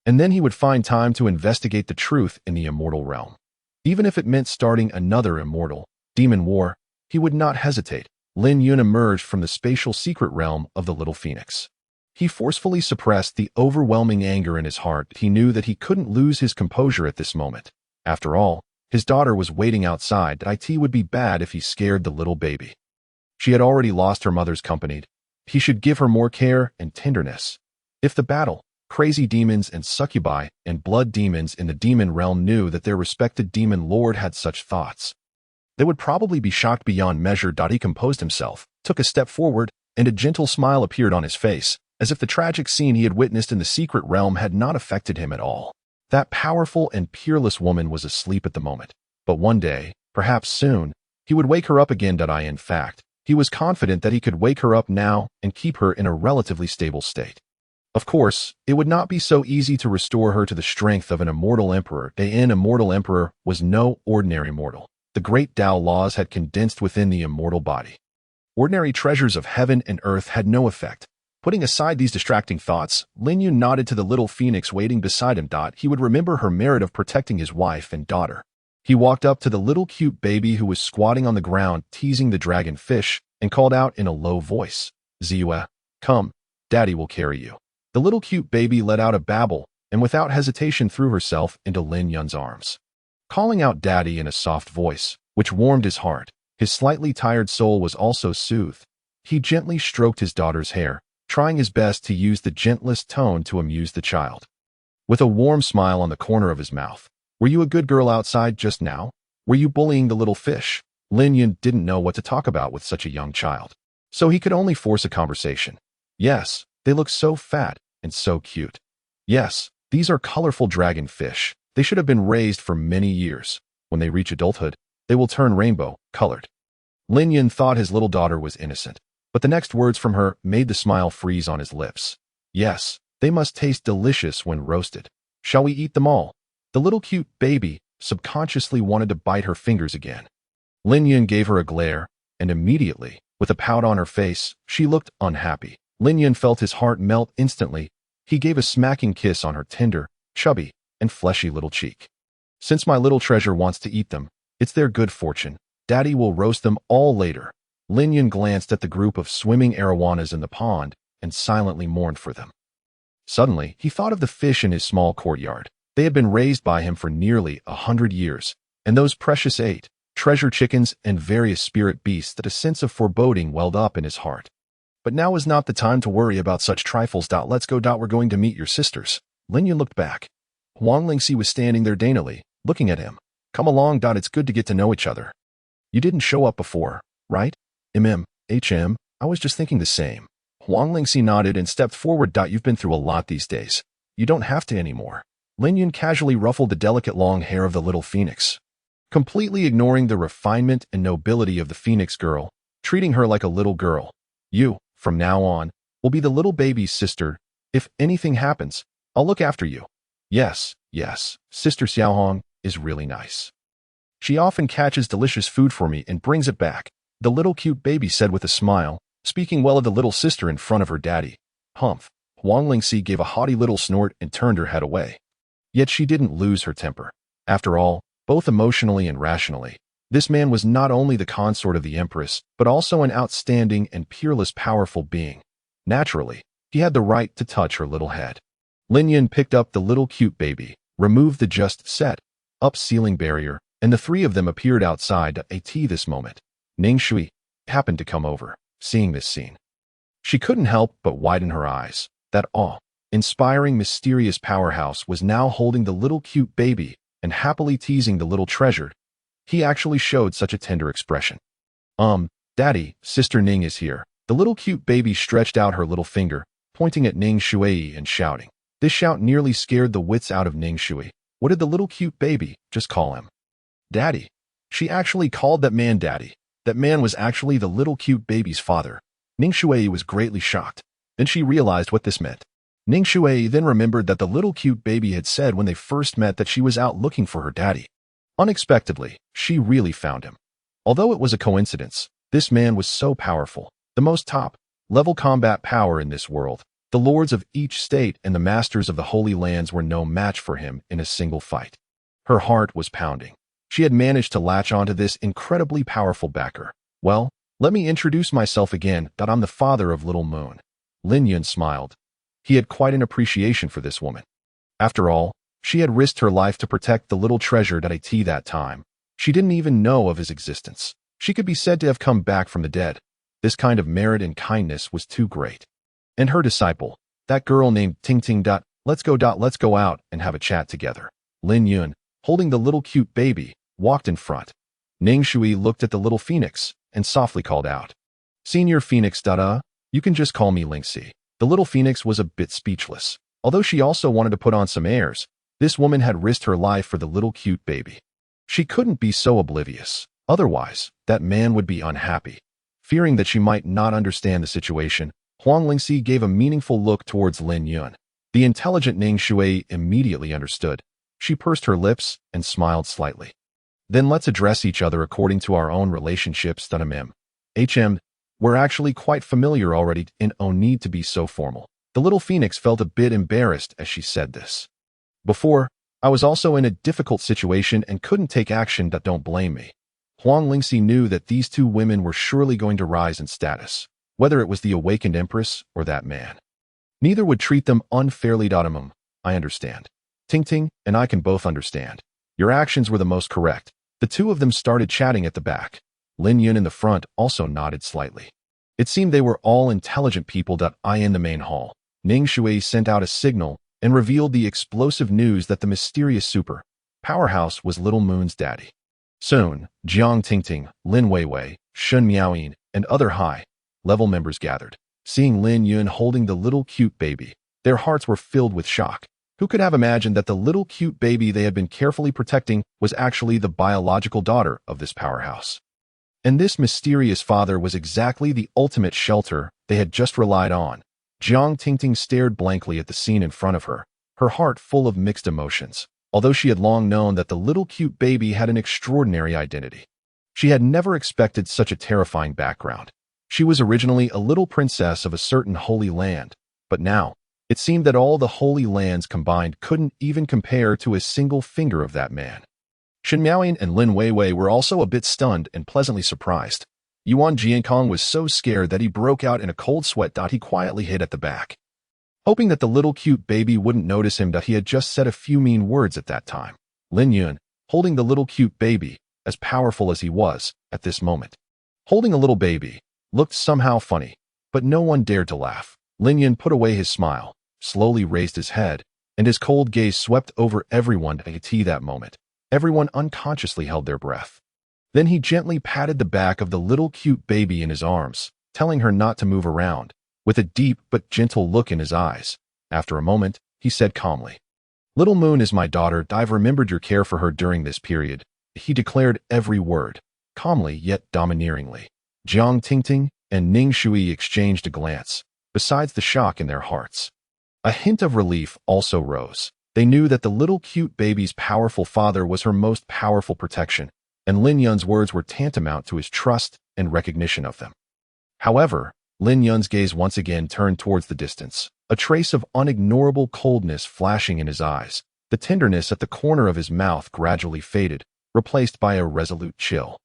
And then he would find time to investigate the truth in the immortal realm. Even if it meant starting another immortal demon war, he would not hesitate. Lin Yun emerged from the spatial secret realm of the Little Phoenix. He forcefully suppressed the overwhelming anger in his heart. He knew that he couldn't lose his composure at this moment. After all, his daughter was waiting outside. It would be bad if he scared the little baby. She had already lost her mother's company. He should give her more care and tenderness. If the battle, crazy demons and succubi and blood demons in the demon realm knew that their respected demon lord had such thoughts, they would probably be shocked beyond measure. He composed himself, took a step forward, and a gentle smile appeared on his face, as if the tragic scene he had witnessed in the secret realm had not affected him at all. That powerful and peerless woman was asleep at the moment, but one day, perhaps soon, he would wake her up again. In fact, he was confident that he could wake her up now and keep her in a relatively stable state. Of course, it would not be so easy to restore her to the strength of an immortal emperor. An immortal emperor was no ordinary mortal. The great Tao laws had condensed within the immortal body. Ordinary treasures of heaven and earth had no effect. Putting aside these distracting thoughts, Lin Yun nodded to the little phoenix waiting beside him. He would remember her merit of protecting his wife and daughter. He walked up to the little cute baby who was squatting on the ground teasing the dragon fish and called out in a low voice, "Ziwa, come, Daddy will carry you." The little cute baby let out a babble and without hesitation threw herself into Lin Yun's arms, calling out Daddy in a soft voice, which warmed his heart. His slightly tired soul was also soothed. He gently stroked his daughter's hair, trying his best to use the gentlest tone to amuse the child. With a warm smile on the corner of his mouth. Were you a good girl outside just now? Were you bullying the little fish? Lin Yun didn't know what to talk about with such a young child, so he could only force a conversation. Yes, they look so fat and so cute. Yes, these are colorful dragon fish. They should have been raised for many years. When they reach adulthood, they will turn rainbow-colored. Lin Yun thought his little daughter was innocent, but the next words from her made the smile freeze on his lips. Yes, they must taste delicious when roasted. Shall we eat them all? The little cute baby subconsciously wanted to bite her fingers again. Lin Yun gave her a glare, and immediately, with a pout on her face, she looked unhappy. Lin Yun felt his heart melt instantly. He gave a smacking kiss on her tender, chubby, and fleshy little cheek. Since my little treasure wants to eat them, it's their good fortune. Daddy will roast them all later. Lin Yun glanced at the group of swimming arowanas in the pond and silently mourned for them. Suddenly, he thought of the fish in his small courtyard. They had been raised by him for nearly 100 years, and those precious treasure chickens and various spirit beasts that a sense of foreboding welled up in his heart. But now is not the time to worry about such trifles. Let's go. We're going to meet your sisters. Lin Yun looked back. Huang Lingxi was standing there daintily, looking at him. Come along. It's good to get to know each other. You didn't show up before, right? I was just thinking the same. Huang Lingxi nodded and stepped forward. You've been through a lot these days. You don't have to anymore. Lin Yun casually ruffled the delicate long hair of the little phoenix, completely ignoring the refinement and nobility of the phoenix girl, treating her like a little girl. You, from now on, will be the little baby's sister. If anything happens, I'll look after you. Yes, Sister Xiaohong is really nice. She often catches delicious food for me and brings it back, the little cute baby said with a smile, speaking well of the little sister in front of her daddy. Humph. Huang Lingxi gave a haughty little snort and turned her head away. Yet she didn't lose her temper. After all, both emotionally and rationally, this man was not only the consort of the Empress, but also an outstanding and peerless powerful being. Naturally, he had the right to touch her little head. Lin Yun picked up the little cute baby, removed the just set up ceiling barrier, and the three of them appeared outside at this moment. Ning Shui happened to come over, seeing this scene. She couldn't help but widen her eyes. That awe-inspiring mysterious powerhouse was now holding the little cute baby and happily teasing the little treasure. He actually showed such a tender expression. Daddy, Sister Ning is here. The little cute baby stretched out her little finger, pointing at Ning Shui and shouting. This shout nearly scared the wits out of Ning Shui. What did the little cute baby just call him? Daddy. She actually called that man Daddy. That man was actually the little cute baby's father. Ning Shui was greatly shocked. Then she realized what this meant. Ning Shui then remembered that the little cute baby had said when they first met that she was out looking for her daddy. Unexpectedly, she really found him. Although it was a coincidence, this man was so powerful, the most top-level combat power in this world. The lords of each state and the masters of the Holy Lands were no match for him in a single fight. Her heart was pounding. She had managed to latch onto this incredibly powerful backer. Well, let me introduce myself again. I'm the father of Little Moon. Lin Yun smiled. He had quite an appreciation for this woman. After all, she had risked her life to protect the little treasure at that time. She didn't even know of his existence. She could be said to have come back from the dead. This kind of merit and kindness was too great. And her disciple, that girl named Ting Ting. Let's go out and have a chat together. Lin Yun, holding the little cute baby, walked in front. Ning Shui looked at the little phoenix and softly called out. Senior Phoenix. You can just call me Lingxi. The little phoenix was a bit speechless. Although she also wanted to put on some airs, this woman had risked her life for the little cute baby. She couldn't be so oblivious. Otherwise, that man would be unhappy. Fearing that she might not understand the situation, Huang Lingxi gave a meaningful look towards Lin Yun. The intelligent Ning Shui immediately understood. She pursed her lips and smiled slightly. Then let's address each other according to our own relationships. We're actually quite familiar already and no need to be so formal. The little phoenix felt a bit embarrassed as she said this. Before, I was also in a difficult situation and couldn't take action. Don't blame me. Huang Lingxi knew that these two women were surely going to rise in status, whether it was the awakened empress or that man. Neither would treat them unfairly. I understand. Ting Ting and I can both understand. Your actions were the most correct. The two of them started chatting at the back. Lin Yun in the front also nodded slightly. It seemed they were all intelligent people. In the main hall, Ning Shui sent out a signal and revealed the explosive news that the mysterious super powerhouse was Little Moon's daddy. Soon, Jiang Tingting, Lin Weiwei, Shun Miaoyin, and other high-level members gathered. Seeing Lin Yun holding the little cute baby, their hearts were filled with shock. Who could have imagined that the little cute baby they had been carefully protecting was actually the biological daughter of this powerhouse? And this mysterious father was exactly the ultimate shelter they had just relied on. Jiang Tingting stared blankly at the scene in front of her, her heart full of mixed emotions. Although she had long known that the little cute baby had an extraordinary identity, she had never expected such a terrifying background. She was originally a little princess of a certain holy land, but now, it seemed that all the holy lands combined couldn't even compare to a single finger of that man. Shen Miaoyin and Lin Weiwei were also a bit stunned and pleasantly surprised. Yuan Jiankong was so scared that he broke out in a cold sweat. He quietly hid at the back, hoping that the little cute baby wouldn't notice him. He had just said a few mean words at that time. Lin Yun, holding the little cute baby, as powerful as he was at this moment, holding a little baby, looked somehow funny, but no one dared to laugh. Lin Yun put away his smile, slowly raised his head, and his cold gaze swept over everyone. At that moment, everyone unconsciously held their breath. Then he gently patted the back of the little cute baby in his arms, telling her not to move around, with a deep but gentle look in his eyes. After a moment, he said calmly, "Little Moon is my daughter. I've remembered your care for her during this period." He declared every word, calmly yet domineeringly. Jiang Tingting and Ning Shui exchanged a glance, besides the shock in their hearts. A hint of relief also rose. They knew that the little cute baby's powerful father was her most powerful protection, and Lin Yun's words were tantamount to his trust and recognition of them. However, Lin Yun's gaze once again turned towards the distance, a trace of unignorable coldness flashing in his eyes. The tenderness at the corner of his mouth gradually faded, replaced by a resolute chill.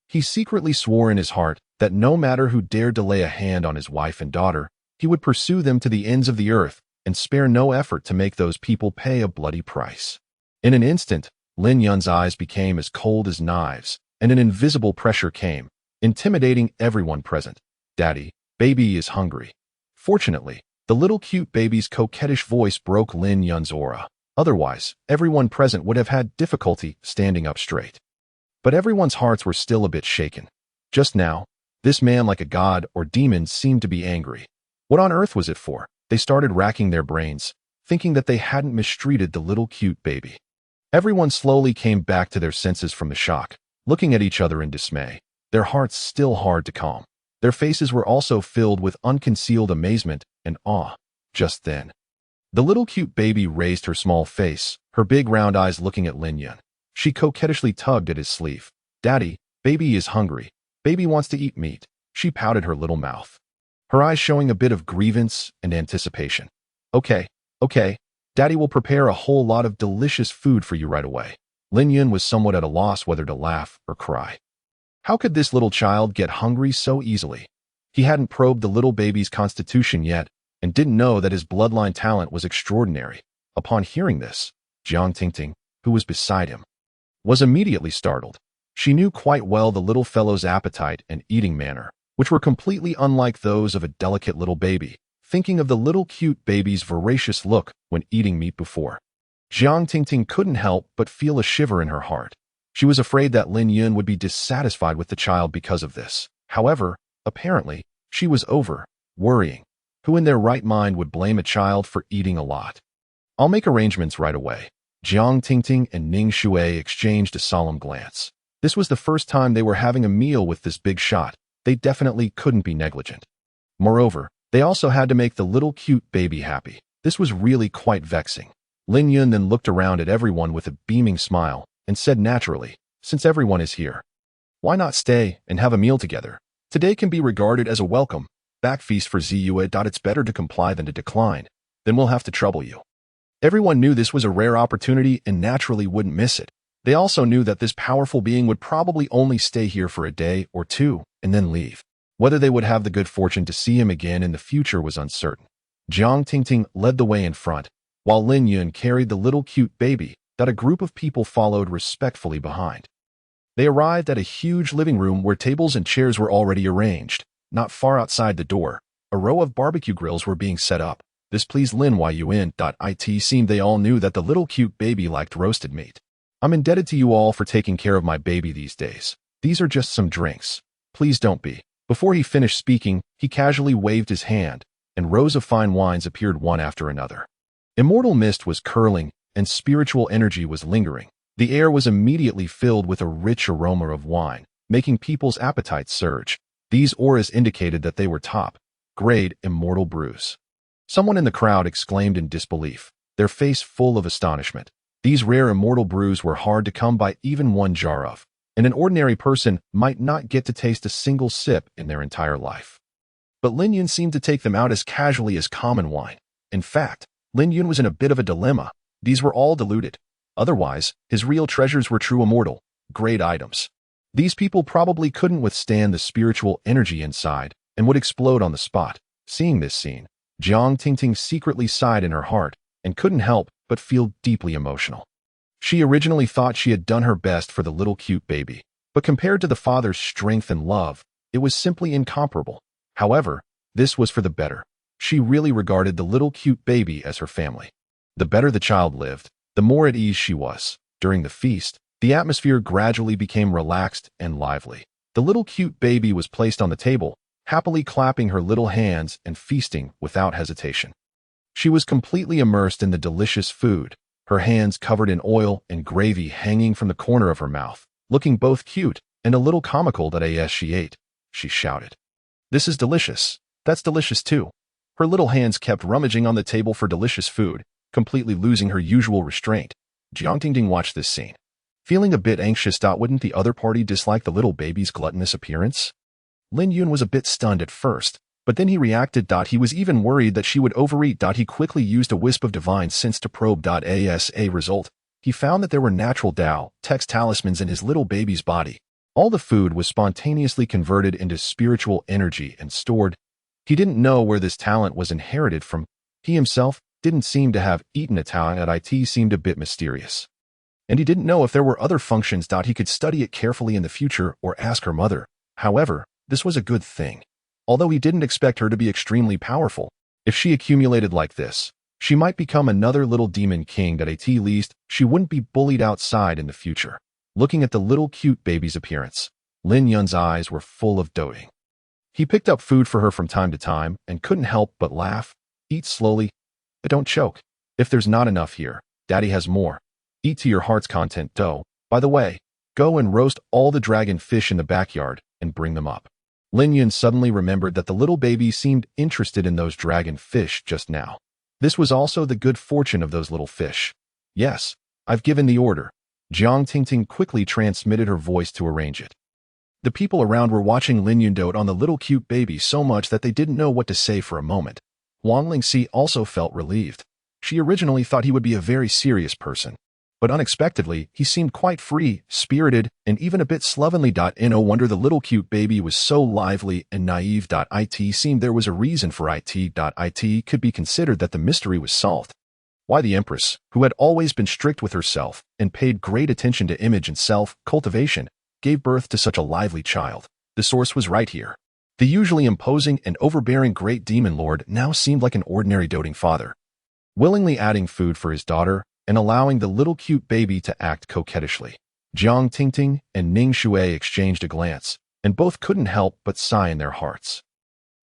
He secretly swore in his heart that no matter who dared to lay a hand on his wife and daughter, he would pursue them to the ends of the earth and spare no effort to make those people pay a bloody price. In an instant, Lin Yun's eyes became as cold as knives, and an invisible pressure came, intimidating everyone present. "Daddy, baby is hungry." Fortunately, the little cute baby's coquettish voice broke Lin Yun's aura. Otherwise, everyone present would have had difficulty standing up straight. But everyone's hearts were still a bit shaken. Just now, this man like a god or demon seemed to be angry. What on earth was it for? They started racking their brains, thinking that they hadn't mistreated the little cute baby. Everyone slowly came back to their senses from the shock, looking at each other in dismay, their hearts still hard to calm. Their faces were also filled with unconcealed amazement and awe. Just then, the little cute baby raised her small face, her big round eyes looking at Lin Yun. She coquettishly tugged at his sleeve. "Daddy, baby is hungry. Baby wants to eat meat." She pouted her little mouth, her eyes showing a bit of grievance and anticipation. Okay, Daddy will prepare a whole lot of delicious food for you right away." Lin Yun was somewhat at a loss whether to laugh or cry. How could this little child get hungry so easily? He hadn't probed the little baby's constitution yet, and didn't know that his bloodline talent was extraordinary. Upon hearing this, Jiang Tingting, who was beside him, was immediately startled. She knew quite well the little fellow's appetite and eating manner, which were completely unlike those of a delicate little baby, thinking of the little cute baby's voracious look when eating meat before. Jiang Tingting couldn't help but feel a shiver in her heart. She was afraid that Lin Yun would be dissatisfied with the child because of this. However, apparently, she was worrying. Who in their right mind would blame a child for eating a lot? "I'll make arrangements right away." Jiang Tingting and Ning Shui exchanged a solemn glance. This was the first time they were having a meal with this big shot. They definitely couldn't be negligent. Moreover, they also had to make the little cute baby happy. This was really quite vexing. Lin Yun then looked around at everyone with a beaming smile and said naturally, "Since everyone is here, why not stay and have a meal together? Today can be regarded as a welcome back feast for Ziyue. It's better to comply than to decline. Then we'll have to trouble you." Everyone knew this was a rare opportunity and naturally wouldn't miss it. They also knew that this powerful being would probably only stay here for a day or two and then leave. Whether they would have the good fortune to see him again in the future was uncertain. Jiang Tingting led the way in front, while Lin Yun carried the little cute baby that a group of people followed respectfully behind. They arrived at a huge living room where tables and chairs were already arranged. not far outside the door, a row of barbecue grills were being set up. This pleased Lin Yun. It seemed they all knew that the little cute baby liked roasted meat. I'm indebted to you all for taking care of my baby these days. These are just some drinks. Please don't be. Before he finished speaking, he casually waved his hand, and rows of fine wines appeared one after another. Immortal mist was curling, and spiritual energy was lingering. The air was immediately filled with a rich aroma of wine, making people's appetites surge. These auras indicated that they were top-grade immortal brews. Someone in the crowd exclaimed in disbelief, their face full of astonishment. These rare immortal brews were hard to come by even one jar of, and an ordinary person might not get to taste a single sip in their entire life. But Lin Yun seemed to take them out as casually as common wine. In fact, Lin Yun was in a bit of a dilemma. These were all diluted. Otherwise, his real treasures were true immortal, great items. These people probably couldn't withstand the spiritual energy inside and would explode on the spot. Seeing this scene, Jiang Tingting secretly sighed in her heart and couldn't help but feel deeply emotional. She originally thought she had done her best for the little cute baby, but compared to the father's strength and love, it was simply incomparable. However, this was for the better. She really regarded the little cute baby as her family. The better the child lived, the more at ease she was. During the feast, the atmosphere gradually became relaxed and lively. The little cute baby was placed on the table, happily clapping her little hands and feasting without hesitation. She was completely immersed in the delicious food, her hands covered in oil and gravy hanging from the corner of her mouth, looking both cute and a little comical that as she ate. She shouted, "This is delicious. That's delicious too." Her little hands kept rummaging on the table for delicious food, completely losing her usual restraint. Jiang Tingting watched this scene, feeling a bit anxious. Wouldn't the other party dislike the little baby's gluttonous appearance? Lin Yun was a bit stunned at first, but then he reacted. He was even worried that she would overeat. He quickly used a wisp of divine sense to probe. As a result, he found that there were natural Tao text talismans in his little baby's body. All the food was spontaneously converted into spiritual energy and stored. He didn't know where this talent was inherited from. He himself didn't seem to have eaten a talent. It seemed a bit mysterious. And he didn't know if there were other functions. He could study it carefully in the future or ask her mother. However, this was a good thing. Although he didn't expect her to be extremely powerful, if she accumulated like this, she might become another little demon king. At least, she wouldn't be bullied outside in the future. Looking at the little cute baby's appearance, Lin Yun's eyes were full of doting. He picked up food for her from time to time and couldn't help but laugh. Eat slowly, but don't choke. If there's not enough here, Daddy has more. Eat to your heart's content. By the way, go and roast all the dragon fish in the backyard and bring them up. Lin Yun suddenly remembered that the little baby seemed interested in those dragon fish just now. This was also the good fortune of those little fish. Yes, I've given the order. Jiang Tingting quickly transmitted her voice to arrange it. The people around were watching Lin Yun dote on the little cute baby so much that they didn't know what to say for a moment. Wang Lingxi also felt relieved. She originally thought he would be a very serious person, but unexpectedly, he seemed quite free, spirited, and even a bit slovenly. No wonder the little cute baby was so lively and naive. It seemed there was a reason for it. It could be considered that the mystery was solved. Why the Empress, who had always been strict with herself and paid great attention to image and self-cultivation, gave birth to such a lively child. The source was right here. The usually imposing and overbearing great demon lord now seemed like an ordinary doting father, willingly adding food for his daughter and allowing the little cute baby to act coquettishly. Jiang Tingting and Ning Shui exchanged a glance, and both couldn't help but sigh in their hearts.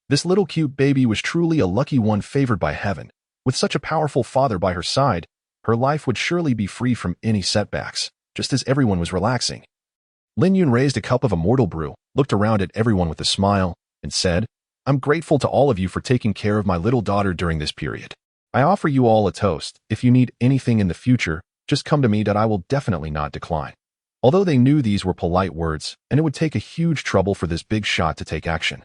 This little cute baby was truly a lucky one favored by heaven. With such a powerful father by her side, her life would surely be free from any setbacks, just as everyone was relaxing. Lin Yun raised a cup of immortal brew, looked around at everyone with a smile, and said, "I'm grateful to all of you for taking care of my little daughter during this period. I offer you all a toast. If you need anything in the future, just come to me. I will definitely not decline." Although they knew these were polite words, and it would take a huge trouble for this big shot to take action.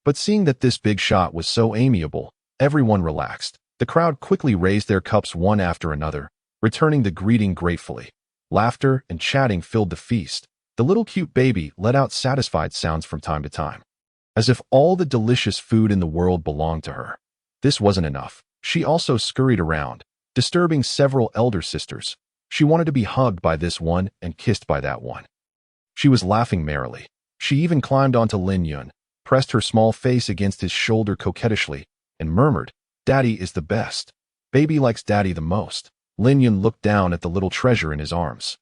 But seeing that this big shot was so amiable, everyone relaxed. The crowd quickly raised their cups one after another, returning the greeting gratefully. Laughter and chatting filled the feast. The little cute baby let out satisfied sounds from time to time, as if all the delicious food in the world belonged to her. This wasn't enough. She also scurried around, disturbing several elder sisters. She wanted to be hugged by this one and kissed by that one. She was laughing merrily. She even climbed onto Lin Yun, pressed her small face against his shoulder coquettishly, and murmured, "Daddy is the best. Baby likes Daddy the most." Lin Yun looked down at the little treasure in his arms.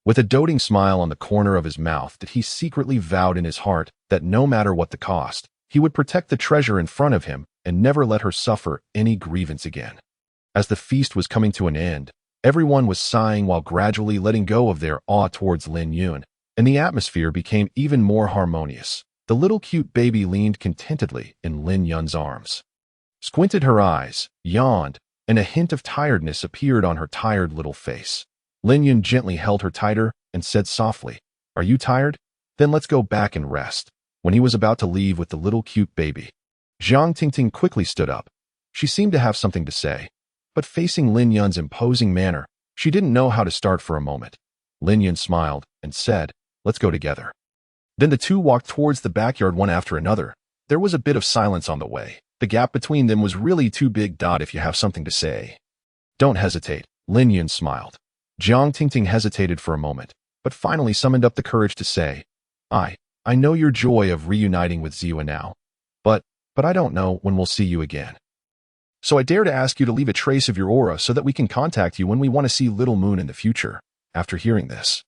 With a doting smile on the corner of his mouth, that he secretly vowed in his heart that no matter what the cost, he would protect the treasure in front of him and never let her suffer any grievance again. As the feast was coming to an end, everyone was sighing while gradually letting go of their awe towards Lin Yun, and the atmosphere became even more harmonious. The little cute baby leaned contentedly in Lin Yun's arms, squinted her eyes, yawned, and a hint of tiredness appeared on her tired little face. Lin Yun gently held her tighter and said softly, "Are you tired? Then let's go back and rest." When he was about to leave with the little cute baby, Jiang Tingting quickly stood up. She seemed to have something to say, but facing Lin Yun's imposing manner, she didn't know how to start for a moment. Lin Yun smiled and said, "Let's go together." Then the two walked towards the backyard one after another. There was a bit of silence on the way. The gap between them was really too big. If you have something to say, don't hesitate, Lin Yun smiled. Jiang Tingting hesitated for a moment, but finally summoned up the courage to say, I know your joy of reuniting with Ziwa now, but I don't know when we'll see you again. So I dare to ask you to leave a trace of your aura so that we can contact you when we want to see Little Moon in the future." After hearing this,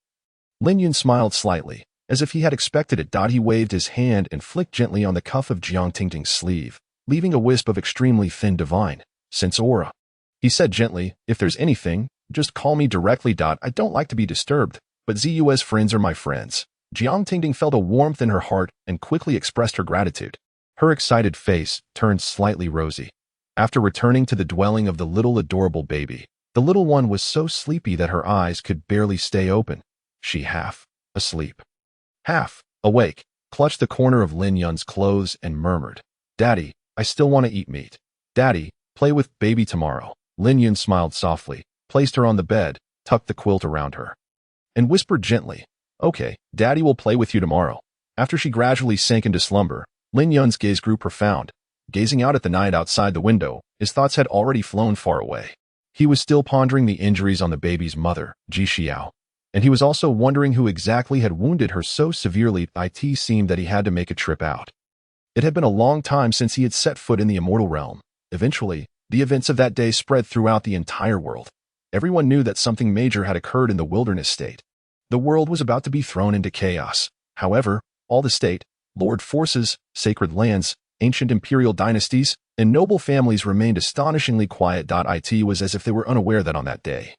Lin Yun smiled slightly, as if he had expected it. He waved his hand and flicked gently on the cuff of Jiang Tingting's sleeve, leaving a wisp of extremely thin divine sense aura. He said gently, "If there's anything, just call me directly. I don't like to be disturbed, but ZU's friends are my friends." Jiang Tingting felt a warmth in her heart and quickly expressed her gratitude. Her excited face turned slightly rosy. After returning to the dwelling of the little adorable baby, the little one was so sleepy that her eyes could barely stay open. She half asleep, half awake, clutched the corner of Lin Yun's clothes and murmured, "Daddy, I still want to eat meat. Daddy, play with baby tomorrow." Lin Yun smiled softly, placed her on the bed, tucked the quilt around her, and whispered gently, "Okay, Daddy will play with you tomorrow." After she gradually sank into slumber, Lin Yun's gaze grew profound. Gazing out at the night outside the window, his thoughts had already flown far away. He was still pondering the injuries on the baby's mother, Ji Xiao, and he was also wondering who exactly had wounded her so severely. It seemed that he had to make a trip out. It had been a long time since he had set foot in the immortal realm. Eventually, the events of that day spread throughout the entire world. Everyone knew that something major had occurred in the wilderness state. The world was about to be thrown into chaos. However, all the state, lord forces, sacred lands, ancient imperial dynasties, and noble families remained astonishingly quiet. It was as if they were unaware that on that day,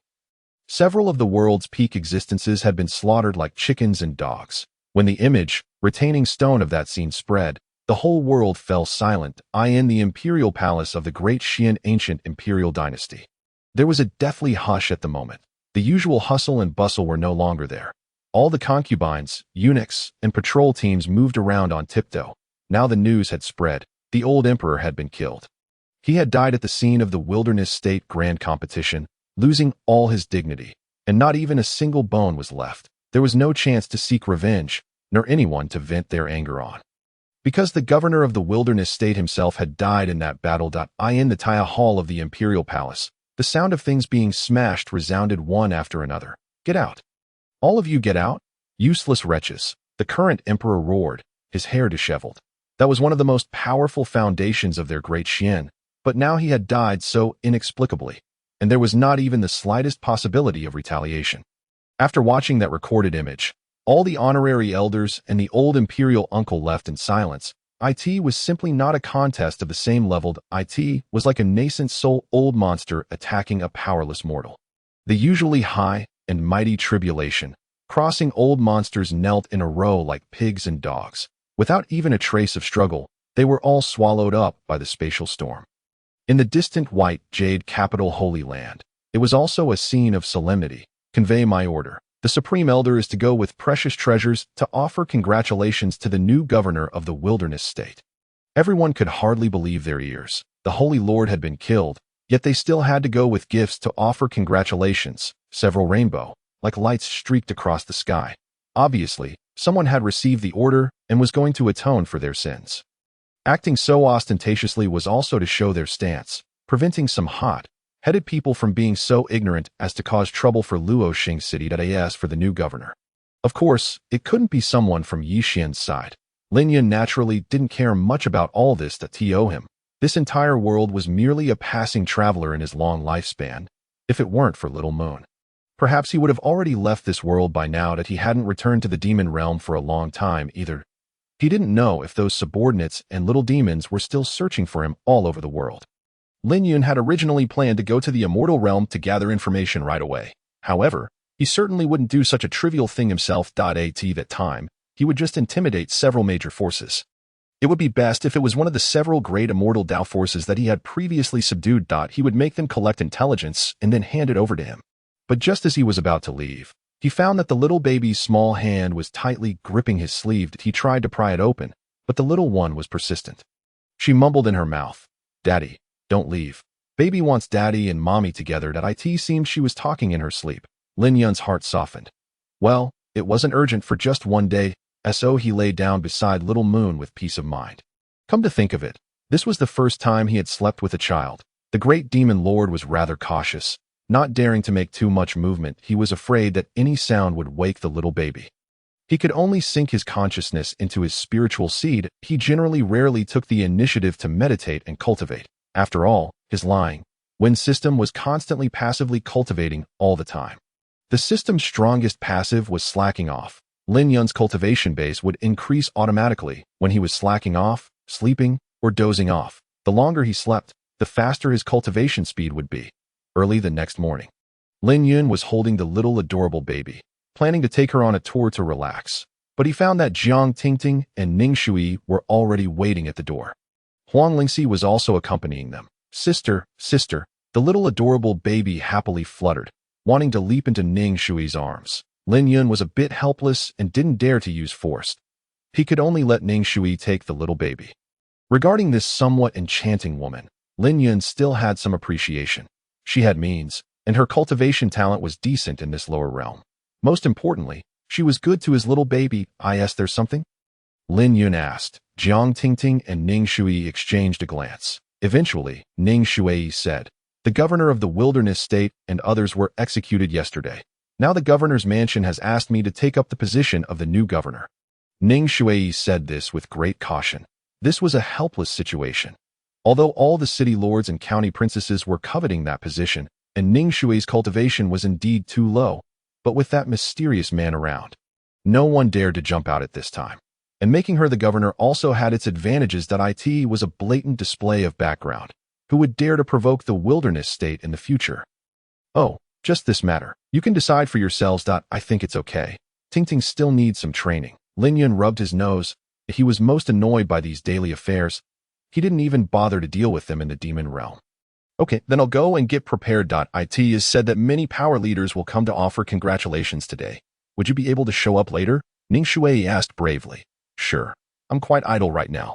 several of the world's peak existences had been slaughtered like chickens and dogs. When the image, retaining stone of that scene spread, the whole world fell silent. In the imperial palace of the great Xian ancient imperial dynasty, there was a deathly hush at the moment. The usual hustle and bustle were no longer there. All the concubines, eunuchs, and patrol teams moved around on tiptoe. Now the news had spread. The old emperor had been killed. He had died at the scene of the wilderness state grand competition, losing all his dignity, and not even a single bone was left. There was no chance to seek revenge, nor anyone to vent their anger on. Because the governor of the wilderness state himself had died in that battle. In the Taya Hall of the imperial palace, the sound of things being smashed resounded one after another. "Get out! All of you get out! Useless wretches!" The current emperor roared, his hair disheveled. That was one of the most powerful foundations of their great Xian, but now he had died so inexplicably, and there was not even the slightest possibility of retaliation. After watching that recorded image, all the honorary elders and the old imperial uncle left in silence. It was simply not a contest of the same level. It was like a nascent soul old monster attacking a powerless mortal. The usually high and mighty tribulation, crossing old monsters knelt in a row like pigs and dogs. Without even a trace of struggle, they were all swallowed up by the spatial storm. In the distant white jade capital Holy Land, it was also a scene of solemnity. "Convey my order. The Supreme Elder is to go with precious treasures to offer congratulations to the new governor of the wilderness state." Everyone could hardly believe their ears. The Holy Lord had been killed, yet they still had to go with gifts to offer congratulations. Several rainbow-like lights streaked across the sky. Obviously, someone had received the order and was going to atone for their sins. Acting so ostentatiously was also to show their stance, preventing some hot-headed people from being so ignorant as to cause trouble for Luoxing City. As for the new governor, of course, it couldn't be someone from Yixian's side. Lin Yun naturally didn't care much about all this that to him. This entire world was merely a passing traveler in his long lifespan, if it weren't for Little Moon. Perhaps he would have already left this world by now that he hadn't returned to the demon realm for a long time either. He didn't know if those subordinates and little demons were still searching for him all over the world. Lin Yun had originally planned to go to the immortal realm to gather information right away. However, he certainly wouldn't do such a trivial thing himself. At that time, he would just intimidate several major forces. It would be best if it was one of the several great immortal Dao forces that he had previously subdued. He would make them collect intelligence and then hand it over to him. But just as he was about to leave, he found that the little baby's small hand was tightly gripping his sleeve. He tried to pry it open, but the little one was persistent. She mumbled in her mouth, "Daddy, don't leave. Baby wants daddy and mommy together." It seemed she was talking in her sleep. Lin Yun's heart softened. Well, it wasn't urgent for just one day, so he lay down beside Little Moon with peace of mind. Come to think of it, this was the first time he had slept with a child. The great demon lord was rather cautious. Not daring to make too much movement, he was afraid that any sound would wake the little baby. He could only sink his consciousness into his spiritual seed. He generally rarely took the initiative to meditate and cultivate. After all, his lying When system was constantly passively cultivating all the time. The system's strongest passive was slacking off. Lin Yun's cultivation base would increase automatically when he was slacking off, sleeping, or dozing off. The longer he slept, the faster his cultivation speed would be. Early the next morning, Lin Yun was holding the little adorable baby, planning to take her on a tour to relax. But he found that Jiang Tingting and Ning Shui were already waiting at the door. Huang Lingxi was also accompanying them. Sister, sister, the little adorable baby happily fluttered, wanting to leap into Ning Shui's arms. Lin Yun was a bit helpless and didn't dare to use force. He could only let Ning Shui take the little baby. Regarding this somewhat enchanting woman, Lin Yun still had some appreciation. She had means, and her cultivation talent was decent in this lower realm. Most importantly, she was good to his little baby. There's something? Lin Yun asked. Jiang Tingting and Ning Shui exchanged a glance. Eventually, Ning Shui said, "The governor of the wilderness state and others were executed yesterday. Now the governor's mansion has asked me to take up the position of the new governor." Ning Shui said this with great caution. This was a helpless situation. Although all the city lords and county princesses were coveting that position, and Ning Shui's cultivation was indeed too low, but with that mysterious man around, no one dared to jump out at this time. And making her the governor also had its advantages. It was a blatant display of background. Who would dare to provoke the wilderness state in the future? Oh, just this matter. You can decide for yourselves. I think it's okay. Tingting still needs some training. Lin Yun rubbed his nose. He was most annoyed by these daily affairs. He didn't even bother to deal with them in the demon realm. Okay, then I'll go and get prepared. It is said that many power leaders will come to offer congratulations today. Would you be able to show up later? Ning Shui asked bravely. Sure. I'm quite idle right now.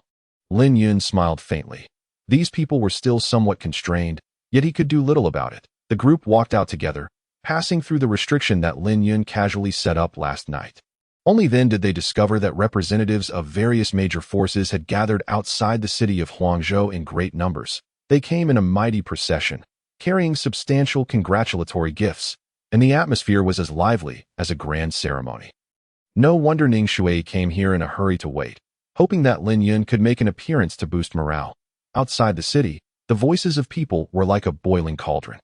Lin Yun smiled faintly. These people were still somewhat constrained, yet he could do little about it. The group walked out together, passing through the restriction that Lin Yun casually set up last night. Only then did they discover that representatives of various major forces had gathered outside the city of Huangzhou in great numbers. They came in a mighty procession, carrying substantial congratulatory gifts, and the atmosphere was as lively as a grand ceremony. No wonder Ning Shui came here in a hurry to wait, hoping that Lin Yun could make an appearance to boost morale. Outside the city, the voices of people were like a boiling cauldron,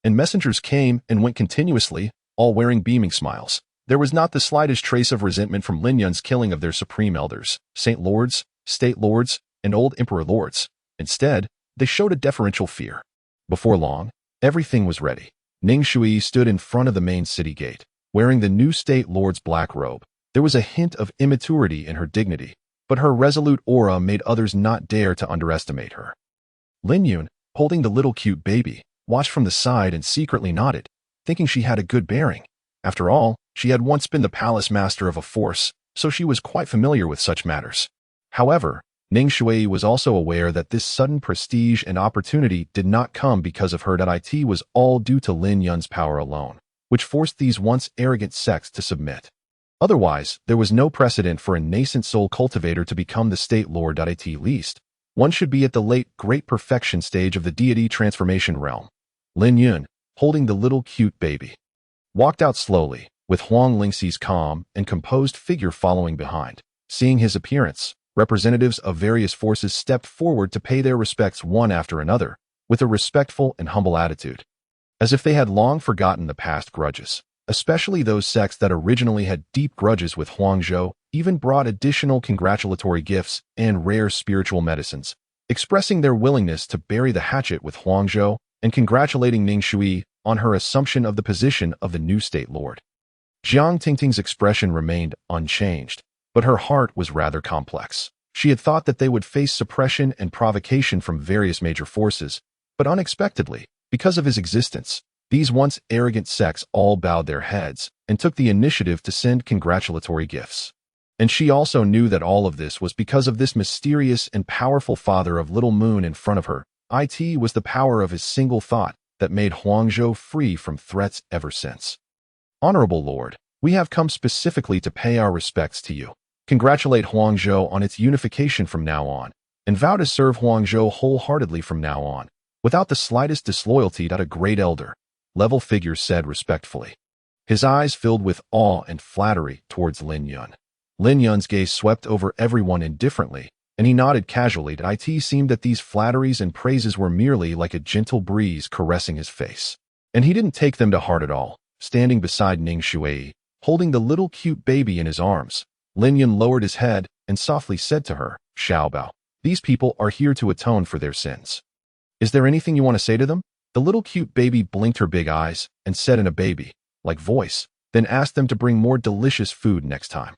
and messengers came and went continuously, all wearing beaming smiles. There was not the slightest trace of resentment from Lin Yun's killing of their supreme elders, Saint Lords, State Lords, and old Emperor Lords. Instead, they showed a deferential fear. Before long, everything was ready. Ning Shui stood in front of the main city gate, wearing the new State Lord's black robe. There was a hint of immaturity in her dignity, but her resolute aura made others not dare to underestimate her. Lin Yun, holding the little cute baby, watched from the side and secretly nodded, thinking she had a good bearing. After all, she had once been the palace master of a force, so she was quite familiar with such matters. However, Ning Shui was also aware that this sudden prestige and opportunity did not come because of her. It was all due to Lin Yun's power alone, which forced these once arrogant sects to submit. Otherwise, there was no precedent for a nascent soul cultivator to become the State Lord. At least, one should be at the late great perfection stage of the deity transformation realm. Lin Yun, holding the little cute baby, walked out slowly, with Huang Lingxi's calm and composed figure following behind. Seeing his appearance, representatives of various forces stepped forward to pay their respects one after another, with a respectful and humble attitude, as if they had long forgotten the past grudges. Especially those sects that originally had deep grudges with Huangzhou even brought additional congratulatory gifts and rare spiritual medicines, expressing their willingness to bury the hatchet with Huangzhou and congratulating Ning Shui on her assumption of the position of the new state lord. Jiang Tingting's expression remained unchanged, but her heart was rather complex. She had thought that they would face suppression and provocation from various major forces, but unexpectedly, because of his existence, these once arrogant sects all bowed their heads and took the initiative to send congratulatory gifts. And she also knew that all of this was because of this mysterious and powerful father of Little Moon in front of her. It was the power of his single thought that made Huangzhou free from threats ever since. Honorable Lord, we have come specifically to pay our respects to you, congratulate Huangzhou on its unification from now on, and vow to serve Huangzhou wholeheartedly from now on, without the slightest disloyalty to a great elder, level figure said respectfully. His eyes filled with awe and flattery towards Lin Yun. Lin Yun's gaze swept over everyone indifferently, and he nodded casually. It seemed that these flatteries and praises were merely like a gentle breeze caressing his face. And he didn't take them to heart at all. Standing beside Ning Shui, holding the little cute baby in his arms, Lin Yun lowered his head and softly said to her, Xiaobao, these people are here to atone for their sins. Is there anything you want to say to them? The little cute baby blinked her big eyes and said in a baby-like voice, then asked them to bring more delicious food next time.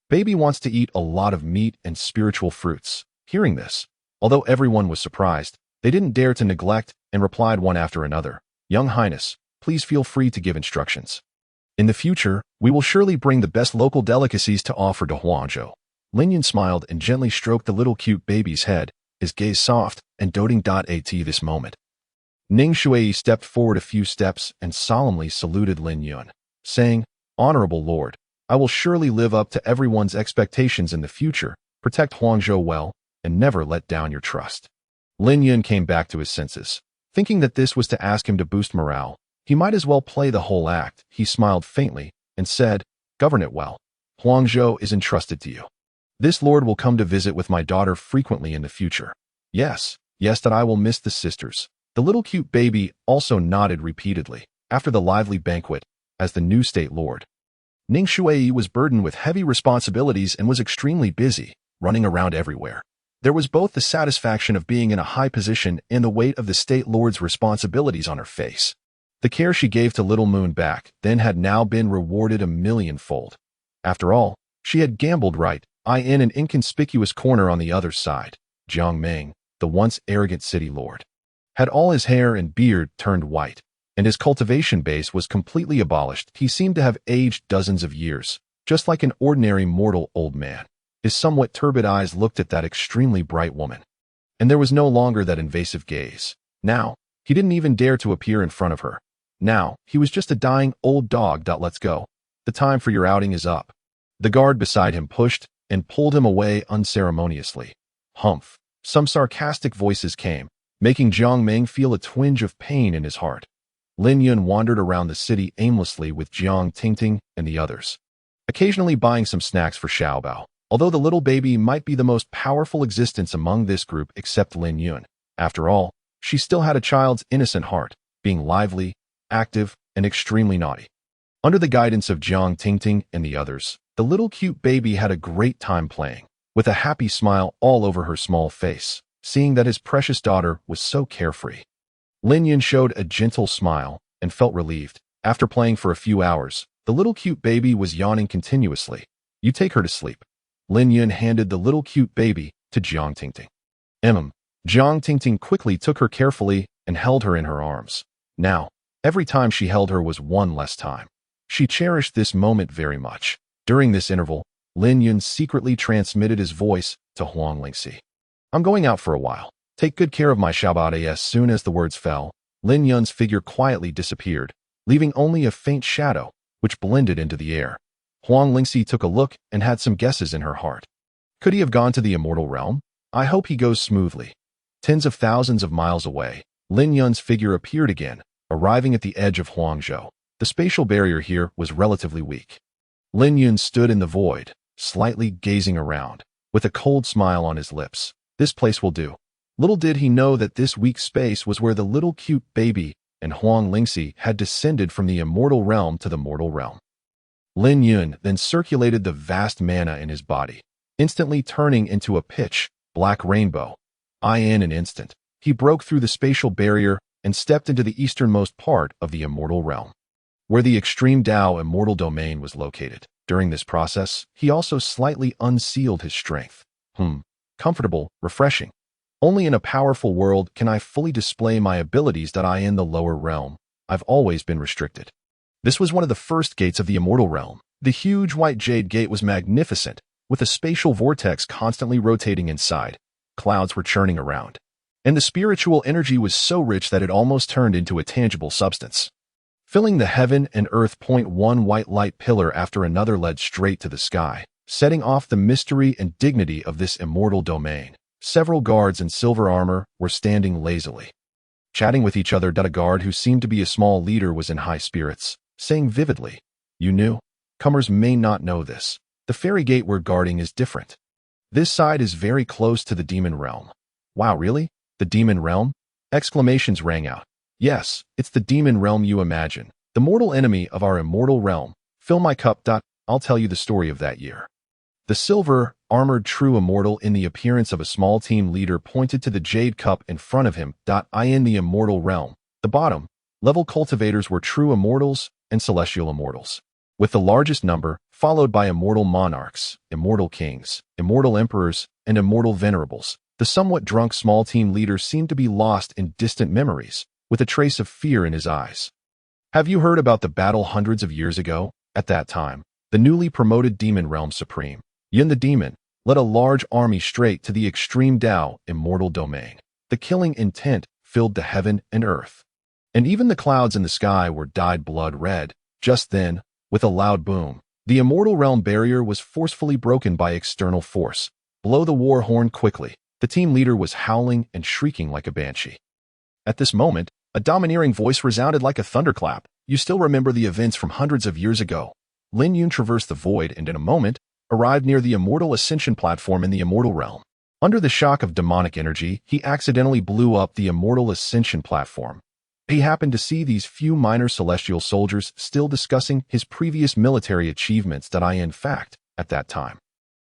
Baby wants to eat a lot of meat and spiritual fruits. Hearing this, although everyone was surprised, they didn't dare to neglect and replied one after another, Young Highness, please feel free to give instructions. In the future, we will surely bring the best local delicacies to offer to Huangzhou. Lin Yun smiled and gently stroked the little cute baby's head, his gaze soft and doting. At this moment, Ning Shui stepped forward a few steps and solemnly saluted Lin Yun, saying, Honorable Lord, I will surely live up to everyone's expectations in the future, protect Huangzhou well, and never let down your trust. Lin Yun came back to his senses. Thinking that this was to ask him to boost morale, he might as well play the whole act. He smiled faintly and said, Govern it well. Huangzhou is entrusted to you. This lord will come to visit with my daughter frequently in the future. Yes, that I will miss the sisters. The little cute baby also nodded repeatedly. After the lively banquet, as the new state lord, Ning Shui was burdened with heavy responsibilities and was extremely busy, running around everywhere. There was both the satisfaction of being in a high position and the weight of the state lord's responsibilities on her face. The care she gave to Little Moon back then had now been rewarded a millionfold. After all, she had gambled right, in an inconspicuous corner on the other side. Jiang Meng, the once arrogant city lord, had all his hair and beard turned white, and his cultivation base was completely abolished. He seemed to have aged dozens of years, just like an ordinary mortal old man. His somewhat turbid eyes looked at that extremely bright woman, and there was no longer that invasive gaze. Now, he didn't even dare to appear in front of her. Now, he was just a dying old dog. Let's go. The time for your outing is up. The guard beside him pushed and pulled him away unceremoniously. Humph. Some sarcastic voices came, making Jiang Meng feel a twinge of pain in his heart. Lin Yun wandered around the city aimlessly with Jiang Tingting and the others, occasionally buying some snacks for Xiaobao. Although the little baby might be the most powerful existence among this group except Lin Yun, after all, she still had a child's innocent heart, being lively, active, and extremely naughty. Under the guidance of Jiang Tingting and the others, the little cute baby had a great time playing, with a happy smile all over her small face, seeing that his precious daughter was so carefree. Lin Yun showed a gentle smile and felt relieved. After playing for a few hours, the little cute baby was yawning continuously. You take her to sleep. Lin Yun handed the little cute baby to Jiang Tingting. Jiang Tingting quickly took her carefully and held her in her arms. Now, every time she held her was one less time. She cherished this moment very much. During this interval, Lin Yun secretly transmitted his voice to Huang Lingxi. I'm going out for a while. Take good care of my Xiaobao. As soon as the words fell, Lin Yun's figure quietly disappeared, leaving only a faint shadow, which blended into the air. Huang Lingxi took a look and had some guesses in her heart. Could he have gone to the immortal realm? I hope he goes smoothly. Tens of thousands of miles away, Lin Yun's figure appeared again, arriving at the edge of Huangzhou. The spatial barrier here was relatively weak. Lin Yun stood in the void, slightly gazing around, with a cold smile on his lips. This place will do. Little did he know that this weak space was where the little cute baby and Huang Lingxi had descended from the immortal realm to the mortal realm. Lin Yun then circulated the vast mana in his body, instantly turning into a pitch black rainbow. In an instant, he broke through the spatial barrier and stepped into the easternmost part of the immortal realm, where the extreme Tao immortal domain was located. During this process, he also slightly unsealed his strength. Comfortable, refreshing. Only in a powerful world can I fully display my abilities that in the lower realm. I've always been restricted. This was one of the first gates of the immortal realm. The huge white jade gate was magnificent, with a spatial vortex constantly rotating inside. Clouds were churning around, and the spiritual energy was so rich that it almost turned into a tangible substance. Filling the heaven and earth, one white light pillar after another led straight to the sky, setting off the mystery and dignity of this immortal domain. Several guards in silver armor were standing lazily, chatting with each other. A guard who seemed to be a small leader was in high spirits, saying vividly, "You knew? Comers may not know this. The fairy gate we're guarding is different. This side is very close to the demon realm." "Wow, really? The demon realm?" Exclamations rang out. "Yes, it's the demon realm you imagine. The mortal enemy of our immortal realm. Fill my cup. I'll tell you the story of that year." The silver, armored true immortal in the appearance of a small team leader pointed to the jade cup in front of him. In the immortal realm, the bottom level cultivators were true immortals and celestial immortals, with the largest number, followed by immortal monarchs, immortal kings, immortal emperors, and immortal venerables. The somewhat drunk small team leader seemed to be lost in distant memories, with a trace of fear in his eyes. "Have you heard about the battle hundreds of years ago?" At that time, the newly promoted demon realm supreme, Yun the demon, led a large army straight to the extreme Tao immortal domain. The killing intent filled the heaven and earth, and even the clouds in the sky were dyed blood red. Just then, with a loud boom, the immortal realm barrier was forcefully broken by external force. "Blow the war horn quickly." The team leader was howling and shrieking like a banshee. At this moment, a domineering voice resounded like a thunderclap. "You still remember the events from hundreds of years ago." Lin Yun traversed the void and in a moment, arrived near the immortal ascension platform in the immortal realm. Under the shock of demonic energy, he accidentally blew up the immortal ascension platform. He happened to see these few minor celestial soldiers still discussing his previous military achievements. In fact, at that time,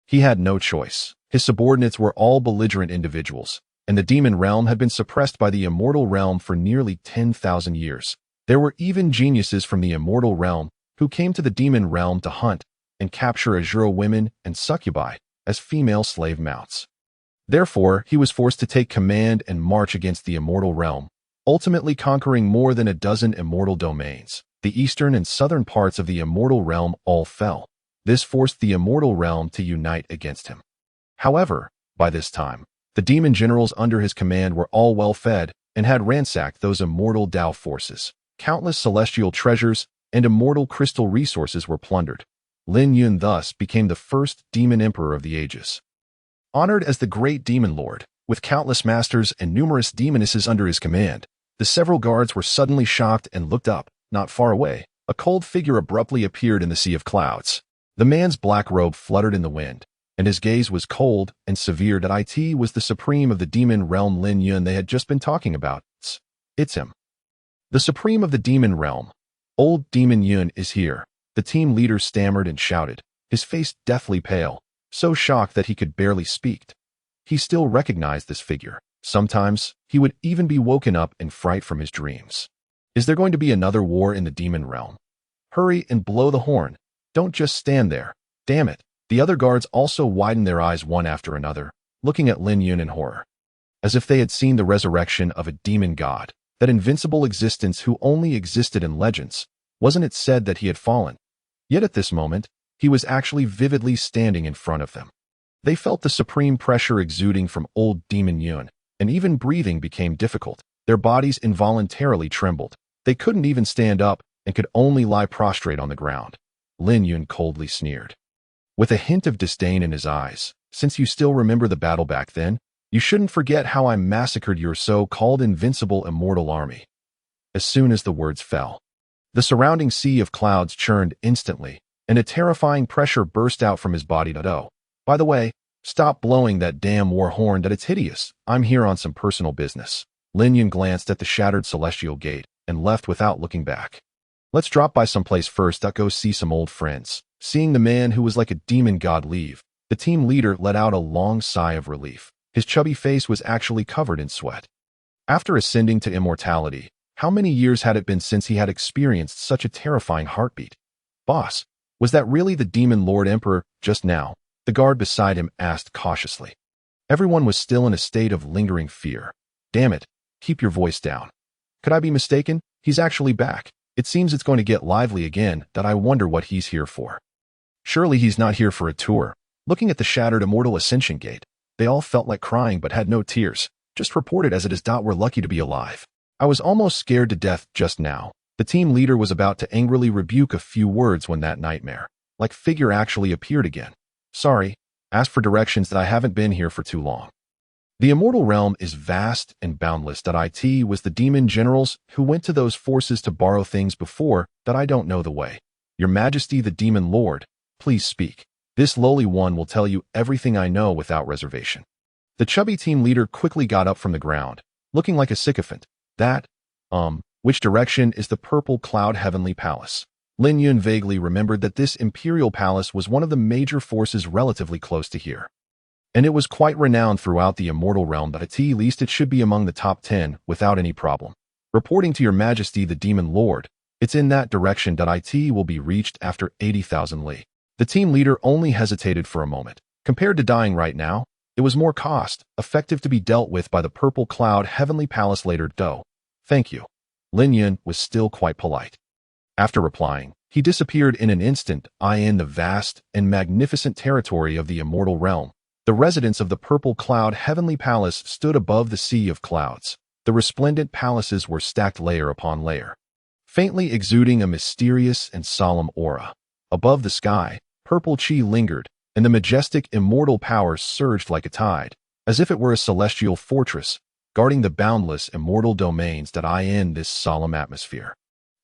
he had no choice. His subordinates were all belligerent individuals, and the demon realm had been suppressed by the immortal realm for nearly 10,000 years. There were even geniuses from the immortal realm who came to the demon realm to hunt and capture azure women and succubi as female slave mounts. Therefore, he was forced to take command and march against the immortal realm, ultimately conquering more than a dozen immortal domains. The eastern and southern parts of the immortal realm all fell. This forced the immortal realm to unite against him. However, by this time, the demon generals under his command were all well fed and had ransacked those immortal Tao forces. Countless celestial treasures and immortal crystal resources were plundered. Lin Yun thus became the first demon emperor of the ages. Honored as the great demon lord, with countless masters and numerous demonesses under his command, the several guards were suddenly shocked and looked up. Not far away, a cold figure abruptly appeared in the sea of clouds. The man's black robe fluttered in the wind, and his gaze was cold and severe. It was the supreme of the demon realm, Lin Yun, they had just been talking about. It's him. The supreme of the demon realm. Old Demon Yun is here. The team leader stammered and shouted, his face deathly pale, so shocked that he could barely speak. He still recognized this figure. Sometimes, he would even be woken up in fright from his dreams. Is there going to be another war in the demon realm? Hurry and blow the horn. Don't just stand there. Damn it. The other guards also widened their eyes one after another, looking at Lin Yun in horror, as if they had seen the resurrection of a demon god, that invincible existence who only existed in legends. Wasn't it said that he had fallen? Yet at this moment, he was actually vividly standing in front of them. They felt the supreme pressure exuding from old Demon Yun, and even breathing became difficult. Their bodies involuntarily trembled. They couldn't even stand up and could only lie prostrate on the ground. Lin Yun coldly sneered, with a hint of disdain in his eyes. Since you still remember the battle back then, you shouldn't forget how I massacred your so-called invincible immortal army. As soon as the words fell, the surrounding sea of clouds churned instantly, and a terrifying pressure burst out from his body. Oh, by the way, stop blowing that damn war horn. That it's hideous. I'm here on some personal business. Lin Yun glanced at the shattered celestial gate and left without looking back. Let's drop by someplace first. Go see some old friends. Seeing the man who was like a demon god leave, the team leader let out a long sigh of relief. His chubby face was actually covered in sweat. After ascending to immortality, how many years had it been since he had experienced such a terrifying heartbeat? Boss, was that really the demon Lord Emperor just now? The guard beside him asked cautiously. Everyone was still in a state of lingering fear. Damn it, keep your voice down. Could I be mistaken? He's actually back. It seems it's going to get lively again. That I wonder what he's here for. Surely he's not here for a tour. Looking at the shattered immortal ascension gate, they all felt like crying but had no tears. Just reported as it is. We're lucky to be alive. I was almost scared to death just now. The team leader was about to angrily rebuke a few words when that nightmare-like figure actually appeared again. Sorry, asked for directions. That I haven't been here for too long. The immortal realm is vast and boundless. It was the demon generals who went to those forces to borrow things before. That I don't know the way. Your Majesty the demon lord, please speak. This lowly one will tell you everything I know without reservation. The chubby team leader quickly got up from the ground, looking like a sycophant. Which direction is the purple cloud heavenly palace? Lin Yun vaguely remembered that this imperial palace was one of the major forces relatively close to here. And it was quite renowned throughout the immortal realm. That at least it should be among the top 10 without any problem. Reporting to your Majesty the demon lord, it's in that direction. It will be reached after 80,000 li. The team leader only hesitated for a moment. Compared to dying right now, it was more cost-effective to be dealt with by the purple cloud heavenly palace later. Thank you. Lin Yun was still quite polite. After replying, he disappeared in an instant. In the vast and magnificent territory of the immortal realm, the residents of the purple cloud heavenly palace stood above the sea of clouds. The resplendent palaces were stacked layer upon layer, faintly exuding a mysterious and solemn aura. Above the sky, purple chi lingered, and the majestic immortal power surged like a tide, as if it were a celestial fortress, guarding the boundless immortal domains in this solemn atmosphere.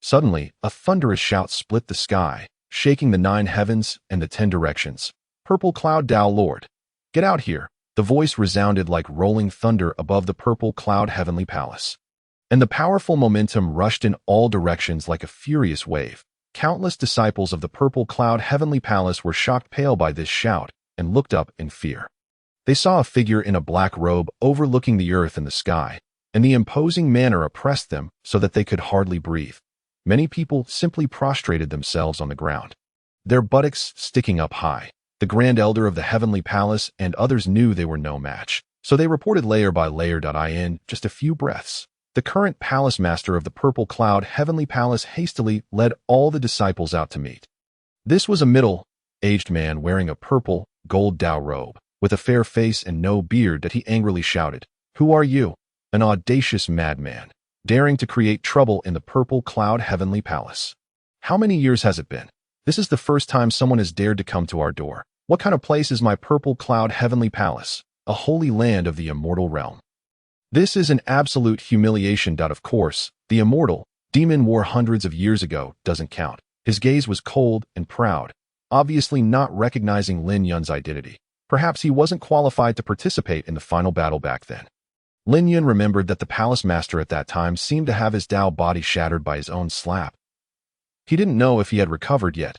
Suddenly, a thunderous shout split the sky, shaking the 9 heavens and the 10 directions. Purple cloud lord, get out here! The voice resounded like rolling thunder above the purple cloud heavenly palace. And the powerful momentum rushed in all directions like a furious wave. Countless disciples of the purple cloud heavenly palace were shocked pale by this shout and looked up in fear. They saw a figure in a black robe overlooking the earth and the sky, and the imposing manner oppressed them so that they could hardly breathe. Many people simply prostrated themselves on the ground, their buttocks sticking up high. The Grand Elder of the Heavenly Palace and others knew they were no match, so they reported layer by layer. In just a few breaths, the current palace master of the purple cloud heavenly palace hastily led all the disciples out to meet. This was a middle-aged man wearing a purple, gold robe, with a fair face and no beard. He angrily shouted, "Who are you? An audacious madman, daring to create trouble in the purple cloud heavenly palace. How many years has it been? This is the first time someone has dared to come to our door. What kind of place is my purple cloud heavenly palace? A holy land of the immortal realm. This is an absolute humiliation. Of course, the immortal demon war hundreds of years ago doesn't count." His gaze was cold and proud, obviously not recognizing Lin Yun's identity. Perhaps he wasn't qualified to participate in the final battle back then. Lin Yun remembered that the palace master at that time seemed to have his body shattered by his own slap. He didn't know if he had recovered yet.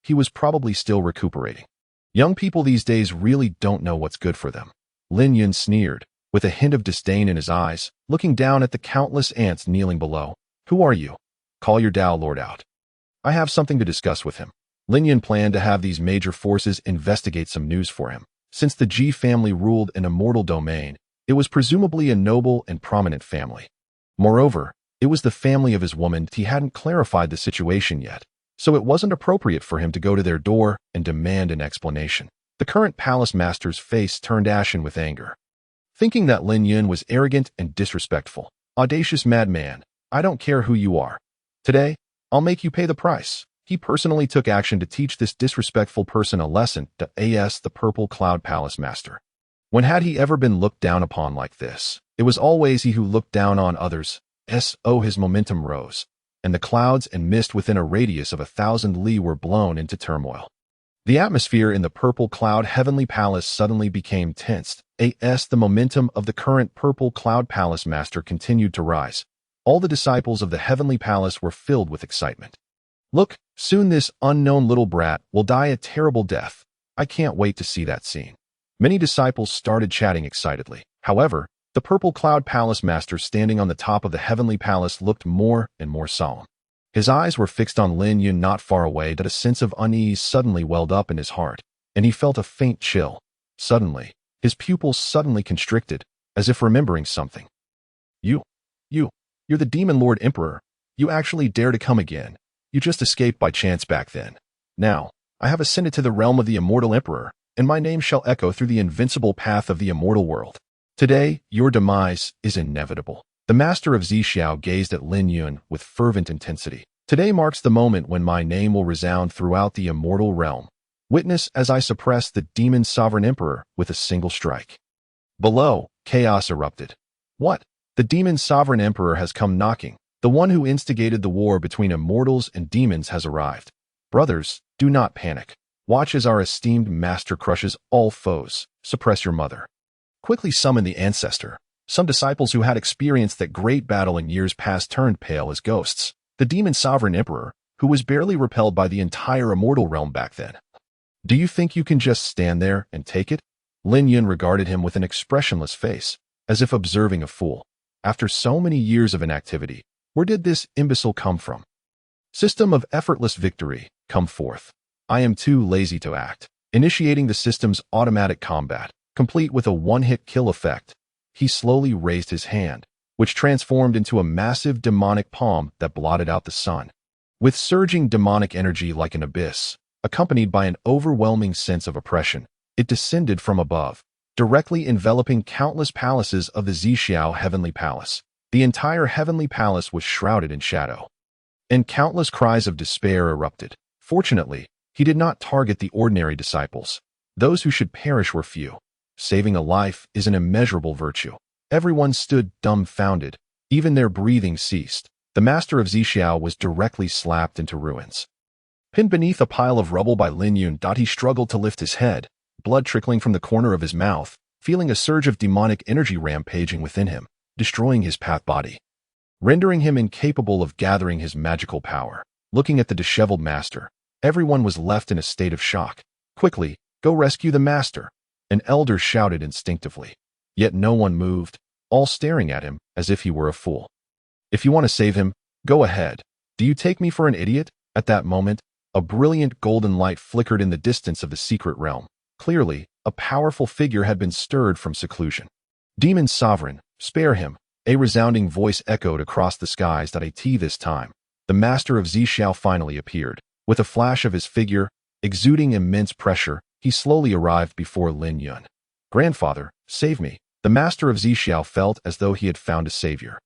He was probably still recuperating. Young people these days really don't know what's good for them. Lin Yun sneered, with a hint of disdain in his eyes, looking down at the countless ants kneeling below. "Who are you? Call your lord out. I have something to discuss with him." Lin Yun planned to have these major forces investigate some news for him. Since the Ji family ruled an immortal domain, it was presumably a noble and prominent family. Moreover, it was the family of his woman. He hadn't clarified the situation yet, so it wasn't appropriate for him to go to their door and demand an explanation. The current palace master's face turned ashen with anger, thinking that Lin Yun was arrogant and disrespectful. "Audacious madman, I don't care who you are. Today, I'll make you pay the price." He personally took action to teach this disrespectful person a lesson. The purple cloud palace master. When had he ever been looked down upon like this? It was always he who looked down on others. His momentum rose. and the clouds and mist within a radius of 1,000 li were blown into turmoil. The atmosphere in the purple cloud heavenly palace suddenly became tensed. The momentum of the current purple cloud palace master continued to rise. All the disciples of the heavenly palace were filled with excitement. Look, soon this unknown little brat will die a terrible death. I can't wait to see that scene. Many disciples started chatting excitedly. However, the purple cloud palace master standing on the top of the heavenly palace looked more and more solemn. His eyes were fixed on Lin Yun not far away. That a sense of unease suddenly welled up in his heart, and he felt a faint chill. Suddenly, his pupils suddenly constricted, as if remembering something. You're the Demon Lord Emperor. You actually dare to come again. You just escaped by chance back then. Now, I have ascended to the realm of the immortal Emperor, and my name shall echo through the invincible path of the immortal world. Today, your demise is inevitable. The master of Zixiao gazed at Lin Yun with fervent intensity. Today marks the moment when my name will resound throughout the immortal realm. Witness as I suppress the demon sovereign emperor with a single strike. Below, chaos erupted. What? The demon sovereign emperor has come knocking. The one who instigated the war between immortals and demons has arrived. Brothers, do not panic. Watch as our esteemed master crushes all foes. Suppress your mother. Quickly summon the ancestor. Some disciples who had experienced that great battle in years past turned pale as ghosts. The demon sovereign emperor, who was barely repelled by the entire immortal realm back then. Do you think you can just stand there and take it? Lin Yun regarded him with an expressionless face, as if observing a fool. After so many years of inactivity, where did this imbecile come from? System of effortless victory, come forth. I am too lazy to act. Initiating the system's automatic combat, complete with a one-hit kill effect. He slowly raised his hand, which transformed into a massive demonic palm that blotted out the sun. With surging demonic energy like an abyss, accompanied by an overwhelming sense of oppression, it descended from above, directly enveloping countless palaces of the Zixiao Heavenly Palace. The entire Heavenly Palace was shrouded in shadow, and countless cries of despair erupted. Fortunately, he did not target the ordinary disciples. Those who should perish were few. Saving a life is an immeasurable virtue. Everyone stood dumbfounded. Even their breathing ceased. The master of Zixiao was directly slapped into ruins. Pinned beneath a pile of rubble by Lin Yun, he struggled to lift his head, blood trickling from the corner of his mouth, feeling a surge of demonic energy rampaging within him, destroying his path body, rendering him incapable of gathering his magical power. Looking at the disheveled master, everyone was left in a state of shock. Quickly, go rescue the master, an elder shouted instinctively. Yet no one moved, all staring at him as if he were a fool. If you want to save him, go ahead. Do you take me for an idiot? At that moment, a brilliant golden light flickered in the distance of the secret realm. Clearly, a powerful figure had been stirred from seclusion. Demon Sovereign, spare him. A resounding voice echoed across the skies. This time, the master of Zixiao finally appeared. With a flash of his figure, exuding immense pressure, he slowly arrived before Lin Yun. Grandfather, save me. The master of Zixiao felt as though he had found a savior.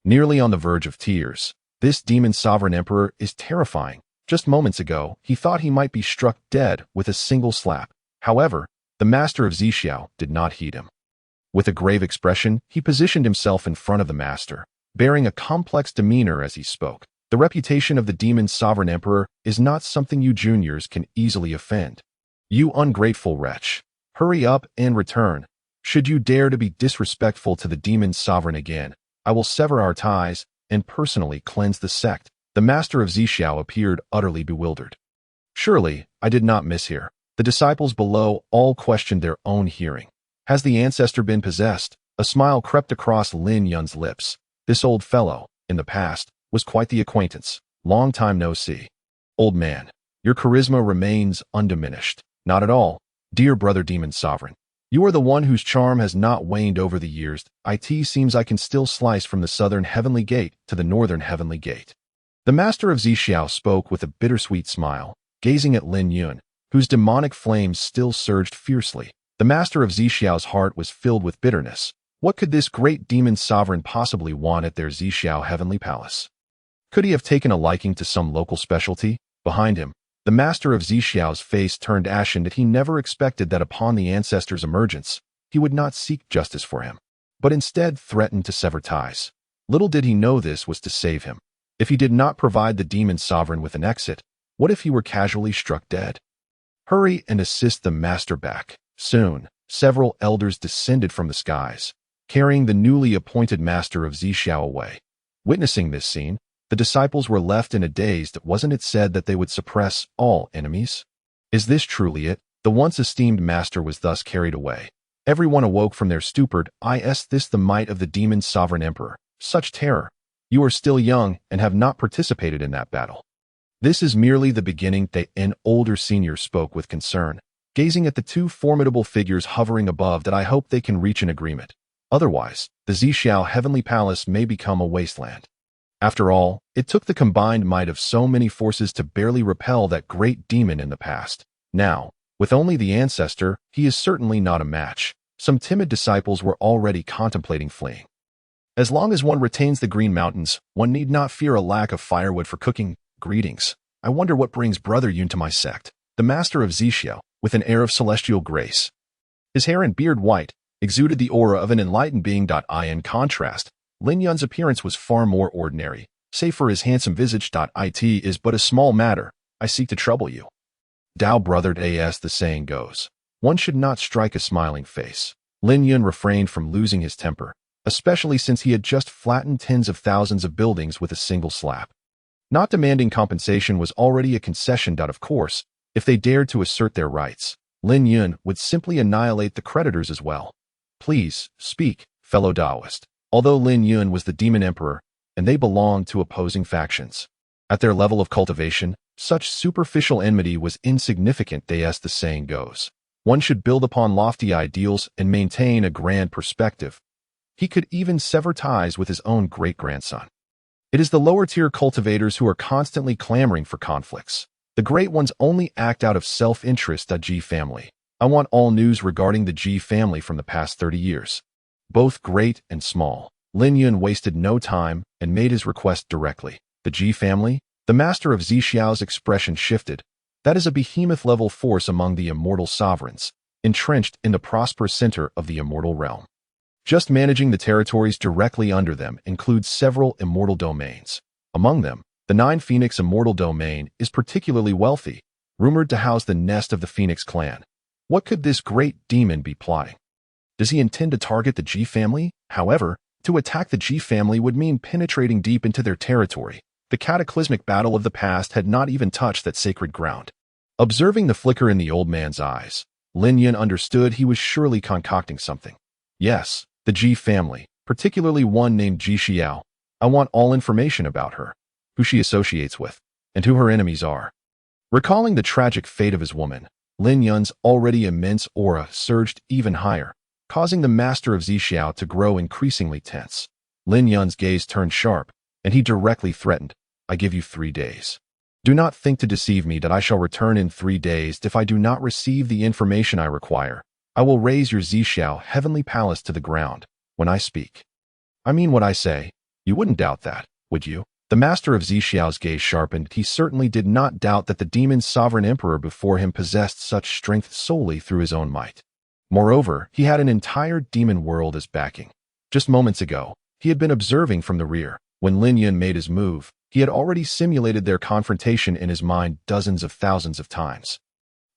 Nearly on the verge of tears, this demon sovereign emperor is terrifying. Just moments ago, he thought he might be struck dead with a single slap. However, the master of Zixiao did not heed him. With a grave expression, he positioned himself in front of the master, bearing a complex demeanor as he spoke. The reputation of the demon sovereign emperor is not something you juniors can easily offend. You ungrateful wretch, hurry up and return. Should you dare to be disrespectful to the demon sovereign again, I will sever our ties and personally cleanse the sect. The master of Zixiao appeared utterly bewildered. Surely, I did not mishear. The disciples below all questioned their own hearing. Has the ancestor been possessed? A smile crept across Lin Yun's lips. This old fellow, in the past, was quite the acquaintance. Long time no see. Old man, your charisma remains undiminished. Not at all, dear brother demon sovereign. You are the one whose charm has not waned over the years. It seems I can still slice from the southern heavenly gate to the northern heavenly gate. The master of Zixiao spoke with a bittersweet smile, gazing at Lin Yun, whose demonic flames still surged fiercely. The master of Zixiao's heart was filled with bitterness. What could this great demon sovereign possibly want at their Zixiao heavenly palace? Could he have taken a liking to some local specialty? Behind him, the master of Zixiao's face turned ashen. That he never expected that upon the ancestor's emergence, he would not seek justice for him, but instead threatened to sever ties. Little did he know this was to save him. If he did not provide the demon sovereign with an exit, what if he were casually struck dead? Hurry and assist the master back. Soon, several elders descended from the skies, carrying the newly appointed master of Zhixiao away. Witnessing this scene, the disciples were left in a daze. Wasn't it said that they would suppress all enemies? Is this truly it? The once esteemed master was thus carried away. Everyone awoke from their stupor. Is this the might of the demon sovereign emperor? Such terror! You are still young and have not participated in that battle. This is merely the beginning. An older senior spoke with concern, gazing at the two formidable figures hovering above. I hope they can reach an agreement. Otherwise, the Zhixiao Heavenly Palace may become a wasteland. After all, it took the combined might of so many forces to barely repel that great demon in the past. Now, with only the ancestor, he is certainly not a match. Some timid disciples were already contemplating fleeing. As long as one retains the Green Mountains, one need not fear a lack of firewood for cooking. Greetings. I wonder what brings Brother Yun to my sect. The master of Zhixiao, with an air of celestial grace. His hair and beard white, exuded the aura of an enlightened being. In contrast, Lin Yun's appearance was far more ordinary, save for his handsome visage. It is but a small matter. I seek to trouble you. Dao brothered, as the saying goes. One should not strike a smiling face. Lin Yun refrained from losing his temper, especially since he had just flattened tens of thousands of buildings with a single slap. Not demanding compensation was already a concession. Of course, if they dared to assert their rights, Lin Yun would simply annihilate the creditors as well. Please, speak, fellow Taoist. Although Lin Yun was the demon emperor, and they belonged to opposing factions, at their level of cultivation, such superficial enmity was insignificant. As the saying goes, one should build upon lofty ideals and maintain a grand perspective. He could even sever ties with his own great-grandson. It is the lower-tier cultivators who are constantly clamoring for conflicts. The great ones only act out of self-interest. G family. I want all news regarding the G family from the past 30 years. Both great and small. Lin Yun wasted no time and made his request directly. The G family? The master of Zhixiao's expression shifted. That is a behemoth-level force among the immortal sovereigns, entrenched in the prosperous center of the immortal realm. Just managing the territories directly under them includes several immortal domains. Among them, the 9 Phoenix Immortal Domain is particularly wealthy, rumored to house the nest of the Phoenix clan. What could this great demon be plotting? Does he intend to target the G family? However, to attack the G family would mean penetrating deep into their territory. The cataclysmic battle of the past had not even touched that sacred ground. Observing the flicker in the old man's eyes, Lin Yun understood he was surely concocting something. Yes, the G family, particularly one named Zhixiao. I want all information about her, who she associates with, and who her enemies are. Recalling the tragic fate of his woman, Lin Yun's already immense aura surged even higher, causing the master of Zhixiao to grow increasingly tense. Lin Yun's gaze turned sharp, and he directly threatened, I give you 3 days. Do not think to deceive me that I shall return in 3 days. If I do not receive the information I require, I will raise your Zhixiao Heavenly Palace to the ground. When I speak, I mean what I say. You wouldn't doubt that, would you? The master of Zhixiao's gaze sharpened. He certainly did not doubt that the demon sovereign emperor before him possessed such strength solely through his own might. Moreover, he had an entire demon world as backing. Just moments ago, he had been observing from the rear. When Lin Yun made his move, he had already simulated their confrontation in his mind dozens of thousands of times.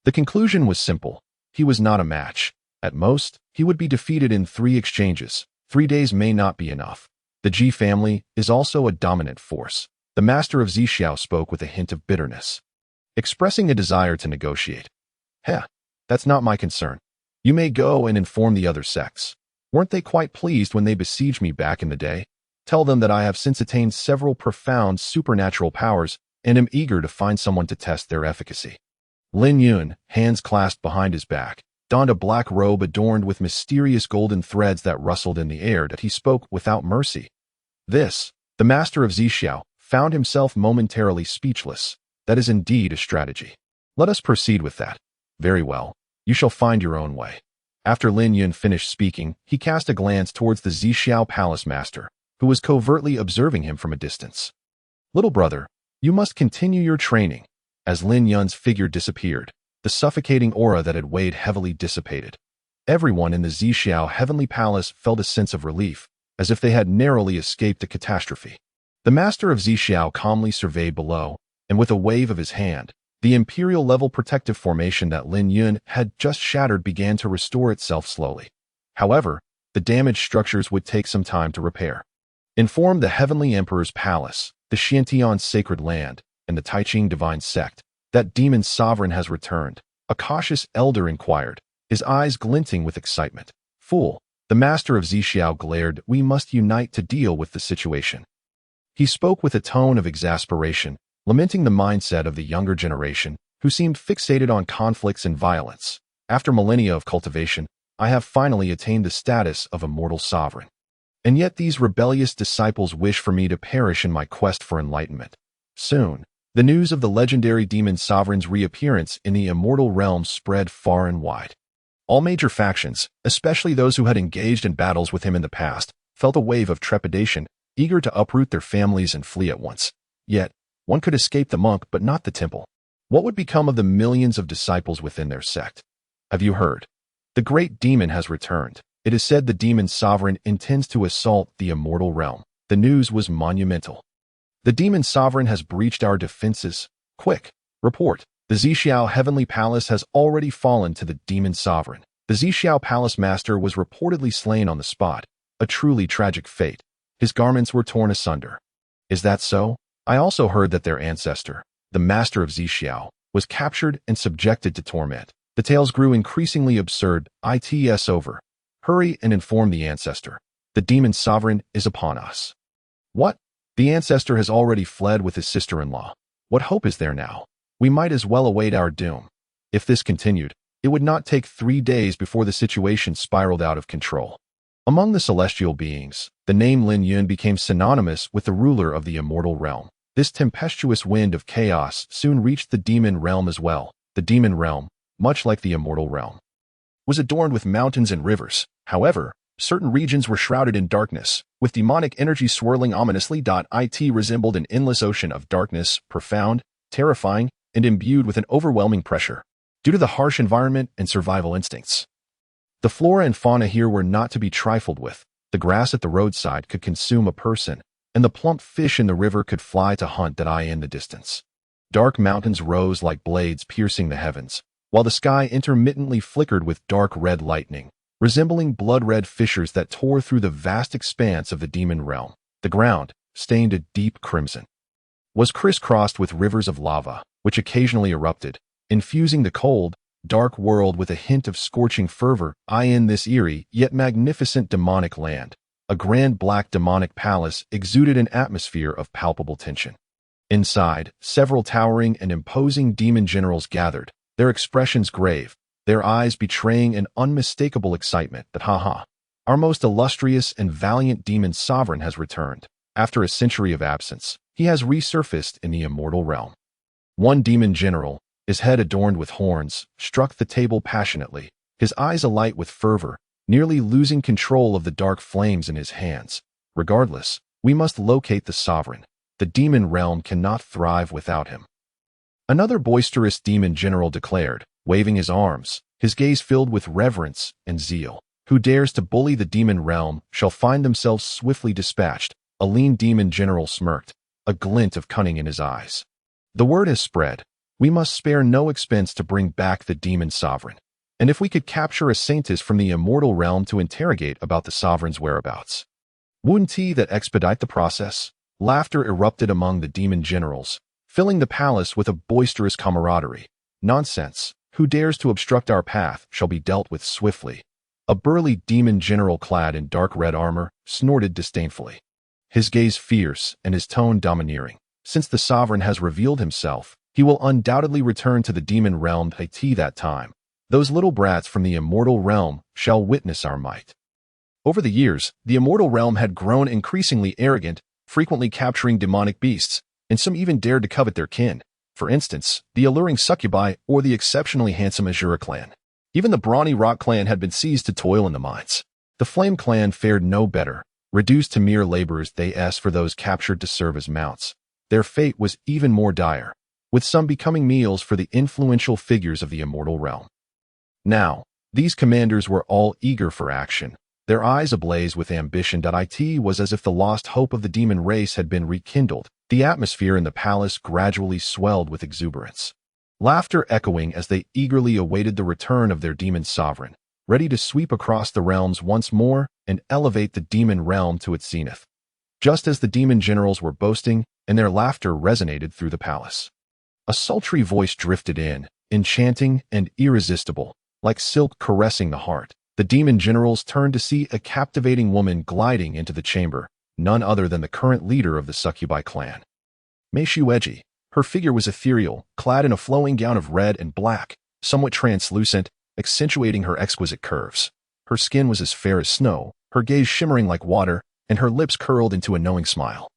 The conclusion was simple. He was not a match. At most, he would be defeated in 3 exchanges. 3 days may not be enough. The G family is also a dominant force. The master of Zhixiao spoke with a hint of bitterness, expressing a desire to negotiate. That's not my concern. You may go and inform the other sects. Weren't they quite pleased when they besieged me back in the day? Tell them that I have since attained several profound supernatural powers and am eager to find someone to test their efficacy. Lin Yun, hands clasped behind his back, donned a black robe adorned with mysterious golden threads that rustled in the air. That he spoke without mercy. The master of Zhixiao, found himself momentarily speechless. That is indeed a strategy. Let us proceed with that. Very well. You shall find your own way. After Lin Yun finished speaking, he cast a glance towards the Zhixiao palace master, who was covertly observing him from a distance. Little brother, you must continue your training. As Lin Yun's figure disappeared, the suffocating aura that had weighed heavily dissipated. Everyone in the Zhixiao heavenly palace felt a sense of relief, as if they had narrowly escaped a catastrophe. The master of Zixiao calmly surveyed below, and with a wave of his hand, the imperial-level protective formation that Lin Yun had just shattered began to restore itself slowly. However, the damaged structures would take some time to repair. Inform the Heavenly Emperor's palace, the Xiantian sacred land, and the Taiqing divine sect that demon sovereign has returned, a cautious elder inquired, his eyes glinting with excitement. Fool, the master of Zixiao glared, we must unite to deal with the situation. He spoke with a tone of exasperation, lamenting the mindset of the younger generation, who seemed fixated on conflicts and violence. After millennia of cultivation, I have finally attained the status of immortal sovereign. And yet these rebellious disciples wish for me to perish in my quest for enlightenment. Soon, the news of the legendary demon sovereign's reappearance in the immortal realm spread far and wide. All major factions, especially those who had engaged in battles with him in the past, felt a wave of trepidation, eager to uproot their families and flee at once. Yet, one could escape the monk but not the temple. What would become of the millions of disciples within their sect? Have you heard? The great demon has returned. It is said the demon sovereign intends to assault the immortal realm. The news was monumental. The demon sovereign has breached our defenses. Quick, report. The Zixiao heavenly palace has already fallen to the demon sovereign. The Zixiao palace master was reportedly slain on the spot. A truly tragic fate. His garments were torn asunder. Is that so? I also heard that their ancestor, the master of Zixiao, was captured and subjected to torment. The tales grew increasingly absurd. It's over. Hurry and inform the ancestor. The demon sovereign is upon us. What? The ancestor has already fled with his sister-in-law. What hope is there now? We might as well await our doom. If this continued, it would not take 3 days before the situation spiraled out of control. Among the celestial beings, the name Lin Yun became synonymous with the ruler of the immortal realm. This tempestuous wind of chaos soon reached the demon realm as well. The demon realm, much like the immortal realm, was adorned with mountains and rivers. However, certain regions were shrouded in darkness, with demonic energy swirling ominously. It resembled an endless ocean of darkness, profound, terrifying, and imbued with an overwhelming pressure, due to the harsh environment and survival instincts. The flora and fauna here were not to be trifled with. The grass at the roadside could consume a person, and the plump fish in the river could fly to hunt that eye in the distance. Dark mountains rose like blades piercing the heavens, while the sky intermittently flickered with dark red lightning, resembling blood-red fissures that tore through the vast expanse of the demon realm. The ground, stained a deep crimson, was crisscrossed with rivers of lava, which occasionally erupted, infusing the cold, dark world with a hint of scorching fervor. In this eerie, yet magnificent demonic land, a grand black demonic palace exuded an atmosphere of palpable tension. Inside, several towering and imposing demon generals gathered, their expressions grave, their eyes betraying an unmistakable excitement that, our most illustrious and valiant demon sovereign has returned. After a century of absence, he has resurfaced in the immortal realm. One demon general, his head adorned with horns, struck the table passionately, his eyes alight with fervor, nearly losing control of the dark flames in his hands. Regardless, we must locate the sovereign. The demon realm cannot thrive without him. Another boisterous demon general declared, waving his arms, his gaze filled with reverence and zeal. Who dares to bully the demon realm shall find themselves swiftly dispatched. A lean demon general smirked, a glint of cunning in his eyes. The word has spread. We must spare no expense to bring back the demon sovereign. And if we could capture a saintess from the immortal realm to interrogate about the sovereign's whereabouts, wouldn't that expedite the process? Laughter erupted among the demon generals, filling the palace with a boisterous camaraderie. Nonsense. Who dares to obstruct our path shall be dealt with swiftly. A burly demon general clad in dark red armor snorted disdainfully, his gaze fierce and his tone domineering. Since the sovereign has revealed himself, he will undoubtedly return to the demon realm at that time. Those little brats from the immortal realm shall witness our might. Over the years, the immortal realm had grown increasingly arrogant, frequently capturing demonic beasts, and some even dared to covet their kin. For instance, the alluring succubi or the exceptionally handsome Azura clan. Even the brawny Rock clan had been seized to toil in the mines. The Flame clan fared no better, reduced to mere laborers for those captured to serve as mounts. Their fate was even more dire, with some becoming meals for the influential figures of the immortal realm. Now, these commanders were all eager for action, their eyes ablaze with ambition. It was as if the lost hope of the demon race had been rekindled. The atmosphere in the palace gradually swelled with exuberance, laughter echoing as they eagerly awaited the return of their demon sovereign, ready to sweep across the realms once more and elevate the demon realm to its zenith. Just as the demon generals were boasting, and their laughter resonated through the palace, a sultry voice drifted in, enchanting and irresistible, like silk caressing the heart. The demon generals turned to see a captivating woman gliding into the chamber, none other than the current leader of the succubi clan. Meishueji. Her figure was ethereal, clad in a flowing gown of red and black, somewhat translucent, accentuating her exquisite curves. Her skin was as fair as snow, her gaze shimmering like water, and her lips curled into a knowing smile.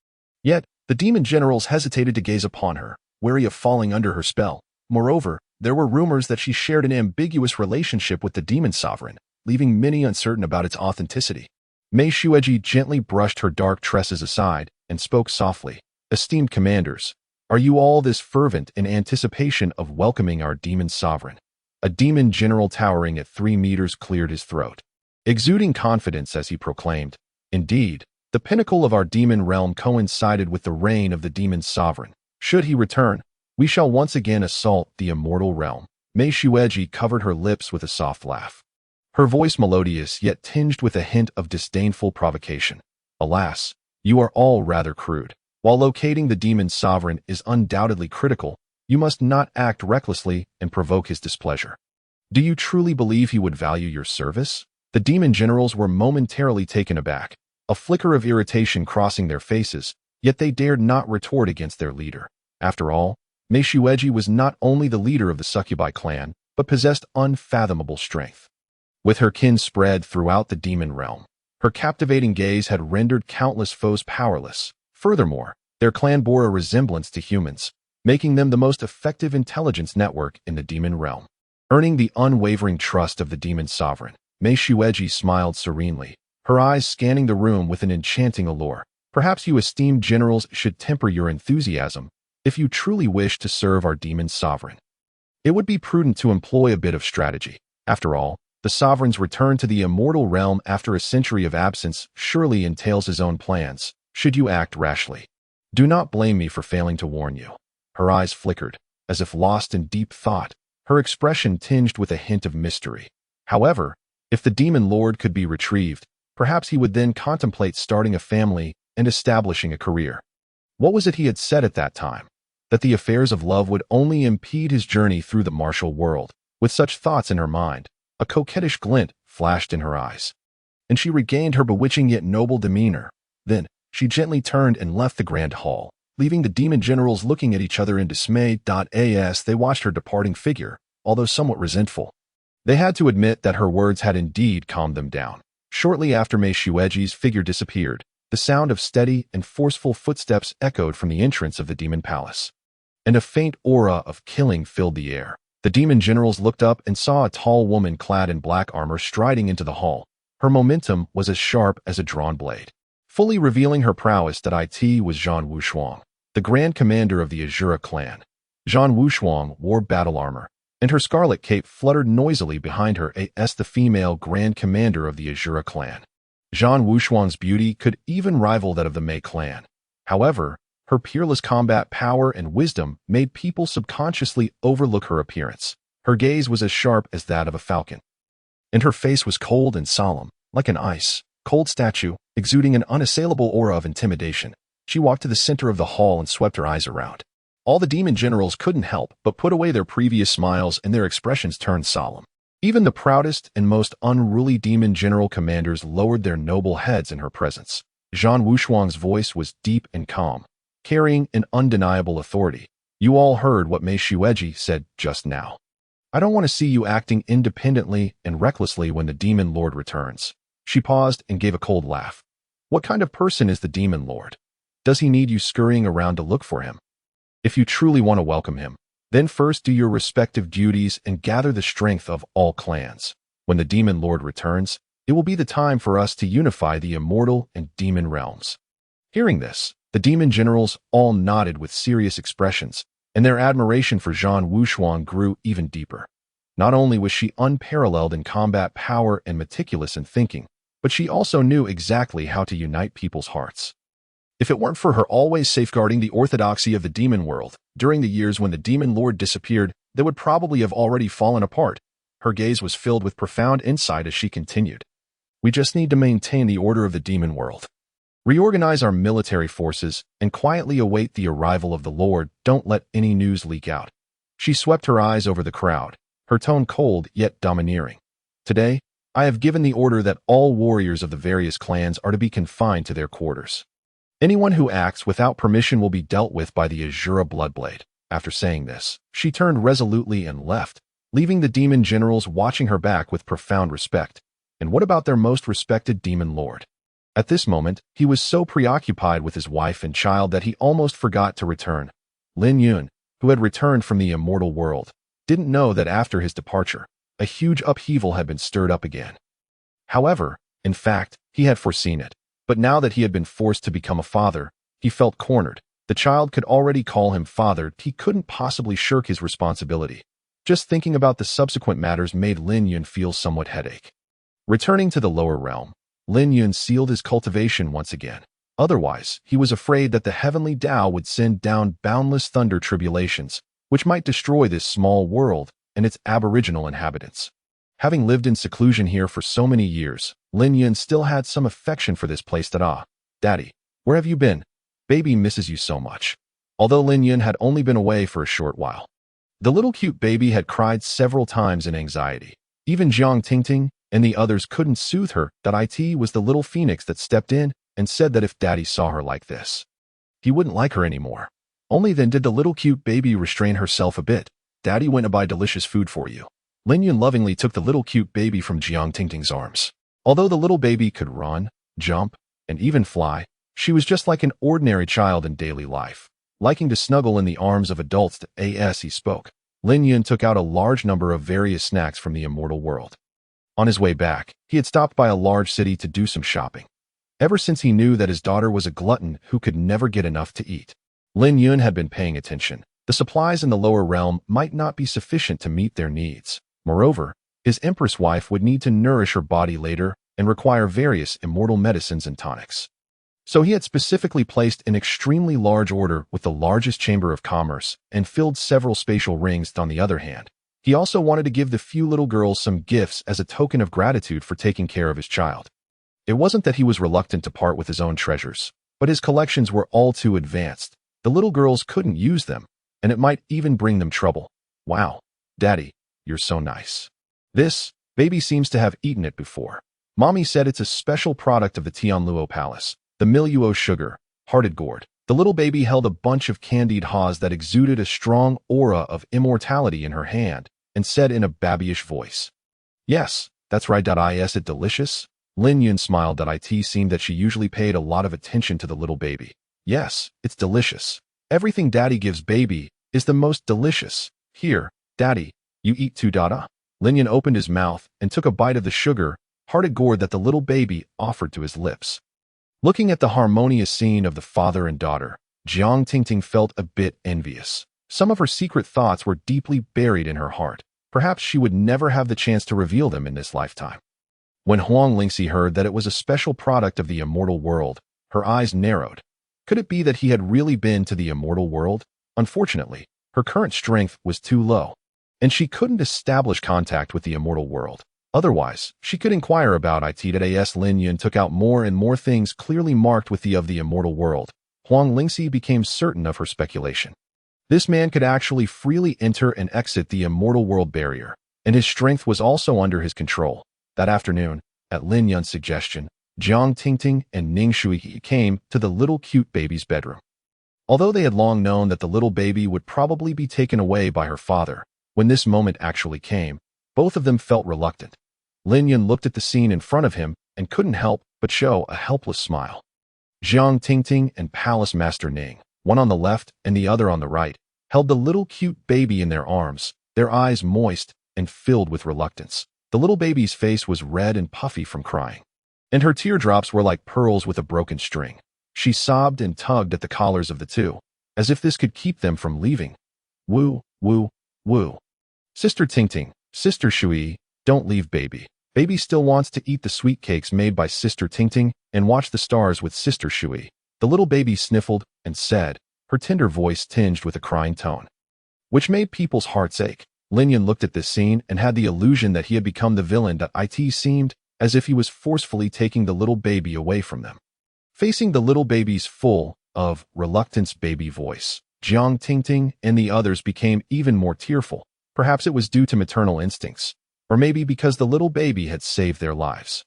Yet, the demon generals hesitated to gaze upon her, wary of falling under her spell. Moreover, there were rumors that she shared an ambiguous relationship with the demon sovereign, leaving many uncertain about its authenticity. Meishueji gently brushed her dark tresses aside and spoke softly. "Esteemed commanders, are you all this fervent in anticipation of welcoming our demon sovereign?" A demon general towering at 3 meters cleared his throat, exuding confidence as he proclaimed, "Indeed, the pinnacle of our demon realm coincided with the reign of the demon sovereign. Should he return, we shall once again assault the immortal realm." Meishueji covered her lips with a soft laugh, her voice melodious yet tinged with a hint of disdainful provocation. "Alas, you are all rather crude. While locating the demon sovereign is undoubtedly critical, you must not act recklessly and provoke his displeasure. Do you truly believe he would value your service?" The demon generals were momentarily taken aback, a flicker of irritation crossing their faces, yet they dared not retort against their leader. After all, Meishueji was not only the leader of the succubi clan, but possessed unfathomable strength. With her kin spread throughout the demon realm, her captivating gaze had rendered countless foes powerless. Furthermore, their clan bore a resemblance to humans, making them the most effective intelligence network in the demon realm. Earning the unwavering trust of the demon sovereign, Meishueji smiled serenely, her eyes scanning the room with an enchanting allure. "Perhaps you esteemed generals should temper your enthusiasm. If you truly wish to serve our demon sovereign, it would be prudent to employ a bit of strategy. After all, the sovereign's return to the immortal realm after a century of absence surely entails his own plans, should you act rashly. Do not blame me for failing to warn you." Her eyes flickered, as if lost in deep thought, her expression tinged with a hint of mystery. However, if the demon lord could be retrieved, perhaps he would then contemplate starting a family and establishing a career. What was it he had said at that time? That the affairs of love would only impede his journey through the martial world. With such thoughts in her mind, a coquettish glint flashed in her eyes, and she regained her bewitching yet noble demeanor. Then, she gently turned and left the grand hall, leaving the demon generals looking at each other in dismay. As they watched her departing figure, although somewhat resentful, they had to admit that her words had indeed calmed them down. Shortly after Meishueji's figure disappeared, the sound of steady and forceful footsteps echoed from the entrance of the demon palace, and a faint aura of killing filled the air. The demon generals looked up and saw a tall woman clad in black armor striding into the hall. Her momentum was as sharp as a drawn blade. Fully revealing her prowess, it was Zhang Wushuang, the grand commander of the Azura clan. Zhang Wushuang wore battle armor, and her scarlet cape fluttered noisily behind her as the female grand commander of the Azura clan. Zhang Wushuang's beauty could even rival that of the Mei clan. However, her peerless combat power and wisdom made people subconsciously overlook her appearance. Her gaze was as sharp as that of a falcon, and her face was cold and solemn, like an ice-cold statue, exuding an unassailable aura of intimidation. She walked to the center of the hall and swept her eyes around. All the demon generals couldn't help but put away their previous smiles, and their expressions turned solemn. Even the proudest and most unruly demon general commanders lowered their noble heads in her presence. Zhang Wushuang's voice was deep and calm, carrying an undeniable authority. "You all heard what Meishueji said just now. I don't want to see you acting independently and recklessly when the demon lord returns." She paused and gave a cold laugh. "What kind of person is the demon lord? Does he need you scurrying around to look for him? If you truly want to welcome him, then first do your respective duties and gather the strength of all clans. When the demon lord returns, it will be the time for us to unify the immortal and demon realms." Hearing this, the demon generals all nodded with serious expressions, and their admiration for Zhang Wushuang grew even deeper. Not only was she unparalleled in combat power and meticulous in thinking, but but she also knew exactly how to unite people's hearts. If it weren't for her always safeguarding the orthodoxy of the demon world, during the years when the demon lord disappeared, they would probably have already fallen apart. Her gaze was filled with profound insight as she continued. We just need to maintain the order of the demon world. Reorganize our military forces and quietly await the arrival of the Lord. Don't let any news leak out. She swept her eyes over the crowd, her tone cold yet domineering. Today, I have given the order that all warriors of the various clans are to be confined to their quarters. Anyone who acts without permission will be dealt with by the Azura Bloodblade. After saying this, she turned resolutely and left, leaving the demon generals watching her back with profound respect. And what about their most respected demon lord? At this moment, he was so preoccupied with his wife and child that he almost forgot to return. Lin Yun, who had returned from the immortal world, didn't know that after his departure, a huge upheaval had been stirred up again. However, in fact, he had foreseen it. But now that he had been forced to become a father, he felt cornered. The child could already call him father. He couldn't possibly shirk his responsibility. Just thinking about the subsequent matters made Lin Yun feel somewhat headache. Returning to the lower realm, Lin Yun sealed his cultivation once again. Otherwise, he was afraid that the heavenly Tao would send down boundless thunder tribulations, which might destroy this small world and its aboriginal inhabitants. Having lived in seclusion here for so many years, Lin Yun still had some affection for this place. Daddy, where have you been? Baby misses you so much. Although Lin Yun had only been away for a short while, the little cute baby had cried several times in anxiety. Even Jiang Tingting and the others couldn't soothe her. It was the little phoenix that stepped in and said that if Daddy saw her like this, he wouldn't like her anymore. Only then did the little cute baby restrain herself a bit. Daddy went to buy delicious food for you. Lin Yun lovingly took the little cute baby from Jiang Tingting's arms. Although the little baby could run, jump, and even fly, she was just like an ordinary child in daily life, liking to snuggle in the arms of adults. As he spoke, Lin Yun took out a large number of various snacks from the immortal world. On his way back, he had stopped by a large city to do some shopping. Ever since he knew that his daughter was a glutton who could never get enough to eat, Lin Yun had been paying attention. The supplies in the lower realm might not be sufficient to meet their needs. Moreover, his Empress wife would need to nourish her body later and require various immortal medicines and tonics. So he had specifically placed an extremely large order with the largest chamber of commerce and filled several spatial rings. On the other hand, he also wanted to give the few little girls some gifts as a token of gratitude for taking care of his child. It wasn't that he was reluctant to part with his own treasures, but his collections were all too advanced. The little girls couldn't use them, and it might even bring them trouble. Wow, Daddy, you're so nice. This baby seems to have eaten it before. Mommy said it's a special product of the Tianluo Palace, the Miluo sugar, hearted gourd. The little baby held a bunch of candied haws that exuded a strong aura of immortality in her hand and said in a babyish voice, Yes, that's right. Is it delicious? Lin Yun smiled. It seemed that she usually paid a lot of attention to the little baby. Yes, it's delicious. Everything Daddy gives baby is the most delicious. Here, Daddy, you eat too. Lin Yun opened his mouth and took a bite of the sugar-hearted gourd that the little baby offered to his lips. Looking at the harmonious scene of the father and daughter, Jiang Tingting felt a bit envious. Some of her secret thoughts were deeply buried in her heart. Perhaps she would never have the chance to reveal them in this lifetime. When Huang Lingxi heard that it was a special product of the immortal world, her eyes narrowed. Could it be that he had really been to the immortal world? Unfortunately, her current strength was too low, and she couldn't establish contact with the immortal world. Otherwise, she could inquire about it. As Lin Yun took out more and more things clearly marked with the of the immortal world, Huang Lingxi became certain of her speculation. This man could actually freely enter and exit the immortal world barrier, and his strength was also under his control. That afternoon, at Lin Yun's suggestion, Jiang Tingting and Ning Shui came to the little cute baby's bedroom. Although they had long known that the little baby would probably be taken away by her father, when this moment actually came, both of them felt reluctant. Lin Yun looked at the scene in front of him and couldn't help but show a helpless smile. Jiang Tingting and Palace Master Ning, one on the left and the other on the right, held the little cute baby in their arms, their eyes moist and filled with reluctance. The little baby's face was red and puffy from crying, and her teardrops were like pearls with a broken string. She sobbed and tugged at the collars of the two, as if this could keep them from leaving. Woo, woo, woo. Sister Tingting, Sister Shui, don't leave baby. Baby still wants to eat the sweet cakes made by Sister Tingting and watch the stars with Sister Shui. The little baby sniffled and said, her tender voice tinged with a crying tone, which made people's hearts ache. Lin Yun looked at this scene and had the illusion that he had become the villain. It seemed as if he was forcefully taking the little baby away from them. Facing the little baby's full of reluctance baby voice, Jiang Tingting and the others became even more tearful. Perhaps it was due to maternal instincts, or maybe because the little baby had saved their lives.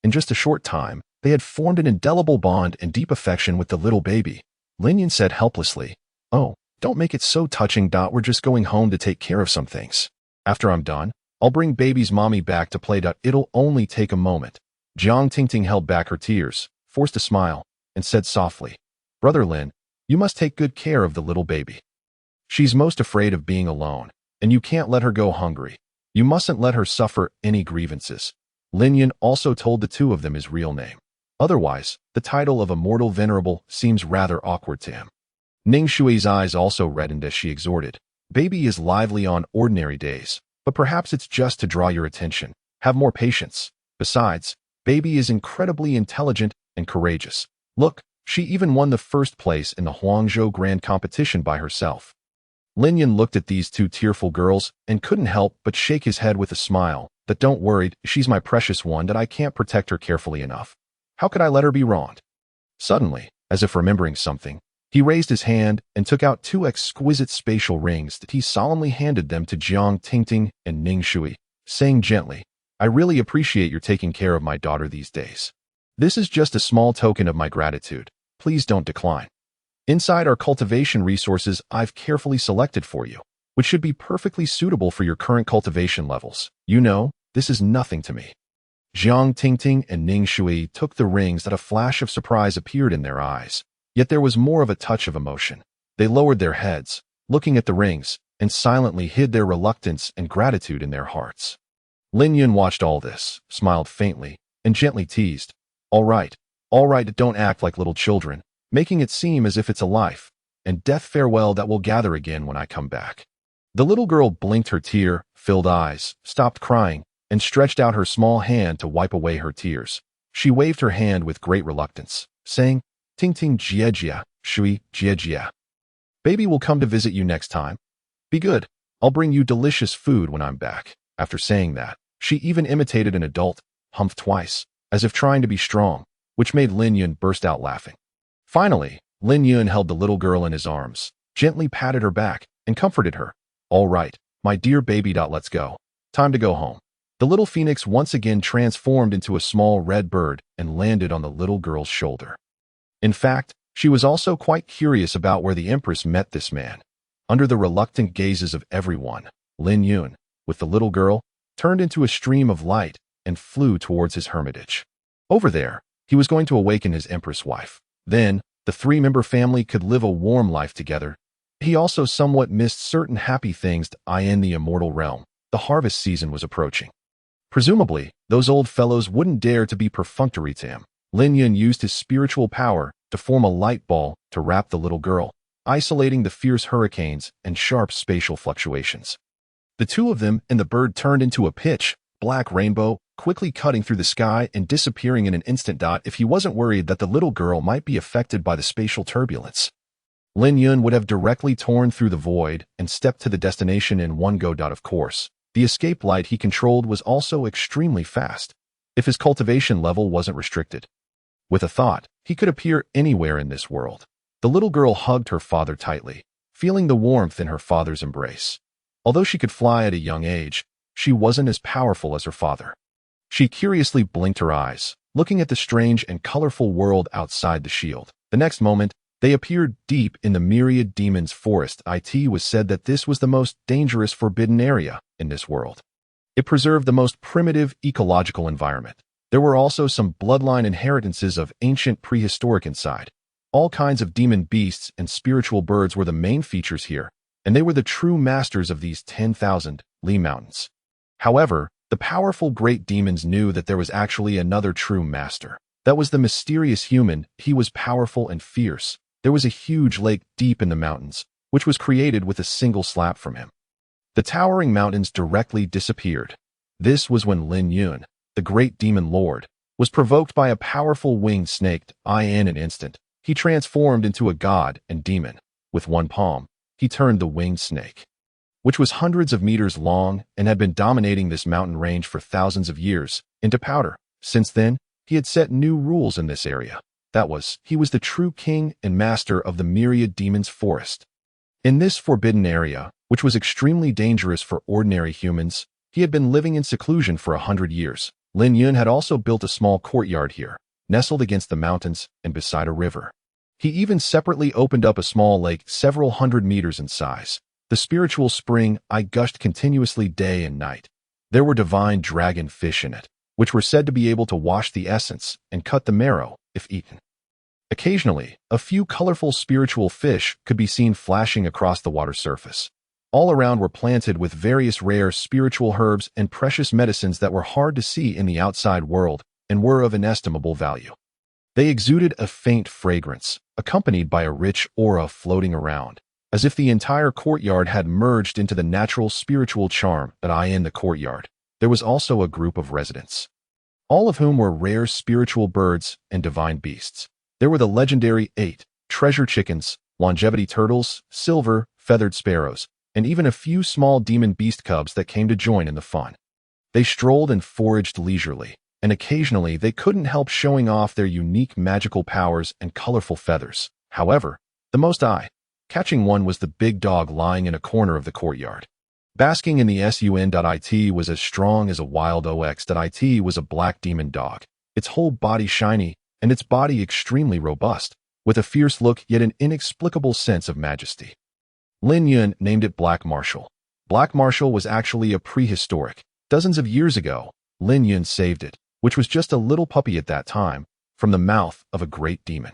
In just a short time, they had formed an indelible bond and deep affection with the little baby. Lin Yun said helplessly, "Oh, don't make it so touching. We're just going home to take care of some things. After I'm done, I'll bring baby's mommy back to play. It'll only take a moment." Jiang Tingting held back her tears, forced a smile, and said softly, "Brother Lin, you must take good care of the little baby. She's most afraid of being alone, and you can't let her go hungry. You mustn't let her suffer any grievances." Lin Yun also told the two of them his real name. Otherwise, the title of Immortal Venerable seems rather awkward to him. Ning Shui's eyes also reddened as she exhorted, "Baby is lively on ordinary days, but perhaps it's just to draw your attention. Have more patience. Besides, baby is incredibly intelligent and courageous. Look, she even won the first place in the Huangzhou Grand Competition by herself." Lin Yun looked at these two tearful girls and couldn't help but shake his head with a smile. "Don't worry, she's my precious one. I can't protect her carefully enough. How could I let her be wronged?" Suddenly, as if remembering something, he raised his hand and took out two exquisite spatial rings that he solemnly handed them to Jiang Tingting and Ning Shui, saying gently, "I really appreciate your taking care of my daughter these days. This is just a small token of my gratitude. Please don't decline. Inside are cultivation resources I've carefully selected for you, which should be perfectly suitable for your current cultivation levels. You know, this is nothing to me." Jiang Tingting and Ning Shui took the rings. A flash of surprise appeared in their eyes, yet there was more of a touch of emotion. They lowered their heads, looking at the rings, and silently hid their reluctance and gratitude in their hearts. Lin Yun watched all this, smiled faintly, and gently teased, all right, don't act like little children, making it seem as if it's a life and death farewell that will gather again when I come back." The little girl blinked her tear-filled eyes, stopped crying, and stretched out her small hand to wipe away her tears. She waved her hand with great reluctance, saying, "Ting Ting Jia Jia, Shui Jia Jia. Baby will come to visit you next time. Be good. I'll bring you delicious food when I'm back." After saying that, she even imitated an adult, humphed twice, as if trying to be strong, which made Lin Yun burst out laughing. Finally, Lin Yun held the little girl in his arms, gently patted her back, and comforted her. "All right, my dear baby. Let's go. Time to go home." The little phoenix once again transformed into a small red bird and landed on the little girl's shoulder. In fact, she was also quite curious about where the Empress met this man. Under the reluctant gazes of everyone, Lin Yun, with the little girl, turned into a stream of light and flew towards his hermitage. Over there, he was going to awaken his Empress wife. Then, the three-member family could live a warm life together. He also somewhat missed certain happy things in the immortal realm. The harvest season was approaching. Presumably, those old fellows wouldn't dare to be perfunctory to him. Lin Yun used his spiritual power to form a light ball to wrap the little girl, isolating the fierce hurricanes and sharp spatial fluctuations. The two of them and the bird turned into a pitch-black rainbow, quickly cutting through the sky and disappearing in an instant. If he wasn't worried that the little girl might be affected by the spatial turbulence, Lin Yun would have directly torn through the void and stepped to the destination in one go. Of course, the escape light he controlled was also extremely fast, if his cultivation level wasn't restricted. With a thought, he could appear anywhere in this world. The little girl hugged her father tightly, feeling the warmth in her father's embrace. Although she could fly at a young age, she wasn't as powerful as her father. She curiously blinked her eyes, looking at the strange and colorful world outside the shield. The next moment, they appeared deep in the myriad demons forest. It was said that this was the most dangerous forbidden area in this world. It preserved the most primitive ecological environment. There were also some bloodline inheritances of ancient prehistoric inside. All kinds of demon beasts and spiritual birds were the main features here, and they were the true masters of these 10,000 Li mountains. However, the powerful great demons knew that there was actually another true master. That was the mysterious human. He was powerful and fierce. There was a huge lake deep in the mountains, which was created with a single slap from him. The towering mountains directly disappeared. This was when Lin Yun, the great demon lord, was provoked by a powerful winged snake. In an instant, he transformed into a god and demon. With one palm, he turned the winged snake, which was hundreds of meters long and had been dominating this mountain range for thousands of years, into powder. Since then, he had set new rules in this area. That was, he was the true king and master of the myriad demons forest. In this forbidden area, which was extremely dangerous for ordinary humans, he had been living in seclusion for 100 years. Lin Yun had also built a small courtyard here, nestled against the mountains and beside a river. He even separately opened up a small lake several hundred meters in size. The spiritual spring gushed continuously day and night. There were divine dragon fish in it, which were said to be able to wash the essence and cut the marrow if eaten. Occasionally, a few colorful spiritual fish could be seen flashing across the water surface. All around were planted with various rare spiritual herbs and precious medicines that were hard to see in the outside world and were of inestimable value. They exuded a faint fragrance, accompanied by a rich aura floating around, as if the entire courtyard had merged into the natural spiritual charm that in the courtyard. There was also a group of residents, all of whom were rare spiritual birds and divine beasts. There were the legendary 8 treasure chickens, longevity turtles, silver, feathered sparrows, and even a few small demon beast cubs that came to join in the fun. They strolled and foraged leisurely, and occasionally they couldn't help showing off their unique magical powers and colorful feathers. However, the most eye-catching one was the big dog lying in a corner of the courtyard. Basking in the sun.it was as strong as a wild ox.it was a black demon dog, its whole body shiny and its body extremely robust, with a fierce look yet an inexplicable sense of majesty. Lin Yun named it Black Marshal. Black Marshal was actually a prehistoric. Dozens of years ago, Lin Yun saved it, which was just a little puppy at that time, from the mouth of a great demon.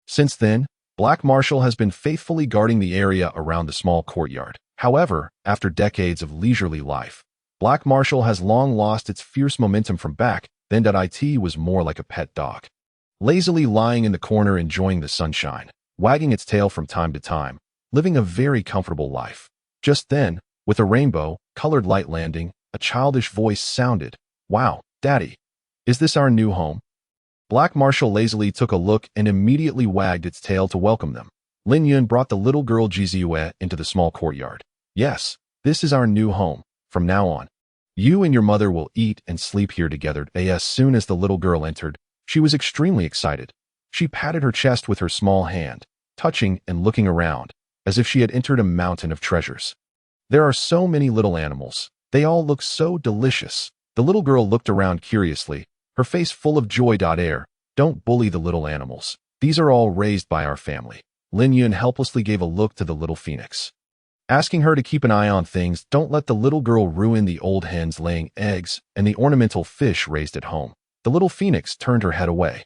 Since then, Black Marshal has been faithfully guarding the area around the small courtyard. However, after decades of leisurely life, Black Marshal has long lost its fierce momentum from back then.it was more like a pet dog, lazily lying in the corner enjoying the sunshine, wagging its tail from time to time, living a very comfortable life. Just then, with a rainbow-colored light landing, a childish voice sounded, "Wow, Daddy, is this our new home?" Black Marshal lazily took a look and immediately wagged its tail to welcome them. Lin Yun brought the little girl Jizue into the small courtyard. "Yes, this is our new home. From now on, you and your mother will eat and sleep here together." As soon as the little girl entered, she was extremely excited. She patted her chest with her small hand, touching and looking around, as if she had entered a mountain of treasures. "There are so many little animals. They all look so delicious." The little girl looked around curiously, her face full of joy. "Don't bully the little animals. These are all raised by our family." Lin Yun helplessly gave a look to the little phoenix, asking her to keep an eye on things. Don't let the little girl ruin the old hens laying eggs and the ornamental fish raised at home. The little phoenix turned her head away,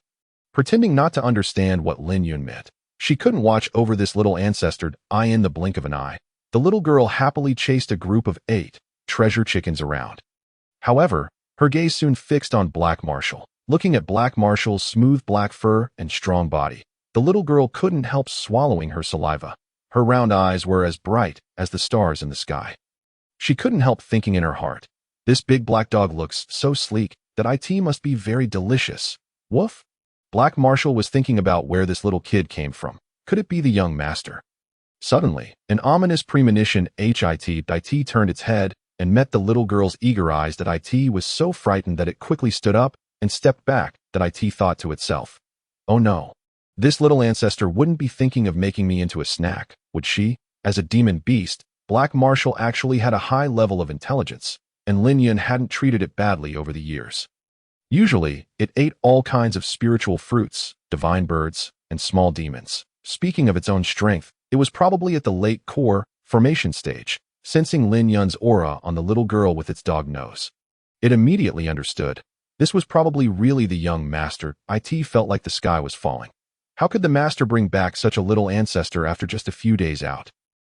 pretending not to understand what Lin Yun meant. She couldn't watch over this little ancestor in the blink of an eye. The little girl happily chased a group of 8 treasure chickens around. However, her gaze soon fixed on Black Marshal. Looking at Black Marshal's smooth black fur and strong body, the little girl couldn't help swallowing her saliva. Her round eyes were as bright as the stars in the sky. She couldn't help thinking in her heart, "This big black dog looks so sleek that it must be very delicious." Woof! Black Marshal was thinking about where this little kid came from. Could it be the young master? Suddenly, an ominous premonition it turned its head and met the little girl's eager eyes. It was so frightened that it quickly stood up and stepped back. It thought to itself, "Oh no. This little ancestor wouldn't be thinking of making me into a snack, would she?" As a demon beast, Black Marshal actually had a high level of intelligence, and Lin Yun hadn't treated it badly over the years. Usually, it ate all kinds of spiritual fruits, divine birds, and small demons. Speaking of its own strength, it was probably at the late core formation stage, sensing Lin Yun's aura on the little girl with its dog nose. It immediately understood. This was probably really the young master. It felt like the sky was falling. How could the master bring back such a little ancestor after just a few days out?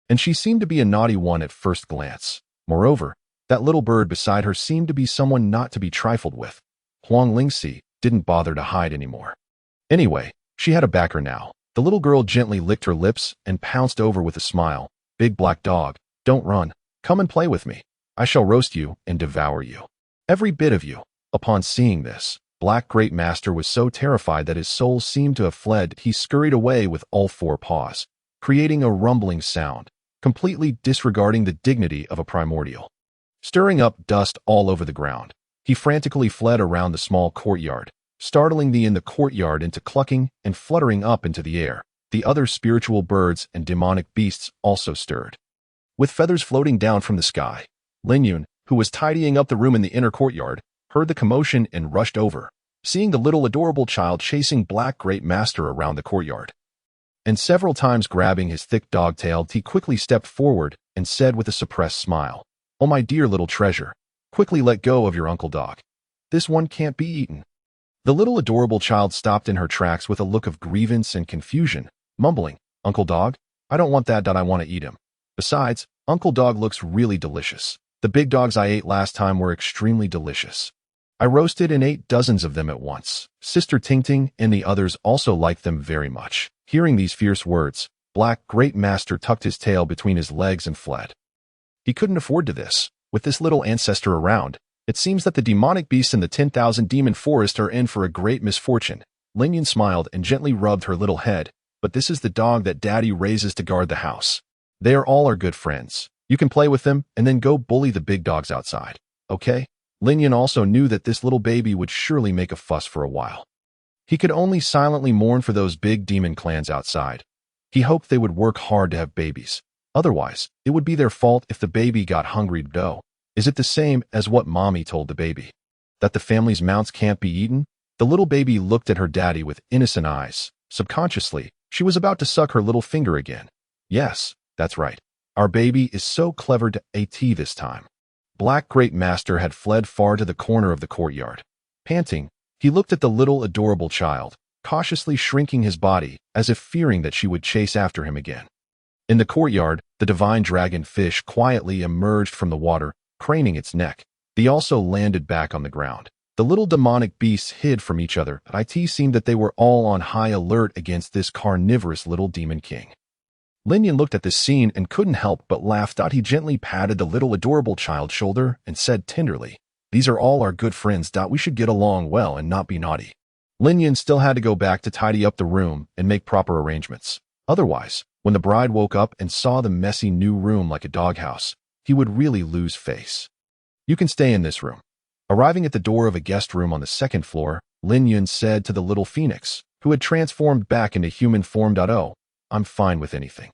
And she seemed to be a naughty one at first glance. Moreover, that little bird beside her seemed to be someone not to be trifled with. Huang Lingxi didn't bother to hide anymore. Anyway, she had a backer now. The little girl gently licked her lips and pounced over with a smile. "Big black dog, don't run. Come and play with me. I shall roast you and devour you. Every bit of you." Upon seeing this, Black Great Master was so terrified that his soul seemed to have fled. He scurried away with all four paws, creating a rumbling sound, completely disregarding the dignity of a primordial. Stirring up dust all over the ground, he frantically fled around the small courtyard, startling the in the courtyard into clucking and fluttering up into the air. The other spiritual birds and demonic beasts also stirred. With feathers floating down from the sky, Lin Yun, who was tidying up the room in the inner courtyard, heard the commotion and rushed over, seeing the little adorable child chasing Black Great Master around the courtyard. And several times grabbing his thick dog tail, he quickly stepped forward and said with a suppressed smile, "Oh, my dear little treasure, quickly let go of your uncle dog. This one can't be eaten." The little adorable child stopped in her tracks with a look of grievance and confusion, mumbling, "Uncle Dog? I don't want that. I want to eat him. Besides, Uncle Dog looks really delicious. The big dogs I ate last time were extremely delicious. I roasted and ate dozens of them at once. Sister Ting Ting and the others also liked them very much." Hearing these fierce words, Black Great Master tucked his tail between his legs and fled. He couldn't afford to this. With this little ancestor around, it seems that the demonic beasts in the 10,000 demon forest are in for a great misfortune. Lin Yun smiled and gently rubbed her little head, "But this is the dog that Daddy raises to guard the house. They are all our good friends. You can play with them and then go bully the big dogs outside, okay?" Lin Yun also knew that this little baby would surely make a fuss for a while. He could only silently mourn for those big demon clans outside. He hoped they would work hard to have babies. Otherwise, it would be their fault if the baby got hungry. Though, is it the same as what Mommy told the baby? That the family's mounts can't be eaten? The little baby looked at her daddy with innocent eyes. Subconsciously, she was about to suck her little finger again. "Yes, that's right. Our baby is so clever to AT this time." Black Great Master had fled far to the corner of the courtyard. Panting, he looked at the little adorable child, cautiously shrinking his body as if fearing that she would chase after him again. In the courtyard, the divine dragon fish quietly emerged from the water, craning its neck. They also landed back on the ground. The little demonic beasts hid from each other. It seemed that they were all on high alert against this carnivorous little demon king. Lin Yun looked at this scene and couldn't help but laugh. He gently patted the little adorable child's shoulder and said tenderly, "These are all our good friends. We should get along well and not be naughty." Lin Yun still had to go back to tidy up the room and make proper arrangements. Otherwise, when the bride woke up and saw the messy new room like a doghouse, he would really lose face. "You can stay in this room." Arriving at the door of a guest room on the second floor, Lin Yun said to the little phoenix, who had transformed back into human form, "Oh, I'm fine with anything."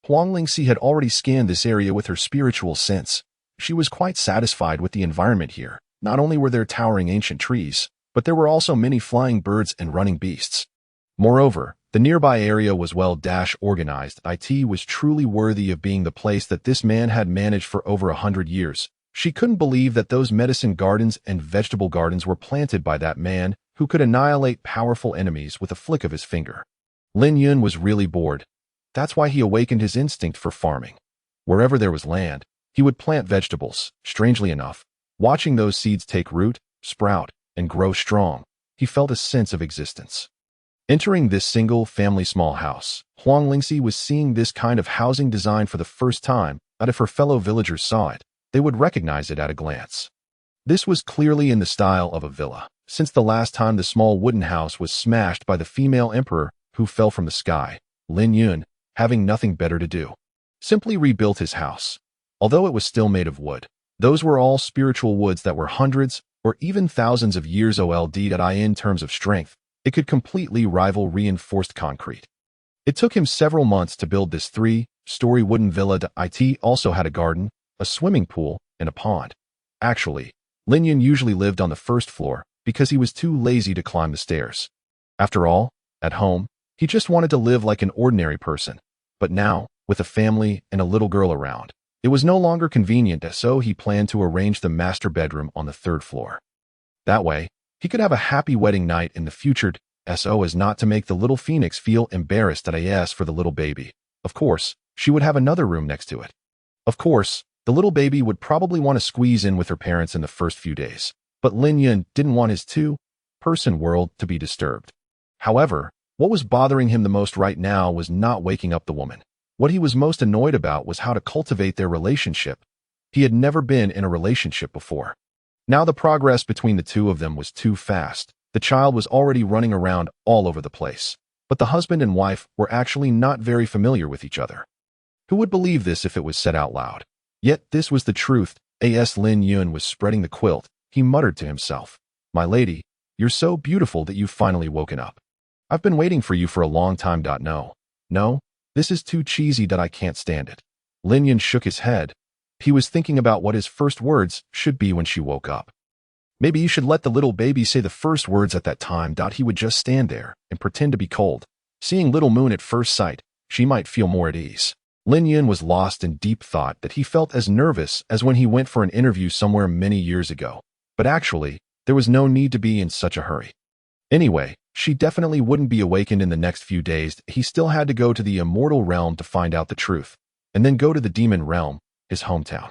Huang Lingxi had already scanned this area with her spiritual sense. She was quite satisfied with the environment here. Not only were there towering ancient trees, but there were also many flying birds and running beasts. Moreover, the nearby area was well-organized. It was truly worthy of being the place that this man had managed for over 100 years. She couldn't believe that those medicine gardens and vegetable gardens were planted by that man who could annihilate powerful enemies with a flick of his finger. Lin Yun was really bored. That's why he awakened his instinct for farming. Wherever there was land, he would plant vegetables. Strangely enough, watching those seeds take root, sprout, and grow strong, he felt a sense of existence. Entering this single-family small house, Huang Lingxi was seeing this kind of housing design for the first time. That if her fellow villagers saw it, they would recognize it at a glance. This was clearly in the style of a villa, since the last time the small wooden house was smashed by the female emperor who fell from the sky. Lin Yun, having nothing better to do, simply rebuilt his house. Although it was still made of wood, those were all spiritual woods that were hundreds or even thousands of years old. In terms of strength, it could completely rival reinforced concrete. It took him several months to build this 3-story wooden villa. It also had a garden, a swimming pool, and a pond. Actually, Lin Yun usually lived on the first floor because he was too lazy to climb the stairs. After all, at home, he just wanted to live like an ordinary person. But now, with a family and a little girl around, it was no longer convenient, so he planned to arrange the master bedroom on the third floor. That way, he could have a happy wedding night in the future, so as not to make the little phoenix feel embarrassed for the little baby. Of course, she would have another room next to it. Of course, the little baby would probably want to squeeze in with her parents in the first few days, but Lin Yun didn't want his two-person world to be disturbed. However, what was bothering him the most right now was not waking up the woman. What he was most annoyed about was how to cultivate their relationship. He had never been in a relationship before. Now the progress between the two of them was too fast. The child was already running around all over the place. But the husband and wife were actually not very familiar with each other. Who would believe this if it was said out loud? Yet this was the truth. As Lin Yun was spreading the quilt, he muttered to himself, "My lady, you're so beautiful that you've finally woken up. I've been waiting for you for a long time. No, this is too cheesy that I can't stand it." Lin Yun shook his head. He was thinking about what his first words should be when she woke up. Maybe you should let the little baby say the first words at that time. He would just stand there and pretend to be cold. Seeing Little Moon at first sight, she might feel more at ease. Lin Yun was lost in deep thought that he felt as nervous as when he went for an interview somewhere many years ago. But actually, there was no need to be in such a hurry. Anyway, she definitely wouldn't be awakened in the next few days. He still had to go to the immortal realm to find out the truth, and then go to the demon realm, his hometown.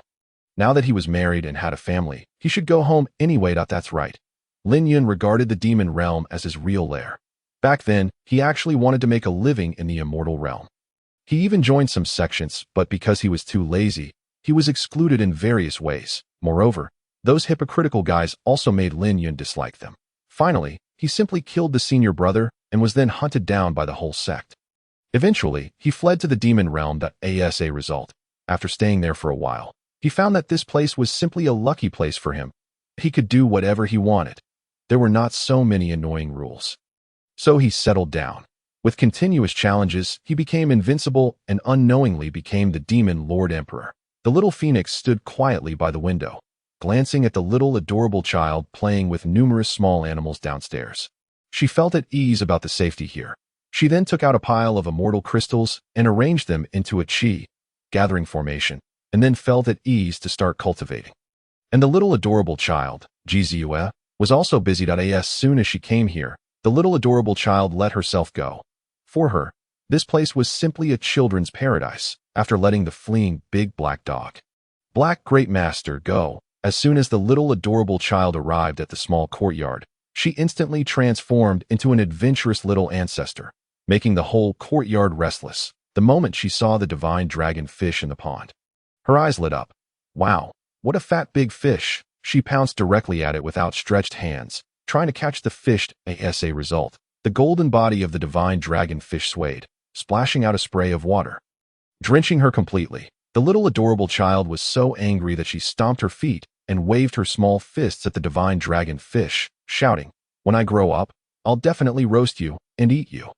Now that he was married and had a family, he should go home anyway. That's right. Lin Yun regarded the demon realm as his real lair. Back then, he actually wanted to make a living in the immortal realm. He even joined some sections, but because he was too lazy, he was excluded in various ways. Moreover, those hypocritical guys also made Lin Yun dislike them. Finally, he simply killed the senior brother and was then hunted down by the whole sect. Eventually, he fled to the demon realm. As a result, after staying there for a while, he found that this place was simply a lucky place for him. He could do whatever he wanted. There were not so many annoying rules. So he settled down. With continuous challenges, he became invincible and unknowingly became the Demon Lord Emperor. The little phoenix stood quietly by the window, glancing at the little adorable child playing with numerous small animals downstairs. She felt at ease about the safety here. She then took out a pile of immortal crystals and arranged them into a gathering formation, and then felt at ease to start cultivating. And the little adorable child, Jizue, was also busy. As soon as she came here, the little adorable child let herself go. For her, this place was simply a children's paradise. After letting the fleeing big black dog, Black Great Master, go, as soon as the little adorable child arrived at the small courtyard, she instantly transformed into an adventurous little ancestor, making the whole courtyard restless the moment she saw the divine dragon fish in the pond. Her eyes lit up. Wow, what a fat big fish! She pounced directly at it with outstretched hands, trying to catch the fish. As a result, the golden body of the divine dragon fish swayed, splashing out a spray of water, drenching her completely. The little adorable child was so angry that she stomped her feet and waved her small fists at the divine dragon fish, shouting, "When I grow up, I'll definitely roast you and eat you."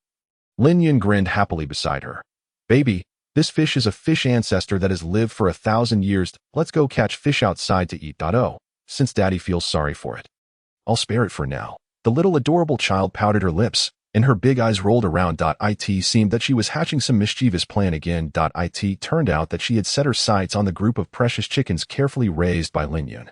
Lin Yun grinned happily beside her. "Baby, this fish is a fish ancestor that has lived for 1,000 years. Let's go catch fish outside to eat. Oh, since Daddy feels sorry for it, I'll spare it for now." The little adorable child pouted her lips, and her big eyes rolled around. It seemed that she was hatching some mischievous plan again. It turned out that she had set her sights on the group of precious chickens carefully raised by Lin Yun.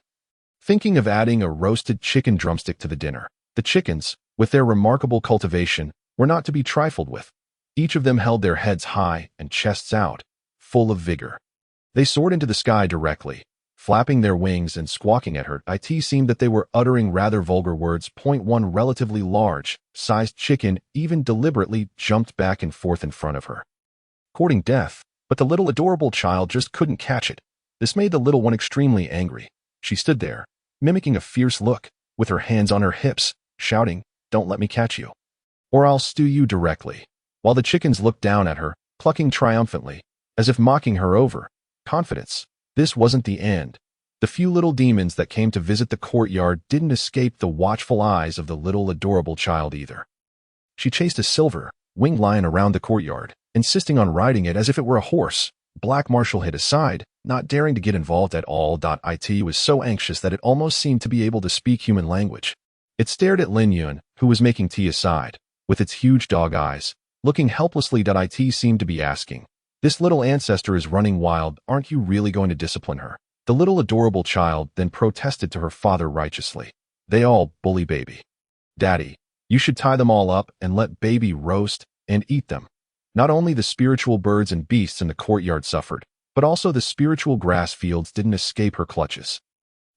Thinking of adding a roasted chicken drumstick to the dinner, the chickens, with their remarkable cultivation, were not to be trifled with. Each of them held their heads high and chests out, full of vigor. They soared into the sky directly, flapping their wings and squawking at her. It seemed that they were uttering rather vulgar words. One relatively large-sized chicken even deliberately jumped back and forth in front of her, courting death, but the little adorable child just couldn't catch it. This made the little one extremely angry. She stood there, mimicking a fierce look, with her hands on her hips, shouting, "Don't let me catch you, or I'll stew you directly," while the chickens looked down at her, clucking triumphantly, as if mocking her over confidence. This wasn't the end. The few little demons that came to visit the courtyard didn't escape the watchful eyes of the little adorable child either. She chased a silver, winged lion around the courtyard, insisting on riding it as if it were a horse. Black Marshal hid aside, not daring to get involved at all. It was so anxious that it almost seemed to be able to speak human language. It stared at Lin Yun, who was making tea aside, with its huge dog eyes, looking helplessly. It seemed to be asking, "This little ancestor is running wild. Aren't you really going to discipline her?" The little adorable child then protested to her father righteously. "They all bully baby. Daddy, you should tie them all up and let baby roast and eat them." Not only the spiritual birds and beasts in the courtyard suffered, but also the spiritual grass fields didn't escape her clutches.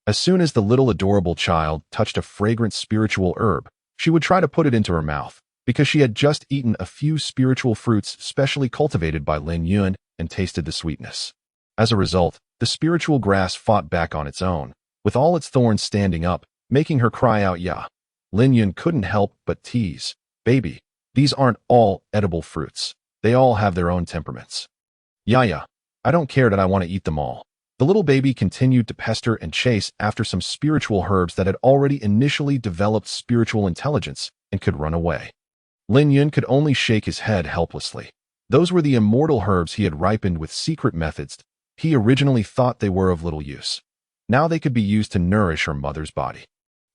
As soon as the little adorable child touched a fragrant spiritual herb, she would try to put it into her mouth, because she had just eaten a few spiritual fruits specially cultivated by Lin Yun and tasted the sweetness. As a result, the spiritual grass fought back on its own, with all its thorns standing up, making her cry out, "Yeah." Lin Yun couldn't help but tease, "Baby, these aren't all edible fruits. They all have their own temperaments." "Yeah, I don't care that I want to eat them all." The little baby continued to pester and chase after some spiritual herbs that had already initially developed spiritual intelligence and could run away. Lin Yun could only shake his head helplessly. Those were the immortal herbs he had ripened with secret methods. He originally thought they were of little use. Now they could be used to nourish her mother's body.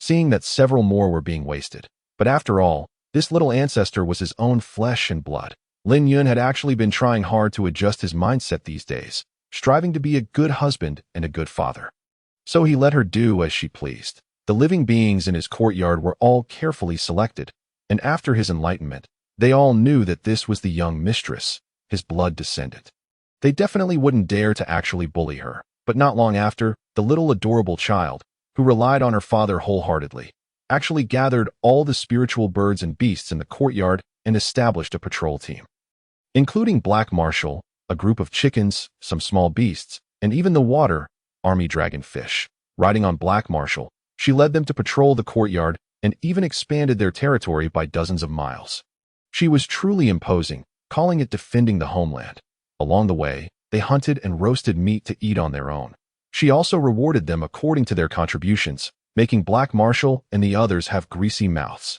Seeing that several more were being wasted. But after all, this little ancestor was his own flesh and blood. Lin Yun had actually been trying hard to adjust his mindset these days, striving to be a good husband and a good father. So he let her do as she pleased. The living beings in his courtyard were all carefully selected, and after his enlightenment, they all knew that this was the young mistress, his blood descendant. They definitely wouldn't dare to actually bully her, but not long after, the little adorable child, who relied on her father wholeheartedly, actually gathered all the spiritual birds and beasts in the courtyard and established a patrol team. Including Black Marshal, a group of chickens, some small beasts, and even the water army dragonfish. Riding on Black Marshal, she led them to patrol the courtyard and even expanded their territory by dozens of miles. She was truly imposing, calling it defending the homeland. Along the way, they hunted and roasted meat to eat on their own. She also rewarded them according to their contributions, making Black Marshal and the others have greasy mouths.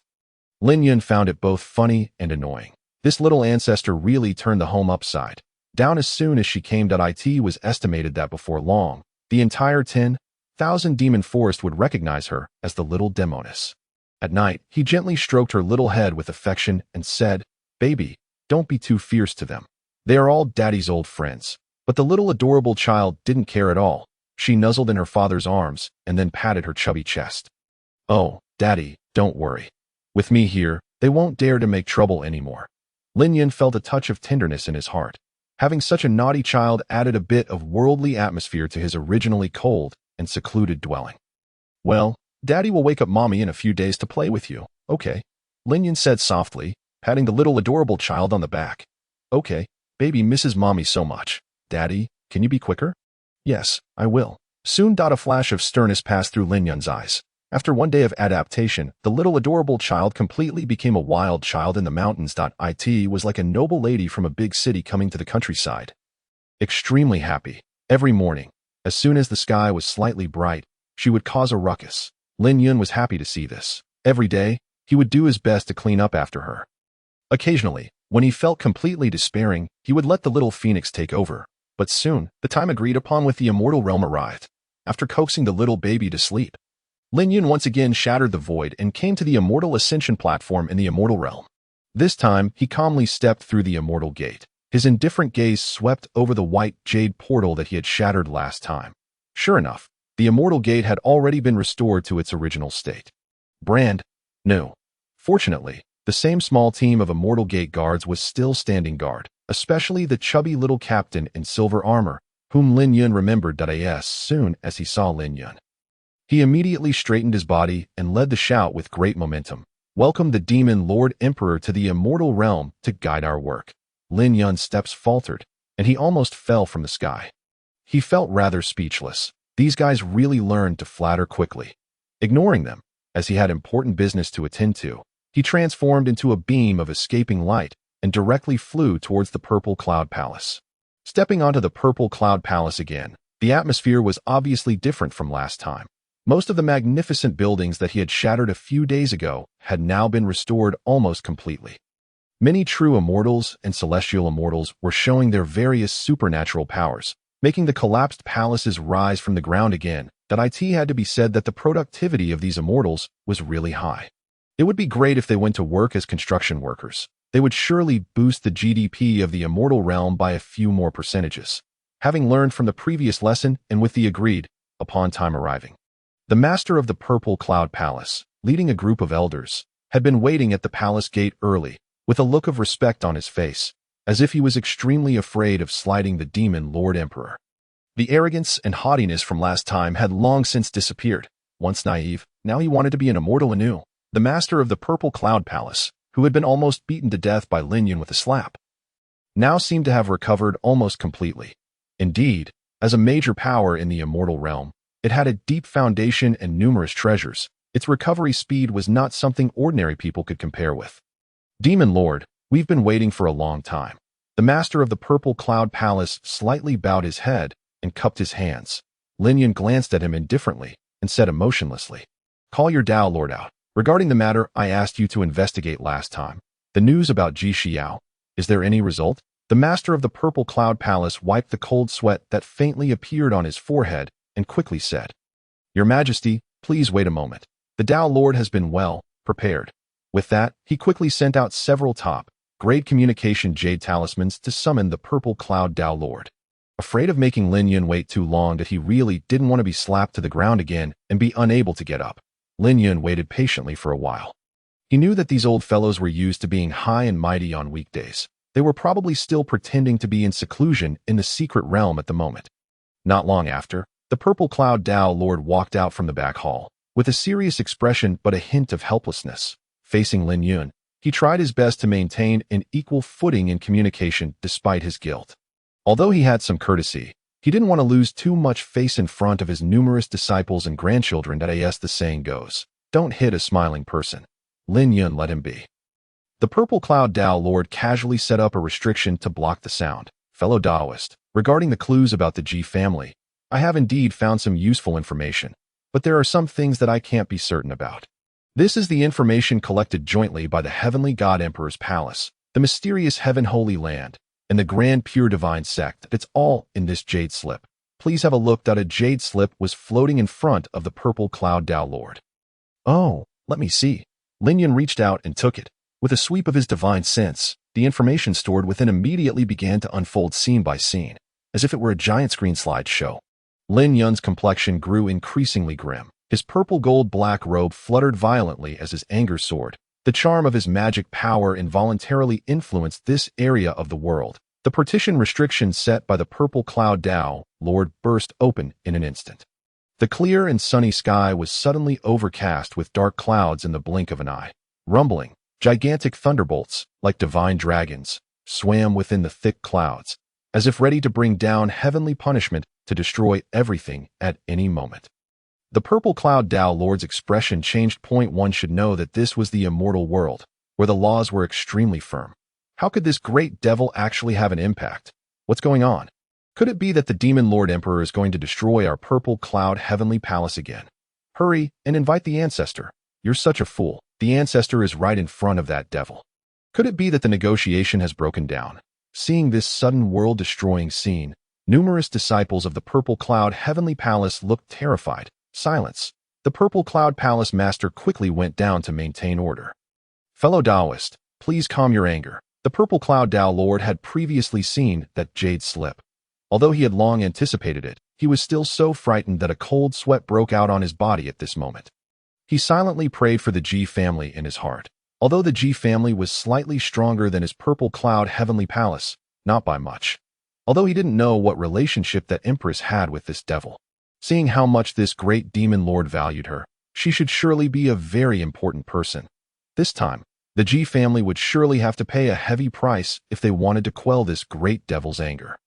Lin Yun found it both funny and annoying. This little ancestor really turned the home upside down as soon as she came. It was estimated that before long, the entire 10,000 demon forest would recognize her as the little demoness. At night, he gently stroked her little head with affection and said, "Baby, don't be too fierce to them. They are all Daddy's old friends." But the little adorable child didn't care at all. She nuzzled in her father's arms and then patted her chubby chest. "Oh, Daddy, don't worry. With me here, they won't dare to make trouble anymore." Lin Yun felt a touch of tenderness in his heart. Having such a naughty child added a bit of worldly atmosphere to his originally cold and secluded dwelling. "Well, Daddy will wake up Mommy in a few days to play with you, okay?" Lin Yun said softly, patting the little adorable child on the back. "Okay, baby misses Mommy so much. Daddy, can you be quicker?" "Yes, I will." Soon a flash of sternness passed through Lin Yun's eyes. After one day of adaptation, the little adorable child completely became a wild child in the mountains. It was like a noble lady from a big city coming to the countryside. Extremely happy. Every morning, as soon as the sky was slightly bright, she would cause a ruckus. Lin Yun was happy to see this. Every day, he would do his best to clean up after her. Occasionally, when he felt completely despairing, he would let the little phoenix take over. But soon, the time agreed upon with the immortal realm arrived. After coaxing the little baby to sleep, Lin Yun once again shattered the void and came to the immortal ascension platform in the immortal realm. This time, he calmly stepped through the immortal gate. His indifferent gaze swept over the white jade portal that he had shattered last time. Sure enough, the immortal gate had already been restored to its original state. Brand new. Fortunately, the same small team of immortal gate guards was still standing guard, especially the chubby little captain in silver armor, whom Lin Yun remembered as soon as he saw Lin Yun. He immediately straightened his body and led the shout with great momentum. "Welcome the Demon Lord Emperor to the immortal realm to guide our work." Lin Yun's steps faltered, and he almost fell from the sky. He felt rather speechless. These guys really learned to flatter quickly. Ignoring them, as he had important business to attend to, he transformed into a beam of escaping light and directly flew towards the Purple Cloud Palace. Stepping onto the Purple Cloud Palace again, the atmosphere was obviously different from last time. Most of the magnificent buildings that he had shattered a few days ago had now been restored almost completely. Many true immortals and celestial immortals were showing their various supernatural powers, making the collapsed palaces rise from the ground again. It had to be said that the productivity of these immortals was really high. It would be great if they went to work as construction workers. They would surely boost the GDP of the immortal realm by a few more percentages. Having learned from the previous lesson and with the agreed upon time arriving, the master of the Purple Cloud Palace, leading a group of elders, had been waiting at the palace gate early, with a look of respect on his face, as if he was extremely afraid of slighting the Demon Lord Emperor. The arrogance and haughtiness from last time had long since disappeared. Once naive, now he wanted to be an immortal anew. The master of the Purple Cloud Palace, who had been almost beaten to death by Lin Yun with a slap, now seemed to have recovered almost completely. Indeed, as a major power in the immortal realm, It had a deep foundation and numerous treasures. Its recovery speed was not something ordinary people could compare with. Demon Lord, we've been waiting for a long time. The master of the Purple Cloud Palace slightly bowed his head and cupped his hands. Lin Yun glanced at him indifferently and said emotionlessly, "Call your Tao Lord out. Regarding the matter I asked you to investigate last time, the news about Ji Xiao, is there any result?" The master of the Purple Cloud Palace wiped the cold sweat that faintly appeared on his forehead and quickly said, "Your Majesty, please wait a moment. The Tao Lord has been well prepared." With that, he quickly sent out several top-grade communication jade talismans to summon the Purple Cloud Tao Lord. Afraid of making Lin Yun wait too long that he really didn't want to be slapped to the ground again and be unable to get up, Lin Yun waited patiently for a while. He knew that these old fellows were used to being high and mighty on weekdays. They were probably still pretending to be in seclusion in the secret realm at the moment. Not long after, the Purple Cloud Tao Lord walked out from the back hall, with a serious expression but a hint of helplessness. Facing Lin Yun, he tried his best to maintain an equal footing in communication despite his guilt. Although he had some courtesy, he didn't want to lose too much face in front of his numerous disciples and grandchildren that, as the saying goes, don't hit a smiling person. Lin Yun let him be. The Purple Cloud Tao Lord casually set up a restriction to block the sound. "Fellow Taoist, regarding the clues about the Ji family, I have indeed found some useful information, but there are some things that I can't be certain about. This is the information collected jointly by the Heavenly God Emperor's Palace, the mysterious Heaven Holy Land, and the Grand Pure Divine Sect. It's all in this jade slip. Please have a look." That a jade slip was floating in front of the Purple Cloud Tao Lord. "Oh, let me see." Lin Yun reached out and took it. With a sweep of his divine sense, the information stored within immediately began to unfold scene by scene, as if it were a giant screen slideshow. Lin Yun's complexion grew increasingly grim. His purple gold-black robe fluttered violently as his anger soared. The charm of his magic power involuntarily influenced this area of the world. The partition restriction set by the Purple Cloud Tao Lord burst open in an instant. The clear and sunny sky was suddenly overcast with dark clouds in the blink of an eye. Rumbling, gigantic thunderbolts, like divine dragons, swam within the thick clouds, as if ready to bring down heavenly punishment to destroy everything at any moment. The Purple Cloud Tao Lord's expression changed. One should know that this was the immortal world, where the laws were extremely firm. How could this great devil actually have an impact? What's going on? Could it be that the Demon Lord Emperor is going to destroy our Purple Cloud Heavenly Palace again? Hurry and invite the ancestor. You're such a fool. The ancestor is right in front of that devil. Could it be that the negotiation has broken down? Seeing this sudden world-destroying scene, numerous disciples of the Purple Cloud Heavenly Palace looked terrified. Silence. The Purple Cloud Palace master quickly went down to maintain order. "Fellow Taoist, please calm your anger." The Purple Cloud Tao Lord had previously seen that jade slip. Although he had long anticipated it, he was still so frightened that a cold sweat broke out on his body at this moment. He silently prayed for the Ji family in his heart. Although the Ji family was slightly stronger than his Purple Cloud Heavenly Palace, not by much. Although he didn't know what relationship that Empress had with this devil. Seeing how much this great demon lord valued her, she should surely be a very important person. This time, the Ji family would surely have to pay a heavy price if they wanted to quell this great devil's anger.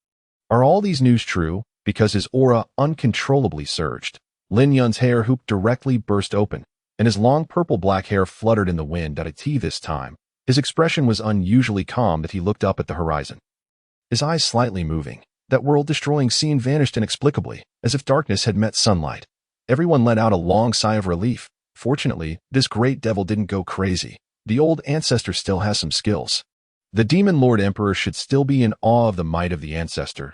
Are all these news true? Because his aura uncontrollably surged. Lin Yun's hair hoop directly burst open, and his long purple-black hair fluttered in the wind at a T this time. His expression was unusually calm that he looked up at the horizon. His eyes slightly moving. That world-destroying scene vanished inexplicably, as if darkness had met sunlight. Everyone let out a long sigh of relief. Fortunately, this great devil didn't go crazy. The old ancestor still has some skills. The Demon Lord Emperor should still be in awe of the might of the ancestor.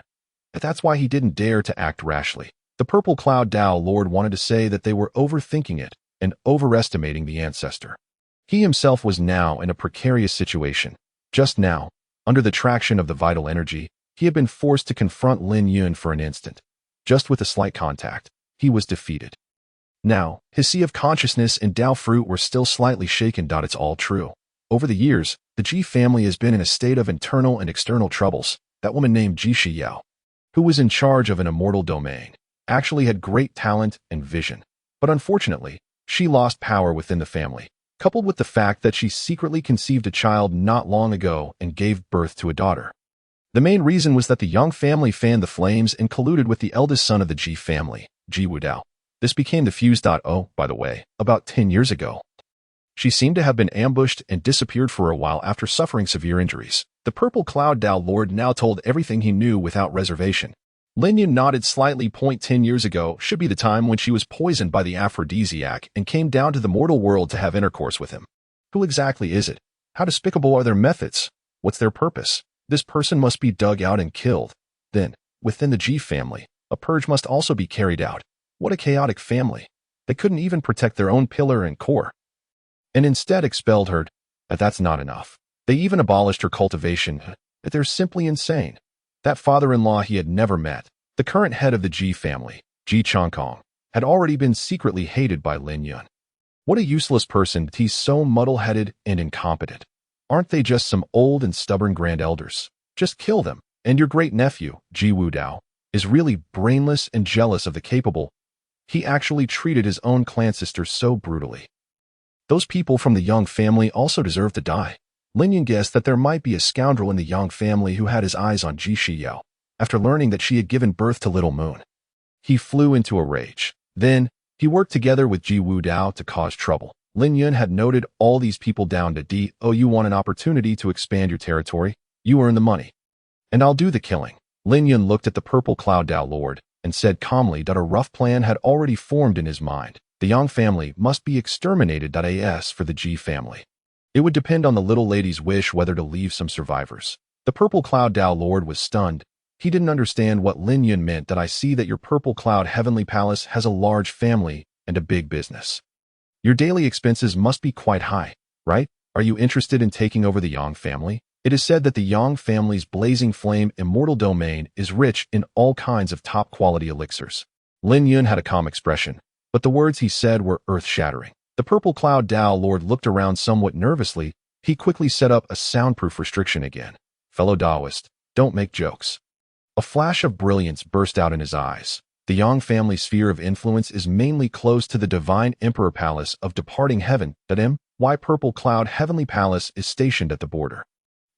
But that's why he didn't dare to act rashly. The Purple Cloud Tao Lord wanted to say that they were overthinking it and overestimating the ancestor. He himself was now in a precarious situation. Just now, under the traction of the vital energy, he had been forced to confront Lin Yun for an instant. Just with a slight contact, he was defeated. Now, his sea of consciousness and Tao fruit were still slightly shaken. It's all true. Over the years, the Ji family has been in a state of internal and external troubles. That woman named Ji Xiao, who was in charge of an immortal domain, actually had great talent and vision. But unfortunately, she lost power within the family, coupled with the fact that she secretly conceived a child not long ago and gave birth to a daughter. The main reason was that the young family fanned the flames and colluded with the eldest son of the Ji family, Ji Wudao, This became the fuse. Oh, by the way, about 10 years ago. She seemed to have been ambushed and disappeared for a while after suffering severe injuries. The Purple Cloud Tao Lord now told everything he knew without reservation. Lin Yun nodded slightly. 10 years ago should be the time when she was poisoned by the aphrodisiac and came down to the mortal world to have intercourse with him. Who exactly is it? How despicable are their methods? What's their purpose? This person must be dug out and killed. Then, within the G family, a purge must also be carried out. What a chaotic family. They couldn't even protect their own pillar and core. And instead expelled her. But that's not enough. They even abolished her cultivation. They're simply insane. That father-in-law he had never met, the current head of the G family, Ji Changkong, had already been secretly hated by Lin Yun. What a useless person. He's so muddle-headed and incompetent. Aren't they just some old and stubborn grand elders? Just kill them. And your great-nephew, Ji Wudao, is really brainless and jealous of the capable. He actually treated his own clan sister so brutally. Those people from the Yang family also deserve to die. Lin Yun guessed that there might be a scoundrel in the Yang family who had his eyes on Ji Shiyao, after learning that she had given birth to Little Moon. He flew into a rage. Then, he worked together with Ji Wudao to cause trouble. Lin Yun had noted all these people down to D. Oh, you want an opportunity to expand your territory? You earn the money. And I'll do the killing. Lin Yun looked at the Purple Cloud Tao Lord and said calmly that a rough plan had already formed in his mind. The Yang family must be exterminated. As for the Ji family, it would depend on the little lady's wish whether to leave some survivors. The Purple Cloud Tao Lord was stunned. He didn't understand what Lin Yun meant. I see that your Purple Cloud Heavenly Palace has a large family and a big business. Your daily expenses must be quite high, right? Are you interested in taking over the Yang family? It is said that the Yang family's blazing flame immortal domain is rich in all kinds of top-quality elixirs. Lin Yun had a calm expression, but the words he said were earth-shattering. The Purple Cloud Tao Lord looked around somewhat nervously. He quickly set up a soundproof restriction again. Fellow Taoist, don't make jokes. A flash of brilliance burst out in his eyes. The Yang family sphere of influence is mainly close to the divine Emperor Palace of departing heaven. Why Purple Cloud Heavenly Palace is stationed at the border.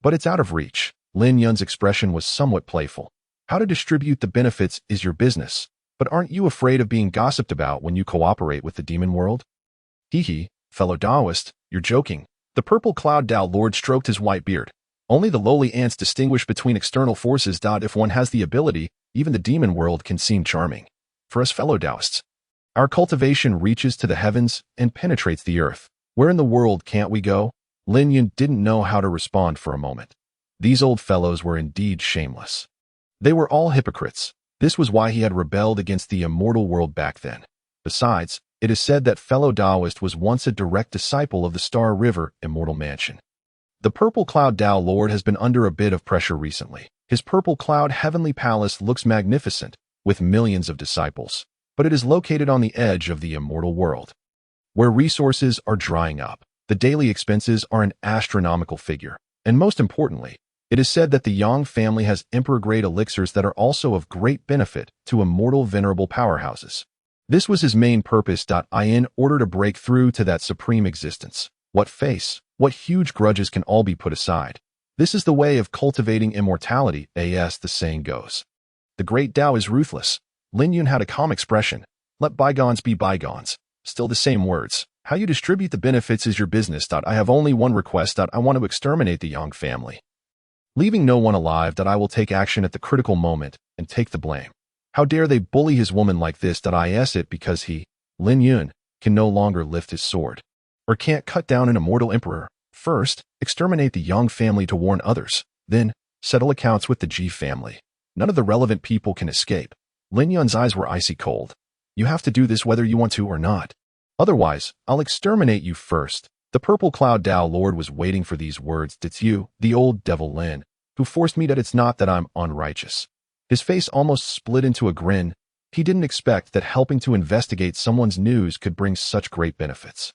But it's out of reach. Lin Yun's expression was somewhat playful. How to distribute the benefits is your business, but aren't you afraid of being gossiped about when you cooperate with the demon world? Hee, fellow Taoist, you're joking. The Purple Cloud Tao Lord stroked his white beard. Only the lowly ants distinguish between external forces. If one has the ability, even the demon world can seem charming. For us fellow Taoists, our cultivation reaches to the heavens and penetrates the earth. Where in the world can't we go? Lin Yun didn't know how to respond for a moment. These old fellows were indeed shameless. They were all hypocrites. This was why he had rebelled against the immortal world back then. Besides, it is said that fellow Taoist was once a direct disciple of the Star River Immortal Mansion. The Purple Cloud Tao Lord has been under a bit of pressure recently. His Purple Cloud Heavenly Palace looks magnificent, with millions of disciples, but it is located on the edge of the immortal world, where resources are drying up. The daily expenses are an astronomical figure, and most importantly, it is said that the Yang family has emperor-grade elixirs that are also of great benefit to immortal venerable powerhouses. This was his main purpose. In order to break through to that supreme existence. What huge grudges can all be put aside. This is the way of cultivating immortality, as the saying goes. The great Tao is ruthless. Lin Yun had a calm expression. Let bygones be bygones. Still the same words. How you distribute the benefits is your business. I have only one request. I want to exterminate the Yang family, leaving no one alive. I will take action at the critical moment and take the blame. How dare they bully his woman like this? Is it because he, Lin Yun, can no longer lift his sword, or can't cut down an immortal emperor? First, exterminate the Yang family to warn others. Then, settle accounts with the Ji family. None of the relevant people can escape. Lin Yun's eyes were icy cold. You have to do this whether you want to or not. Otherwise, I'll exterminate you first. The Purple Cloud Tao Lord was waiting for these words. It's you, the old devil Lin, who forced me. It's not that I'm unrighteous. His face almost split into a grin. He didn't expect that helping to investigate someone's news could bring such great benefits.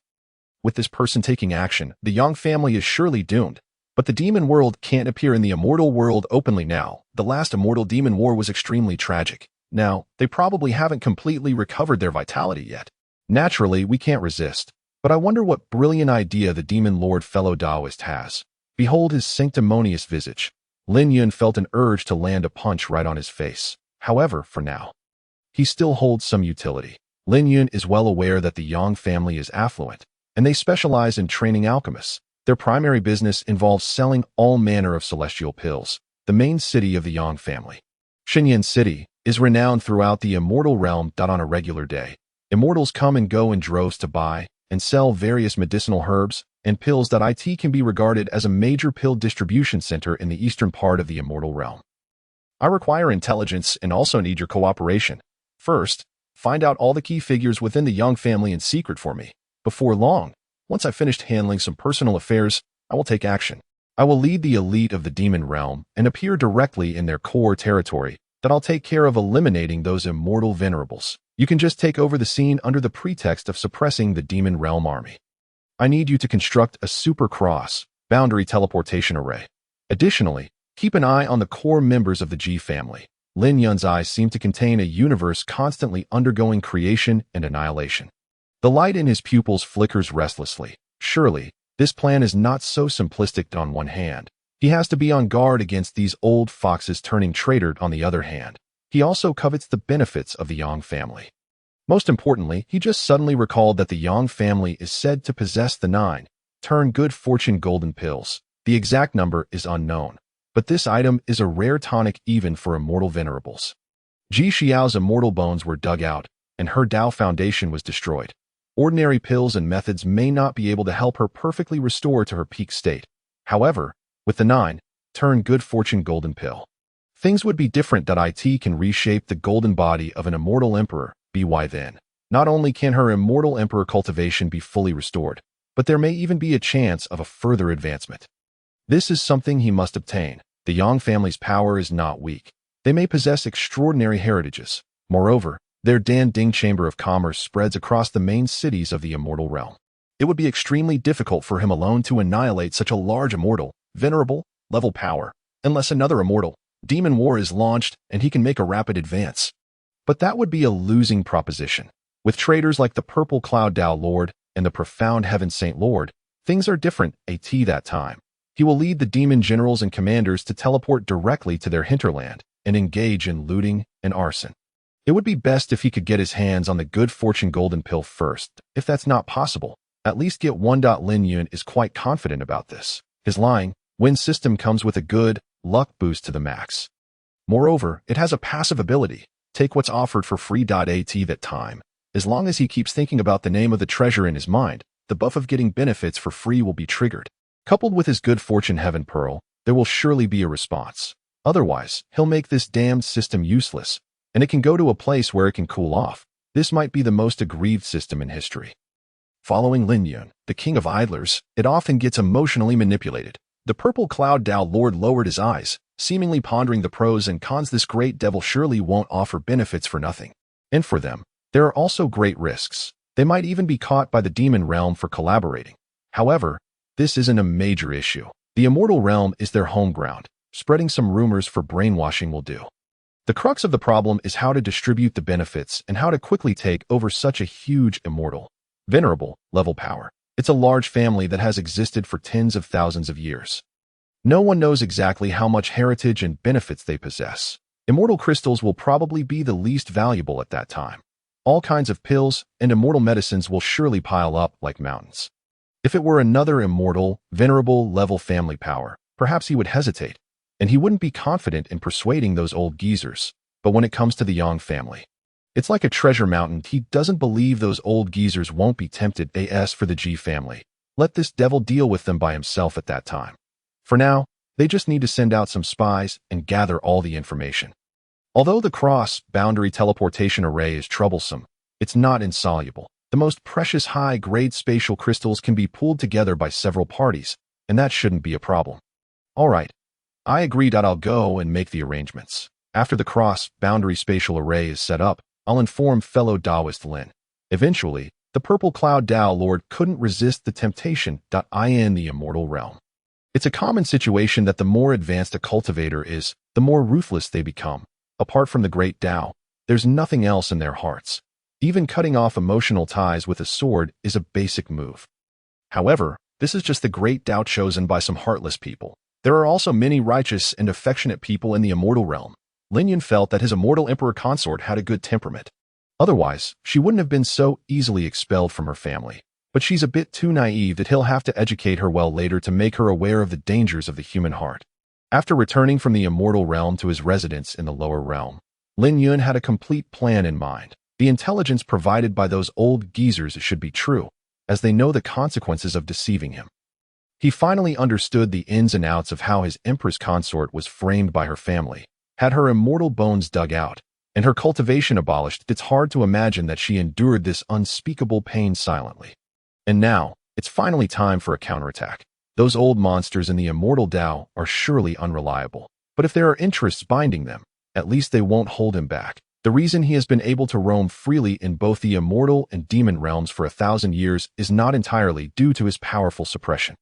With this person taking action, the Yang family is surely doomed. But the demon world can't appear in the immortal world openly now. The last immortal demon war was extremely tragic. Now, they probably haven't completely recovered their vitality yet. Naturally, we can't resist. But I wonder what brilliant idea the demon lord fellow Taoist has. Behold his sanctimonious visage. Lin Yun felt an urge to land a punch right on his face. However, for now, he still holds some utility. Lin Yun is well aware that the Yang family is affluent, and they specialize in training alchemists. Their primary business involves selling all manner of celestial pills. The main city of the Yang family, Xinyan City, is renowned throughout the immortal realm. On a regular day, immortals come and go in droves to buy and sell various medicinal herbs and pills. It can be regarded as a major pill distribution center in the eastern part of the immortal realm. I require intelligence and also need your cooperation. First, find out all the key figures within the Yang family in secret for me. Before long, once I've finished handling some personal affairs, I will take action. I will lead the elite of the demon realm and appear directly in their core territory. I'll take care of eliminating those immortal venerables. You can just take over the scene under the pretext of suppressing the demon realm army. I need you to construct a super cross boundary teleportation array. Additionally, keep an eye on the core members of the G family. Lin Yun's eyes seem to contain a universe constantly undergoing creation and annihilation. The light in his pupils flickers restlessly. Surely, this plan is not so simplistic. On one hand, he has to be on guard against these old foxes turning traitor. On the other hand, he also covets the benefits of the Yang family. Most importantly, he just suddenly recalled that the Yang family is said to possess the 9 turn good fortune golden pills. The exact number is unknown, but this item is a rare tonic even for immortal venerables. Ji Xiao's immortal bones were dug out, and her Dao foundation was destroyed. Ordinary pills and methods may not be able to help her perfectly restore to her peak state. However, with the 9 turn good fortune golden pill, things would be different. It can reshape the golden body of an immortal emperor. Then, not only can her immortal emperor cultivation be fully restored, but there may even be a chance of a further advancement. This is something he must obtain. The Yang family's power is not weak. They may possess extraordinary heritages. Moreover, their Dan Ding Chamber of Commerce spreads across the main cities of the immortal realm. It would be extremely difficult for him alone to annihilate such a large immortal, venerable, level power, unless another immortal demon war is launched and he can make a rapid advance. But that would be a losing proposition. With traders like the Purple Cloud Dao Lord and the Profound Heaven Saint Lord, things are different. That time, he will lead the demon generals and commanders to teleport directly to their hinterland and engage in looting and arson. It would be best if he could get his hands on the good fortune golden pill first. If that's not possible, at least get one. Lin Yun is quite confident about this. His lying win system comes with a good luck boost to the max. Moreover, it has a passive ability. Take what's offered for free. That time, as long as he keeps thinking about the name of the treasure in his mind, the buff of getting benefits for free will be triggered. Coupled with his good fortune heaven pearl, there will surely be a response. Otherwise, he'll make this damned system useless, and it can go to a place where it can cool off. This might be the most aggrieved system in history. Following Lin Yun, the king of idlers, it often gets emotionally manipulated. The Purple Cloud Dao Lord lowered his eyes, seemingly pondering the pros and cons. This great devil surely won't offer benefits for nothing. And for them, there are also great risks. They might even be caught by the demon realm for collaborating. However, this isn't a major issue. The immortal realm is their home ground. Spreading some rumors for brainwashing will do. The crux of the problem is how to distribute the benefits and how to quickly take over such a huge immortal, venerable level power. It's a large family that has existed for tens of thousands of years. No one knows exactly how much heritage and benefits they possess. Immortal crystals will probably be the least valuable at that time. All kinds of pills and immortal medicines will surely pile up like mountains. If it were another immortal, venerable level family power, perhaps he would hesitate, and he wouldn't be confident in persuading those old geezers. But when it comes to the Yang family, it's like a treasure mountain. He doesn't believe those old geezers won't be tempted. As for the G family, let this devil deal with them by himself at that time. For now, they just need to send out some spies and gather all the information. Although the cross-boundary teleportation array is troublesome, it's not insoluble. The most precious high-grade spatial crystals can be pulled together by several parties, and that shouldn't be a problem. All right, I agree. I'll go and make the arrangements. After the cross-boundary spatial array is set up, I'll inform fellow Taoist Lin. Eventually, the Purple Cloud Dao Lord couldn't resist the temptation. In the immortal realm, it's a common situation that the more advanced a cultivator is, the more ruthless they become. Apart from the great Tao, there's nothing else in their hearts. Even cutting off emotional ties with a sword is a basic move. However, this is just the great Tao chosen by some heartless people. There are also many righteous and affectionate people in the immortal realm. Lin Yun felt that his immortal emperor consort had a good temperament. Otherwise, she wouldn't have been so easily expelled from her family. But she's a bit too naive that he'll have to educate her well later to make her aware of the dangers of the human heart. After returning from the immortal realm to his residence in the lower realm, Lin Yun had a complete plan in mind. The intelligence provided by those old geezers should be true, as they know the consequences of deceiving him. He finally understood the ins and outs of how his Empress consort was framed by her family, had her immortal bones dug out, and her cultivation abolished. It's hard to imagine that she endured this unspeakable pain silently. And now, it's finally time for a counterattack. Those old monsters in the immortal Tao are surely unreliable. But if there are interests binding them, at least they won't hold him back. The reason he has been able to roam freely in both the immortal and demon realms for 1,000 years is not entirely due to his powerful suppression.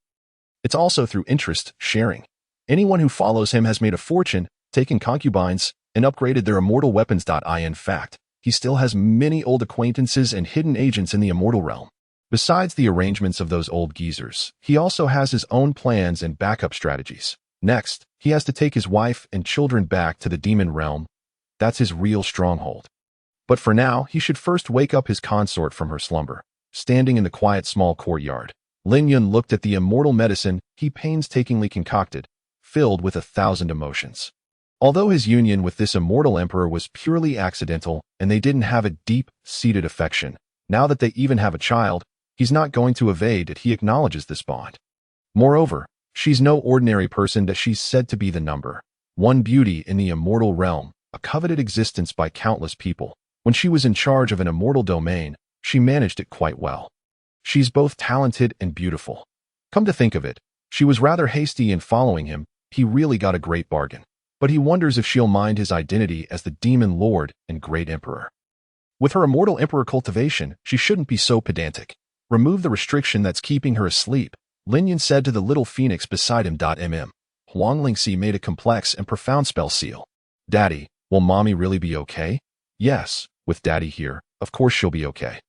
It's also through interest sharing. Anyone who follows him has made a fortune, taken concubines, and upgraded their immortal weapons. In fact, he still has many old acquaintances and hidden agents in the immortal realm. Besides the arrangements of those old geezers, he also has his own plans and backup strategies. Next, he has to take his wife and children back to the demon realm. That's his real stronghold. But for now, he should first wake up his consort from her slumber. Standing in the quiet small courtyard, Lin Yun looked at the immortal medicine he painstakingly concocted, filled with 1,000 emotions. Although his union with this immortal emperor was purely accidental and they didn't have a deep-seated affection, now that they even have a child, he's not going to evade it. He acknowledges this bond. Moreover, she's no ordinary person. That she's said to be the number one beauty in the immortal realm, a coveted existence by countless people. When she was in charge of an immortal domain, she managed it quite well. She's both talented and beautiful. Come to think of it, she was rather hasty in following him. He really got a great bargain. But he wonders if she'll mind his identity as the demon lord and great emperor. With her immortal emperor cultivation, she shouldn't be so pedantic. Remove the restriction that's keeping her asleep, Lin Yun said to the little phoenix beside him. Huang Lingxi made a complex and profound spell seal. Daddy, will mommy really be okay? Yes, with daddy here, of course she'll be okay.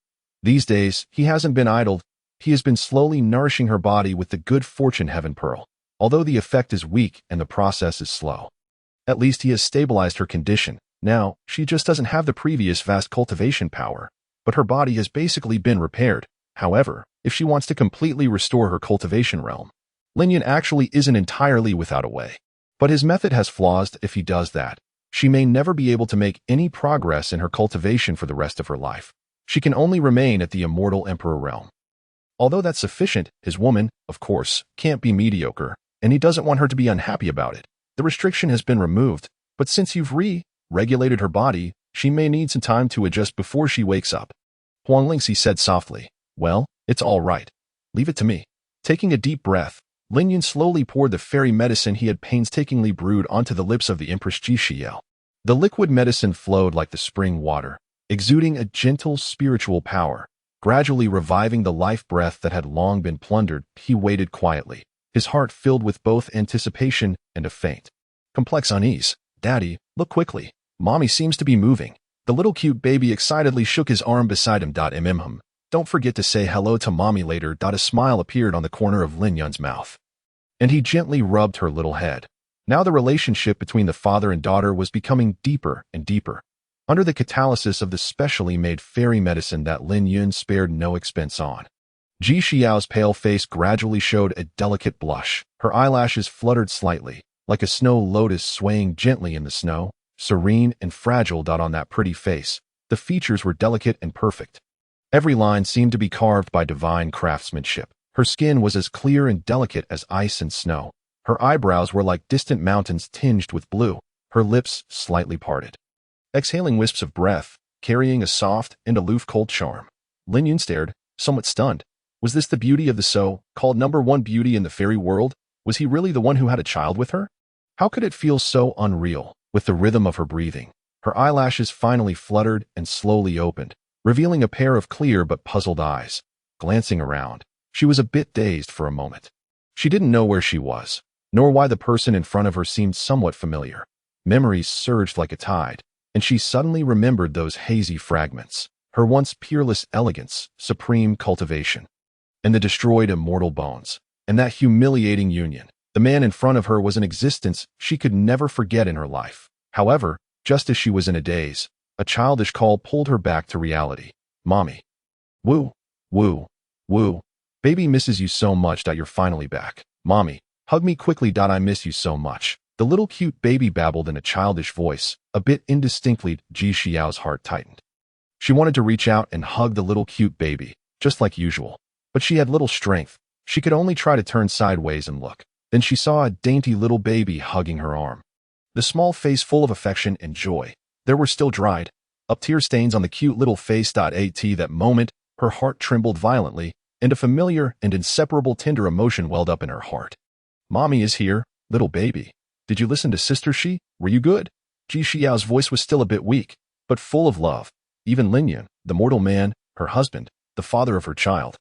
These days, he hasn't been idle. He has been slowly nourishing her body with the good fortune heaven pearl, although the effect is weak and the process is slow. At least he has stabilized her condition. Now, she just doesn't have the previous vast cultivation power, but her body has basically been repaired. However, if she wants to completely restore her cultivation realm, Lin Yun actually isn't entirely without a way. But his method has flaws. If he does that, she may never be able to make any progress in her cultivation for the rest of her life. She can only remain at the immortal emperor realm. Although that's sufficient, his woman, of course, can't be mediocre, and he doesn't want her to be unhappy about it. The restriction has been removed, but since you've regulated her body, she may need some time to adjust before she wakes up. Huang Lingxi said softly, well, it's all right. Leave it to me. Taking a deep breath, Lin Yun slowly poured the fairy medicine he had painstakingly brewed onto the lips of the Empress Jishiel. The liquid medicine flowed like the spring water, exuding a gentle spiritual power, gradually reviving the life breath that had long been plundered. He waited quietly, his heart filled with both anticipation and a faint, complex unease. Daddy, look quickly. Mommy seems to be moving. The little cute baby excitedly shook his arm beside him. Don't forget to say hello to mommy later. A smile appeared on the corner of Lin Yun's mouth, and he gently rubbed her little head. Now the relationship between the father and daughter was becoming deeper and deeper, under the catalysis of the specially made fairy medicine that Lin Yun spared no expense on. Ji Xiao's pale face gradually showed a delicate blush. Her eyelashes fluttered slightly, like a snow lotus swaying gently in the snow, serene and fragile. On that pretty face, the features were delicate and perfect. Every line seemed to be carved by divine craftsmanship. Her skin was as clear and delicate as ice and snow. Her eyebrows were like distant mountains tinged with blue, her lips slightly parted, exhaling wisps of breath, carrying a soft and aloof cold charm. Lin Yun stared, somewhat stunned. Was this the beauty of the so-called number one beauty in the fairy world? Was he really the one who had a child with her? How could it feel so unreal? With the rhythm of her breathing, her eyelashes finally fluttered and slowly opened, revealing a pair of clear but puzzled eyes. Glancing around, she was a bit dazed for a moment. She didn't know where she was, nor why the person in front of her seemed somewhat familiar. Memories surged like a tide, and she suddenly remembered those hazy fragments, her once peerless elegance, supreme cultivation, and the destroyed immortal bones, and that humiliating union. The man in front of her was an existence she could never forget in her life. However, just as she was in a daze, A childish call pulled her back to reality. Mommy. Woo, woo, woo. Baby misses you so much that you're finally back. Mommy, hug me quickly. I miss you so much. The little cute baby babbled in a childish voice, a bit indistinctly. Ji Xiao's heart tightened. She wanted to reach out and hug the little cute baby, just like usual. But she had little strength. She could only try to turn sideways and look. Then she saw a dainty little baby hugging her arm. The small face full of affection and joy. There were still dried up tear stains on the cute little face. At that moment, her heart trembled violently, and a familiar and inseparable tender emotion welled up in her heart. Mommy is here, little baby. Did you listen to Sister Shi? Were you good? Ji Xiao's voice was still a bit weak, but full of love. Even Lin Yun, the mortal man, her husband, the father of her child,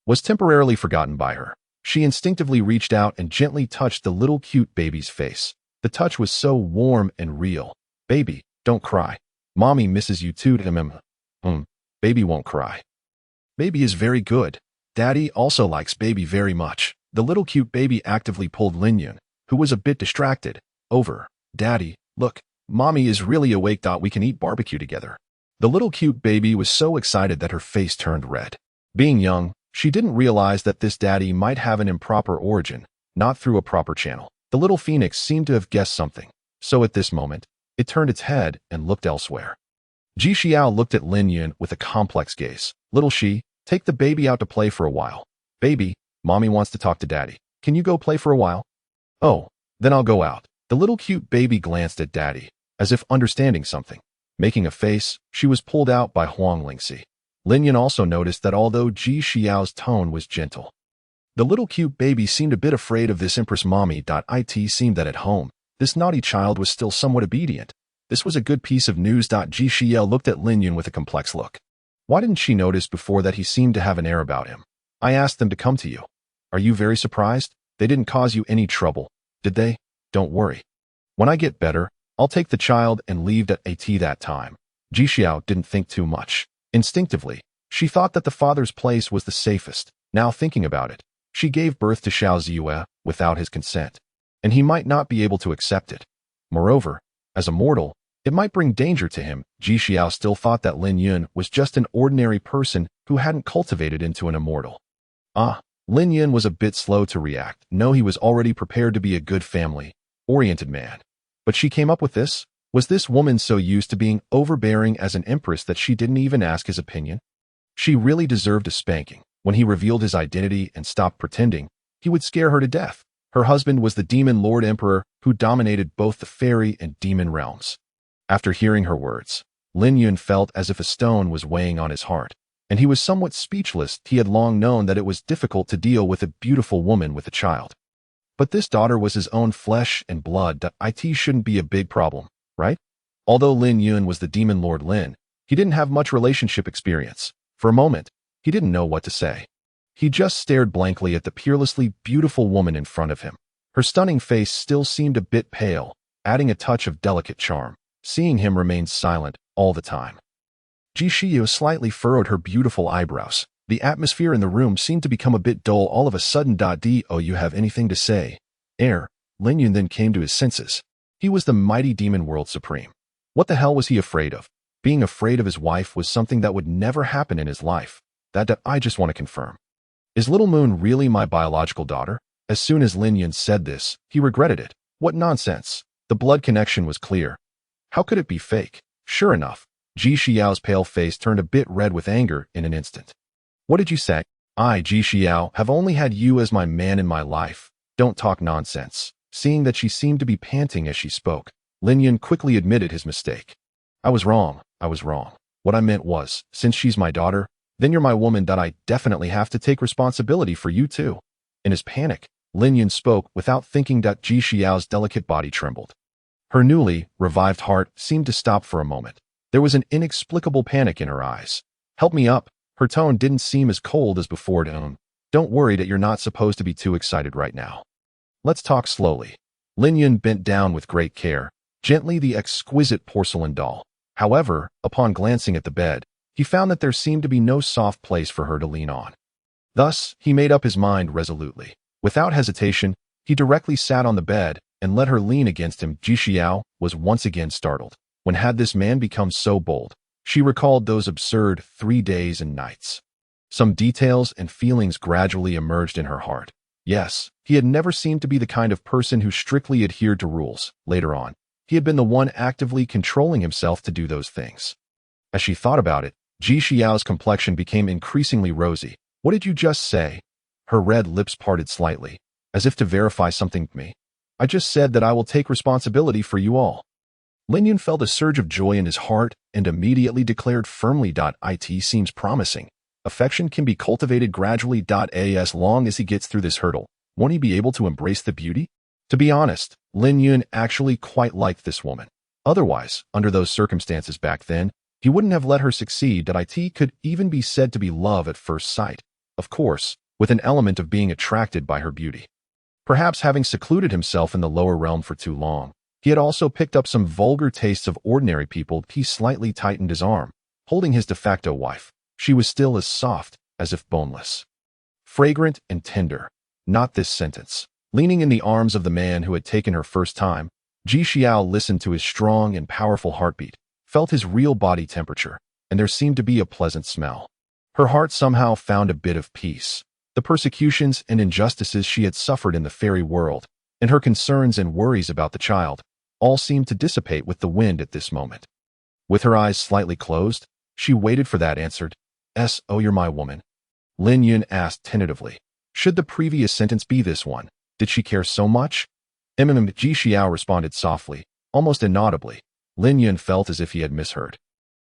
was temporarily forgotten by her. She instinctively reached out and gently touched the little cute baby's face. The touch was so warm and real. Baby, don't cry. Mommy misses you too. Baby won't cry. Baby is very good. Daddy also likes baby very much. The little cute baby actively pulled Lin Yun, who was a bit distracted, over. Daddy, look, Mommy is really awake. We can eat barbecue together. The little cute baby was so excited that her face turned red. Being young, she didn't realize that this daddy might have an improper origin, not through a proper channel. The little phoenix seemed to have guessed something, so at this moment, it turned its head and looked elsewhere. Ji Xiao looked at Lin Yun with a complex gaze. Little Shi, take the baby out to play for a while. Baby, Mommy wants to talk to Daddy. Can you go play for a while? Oh, then I'll go out. The little cute baby glanced at Daddy, as if understanding something. Making a face, she was pulled out by Huang Lingxi. Lin Yun also noticed that although Ji Xiao's tone was gentle, the little cute baby seemed a bit afraid of this Empress mommy. It seemed that at home, this naughty child was still somewhat obedient. This was a good piece of news. Ji Xiao looked at Lin Yun with a complex look. Why didn't she notice before that he seemed to have an air about him? I asked them to come to you. Are you very surprised? They didn't cause you any trouble, did they? Don't worry. When I get better, I'll take the child and leave at that time. Ji Xiao didn't think too much. Instinctively, she thought that the father's place was the safest. Now thinking about it, she gave birth to Xiao Ziyue without his consent, and he might not be able to accept it. Moreover, as a mortal, it might bring danger to him. Ji Xiao still thought that Lin Yun was just an ordinary person who hadn't cultivated into an immortal. Lin Yun was a bit slow to react. No, he was already prepared to be a good family-oriented man. But she came up with this? Was this woman so used to being overbearing as an empress that she didn't even ask his opinion? She really deserved a spanking. When he revealed his identity and stopped pretending, he would scare her to death. Her husband was the demon lord emperor who dominated both the fairy and demon realms. After hearing her words, Lin Yun felt as if a stone was weighing on his heart, and he was somewhat speechless. He had long known that it was difficult to deal with a beautiful woman with a child. But this daughter was his own flesh and blood. It shouldn't be a big problem, right? Although Lin Yun was the demon lord Lin, he didn't have much relationship experience. For a moment, he didn't know what to say. He just stared blankly at the peerlessly beautiful woman in front of him. Her stunning face still seemed a bit pale, adding a touch of delicate charm. Seeing him remain silent all the time. Ji Xiao slightly furrowed her beautiful eyebrows. The atmosphere in the room seemed to become a bit dull all of a sudden. Do you have anything to say? Lin Yun then came to his senses. He was the mighty demon world supreme. What the hell was he afraid of? Being afraid of his wife was something that would never happen in his life. That I just want to confirm. Is Little Moon really my biological daughter? As soon as Lin Yun said this, he regretted it. What nonsense. The blood connection was clear. How could it be fake? Sure enough, Ji Xiao's pale face turned a bit red with anger in an instant. What did you say? I, Ji Xiao, have only had you as my man in my life. Don't talk nonsense. Seeing that she seemed to be panting as she spoke, Lin Yun quickly admitted his mistake. I was wrong. What I meant was, since she's my daughter, then you're my woman. I definitely have to take responsibility for you too. In his panic, Lin Yun spoke without thinking. Ji Xiao's delicate body trembled. Her newly revived heart seemed to stop for a moment. There was an inexplicable panic in her eyes. Help me up. Her tone didn't seem as cold as before. Don't worry that you're not supposed to be too excited right now. Let's talk slowly. Lin Yun bent down with great care, gently the exquisite porcelain doll. However, upon glancing at the bed, he found that there seemed to be no soft place for her to lean on. Thus, he made up his mind resolutely. Without hesitation, he directly sat on the bed and let her lean against him. Ji Xiao was once again startled. When had this man become so bold? She recalled those absurd 3 days and nights. Some details and feelings gradually emerged in her heart. Yes, he had never seemed to be the kind of person who strictly adhered to rules. Later on, he had been the one actively controlling himself to do those things. As she thought about it, Ji Xiao's complexion became increasingly rosy. What did you just say? Her red lips parted slightly, as if to verify something to me. I just said that I will take responsibility for you all. Lin Yun felt a surge of joy in his heart and immediately declared firmly, "It seems promising. Affection can be cultivated gradually. As long as he gets through this hurdle, won't he be able to embrace the beauty?" To be honest, Lin Yun actually quite liked this woman. Otherwise, under those circumstances back then, he wouldn't have let her succeed. It could even be said to be love at first sight. Of course, with an element of being attracted by her beauty. Perhaps having secluded himself in the lower realm for too long, he had also picked up some vulgar tastes of ordinary people. He slightly tightened his arm, holding his de facto wife. She was still as soft as if boneless. Fragrant and tender. Not this sentence. Leaning in the arms of the man who had taken her first time, Ji Xiao listened to his strong and powerful heartbeat, felt his real body temperature, and there seemed to be a pleasant smell. Her heart somehow found a bit of peace. The persecutions and injustices she had suffered in the fairy world, and her concerns and worries about the child, all seemed to dissipate with the wind at this moment. With her eyes slightly closed, she waited for that answered. "Oh, you're my woman?" Lin Yun asked tentatively. Should the previous sentence be this one? Did she care so much? Ji Xiao responded softly, almost inaudibly. Lin Yun felt as if he had misheard.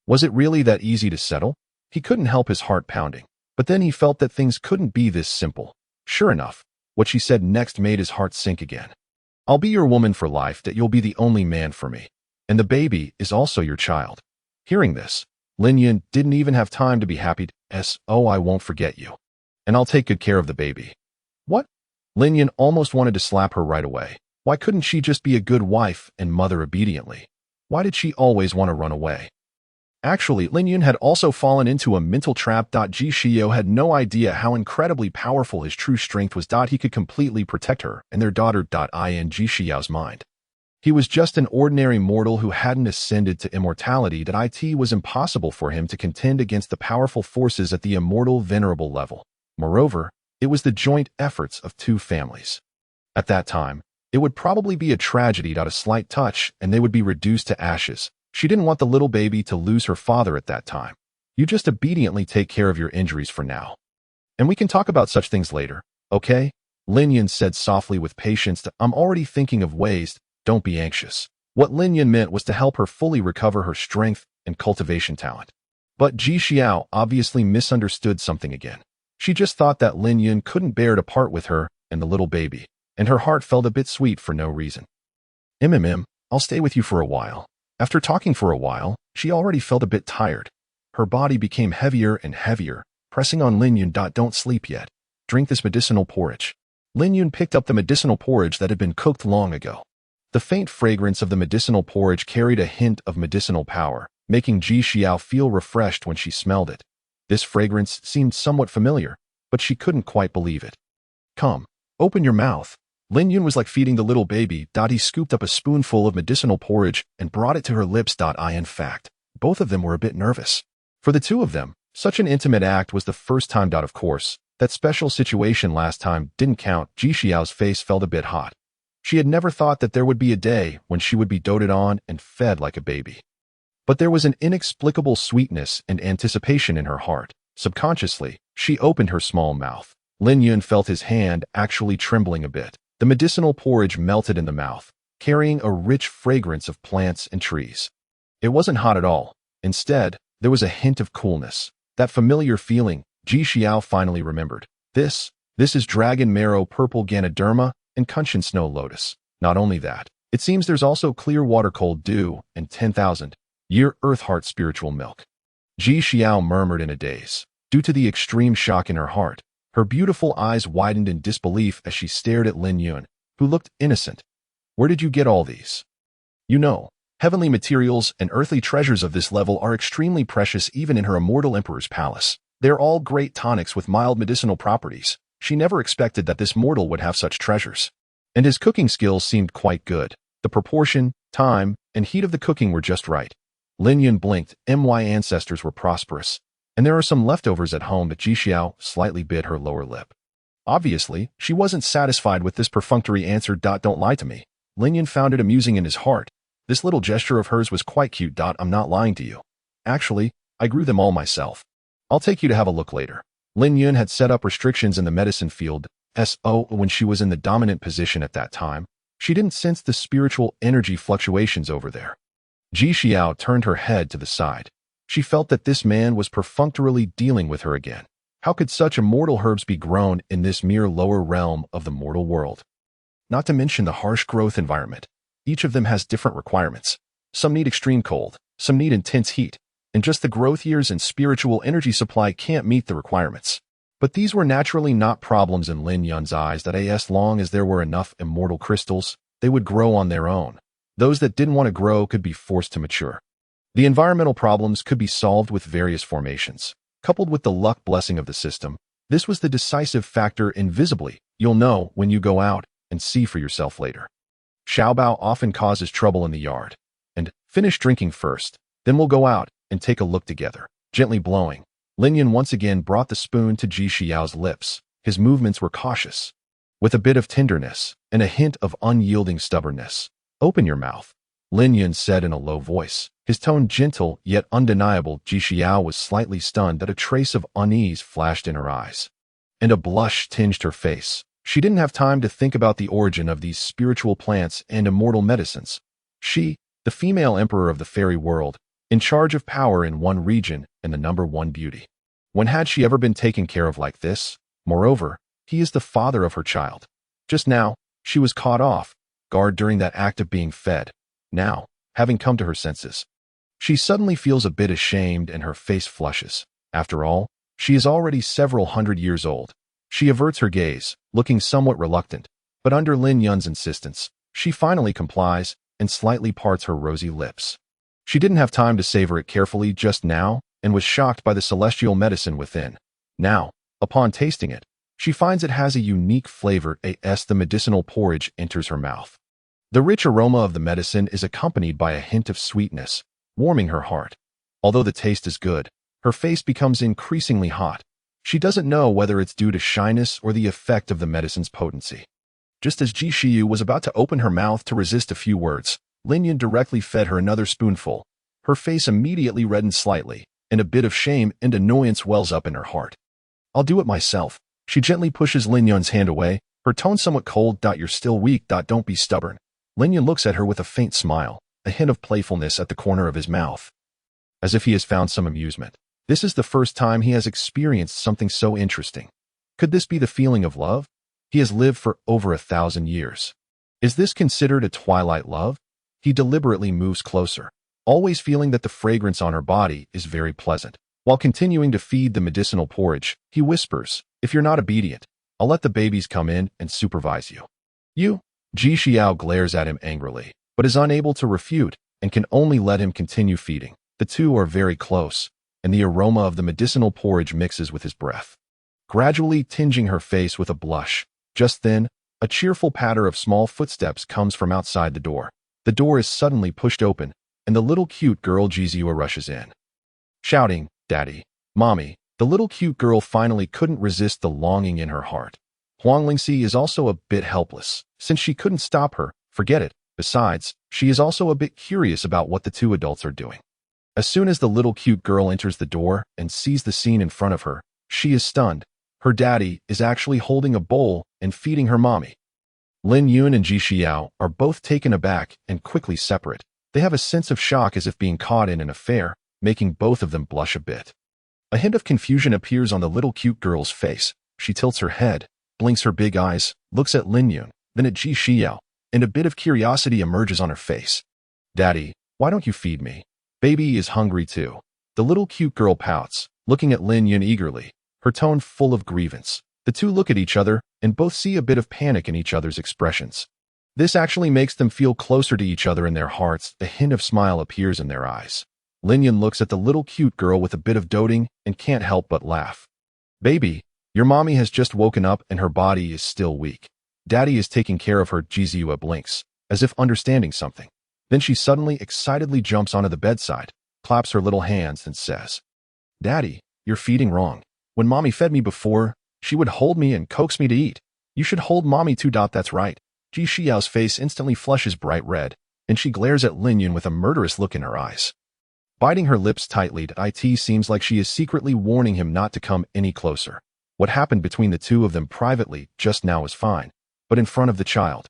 Was it really that easy to settle? He couldn't help his heart pounding, but then he felt that things couldn't be this simple. Sure enough, what she said next made his heart sink again. "I'll be your woman for life. That you'll be the only man for me. And the baby is also your child." Hearing this, Lin Yun didn't even have time to be happy. "Oh, I won't forget you. And I'll take good care of the baby." What? Lin Yun almost wanted to slap her right away. Why couldn't she just be a good wife and mother obediently? Why did she always want to run away? Actually, Lin Yun had also fallen into a mental trap. Ji Xiao had no idea how incredibly powerful his true strength was. He could completely protect her and their daughter. In Ji Xiao's mind, he was just an ordinary mortal who hadn't ascended to immortality. It was impossible for him to contend against the powerful forces at the immortal venerable level. Moreover, it was the joint efforts of two families. At that time, it would probably be a tragedy. A slight touch, and they would be reduced to ashes. She didn't want the little baby to lose her father at that time. You just obediently take care of your injuries for now. And we can talk about such things later, okay? Lin Yun said softly with patience. I'm already thinking of ways. Don't be anxious. What Lin Yun meant was to help her fully recover her strength and cultivation talent. But Ji Xiao obviously misunderstood something again. She just thought that Lin Yun couldn't bear to part with her and the little baby, and her heart felt a bit sweet for no reason. I'll stay with you for a while. After talking for a while, she already felt a bit tired. Her body became heavier and heavier, pressing on Lin Yun. Don't sleep yet. Drink this medicinal porridge. Lin Yun picked up the medicinal porridge that had been cooked long ago. The faint fragrance of the medicinal porridge carried a hint of medicinal power, making Ji Xiao feel refreshed when she smelled it. This fragrance seemed somewhat familiar, but she couldn't quite believe it. Come, open your mouth. Lin Yun was like feeding the little baby. He scooped up a spoonful of medicinal porridge and brought it to her lips. In fact, both of them were a bit nervous. For the two of them, such an intimate act was the first time. Of course, that special situation last time didn't count. Ji Xiao's face felt a bit hot. She had never thought that there would be a day when she would be doted on and fed like a baby. But there was an inexplicable sweetness and anticipation in her heart. Subconsciously, she opened her small mouth. Lin Yun felt his hand actually trembling a bit. The medicinal porridge melted in the mouth, carrying a rich fragrance of plants and trees. It wasn't hot at all. Instead, there was a hint of coolness. That familiar feeling, Ji Xiao finally remembered. This is dragon marrow, purple ganoderma, and Kunshan snow lotus. Not only that, it seems there's also clear water cold dew and 10,000-year earth heart spiritual milk. Ji Xiao murmured in a daze. Due to the extreme shock in her heart, her beautiful eyes widened in disbelief as she stared at Lin Yun, who looked innocent. Where did you get all these? You know, heavenly materials and earthly treasures of this level are extremely precious even in her immortal emperor's palace. They're all great tonics with mild medicinal properties. She never expected that this mortal would have such treasures. And his cooking skills seemed quite good. The proportion, Time and heat of the cooking were just right. Lin Yun blinked. My ancestors were prosperous, and there are some leftovers at home. But Jixiao slightly bit her lower lip. Obviously, she wasn't satisfied with this perfunctory answer. Don't lie to me. Lin Yun found it amusing in his heart. This little gesture of hers was quite cute. I'm not lying to you. Actually, I grew them all myself. I'll take you to have a look later. Lin Yun had set up restrictions in the medicine field. When she was in the dominant position at that time, she didn't sense the spiritual energy fluctuations over there. Ji Xiao turned her head to the side. She felt that this man was perfunctorily dealing with her again. How could such immortal herbs be grown in this mere lower realm of the mortal world? Not to mention the harsh growth environment. Each of them has different requirements. Some need extreme cold, some need intense heat, and just the growth years and spiritual energy supply can't meet the requirements. But these were naturally not problems in Lin Yun's eyes. That as long as there were enough immortal crystals, they would grow on their own. Those that didn't want to grow could be forced to mature. The environmental problems could be solved with various formations. Coupled with the luck blessing of the system, this was the decisive factor. Invisibly, you'll know when you go out and see for yourself later. Xiaobao often causes trouble in the yard. And finish drinking first, then we'll go out and take a look together. Gently blowing, Lin Yun once again brought the spoon to Ji Xiao's lips. His movements were cautious, with a bit of tenderness and a hint of unyielding stubbornness. Open your mouth, Lin Yun said in a low voice, his tone gentle yet undeniable. Ji Xiao was slightly stunned that a trace of unease flashed in her eyes, and a blush tinged her face. She didn't have time to think about the origin of these spiritual plants and immortal medicines. She, the female emperor of the fairy world, in charge of power in one region and the number one beauty. When had she ever been taken care of like this? Moreover, he is the father of her child. Just now, she was caught off guard during that act of being fed. Now, having come to her senses, she suddenly feels a bit ashamed and her face flushes. After all, she is already several hundred years old. She averts her gaze, looking somewhat reluctant, but under Lin Yun's insistence, she finally complies and slightly parts her rosy lips. She didn't have time to savor it carefully just now and was shocked by the celestial medicine within. Now, upon tasting it, she finds it has a unique flavor as the medicinal porridge enters her mouth. The rich aroma of the medicine is accompanied by a hint of sweetness, warming her heart. Although the taste is good, her face becomes increasingly hot. She doesn't know whether it's due to shyness or the effect of the medicine's potency. Just as Ji Xiu was about to open her mouth to resist a few words, Lin Yun directly fed her another spoonful. Her face immediately reddened slightly, and a bit of shame and annoyance wells up in her heart. I'll do it myself. She gently pushes Lin Yun's hand away, her tone somewhat cold. You're still weak. Don't be stubborn. Lin Yun looks at her with a faint smile, a hint of playfulness at the corner of his mouth, as if he has found some amusement. This is the first time he has experienced something so interesting. Could this be the feeling of love? He has lived for over 1,000 years. Is this considered a twilight love? He deliberately moves closer, always feeling that the fragrance on her body is very pleasant. While continuing to feed the medicinal porridge, he whispers, if you're not obedient, I'll let the babies come in and supervise you. You? Ji Xiao glares at him angrily, but is unable to refute and can only let him continue feeding. The two are very close, and the aroma of the medicinal porridge mixes with his breath, gradually tinging her face with a blush. Just then, a cheerful patter of small footsteps comes from outside the door. The door is suddenly pushed open, and the little cute girl Jizua rushes in, shouting, Daddy, Mommy. The little cute girl finally couldn't resist the longing in her heart. Huang Lingxi is also a bit helpless, since she couldn't stop her. Forget it. Besides, she is also a bit curious about what the two adults are doing. As soon as the little cute girl enters the door and sees the scene in front of her, she is stunned. Her daddy is actually holding a bowl and feeding her mommy. Lin Yun and Ji Xiao are both taken aback and quickly separate. They have a sense of shock as if being caught in an affair, making both of them blush a bit. A hint of confusion appears on the little cute girl's face. She tilts her head, blinks her big eyes, looks at Lin Yun, then at Ji Xiao, and a bit of curiosity emerges on her face. Daddy, why don't you feed me? Baby is hungry too. The little cute girl pouts, looking at Lin Yun eagerly, her tone full of grievance. The two look at each other and both see a bit of panic in each other's expressions. This actually makes them feel closer to each other in their hearts. A hint of smile appears in their eyes. Lin Yun looks at the little cute girl with a bit of doting and can't help but laugh. Baby, your mommy has just woken up and her body is still weak. Daddy is taking care of her. Jizua blinks, as if understanding something. Then she suddenly excitedly jumps onto the bedside, claps her little hands, and says, "Daddy, you're feeding wrong. When Mommy fed me before, she would hold me and coax me to eat. You should hold Mommy too. That's right." Ji Xiao's face instantly flushes bright red, and she glares at Lin Yun with a murderous look in her eyes. Biting her lips tightly, it seems like she is secretly warning him not to come any closer. What happened between the two of them privately just now is fine, but in front of the child,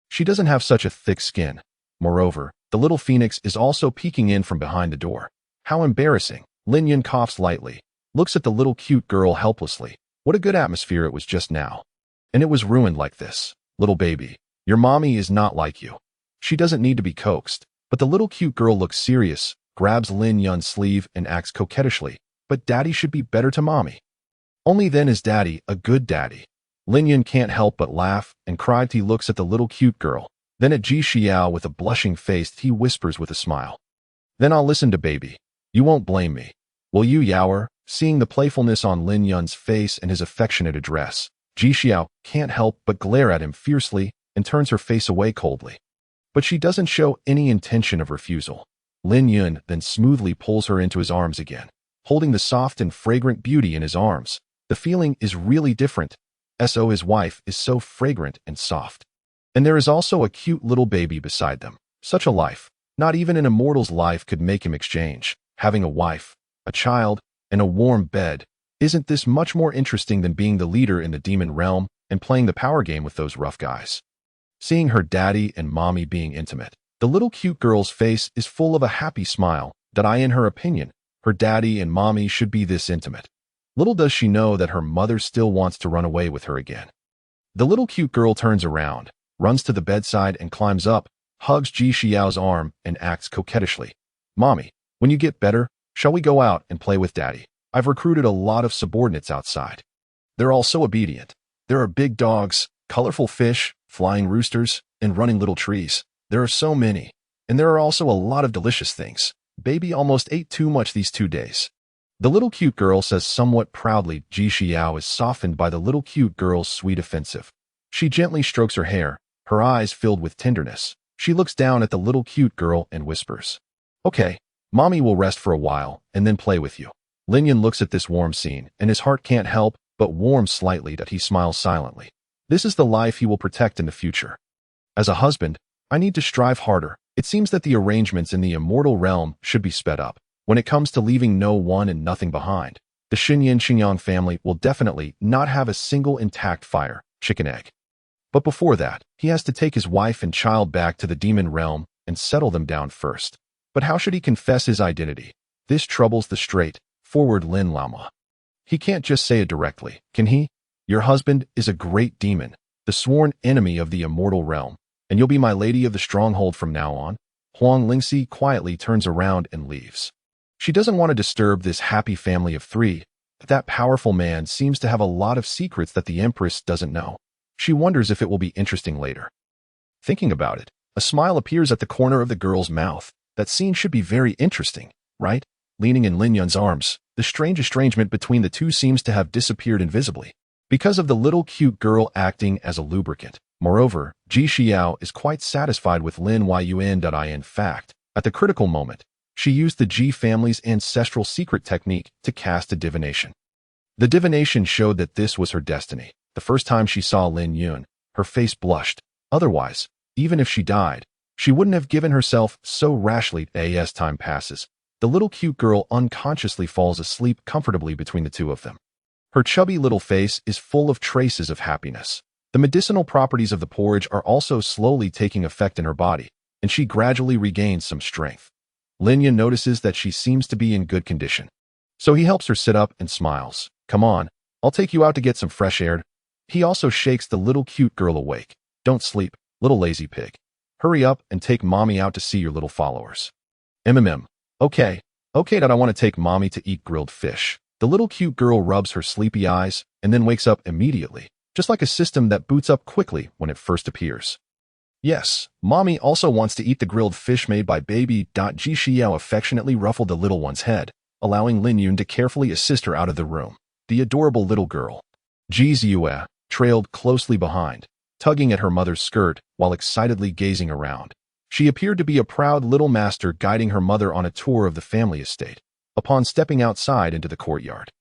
she doesn't have such a thick skin. Moreover, the little phoenix is also peeking in from behind the door. How embarrassing. Lin Yun coughs lightly, looks at the little cute girl helplessly. What a good atmosphere it was just now. And it was ruined like this. Little baby, your mommy is not like you. She doesn't need to be coaxed. But the little cute girl looks serious, grabs Lin Yun's sleeve and acts coquettishly. But daddy should be better to mommy. Only then is daddy a good daddy. Lin Yun can't help but laugh and cry. He looks at the little cute girl, then at Ji Xiao with a blushing face. He whispers with a smile, "Then I'll listen to baby. You won't blame me, will you, Yaoer?" Seeing the playfulness on Lin Yun's face and his affectionate address, Ji Xiao can't help but glare at him fiercely and turns her face away coldly. But she doesn't show any intention of refusal. Lin Yun then smoothly pulls her into his arms again, holding the soft and fragrant beauty in his arms. The feeling is really different. His wife is so fragrant and soft. And there is also a cute little baby beside them. Such a life. Not even an immortal's life could make him exchange. Having a wife, a child, and a warm bed. Isn't this much more interesting than being the leader in the demon realm and playing the power game with those rough guys? Seeing her daddy and mommy being intimate, the little cute girl's face is full of a happy smile that in her opinion, her daddy and mommy should be this intimate. Little does she know that her mother still wants to run away with her again. The little cute girl turns around, runs to the bedside and climbs up, hugs Ji Xiao's arm and acts coquettishly. "Mommy, when you get better, shall we go out and play with daddy? I've recruited a lot of subordinates outside. They're all so obedient. There are big dogs, colorful fish, flying roosters, and running little trees. There are so many. And there are also a lot of delicious things. Baby almost ate too much these 2 days." The little cute girl says somewhat proudly. Ji Xiao is softened by the little cute girl's sweet offensive. She gently strokes her hair, her eyes filled with tenderness. She looks down at the little cute girl and whispers, "Okay, mommy will rest for a while and then play with you." Lin Yun looks at this warm scene, and his heart can't help but warm slightly. That he smiles silently. This is the life he will protect in the future. As a husband, I need to strive harder. It seems that the arrangements in the immortal realm should be sped up. When it comes to leaving no one and nothing behind, the Xinyan family will definitely not have a single intact fire, chicken egg. But before that, he has to take his wife and child back to the demon realm and settle them down first. But how should he confess his identity? This troubles the straightforward Lin Lama. He can't just say it directly, can he? "Your husband is a great demon, the sworn enemy of the immortal realm, and you'll be my lady of the stronghold from now on." Huang Lingxi quietly turns around and leaves. She doesn't want to disturb this happy family of 3, but that powerful man seems to have a lot of secrets that the Empress doesn't know. She wonders if it will be interesting later. Thinking about it, a smile appears at the corner of the girl's mouth. That scene should be very interesting, right? Leaning in Lin Yun's arms, the strange estrangement between the two seems to have disappeared invisibly, because of the little cute girl acting as a lubricant. Moreover, Ji Xiao is quite satisfied with Lin Yun. In fact, at the critical moment, she used the Ji family's ancestral secret technique to cast a divination. The divination showed that this was her destiny. The first time she saw Lin Yun, her face blushed. Otherwise, even if she died, she wouldn't have given herself so rashly. As time passes, the little cute girl unconsciously falls asleep comfortably between the two of them. Her chubby little face is full of traces of happiness. The medicinal properties of the porridge are also slowly taking effect in her body, and she gradually regains some strength. Lin Yun notices that she seems to be in good condition. So he helps her sit up and smiles. "Come on, I'll take you out to get some fresh air." He also shakes the little cute girl awake. "Don't sleep, little lazy pig. Hurry up and take mommy out to see your little followers." Okay, that I want to take mommy to eat grilled fish." The little cute girl rubs her sleepy eyes and then wakes up immediately, just like a system that boots up quickly when it first appears. "Yes, mommy also wants to eat the grilled fish made by baby." Ji Xiao affectionately ruffled the little one's head, allowing Lin Yun to carefully assist her out of the room. The adorable little girl, Ji Ziyue, trailed closely behind, tugging at her mother's skirt while excitedly gazing around. She appeared to be a proud little master guiding her mother on a tour of the family estate. Upon stepping outside into the courtyard,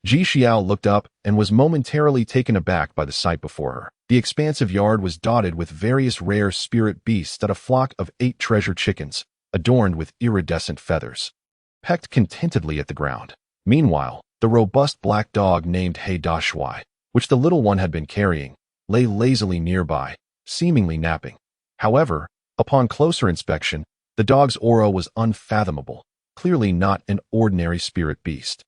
Ji Xiao looked up and was momentarily taken aback by the sight before her. The expansive yard was dotted with various rare spirit beasts that a flock of 8 treasure chickens, adorned with iridescent feathers, pecked contentedly at the ground. Meanwhile, the robust black dog named He Da Shui, which the little one had been carrying, lay lazily nearby, seemingly napping. However, upon closer inspection, the dog's aura was unfathomable, clearly not an ordinary spirit beast.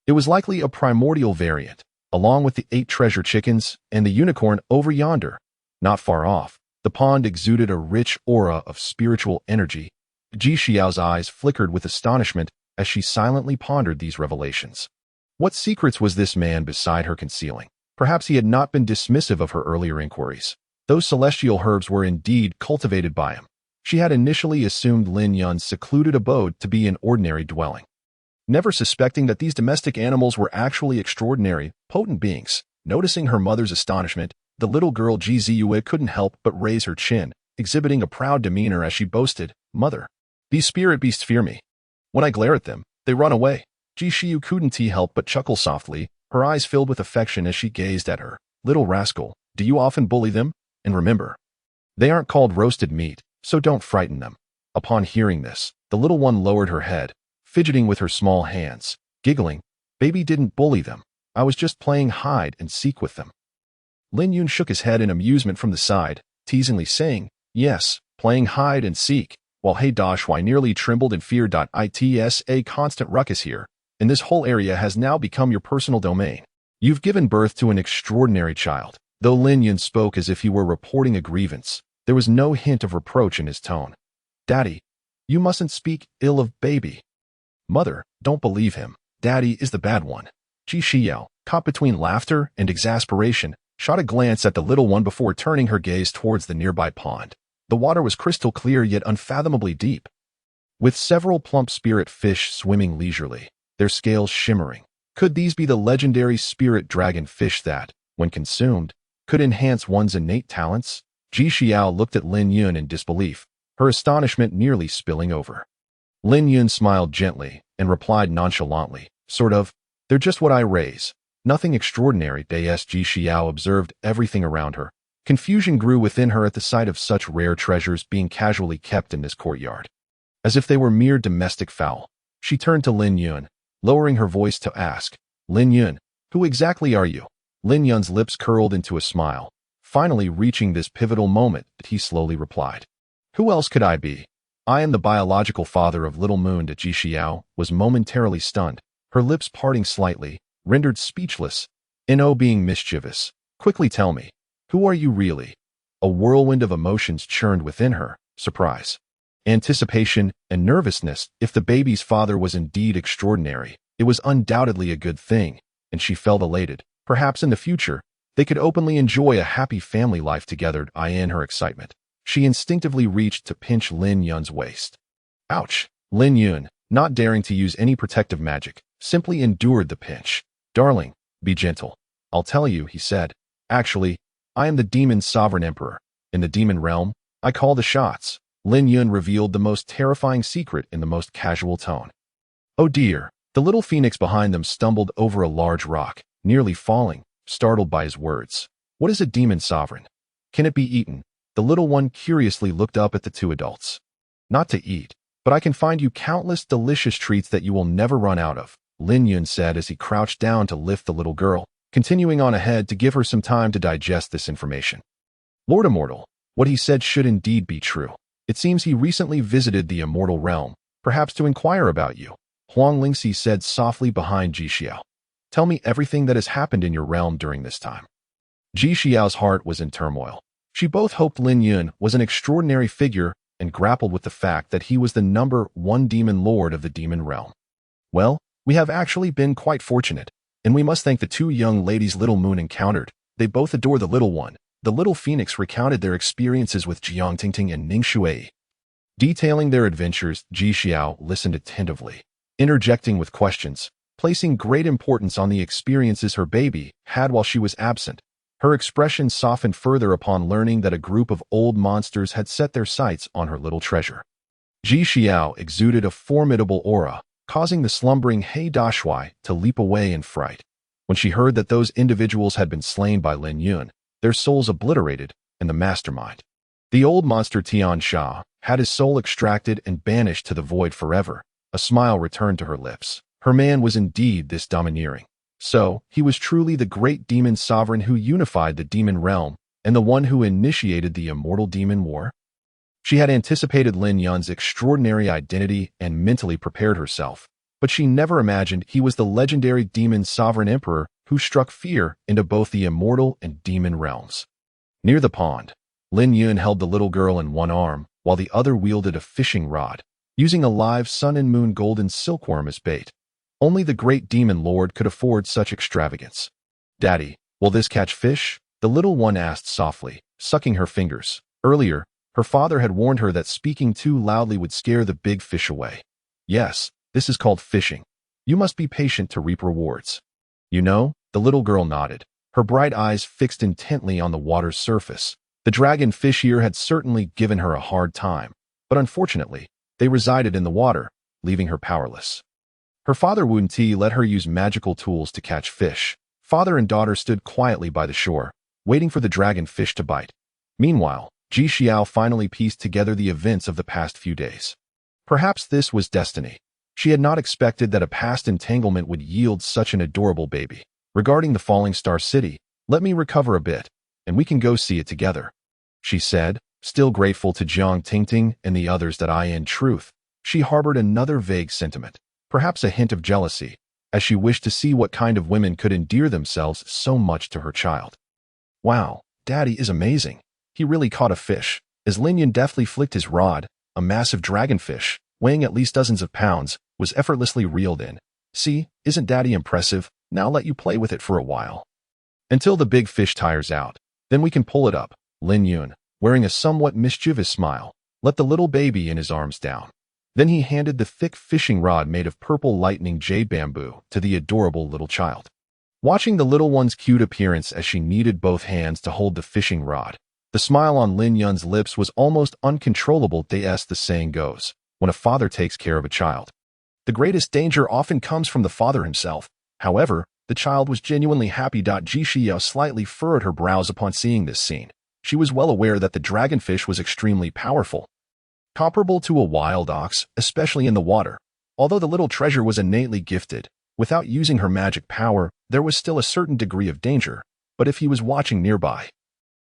It was likely a primordial variant, along with the 8 treasure chickens and the unicorn over yonder. Not far off, the pond exuded a rich aura of spiritual energy. Ji Xiao's eyes flickered with astonishment as she silently pondered these revelations. What secrets was this man beside her concealing? Perhaps he had not been dismissive of her earlier inquiries. Those celestial herbs were indeed cultivated by him. She had initially assumed Lin Yun's secluded abode to be an ordinary dwelling, never suspecting that these domestic animals were actually extraordinary, potent beings. Noticing her mother's astonishment, the little girl Ji Ziyue couldn't help but raise her chin, exhibiting a proud demeanor as she boasted, "Mother, these spirit beasts fear me. When I glare at them, they run away." Ji Xiu couldn't help but chuckle softly, her eyes filled with affection as she gazed at her. "Little rascal, do you often bully them? And remember, they aren't called roasted meat, so don't frighten them." Upon hearing this, the little one lowered her head, fidgeting with her small hands, giggling, "Baby didn't bully them. I was just playing hide and seek with them." Lin Yun shook his head in amusement from the side, teasingly saying, "Yes, playing hide and seek," while He Da Shui nearly trembled in fear. "It's a constant ruckus here, and this whole area has now become your personal domain. You've given birth to an extraordinary child." Though Lin Yun spoke as if he were reporting a grievance, there was no hint of reproach in his tone. "Daddy, you mustn't speak ill of baby." "Mother, don't believe him. Daddy is the bad one." Ji Xiao, caught between laughter and exasperation, shot a glance at the little one before turning her gaze towards the nearby pond. The water was crystal clear yet unfathomably deep, with several plump spirit fish swimming leisurely, their scales shimmering. Could these be the legendary spirit dragon fish that, when consumed, could enhance one's innate talents? Ji Xiao looked at Lin Yun in disbelief, her astonishment nearly spilling over. Lin Yun smiled gently and replied nonchalantly, "Sort of. They're just what I raise. Nothing extraordinary." Ji Xiao observed everything around her. Confusion grew within her at the sight of such rare treasures being casually kept in this courtyard, as if they were mere domestic fowl. She turned to Lin Yun, lowering her voice to ask, "Lin Yun, who exactly are you?" Lin Yun's lips curled into a smile, finally reaching this pivotal moment. He slowly replied, "Who else could I be? I am the biological father of Little Moon." Ji Xiao was momentarily stunned, her lips parting slightly, rendered speechless, no being mischievous. "Quickly tell me, who are you really?" A whirlwind of emotions churned within her, surprise, anticipation, and nervousness. If the baby's father was indeed extraordinary, it was undoubtedly a good thing, and she felt elated. Perhaps in the future, they could openly enjoy a happy family life together. In her excitement, she instinctively reached to pinch Lin Yun's waist. Ouch! Lin Yun, not daring to use any protective magic, simply endured the pinch. "Darling, be gentle. I'll tell you," he said. "Actually, I am the demon's sovereign emperor. In the demon realm, I call the shots." Lin Yun revealed the most terrifying secret in the most casual tone. "Oh dear." The little phoenix behind them stumbled over a large rock, nearly falling, startled by his words. "What is a demon sovereign? Can it be eaten?" The little one curiously looked up at the two adults. "Not to eat, but I can find you countless delicious treats that you will never run out of," Lin Yun said as he crouched down to lift the little girl, continuing on ahead to give her some time to digest this information. Lord Immortal, what he said should indeed be true. It seems he recently visited the immortal realm, perhaps to inquire about you. Huang Lingxi said softly behind Ji Xiao. "Tell me everything that has happened in your realm during this time." Ji Xiao's heart was in turmoil. She both hoped Lin Yun was an extraordinary figure and grappled with the fact that he was the #1 demon lord of the demon realm. "Well, we have actually been quite fortunate, and we must thank the 2 young ladies Little Moon encountered. They both adore the little one." The little phoenix recounted their experiences with Jiang Tingting and Ning Shui. Detailing their adventures, Ji Xiao listened attentively, interjecting with questions, placing great importance on the experiences her baby had while she was absent. Her expression softened further upon learning that a group of old monsters had set their sights on her little treasure. Ji Xiao exuded a formidable aura, causing the slumbering He Dashui to leap away in fright. When she heard that those individuals had been slain by Lin Yun, their souls obliterated, and the mastermind. The old monster Tian Sha had his soul extracted and banished to the void forever. A smile returned to her lips. Her man was indeed this domineering. So, he was truly the great demon sovereign who unified the demon realm, and the one who initiated the immortal demon war? She had anticipated Lin Yun's extraordinary identity and mentally prepared herself, but she never imagined he was the legendary demon sovereign emperor who struck fear into both the immortal and demon realms. Near the pond, Lin Yun held the little girl in one arm, while the other wielded a fishing rod, using a live sun and moon golden silkworm as bait. Only the great demon lord could afford such extravagance. "Daddy, will this catch fish?" the little one asked softly, sucking her fingers. Earlier, her father had warned her that speaking too loudly would scare the big fish away. "Yes, this is called fishing. You must be patient to reap rewards." "You know," the little girl nodded, her bright eyes fixed intently on the water's surface. The dragon fish here had certainly given her a hard time, but unfortunately, they resided in the water, leaving her powerless. Her father Wu Ti let her use magical tools to catch fish. Father and daughter stood quietly by the shore, waiting for the dragon fish to bite. Meanwhile, Ji Xiao finally pieced together the events of the past few days. Perhaps this was destiny. She had not expected that a past entanglement would yield such an adorable baby. "Regarding the falling star city, let me recover a bit, and we can go see it together," she said, still grateful to Jiang Tingting and the others that in truth, she harbored another vague sentiment, perhaps a hint of jealousy, as she wished to see what kind of women could endear themselves so much to her child. "Wow, Daddy is amazing. He really caught a fish." As Lin Yun deftly flicked his rod, a massive dragonfish, weighing at least dozens of pounds, was effortlessly reeled in. "See, isn't Daddy impressive? Now let you play with it for a while. Until the big fish tires out. Then we can pull it up." Lin Yun, wearing a somewhat mischievous smile, let the little baby in his arms down. Then he handed the thick fishing rod made of purple lightning jade bamboo to the adorable little child. Watching the little one's cute appearance as she kneaded both hands to hold the fishing rod, the smile on Lin Yun's lips was almost uncontrollable. As the saying goes, when a father takes care of a child, the greatest danger often comes from the father himself. However, the child was genuinely happy. Ji Xiao slightly furrowed her brows upon seeing this scene. She was well aware that the dragonfish was extremely powerful, comparable to a wild ox, especially in the water. Although the little treasure was innately gifted, without using her magic power, there was still a certain degree of danger. But if he was watching nearby,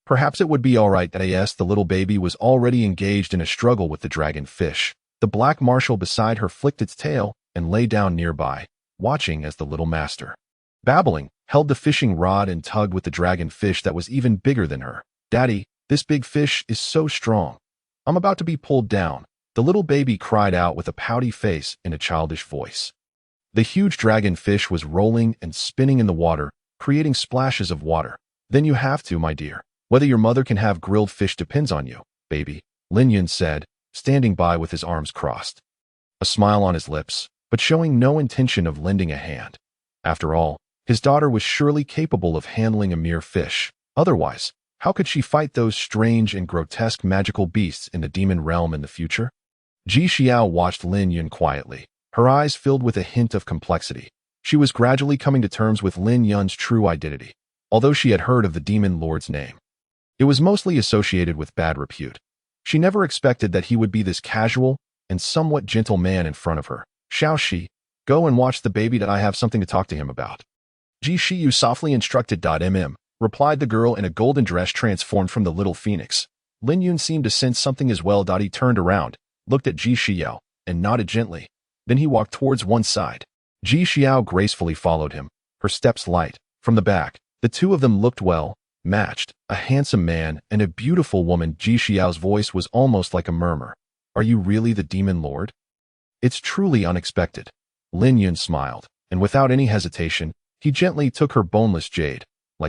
perhaps it would be alright. The little baby was already engaged in a struggle with the dragonfish. The black marshal beside her flicked its tail and lay down nearby, watching as the little master, babbling, held the fishing rod and tugged with the dragonfish that was even bigger than her. "Daddy, this big fish is so strong. I'm about to be pulled down," the little baby cried out with a pouty face and a childish voice. The huge dragonfish was rolling and spinning in the water, creating splashes of water. "Then you have to, my dear. Whether your mother can have grilled fish depends on you, baby," Lin Yun said, standing by with his arms crossed, a smile on his lips, but showing no intention of lending a hand. After all, his daughter was surely capable of handling a mere fish. Otherwise, how could she fight those strange and grotesque magical beasts in the demon realm in the future? Ji Xiao watched Lin Yun quietly, her eyes filled with a hint of complexity. She was gradually coming to terms with Lin Yun's true identity, although she had heard of the demon lord's name. It was mostly associated with bad repute. She never expected that he would be this casual and somewhat gentle man in front of her. "Shall she? Go and watch the baby. That I have something to talk to him about." Ji Xiu softly instructed. Replied the girl in a golden dress transformed from the little phoenix. Lin Yun seemed to sense something as well. He turned around, looked at Ji Xiao, and nodded gently. Then he walked towards one side. Ji Xiao gracefully followed him, her steps light. From the back, the two of them looked well matched, a handsome man and a beautiful woman. Ji Xiao's voice was almost like a murmur. "Are you really the demon lord? It's truly unexpected." Lin Yun smiled, and without any hesitation, he gently took her boneless jade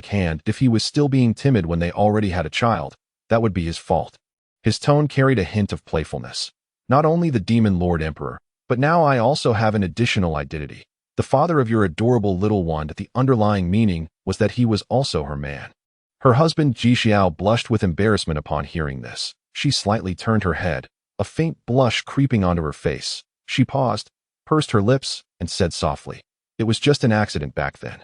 hand. If he was still being timid when they already had a child, that would be his fault. His tone carried a hint of playfulness. "Not only the demon lord emperor, but now I also have an additional identity. The father of your adorable little one." The underlying meaning was that he was also her man. Her husband Ji Xiao blushed with embarrassment upon hearing this. She slightly turned her head, a faint blush creeping onto her face. She paused, pursed her lips, and said softly, "It was just an accident back then."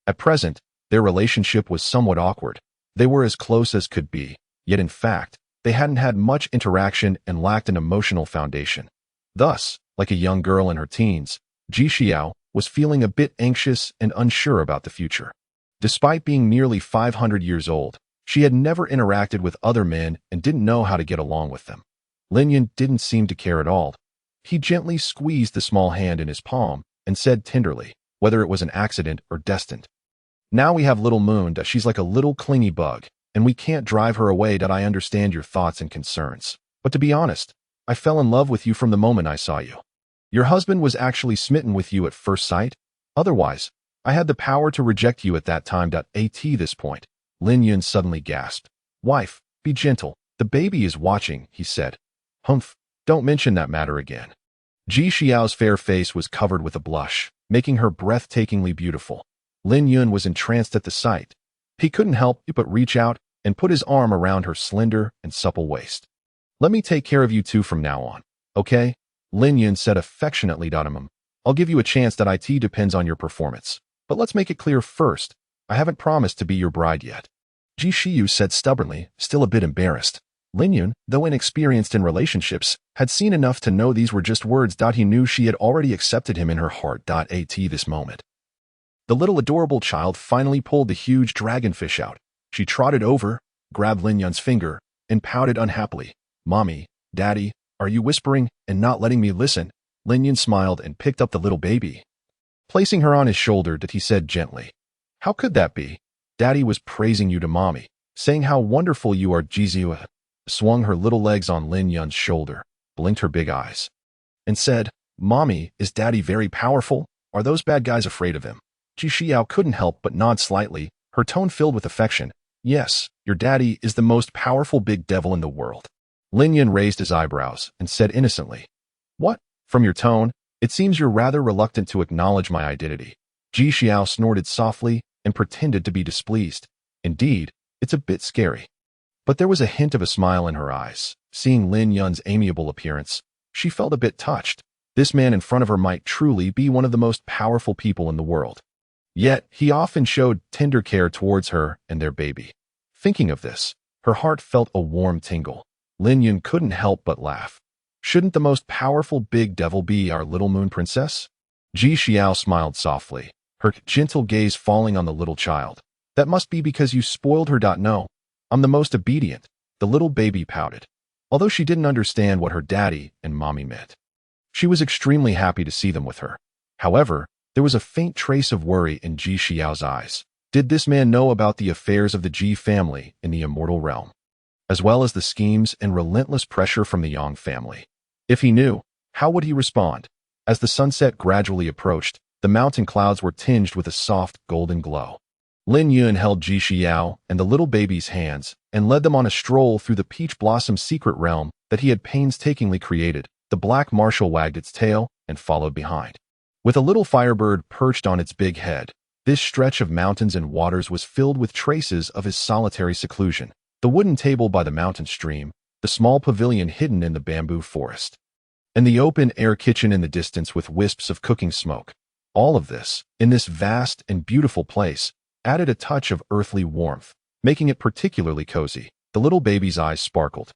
At present, their relationship was somewhat awkward. They were as close as could be, yet in fact, they hadn't had much interaction and lacked an emotional foundation. Thus, like a young girl in her teens, Ji Xiao was feeling a bit anxious and unsure about the future. Despite being nearly 500 years old, she had never interacted with other men and didn't know how to get along with them. Lin Yun didn't seem to care at all. He gently squeezed the small hand in his palm and said tenderly, whether it was an accident or destined, "Now we have little Moon. She's like a little clingy bug, and we can't drive her away. I understand your thoughts and concerns. But to be honest, I fell in love with you from the moment I saw you. Your husband was actually smitten with you at first sight. Otherwise, I had the power to reject you at that time. At this point, Lin Yun suddenly gasped. "Wife, be gentle. The baby is watching," he said. "Humph, don't mention that matter again." Ji Xiao's fair face was covered with a blush, making her breathtakingly beautiful. Lin Yun was entranced at the sight. He couldn't help but reach out and put his arm around her slender and supple waist. "Let me take care of you two from now on, okay?" Lin Yun said affectionately. "I'll give you a chance. It depends on your performance. But let's make it clear first, I haven't promised to be your bride yet." Ji Xiu said stubbornly, still a bit embarrassed. Lin Yun, though inexperienced in relationships, had seen enough to know these were just words. He knew she had already accepted him in her heart. At this moment, the little adorable child finally pulled the huge dragonfish out. She trotted over, grabbed Lin Yun's finger, and pouted unhappily. "Mommy, Daddy, are you whispering and not letting me listen?" Lin Yun smiled and picked up the little baby. Placing her on his shoulder, he said gently, "How could that be? Daddy was praising you to Mommy, saying how wonderful you are." Jiziu swung her little legs on Lin Yun's shoulder, blinked her big eyes, and said, "Mommy, is Daddy very powerful? Are those bad guys afraid of him?" Ji Xiao couldn't help but nod slightly, her tone filled with affection. "Yes, your daddy is the most powerful big devil in the world." Lin Yun raised his eyebrows and said innocently, "What? From your tone, it seems you're rather reluctant to acknowledge my identity." Ji Xiao snorted softly and pretended to be displeased. "Indeed, it's a bit scary." But there was a hint of a smile in her eyes. Seeing Lin Yun's amiable appearance, she felt a bit touched. This man in front of her might truly be one of the most powerful people in the world. Yet, he often showed tender care towards her and their baby. Thinking of this, her heart felt a warm tingle. Lin Yun couldn't help but laugh. "Shouldn't the most powerful big devil be our little moon princess?" Ji Xiao smiled softly, her gentle gaze falling on the little child. "That must be because you spoiled her. No, I'm the most obedient," the little baby pouted. Although she didn't understand what her daddy and mommy meant, she was extremely happy to see them with her. However, there was a faint trace of worry in Ji Xiao's eyes. Did this man know about the affairs of the Ji family in the immortal realm, as well as the schemes and relentless pressure from the Yang family? If he knew, how would he respond? As the sunset gradually approached, the mountain clouds were tinged with a soft golden glow. Lin Yun held Ji Xiao and the little baby's hands and led them on a stroll through the peach blossom secret realm that he had painstakingly created. The black marshal wagged its tail and followed behind. With a little firebird perched on its big head, this stretch of mountains and waters was filled with traces of his solitary seclusion. The wooden table by the mountain stream, the small pavilion hidden in the bamboo forest, and the open-air kitchen in the distance with wisps of cooking smoke. All of this, in this vast and beautiful place, added a touch of earthly warmth, making it particularly cozy. The little baby's eyes sparkled,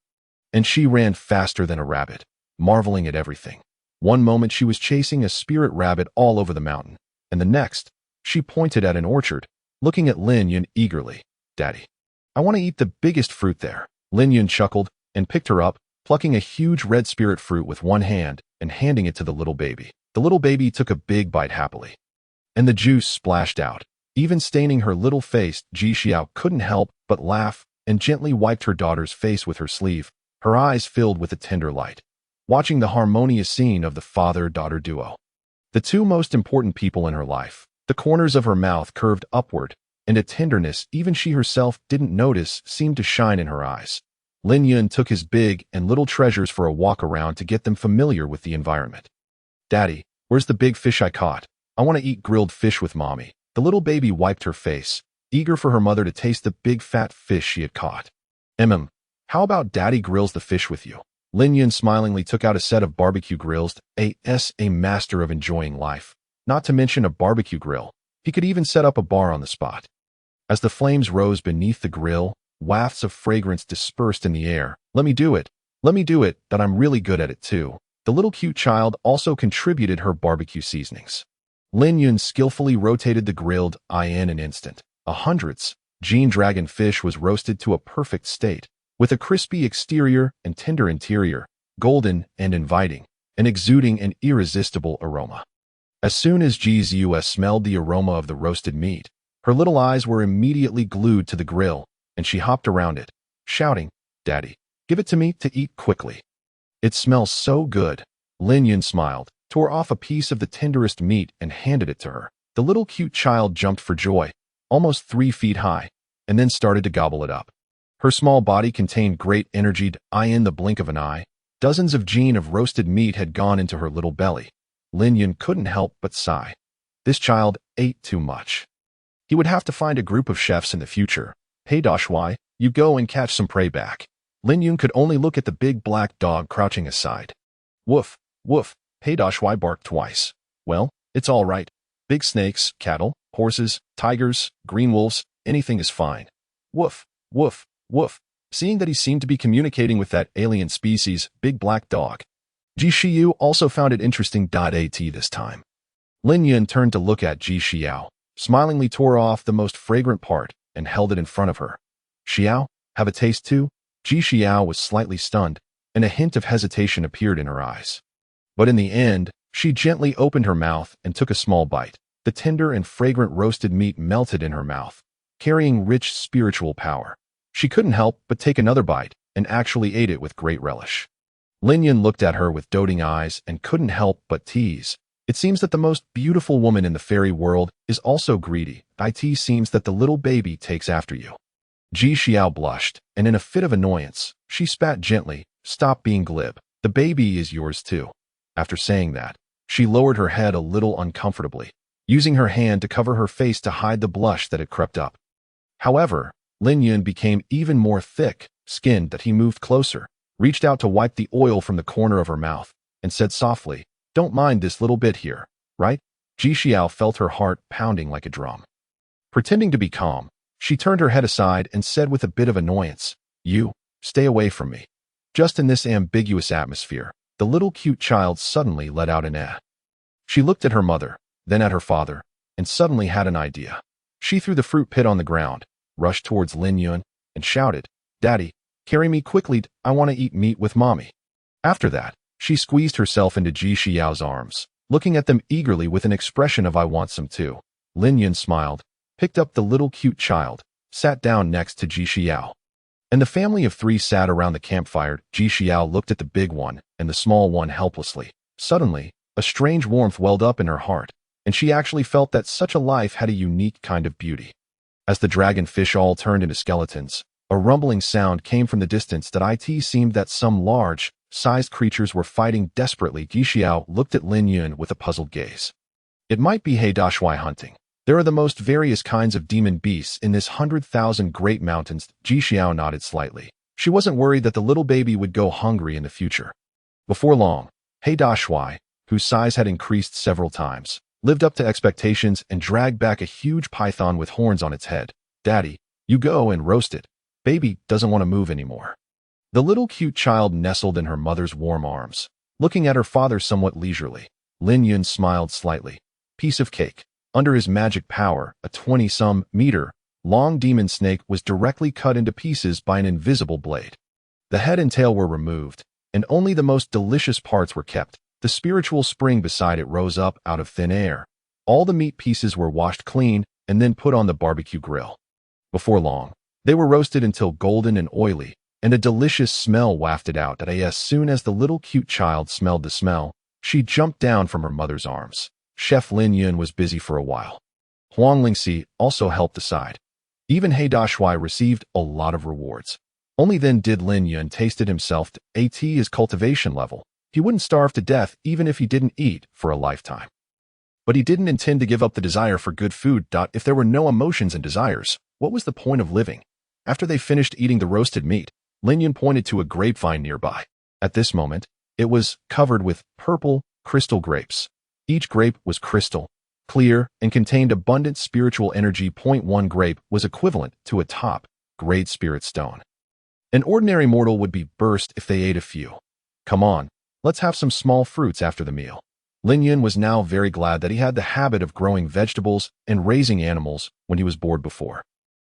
and she ran faster than a rabbit, marveling at everything. One moment she was chasing a spirit rabbit all over the mountain, and the next, she pointed at an orchard, looking at Lin Yun eagerly. "Daddy, I want to eat the biggest fruit there." Lin Yun chuckled and picked her up, plucking a huge red spirit fruit with one hand and handing it to the little baby. The little baby took a big bite happily, and the juice splashed out, even staining her little face. Ji Xiao couldn't help but laugh and gently wiped her daughter's face with her sleeve, her eyes filled with a tender light, watching the harmonious scene of the father-daughter duo. The two most important people in her life. The corners of her mouth curved upward, and a tenderness even she herself didn't notice seemed to shine in her eyes. Lin Yun took his big and little treasures for a walk around to get them familiar with the environment. "Daddy, where's the big fish I caught? I want to eat grilled fish with Mommy." The little baby wiped her face, eager for her mother to taste the big fat fish she had caught. How about Daddy grills the fish with you? Lin Yun smilingly took out a set of barbecue grills, a master of enjoying life. Not to mention a barbecue grill. He could even set up a bar on the spot. As the flames rose beneath the grill, wafts of fragrance dispersed in the air. Let me do it, that I'm really good at it too. The little cute child also contributed her barbecue seasonings. Lin Yun skillfully rotated the grilled in an instant. Gene dragon fish was roasted to a perfect state, with a crispy exterior and tender interior, golden and inviting, and exuding an irresistible aroma. As soon as Ji's smelled the aroma of the roasted meat, her little eyes were immediately glued to the grill, and she hopped around it, shouting, "Daddy, give it to me to eat quickly." "It smells so good." Lin Yun smiled, tore off a piece of the tenderest meat and handed it to her. The little cute child jumped for joy, almost 3 feet high, and then started to gobble it up. Her small body contained great energy. In the blink of an eye, dozens of gene of roasted meat had gone into her little belly. Lin Yun couldn't help but sigh. This child ate too much. He would have to find a group of chefs in the future. "Hey Dashwai, you go and catch some prey back." Lin Yun could only look at the big black dog crouching aside. "Woof, woof," Hey Dashwai barked twice. "Well, it's all right. Big snakes, cattle, horses, tigers, green wolves, anything is fine." "Woof, woof, woof." Seeing that he seemed to be communicating with that alien species, big black dog, Ji Xiu also found it interesting. This time, Lin Yun turned to look at Ji Xiao, smilingly tore off the most fragrant part and held it in front of her. "Xiao, have a taste too?" Ji Xiao was slightly stunned, and a hint of hesitation appeared in her eyes. But in the end, she gently opened her mouth and took a small bite. The tender and fragrant roasted meat melted in her mouth, carrying rich spiritual power. She couldn't help but take another bite and actually ate it with great relish. Lin Yun looked at her with doting eyes and couldn't help but tease. "It seems that the most beautiful woman in the fairy world is also greedy. It seems that the little baby takes after you." Ji Xiao blushed, and in a fit of annoyance, she spat gently, "Stop being glib. The baby is yours too." After saying that, she lowered her head a little uncomfortably, using her hand to cover her face to hide the blush that had crept up. However, Lin Yun became even more thick-skinned that he moved closer, reached out to wipe the oil from the corner of her mouth, and said softly, "Don't mind this little bit here, right?" Ji Xiao felt her heart pounding like a drum. Pretending to be calm, she turned her head aside and said with a bit of annoyance, "You, stay away from me." Just in this ambiguous atmosphere, the little cute child suddenly let out an eh. She looked at her mother, then at her father, and suddenly had an idea. She threw the fruit pit on the ground, rushed towards Lin Yun, and shouted, "Daddy, carry me quickly, I want to eat meat with mommy." After that, she squeezed herself into Ji Xiao's arms, looking at them eagerly with an expression of "I want some too." Lin Yun smiled, picked up the little cute child, sat down next to Ji Xiao, and the family of 3 sat around the campfire. Ji Xiao looked at the big one and the small one helplessly. Suddenly, a strange warmth welled up in her heart, and she actually felt that such a life had a unique kind of beauty. As the dragonfish all turned into skeletons, a rumbling sound came from the distance that it seemed that some large-sized creatures were fighting desperately. Ji Xiao looked at Lin Yun with a puzzled gaze. "It might be He Dashwai hunting. There are the most various kinds of demon beasts in this 100,000 great mountains." Ji Xiao nodded slightly. She wasn't worried that the little baby would go hungry in the future. Before long, He Dashwai, whose size had increased several times, lived up to expectations and dragged back a huge python with horns on its head. "Daddy, you go and roast it. Baby doesn't want to move anymore." The little cute child nestled in her mother's warm arms, looking at her father somewhat leisurely. Lin Yun smiled slightly. Piece of cake. Under his magic power, a 20-some meter long demon snake was directly cut into pieces by an invisible blade. The head and tail were removed, and only the most delicious parts were kept. The spiritual spring beside it rose up out of thin air. All the meat pieces were washed clean and then put on the barbecue grill. Before long, they were roasted until golden and oily, and a delicious smell wafted out. As soon as the little cute child smelled the smell, she jumped down from her mother's arms. Chef Lin Yun was busy for a while. Huang Lingxi also helped aside. Even He Dashwai received a lot of rewards. Only then did Lin Yun taste it himself. At his cultivation level, he wouldn't starve to death even if he didn't eat for a lifetime. But he didn't intend to give up the desire for good food. If there were no emotions and desires, what was the point of living? After they finished eating the roasted meat, Lin Yun pointed to a grapevine nearby. At this moment, it was covered with purple, crystal grapes. Each grape was crystal, clear, and contained abundant spiritual energy. One grape was equivalent to a top-grade spirit stone. An ordinary mortal would be burst if they ate a few. Come on, let's have some small fruits after the meal. Lin Yun was now very glad that he had the habit of growing vegetables and raising animals when he was bored before.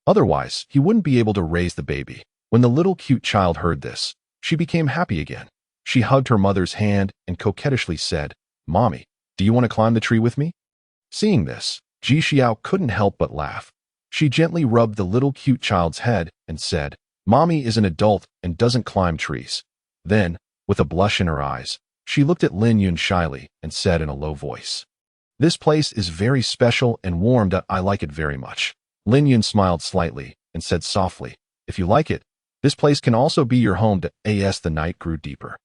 Otherwise, he wouldn't be able to raise the baby. When the little cute child heard this, she became happy again. She hugged her mother's hand and coquettishly said, "Mommy, do you want to climb the tree with me?" Seeing this, Ji Xiao couldn't help but laugh. She gently rubbed the little cute child's head and said, "Mommy is an adult and doesn't climb trees." Then, with a blush in her eyes, she looked at Lin Yun shyly and said in a low voice, "This place is very special and warm. I like it very much." Lin Yun smiled slightly and said softly, "If you like it, this place can also be your home." As the night grew deeper,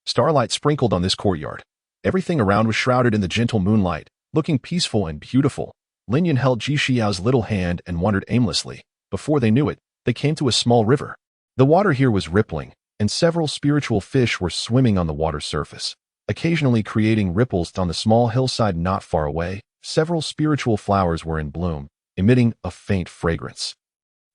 starlight sprinkled on this courtyard. Everything around was shrouded in the gentle moonlight, looking peaceful and beautiful. Lin Yun held Ji Xiao's little hand and wandered aimlessly. Before they knew it, they came to a small river. The water here was rippling, and several spiritual fish were swimming on the water surface, occasionally creating ripples on the small hillside not far away. Several spiritual flowers were in bloom, emitting a faint fragrance,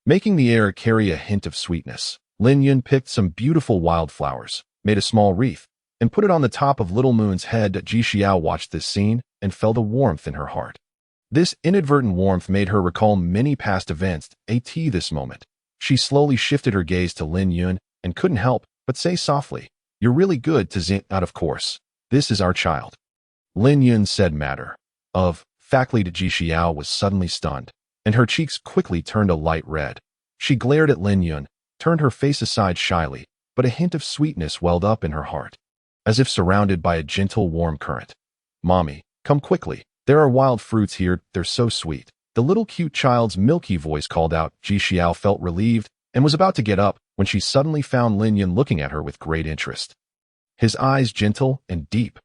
making the air carry a hint of sweetness. Lin Yun picked some beautiful wildflowers, made a small wreath, and put it on the top of Little Moon's head. Ji Xiao watched this scene and felt a warmth in her heart. This inadvertent warmth made her recall many past events. This moment, she slowly shifted her gaze to Lin Yun and couldn't help but say softly, "You're really good to zing out, of course. This is our child." Lin Yun said matter of factly to Ji Xiao was suddenly stunned, and her cheeks quickly turned a light red. She glared at Lin Yun, turned her face aside shyly, but a hint of sweetness welled up in her heart, as if surrounded by a gentle warm current. "Mommy, come quickly. There are wild fruits here, they're so sweet." The little cute child's milky voice called out. Ji Xiao felt relieved and was about to get up when she suddenly found Lin Yun looking at her with great interest, his eyes gentle and deep.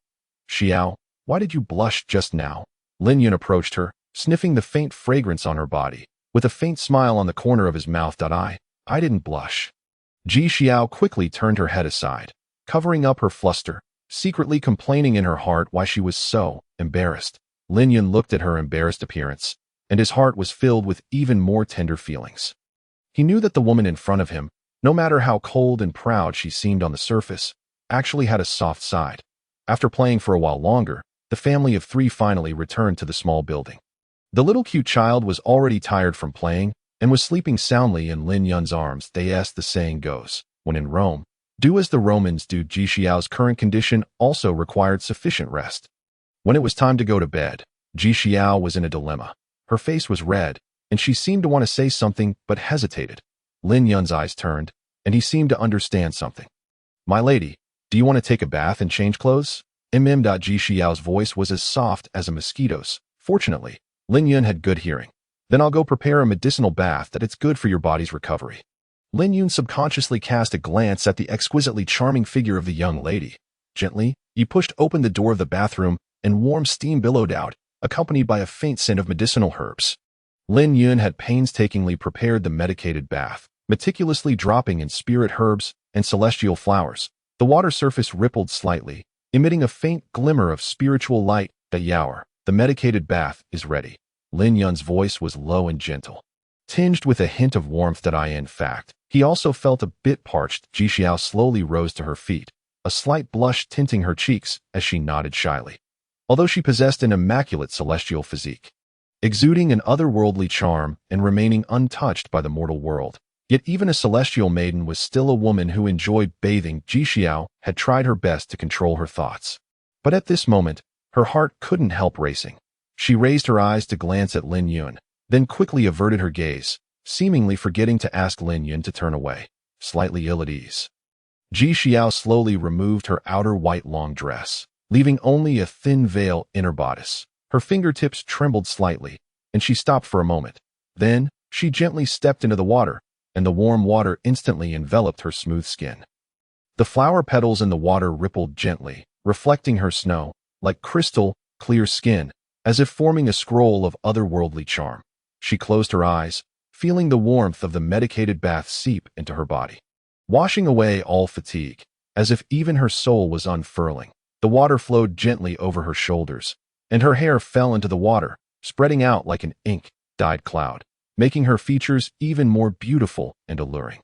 "Xiao, why did you blush just now?" Lin Yun approached her, sniffing the faint fragrance on her body, with a faint smile on the corner of his mouth. I didn't blush." Ji Xiao quickly turned her head aside, covering up her fluster, secretly complaining in her heart why she was so embarrassed. Lin Yun looked at her embarrassed appearance, and his heart was filled with even more tender feelings. He knew that the woman in front of him, no matter how cold and proud she seemed on the surface, actually had a soft side. After playing for a while longer, the family of three finally returned to the small building. The little cute child was already tired from playing and was sleeping soundly in Lin Yun's arms. As the saying goes, when in Rome, do as the Romans do. Ji Xiao's current condition also required sufficient rest. When it was time to go to bed, Ji Xiao was in a dilemma. Her face was red, and she seemed to want to say something but hesitated. Lin Yun's eyes turned, and he seemed to understand something. "My lady, do you want to take a bath and change clothes?" Ji Xiao's voice was as soft as a mosquito's. Fortunately, Lin Yun had good hearing. "Then I'll go prepare a medicinal bath it's good for your body's recovery." Lin Yun subconsciously cast a glance at the exquisitely charming figure of the young lady. Gently, he pushed open the door of the bathroom, and warm steam billowed out, accompanied by a faint scent of medicinal herbs. Lin Yun had painstakingly prepared the medicated bath, meticulously dropping in spirit herbs and celestial flowers. The water surface rippled slightly, emitting a faint glimmer of spiritual light. The medicated bath is ready." Lin Yun's voice was low and gentle, tinged with a hint of warmth. In fact, he also felt a bit parched. Ji Xiao slowly rose to her feet, a slight blush tinting her cheeks as she nodded shyly. Although she possessed an immaculate celestial physique, exuding an otherworldly charm and remaining untouched by the mortal world, yet even a celestial maiden was still a woman who enjoyed bathing. Ji Xiao had tried her best to control her thoughts, but at this moment, her heart couldn't help racing. She raised her eyes to glance at Lin Yun, then quickly averted her gaze, seemingly forgetting to ask Lin Yun to turn away, slightly ill at ease. Ji Xiao slowly removed her outer white long dress, leaving only a thin veil in her bodice. Her fingertips trembled slightly, and she stopped for a moment. Then, she gently stepped into the water, and the warm water instantly enveloped her smooth skin. The flower petals in the water rippled gently, reflecting her snow, like crystal, clear skin. as if forming a scroll of otherworldly charm. She closed her eyes, feeling the warmth of the medicated bath seep into her body, washing away all fatigue, as if even her soul was unfurling. The water flowed gently over her shoulders, and her hair fell into the water, spreading out like an ink-dyed cloud, making her features even more beautiful and alluring.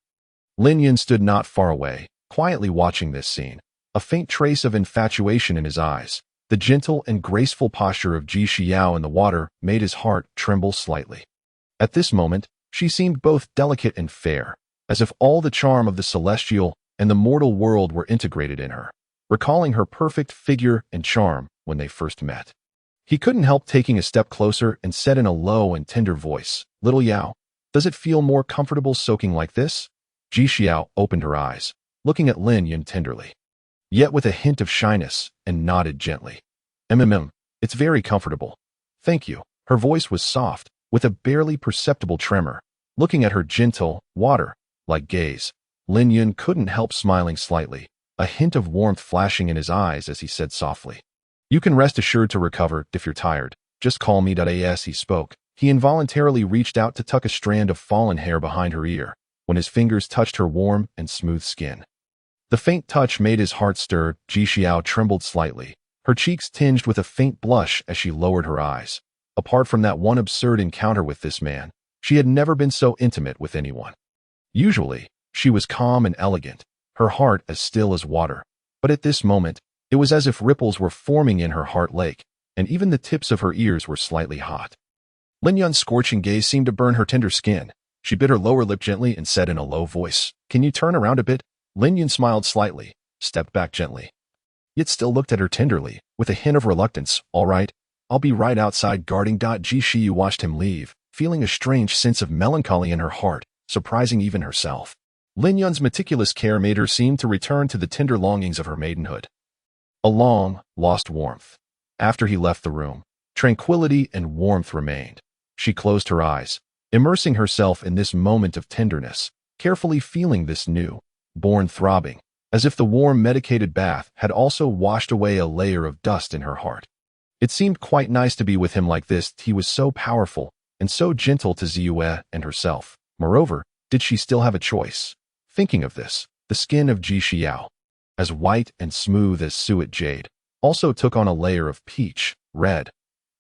Lin Yun stood not far away, quietly watching this scene, a faint trace of infatuation in his eyes. The gentle and graceful posture of Ji Xiao in the water made his heart tremble slightly. At this moment, she seemed both delicate and fair, as if all the charm of the celestial and the mortal world were integrated in her, recalling her perfect figure and charm when they first met. He couldn't help taking a step closer and said in a low and tender voice, "Little Yao, does it feel more comfortable soaking like this?" Ji Xiao opened her eyes, looking at Lin Yun tenderly, yet with a hint of shyness, and nodded gently. It's very comfortable. Thank you." Her voice was soft, with a barely perceptible tremor. Looking at her gentle, water-like gaze, Lin Yun couldn't help smiling slightly, a hint of warmth flashing in his eyes as he said softly, "You can rest assured to recover if you're tired. Just call me." As he spoke, he involuntarily reached out to tuck a strand of fallen hair behind her ear, when his fingers touched her warm and smooth skin. The faint touch made his heart stir. Ji Xiao trembled slightly, her cheeks tinged with a faint blush as she lowered her eyes. Apart from that one absurd encounter with this man, she had never been so intimate with anyone. Usually, she was calm and elegant, her heart as still as water. But at this moment, it was as if ripples were forming in her heart lake, and even the tips of her ears were slightly hot. Lin Yun's scorching gaze seemed to burn her tender skin. She bit her lower lip gently and said in a low voice, "Can you turn around a bit?" Lin Yun smiled slightly, stepped back gently, yet still looked at her tenderly, with a hint of reluctance. "All right, I'll be right outside guarding." Ji Xiao watched him leave, feeling a strange sense of melancholy in her heart, surprising even herself. Lin Yun's meticulous care made her seem to return to the tender longings of her maidenhood. A long, lost warmth. After he left the room, tranquility and warmth remained. She closed her eyes, immersing herself in this moment of tenderness, carefully feeling this new, born throbbing, as if the warm medicated bath had also washed away a layer of dust in her heart. It seemed quite nice to be with him like this. He was so powerful and so gentle to Ziyue and herself. Moreover, did she still have a choice? Thinking of this, the skin of Ji Xiao, as white and smooth as suet jade, also took on a layer of peach, red.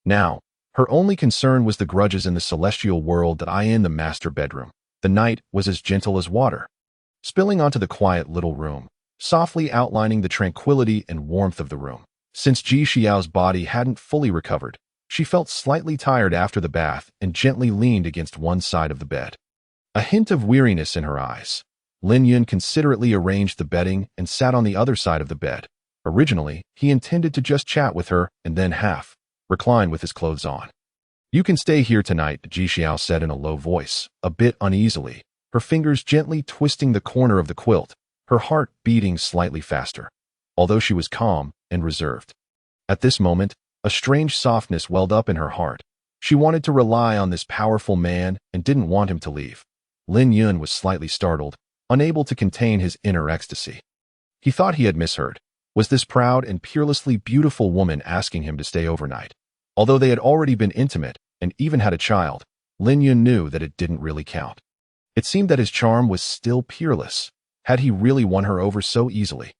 Now, her only concern was the grudges in the celestial world in the master bedroom. The night was as gentle as water, spilling onto the quiet little room, softly outlining the tranquility and warmth of the room. Since Ji Xiao's body hadn't fully recovered, she felt slightly tired after the bath and gently leaned against one side of the bed, a hint of weariness in her eyes. Lin Yun considerately arranged the bedding and sat on the other side of the bed. Originally, he intended to just chat with her and then recline with his clothes on. "You can stay here tonight," Ji Xiao said in a low voice, a bit uneasily, her fingers gently twisting the corner of the quilt, her heart beating slightly faster, although she was calm and reserved. At this moment, a strange softness welled up in her heart. She wanted to rely on this powerful man and didn't want him to leave. Lin Yun was slightly startled, unable to contain his inner ecstasy. He thought he had misheard. Was this proud and peerlessly beautiful woman asking him to stay overnight? Although they had already been intimate and even had a child, Lin Yun knew that it didn't really count. It seemed that his charm was still peerless. Had he really won her over so easily?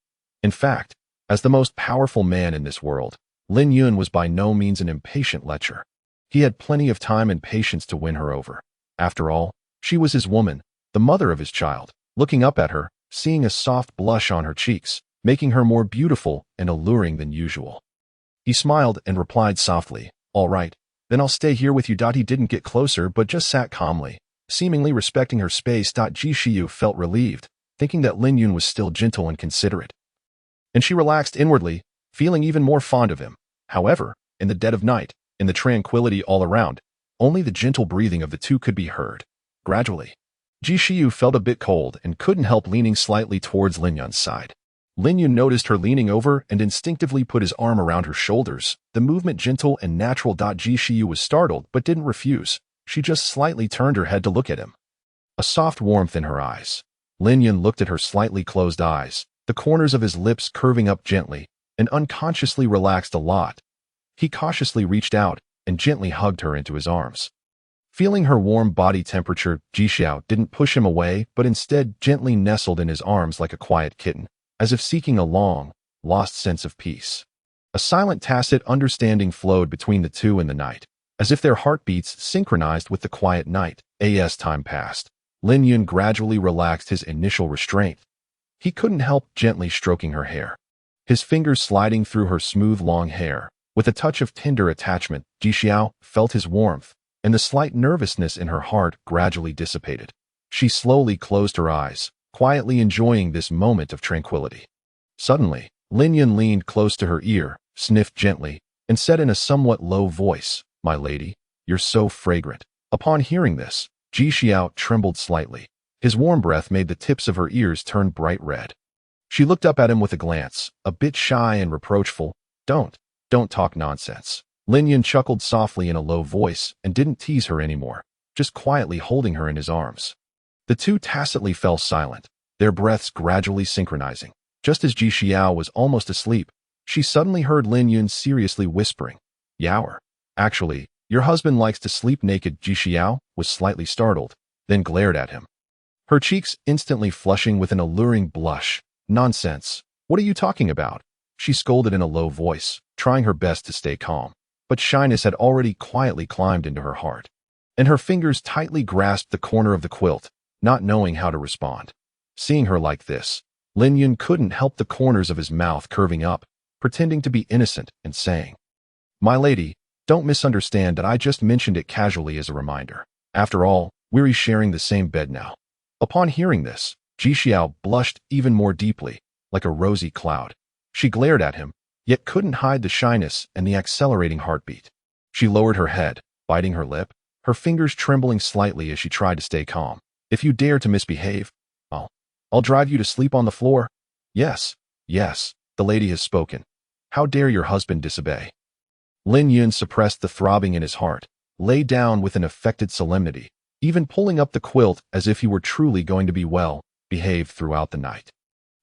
In fact, as the most powerful man in this world, Lin Yun was by no means an impatient lecher. He had plenty of time and patience to win her over. After all, she was his woman, the mother of his child. Looking up at her, seeing a soft blush on her cheeks, making her more beautiful and alluring than usual. He smiled and replied softly, "All right, then I'll stay here with you." He didn't get closer but just sat calmly, seemingly respecting her space. Ji Xiao felt relieved, thinking that Lin Yun was still gentle and considerate. And she relaxed inwardly, feeling even more fond of him. However, in the dead of night, in the tranquility all around, only the gentle breathing of the two could be heard. Gradually, Ji Xiao felt a bit cold and couldn't help leaning slightly towards Lin Yun's side. Lin Yun noticed her leaning over and instinctively put his arm around her shoulders, the movement gentle and natural. Ji Xiao was startled but didn't refuse. She just slightly turned her head to look at him, a soft warmth in her eyes. Lin Yun looked at her slightly closed eyes, the corners of his lips curving up gently, and unconsciously relaxed a lot. He cautiously reached out, and gently hugged her into his arms. Feeling her warm body temperature, Jixiao didn't push him away, but instead gently nestled in his arms like a quiet kitten, as if seeking a long, lost sense of peace. A silent, tacit understanding flowed between the two in the night, as if their heartbeats synchronized with the quiet night. As time passed, Lin Yun gradually relaxed his initial restraint. He couldn't help gently stroking her hair, his fingers sliding through her smooth long hair. With a touch of tender attachment, Jixiao felt his warmth, and the slight nervousness in her heart gradually dissipated. She slowly closed her eyes, quietly enjoying this moment of tranquility. Suddenly, Lin Yun leaned close to her ear, sniffed gently, and said in a somewhat low voice, "My lady, you're so fragrant." Upon hearing this, Jixiao trembled slightly. His warm breath made the tips of her ears turn bright red. She looked up at him with a glance, a bit shy and reproachful. Don't talk nonsense." Lin Yun chuckled softly in a low voice and didn't tease her anymore, just quietly holding her in his arms. The two tacitly fell silent, their breaths gradually synchronizing. Just as Jixiao was almost asleep, she suddenly heard Lin Yun seriously whispering, "Yower. Actually, your husband likes to sleep naked." Jixiao was slightly startled, then glared at him, her cheeks instantly flushing with an alluring blush. "Nonsense. What are you talking about?" she scolded in a low voice, trying her best to stay calm. But shyness had already quietly climbed into her heart, and her fingers tightly grasped the corner of the quilt, not knowing how to respond. Seeing her like this, Lin Yun couldn't help the corners of his mouth curving up, pretending to be innocent and saying, "My lady, don't misunderstand that I just mentioned it casually as a reminder. After all, we're sharing the same bed now." Upon hearing this, Jixiao blushed even more deeply, like a rosy cloud. She glared at him, yet couldn't hide the shyness and the accelerating heartbeat. She lowered her head, biting her lip, her fingers trembling slightly as she tried to stay calm. "If you dare to misbehave, I'll drive you to sleep on the floor." Yes, the lady has spoken. How dare your husband disobey?" Lin Yun suppressed the throbbing in his heart, lay down with an affected solemnity, even pulling up the quilt as if he were truly going to be behaved throughout the night.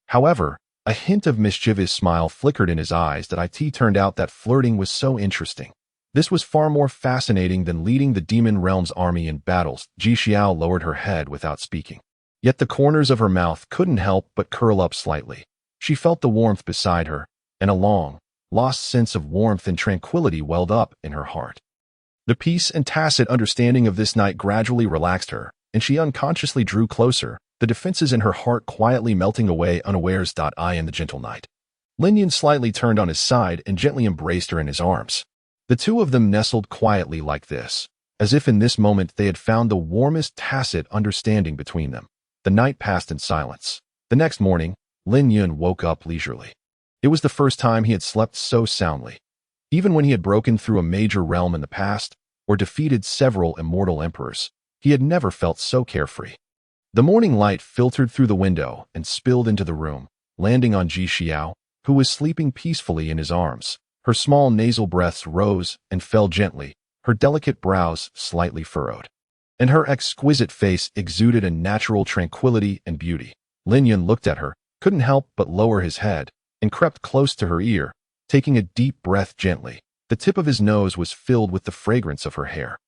However, a hint of mischievous smile flickered in his eyes that it turned out that flirting was so interesting. This was far more fascinating than leading the demon realm's army in battles. Jixiao lowered her head without speaking. Yet the corners of her mouth couldn't help but curl up slightly. She felt the warmth beside her, and a long, lost sense of warmth and tranquility welled up in her heart. The peace and tacit understanding of this night gradually relaxed her, and she unconsciously drew closer, the defenses in her heart quietly melting away unawares. In the gentle night, Lin Yun slightly turned on his side and gently embraced her in his arms. The two of them nestled quietly like this, as if in this moment they had found the warmest tacit understanding between them. The night passed in silence. The next morning, Lin Yun woke up leisurely. It was the first time he had slept so soundly. Even when he had broken through a major realm in the past, or defeated several immortal emperors, he had never felt so carefree. The morning light filtered through the window and spilled into the room, landing on Jixiao, who was sleeping peacefully in his arms. Her small nasal breaths rose and fell gently, her delicate brows slightly furrowed, and her exquisite face exuded a natural tranquility and beauty. Lin Yun looked at her, couldn't help but lower his head, and crept close to her ear, taking a deep breath gently. The tip of his nose was filled with the fragrance of her hair,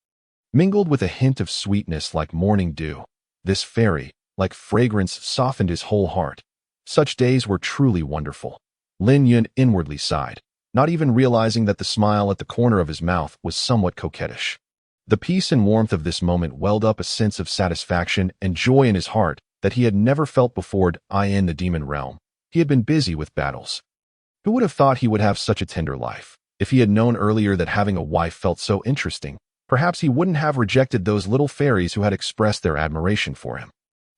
mingled with a hint of sweetness like morning dew. This fairy-like fragrance softened his whole heart. Such days were truly wonderful. Lin Yun inwardly sighed, not even realizing that the smile at the corner of his mouth was somewhat coquettish. The peace and warmth of this moment welled up a sense of satisfaction and joy in his heart that he had never felt before. In the demon realm, he had been busy with battles. Who would have thought he would have such a tender life? If he had known earlier that having a wife felt so interesting, perhaps he wouldn't have rejected those little fairies who had expressed their admiration for him.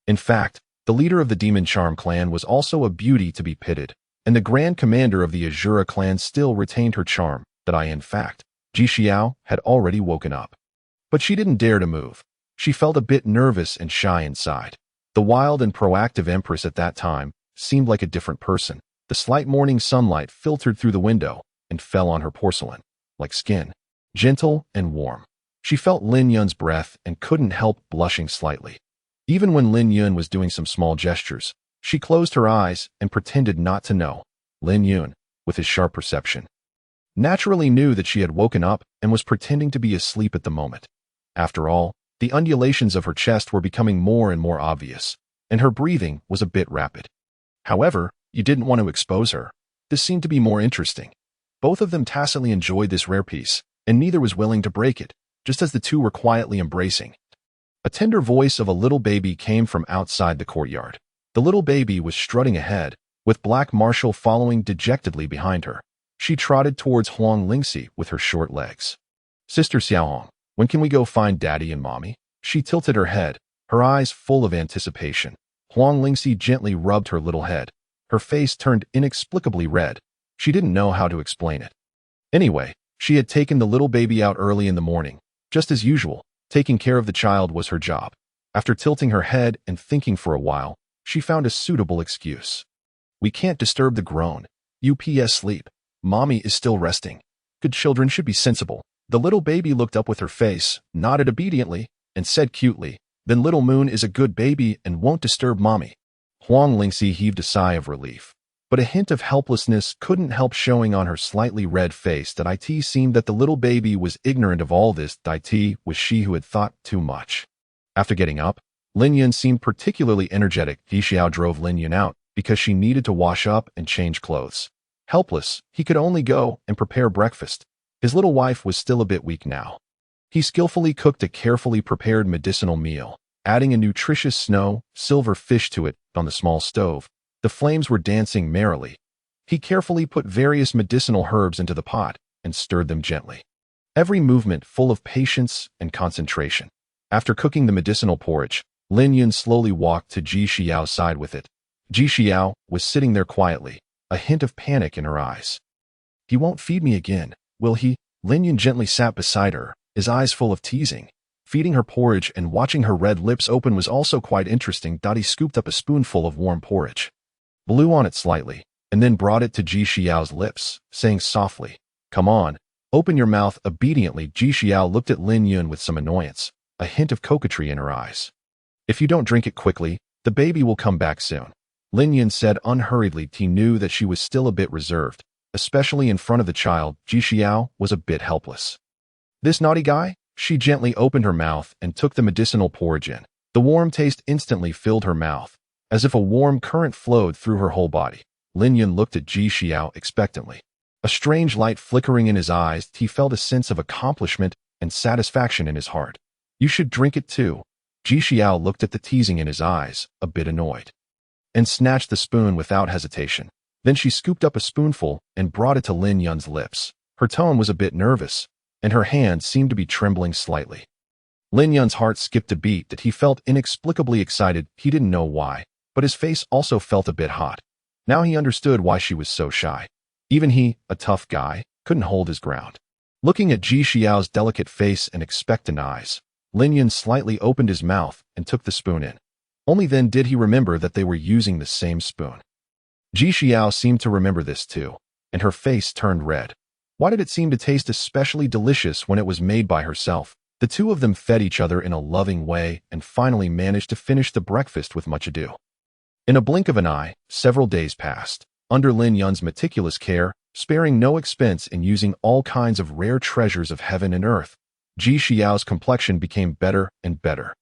In fact, the leader of the Demon Charm clan was also a beauty to be pitied, and the grand commander of the Azura clan still retained her charm. In fact, Jixiao had already woken up. But she didn't dare to move. She felt a bit nervous and shy inside. The wild and proactive Empress at that time seemed like a different person. The slight morning sunlight filtered through the window and fell on her porcelain, like skin, gentle and warm. She felt Lin Yun's breath and couldn't help blushing slightly. Even when Lin Yun was doing some small gestures, she closed her eyes and pretended not to know. Lin Yun, with his sharp perception, naturally knew that she had woken up and was pretending to be asleep at the moment. After all, the undulations of her chest were becoming more and more obvious, and her breathing was a bit rapid. However, you didn't want to expose her. This seemed to be more interesting. Both of them tacitly enjoyed this rare piece, and neither was willing to break it, just as the two were quietly embracing. A tender voice of a little baby came from outside the courtyard. The little baby was strutting ahead, with Black Marshall following dejectedly behind her. She trotted towards Huang Lingxi with her short legs. "Sister Xiaohong, when can we go find Daddy and Mommy?" She tilted her head, her eyes full of anticipation. Huang Lingxi gently rubbed her little head. Her face turned inexplicably red. She didn't know how to explain it. Anyway, she had taken the little baby out early in the morning. Just as usual, taking care of the child was her job. After tilting her head and thinking for a while, she found a suitable excuse. "We can't disturb the grown. UPS sleep. Mommy is still resting. Good children should be sensible." The little baby looked up with her face, nodded obediently, and said cutely, "Then Little Moon is a good baby and won't disturb Mommy." Huang Lingxi heaved a sigh of relief, but a hint of helplessness couldn't help showing on her slightly red face that it seemed that the little baby was ignorant of all this. It was she who had thought too much. After getting up, Lin Yun seemed particularly energetic. He Xiao drove Lin Yun out because she needed to wash up and change clothes. Helpless, he could only go and prepare breakfast. His little wife was still a bit weak now. He skillfully cooked a carefully prepared medicinal meal, adding a nutritious silver fish to it on the small stove. The flames were dancing merrily. He carefully put various medicinal herbs into the pot and stirred them gently. Every movement full of patience and concentration. After cooking the medicinal porridge, Lin Yun slowly walked to Ji Xiao's side with it. Ji Xiao was sitting there quietly, a hint of panic in her eyes. "He won't feed me again, will he?" Lin Yun gently sat beside her, his eyes full of teasing. Feeding her porridge and watching her red lips open was also quite interesting. He scooped up a spoonful of warm porridge, blew on it slightly, and then brought it to Ji Xiao's lips, saying softly, "Come on, open your mouth." Obediently, Ji Xiao looked at Lin Yun with some annoyance, a hint of coquetry in her eyes. "If you don't drink it quickly, the baby will come back soon," Lin Yun said unhurriedly. He knew that she was still a bit reserved, especially in front of the child. Ji Xiao was a bit helpless. "This naughty guy?" She gently opened her mouth and took the medicinal porridge in. The warm taste instantly filled her mouth, as if a warm current flowed through her whole body. Lin Yun looked at Ji Xiao expectantly. A strange light flickering in his eyes, he felt a sense of accomplishment and satisfaction in his heart. "You should drink it too." Ji Xiao looked at the teasing in his eyes, a bit annoyed, and snatched the spoon without hesitation. Then she scooped up a spoonful and brought it to Lin Yun's lips. Her tone was a bit nervous, and her hand seemed to be trembling slightly. Lin Yun's heart skipped a beat that he felt inexplicably excited. He didn't know why, but his face also felt a bit hot. Now he understood why she was so shy. Even he, a tough guy, couldn't hold his ground. Looking at Ji Xiao's delicate face and expectant eyes, Lin Yun slightly opened his mouth and took the spoon in. Only then did he remember that they were using the same spoon. Ji Xiao seemed to remember this too, and her face turned red. Why did it seem to taste especially delicious when it was made by herself? The two of them fed each other in a loving way and finally managed to finish the breakfast with much ado. In a blink of an eye, several days passed. Under Lin Yun's meticulous care, sparing no expense in using all kinds of rare treasures of heaven and earth, Ji Xiao's complexion became better and better.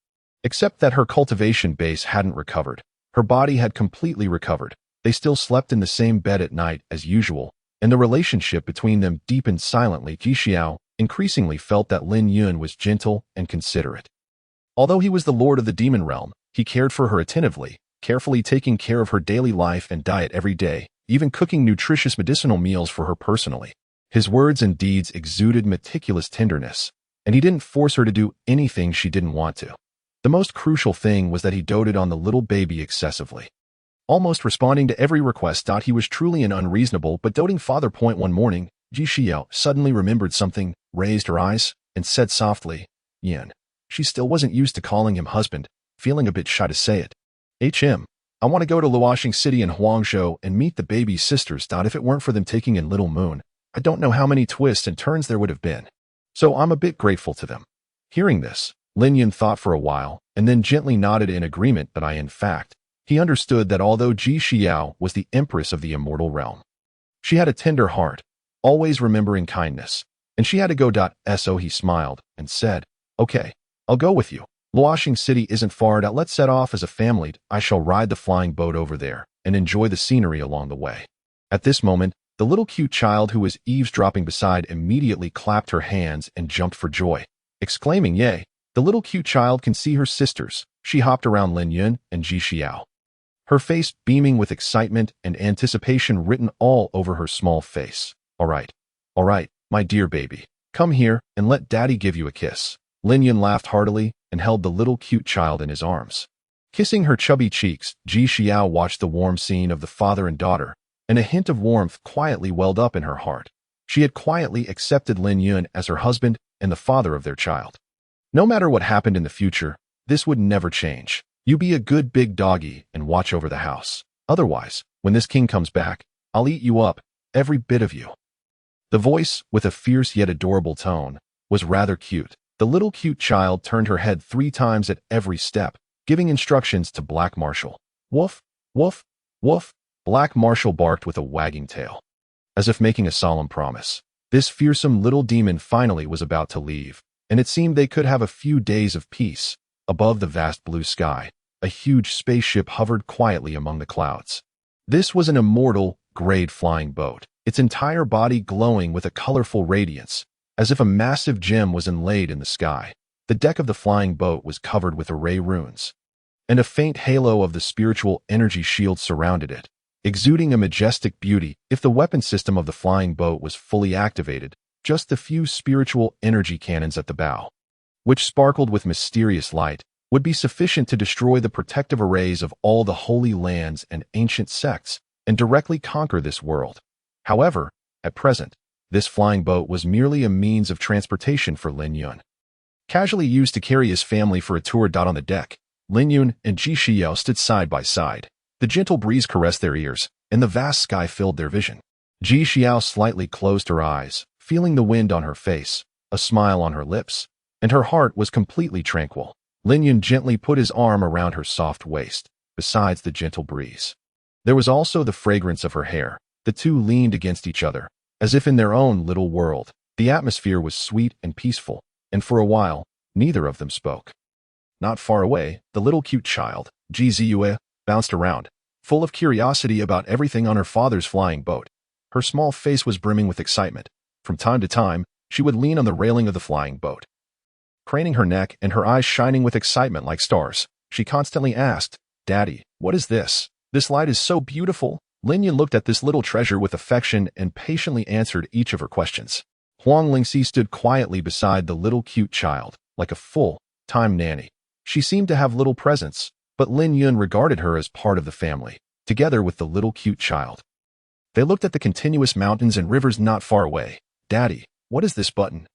Except that her cultivation base hadn't recovered. Her body had completely recovered. They still slept in the same bed at night as usual, and the relationship between them deepened silently. Ji Xiao increasingly felt that Lin Yun was gentle and considerate. Although he was the lord of the demon realm, he cared for her attentively, carefully taking care of her daily life and diet every day, even cooking nutritious medicinal meals for her personally. His words and deeds exuded meticulous tenderness, and he didn't force her to do anything she didn't want to. The most crucial thing was that he doted on the little baby excessively, almost responding to every request. He was truly an unreasonable but doting father. One morning, Ji Xiao suddenly remembered something, raised her eyes, and said softly, "Yin." She still wasn't used to calling him husband, feeling a bit shy to say it. I want to go to Luoxing City in Huangzhou and meet the baby's sisters. If it weren't for them taking in Little Moon, I don't know how many twists and turns there would have been. So I'm a bit grateful to them." Hearing this, Lin Yun thought for a while, and then gently nodded in agreement. But in fact, he understood that although Ji Xiao was the Empress of the immortal realm, she had a tender heart, always remembering kindness. And she had to go. So he smiled and said, "Okay, I'll go with you. Luoxing City isn't far. Let's set off as a family. I shall ride the flying boat over there and enjoy the scenery along the way." At this moment, the little cute child who was eavesdropping beside immediately clapped her hands and jumped for joy, exclaiming, "Yay!" The little cute child can see her sisters. She hopped around Lin Yun and Ji Xiao, her face beaming with excitement and anticipation written all over her small face. All right, my dear baby. Come here and let daddy give you a kiss." Lin Yun laughed heartily and held the little cute child in his arms. Kissing her chubby cheeks, Ji Xiao watched the warm scene of the father and daughter, and a hint of warmth quietly welled up in her heart. She had quietly accepted Lin Yun as her husband and the father of their child. No matter what happened in the future, this would never change. You be a good big doggy and watch over the house. Otherwise, when this king comes back, I'll eat you up, every bit of you. The voice, with a fierce yet adorable tone, was rather cute. The little cute child turned her head 3 times at every step, giving instructions to Black Marshal. Woof, woof, woof. Black Marshal barked with a wagging tail, as if making a solemn promise. This fearsome little demon finally was about to leave, and it seemed they could have a few days of peace. Above the vast blue sky, a huge spaceship hovered quietly among the clouds. This was an immortal, grade flying boat, its entire body glowing with a colorful radiance, as if a massive gem was inlaid in the sky. The deck of the flying boat was covered with array runes, and a faint halo of the spiritual energy shield surrounded it, exuding a majestic beauty. If the weapon system of the flying boat was fully activated, just the few spiritual energy cannons at the bow, which sparkled with mysterious light, would be sufficient to destroy the protective arrays of all the holy lands and ancient sects, and directly conquer this world. However, at present, this flying boat was merely a means of transportation for Lin Yun, casually used to carry his family for a tour. On the deck, Lin Yun and Ji Xiao stood side by side. The gentle breeze caressed their ears, and the vast sky filled their vision. Ji Xiao slightly closed her eyes, feeling the wind on her face, a smile on her lips, and her heart was completely tranquil. Lin Yun gently put his arm around her soft waist. Besides the gentle breeze, there was also the fragrance of her hair. The two leaned against each other, as if in their own little world. The atmosphere was sweet and peaceful, and for a while, neither of them spoke. Not far away, the little cute child, Ji Ziyue, bounced around, full of curiosity about everything on her father's flying boat. Her small face was brimming with excitement. From time to time, she would lean on the railing of the flying boat, craning her neck and her eyes shining with excitement like stars. She constantly asked, "Daddy, what is this? This light is so beautiful." Lin Yun looked at this little treasure with affection and patiently answered each of her questions. Huang Lingxi stood quietly beside the little cute child, like a full-time nanny. She seemed to have little presence, but Lin Yun regarded her as part of the family, together with the little cute child. They looked at the continuous mountains and rivers not far away. "Daddy, what is this button?"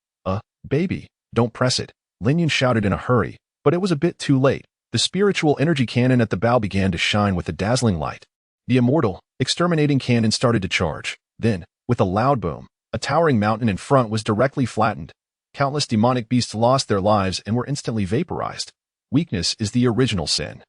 Baby, don't press it," Lin Yun shouted in a hurry, but it was a bit too late. The spiritual energy cannon at the bow began to shine with a dazzling light. The immortal, exterminating cannon started to charge. Then, with a loud boom, a towering mountain in front was directly flattened. Countless demonic beasts lost their lives and were instantly vaporized. Weakness is the original sin.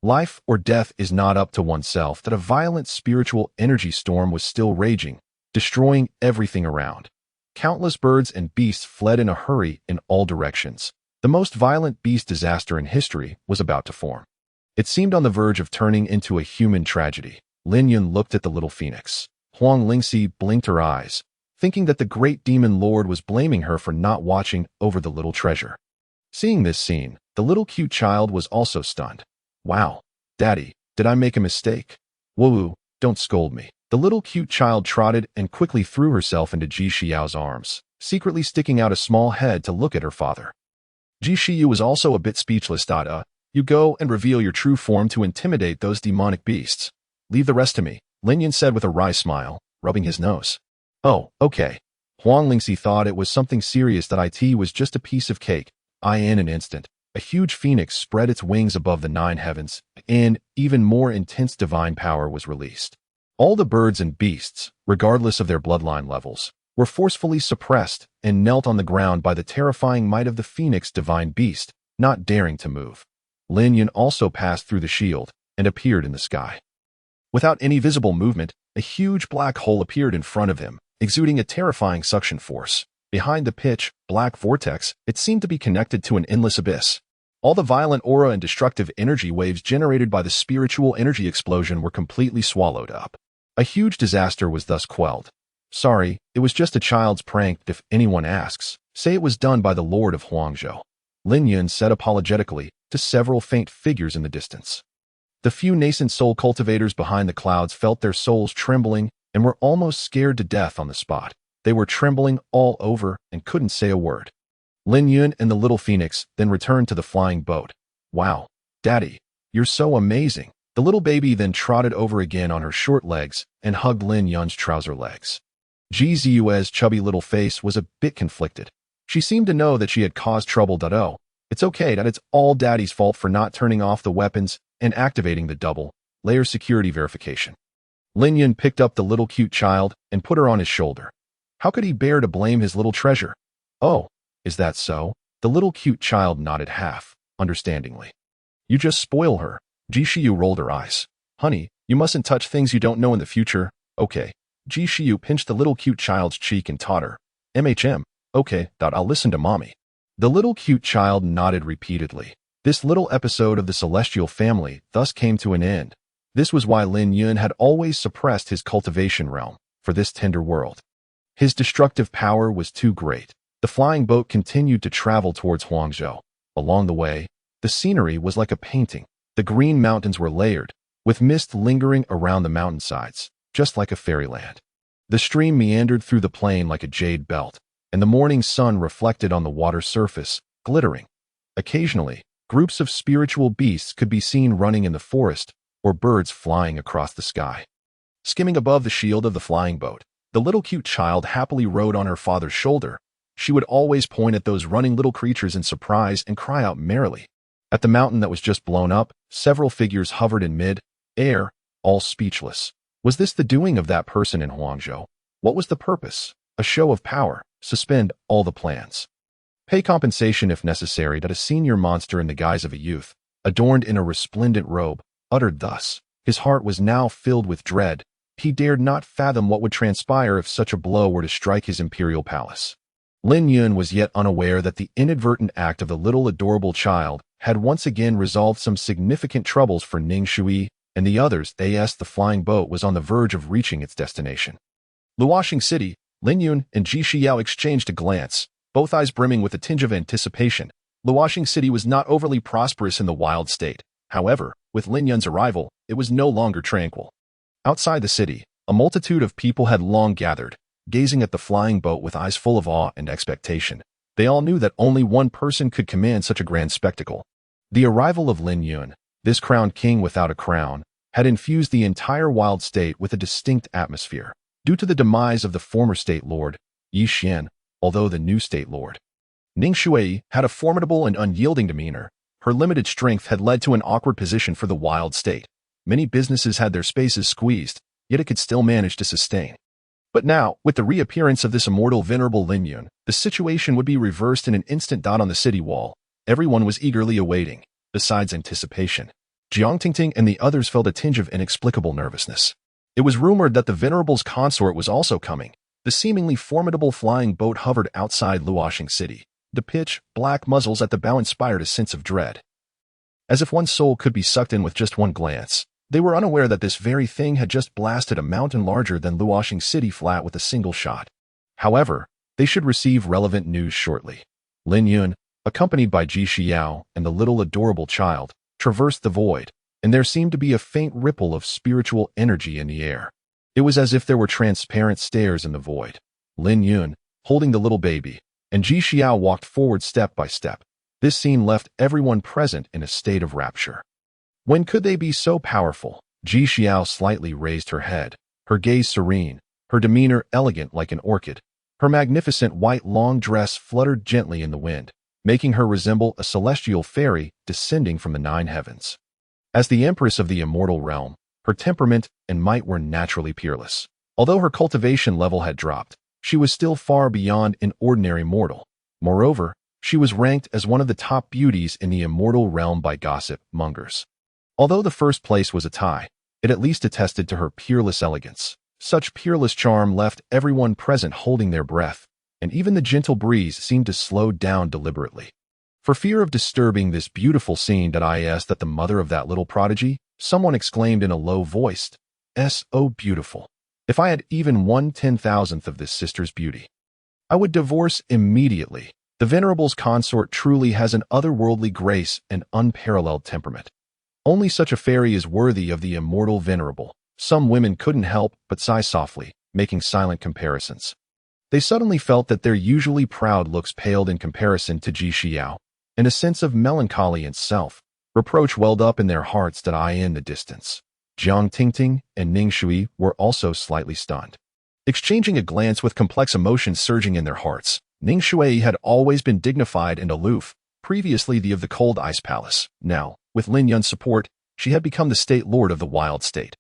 Life or death is not up to oneself. That a violent spiritual energy storm was still raging, destroying everything around. Countless birds and beasts fled in a hurry in all directions. The most violent beast disaster in history was about to form. It seemed on the verge of turning into a human tragedy. Lin Yun looked at the little phoenix. Huang Lingxi blinked her eyes, thinking that the great demon lord was blaming her for not watching over the little treasure. Seeing this scene, the little cute child was also stunned. "Wow, Daddy, did I make a mistake?" "Woo, don't scold me." The little cute child trotted and quickly threw herself into Ji Xiao's arms, secretly sticking out a small head to look at her father. Ji Xiu was also a bit speechless. "You go and reveal your true form to intimidate those demonic beasts. Leave the rest to me," Lin Yun said with a wry smile, rubbing his nose. "Oh, okay." Huang Lingxi thought it was something serious. It was just a piece of cake. In an instant, a huge phoenix spread its wings above the 9 heavens, and even more intense divine power was released. All the birds and beasts, regardless of their bloodline levels, were forcefully suppressed and knelt on the ground by the terrifying might of the phoenix divine beast, not daring to move. Lin Yun also passed through the shield and appeared in the sky. Without any visible movement, a huge black hole appeared in front of him, exuding a terrifying suction force. Behind the pitch black vortex, it seemed to be connected to an endless abyss. All the violent aura and destructive energy waves generated by the spiritual energy explosion were completely swallowed up. A huge disaster was thus quelled. Sorry, it was just a child's prank. If anyone asks, say it was done by the Lord of Huangzhou, Lin Yun said apologetically to several faint figures in the distance. The few nascent soul cultivators behind the clouds felt their souls trembling and were almost scared to death on the spot. They were trembling all over and couldn't say a word. Lin Yun and the little phoenix then returned to the flying boat. Wow, Daddy, you're so amazing. The little baby then trotted over again on her short legs and hugged Lin Yun's trouser legs. Jizu's chubby little face was a bit conflicted. She seemed to know that she had caused trouble. Oh, it's okay that it's all Daddy's fault for not turning off the weapons and activating the double-layer security verification. Lin Yun picked up the little cute child and put her on his shoulder. How could he bear to blame his little treasure? Oh, is that so? The little cute child nodded half, understandingly. You just spoil her. Jishiyu rolled her eyes. Honey, you mustn't touch things you don't know in the future. Okay. Jishiyu pinched the little cute child's cheek and taught her. Okay, I'll listen to mommy. The little cute child nodded repeatedly. This little episode of the celestial family thus came to an end. This was why Lin Yun had always suppressed his cultivation realm for this tender world. His destructive power was too great. The flying boat continued to travel towards Huangzhou. Along the way, the scenery was like a painting. The green mountains were layered, with mist lingering around the mountainsides, just like a fairyland. The stream meandered through the plain like a jade belt, and the morning sun reflected on the water surface, glittering. Occasionally, groups of spiritual beasts could be seen running in the forest, or birds flying across the sky. Skimming above the shield of the flying boat, the little cute child happily rode on her father's shoulder. She would always point at those running little creatures in surprise and cry out merrily. At the mountain that was just blown up, several figures hovered in mid-air, all speechless. Was this the doing of that person in Huangzhou? What was the purpose? A show of power. Suspend all the plans. Pay compensation if necessary. That a senior monster in the guise of a youth, adorned in a resplendent robe, uttered thus. His heart was now filled with dread. He dared not fathom what would transpire if such a blow were to strike his imperial palace. Lin Yun was yet unaware that the inadvertent act of the little adorable child had once again resolved some significant troubles for Ning Shui and the others. As the flying boat was on the verge of reaching its destination. Luoxing City, Lin Yun and Ji Xiao exchanged a glance, both eyes brimming with a tinge of anticipation. Luoxing City was not overly prosperous in the wild state. However, with Lin Yun's arrival, it was no longer tranquil. Outside the city, a multitude of people had long gathered, gazing at the flying boat with eyes full of awe and expectation. They all knew that only one person could command such a grand spectacle. The arrival of Lin Yun, this crowned king without a crown, had infused the entire wild state with a distinct atmosphere. Due to the demise of the former state lord, Yi Xian, although the new state lord, Ning Shui, had a formidable and unyielding demeanor, her limited strength had led to an awkward position for the wild state. Many businesses had their spaces squeezed, yet it could still manage to sustain. But now, with the reappearance of this immortal venerable Lin Yun, the situation would be reversed in an instant. On the city wall, everyone was eagerly awaiting. Besides anticipation, Jiang Tingting and the others felt a tinge of inexplicable nervousness. It was rumored that the venerable's consort was also coming. The seemingly formidable flying boat hovered outside Luoxing City. The pitch black muzzles at the bow inspired a sense of dread. As if one's soul could be sucked in with just one glance. They were unaware that this very thing had just blasted a mountain larger than Luoxing City flat with a single shot. However, they should receive relevant news shortly. Lin Yun, accompanied by Ji Xiao and the little adorable child, traversed the void, and there seemed to be a faint ripple of spiritual energy in the air. It was as if there were transparent stairs in the void. Lin Yun, holding the little baby, and Ji Xiao walked forward step by step. This scene left everyone present in a state of rapture. When could they be so powerful? Ji Xiao slightly raised her head, her gaze serene, her demeanor elegant like an orchid. Her magnificent white long dress fluttered gently in the wind, making her resemble a celestial fairy descending from the 9 heavens. As the Empress of the immortal realm, her temperament and might were naturally peerless. Although her cultivation level had dropped, she was still far beyond an ordinary mortal. Moreover, she was ranked as one of the top beauties in the immortal realm by gossip mongers. Although the first place was a tie, it at least attested to her peerless elegance. Such peerless charm left everyone present holding their breath, and even the gentle breeze seemed to slow down deliberately. For fear of disturbing this beautiful scene, that the mother of that little prodigy, someone exclaimed in a low voice, "So beautiful. If I had even 1/10,000th of this sister's beauty, I would divorce immediately. The Venerable's consort truly has an otherworldly grace and unparalleled temperament. Only such a fairy is worthy of the immortal Venerable." Some women couldn't help but sigh softly, making silent comparisons. They suddenly felt that their usually proud looks paled in comparison to Ji Xiao, and a sense of melancholy and self-reproach welled up in their hearts in the distance. Jiang Tingting and Ning Shui were also slightly stunned. Exchanging a glance with complex emotions surging in their hearts, Ning Shui had always been dignified and aloof, previously the of the Cold Ice Palace. Now, with Lin Yun's support, she had become the state lord of the Wild State,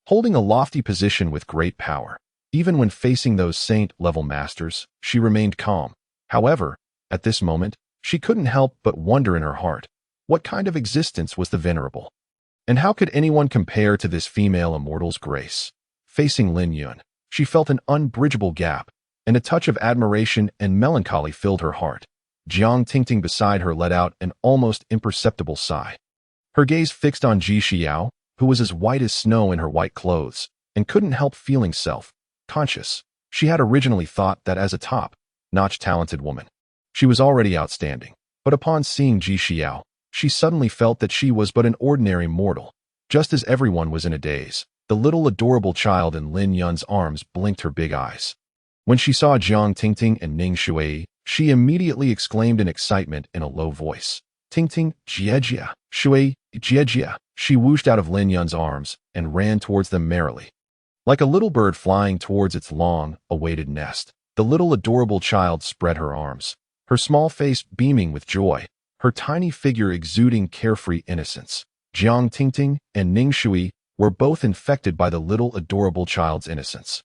holding a lofty position with great power. Even when facing those saint-level masters, she remained calm. However, at this moment, she couldn't help but wonder in her heart, what kind of existence was the Venerable? And how could anyone compare to this female immortal's grace? Facing Lin Yun, she felt an unbridgeable gap, and a touch of admiration and melancholy filled her heart. Jiang Tingting beside her let out an almost imperceptible sigh. Her gaze fixed on Ji Xiao, who was as white as snow in her white clothes, and couldn't help feeling self-conscious. She had originally thought that as a top-notch talented woman, she was already outstanding, but upon seeing Ji Xiao, she suddenly felt that she was but an ordinary mortal. Just as everyone was in a daze, the little adorable child in Lin Yun's arms blinked her big eyes. When she saw Jiang Tingting and Ning Shui, she immediately exclaimed in excitement in a low voice, "Tingting, Jiejia, Shui, Jiejia." She whooshed out of Lin Yun's arms and ran towards them merrily. Like a little bird flying towards its long-awaited nest, the little adorable child spread her arms, her small face beaming with joy, her tiny figure exuding carefree innocence. Jiang Tingting and Ning Shui were both infected by the little adorable child's innocence,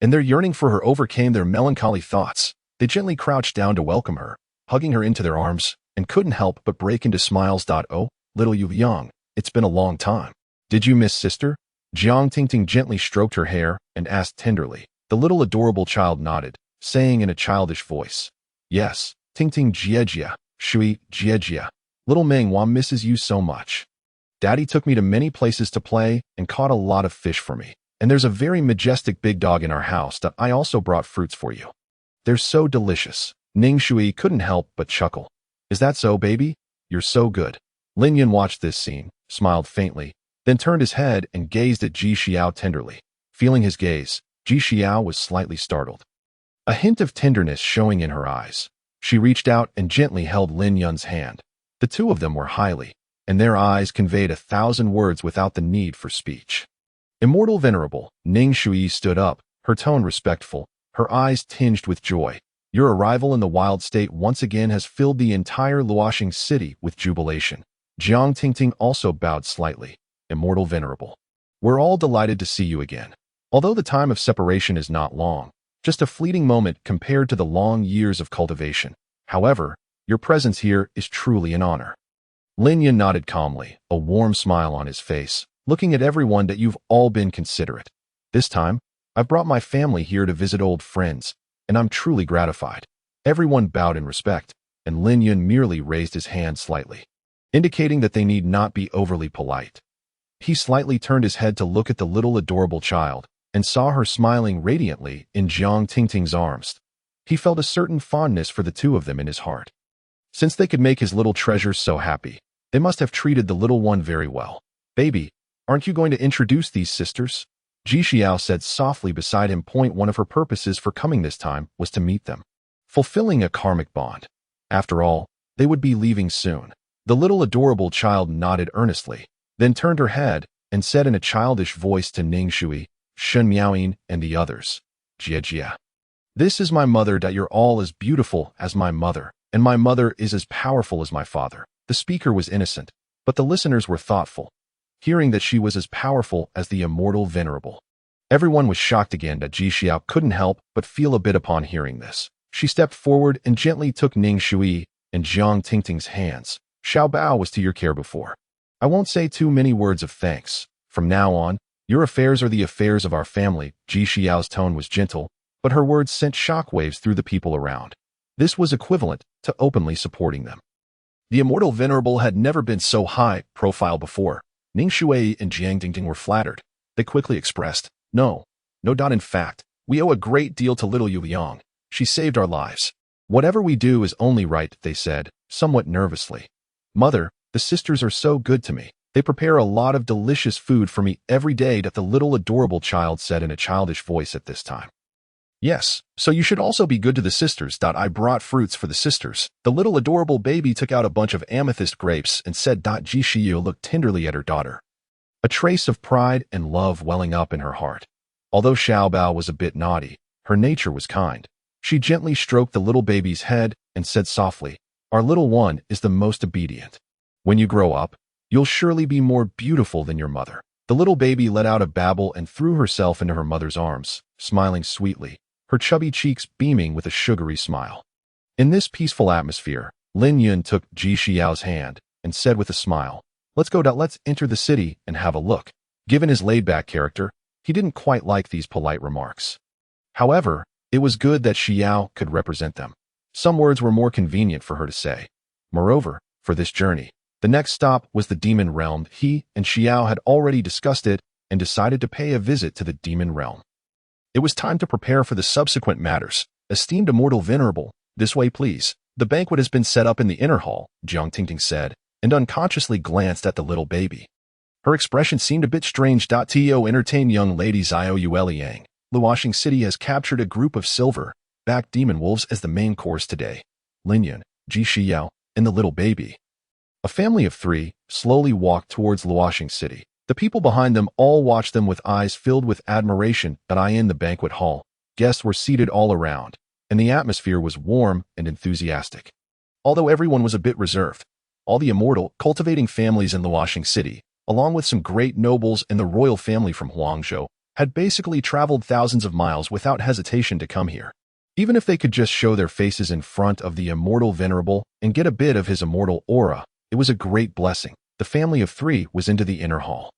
and their yearning for her overcame their melancholy thoughts. They gently crouched down to welcome her, hugging her into their arms, and couldn't help but break into smiles. "Oh, little Yu Yang, it's been a long time. Did you miss sister?" Jiang Tingting gently stroked her hair and asked tenderly. The little adorable child nodded, saying in a childish voice, "Yes, Tingting Jiejia, Shui Jiejia. Little Menghua misses you so much. Daddy took me to many places to play and caught a lot of fish for me. And there's a very majestic big dog in our house that I also brought fruits for you. They're so delicious." Ning Shui couldn't help but chuckle. "Is that so, baby? You're so good." Lin Yun watched this scene, smiled faintly, then turned his head and gazed at Ji Xiao tenderly. Feeling his gaze, Ji Xiao was slightly startled, a hint of tenderness showing in her eyes. She reached out and gently held Lin Yun's hand. The two of them were highly, and their eyes conveyed 1,000 words without the need for speech. Immortal Venerable, Ning Shui stood up, her tone respectful, her eyes tinged with joy. "Your arrival in the Wild State once again has filled the entire Luoxing city with jubilation." Jiang Tingting also bowed slightly. "Immortal Venerable, we're all delighted to see you again. Although the time of separation is not long, just a fleeting moment compared to the long years of cultivation. However, your presence here is truly an honor." Lin Yun nodded calmly, a warm smile on his face, looking at everyone that you've all been considerate. "This time, I've brought my family here to visit old friends, and I'm truly gratified." Everyone bowed in respect, and Lin Yun merely raised his hand slightly, indicating that they need not be overly polite. He slightly turned his head to look at the little adorable child, and saw her smiling radiantly in Jiang Tingting's arms. He felt a certain fondness for the two of them in his heart. Since they could make his little treasure so happy, they must have treated the little one very well. "Baby, aren't you going to introduce these sisters?" Ji Xiao said softly beside him. One of her purposes for coming this time was to meet them, fulfilling a karmic bond. After all, they would be leaving soon. The little adorable child nodded earnestly, then turned her head and said in a childish voice to Ning Shui, Shun Miaoyin, and the others, "Jiejia. This is my mother. That you're all as beautiful as my mother, and my mother is as powerful as my father." The speaker was innocent, but the listeners were thoughtful, hearing that she was as powerful as the immortal Venerable. Everyone was shocked again that Ji Xiao couldn't help but feel a bit upon hearing this. She stepped forward and gently took Ning Shui and Jiang Tingting's hands. "Xiao Bao was to your care before. I won't say too many words of thanks. From now on, Your affairs are the affairs of our family. Ji Xiao's tone was gentle, but her words sent shockwaves through the people around. This was equivalent to openly supporting them. The immortal venerable had never been so high profile before. Ning Shui and Jiang Dingding were flattered. They quickly expressed, No. In fact, we owe a great deal to little Yu Liang. She saved our lives. Whatever we do is only right, they said, somewhat nervously. Mother, the sisters are so good to me. They prepare a lot of delicious food for me every day, that the little adorable child said in a childish voice at this time. Yes, so you should also be good to the sisters. I brought fruits for the sisters. The little adorable baby took out a bunch of amethyst grapes and said. Ji Xiao looked tenderly at her daughter, a trace of pride and love welling up in her heart. Although Xiaobao was a bit naughty, her nature was kind. She gently stroked the little baby's head and said softly, Our little one is the most obedient. When you grow up, you'll surely be more beautiful than your mother. The little baby let out a babble and threw herself into her mother's arms, smiling sweetly, her chubby cheeks beaming with a sugary smile. In this peaceful atmosphere, Lin Yun took Ji Xiao's hand and said with a smile, Let's enter the city and have a look. Given his laid-back character, he didn't quite like these polite remarks. However, it was good that Xiao could represent them. Some words were more convenient for her to say. Moreover, for this journey, the next stop was the Demon Realm. He and Xiao had already discussed it and decided to pay a visit to the Demon Realm. It was time to prepare for the subsequent matters. Esteemed Immortal Venerable, this way please. The banquet has been set up in the inner hall, Jiang Tingting said, and unconsciously glanced at the little baby. Her expression seemed a bit strange. To entertain young lady Zhao Yueliang, Luoxing City has captured a group of silver-backed demon wolves as the main course today. Lin Yun, Ji Xiao, and the little baby. A family of 3 slowly walked towards Luoxing City. The people behind them all watched them with eyes filled with admiration. In the banquet hall, guests were seated all around, and the atmosphere was warm and enthusiastic. Although everyone was a bit reserved, all the immortal, cultivating families in Luoxing City, along with some great nobles and the royal family from Huangzhou, had basically traveled thousands of miles without hesitation to come here. Even if they could just show their faces in front of the immortal venerable and get a bit of his immortal aura, it was a great blessing. The family of 3 was into the inner hall.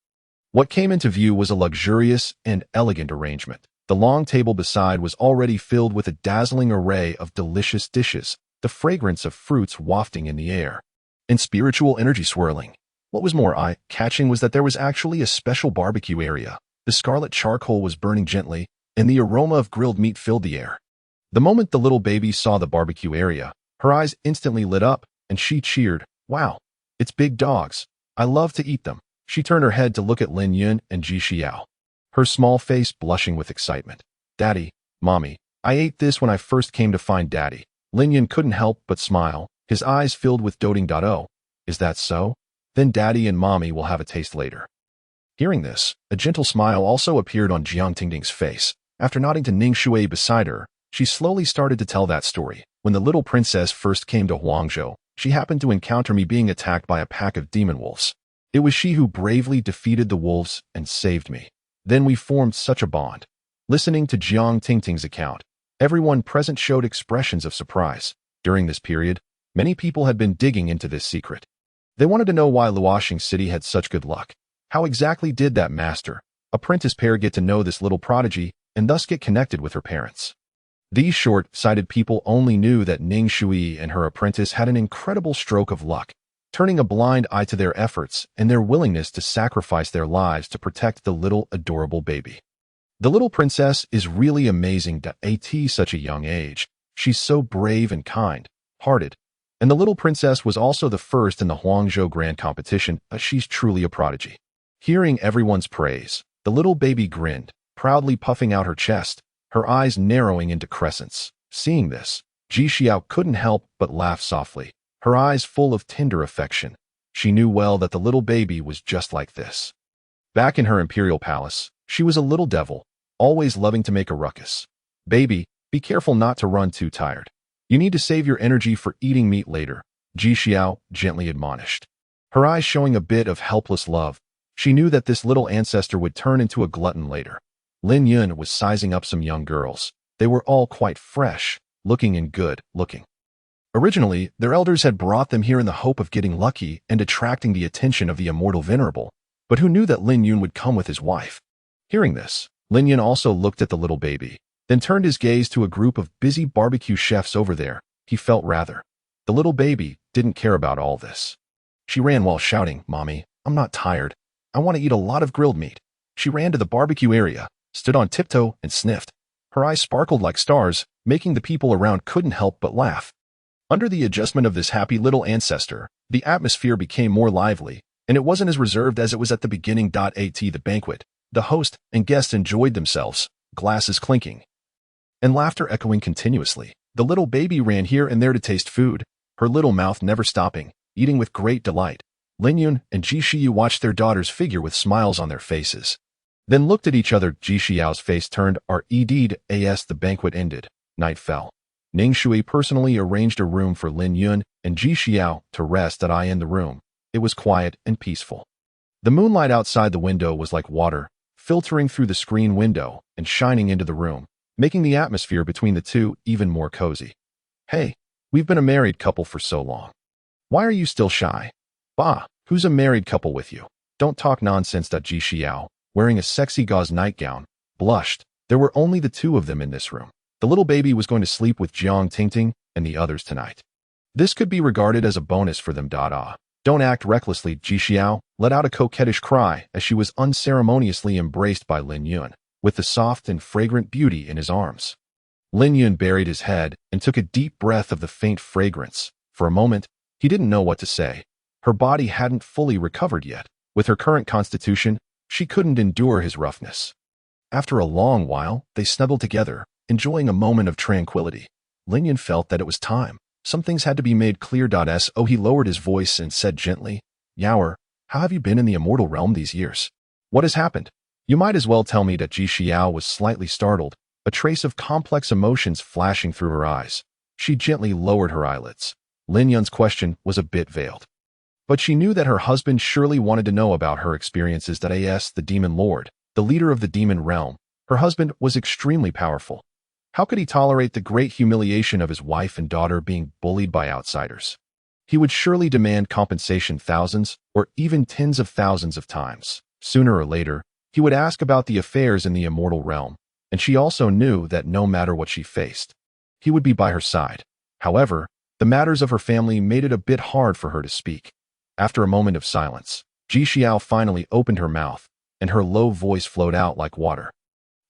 What came into view was a luxurious and elegant arrangement. The long table beside was already filled with a dazzling array of delicious dishes, the fragrance of fruits wafting in the air, and spiritual energy swirling. What was more eye-catching was that there was actually a special barbecue area. The scarlet charcoal was burning gently, and the aroma of grilled meat filled the air. The moment the little baby saw the barbecue area, her eyes instantly lit up, and she cheered, Wow, it's big dogs. I love to eat them. She turned her head to look at Lin Yun and Ji Xiao, her small face blushing with excitement. Daddy, Mommy, I ate this when I first came to find Daddy. Lin Yun couldn't help but smile, his eyes filled with doting. Oh, is that so? Then Daddy and Mommy will have a taste later. Hearing this, a gentle smile also appeared on Jiang Tingding's face. After nodding to Ning Shui beside her, she slowly started to tell that story. When the little princess first came to Huangzhou, she happened to encounter me being attacked by a pack of demon wolves. It was she who bravely defeated the wolves and saved me. Then we formed such a bond. Listening to Jiang Tingting's account, everyone present showed expressions of surprise. During this period, many people had been digging into this secret. They wanted to know why Luoxing City had such good luck. How exactly did that master-apprentice pair get to know this little prodigy and thus get connected with her parents? These short-sighted people only knew that Ning Shui and her apprentice had an incredible stroke of luck, turning a blind eye to their efforts and their willingness to sacrifice their lives to protect the little adorable baby. The little princess is really amazing at such a young age. She's so brave and kind-hearted. And the little princess was also the first in the Huangzhou Grand Competition. She's truly a prodigy. Hearing everyone's praise, the little baby grinned, proudly puffing out her chest, her eyes narrowing into crescents. Seeing this, Ji Xiao couldn't help but laugh softly, her eyes full of tender affection. She knew well that the little baby was just like this. Back in her imperial palace, she was a little devil, always loving to make a ruckus. Baby, be careful not to run too tired. You need to save your energy for eating meat later, Ji Xiao gently admonished. Her eyes showing a bit of helpless love, she knew that this little ancestor would turn into a glutton later. Lin Yun was sizing up some young girls. They were all quite fresh, looking and good looking. Originally, their elders had brought them here in the hope of getting lucky and attracting the attention of the immortal venerable, but who knew that Lin Yun would come with his wife? Hearing this, Lin Yun also looked at the little baby, then turned his gaze to a group of busy barbecue chefs over there. He felt rather. The little baby didn't care about all this. She ran while shouting, "Mommy, I'm not tired. I want to eat a lot of grilled meat." She ran to the barbecue area, stood on tiptoe, and sniffed. Her eyes sparkled like stars, making the people around couldn't help but laugh. Under the adjustment of this happy little ancestor, the atmosphere became more lively, and it wasn't as reserved as it was at the beginning. At the banquet, the host and guests enjoyed themselves, glasses clinking, and laughter echoing continuously. The little baby ran here and there to taste food, her little mouth never stopping, eating with great delight. Lin Yun and Ji Xiao watched their daughter's figure with smiles on their faces, then looked at each other. Ji Xiao's face turned red as the banquet ended. Night fell. Ning Shui personally arranged a room for Lin Yun and Ji Xiao to rest in the room. It was quiet and peaceful. The moonlight outside the window was like water, filtering through the screen window and shining into the room, making the atmosphere between the two even more cozy. "Hey, we've been a married couple for so long. Why are you still shy?" "Bah, who's a married couple with you? Don't talk nonsense." Ji Xiao, wearing a sexy gauze nightgown, blushed. There were only the two of them in this room. The little baby was going to sleep with Jiang Tingting and the others tonight. This could be regarded as a bonus for them. "Don't act recklessly." Ji Xiao let out a coquettish cry as she was unceremoniously embraced by Lin Yun, with the soft and fragrant beauty in his arms. Lin Yun buried his head and took a deep breath of the faint fragrance. For a moment, he didn't know what to say. Her body hadn't fully recovered yet. With her current constitution, she couldn't endure his roughness. After a long while, they snuggled together, enjoying a moment of tranquility. Lin Yun felt that it was time. Some things had to be made clear. He lowered his voice and said gently, "Yaoer, how have you been in the immortal realm these years? What has happened? You might as well tell me." Ji Xiao was slightly startled, a trace of complex emotions flashing through her eyes. She gently lowered her eyelids. Lin Yun's question was a bit veiled, but she knew that her husband surely wanted to know about her experiences. The demon lord, the leader of the demon realm, her husband was extremely powerful. How could he tolerate the great humiliation of his wife and daughter being bullied by outsiders? He would surely demand compensation thousands or even tens of thousands of times. Sooner or later, he would ask about the affairs in the immortal realm, and she also knew that no matter what she faced, he would be by her side. However, the matters of her family made it a bit hard for her to speak. After a moment of silence, Ji Xiao finally opened her mouth, and her low voice flowed out like water.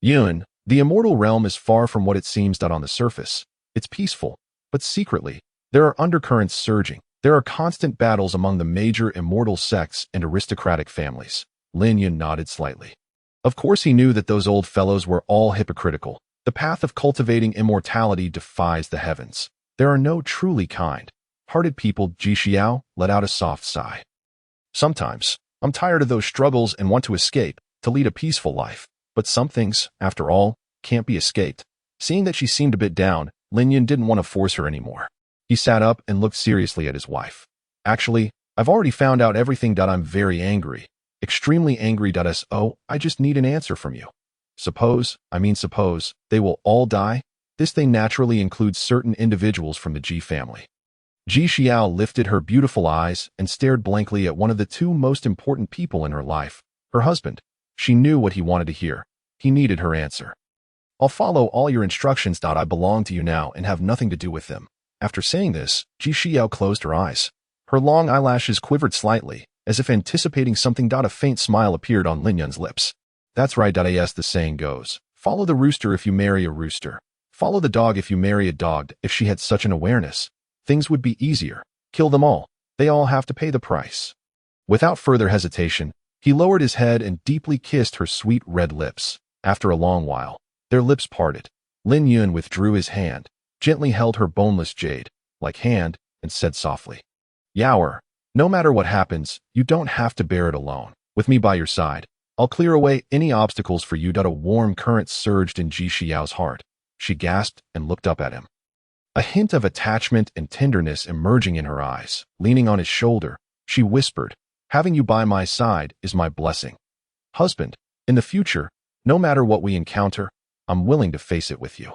"Yun, the immortal realm is far from what it seems. On the surface, it's peaceful, but secretly, there are undercurrents surging. There are constant battles among the major immortal sects and aristocratic families." Lin Yun nodded slightly. Of course he knew that those old fellows were all hypocritical. The path of cultivating immortality defies the heavens. There are no truly kind-hearted people. Ji Xiao let out a soft sigh. "Sometimes, I'm tired of those struggles and want to escape, to lead a peaceful life. But some things, after all, can't be escaped." Seeing that she seemed a bit down, Lin Yun didn't want to force her anymore. He sat up and looked seriously at his wife. "Actually, I've already found out everything. I'm very angry. Extremely angry. I just need an answer from you. Suppose they will all die. This they naturally includes certain individuals from the Ji family." Ji Xiao lifted her beautiful eyes and stared blankly at one of the two most important people in her life, her husband. She knew what he wanted to hear. He needed her answer. "I'll follow all your instructions. I belong to you now and have nothing to do with them." After saying this, Ji Xiao closed her eyes. Her long eyelashes quivered slightly, as if anticipating something. A faint smile appeared on Lin Yun's lips. "That's right. As the saying goes, follow the rooster if you marry a rooster. Follow the dog if you marry a dog." If she had such an awareness, things would be easier. Kill them all. They all have to pay the price. Without further hesitation, he lowered his head and deeply kissed her sweet red lips. After a long while, their lips parted. Lin Yun withdrew his hand, gently held her boneless jade-like hand, and said softly, "Yaoer, no matter what happens, you don't have to bear it alone. With me by your side, I'll clear away any obstacles for you." A warm current surged in Ji Xiao's heart. She gasped and looked up at him, a hint of attachment and tenderness emerging in her eyes. Leaning on his shoulder, she whispered, "Having you by my side is my blessing. Husband, in the future, no matter what we encounter, I'm willing to face it with you."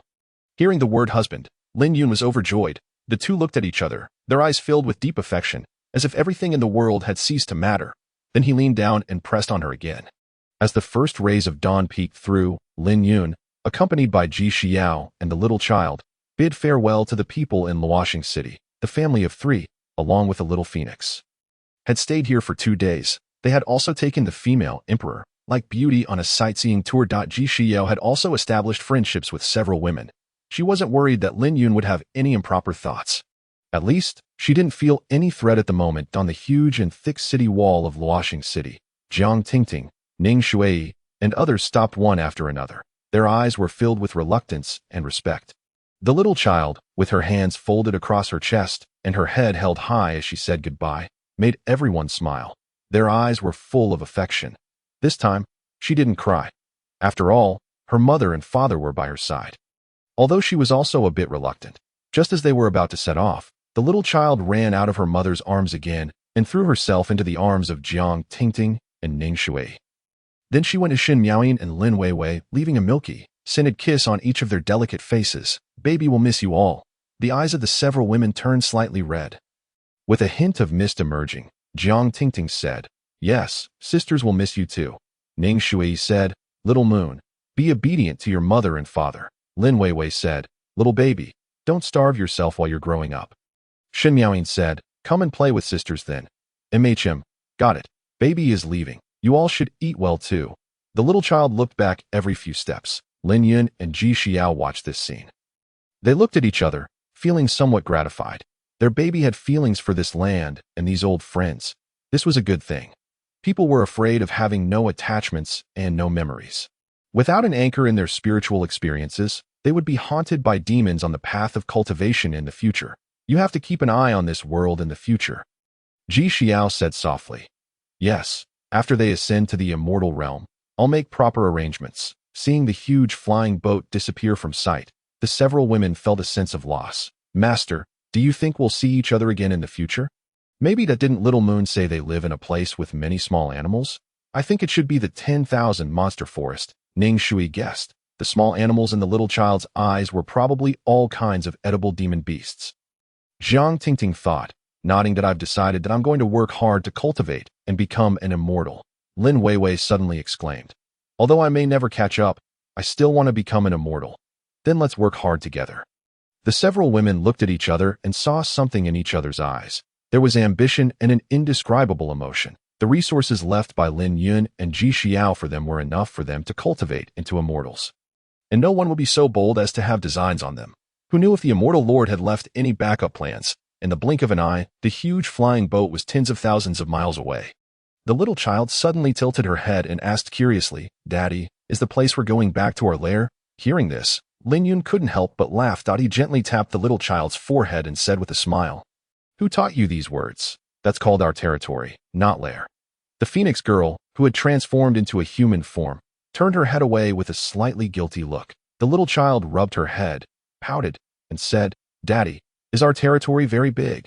Hearing the word husband, Lin Yun was overjoyed. The two looked at each other, their eyes filled with deep affection, as if everything in the world had ceased to matter. Then he leaned down and pressed on her again. As the first rays of dawn peeked through, Lin Yun, accompanied by Ji Xiao and the little child, bid farewell to the people in Luoxing City. The family of 3, along with the little phoenix, had stayed here for 2 days. They had also taken the female emperor, like beauty, on a sightseeing tour. Ji Xiao had also established friendships with several women. She wasn't worried that Lin Yun would have any improper thoughts. At least, she didn't feel any threat at the moment. On the huge and thick city wall of Luoxing City, Jiang Tingting, Ning Shui, and others stopped one after another. Their eyes were filled with reluctance and respect. The little child, with her hands folded across her chest and her head held high as she said goodbye, made everyone smile. Their eyes were full of affection. This time, she didn't cry. After all, her mother and father were by her side. Although she was also a bit reluctant. Just as they were about to set off, the little child ran out of her mother's arms again and threw herself into the arms of Jiang Tingting and Ning Shui. Then she went to Xin Miaoyin and Lin Weiwei, leaving a milky, scented kiss on each of their delicate faces. Baby will miss you all. The eyes of the several women turned slightly red. With a hint of mist emerging, Jiang Tingting said, "Yes, sisters will miss you too." Ning Shui said, "Little moon, be obedient to your mother and father." Lin Weiwei said, "Little baby, don't starve yourself while you're growing up." Xin Miaoyin said, "Come and play with sisters then." Got it. Baby is leaving. You all should eat well too." The little child looked back every few steps. Lin Yun and Ji Xiao watched this scene. They looked at each other, feeling somewhat gratified. Their baby had feelings for this land and these old friends. This was a good thing. People were afraid of having no attachments and no memories. Without an anchor in their spiritual experiences, they would be haunted by demons on the path of cultivation in the future. You have to keep an eye on this world in the future. Ji Xiao said softly. "Yes, after they ascend to the immortal realm, I'll make proper arrangements." Seeing the huge flying boat disappear from sight, the several women felt a sense of loss. "Master, do you think we'll see each other again in the future?" "Maybe that didn't Little Moon say they live in a place with many small animals? I think it should be the 10,000 monster forest," Ning Shui guessed. The small animals in the little child's eyes were probably all kinds of edible demon beasts. Jiang Tingting thought, nodding, that I've decided that I'm going to work hard to cultivate and become an immortal. Lin Weiwei suddenly exclaimed, "Although I may never catch up, I still want to become an immortal. Then let's work hard together." The several women looked at each other and saw something in each other's eyes. There was ambition and an indescribable emotion. The resources left by Lin Yun and Ji Xiao for them were enough for them to cultivate into immortals. And no one would be so bold as to have designs on them. Who knew if the immortal lord had left any backup plans? In the blink of an eye, the huge flying boat was tens of thousands of miles away. The little child suddenly tilted her head and asked curiously, "Daddy, is the place we're going back to our lair?" Hearing this, Lin Yun couldn't help but laugh. He gently tapped the little child's forehead and said with a smile, "Who taught you these words? That's called our territory, not lair." The phoenix girl, who had transformed into a human form, turned her head away with a slightly guilty look. The little child rubbed her head, pouted, and said, "Daddy, is our territory very big?"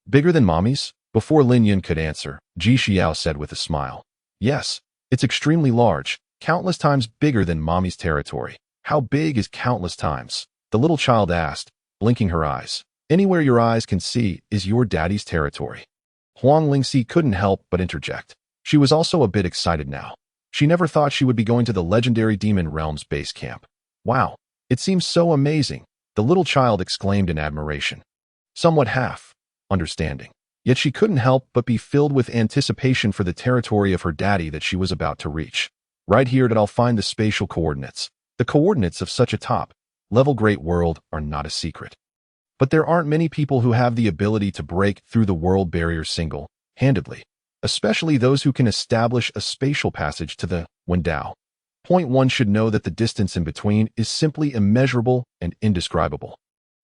"Bigger than Mommy's?" Before Lin Yun could answer, Ji Xiao said with a smile, "Yes, it's extremely large, countless times bigger than Mommy's territory." "How big is countless times?" the little child asked, blinking her eyes. "Anywhere your eyes can see is your daddy's territory." Huang Lingxi couldn't help but interject. She was also a bit excited now. She never thought she would be going to the legendary Demon Realm's base camp. "Wow, it seems so amazing," the little child exclaimed in admiration. Somewhat half understanding. Yet she couldn't help but be filled with anticipation for the territory of her daddy that she was about to reach. Right here that I'll find the spatial coordinates. The coordinates of such a top-level great world are not a secret. But there aren't many people who have the ability to break through the world barrier single-handedly, especially those who can establish a spatial passage to the Wendao. Point one should know that the distance in between is simply immeasurable and indescribable.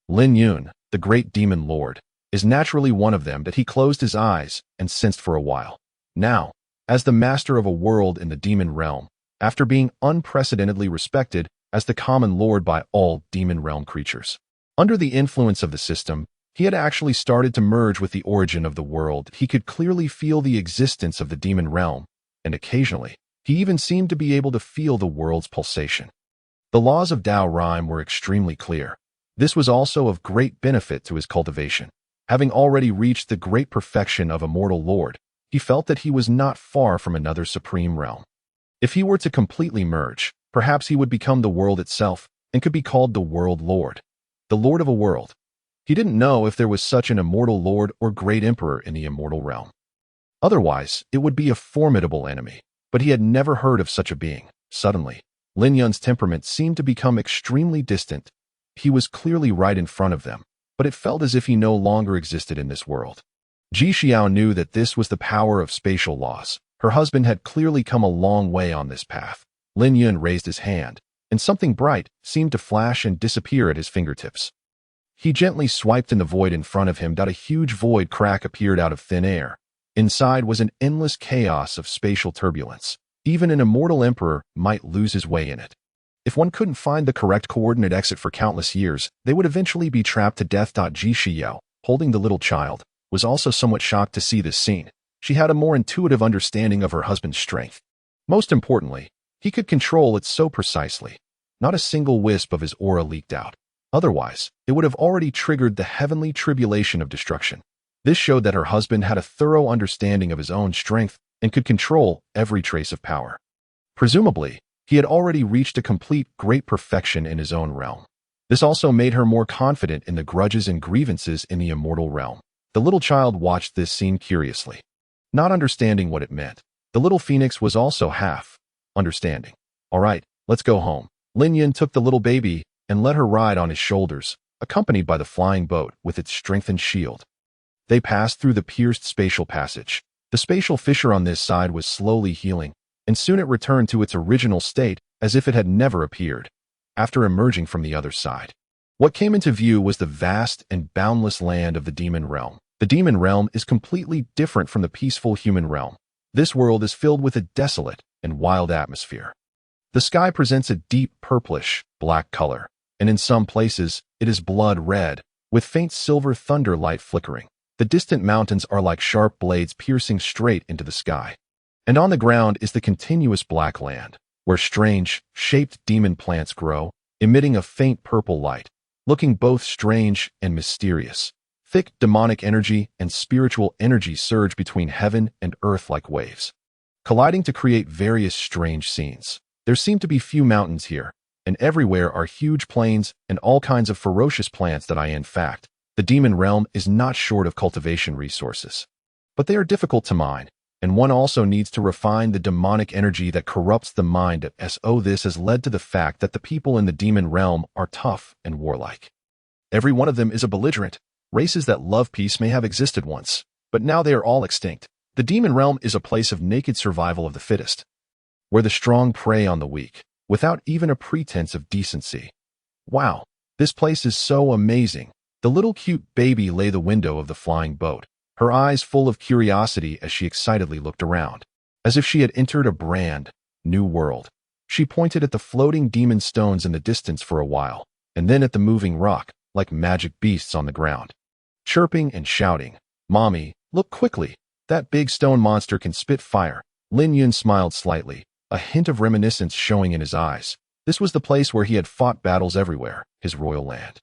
Lin Yun, the great demon lord, is naturally one of them that he closed his eyes and sensed for a while. Now, as the master of a world in the demon realm, after being unprecedentedly respected as the common lord by all demon realm creatures, under the influence of the system, he had actually started to merge with the origin of the world. He could clearly feel the existence of the demon realm, and occasionally, he even seemed to be able to feel the world's pulsation. The laws of Tao Rhyme were extremely clear. This was also of great benefit to his cultivation. Having already reached the great perfection of a mortal lord, he felt that he was not far from another supreme realm. If he were to completely merge, perhaps he would become the world itself and could be called the World Lord, the Lord of a world. He didn't know if there was such an immortal lord or great emperor in the immortal realm. Otherwise, it would be a formidable enemy, but he had never heard of such a being. Suddenly, Lin Yun's temperament seemed to become extremely distant. He was clearly right in front of them, but it felt as if he no longer existed in this world. Ji Xiao knew that this was the power of spatial laws. Her husband had clearly come a long way on this path. Lin Yun raised his hand, and something bright seemed to flash and disappear at his fingertips. He gently swiped in the void in front of him. A huge void crack appeared out of thin air. Inside was an endless chaos of spatial turbulence. Even an immortal emperor might lose his way in it. If one couldn't find the correct coordinate exit for countless years, they would eventually be trapped to death. Ji Xiao, holding the little child, was also somewhat shocked to see this scene. She had a more intuitive understanding of her husband's strength. Most importantly, he could control it so precisely. Not a single wisp of his aura leaked out. Otherwise, it would have already triggered the heavenly tribulation of destruction. This showed that her husband had a thorough understanding of his own strength and could control every trace of power. Presumably, he had already reached a complete great perfection in his own realm. This also made her more confident in the grudges and grievances in the immortal realm. The little child watched this scene curiously, not understanding what it meant. The little phoenix was also half understanding. All right, let's go home. Lin Yun took the little baby and let her ride on his shoulders, accompanied by the flying boat with its strengthened shield. They passed through the pierced spatial passage. The spatial fissure on this side was slowly healing, and soon it returned to its original state as if it had never appeared, after emerging from the other side. What came into view was the vast and boundless land of the demon realm. The demon realm is completely different from the peaceful human realm. This world is filled with a desolate and wild atmosphere. The sky presents a deep purplish, black color, and in some places, it is blood red, with faint silver thunder light flickering. The distant mountains are like sharp blades piercing straight into the sky. And on the ground is the continuous black land, where strange, shaped demon plants grow, emitting a faint purple light, looking both strange and mysterious. Thick demonic energy and spiritual energy surge between heaven and earth like waves, colliding to create various strange scenes. There seem to be few mountains here, and everywhere are huge plains and all kinds of ferocious plants in fact, the demon realm is not short of cultivation resources. But they are difficult to mine, and one also needs to refine the demonic energy that corrupts the mind. This has led to the fact that the people in the demon realm are tough and warlike. Every one of them is a belligerent. Races that love peace may have existed once, but now they are all extinct. The demon realm is a place of naked survival of the fittest, where the strong prey on the weak, without even a pretense of decency. Wow, this place is so amazing. The little cute baby lay the window of the flying boat, her eyes full of curiosity as she excitedly looked around, as if she had entered a brand new world. She pointed at the floating demon stones in the distance for a while, and then at the moving rock, like magic beasts on the ground, chirping and shouting, "Mommy, look quickly, that big stone monster can spit fire." Lin Yun smiled slightly, a hint of reminiscence showing in his eyes. This was the place where he had fought battles everywhere, his royal land.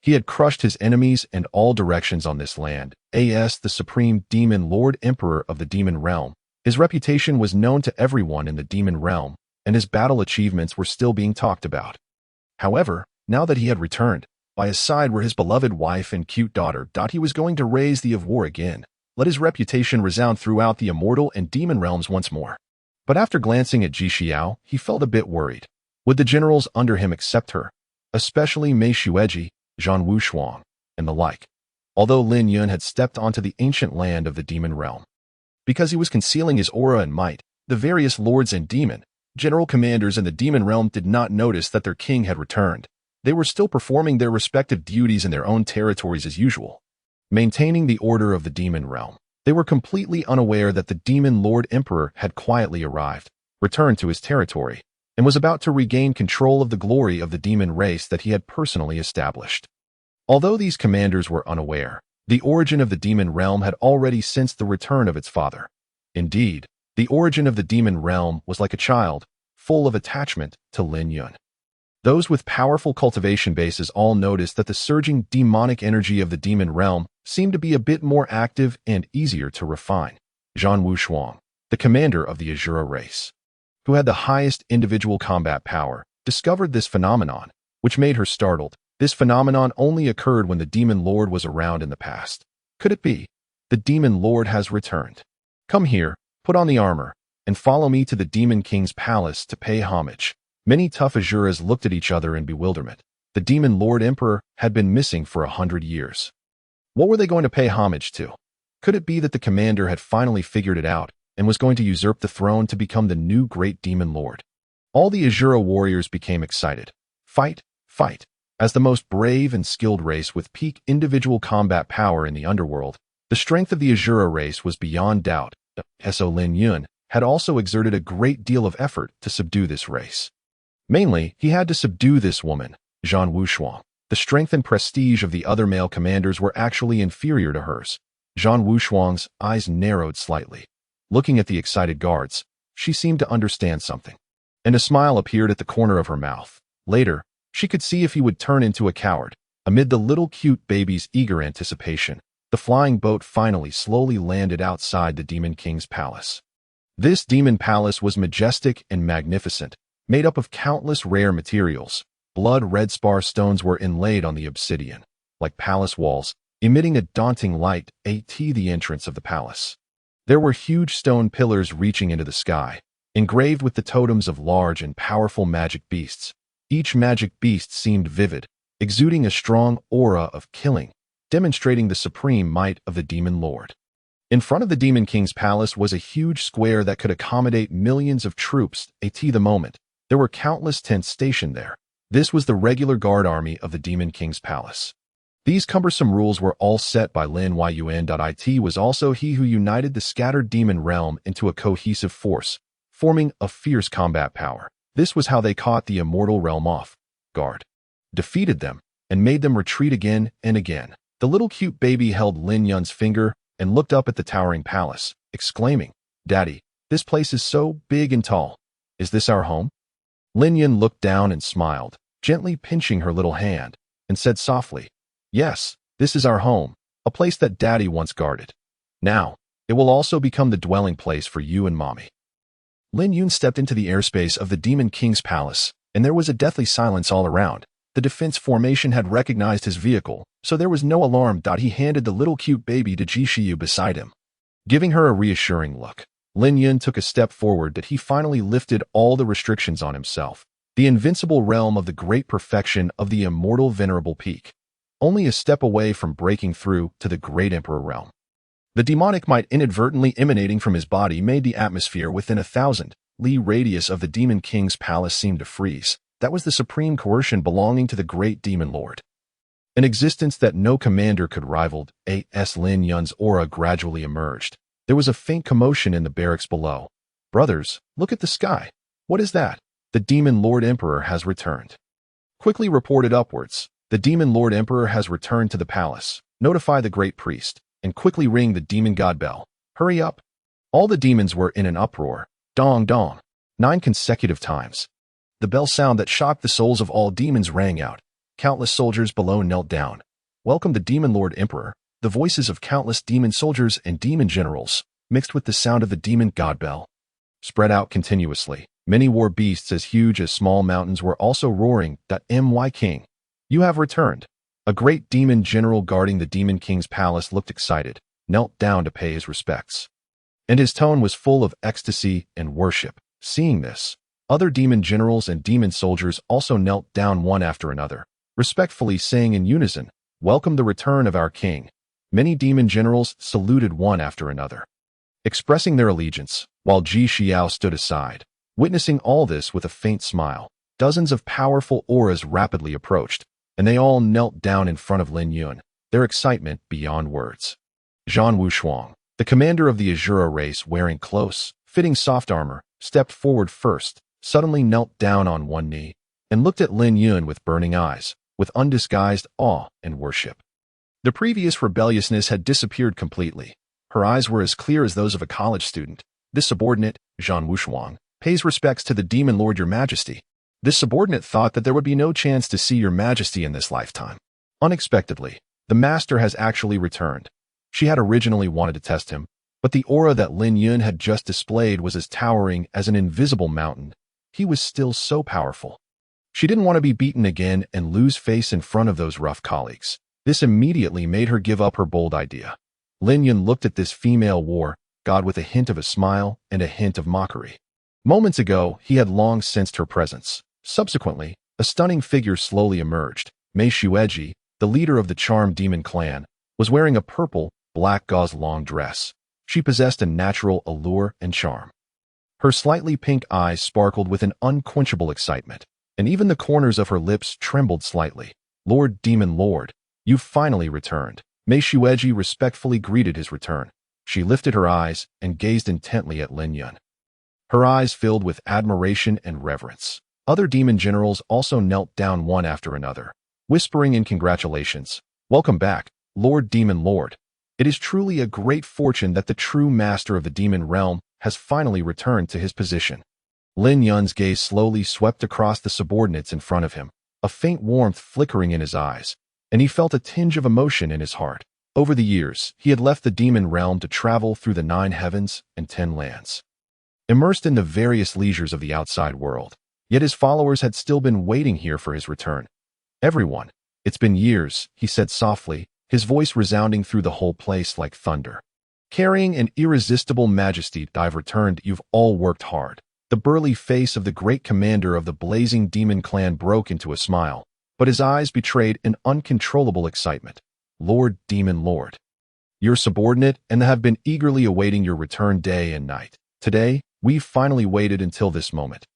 He had crushed his enemies in all directions on this land. As the supreme demon lord emperor of the demon realm, his reputation was known to everyone in the demon realm, and his battle achievements were still being talked about. However, now that he had returned, by his side were his beloved wife and cute daughter. He was going to raise the of war again, let his reputation resound throughout the immortal and demon realms once more. But after glancing at Ji Xiao, he felt a bit worried. Would the generals under him accept her, especially Mei Xueji, Zhan Wushuang, and the like? Although Lin Yun had stepped onto the ancient land of the demon realm, because he was concealing his aura and might, the various lords and demon general commanders in the demon realm did not notice that their king had returned. They were still performing their respective duties in their own territories as usual, maintaining the order of the demon realm. They were completely unaware that the demon lord emperor had quietly arrived, returned to his territory, and was about to regain control of the glory of the demon race that he had personally established. Although these commanders were unaware, the origin of the demon realm had already sensed the return of its father. Indeed, the origin of the demon realm was like a child, full of attachment to Lin Yun. Those with powerful cultivation bases all noticed that the surging demonic energy of the demon realm seemed to be a bit more active and easier to refine. Zhan Wushuang, the commander of the Azura race, who had the highest individual combat power, discovered this phenomenon, which made her startled. This phenomenon only occurred when the Demon Lord was around in the past. Could it be? The Demon Lord has returned. Come here, put on the armor, and follow me to the Demon King's palace to pay homage. Many tough Asuras looked at each other in bewilderment. The Demon Lord Emperor had been missing for 100 years. What were they going to pay homage to? Could it be that the commander had finally figured it out and was going to usurp the throne to become the new great Demon Lord? All the Asura warriors became excited. Fight, fight. As the most brave and skilled race with peak individual combat power in the underworld, the strength of the Asura race was beyond doubt. So Lin Yun had also exerted a great deal of effort to subdue this race. Mainly, he had to subdue this woman, Zhan Wushuang. The strength and prestige of the other male commanders were actually inferior to hers. Zhan Wushuang's eyes narrowed slightly. Looking at the excited guards, she seemed to understand something, and a smile appeared at the corner of her mouth. Later, she could see if he would turn into a coward. Amid the little cute baby's eager anticipation, the flying boat finally slowly landed outside the Demon King's palace. This demon palace was majestic and magnificent, made up of countless rare materials. Blood-red spar stones were inlaid on the obsidian, like palace walls, emitting a daunting light at the entrance of the palace. There were huge stone pillars reaching into the sky, engraved with the totems of large and powerful magic beasts. Each magic beast seemed vivid, exuding a strong aura of killing, demonstrating the supreme might of the Demon Lord. In front of the Demon King's palace was a huge square that could accommodate millions of troops at the moment. There were countless tents stationed there. This was the regular guard army of the Demon King's palace. These cumbersome rules were all set by Lin Yun. It was also he who united the scattered demon realm into a cohesive force, forming a fierce combat power. This was how they caught the immortal realm off guard, defeated them, and made them retreat again and again. The little cute baby held Lin Yun's finger and looked up at the towering palace, exclaiming, "Daddy, this place is so big and tall. Is this our home?" Lin Yun looked down and smiled, gently pinching her little hand, and said softly, "Yes, this is our home, a place that Daddy once guarded. Now, it will also become the dwelling place for you and Mommy." Lin Yun stepped into the airspace of the Demon King's palace, and there was a deathly silence all around. The defense formation had recognized his vehicle, so there was no alarm. He handed the little cute baby to Ji Shiyu beside him. Giving her a reassuring look, Lin Yun took a step forward that he finally lifted all the restrictions on himself. The invincible realm of the great perfection of the immortal venerable peak. Only a step away from breaking through to the great emperor realm. The demonic might inadvertently emanating from his body made the atmosphere within 1,000-li radius of the Demon King's palace seem to freeze. That was the supreme coercion belonging to the great Demon Lord. An existence that no commander could rival. As Lin Yun's aura gradually emerged, there was a faint commotion in the barracks below. "Brothers, look at the sky. What is that?" "The Demon Lord Emperor has returned." Quickly reported upwards. "The Demon Lord Emperor has returned to the palace. Notify the great priest, and quickly ring the demon god bell. Hurry up." All the demons were in an uproar. Dong dong. 9 consecutive times. The bell sound that shocked the souls of all demons rang out. Countless soldiers below knelt down. "Welcome the Demon Lord Emperor." The voices of countless demon soldiers and demon generals, mixed with the sound of the demon god bell, spread out continuously. Many war beasts as huge as small mountains were also roaring. "My king, you have returned." A great demon general guarding the Demon King's palace looked excited, knelt down to pay his respects. And his tone was full of ecstasy and worship. Seeing this, other demon generals and demon soldiers also knelt down one after another, respectfully saying in unison, "Welcome the return of our king." Many demon generals saluted one after another, expressing their allegiance, while Ji Xiao stood aside, witnessing all this with a faint smile. Dozens of powerful auras rapidly approached, and they all knelt down in front of Lin Yun, their excitement beyond words. Zhan Wushuang, the commander of the Asura race wearing close, fitting soft armor, stepped forward first, suddenly knelt down on one knee, and looked at Lin Yun with burning eyes, with undisguised awe and worship. The previous rebelliousness had disappeared completely. Her eyes were as clear as those of a college student. "This subordinate, Zhan Wushuang, pays respects to the Demon Lord Your Majesty." This subordinate thought that there would be no chance to see Your Majesty in this lifetime. Unexpectedly, the master has actually returned. She had originally wanted to test him, But the aura that Lin Yun had just displayed was as towering as an invisible mountain. He was still so powerful. She didn't want to be beaten again and lose face in front of those rough colleagues. This immediately made her give up her bold idea. Lin Yun looked at this female war god with a hint of a smile and a hint of mockery. Moments ago, he had long sensed her presence. Subsequently, a stunning figure slowly emerged. Mei Shueji, the leader of the charmed demon clan, was wearing a purple, black gauze long dress. She possessed a natural allure and charm. Her slightly pink eyes sparkled with an unquenchable excitement, and even the corners of her lips trembled slightly. "Lord Demon Lord, you've finally returned." Mei Shueji respectfully greeted his return. She lifted her eyes and gazed intently at Lin Yun. Her eyes filled with admiration and reverence. Other demon generals also knelt down one after another, whispering in congratulations. "Welcome back, Lord Demon Lord. It is truly a great fortune that the true master of the demon realm has finally returned to his position." Lin Yun's gaze slowly swept across the subordinates in front of him, a faint warmth flickering in his eyes, and he felt a tinge of emotion in his heart. Over the years, he had left the demon realm to travel through the 9 heavens and 10 lands, immersed in the various leisures of the outside world. Yet his followers had still been waiting here for his return. "Everyone, it's been years," he said softly, his voice resounding through the whole place like thunder. "Carrying an irresistible majesty, I've returned. You've all worked hard." The burly face of the great commander of the blazing demon clan broke into a smile, but his eyes betrayed an uncontrollable excitement. "Lord Demon Lord, your subordinate and have been eagerly awaiting your return day and night. Today, we've finally waited until this moment.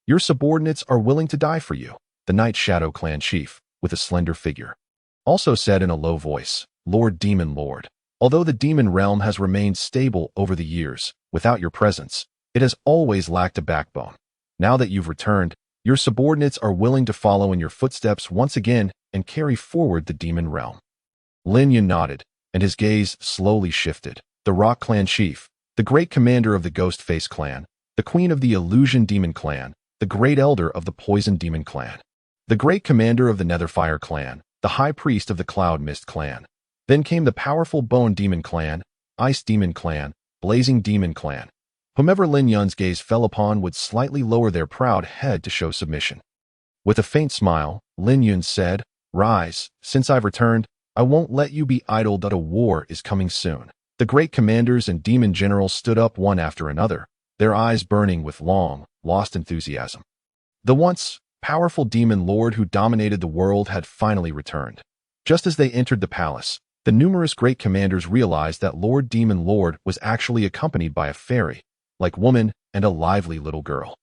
Your subordinates are willing to die for you," the Night Shadow clan chief, with a slender figure, also said in a low voice. "Lord Demon Lord, although the demon realm has remained stable over the years, without your presence, it has always lacked a backbone. Now that you've returned, your subordinates are willing to follow in your footsteps once again and carry forward the demon realm." Lin Yun nodded, and his gaze slowly shifted. The Rock Clan chief, the great commander of the Ghost Face clan, the queen of the Illusion Demon clan, the great elder of the Poison Demon clan, the great commander of the Netherfire clan, the high priest of the Cloud Mist clan. Then came the powerful Bone Demon clan, Ice Demon clan, Blazing Demon clan. Whomever Lin Yun's gaze fell upon would slightly lower their proud head to show submission. With a faint smile, Lin Yun said, "Rise, since I've returned, I won't let you be idle that a war is coming soon." The great commanders and demon generals stood up one after another, their eyes burning with long, lost enthusiasm. The once powerful demon lord who dominated the world had finally returned. Just as they entered the palace, the numerous great commanders realized that Lord Demon Lord was actually accompanied by a fairy-like woman and a lively little girl.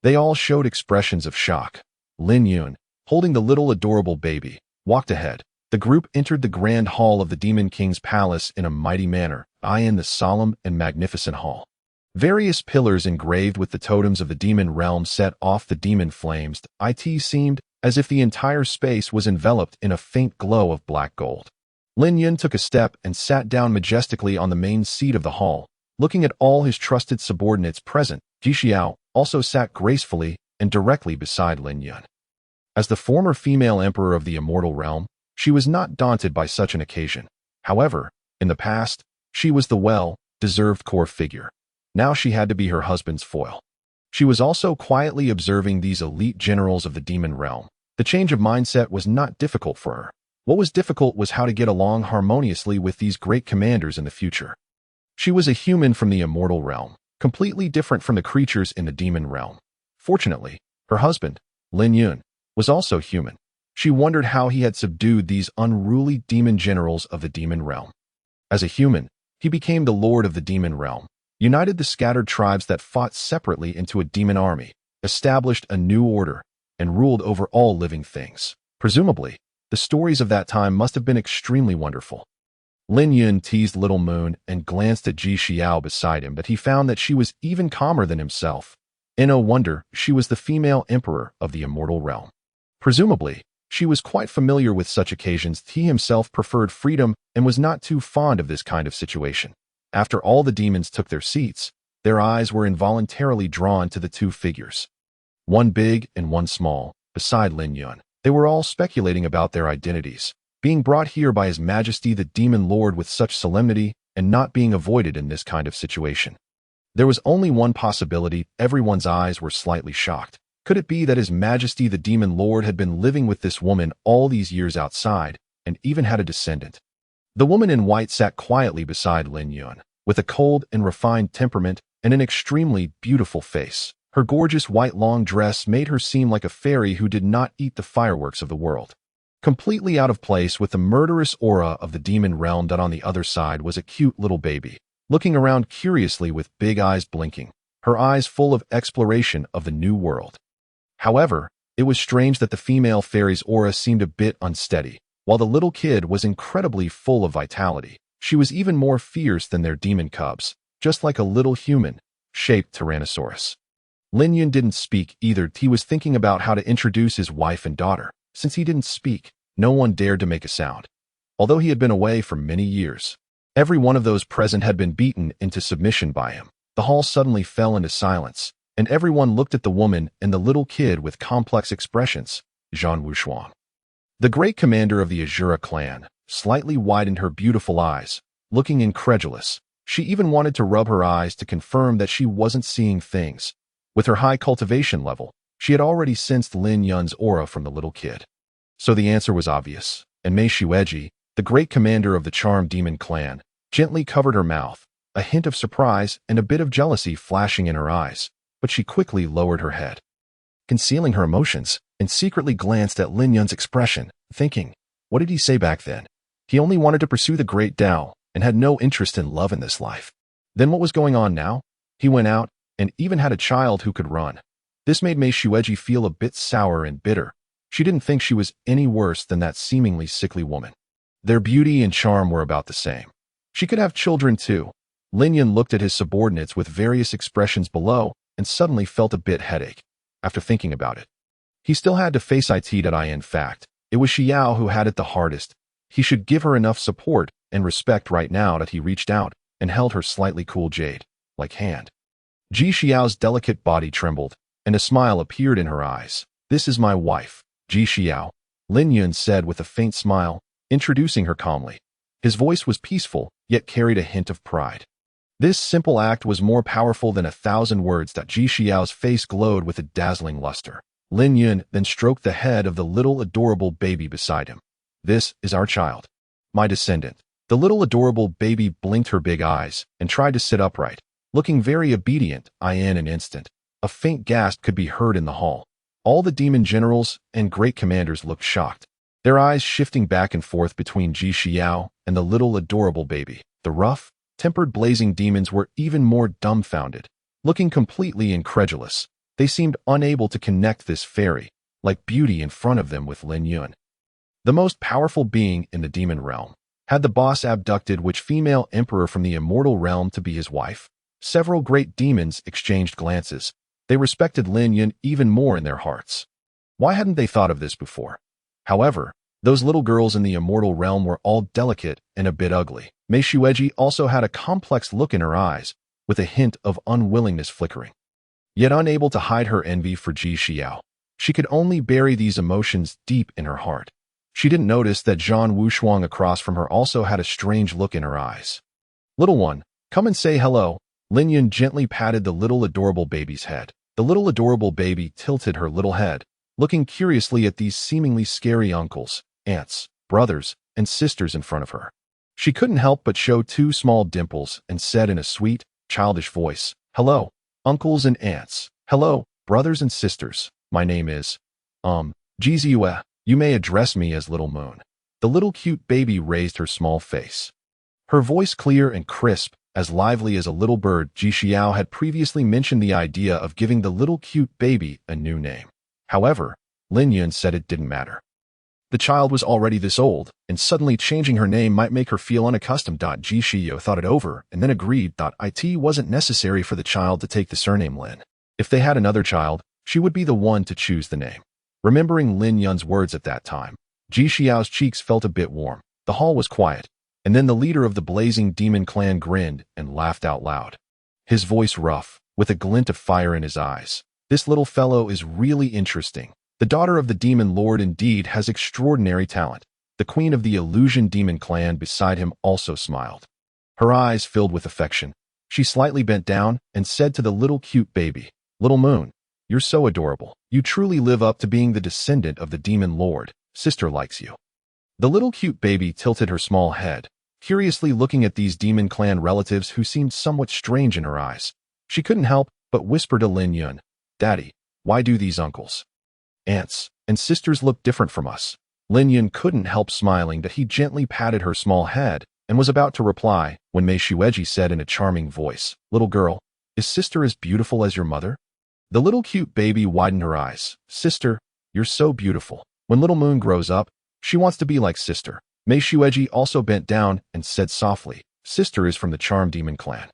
They all showed expressions of shock. Lin Yun, holding the little adorable baby, walked ahead. The group entered the grand hall of the Demon King's palace in a mighty manner, eyeing the solemn and magnificent hall. Various pillars engraved with the totems of the demon realm set off the demon flames. It seemed as if the entire space was enveloped in a faint glow of black gold. Lin Yun took a step and sat down majestically on the main seat of the hall, looking at all his trusted subordinates present. Ji Xiao also sat gracefully and directly beside Lin Yun. As the former female emperor of the immortal realm, she was not daunted by such an occasion. However, in the past, she was the well-deserved core figure. Now she had to be her husband's foil. She was also quietly observing these elite generals of the demon realm. The change of mindset was not difficult for her. What was difficult was how to get along harmoniously with these great commanders in the future. She was a human from the immortal realm, completely different from the creatures in the demon realm. Fortunately, her husband, Lin Yun, was also human. She wondered how he had subdued these unruly demon generals of the demon realm. As a human, he became the lord of the demon realm, united the scattered tribes that fought separately into a demon army, established a new order, and ruled over all living things. Presumably, the stories of that time must have been extremely wonderful. Lin Yun teased Little Moon and glanced at Ji Xiao beside him, but he found that she was even calmer than himself. In no wonder, she was the female emperor of the immortal realm. Presumably, she was quite familiar with such occasions. He himself preferred freedom and was not too fond of this kind of situation. After all the demons took their seats, their eyes were involuntarily drawn to the two figures, one big and one small, beside Lin Yun. They were all speculating about their identities. Being brought here by His Majesty the Demon Lord with such solemnity, and not being avoided in this kind of situation. There was only one possibility. Everyone's eyes were slightly shocked. Could it be that His Majesty the Demon Lord had been living with this woman all these years outside, and even had a descendant? The woman in white sat quietly beside Lin Yun, with a cold and refined temperament and an extremely beautiful face. Her gorgeous white long dress made her seem like a fairy who did not eat the fireworks of the world. Completely out of place with the murderous aura of the demon realm, that on the other side was a cute little baby, looking around curiously with big eyes blinking, her eyes full of exploration of the new world. However, it was strange that the female fairy's aura seemed a bit unsteady, while the little kid was incredibly full of vitality. She was even more fierce than their demon cubs, just like a little human-shaped Tyrannosaurus. Lin Yun didn't speak either. He was thinking about how to introduce his wife and daughter. Since he didn't speak, no one dared to make a sound. Although he had been away for many years, every one of those present had been beaten into submission by him. The hall suddenly fell into silence, and everyone looked at the woman and the little kid with complex expressions. Zhan Wushuang, the great commander of the Azura clan, slightly widened her beautiful eyes, looking incredulous. She even wanted to rub her eyes to confirm that she wasn't seeing things. With her high cultivation level, she had already sensed Lin Yun's aura from the little kid. So the answer was obvious, and Mei Shueji, the great commander of the Charmed Demon clan, gently covered her mouth, a hint of surprise and a bit of jealousy flashing in her eyes, but she quickly lowered her head, concealing her emotions, and secretly glanced at Lin Yun's expression, thinking, what did he say back then? He only wanted to pursue the great Tao and had no interest in love in this life. Then what was going on now? He went out and even had a child who could run. This made Mei Shueji feel a bit sour and bitter. She didn't think she was any worse than that seemingly sickly woman. Their beauty and charm were about the same. She could have children too. Lin Yun looked at his subordinates with various expressions below and suddenly felt a bit headache. After thinking about it, he still had to face it. In fact, it was Xiao who had it the hardest. He should give her enough support and respect right now. That he reached out and held her slightly cool jade-like hand. Ji Xiao's delicate body trembled, and a smile appeared in her eyes. This is my wife, Ji Xiao, Lin Yun said with a faint smile, introducing her calmly. His voice was peaceful, yet carried a hint of pride. This simple act was more powerful than 1,000 words. Ji Xiao's face glowed with a dazzling luster. Lin Yun then stroked the head of the little adorable baby beside him. This is our child, my descendant. The little adorable baby blinked her big eyes and tried to sit upright, looking very obedient. In an instant, a faint gasp could be heard in the hall. All the demon generals and great commanders looked shocked, their eyes shifting back and forth between Ji Xiao and the little adorable baby. The rough, tempered blazing demons were even more dumbfounded, looking completely incredulous. They seemed unable to connect this fairy-like beauty in front of them with Lin Yun, the most powerful being in the demon realm. Had the boss abducted which female emperor from the immortal realm to be his wife? Several great demons exchanged glances. They respected Lin Yun even more in their hearts. Why hadn't they thought of this before? However, those little girls in the immortal realm were all delicate and a bit ugly. Mei Shueji also had a complex look in her eyes, with a hint of unwillingness flickering. Yet unable to hide her envy for Ji Xiao, she could only bury these emotions deep in her heart. She didn't notice that Zhan Wushuang across from her also had a strange look in her eyes. Little one, come and say hello. Lin Yun gently patted the little adorable baby's head. The little adorable baby tilted her little head, looking curiously at these seemingly scary uncles, aunts, brothers, and sisters in front of her. She couldn't help but show 2 small dimples and said in a sweet, childish voice, hello, uncles and aunts. Hello, brothers and sisters. My name is, Jizue. You may address me as Little Moon. The little cute baby raised her small face, her voice clear and crisp, as lively as a little bird. Ji Xiao had previously mentioned the idea of giving the little cute baby a new name. However, Lin Yun said it didn't matter. The child was already this old, and suddenly changing her name might make her feel unaccustomed. Ji Xiao thought it over and then agreed that it wasn't necessary for the child to take the surname Lin. If they had another child, she would be the one to choose the name. Remembering Lin Yun's words at that time, Ji Xiao's cheeks felt a bit warm. The hall was quiet, and then the leader of the blazing demon clan grinned and laughed out loud, his voice rough, with a glint of fire in his eyes. This little fellow is really interesting. The daughter of the demon lord indeed has extraordinary talent. The queen of the illusion demon clan beside him also smiled. Her eyes filled with affection. She slightly bent down and said to the little cute baby, "Little Moon, you're so adorable. You truly live up to being the descendant of the demon lord. Sister likes you." The little cute baby tilted her small head, curiously looking at these demon clan relatives who seemed somewhat strange in her eyes. She couldn't help but whisper to Lin Yun, "Daddy, why do these uncles, aunts, and sisters look different from us?" Lin Yun couldn't help smiling that he gently patted her small head and was about to reply when Mei Shueji said in a charming voice, "Little girl, is sister as beautiful as your mother?" The little cute baby widened her eyes. "Sister, you're so beautiful. When little Moon grows up, she wants to be like sister." Mei Shueji also bent down and said softly, "Sister is from the Charm Demon clan.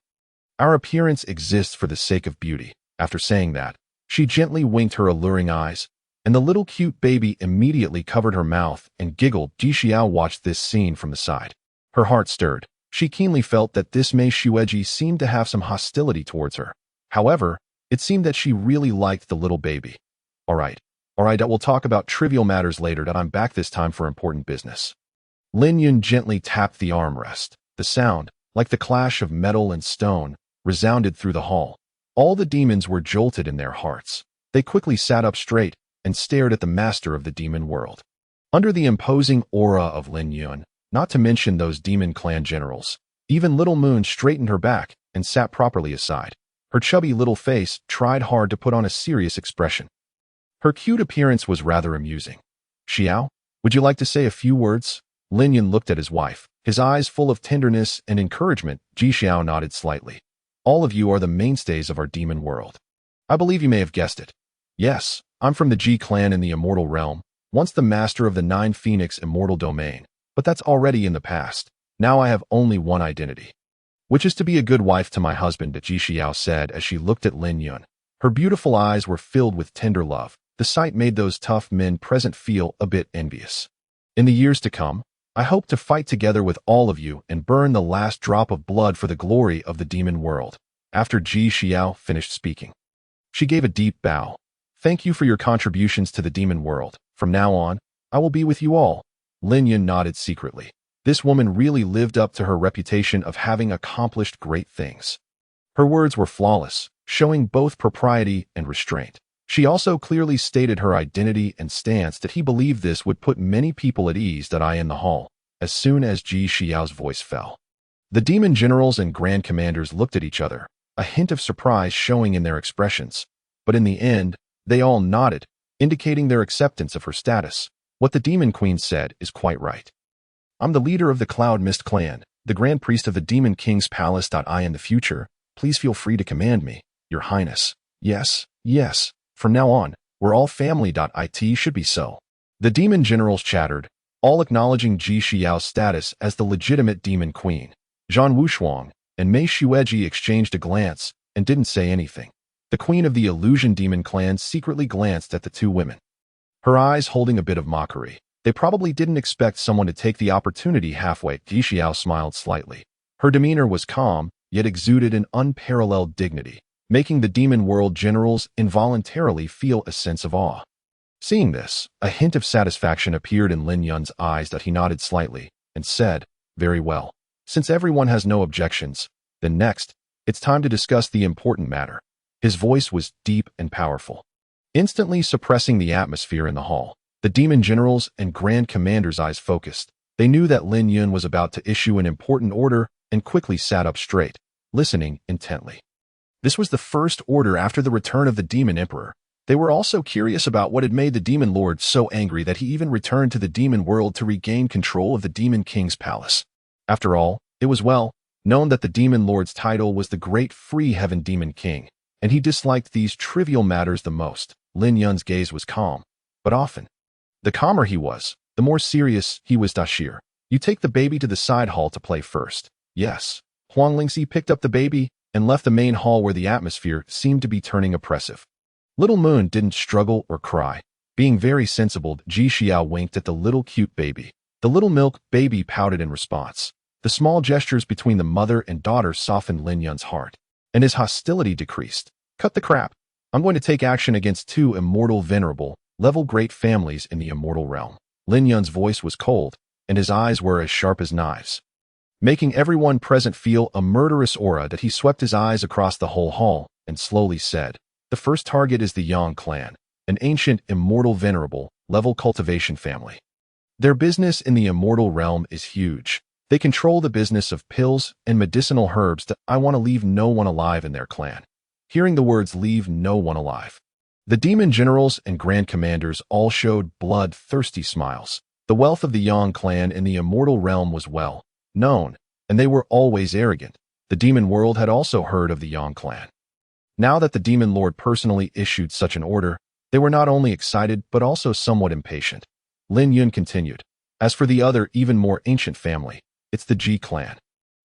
Our appearance exists for the sake of beauty." After saying that, she gently winked her alluring eyes, and the little cute baby immediately covered her mouth and giggled. Ji Xiao watched this scene from the side. Her heart stirred. She keenly felt that this Mei Shueji seemed to have some hostility towards her. However, it seemed that she really liked the little baby. All right, we'll talk about trivial matters later. I'm back this time for important business." Lin Yun gently tapped the armrest. The sound, like the clash of metal and stone, resounded through the hall. All the demons were jolted in their hearts. They quickly sat up straight and stared at the master of the demon world. Under the imposing aura of Lin Yun, not to mention those demon clan generals, even little Moon straightened her back and sat properly aside. Her chubby little face tried hard to put on a serious expression. Her cute appearance was rather amusing. "Xiao, would you like to say a few words?" Lin Yun looked at his wife, his eyes full of tenderness and encouragement. Ji Xiao nodded slightly. "All of you are the mainstays of our demon world. I believe you may have guessed it. Yes, I'm from the Ji clan in the immortal realm, once the master of the 9 Phoenix immortal domain, but that's already in the past. Now I have only one identity, which is to be a good wife to my husband," Ji Xiao said as she looked at Lin Yun. Her beautiful eyes were filled with tender love. The sight made those tough men present feel a bit envious. "In the years to come, I hope to fight together with all of you and burn the last drop of blood for the glory of the demon world." After Ji Xiao finished speaking, she gave a deep bow. "Thank you for your contributions to the demon world. From now on, I will be with you all." Lin Yun nodded secretly. This woman really lived up to her reputation of having accomplished great things. Her words were flawless, showing both propriety and restraint. She also clearly stated her identity and stance that he believed this would put many people at ease. In the hall, as soon as Ji Xiao's voice fell, the demon generals and grand commanders looked at each other, a hint of surprise showing in their expressions. But in the end, they all nodded, indicating their acceptance of her status. What the demon queen said is quite right. "I'm the leader of the Cloud Mist clan, the grand priest of the demon king's palace. In the future, please feel free to command me, your highness." "Yes, yes. From now on, we're all family. It should be so." The demon generals chattered, all acknowledging Ji Xiao's status as the legitimate demon queen. Zhan Wushuang and Mei Shueji exchanged a glance and didn't say anything. The queen of the illusion demon clan secretly glanced at the two women, her eyes holding a bit of mockery. They probably didn't expect someone to take the opportunity halfway. Ji Xiao smiled slightly. Her demeanor was calm, yet exuded an unparalleled dignity, making the demon world generals involuntarily feel a sense of awe. Seeing this, a hint of satisfaction appeared in Lin Yun's eyes. He nodded slightly and said, "Very well. Since everyone has no objections, then next, it's time to discuss the important matter." His voice was deep and powerful, instantly suppressing the atmosphere in the hall. The demon generals and grand commanders' eyes focused. They knew that Lin Yun was about to issue an important order and quickly sat up straight, listening intently. This was the first order after the return of the demon emperor. They were also curious about what had made the demon lord so angry that he even returned to the demon world to regain control of the demon king's palace. After all, it was well known that the demon lord's title was the Great Free Heaven Demon King, and he disliked these trivial matters the most. Lin Yun's gaze was calm, but often, the calmer he was, the more serious he was. "Dashir, you take the baby to the side hall to play first." "Yes." Huang Lingxi picked up the baby and left the main hall where the atmosphere seemed to be turning oppressive. Little Moon didn't struggle or cry. Being very sensible, Ji Xiao winked at the little cute baby. The little milk baby pouted in response. The small gestures between the mother and daughter softened Lin Yun's heart, and his hostility decreased. "Cut the crap. I'm going to take action against 2 immortal venerable, level great families in the immortal realm." Lin Yun's voice was cold, and his eyes were as sharp as knives. making everyone present feel a murderous aura that he swept his eyes across the whole hall and slowly said, "The first target is the Yang clan, an ancient, immortal, venerable, level cultivation family. Their business in the immortal realm is huge. They control the business of pills and medicinal herbs that I want to leave no one alive in their clan." Hearing the words "leave no one alive," the demon generals and grand commanders all showed blood-thirsty smiles. The wealth of the Yang clan in the immortal realm was well known, and they were always arrogant. The demon world had also heard of the Yang clan. Now that the demon lord personally issued such an order, they were not only excited but also somewhat impatient. Lin Yun continued, "As for the other, even more ancient family, it's the Ji clan."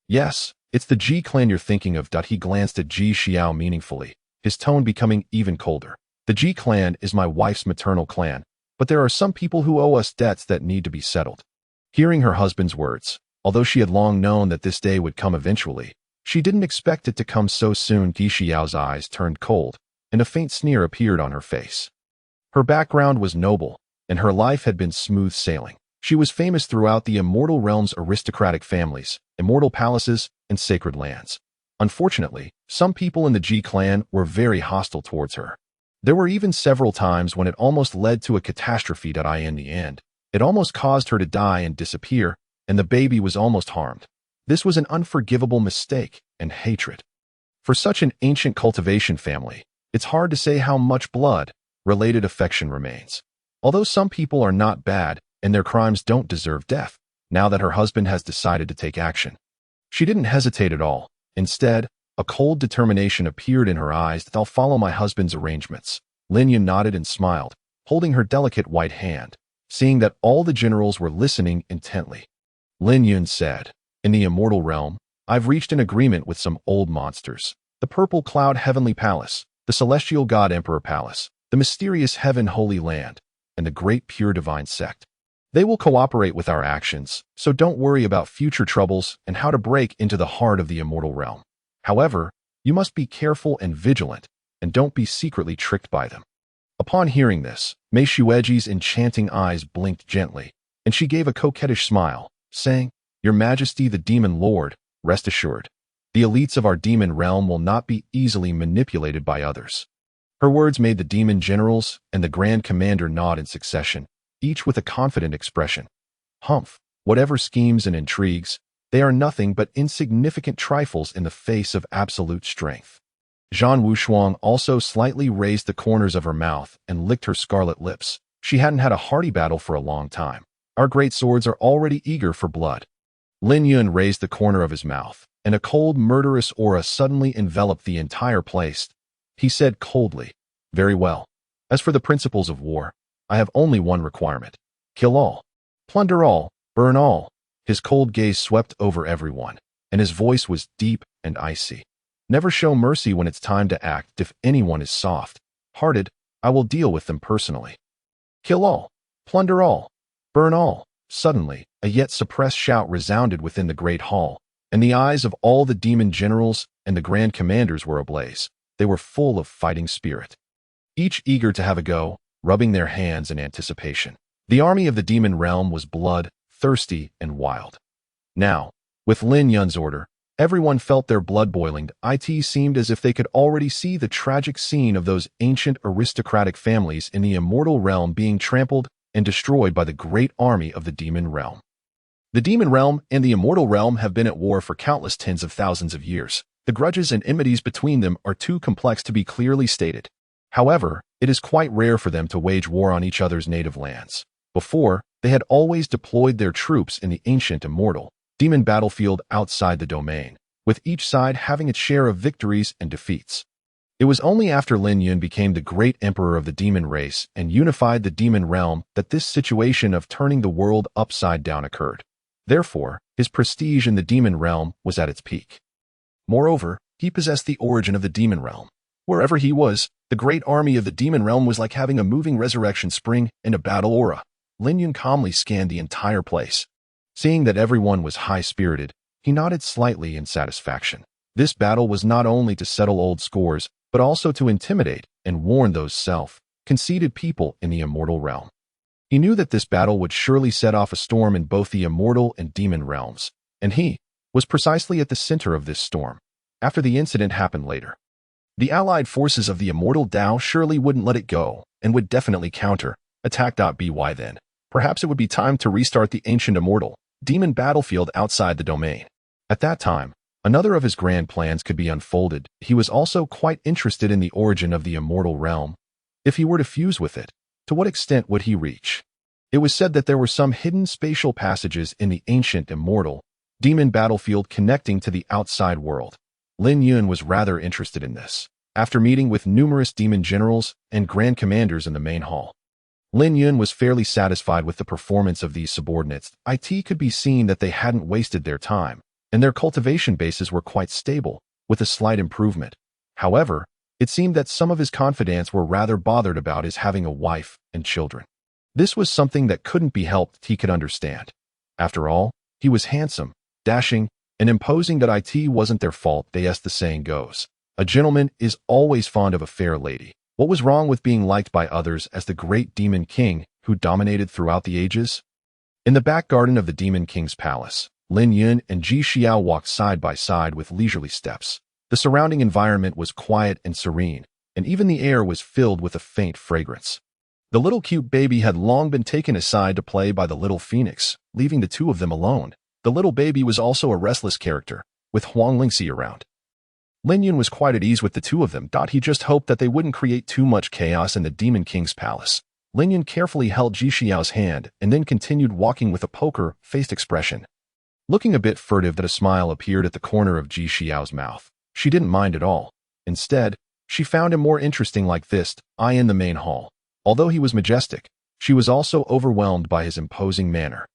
"Yes, it's the Ji clan you're thinking of." He glanced at Ji Xiao meaningfully, his tone becoming even colder. "The Ji clan is my wife's maternal clan, but there are some people who owe us debts that need to be settled." Hearing her husband's words, although she had long known that this day would come eventually, she didn't expect it to come so soon. Ji Xiao's eyes turned cold, and a faint sneer appeared on her face. Her background was noble, and her life had been smooth sailing. She was famous throughout the immortal realm's aristocratic families, immortal palaces, and sacred lands. Unfortunately, some people in the Ji clan were very hostile towards her. There were even several times when it almost led to a catastrophe. In the end, it almost caused her to die and disappear, and the baby was almost harmed. This was an unforgivable mistake and hatred. For such an ancient cultivation family, it's hard to say how much blood-related affection remains. Although some people are not bad and their crimes don't deserve death, now that her husband has decided to take action, she didn't hesitate at all. Instead, a cold determination appeared in her eyes that I'll follow my husband's arrangements. Lin Yun nodded and smiled, holding her delicate white hand, seeing that all the generals were listening intently. Lin Yun said, "In the immortal realm, I've reached an agreement with some old monsters. The Purple Cloud Heavenly Palace, the Celestial God Emperor Palace, the mysterious Heaven Holy Land, and the Great Pure Divine Sect. They will cooperate with our actions, so don't worry about future troubles and how to break into the heart of the immortal realm. However, you must be careful and vigilant, and don't be secretly tricked by them." Upon hearing this, Mei Shueji's enchanting eyes blinked gently, and she gave a coquettish smile, saying, "Your Majesty the Demon Lord, rest assured, the elites of our demon realm will not be easily manipulated by others." Her words made the demon generals and the Grand Commander nod in succession, each with a confident expression. Humph, whatever schemes and intrigues, they are nothing but insignificant trifles in the face of absolute strength. Zhan Wushuang also slightly raised the corners of her mouth and licked her scarlet lips. She hadn't had a hearty battle for a long time. "Our great swords are already eager for blood." Lin Yun raised the corner of his mouth, and a cold, murderous aura suddenly enveloped the entire place. He said coldly, "Very well. As for the principles of war, I have only one requirement. Kill all, plunder all, burn all." His cold gaze swept over everyone, and his voice was deep and icy. "Never show mercy when it's time to act. If anyone is soft-hearted, I will deal with them personally. Kill all, plunder all, burn all." Suddenly, a yet suppressed shout resounded within the great hall, and the eyes of all the demon generals and the grand commanders were ablaze. They were full of fighting spirit, each eager to have a go, rubbing their hands in anticipation. The army of the demon realm was blood-thirsty and wild. Now, with Lin Yun's order, everyone felt their blood boiling. It seemed as if they could already see the tragic scene of those ancient aristocratic families in the immortal realm being trampled and destroyed by the great army of the demon realm. The demon realm and the immortal realm have been at war for countless tens of thousands of years. The grudges and enmities between them are too complex to be clearly stated. However, it is quite rare for them to wage war on each other's native lands. Before, they had always deployed their troops in the ancient immortal demon battlefield outside the domain, with each side having its share of victories and defeats. It was only after Lin Yun became the great emperor of the demon race and unified the demon realm that this situation of turning the world upside down occurred. Therefore, his prestige in the demon realm was at its peak. Moreover, he possessed the origin of the demon realm. Wherever he was, the great army of the demon realm was like having a moving resurrection spring and a battle aura. Lin Yun calmly scanned the entire place. Seeing that everyone was high-spirited, he nodded slightly in satisfaction. This battle was not only to settle old scores, but also to intimidate and warn those self-conceited people in the immortal realm. He knew that this battle would surely set off a storm in both the immortal and demon realms, and he was precisely at the center of this storm. After the incident happened later, the allied forces of the immortal Tao surely wouldn't let it go and would definitely counter-attack. By then, perhaps it would be time to restart the ancient immortal demon battlefield outside the domain. At that time, another of his grand plans could be unfolded. He was also quite interested in the origin of the immortal realm. If he were to fuse with it, to what extent would he reach? It was said that there were some hidden spatial passages in the ancient immortal demon battlefield connecting to the outside world. Lin Yun was rather interested in this. After meeting with numerous demon generals and grand commanders in the main hall, Lin Yun was fairly satisfied with the performance of these subordinates. It could be seen that they hadn't wasted their time, and their cultivation bases were quite stable, with a slight improvement. However, it seemed that some of his confidants were rather bothered about his having a wife and children. This was something that couldn't be helped. He could understand. After all, he was handsome, dashing, and imposing. That it wasn't their fault. As the saying goes, a gentleman is always fond of a fair lady. What was wrong with being liked by others as the great demon king who dominated throughout the ages? In the back garden of the demon king's palace, Lin Yun and Ji Xiao walked side by side with leisurely steps. The surrounding environment was quiet and serene, and even the air was filled with a faint fragrance. The little cute baby had long been taken aside to play by the little phoenix, leaving the two of them alone. The little baby was also a restless character, with Huang Lingxi around. Lin Yun was quite at ease with the two of them. He just hoped that they wouldn't create too much chaos in the Demon King's palace. Lin Yun carefully held Ji Xiao's hand and then continued walking with a poker-faced expression. Looking a bit furtive, that a smile appeared at the corner of Ji Xiao's mouth. She didn't mind at all. Instead, she found him more interesting like this. In the main hall. Although he was majestic, she was also overwhelmed by his imposing manner.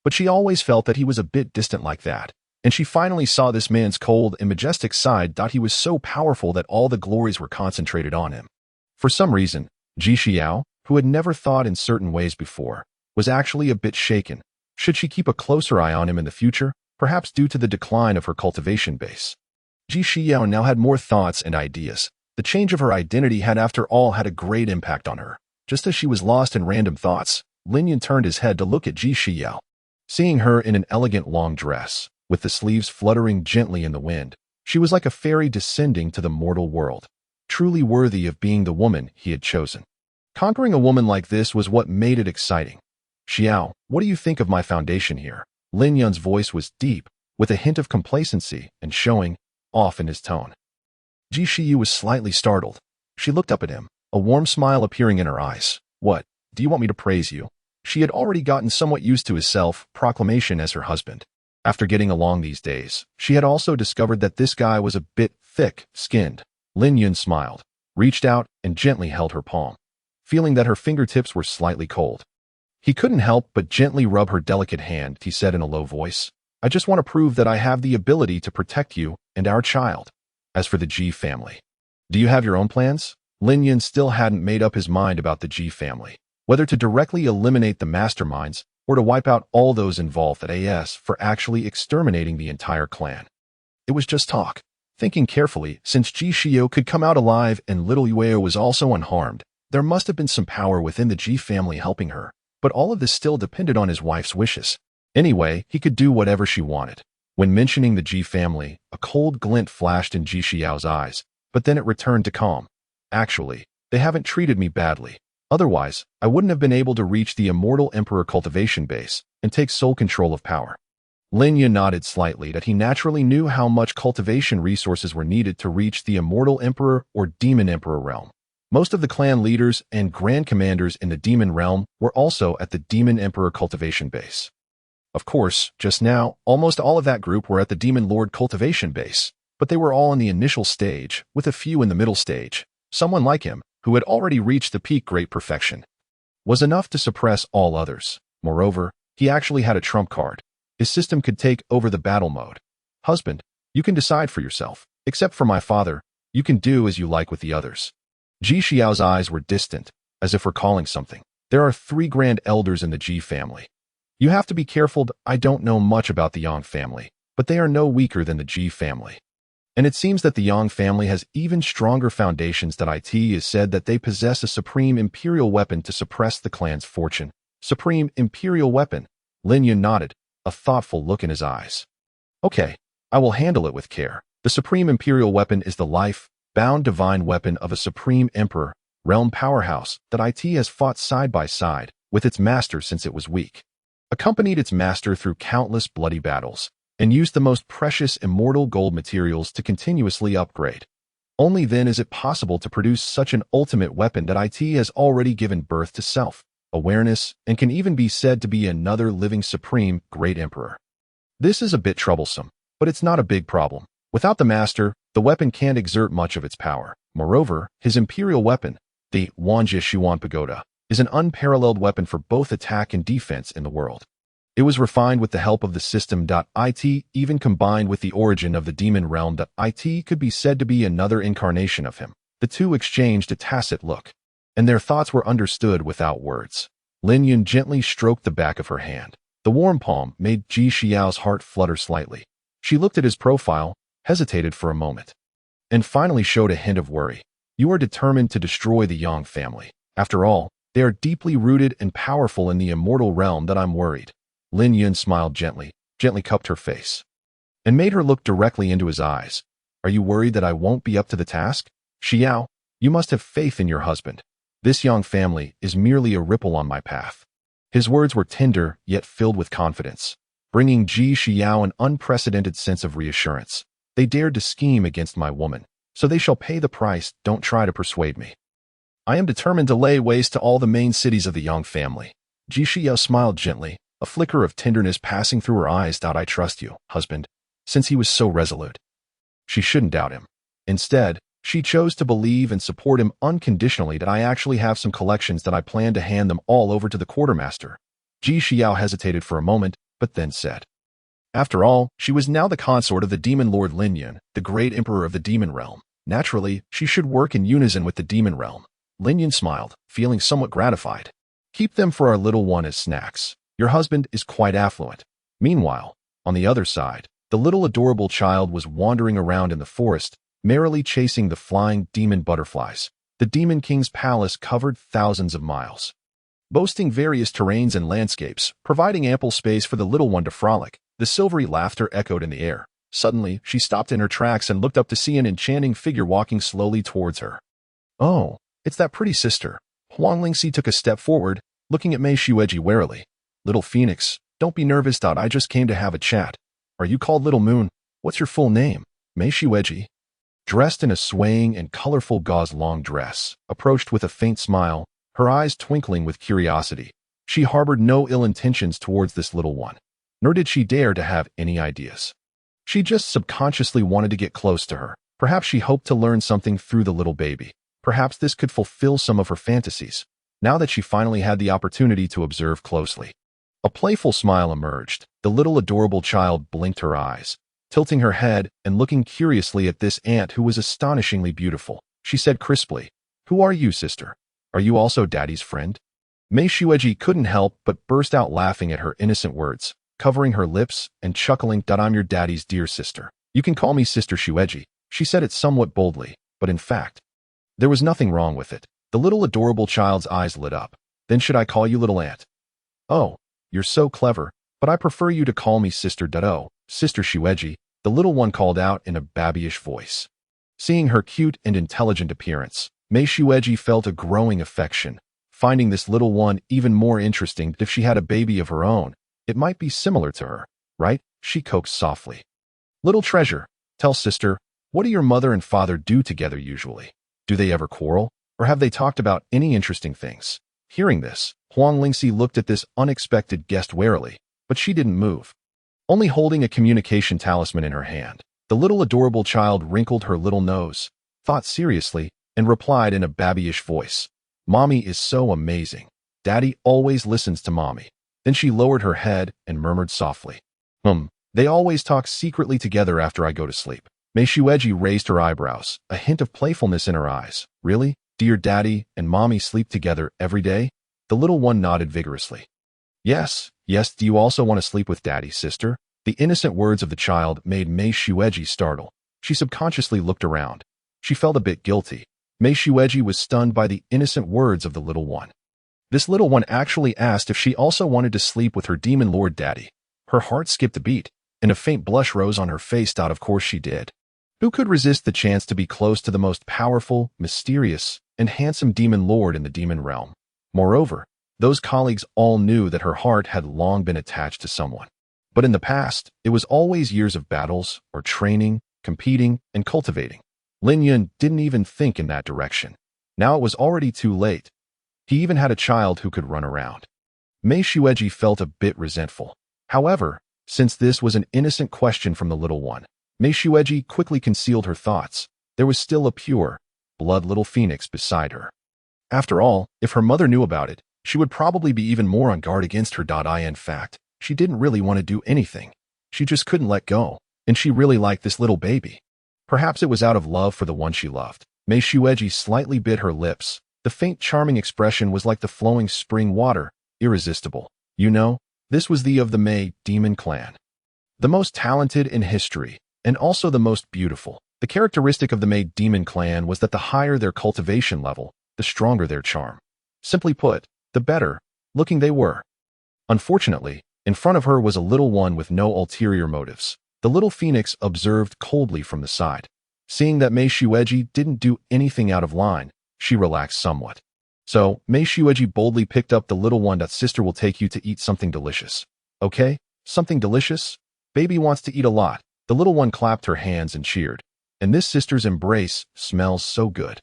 But she always felt that he was a bit distant like that. And she finally saw this man's cold and majestic side. He was so powerful that all the glories were concentrated on him. For some reason, Ji Xiao, who had never thought in certain ways before, was actually a bit shaken. Should she keep a closer eye on him in the future, perhaps due to the decline of her cultivation base? Ji Xiao now had more thoughts and ideas. The change of her identity had after all had a great impact on her. Just as she was lost in random thoughts, Lin Yun turned his head to look at Ji Xiao. Seeing her in an elegant long dress, with the sleeves fluttering gently in the wind, she was like a fairy descending to the mortal world, truly worthy of being the woman he had chosen. Conquering a woman like this was what made it exciting. Xiao, what do you think of my foundation here? Lin Yun's voice was deep, with a hint of complacency and showing off in his tone. Ji Xiu was slightly startled. She looked up at him, a warm smile appearing in her eyes. What, do you want me to praise you? She had already gotten somewhat used to his self-proclamation as her husband. After getting along these days, she had also discovered that this guy was a bit thick-skinned. Lin Yun smiled, reached out, and gently held her palm, feeling that her fingertips were slightly cold. He couldn't help but gently rub her delicate hand. He said in a low voice, I just want to prove that I have the ability to protect you and our child. As for the Ji family, do you have your own plans? Lin Yun still hadn't made up his mind about the Ji family, whether to directly eliminate the masterminds or to wipe out all those involved for actually exterminating the entire clan. It was just talk. Thinking carefully, since Ji Xiu could come out alive and little Yue was also unharmed, there must have been some power within the Ji family helping her, but all of this still depended on his wife's wishes. Anyway, he could do whatever she wanted. When mentioning the Ji family, a cold glint flashed in Ji Xiao's eyes, but then it returned to calm. Actually, they haven't treated me badly. Otherwise, I wouldn't have been able to reach the immortal emperor cultivation base and take sole control of power. Lin Yun nodded slightly that he naturally knew how much cultivation resources were needed to reach the immortal emperor or demon emperor realm. Most of the clan leaders and grand commanders in the demon realm were also at the demon emperor cultivation base. Of course, just now, almost all of that group were at the demon lord cultivation base, but they were all in the initial stage, with a few in the middle stage. Someone like him, who had already reached the peak great perfection, was enough to suppress all others. Moreover, he actually had a trump card. His system could take over the battle mode. Husband, you can decide for yourself. Except for my father, you can do as you like with the others. Ji Xiao's eyes were distant, as if recalling something. There are 3 grand elders in the Ji family. You have to be careful. I don't know much about the Yang family, but they are no weaker than the Ji family. And it seems that the Yang family has even stronger foundations. That it is said that they possess a supreme imperial weapon to suppress the clan's fortune. Supreme imperial weapon. Lin Yun nodded, a thoughtful look in his eyes. Okay, I will handle it with care. The supreme imperial weapon is the life-bound divine weapon of a supreme emperor, realm powerhouse that it has fought side by side with its master since it was weak, accompanied its master through countless bloody battles, and used the most precious immortal gold materials to continuously upgrade. Only then is it possible to produce such an ultimate weapon that it has already given birth to self-awareness and can even be said to be another living supreme great emperor. This is a bit troublesome, but it's not a big problem. Without the master, the weapon can't exert much of its power. Moreover, his imperial weapon, the Wangji Xuan Pagoda, is an unparalleled weapon for both attack and defense in the world. It was refined with the help of the system. It even combined with the origin of the demon realm. It could be said to be another incarnation of him. The two exchanged a tacit look, and their thoughts were understood without words. Lin Yun gently stroked the back of her hand. The warm palm made Ji Xiao's heart flutter slightly. She looked at his profile, hesitated for a moment, and finally showed a hint of worry. You are determined to destroy the Yang family. After all, they are deeply rooted and powerful in the immortal realm. That I'm worried. Lin Yun smiled gently cupped her face, and made her look directly into his eyes. Are you worried that I won't be up to the task? Xiao, you must have faith in your husband. This Yang family is merely a ripple on my path. His words were tender, yet filled with confidence, bringing Ji Xiao an unprecedented sense of reassurance. They dared to scheme against my woman, so they shall pay the price. Don't try to persuade me. I am determined to lay waste to all the main cities of the Yang family. Ji Xiao smiled gently, a flicker of tenderness passing through her eyes. I trust you, husband. Since he was so resolute, she shouldn't doubt him. Instead, she chose to believe and support him unconditionally. That I actually have some collections that I plan to hand them all over to the quartermaster. Ji Xiao hesitated for a moment, but then said, after all, she was now the consort of the demon lord Lin Yun, the great emperor of the demon realm. Naturally, she should work in unison with the demon realm. Lin Yun smiled, feeling somewhat gratified. Keep them for our little one as snacks. Your husband is quite affluent. Meanwhile, on the other side, the little adorable child was wandering around in the forest, merrily chasing the flying demon butterflies. The Demon King's palace covered thousands of miles, boasting various terrains and landscapes, providing ample space for the little one to frolic. The silvery laughter echoed in the air. Suddenly, she stopped in her tracks and looked up to see an enchanting figure walking slowly towards her. Oh, it's that pretty sister. Huang Lingxi took a step forward, looking at Mei Xueji warily. Little Phoenix, don't be nervous. I just came to have a chat. Are you called Little Moon? What's your full name? Mei Xueji, dressed in a swaying and colorful gauze long dress, approached with a faint smile, her eyes twinkling with curiosity. She harbored no ill intentions towards this little one, nor did she dare to have any ideas. She just subconsciously wanted to get close to her. Perhaps she hoped to learn something through the little baby. Perhaps this could fulfill some of her fantasies, now that she finally had the opportunity to observe closely. A playful smile emerged. The little adorable child blinked her eyes, tilting her head and looking curiously at this aunt who was astonishingly beautiful. She said crisply, "Who are you, sister? Are you also Daddy's friend?" Mei Xueji couldn't help but burst out laughing at her innocent words, covering her lips and chuckling. "I'm your daddy's dear sister. You can call me Sister Xueji." She said it somewhat boldly, but in fact, there was nothing wrong with it. The little adorable child's eyes lit up. "Then should I call you little aunt?" "Oh, you're so clever, but I prefer you to call me Sister Dado." "Sister Xueji," the little one called out in a babyish voice. Seeing her cute and intelligent appearance, Mei Xueji felt a growing affection, finding this little one even more interesting. If she had a baby of her own, it might be similar to her, right? She coaxed softly. "Little treasure, tell sister, what do your mother and father do together usually? Do they ever quarrel, or have they talked about any interesting things?" Hearing this, Huang Lingxi looked at this unexpected guest warily, but she didn't move, only holding a communication talisman in her hand. The little adorable child wrinkled her little nose, thought seriously, and replied in a babyish voice, "Mommy is so amazing. Daddy always listens to Mommy." Then she lowered her head and murmured softly, They always talk secretly together after I go to sleep." Mei Xueji raised her eyebrows, a hint of playfulness in her eyes. "Really? Do your daddy and mommy sleep together every day?" The little one nodded vigorously. Yes. Do you also want to sleep with daddy, sister?" The innocent words of the child made Mei Xueji startle. She subconsciously looked around. She felt a bit guilty. Mei Xueji was stunned by the innocent words of the little one. This little one actually asked if she also wanted to sleep with her demon lord daddy. Her heart skipped a beat, and a faint blush rose on her face. Of course she did. Who could resist the chance to be close to the most powerful, mysterious, and handsome demon lord in the demon realm? Moreover, those colleagues all knew that her heart had long been attached to someone. But in the past, it was always years of battles, or training, competing, and cultivating. Lin Yun didn't even think in that direction. Now it was already too late. He even had a child who could run around. Mei Xueji felt a bit resentful. However, since this was an innocent question from the little one, Mei Xueji quickly concealed her thoughts. There was still a pure, blood little phoenix beside her. After all, if her mother knew about it, she would probably be even more on guard against her. In fact, she didn't really want to do anything. She just couldn't let go, and she really liked this little baby. Perhaps it was out of love for the one she loved. Mei Xueji slightly bit her lips. The faint charming expression was like the flowing spring water, irresistible. You know, this was the of the Mei demon clan. The most talented in history, and also the most beautiful. The characteristic of the Mei demon clan was that the higher their cultivation level, the stronger their charm. Simply put, the better looking they were. Unfortunately, in front of her was a little one with no ulterior motives. The little phoenix observed coldly from the side. Seeing that Mei Xueji didn't do anything out of line, she relaxed somewhat. So, Mei Xueji boldly picked up the little one. Sister will take you to eat something delicious. Okay? Something delicious? Baby wants to eat a lot. The little one clapped her hands and cheered. And this sister's embrace smells so good.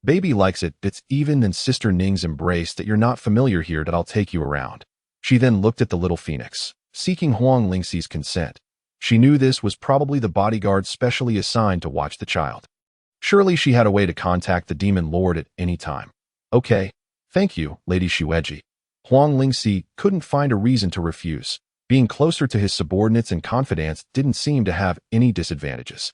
Baby likes it. It's even than Sister Ning's embrace that you're not familiar here. I'll take you around. She then looked at the little phoenix, seeking Huang Lingxi's consent. She knew this was probably the bodyguard specially assigned to watch the child. Surely she had a way to contact the demon lord at any time. Okay, thank you, Lady Xueji. Huang Lingxi couldn't find a reason to refuse. Being closer to his subordinates and confidants didn't seem to have any disadvantages.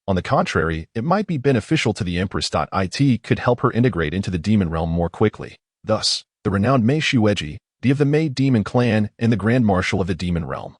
On the contrary, it might be beneficial to the Empress. It could help her integrate into the demon realm more quickly. Thus, the renowned Mei Xueji, the of the Mei demon clan and the Grand Marshal of the demon realm,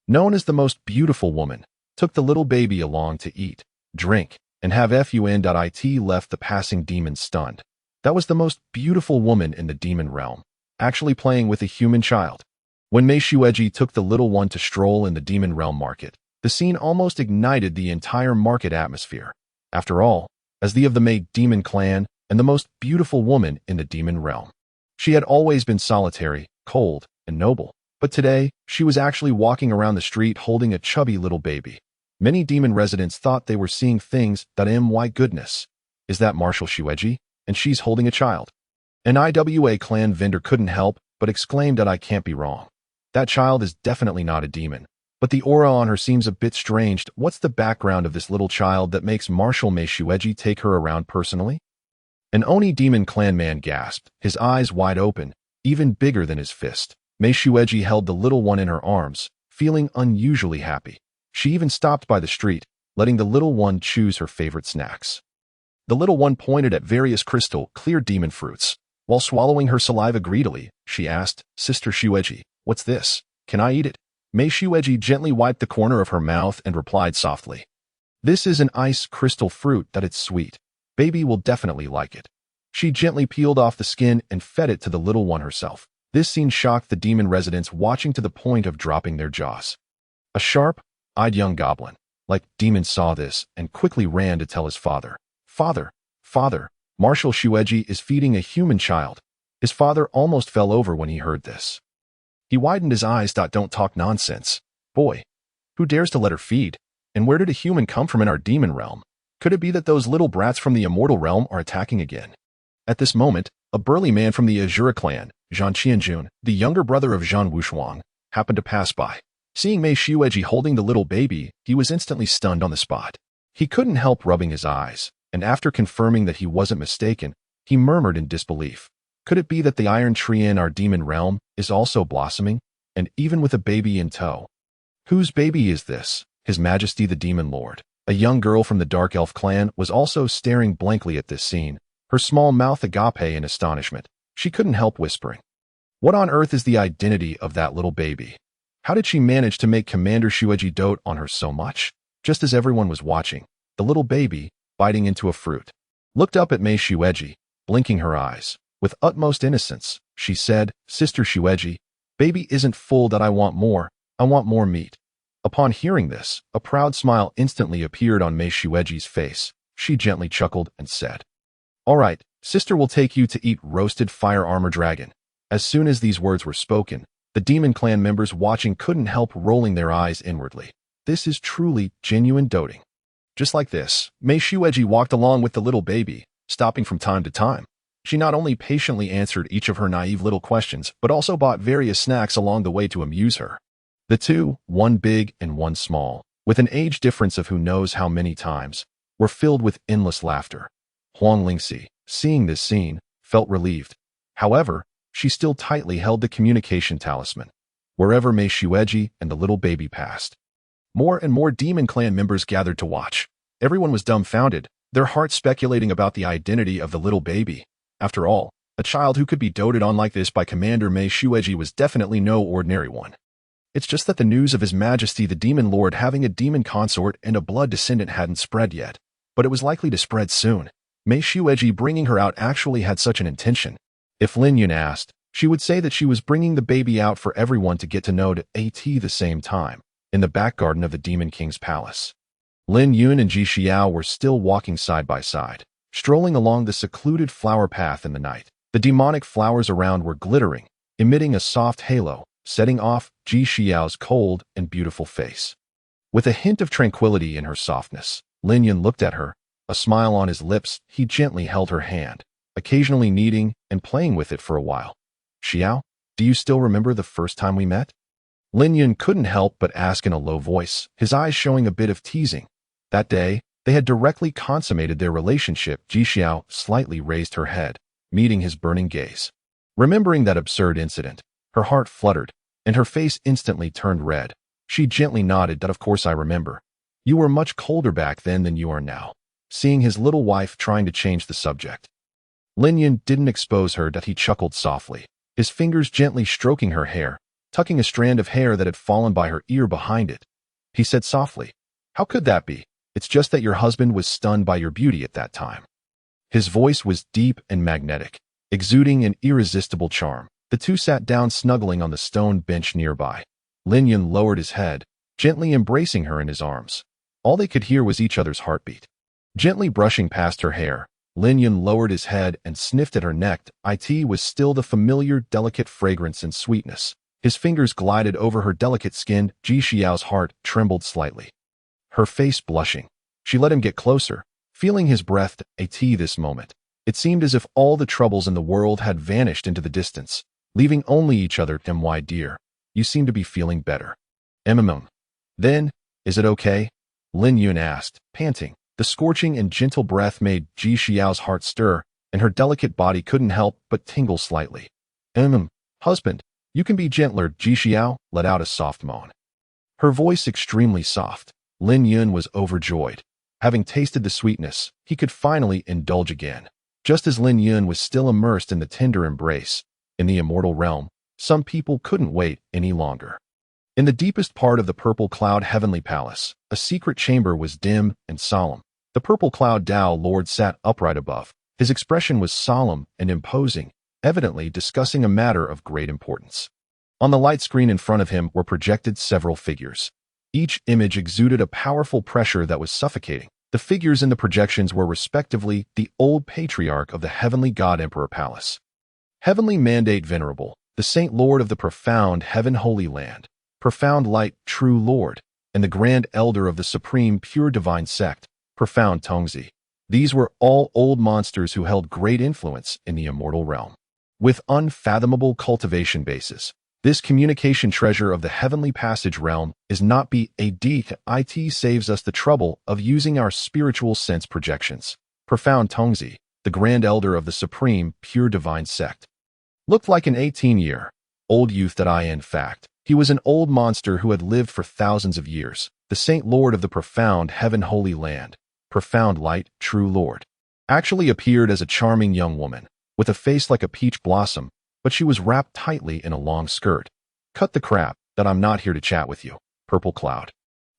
known as the most beautiful woman, took the little baby along to eat, drink, and have fun. It left the passing demon stunned. That was the most beautiful woman in the demon realm, actually playing with a human child. When Mei Xueji took the little one to stroll in the demon realm market, the scene almost ignited the entire market atmosphere. After all, as the of the Mei demon clan and the most beautiful woman in the demon realm, she had always been solitary, cold, and noble. But today, she was actually walking around the street holding a chubby little baby. Many demon residents thought they were seeing things. My goodness. Is that Marshal Xueji? And she's holding a child. An IWA clan vendor couldn't help but exclaimed that I can't be wrong. That child is definitely not a demon. But the aura on her seems a bit strange. What's the background of this little child that makes Marshal Mei Xueji take her around personally? An Oni demon clan man gasped, his eyes wide open, even bigger than his fist. Mei Xueji held the little one in her arms, feeling unusually happy. She even stopped by the street, letting the little one choose her favorite snacks. The little one pointed at various crystal, clear demon fruits. While swallowing her saliva greedily, she asked, Sister Xueji, what's this? Can I eat it? Mei Xueji gently wiped the corner of her mouth and replied softly, This is an ice crystal fruit. It's sweet. Baby will definitely like it. She gently peeled off the skin and fed it to the little one herself. This scene shocked the demon residents, watching to the point of dropping their jaws. A sharp-eyed young goblin, like demon, saw this and quickly ran to tell his father. Father, Marshal Xueji is feeding a human child. His father almost fell over when he heard this. He widened his eyes. Don't talk nonsense. Boy, who dares to let her feed? And where did a human come from in our demon realm? Could it be that those little brats from the immortal realm are attacking again? At this moment, a burly man from the Azura clan, Zhang Qianjun, the younger brother of Zhang Wushuang, happened to pass by. Seeing Mei Xueji holding the little baby, he was instantly stunned on the spot. He couldn't help rubbing his eyes, and after confirming that he wasn't mistaken, he murmured in disbelief. Could it be that the iron tree in our demon realm is also blossoming, and even with a baby in tow? Whose baby is this? His Majesty the Demon Lord. A young girl from the Dark Elf clan was also staring blankly at this scene, her small mouth agape in astonishment. She couldn't help whispering, What on earth is the identity of that little baby? How did she manage to make Commander Xueji dote on her so much? Just as everyone was watching, the little baby, biting into a fruit, looked up at Mei Xueji, blinking her eyes. With utmost innocence, she said, Sister Xueji, baby isn't full. I want more meat. Upon hearing this, a proud smile instantly appeared on Mei Shueji's face. She gently chuckled and said, "All right, sister will take you to eat roasted fire armor dragon." As soon as these words were spoken, the demon clan members watching couldn't help rolling their eyes inwardly. This is truly genuine doting. Just like this, Mei Shueji walked along with the little baby, stopping from time to time. She not only patiently answered each of her naive little questions, but also bought various snacks along the way to amuse her. The two, one big and one small, with an age difference of who knows how many times, were filled with endless laughter. Huang Lingxi, seeing this scene, felt relieved. However, she still tightly held the communication talisman, wherever Mei Shueji and the little baby passed. More and more demon clan members gathered to watch. Everyone was dumbfounded, their hearts speculating about the identity of the little baby. After all, a child who could be doted on like this by Commander Mei Shueji was definitely no ordinary one. It's just that the news of His Majesty the Demon Lord having a demon consort and a blood descendant hadn't spread yet, but it was likely to spread soon. Mei Shueji bringing her out actually had such an intention. If Lin Yun asked, she would say that she was bringing the baby out for everyone to get to know at the same time, in the back garden of the Demon King's palace. Lin Yun and Ji Xiao were still walking side by side, strolling along the secluded flower path in the night. The demonic flowers around were glittering, emitting a soft halo, setting off Ji Xiao's cold and beautiful face. With a hint of tranquility in her softness, Lin Yun looked at her, a smile on his lips. He gently held her hand, occasionally kneading and playing with it for a while. "Xiao, do you still remember the first time we met?" Lin Yun couldn't help but ask in a low voice, his eyes showing a bit of teasing. That day, they had directly consummated their relationship. Ji Xiao slightly raised her head, meeting his burning gaze. Remembering that absurd incident, her heart fluttered, and her face instantly turned red. She gently nodded that of course I remember. You were much colder back then than you are now. Seeing his little wife trying to change the subject. Lin Yun didn't expose her that he chuckled softly, his fingers gently stroking her hair, tucking a strand of hair that had fallen by her ear behind it. He said softly, "How could that be? It's just that your husband was stunned by your beauty at that time." His voice was deep and magnetic, exuding an irresistible charm. The two sat down snuggling on the stone bench nearby. Lin Yun lowered his head, gently embracing her in his arms. All they could hear was each other's heartbeat. Gently brushing past her hair, Lin Yun lowered his head and sniffed at her neck. It was still the familiar, delicate fragrance and sweetness. His fingers glided over her delicate skin. Ji Xiao's heart trembled slightly. Her face blushing, she let him get closer, feeling his breath. This moment, it seemed as if all the troubles in the world had vanished into the distance, leaving only each other. "My dear, you seem to be feeling better." Then, is it okay?" Lin Yun asked, panting. The scorching and gentle breath made Ji Xiao's heart stir, and her delicate body couldn't help but tingle slightly. Husband, you can be gentler." Ji Xiao let out a soft moan. Her voice extremely soft. Lin Yun was overjoyed. Having tasted the sweetness, he could finally indulge again. Just as Lin Yun was still immersed in the tender embrace, in the immortal realm, some people couldn't wait any longer. In the deepest part of the Purple Cloud Heavenly Palace, a secret chamber was dim and solemn. The Purple Cloud Tao Lord sat upright above. His expression was solemn and imposing, evidently discussing a matter of great importance. On the light screen in front of him were projected several figures. Each image exuded a powerful pressure that was suffocating. The figures in the projections were respectively the old patriarch of the Heavenly God Emperor Palace, Heavenly Mandate Venerable, the Saint Lord of the Profound Heaven Holy Land, Profound Light True Lord, and the Grand Elder of the Supreme Pure Divine Sect, Profound Tongzi. These were all old monsters who held great influence in the immortal realm. With unfathomable cultivation bases, this communication treasure of the Heavenly Passage realm is not it saves us the trouble of using our spiritual sense projections. Profound Tongzi, the Grand Elder of the Supreme Pure Divine Sect, looked like an 18-year-old youth that in fact, he was an old monster who had lived for thousands of years. The Saint Lord of the Profound Heaven Holy Land, Profound Light True Lord, actually appeared as a charming young woman, with a face like a peach blossom, but she was wrapped tightly in a long skirt. "Cut the crap, that I'm not here to chat with you, Purple Cloud.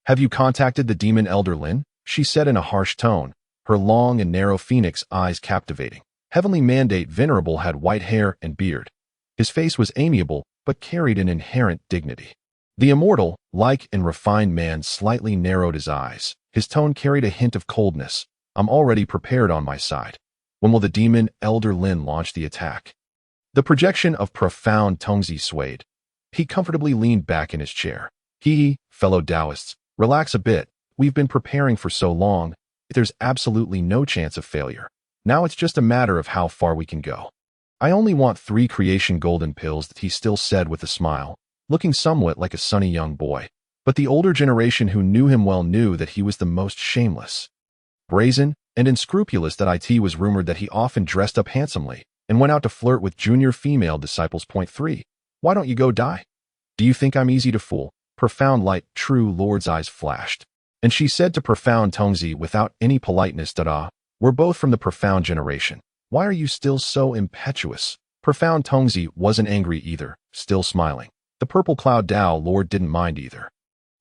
Have you contacted the Demon Elder Lin?" she said in a harsh tone, her long and narrow phoenix eyes captivating. Heavenly Mandate Venerable had white hair and beard. His face was amiable, but carried an inherent dignity. The immortal, like and refined man, slightly narrowed his eyes. His tone carried a hint of coldness. I'm already prepared on my side. When will the demon elder Lin launch the attack? The projection of profound Tongzi swayed. He comfortably leaned back in his chair. Fellow Taoists, relax a bit. We've been preparing for so long. There's absolutely no chance of failure. Now it's just a matter of how far we can go. I only want 3 creation golden pills, he still said with a smile, looking somewhat like a sunny young boy. But the older generation who knew him well knew that he was the most shameless, brazen, and unscrupulous. That it was rumored that he often dressed up handsomely and went out to flirt with junior female disciples. Point 3. Why don't you go die? Do you think I'm easy to fool? Profound light, true Lord's eyes flashed. And she said to profound Tongzi without any politeness, we're both from the profound generation. Why are you still so impetuous? Profound Tongzi wasn't angry either, still smiling. The purple cloud Dao Lord didn't mind either.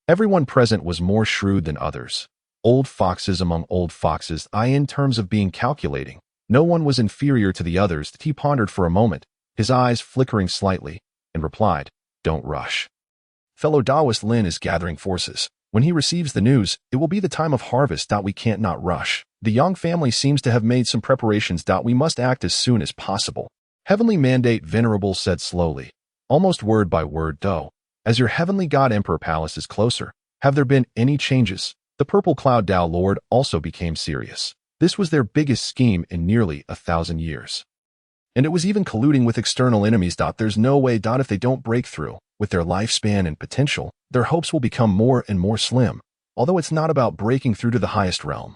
Everyone present was more shrewd than others. Old foxes among old foxes, in terms of being calculating. No one was inferior to the others. He pondered for a moment, his eyes flickering slightly, and replied, don't rush. Fellow Taoist Lin is gathering forces. When he receives the news, it will be the time of harvest. We can't not rush. The Yang family seems to have made some preparations. We must act as soon as possible. Heavenly Mandate Venerable said slowly, almost word by word, though. As your heavenly God Emperor Palace is closer, have there been any changes? The purple cloud Dao Lord also became serious. This was their biggest scheme in nearly 1,000 years. And it was even colluding with external enemies. There's no way. If they don't break through, with their lifespan and potential, their hopes will become more and more slim. Although it's not about breaking through to the highest realm.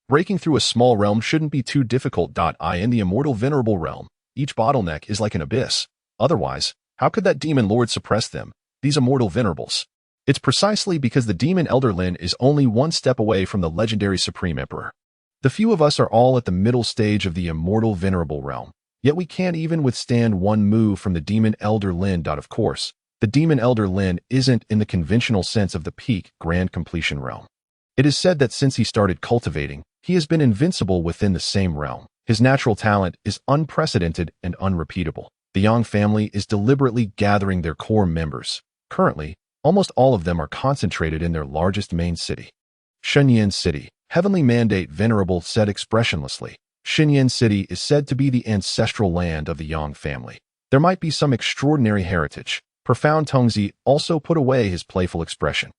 Breaking through a small realm shouldn't be too difficult. In the immortal venerable realm, each bottleneck is like an abyss. Otherwise, how could that demon lord suppress them, these immortal venerables? It's precisely because the demon elder Lin is only one step away from the legendary supreme emperor. The few of us are all at the middle stage of the immortal venerable realm, yet we can't even withstand one move from the demon elder Lin. Of course, the demon elder Lin isn't in the conventional sense of the peak grand completion realm. It is said that since he started cultivating, he has been invincible within the same realm. His natural talent is unprecedented and unrepeatable. The Yang family is deliberately gathering their core members. Currently, almost all of them are concentrated in their largest main city. Shenyang City, Heavenly Mandate Venerable said expressionlessly. Shenyang City is said to be the ancestral land of the Yang family. There might be some extraordinary heritage. Profound Tongzi also put away his playful expression.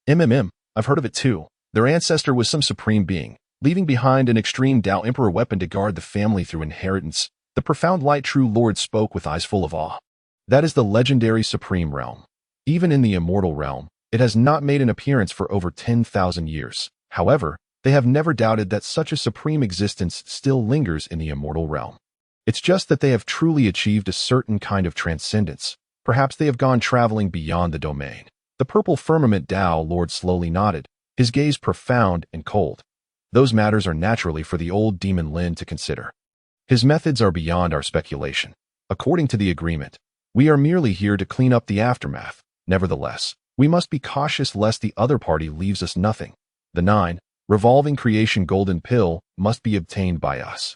I've heard of it too. Their ancestor was some supreme being, leaving behind an extreme Tao Emperor weapon to guard the family through inheritance. The profound light true Lord spoke with eyes full of awe. That is the legendary supreme realm. Even in the immortal realm, it has not made an appearance for over 10,000 years. However, they have never doubted that such a supreme existence still lingers in the immortal realm. It's just that they have truly achieved a certain kind of transcendence. Perhaps they have gone traveling beyond the domain. The purple firmament Tao Lord slowly nodded, his gaze profound and cold. Those matters are naturally for the old demon Lin to consider. His methods are beyond our speculation. According to the agreement, we are merely here to clean up the aftermath. Nevertheless, we must be cautious lest the other party leaves us nothing. The 9, revolving creation golden pill must be obtained by us.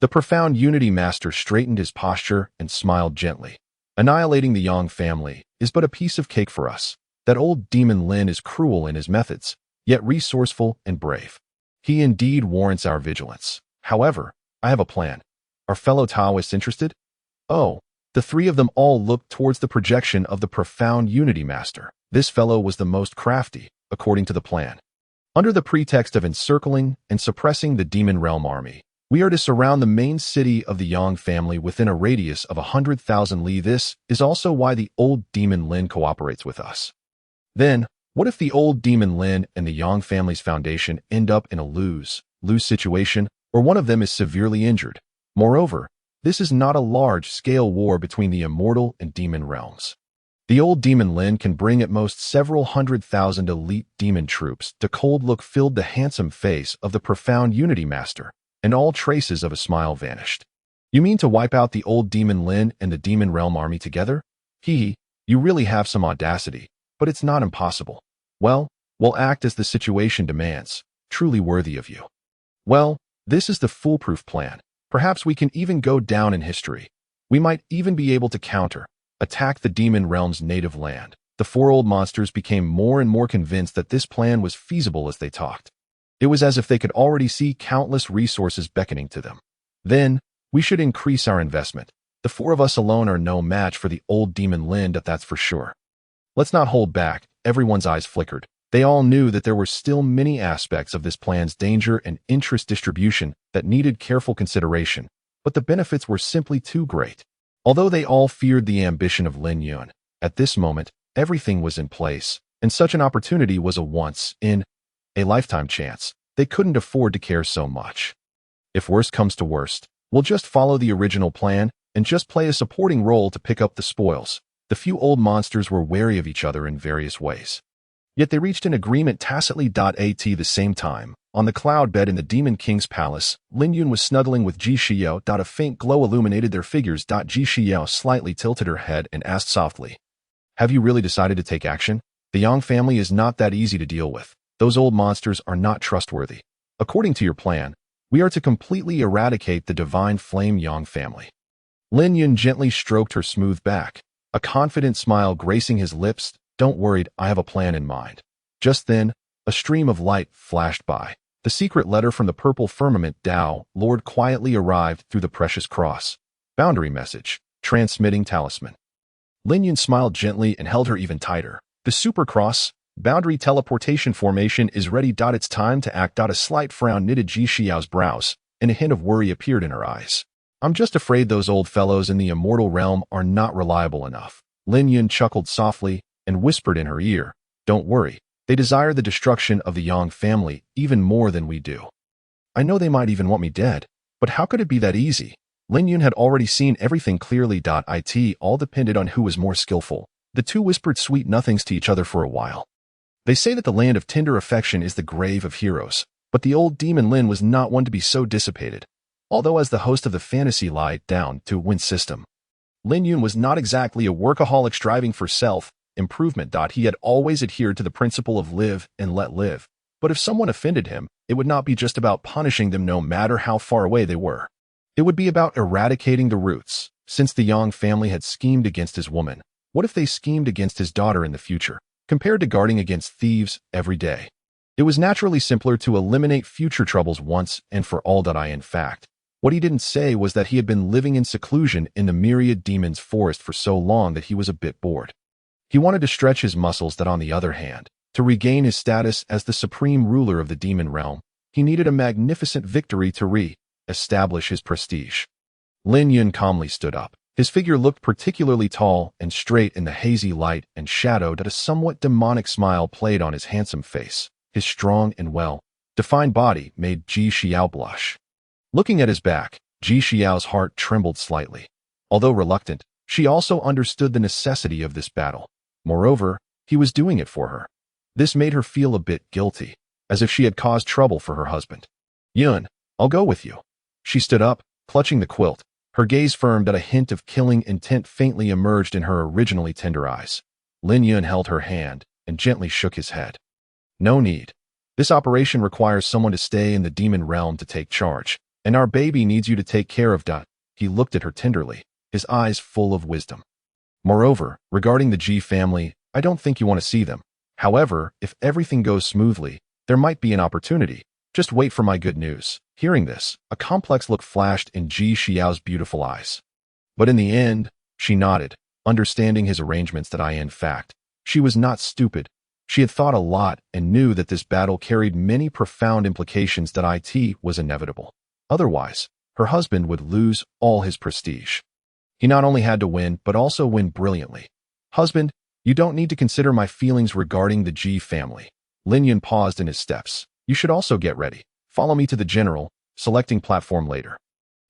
The profound unity master straightened his posture and smiled gently. Annihilating the Yang family is but a piece of cake for us. That old demon Lin is cruel in his methods, yet resourceful and brave. He indeed warrants our vigilance. However, I have a plan. Are fellow Taoists interested? Oh, the 3 of them all looked towards the projection of the profound unity master. This fellow was the most crafty, according to the plan. Under the pretext of encircling and suppressing the demon realm army, we are to surround the main city of the Yang family within a radius of 100,000 li. This is also why the old demon Lin cooperates with us. Then, what if the old demon Lin and the Yang family's foundation end up in a lose situation, or one of them is severely injured? Moreover, this is not a large-scale war between the immortal and demon realms. The old demon Lin can bring at most several 100,000 elite demon troops. The cold look filled the handsome face of the profound unity master, and all traces of a smile vanished. You mean to wipe out the old demon Lin and the demon realm army together? You really have some audacity, but it's not impossible. Well, we'll act as the situation demands. Truly worthy of you. Well, this is the foolproof plan. Perhaps we can even go down in history. We might even be able to attack the demon realm's native land. the four old monsters became more and more convinced that this plan was feasible as they talked. It was as if they could already see countless resources beckoning to them. Then, we should increase our investment. The four of us alone are no match for the old demon Lin, that's for sure. Let's not hold back. Everyone's eyes flickered. They all knew that there were still many aspects of this plan's danger and interest distribution that needed careful consideration, but the benefits were simply too great. Although they all feared the ambition of Lin Yun, at this moment, everything was in place, and such an opportunity was a once-in-a-lifetime chance. They couldn't afford to care so much. If worst comes to worst, we'll just follow the original plan and just play a supporting role to pick up the spoils. The few old monsters were wary of each other in various ways. Yet they reached an agreement tacitly. At the same time, on the cloud bed in the Demon King's palace, Lin Yun was snuggling with Ji Xiao. A faint glow illuminated their figures. Ji Xiao slightly tilted her head and asked softly, "Have you really decided to take action? The Yang family is not that easy to deal with. Those old monsters are not trustworthy. According to your plan, we are to completely eradicate the divine flame Yang family." Lin Yun gently stroked her smooth back, a confident smile gracing his lips. "Don't worry, I have a plan in mind." Just then, a stream of light flashed by. The secret letter from the purple firmament Tao Lord quietly arrived through the precious cross. Boundary message, transmitting talisman. Lin Yun smiled gently and held her even tighter. The supercross, boundary teleportation formation is ready. It's time to act. A slight frown knitted Ji Xiao's brows, and a hint of worry appeared in her eyes. "I'm just afraid those old fellows in the immortal realm are not reliable enough." Lin Yun chuckled softly and whispered in her ear, "Don't worry, they desire the destruction of the Yang family even more than we do. I know they might even want me dead, but how could it be that easy?" Lin Yun had already seen everything clearly. It all depended on who was more skillful. The two whispered sweet nothings to each other for a while. They say that the land of tender affection is the grave of heroes, but the old demon Lin was not one to be so dissipated. Although as the host of the fantasy lie down to win system, Lin Yun was not exactly a workaholic striving for self-improvement. He had always adhered to the principle of live and let live. But if someone offended him, it would not be just about punishing them no matter how far away they were. It would be about eradicating the roots. Since the Yang family had schemed against his woman, what if they schemed against his daughter in the future, compared to guarding against thieves every day? It was naturally simpler to eliminate future troubles once and for all. In fact, what he didn't say was that he had been living in seclusion in the myriad demons forest for so long that he was a bit bored. He wanted to stretch his muscles. On the other hand, to regain his status as the supreme ruler of the demon realm, he needed a magnificent victory to re-establish his prestige. Lin Yun calmly stood up. His figure looked particularly tall and straight in the hazy light and shadow. A somewhat demonic smile played on his handsome face. His strong and well-defined body made Ji Xiao blush. Looking at his back, Ji Xiao's heart trembled slightly. Although reluctant, she also understood the necessity of this battle. Moreover, he was doing it for her. This made her feel a bit guilty, as if she had caused trouble for her husband. "Yun, I'll go with you." She stood up, clutching the quilt. Her gaze firm. A hint of killing intent faintly emerged in her originally tender eyes. Lin Yun held her hand and gently shook his head. "No need. This operation requires someone to stay in the demon realm to take charge, and our baby needs you to take care of. He looked at her tenderly, his eyes full of wisdom. "Moreover, regarding the Ji family, I don't think you want to see them. However, if everything goes smoothly, there might be an opportunity. Just wait for my good news." Hearing this, a complex look flashed in Ji Xiao's beautiful eyes. But in the end, she nodded, understanding his arrangements. In fact, she was not stupid. She had thought a lot and knew that this battle carried many profound implications. It was inevitable. Otherwise, her husband would lose all his prestige. He not only had to win, but also win brilliantly. "Husband, you don't need to consider my feelings regarding the Ji family." Lin Yun paused in his steps. "You should also get ready. Follow me to the general, selecting platform later."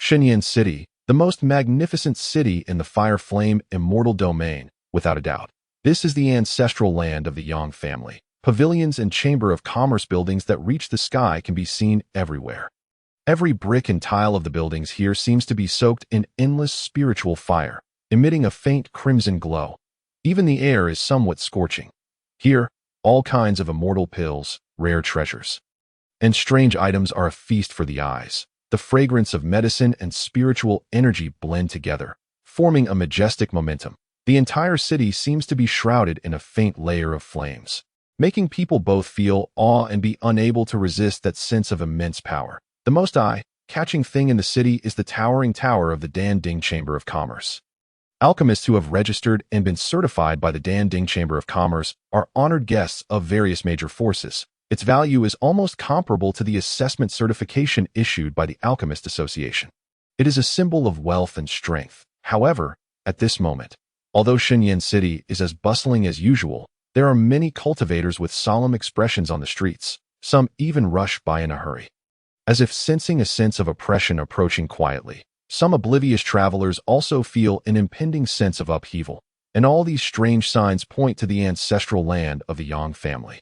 Xinyan City, the most magnificent city in the Fire Flame Immortal Domain, without a doubt. This is the ancestral land of the Yang family. Pavilions and chamber of commerce buildings that reach the sky can be seen everywhere. Every brick and tile of the buildings here seems to be soaked in endless spiritual fire, emitting a faint crimson glow. Even the air is somewhat scorching. Here, all kinds of immortal pills, rare treasures, and strange items are a feast for the eyes. The fragrance of medicine and spiritual energy blend together, forming a majestic momentum. The entire city seems to be shrouded in a faint layer of flames, making people both feel awe and be unable to resist that sense of immense power. The most eye-catching thing in the city is the towering tower of the Danding Chamber of Commerce. Alchemists who have registered and been certified by the Danding Chamber of Commerce are honored guests of various major forces. Its value is almost comparable to the assessment certification issued by the Alchemist Association. It is a symbol of wealth and strength. However, at this moment, although Shenyang City is as bustling as usual, there are many cultivators with solemn expressions on the streets. Some even rush by in a hurry, as if sensing a sense of oppression approaching quietly. Some oblivious travelers also feel an impending sense of upheaval, and all these strange signs point to the ancestral land of the Yang family.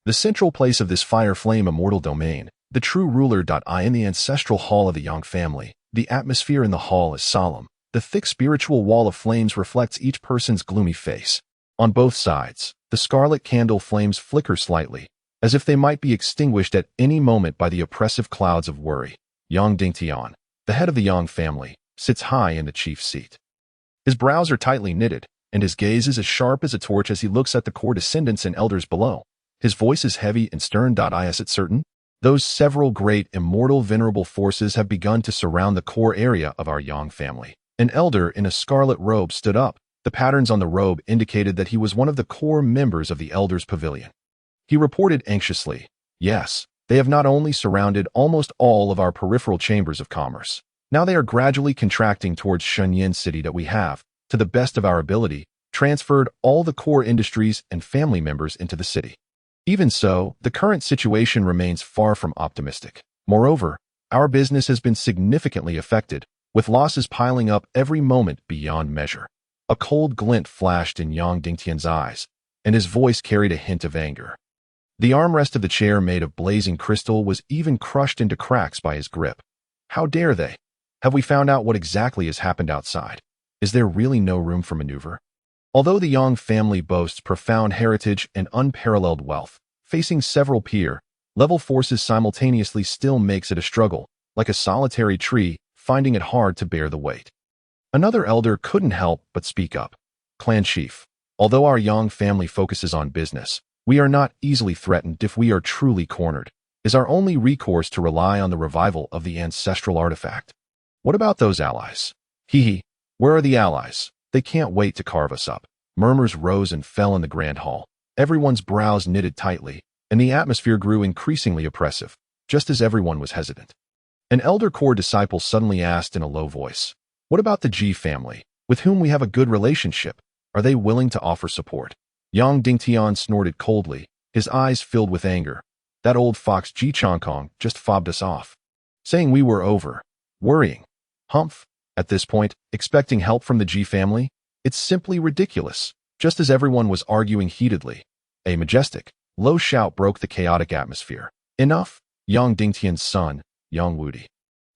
The central place of this fire-flame immortal domain, the true ruler. In the ancestral hall of the Yang family, the atmosphere in the hall is solemn. The thick spiritual wall of flames reflects each person's gloomy face. On both sides, the scarlet candle flames flicker slightly, as if they might be extinguished at any moment by the oppressive clouds of worry. Yang Dingtian, the head of the Yang family, sits high in the chief's seat. His brows are tightly knitted, and his gaze is as sharp as a torch as he looks at the core descendants and elders below. His voice is heavy and stern. Is it certain? Those several great immortal venerable forces have begun to surround the core area of our Yang family. An elder in a scarlet robe stood up. The patterns on the robe indicated that he was one of the core members of the Elders' Pavilion. He reported anxiously, "Yes, they have not only surrounded almost all of our peripheral chambers of commerce. Now they are gradually contracting towards Shenyang City that we have, to the best of our ability, transferred all the core industries and family members into the city. Even so, the current situation remains far from optimistic. Moreover, our business has been significantly affected, with losses piling up every moment beyond measure." A cold glint flashed in Yang Dingtian's eyes, and his voice carried a hint of anger. The armrest of the chair made of blazing crystal was even crushed into cracks by his grip. "How dare they? Have we found out what exactly has happened outside? Is there really no room for maneuver?" Although the Yang family boasts profound heritage and unparalleled wealth, facing several peer-level forces simultaneously still makes it a struggle, like a solitary tree, finding it hard to bear the weight. Another elder couldn't help but speak up. "Clan chief, although our Yang family focuses on business, we are not easily threatened. If we are truly cornered, is our only recourse to rely on the revival of the ancestral artifact. What about those allies? Hee, where are the allies? They can't wait to carve us up." Murmurs rose and fell in the grand hall. Everyone's brows knitted tightly, and the atmosphere grew increasingly oppressive, just as everyone was hesitant. An elder core disciple suddenly asked in a low voice, "What about the Ji family, with whom we have a good relationship? Are they willing to offer support?" Yang Dingtian snorted coldly, his eyes filled with anger. "That old fox Ji Chongkong just fobbed us off, saying we were over. Worrying. Humph. At this point, expecting help from the Ji family? It's simply ridiculous." Just as everyone was arguing heatedly, a majestic, low shout broke the chaotic atmosphere. "Enough!" Yang Dingtian's son, Yang Wudi,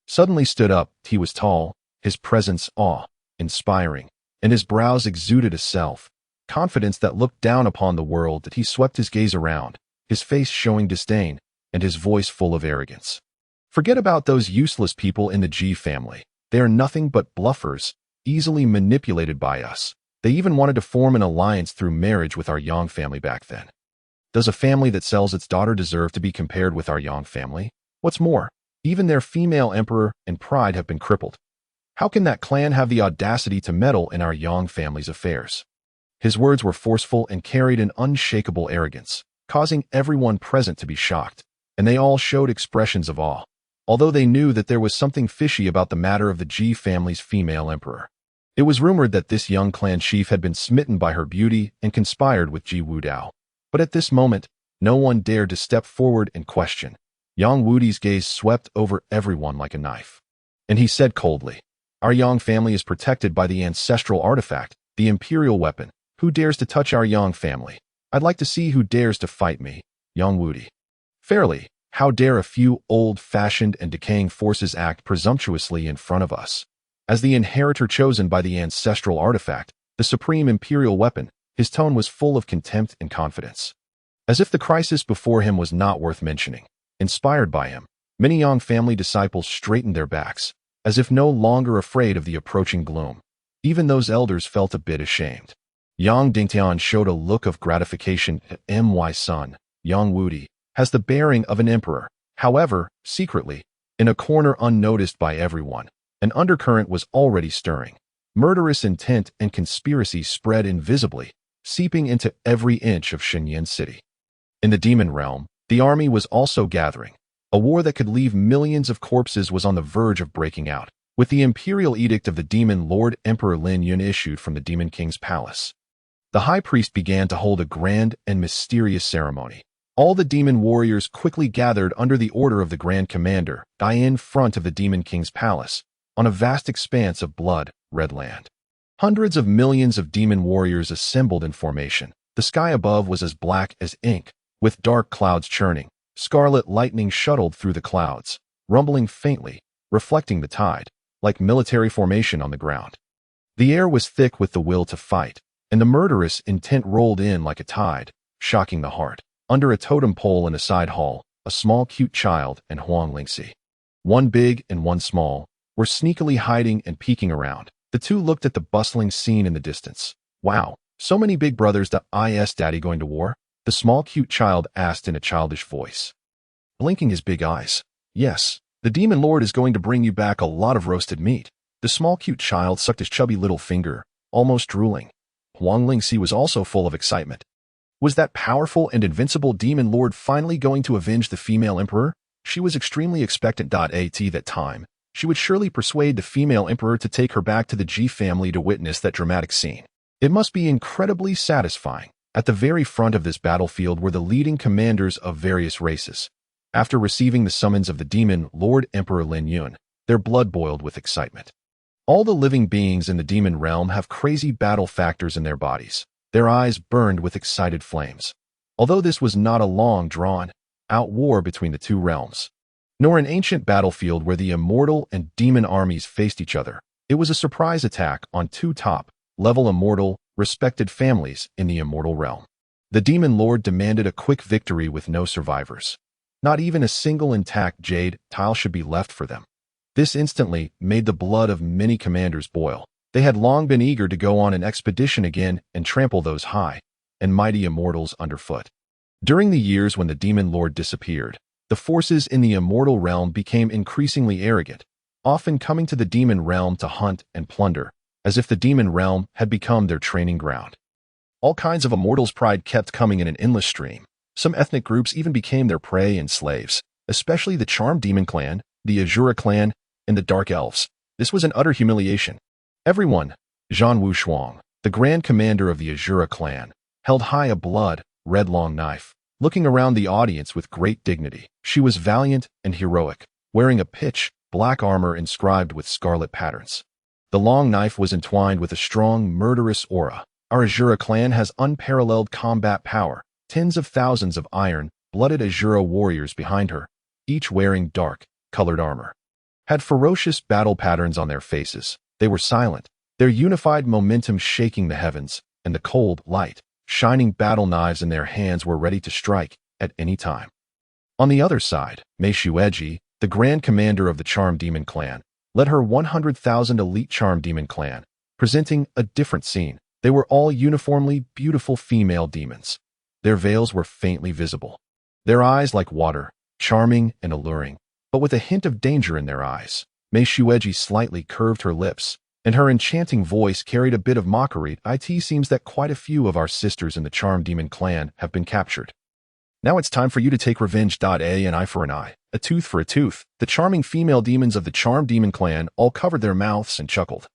suddenly stood up. He was tall, his presence awe-inspiring, and his brows exuded a self-confidence that looked down upon the world. That he swept his gaze around, his face showing disdain, and his voice full of arrogance. "Forget about those useless people in the Ji family. They are nothing but bluffers, easily manipulated by us. They even wanted to form an alliance through marriage with our Yang family back then. Does a family that sells its daughter deserve to be compared with our Yang family? What's more, even their female emperor and pride have been crippled. How can that clan have the audacity to meddle in our Yang family's affairs?" His words were forceful and carried an unshakable arrogance, causing everyone present to be shocked, and they all showed expressions of awe, although they knew that there was something fishy about the matter of the Ji family's female emperor. It was rumored that this young clan chief had been smitten by her beauty and conspired with Ji Wudao. But at this moment, no one dared to step forward and question. Yang Wudi's gaze swept over everyone like a knife, and he said coldly, "Our Yang family is protected by the ancestral artifact, the imperial weapon. Who dares to touch our Yang family? I'd like to see who dares to fight me." Yang Wudi. "Fairly, how dare a few old-fashioned and decaying forces act presumptuously in front of us? As the inheritor chosen by the ancestral artifact, the supreme imperial weapon," his tone was full of contempt and confidence, as if the crisis before him was not worth mentioning. Inspired by him, many Yang family disciples straightened their backs, as if no longer afraid of the approaching gloom. Even those elders felt a bit ashamed. Yang Dingtian showed a look of gratification at my son, Yang Wudi, has the bearing of an emperor. However, secretly, in a corner unnoticed by everyone, an undercurrent was already stirring. Murderous intent and conspiracy spread invisibly, seeping into every inch of Shenyan City. In the demon realm, the army was also gathering. A war that could leave millions of corpses was on the verge of breaking out, with the imperial edict of the demon Lord Emperor Lin Yun issued from the Demon King's palace. The high priest began to hold a grand and mysterious ceremony. All the demon warriors quickly gathered under the order of the Grand Commander, in front of the Demon King's palace, on a vast expanse of blood-red land. Hundreds of millions of demon warriors assembled in formation. The sky above was as black as ink, with dark clouds churning. Scarlet lightning shuttled through the clouds, rumbling faintly, reflecting the tide, like military formation on the ground. The air was thick with the will to fight, and the murderous intent rolled in like a tide, shocking the heart. Under a totem pole in a side hall, a small cute child and Huang Lingxi, one big and one small, were sneakily hiding and peeking around. The two looked at the bustling scene in the distance. Wow, so many big brothers. Is Daddy going to war? The small cute child asked in a childish voice, blinking his big eyes. Yes, the demon lord is going to bring you back a lot of roasted meat. The small cute child sucked his chubby little finger, almost drooling. Huang Lingxi was also full of excitement. Was that powerful and invincible demon lord finally going to avenge the female emperor? She was extremely expectant. At that time, she would surely persuade the female emperor to take her back to the Ji family to witness that dramatic scene. It must be incredibly satisfying. At the very front of this battlefield were the leading commanders of various races. After receiving the summons of the demon Lord Emperor Lin Yun, their blood boiled with excitement. All the living beings in the demon realm have crazy battle factors in their bodies. Their eyes burned with excited flames. Although this was not a long, drawn-out war between the two realms, nor an ancient battlefield where the immortal and demon armies faced each other, it was a surprise attack on two top-level immortal, respected families in the immortal realm. The demon lord demanded a quick victory with no survivors. Not even a single intact jade tile should be left for them. This instantly made the blood of many commanders boil. They had long been eager to go on an expedition again and trample those high and mighty immortals underfoot. During the years when the demon lord disappeared, the forces in the immortal realm became increasingly arrogant, often coming to the demon realm to hunt and plunder, as if the demon realm had become their training ground. All kinds of immortals' pride kept coming in an endless stream. Some ethnic groups even became their prey and slaves, especially the Charmed Demon clan, the Azura clan, and the Dark Elves. This was an utter humiliation. Everyone, Zhan Wushuang, the grand commander of the Azura clan, held high a blood-red long knife, looking around the audience with great dignity. She was valiant and heroic, wearing a pitch-black armor inscribed with scarlet patterns. The long knife was entwined with a strong, murderous aura. Our Azura clan has unparalleled combat power, tens of thousands of iron-blooded Azura warriors behind her, each wearing dark-colored armor. Had ferocious battle patterns on their faces. They were silent, their unified momentum shaking the heavens, and the cold, light, shining battle knives in their hands were ready to strike at any time. On the other side, Mei Shueji, the grand commander of the Charmed Demon clan, led her 100,000 elite Charmed Demon clan, presenting a different scene. They were all uniformly beautiful female demons. Their veils were faintly visible. Their eyes like water, charming and alluring, but with a hint of danger in their eyes. Mei Shueji slightly curved her lips, and her enchanting voice carried a bit of mockery. It seems that quite a few of our sisters in the Charmed Demon clan have been captured. Now it's time for you to take revenge. An eye for an eye, a tooth for a tooth. The charming female demons of the Charmed Demon clan all covered their mouths and chuckled,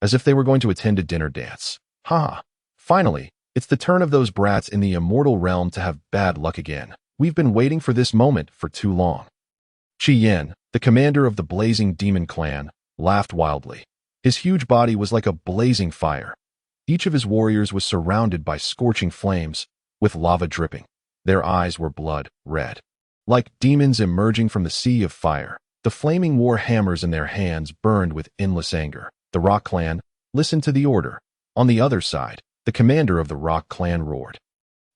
as if they were going to attend a dinner dance. Ha! Finally, it's the turn of those brats in the immortal realm to have bad luck again. We've been waiting for this moment for too long. Qi Yan, the commander of the blazing demon clan, laughed wildly. His huge body was like a blazing fire. Each of his warriors was surrounded by scorching flames, with lava dripping. Their eyes were blood-red. Like demons emerging from the sea of fire, the flaming war hammers in their hands burned with endless anger. The Rock clan listened to the order. On the other side, the commander of the Rock clan roared.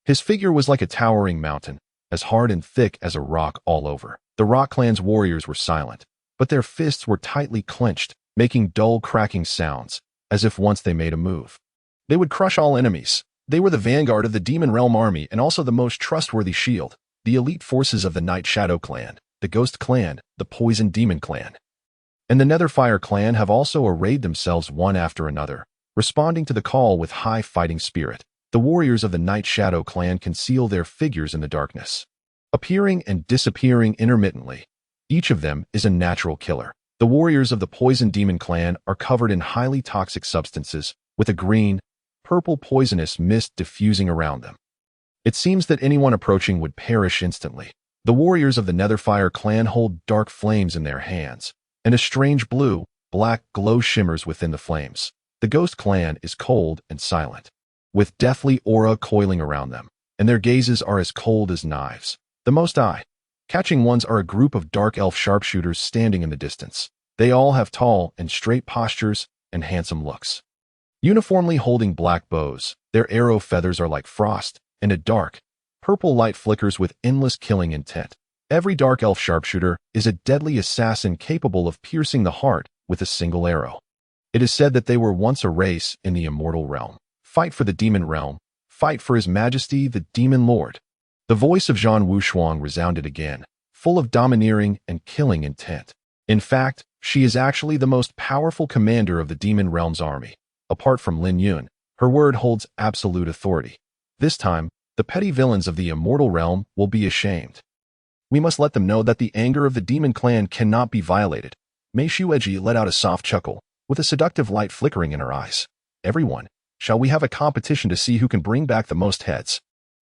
His figure was like a towering mountain, as hard and thick as a rock all over. The Rock clan's warriors were silent, but their fists were tightly clenched, making dull cracking sounds, as if once they made a move, they would crush all enemies. They were the vanguard of the Demon Realm army and also the most trustworthy shield, the elite forces of the Night Shadow clan, the Ghost clan, the Poison Demon clan, and the Netherfire clan have also arrayed themselves one after another, responding to the call with high fighting spirit. The warriors of the Night Shadow clan conceal their figures in the darkness, appearing and disappearing intermittently. Each of them is a natural killer. The warriors of the Poison Demon clan are covered in highly toxic substances, with a green, purple poisonous mist diffusing around them. It seems that anyone approaching would perish instantly. The warriors of the Netherfire clan hold dark flames in their hands, and a strange blue, black glow shimmers within the flames. The Ghost clan is cold and silent, with deathly aura coiling around them, and their gazes are as cold as knives. The most eye-catching ones are a group of dark elf sharpshooters standing in the distance. They all have tall and straight postures and handsome looks. Uniformly holding black bows, their arrow feathers are like frost, and a dark, purple light flickers with endless killing intent. Every dark elf sharpshooter is a deadly assassin capable of piercing the heart with a single arrow. It is said that they were once a race in the immortal realm. Fight for the demon realm. Fight for His Majesty the Demon Lord. The voice of Zhang Wushuang resounded again, full of domineering and killing intent. In fact, she is actually the most powerful commander of the demon realm's army. Apart from Lin Yun, her word holds absolute authority. This time, the petty villains of the immortal realm will be ashamed. We must let them know that the anger of the demon clan cannot be violated. Mei Shueji let out a soft chuckle, with a seductive light flickering in her eyes. Everyone, shall we have a competition to see who can bring back the most heads?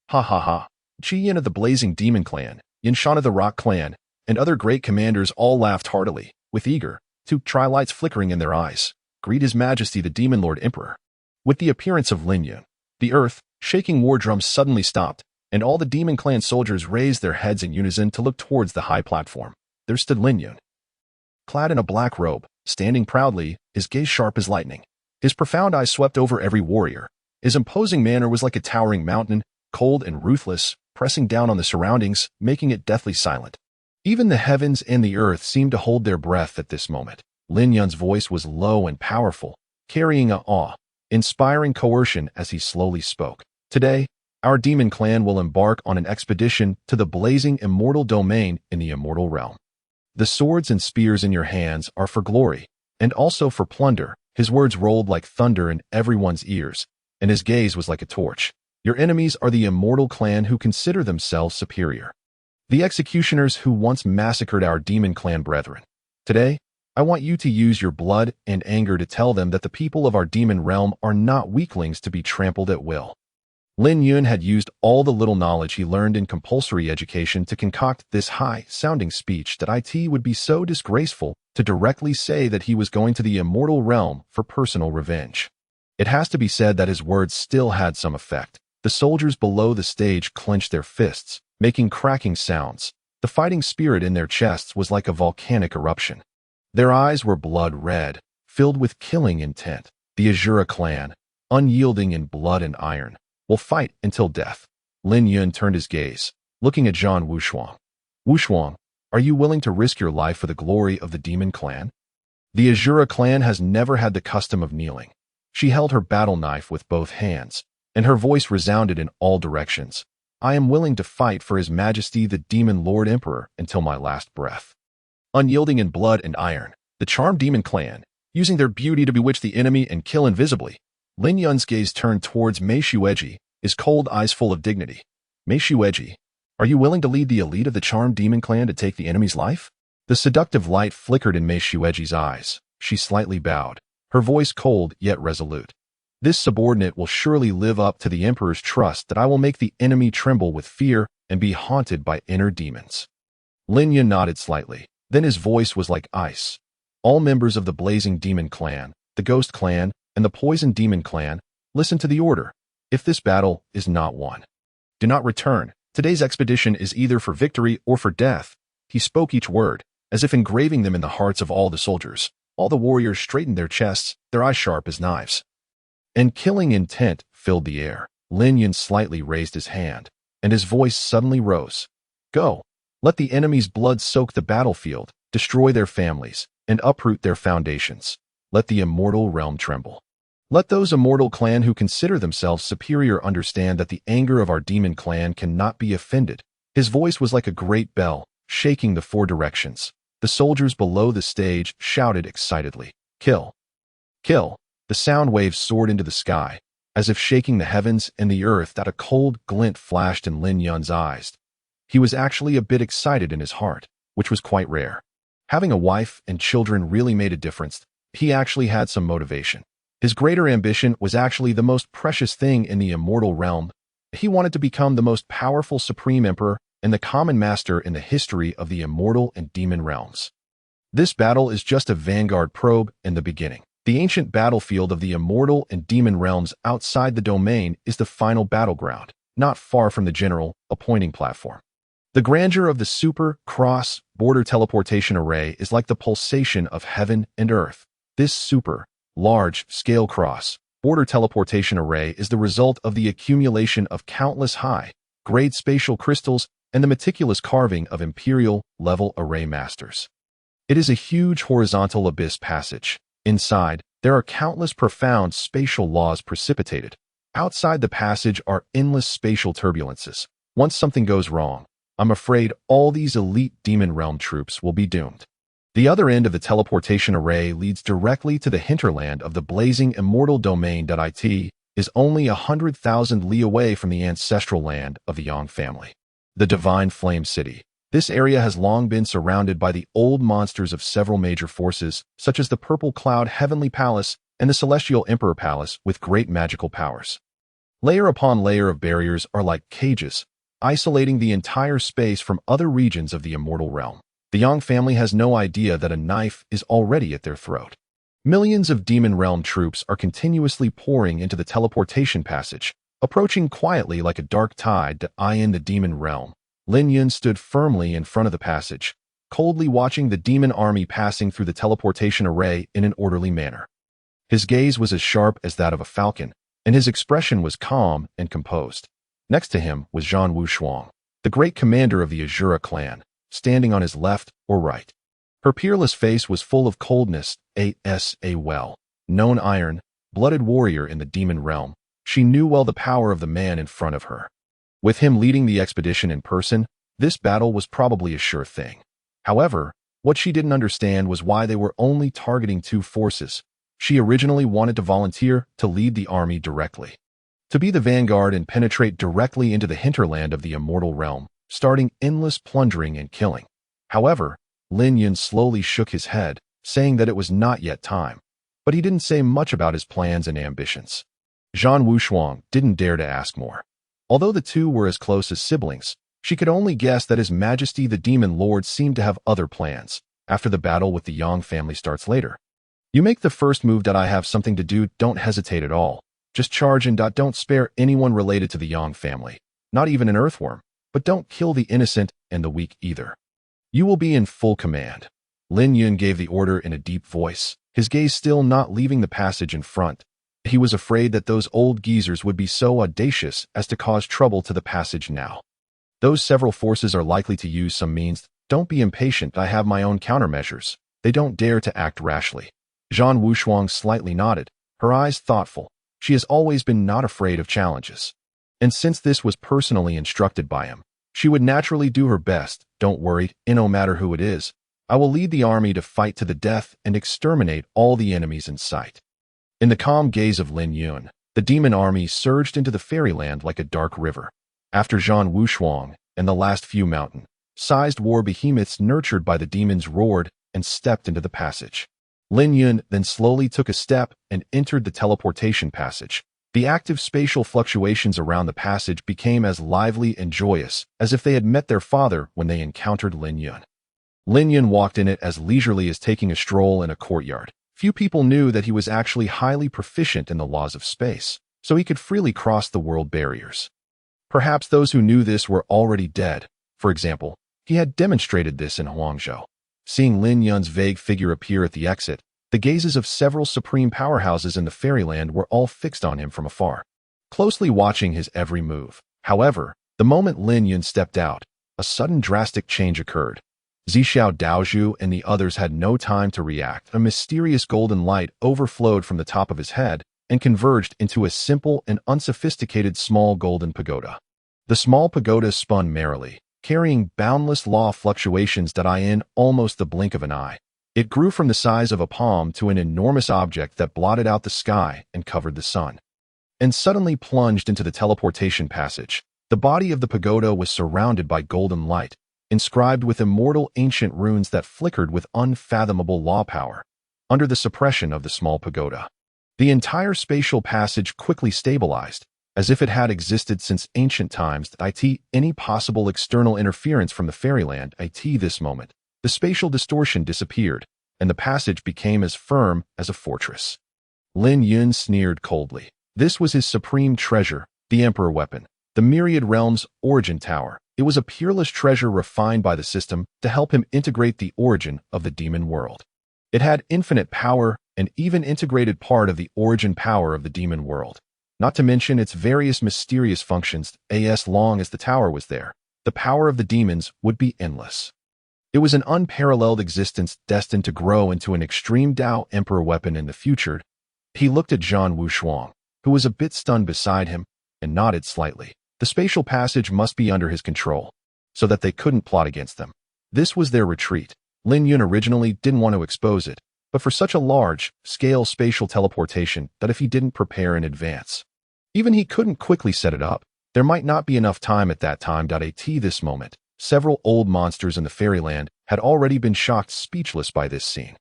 Ha ha ha. Qi Yin of the Blazing Demon clan, Yin Shan of the Rock clan, and other great commanders all laughed heartily, with eager, to try lights flickering in their eyes. Greet His Majesty the Demon Lord Emperor. With the appearance of Lin Yun, the earth-shaking war drums suddenly stopped, and all the demon clan soldiers raised their heads in unison to look towards the high platform. There stood Lin Yun, clad in a black robe, standing proudly, his gaze sharp as lightning. His profound eyes swept over every warrior. His imposing manner was like a towering mountain, cold and ruthless, pressing down on the surroundings, making it deathly silent. Even the heavens and the earth seemed to hold their breath at this moment. Lin Yun's voice was low and powerful, carrying a awe-inspiring coercion as he slowly spoke. Today, our demon clan will embark on an expedition to the blazing immortal domain in the immortal realm. The swords and spears in your hands are for glory, and also for plunder. His words rolled like thunder in everyone's ears, and his gaze was like a torch. Your enemies are the immortal clan who consider themselves superior, the executioners who once massacred our demon clan brethren. Today, I want you to use your blood and anger to tell them that the people of our demon realm are not weaklings to be trampled at will. Lin Yun had used all the little knowledge he learned in compulsory education to concoct this high-sounding speech that it would be so disgraceful to directly say that he was going to the immortal realm for personal revenge. It has to be said that his words still had some effect. The soldiers below the stage clenched their fists, making cracking sounds. The fighting spirit in their chests was like a volcanic eruption. Their eyes were blood red, filled with killing intent. The Azura clan, unyielding in blood and iron, will fight until death. Lin Yun turned his gaze, looking at Zhang Wushuang. Wushuang, are you willing to risk your life for the glory of the demon clan? The Azura clan has never had the custom of kneeling. She held her battle knife with both hands, and her voice resounded in all directions. I am willing to fight for His Majesty the Demon Lord Emperor until my last breath. Unyielding in blood and iron, the charmed demon clan, using their beauty to bewitch the enemy and kill invisibly. Lin Yun's gaze turned towards Mei Shueji, his cold eyes full of dignity. Mei Shueji, are you willing to lead the elite of the charmed demon clan to take the enemy's life? The seductive light flickered in Mei Shueji's eyes. She slightly bowed, her voice cold yet resolute. This subordinate will surely live up to the Emperor's trust that I will make the enemy tremble with fear and be haunted by inner demons. Lin Yun nodded slightly. Then his voice was like ice. All members of the Blazing Demon clan, the Ghost clan, and the Poison Demon clan, listen to the order. If this battle is not won, do not return. Today's expedition is either for victory or for death. He spoke each word, as if engraving them in the hearts of all the soldiers. All the warriors straightened their chests, their eyes sharp as knives. And killing intent filled the air. Lin Yun slightly raised his hand, and his voice suddenly rose. Go. Let the enemy's blood soak the battlefield, destroy their families, and uproot their foundations. Let the immortal realm tremble. Let those immortal clan who consider themselves superior understand that the anger of our demon clan cannot be offended. His voice was like a great bell, shaking the four directions. The soldiers below the stage shouted excitedly, "Kill! Kill!" The sound waves soared into the sky, as if shaking the heavens and the earth. That a cold glint flashed in Lin Yun's eyes. He was actually a bit excited in his heart, which was quite rare. Having a wife and children really made a difference. He actually had some motivation. His greater ambition was actually the most precious thing in the immortal realm. He wanted to become the most powerful supreme emperor and the common master in the history of the immortal and demon realms. This battle is just a vanguard probe in the beginning. The ancient battlefield of the immortal and demon realms outside the domain is the final battleground, not far from the general appointing platform. The grandeur of the super, cross, border teleportation array is like the pulsation of heaven and earth. This super, large-scale cross, border teleportation array is the result of the accumulation of countless high-grade spatial crystals and the meticulous carving of imperial-level array masters. It is a huge horizontal abyss passage. Inside, there are countless profound spatial laws precipitated. Outside the passage are endless spatial turbulences. Once something goes wrong, I'm afraid all these elite demon realm troops will be doomed. The other end of the teleportation array leads directly to the hinterland of the blazing immortal domain. It is only 100,000 li away from the ancestral land of the Yang family. The Divine Flame City. This area has long been surrounded by the old monsters of several major forces, such as the Purple Cloud Heavenly Palace and the Celestial Emperor Palace with great magical powers. Layer upon layer of barriers are like cages, isolating the entire space from other regions of the immortal realm. The Yang family has no idea that a knife is already at their throat. Millions of demon realm troops are continuously pouring into the teleportation passage, approaching quietly like a dark tide. In the demon realm, Lin Yun stood firmly in front of the passage, coldly watching the demon army passing through the teleportation array in an orderly manner. His gaze was as sharp as that of a falcon, and his expression was calm and composed. Next to him was Zhan Wushuang, the great commander of the Azura clan, standing on his left or right. Her peerless face was full of coldness. A well-known iron-blooded warrior in the demon realm, she knew well the power of the man in front of her. With him leading the expedition in person, this battle was probably a sure thing. However, what she didn't understand was why they were only targeting two forces. She originally wanted to volunteer to lead the army directly, to be the vanguard and penetrate directly into the hinterland of the immortal realm, starting endless plundering and killing. However, Lin Yun slowly shook his head, saying that it was not yet time, but he didn't say much about his plans and ambitions. Zhan Wushuang didn't dare to ask more. Although the two were as close as siblings, she could only guess that His Majesty the Demon Lord seemed to have other plans. After the battle with the Yang family starts later. You make the first move. I have something to do. Don't hesitate at all. Just charge and don't spare anyone related to the Yang family, not even an earthworm, but don't kill the innocent and the weak either. You will be in full command. Lin Yun gave the order in a deep voice, his gaze still not leaving the passage in front. He was afraid that those old geezers would be so audacious as to cause trouble to the passage now. Those several forces are likely to use some means. Don't be impatient. I have my own countermeasures. They don't dare to act rashly. Zhan Wushuang slightly nodded, her eyes thoughtful. She has always been not afraid of challenges. And since this was personally instructed by him, she would naturally do her best. Don't worry, no matter who it is. I will lead the army to fight to the death and exterminate all the enemies in sight. In the calm gaze of Lin Yun, the demon army surged into the fairyland like a dark river. After Zhan Wushuang and the last few mountain-sized war behemoths nurtured by the demons roared and stepped into the passage. Lin Yun then slowly took a step and entered the teleportation passage. The active spatial fluctuations around the passage became as lively and joyous as if they had met their father when they encountered Lin Yun. Lin Yun walked in it as leisurely as taking a stroll in a courtyard. Few people knew that he was actually highly proficient in the laws of space, so he could freely cross the world barriers. Perhaps those who knew this were already dead. For example, he had demonstrated this in Huangzhou. Seeing Lin Yun's vague figure appear at the exit, the gazes of several supreme powerhouses in the fairyland were all fixed on him from afar, closely watching his every move. However, the moment Lin Yun stepped out, a sudden drastic change occurred. Zhixiao Daozhu and the others had no time to react. A mysterious golden light overflowed from the top of his head, and converged into a simple and unsophisticated small golden pagoda. The small pagoda spun merrily, carrying boundless law fluctuations that in almost the blink of an eye. It grew from the size of a palm to an enormous object that blotted out the sky and covered the sun, and suddenly plunged into the teleportation passage. The body of the pagoda was surrounded by golden light, inscribed with immortal ancient runes that flickered with unfathomable law power. Under the suppression of the small pagoda, the entire spatial passage quickly stabilized, as if it had existed since ancient times. Any possible external interference from the fairyland. This moment, the spatial distortion disappeared, and the passage became as firm as a fortress. Lin Yun sneered coldly. This was his supreme treasure, the Emperor weapon, the Myriad Realms Origin Tower. It was a peerless treasure refined by the system to help him integrate the origin of the demon world. It had infinite power and even integrated part of the origin power of the demon world, not to mention its various mysterious functions. As long as the tower was there, the power of the demons would be endless. It was an unparalleled existence destined to grow into an extreme Dao Emperor weapon in the future. He looked at Zhan Wushuang, who was a bit stunned beside him, and nodded slightly. The spatial passage must be under his control, so that they couldn't plot against them. This was their retreat. Lin Yun originally didn't want to expose it, but for such a large-scale spatial teleportation that if he didn't prepare in advance, even he couldn't quickly set it up, there might not be enough time at that time. This moment, several old monsters in the fairyland had already been shocked speechless by this scene.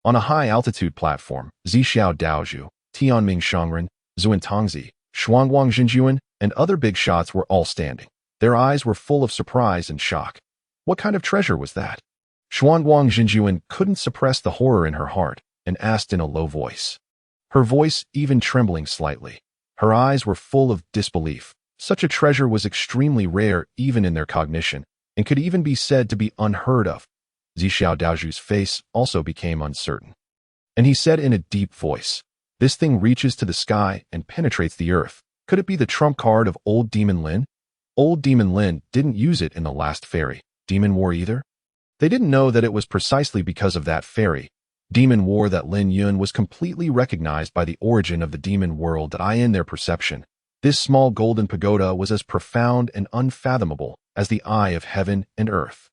On a high-altitude platform, Zixiao Daozhu, Tianming Shangren, Zuantangzi, Shuangguang Jinjuan, and other big shots were all standing. Their eyes were full of surprise and shock. What kind of treasure was that? Shuangguang Jinjuan couldn't suppress the horror in her heart and asked in a low voice, her voice even trembling slightly. Her eyes were full of disbelief. Such a treasure was extremely rare even in their cognition, and could even be said to be unheard of. Zixiao Daozhu's face also became uncertain, and he said in a deep voice, "This thing reaches to the sky and penetrates the earth. Could it be the trump card of old Demon Lin? Old Demon Lin didn't use it in the last fairy Demon War either." They didn't know that it was precisely because of that fairy Demon War that Lin Yun was completely recognized by the origin of the demon world. That in their perception, this small golden pagoda was as profound and unfathomable as the eye of heaven and earth.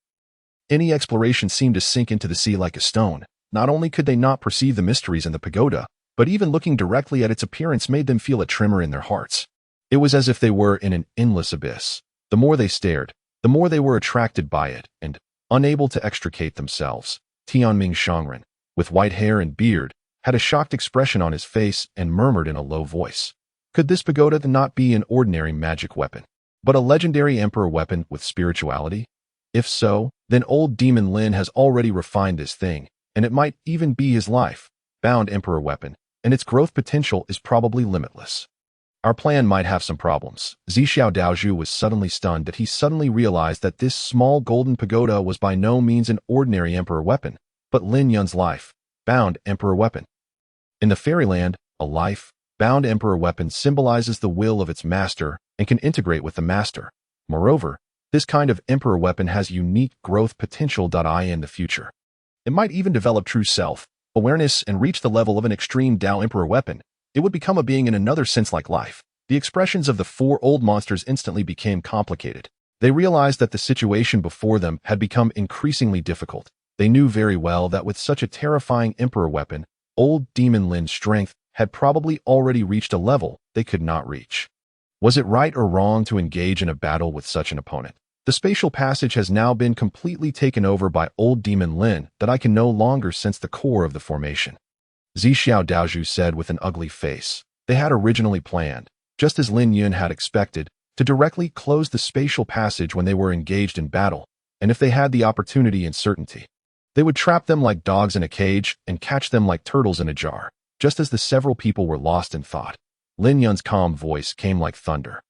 Any exploration seemed to sink into the sea like a stone. Not only could they not perceive the mysteries in the pagoda, but even looking directly at its appearance made them feel a tremor in their hearts. It was as if they were in an endless abyss. The more they stared, the more they were attracted by it, and, unable to extricate themselves, Tianming Shangren, with white hair and beard, had a shocked expression on his face and murmured in a low voice, "Could this pagoda not be an ordinary magic weapon, but a legendary emperor weapon with spirituality? If so, then old Demon Lin has already refined this thing, and it might even be his life-bound emperor weapon, and its growth potential is probably limitless. Our plan might have some problems." Zixiao Daozhu was suddenly stunned that he suddenly realized that this small golden pagoda was by no means an ordinary emperor weapon, but Lin Yun's life-bound emperor weapon. In the fairyland, a life-bound emperor weapon symbolizes the will of its master and can integrate with the master. Moreover, this kind of emperor weapon has unique growth potential. In the future, it might even develop true self-awareness and reach the level of an extreme Dao emperor weapon. It would become a being in another sense like life. The expressions of the four old monsters instantly became complicated. They realized that the situation before them had become increasingly difficult. They knew very well that with such a terrifying emperor weapon, old Demon Lin's strength had probably already reached a level they could not reach. Was it right or wrong to engage in a battle with such an opponent? The spatial passage has now been completely taken over by old Demon Lin that I can no longer sense the core of the formation. Zixiao Daozhu said with an ugly face. They had originally planned, just as Lin Yun had expected, to directly close the spatial passage when they were engaged in battle, and if they had the opportunity and certainty, they would trap them like dogs in a cage and catch them like turtles in a jar. Just as the several people were lost in thought, Lin Yun's calm voice came like thunder.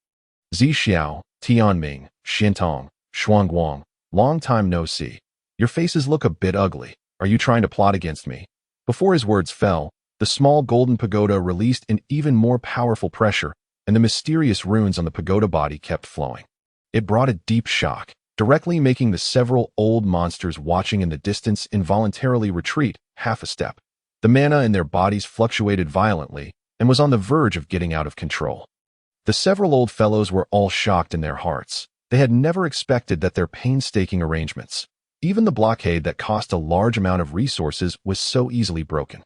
"Zixiao, Tianming, Xintong, Shuangguang, long time no see. Your faces look a bit ugly. Are you trying to plot against me?" Before his words fell, the small golden pagoda released an even more powerful pressure, and the mysterious runes on the pagoda body kept flowing. It brought a deep shock, directly making the several old monsters watching in the distance involuntarily retreat half a step. The mana in their bodies fluctuated violently, and was on the verge of getting out of control. The several old fellows were all shocked in their hearts. They had never expected that their painstaking arrangements, even the blockade that cost a large amount of resources, was so easily broken.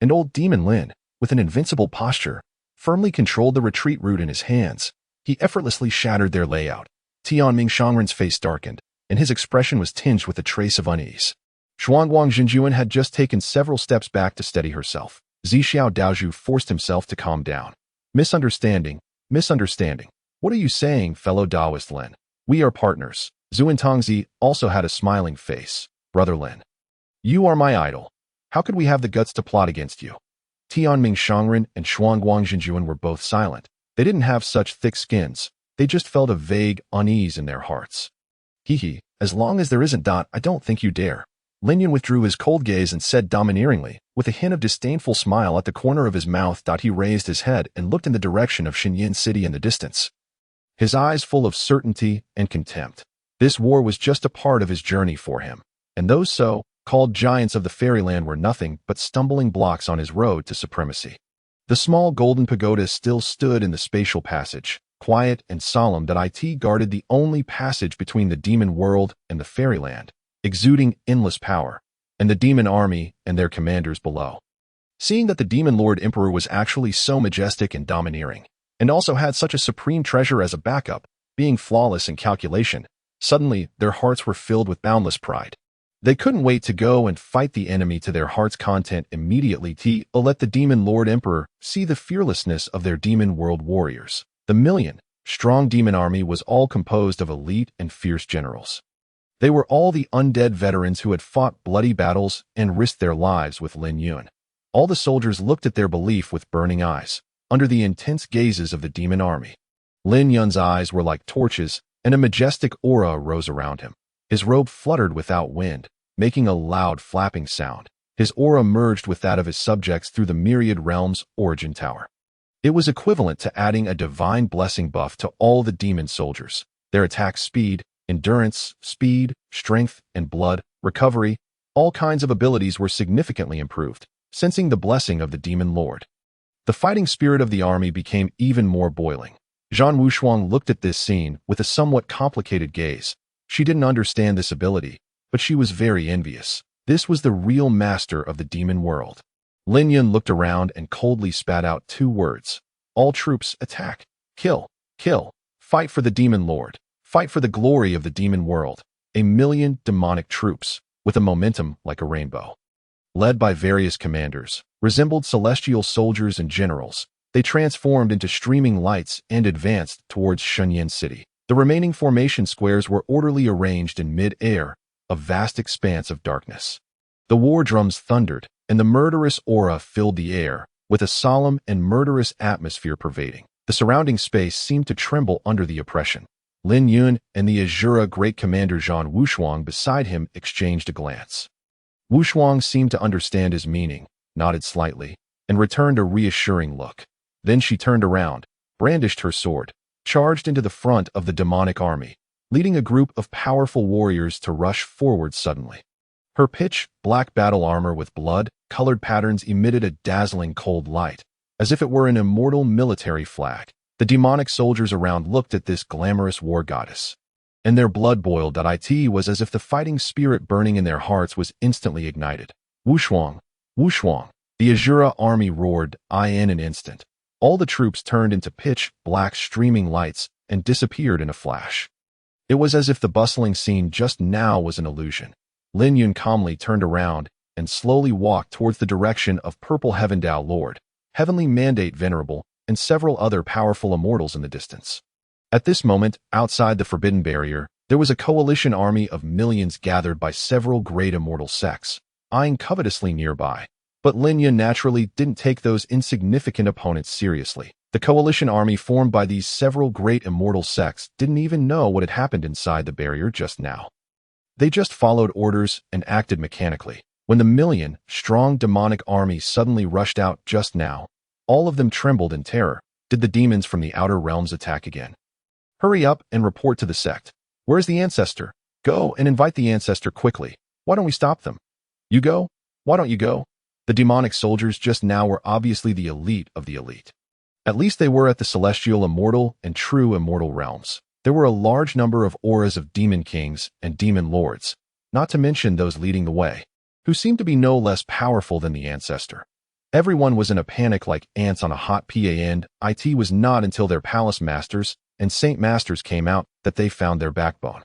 And old Demon Lin, with an invincible posture, firmly controlled the retreat route in his hands. He effortlessly shattered their layout. Tianming Shangren's face darkened, and his expression was tinged with a trace of unease. Xuanguang Jinjuan had just taken several steps back to steady herself. Zixiao Daozhu forced himself to calm down. Misunderstanding. What are you saying, fellow Taoist Lin? We are partners. Zuan Tongzi also had a smiling face. Brother Lin, you are my idol. How could we have the guts to plot against you? Tianming Shangren and Xuanguang Jinjuan were both silent. They didn't have such thick skins. They just felt a vague unease in their hearts. Hee, as long as there isn't I don't think you dare. Lin Yun withdrew his cold gaze and said domineeringly, with a hint of disdainful smile at the corner of his mouth. He raised his head and looked in the direction of Xinyin City in the distance, his eyes full of certainty and contempt. This war was just a part of his journey for him, and those so-called giants of the fairyland were nothing but stumbling blocks on his road to supremacy. The small golden pagoda still stood in the spatial passage, quiet and solemn. It guarded the only passage between the demon world and the fairyland, exuding endless power, and the demon army and their commanders below. Seeing that the demon lord emperor was actually so majestic and domineering, and also had such a supreme treasure as a backup, being flawless in calculation, suddenly their hearts were filled with boundless pride. They couldn't wait to go and fight the enemy to their heart's content immediately. Let the demon lord emperor see the fearlessness of their demon world warriors. The million-strong demon army was all composed of elite and fierce generals. They were all the undead veterans who had fought bloody battles and risked their lives with Lin Yun. All the soldiers looked at their belief with burning eyes, under the intense gazes of the demon army. Lin Yun's eyes were like torches, and a majestic aura rose around him. His robe fluttered without wind, making a loud flapping sound. His aura merged with that of his subjects through the myriad realms' origin tower. It was equivalent to adding a divine blessing buff to all the demon soldiers. Their attack speed, endurance, speed, strength, and blood recovery, all kinds of abilities were significantly improved, sensing the blessing of the demon lord. The fighting spirit of the army became even more boiling. Zhan Wushuang looked at this scene with a somewhat complicated gaze. She didn't understand this ability, but she was very envious. This was the real master of the demon world. Lin Yun looked around and coldly spat out 2 words. All troops attack. Kill. Fight for the demon lord. Fight for the glory of the demon world. 1,000,000 demonic troops, with a momentum like a rainbow, led by various commanders, resembled celestial soldiers and generals. They transformed into streaming lights and advanced towards Xinyin City. The remaining formation squares were orderly arranged in mid-air, a vast expanse of darkness. The war drums thundered, and the murderous aura filled the air, with a solemn and murderous atmosphere pervading. The surrounding space seemed to tremble under the oppression. Lin Yun and the Azura great commander Zhan Wushuang beside him exchanged a glance. Wushuang seemed to understand his meaning, nodded slightly, and returned a reassuring look. Then she turned around, brandished her sword, charged into the front of the demonic army, leading a group of powerful warriors to rush forward suddenly. Her pitch-black battle armor with blood-colored patterns emitted a dazzling cold light, as if it were an immortal military flag. The demonic soldiers around looked at this glamorous war goddess, and their blood boiled. It was as if the fighting spirit burning in their hearts was instantly ignited. Wushuang! The Azura army roared, in an instant. All the troops turned into pitch-black streaming lights and disappeared in a flash. It was as if the bustling scene just now was an illusion. Lin Yun calmly turned around and slowly walked towards the direction of Purple Heaven Dao Lord, Heavenly Mandate Venerable, and several other powerful immortals in the distance. At this moment, outside the Forbidden Barrier, there was a coalition army of millions gathered by several great immortal sects, eyeing covetously nearby. But Lin Yun naturally didn't take those insignificant opponents seriously. The coalition army formed by these several great immortal sects didn't even know what had happened inside the barrier just now. They just followed orders and acted mechanically. When the million-strong demonic army suddenly rushed out just now, all of them trembled in terror. Did the demons from the outer realms attack again? Hurry up and report to the sect. Where's the ancestor? Go and invite the ancestor quickly. Why don't we stop them? You go? Why don't you go? The demonic soldiers just now were obviously the elite of the elite. At least they were at the celestial immortal and true immortal realms. There were a large number of auras of demon kings and demon lords, not to mention those leading the way, who seemed to be no less powerful than the ancestor. Everyone was in a panic like ants on a hot PA, and it was not until their palace masters and saint masters came out that they found their backbone.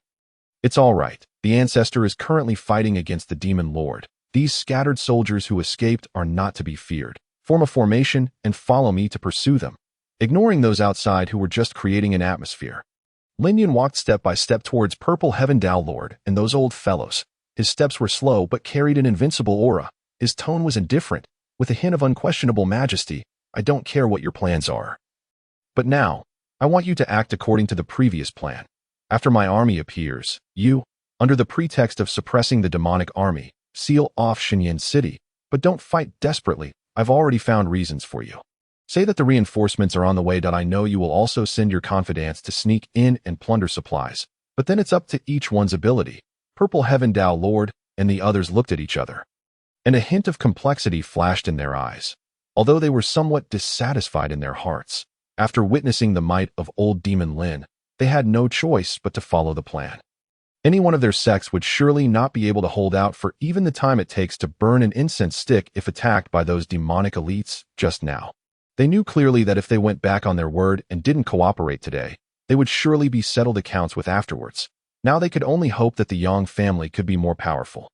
It's all right. The ancestor is currently fighting against the demon lord. These scattered soldiers who escaped are not to be feared. Form a formation and follow me to pursue them, ignoring those outside who were just creating an atmosphere. Lin Yun walked step by step towards Purple Heaven Dao Lord and those old fellows. His steps were slow but carried an invincible aura. His tone was indifferent, with a hint of unquestionable majesty. I don't care what your plans are. But now, I want you to act according to the previous plan. After my army appears, you, under the pretext of suppressing the demonic army, seal off Xinyan City, but don't fight desperately. I've already found reasons for you. Say that the reinforcements are on the way. I know you will also send your confidants to sneak in and plunder supplies, but then it's up to each one's ability. Purple Heaven Dao Lord and the others looked at each other, and a hint of complexity flashed in their eyes, although they were somewhat dissatisfied in their hearts. After witnessing the might of old demon Lin, they had no choice but to follow the plan. Any one of their sects would surely not be able to hold out for even the time it takes to burn an incense stick if attacked by those demonic elites just now. They knew clearly that if they went back on their word and didn't cooperate today, they would surely be settled accounts with afterwards. Now they could only hope that the Yang family could be more powerful.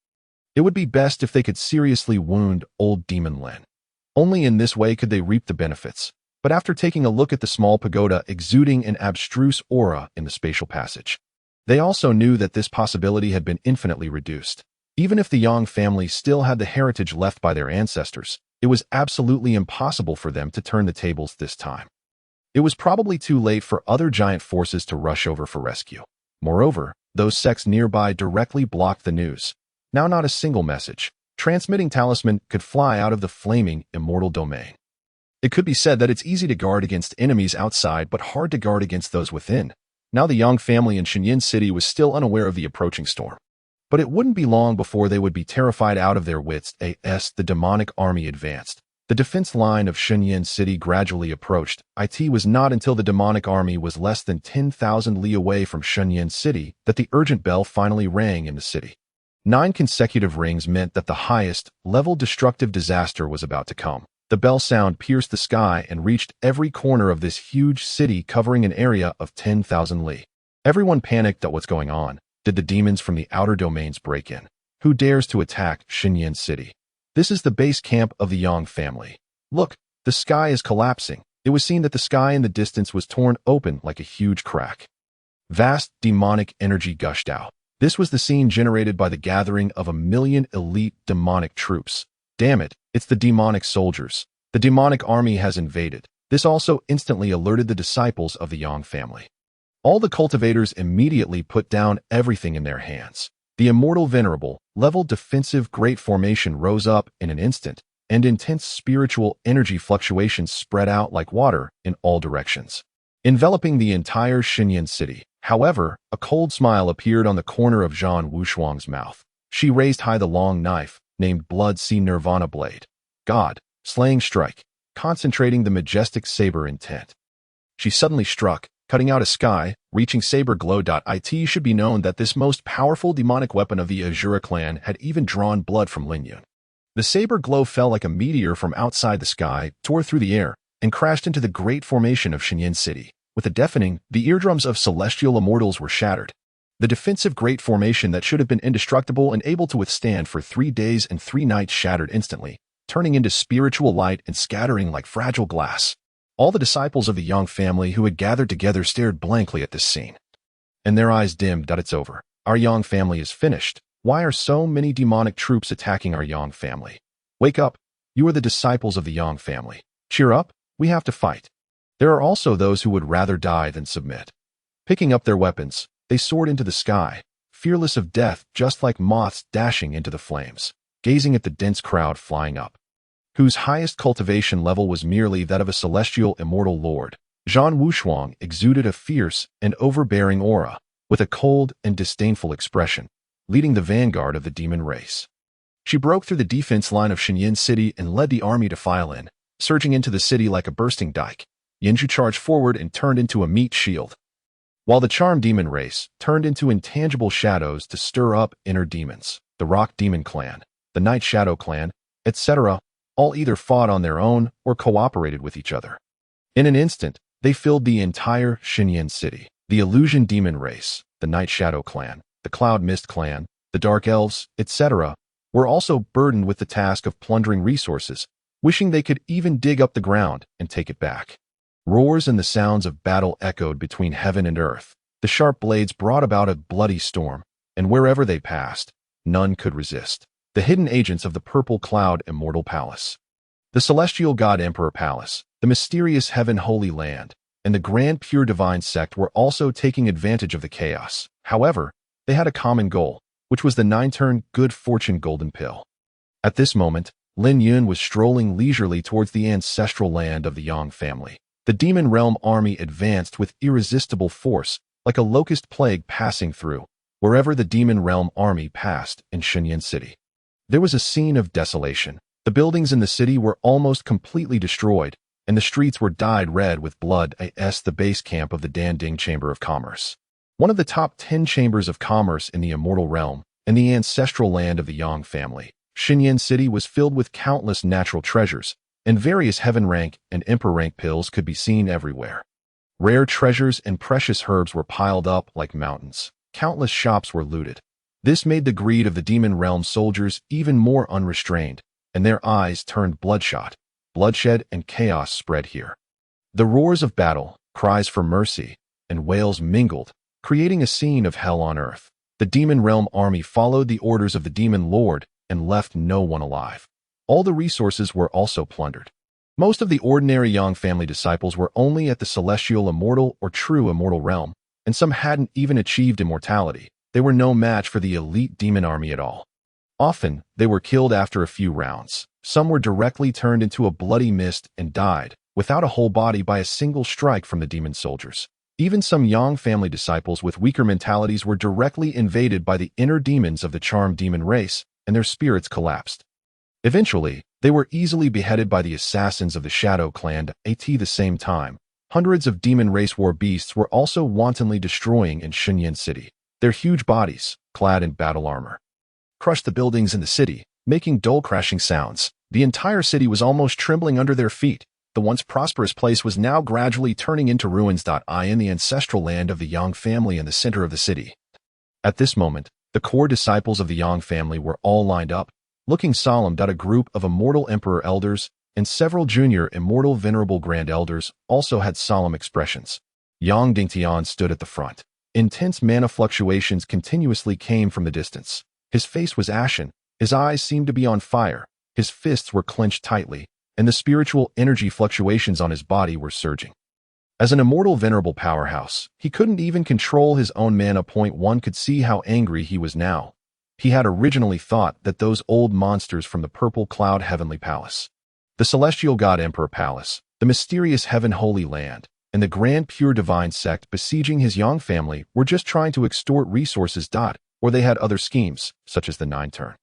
It would be best if they could seriously wound old demon Lin. Only in this way could they reap the benefits. But after taking a look at the small pagoda exuding an abstruse aura in the spatial passage, they also knew that this possibility had been infinitely reduced. Even if the Yang family still had the heritage left by their ancestors, it was absolutely impossible for them to turn the tables this time. It was probably too late for other giant forces to rush over for rescue. Moreover, those sects nearby directly blocked the news. Now not a single message, transmitting talisman could fly out of the flaming immortal domain. It could be said that it's easy to guard against enemies outside but hard to guard against those within. Now the Yang family in Xinyan City was still unaware of the approaching storm. But it wouldn't be long before they would be terrified out of their wits as the demonic army advanced. The defense line of Xinyan City gradually approached. It was not until the demonic army was less than 10,000 li away from Xinyan City that the urgent bell finally rang in the city. 9 consecutive rings meant that the highest level destructive disaster was about to come. The bell sound pierced the sky and reached every corner of this huge city covering an area of 10,000 li. Everyone panicked at what's going on. Did the demons from the outer domains break in? Who dares to attack Xinyan City? This is the base camp of the Yang family. Look, the sky is collapsing. It was seen that the sky in the distance was torn open like a huge crack. Vast demonic energy gushed out. This was the scene generated by the gathering of 1,000,000 elite demonic troops. Damn it, it's the demonic soldiers. The demonic army has invaded. This also instantly alerted the disciples of the Yang family. All the cultivators immediately put down everything in their hands. The immortal venerable, level defensive great formation rose up in an instant, and intense spiritual energy fluctuations spread out like water in all directions, enveloping the entire Xinyan City. However, a cold smile appeared on the corner of Zhan Wushuang's mouth. She raised high the long knife, named Blood Sea Nirvana Blade. God, slaying strike, concentrating the majestic saber intent. She suddenly struck, cutting out a sky, reaching saber glow. It should be known that this most powerful demonic weapon of the Azura clan had even drawn blood from Lin Yun. The saber glow fell like a meteor from outside the sky, tore through the air, and crashed into the great formation of Xinyan City. With a deafening, the eardrums of celestial immortals were shattered. The defensive great formation that should have been indestructible and able to withstand for 3 days and 3 nights shattered instantly, turning into spiritual light and scattering like fragile glass. All the disciples of the Yang family who had gathered together stared blankly at this scene, and their eyes dimmed. It's over. Our Yang family is finished. Why are so many demonic troops attacking our Yang family? Wake up. You are the disciples of the Yang family. Cheer up. We have to fight. There are also those who would rather die than submit. Picking up their weapons, they soared into the sky, fearless of death, just like moths dashing into the flames, gazing at the dense crowd flying up, whose highest cultivation level was merely that of a celestial immortal lord. Zhan Wushuang exuded a fierce and overbearing aura, with a cold and disdainful expression, leading the vanguard of the demon race. She broke through the defense line of Xinyan City and led the army to file in, surging into the city like a bursting dike. Yinju charged forward and turned into a meat shield, while the charmed demon race turned into intangible shadows to stir up inner demons. The Rock Demon Clan, the Night Shadow Clan, etc., all either fought on their own or cooperated with each other. In an instant, they filled the entire Xinyan City. The Illusion Demon race, the Night Shadow Clan, the Cloud Mist Clan, the Dark Elves, etc., were also burdened with the task of plundering resources, wishing they could even dig up the ground and take it back. Roars and the sounds of battle echoed between heaven and earth. The sharp blades brought about a bloody storm, and wherever they passed, none could resist. The hidden agents of the Purple Cloud Immortal Palace, the Celestial God Emperor Palace, the mysterious Heaven Holy Land, and the Grand Pure Divine Sect were also taking advantage of the chaos. However, they had a common goal, which was the 9-turn Good Fortune Golden Pill. At this moment, Lin Yun was strolling leisurely towards the ancestral land of the Yang family. The Demon Realm army advanced with irresistible force, like a locust plague passing through, wherever the Demon Realm army passed in Xinyan City. There was a scene of desolation. The buildings in the city were almost completely destroyed, and the streets were dyed red with blood. The base camp of the Danding Chamber of Commerce, one of the top 10 chambers of commerce in the Immortal Realm and the ancestral land of the Yang family. Xinyan City was filled with countless natural treasures, and various heaven rank and emperor rank pills could be seen everywhere. Rare treasures and precious herbs were piled up like mountains. Countless shops were looted. This made the greed of the Demon Realm soldiers even more unrestrained, and their eyes turned bloodshot. Bloodshed and chaos spread here. The roars of battle, cries for mercy, and wails mingled, creating a scene of hell on earth. The Demon Realm army followed the orders of the Demon Lord and left no one alive. All the resources were also plundered. Most of the ordinary Yang family disciples were only at the celestial immortal or true immortal realm, and some hadn't even achieved immortality. They were no match for the elite demon army at all. Often, they were killed after a few rounds. Some were directly turned into a bloody mist and died, without a whole body, by a single strike from the demon soldiers. Even some Yang family disciples with weaker mentalities were directly invaded by the inner demons of the charmed demon race, and their spirits collapsed. Eventually, they were easily beheaded by the assassins of the Shadow Clan. At the same time, hundreds of demon race war beasts were also wantonly destroying in Xinyan City. Their huge bodies, clad in battle armor, crushed the buildings in the city, making dull crashing sounds. The entire city was almost trembling under their feet. The once prosperous place was now gradually turning into ruins. In the ancestral land of the Yang family in the center of the city. At this moment, the core disciples of the Yang family were all lined up, looking solemn. A group of immortal emperor elders and several junior immortal venerable grand elders also had solemn expressions. Yang Dingtian stood at the front. Intense mana fluctuations continuously came from the distance. His face was ashen, his eyes seemed to be on fire, his fists were clenched tightly, and the spiritual energy fluctuations on his body were surging. As an immortal venerable powerhouse, he couldn't even control his own mana. One could see how angry he was now. He had originally thought that those old monsters from the Purple Cloud Heavenly Palace, the Celestial God Emperor Palace, the mysterious Heaven Holy Land, and the Grand Pure Divine Sect besieging his Yang family were just trying to extort resources. Or they had other schemes, such as the 9-turn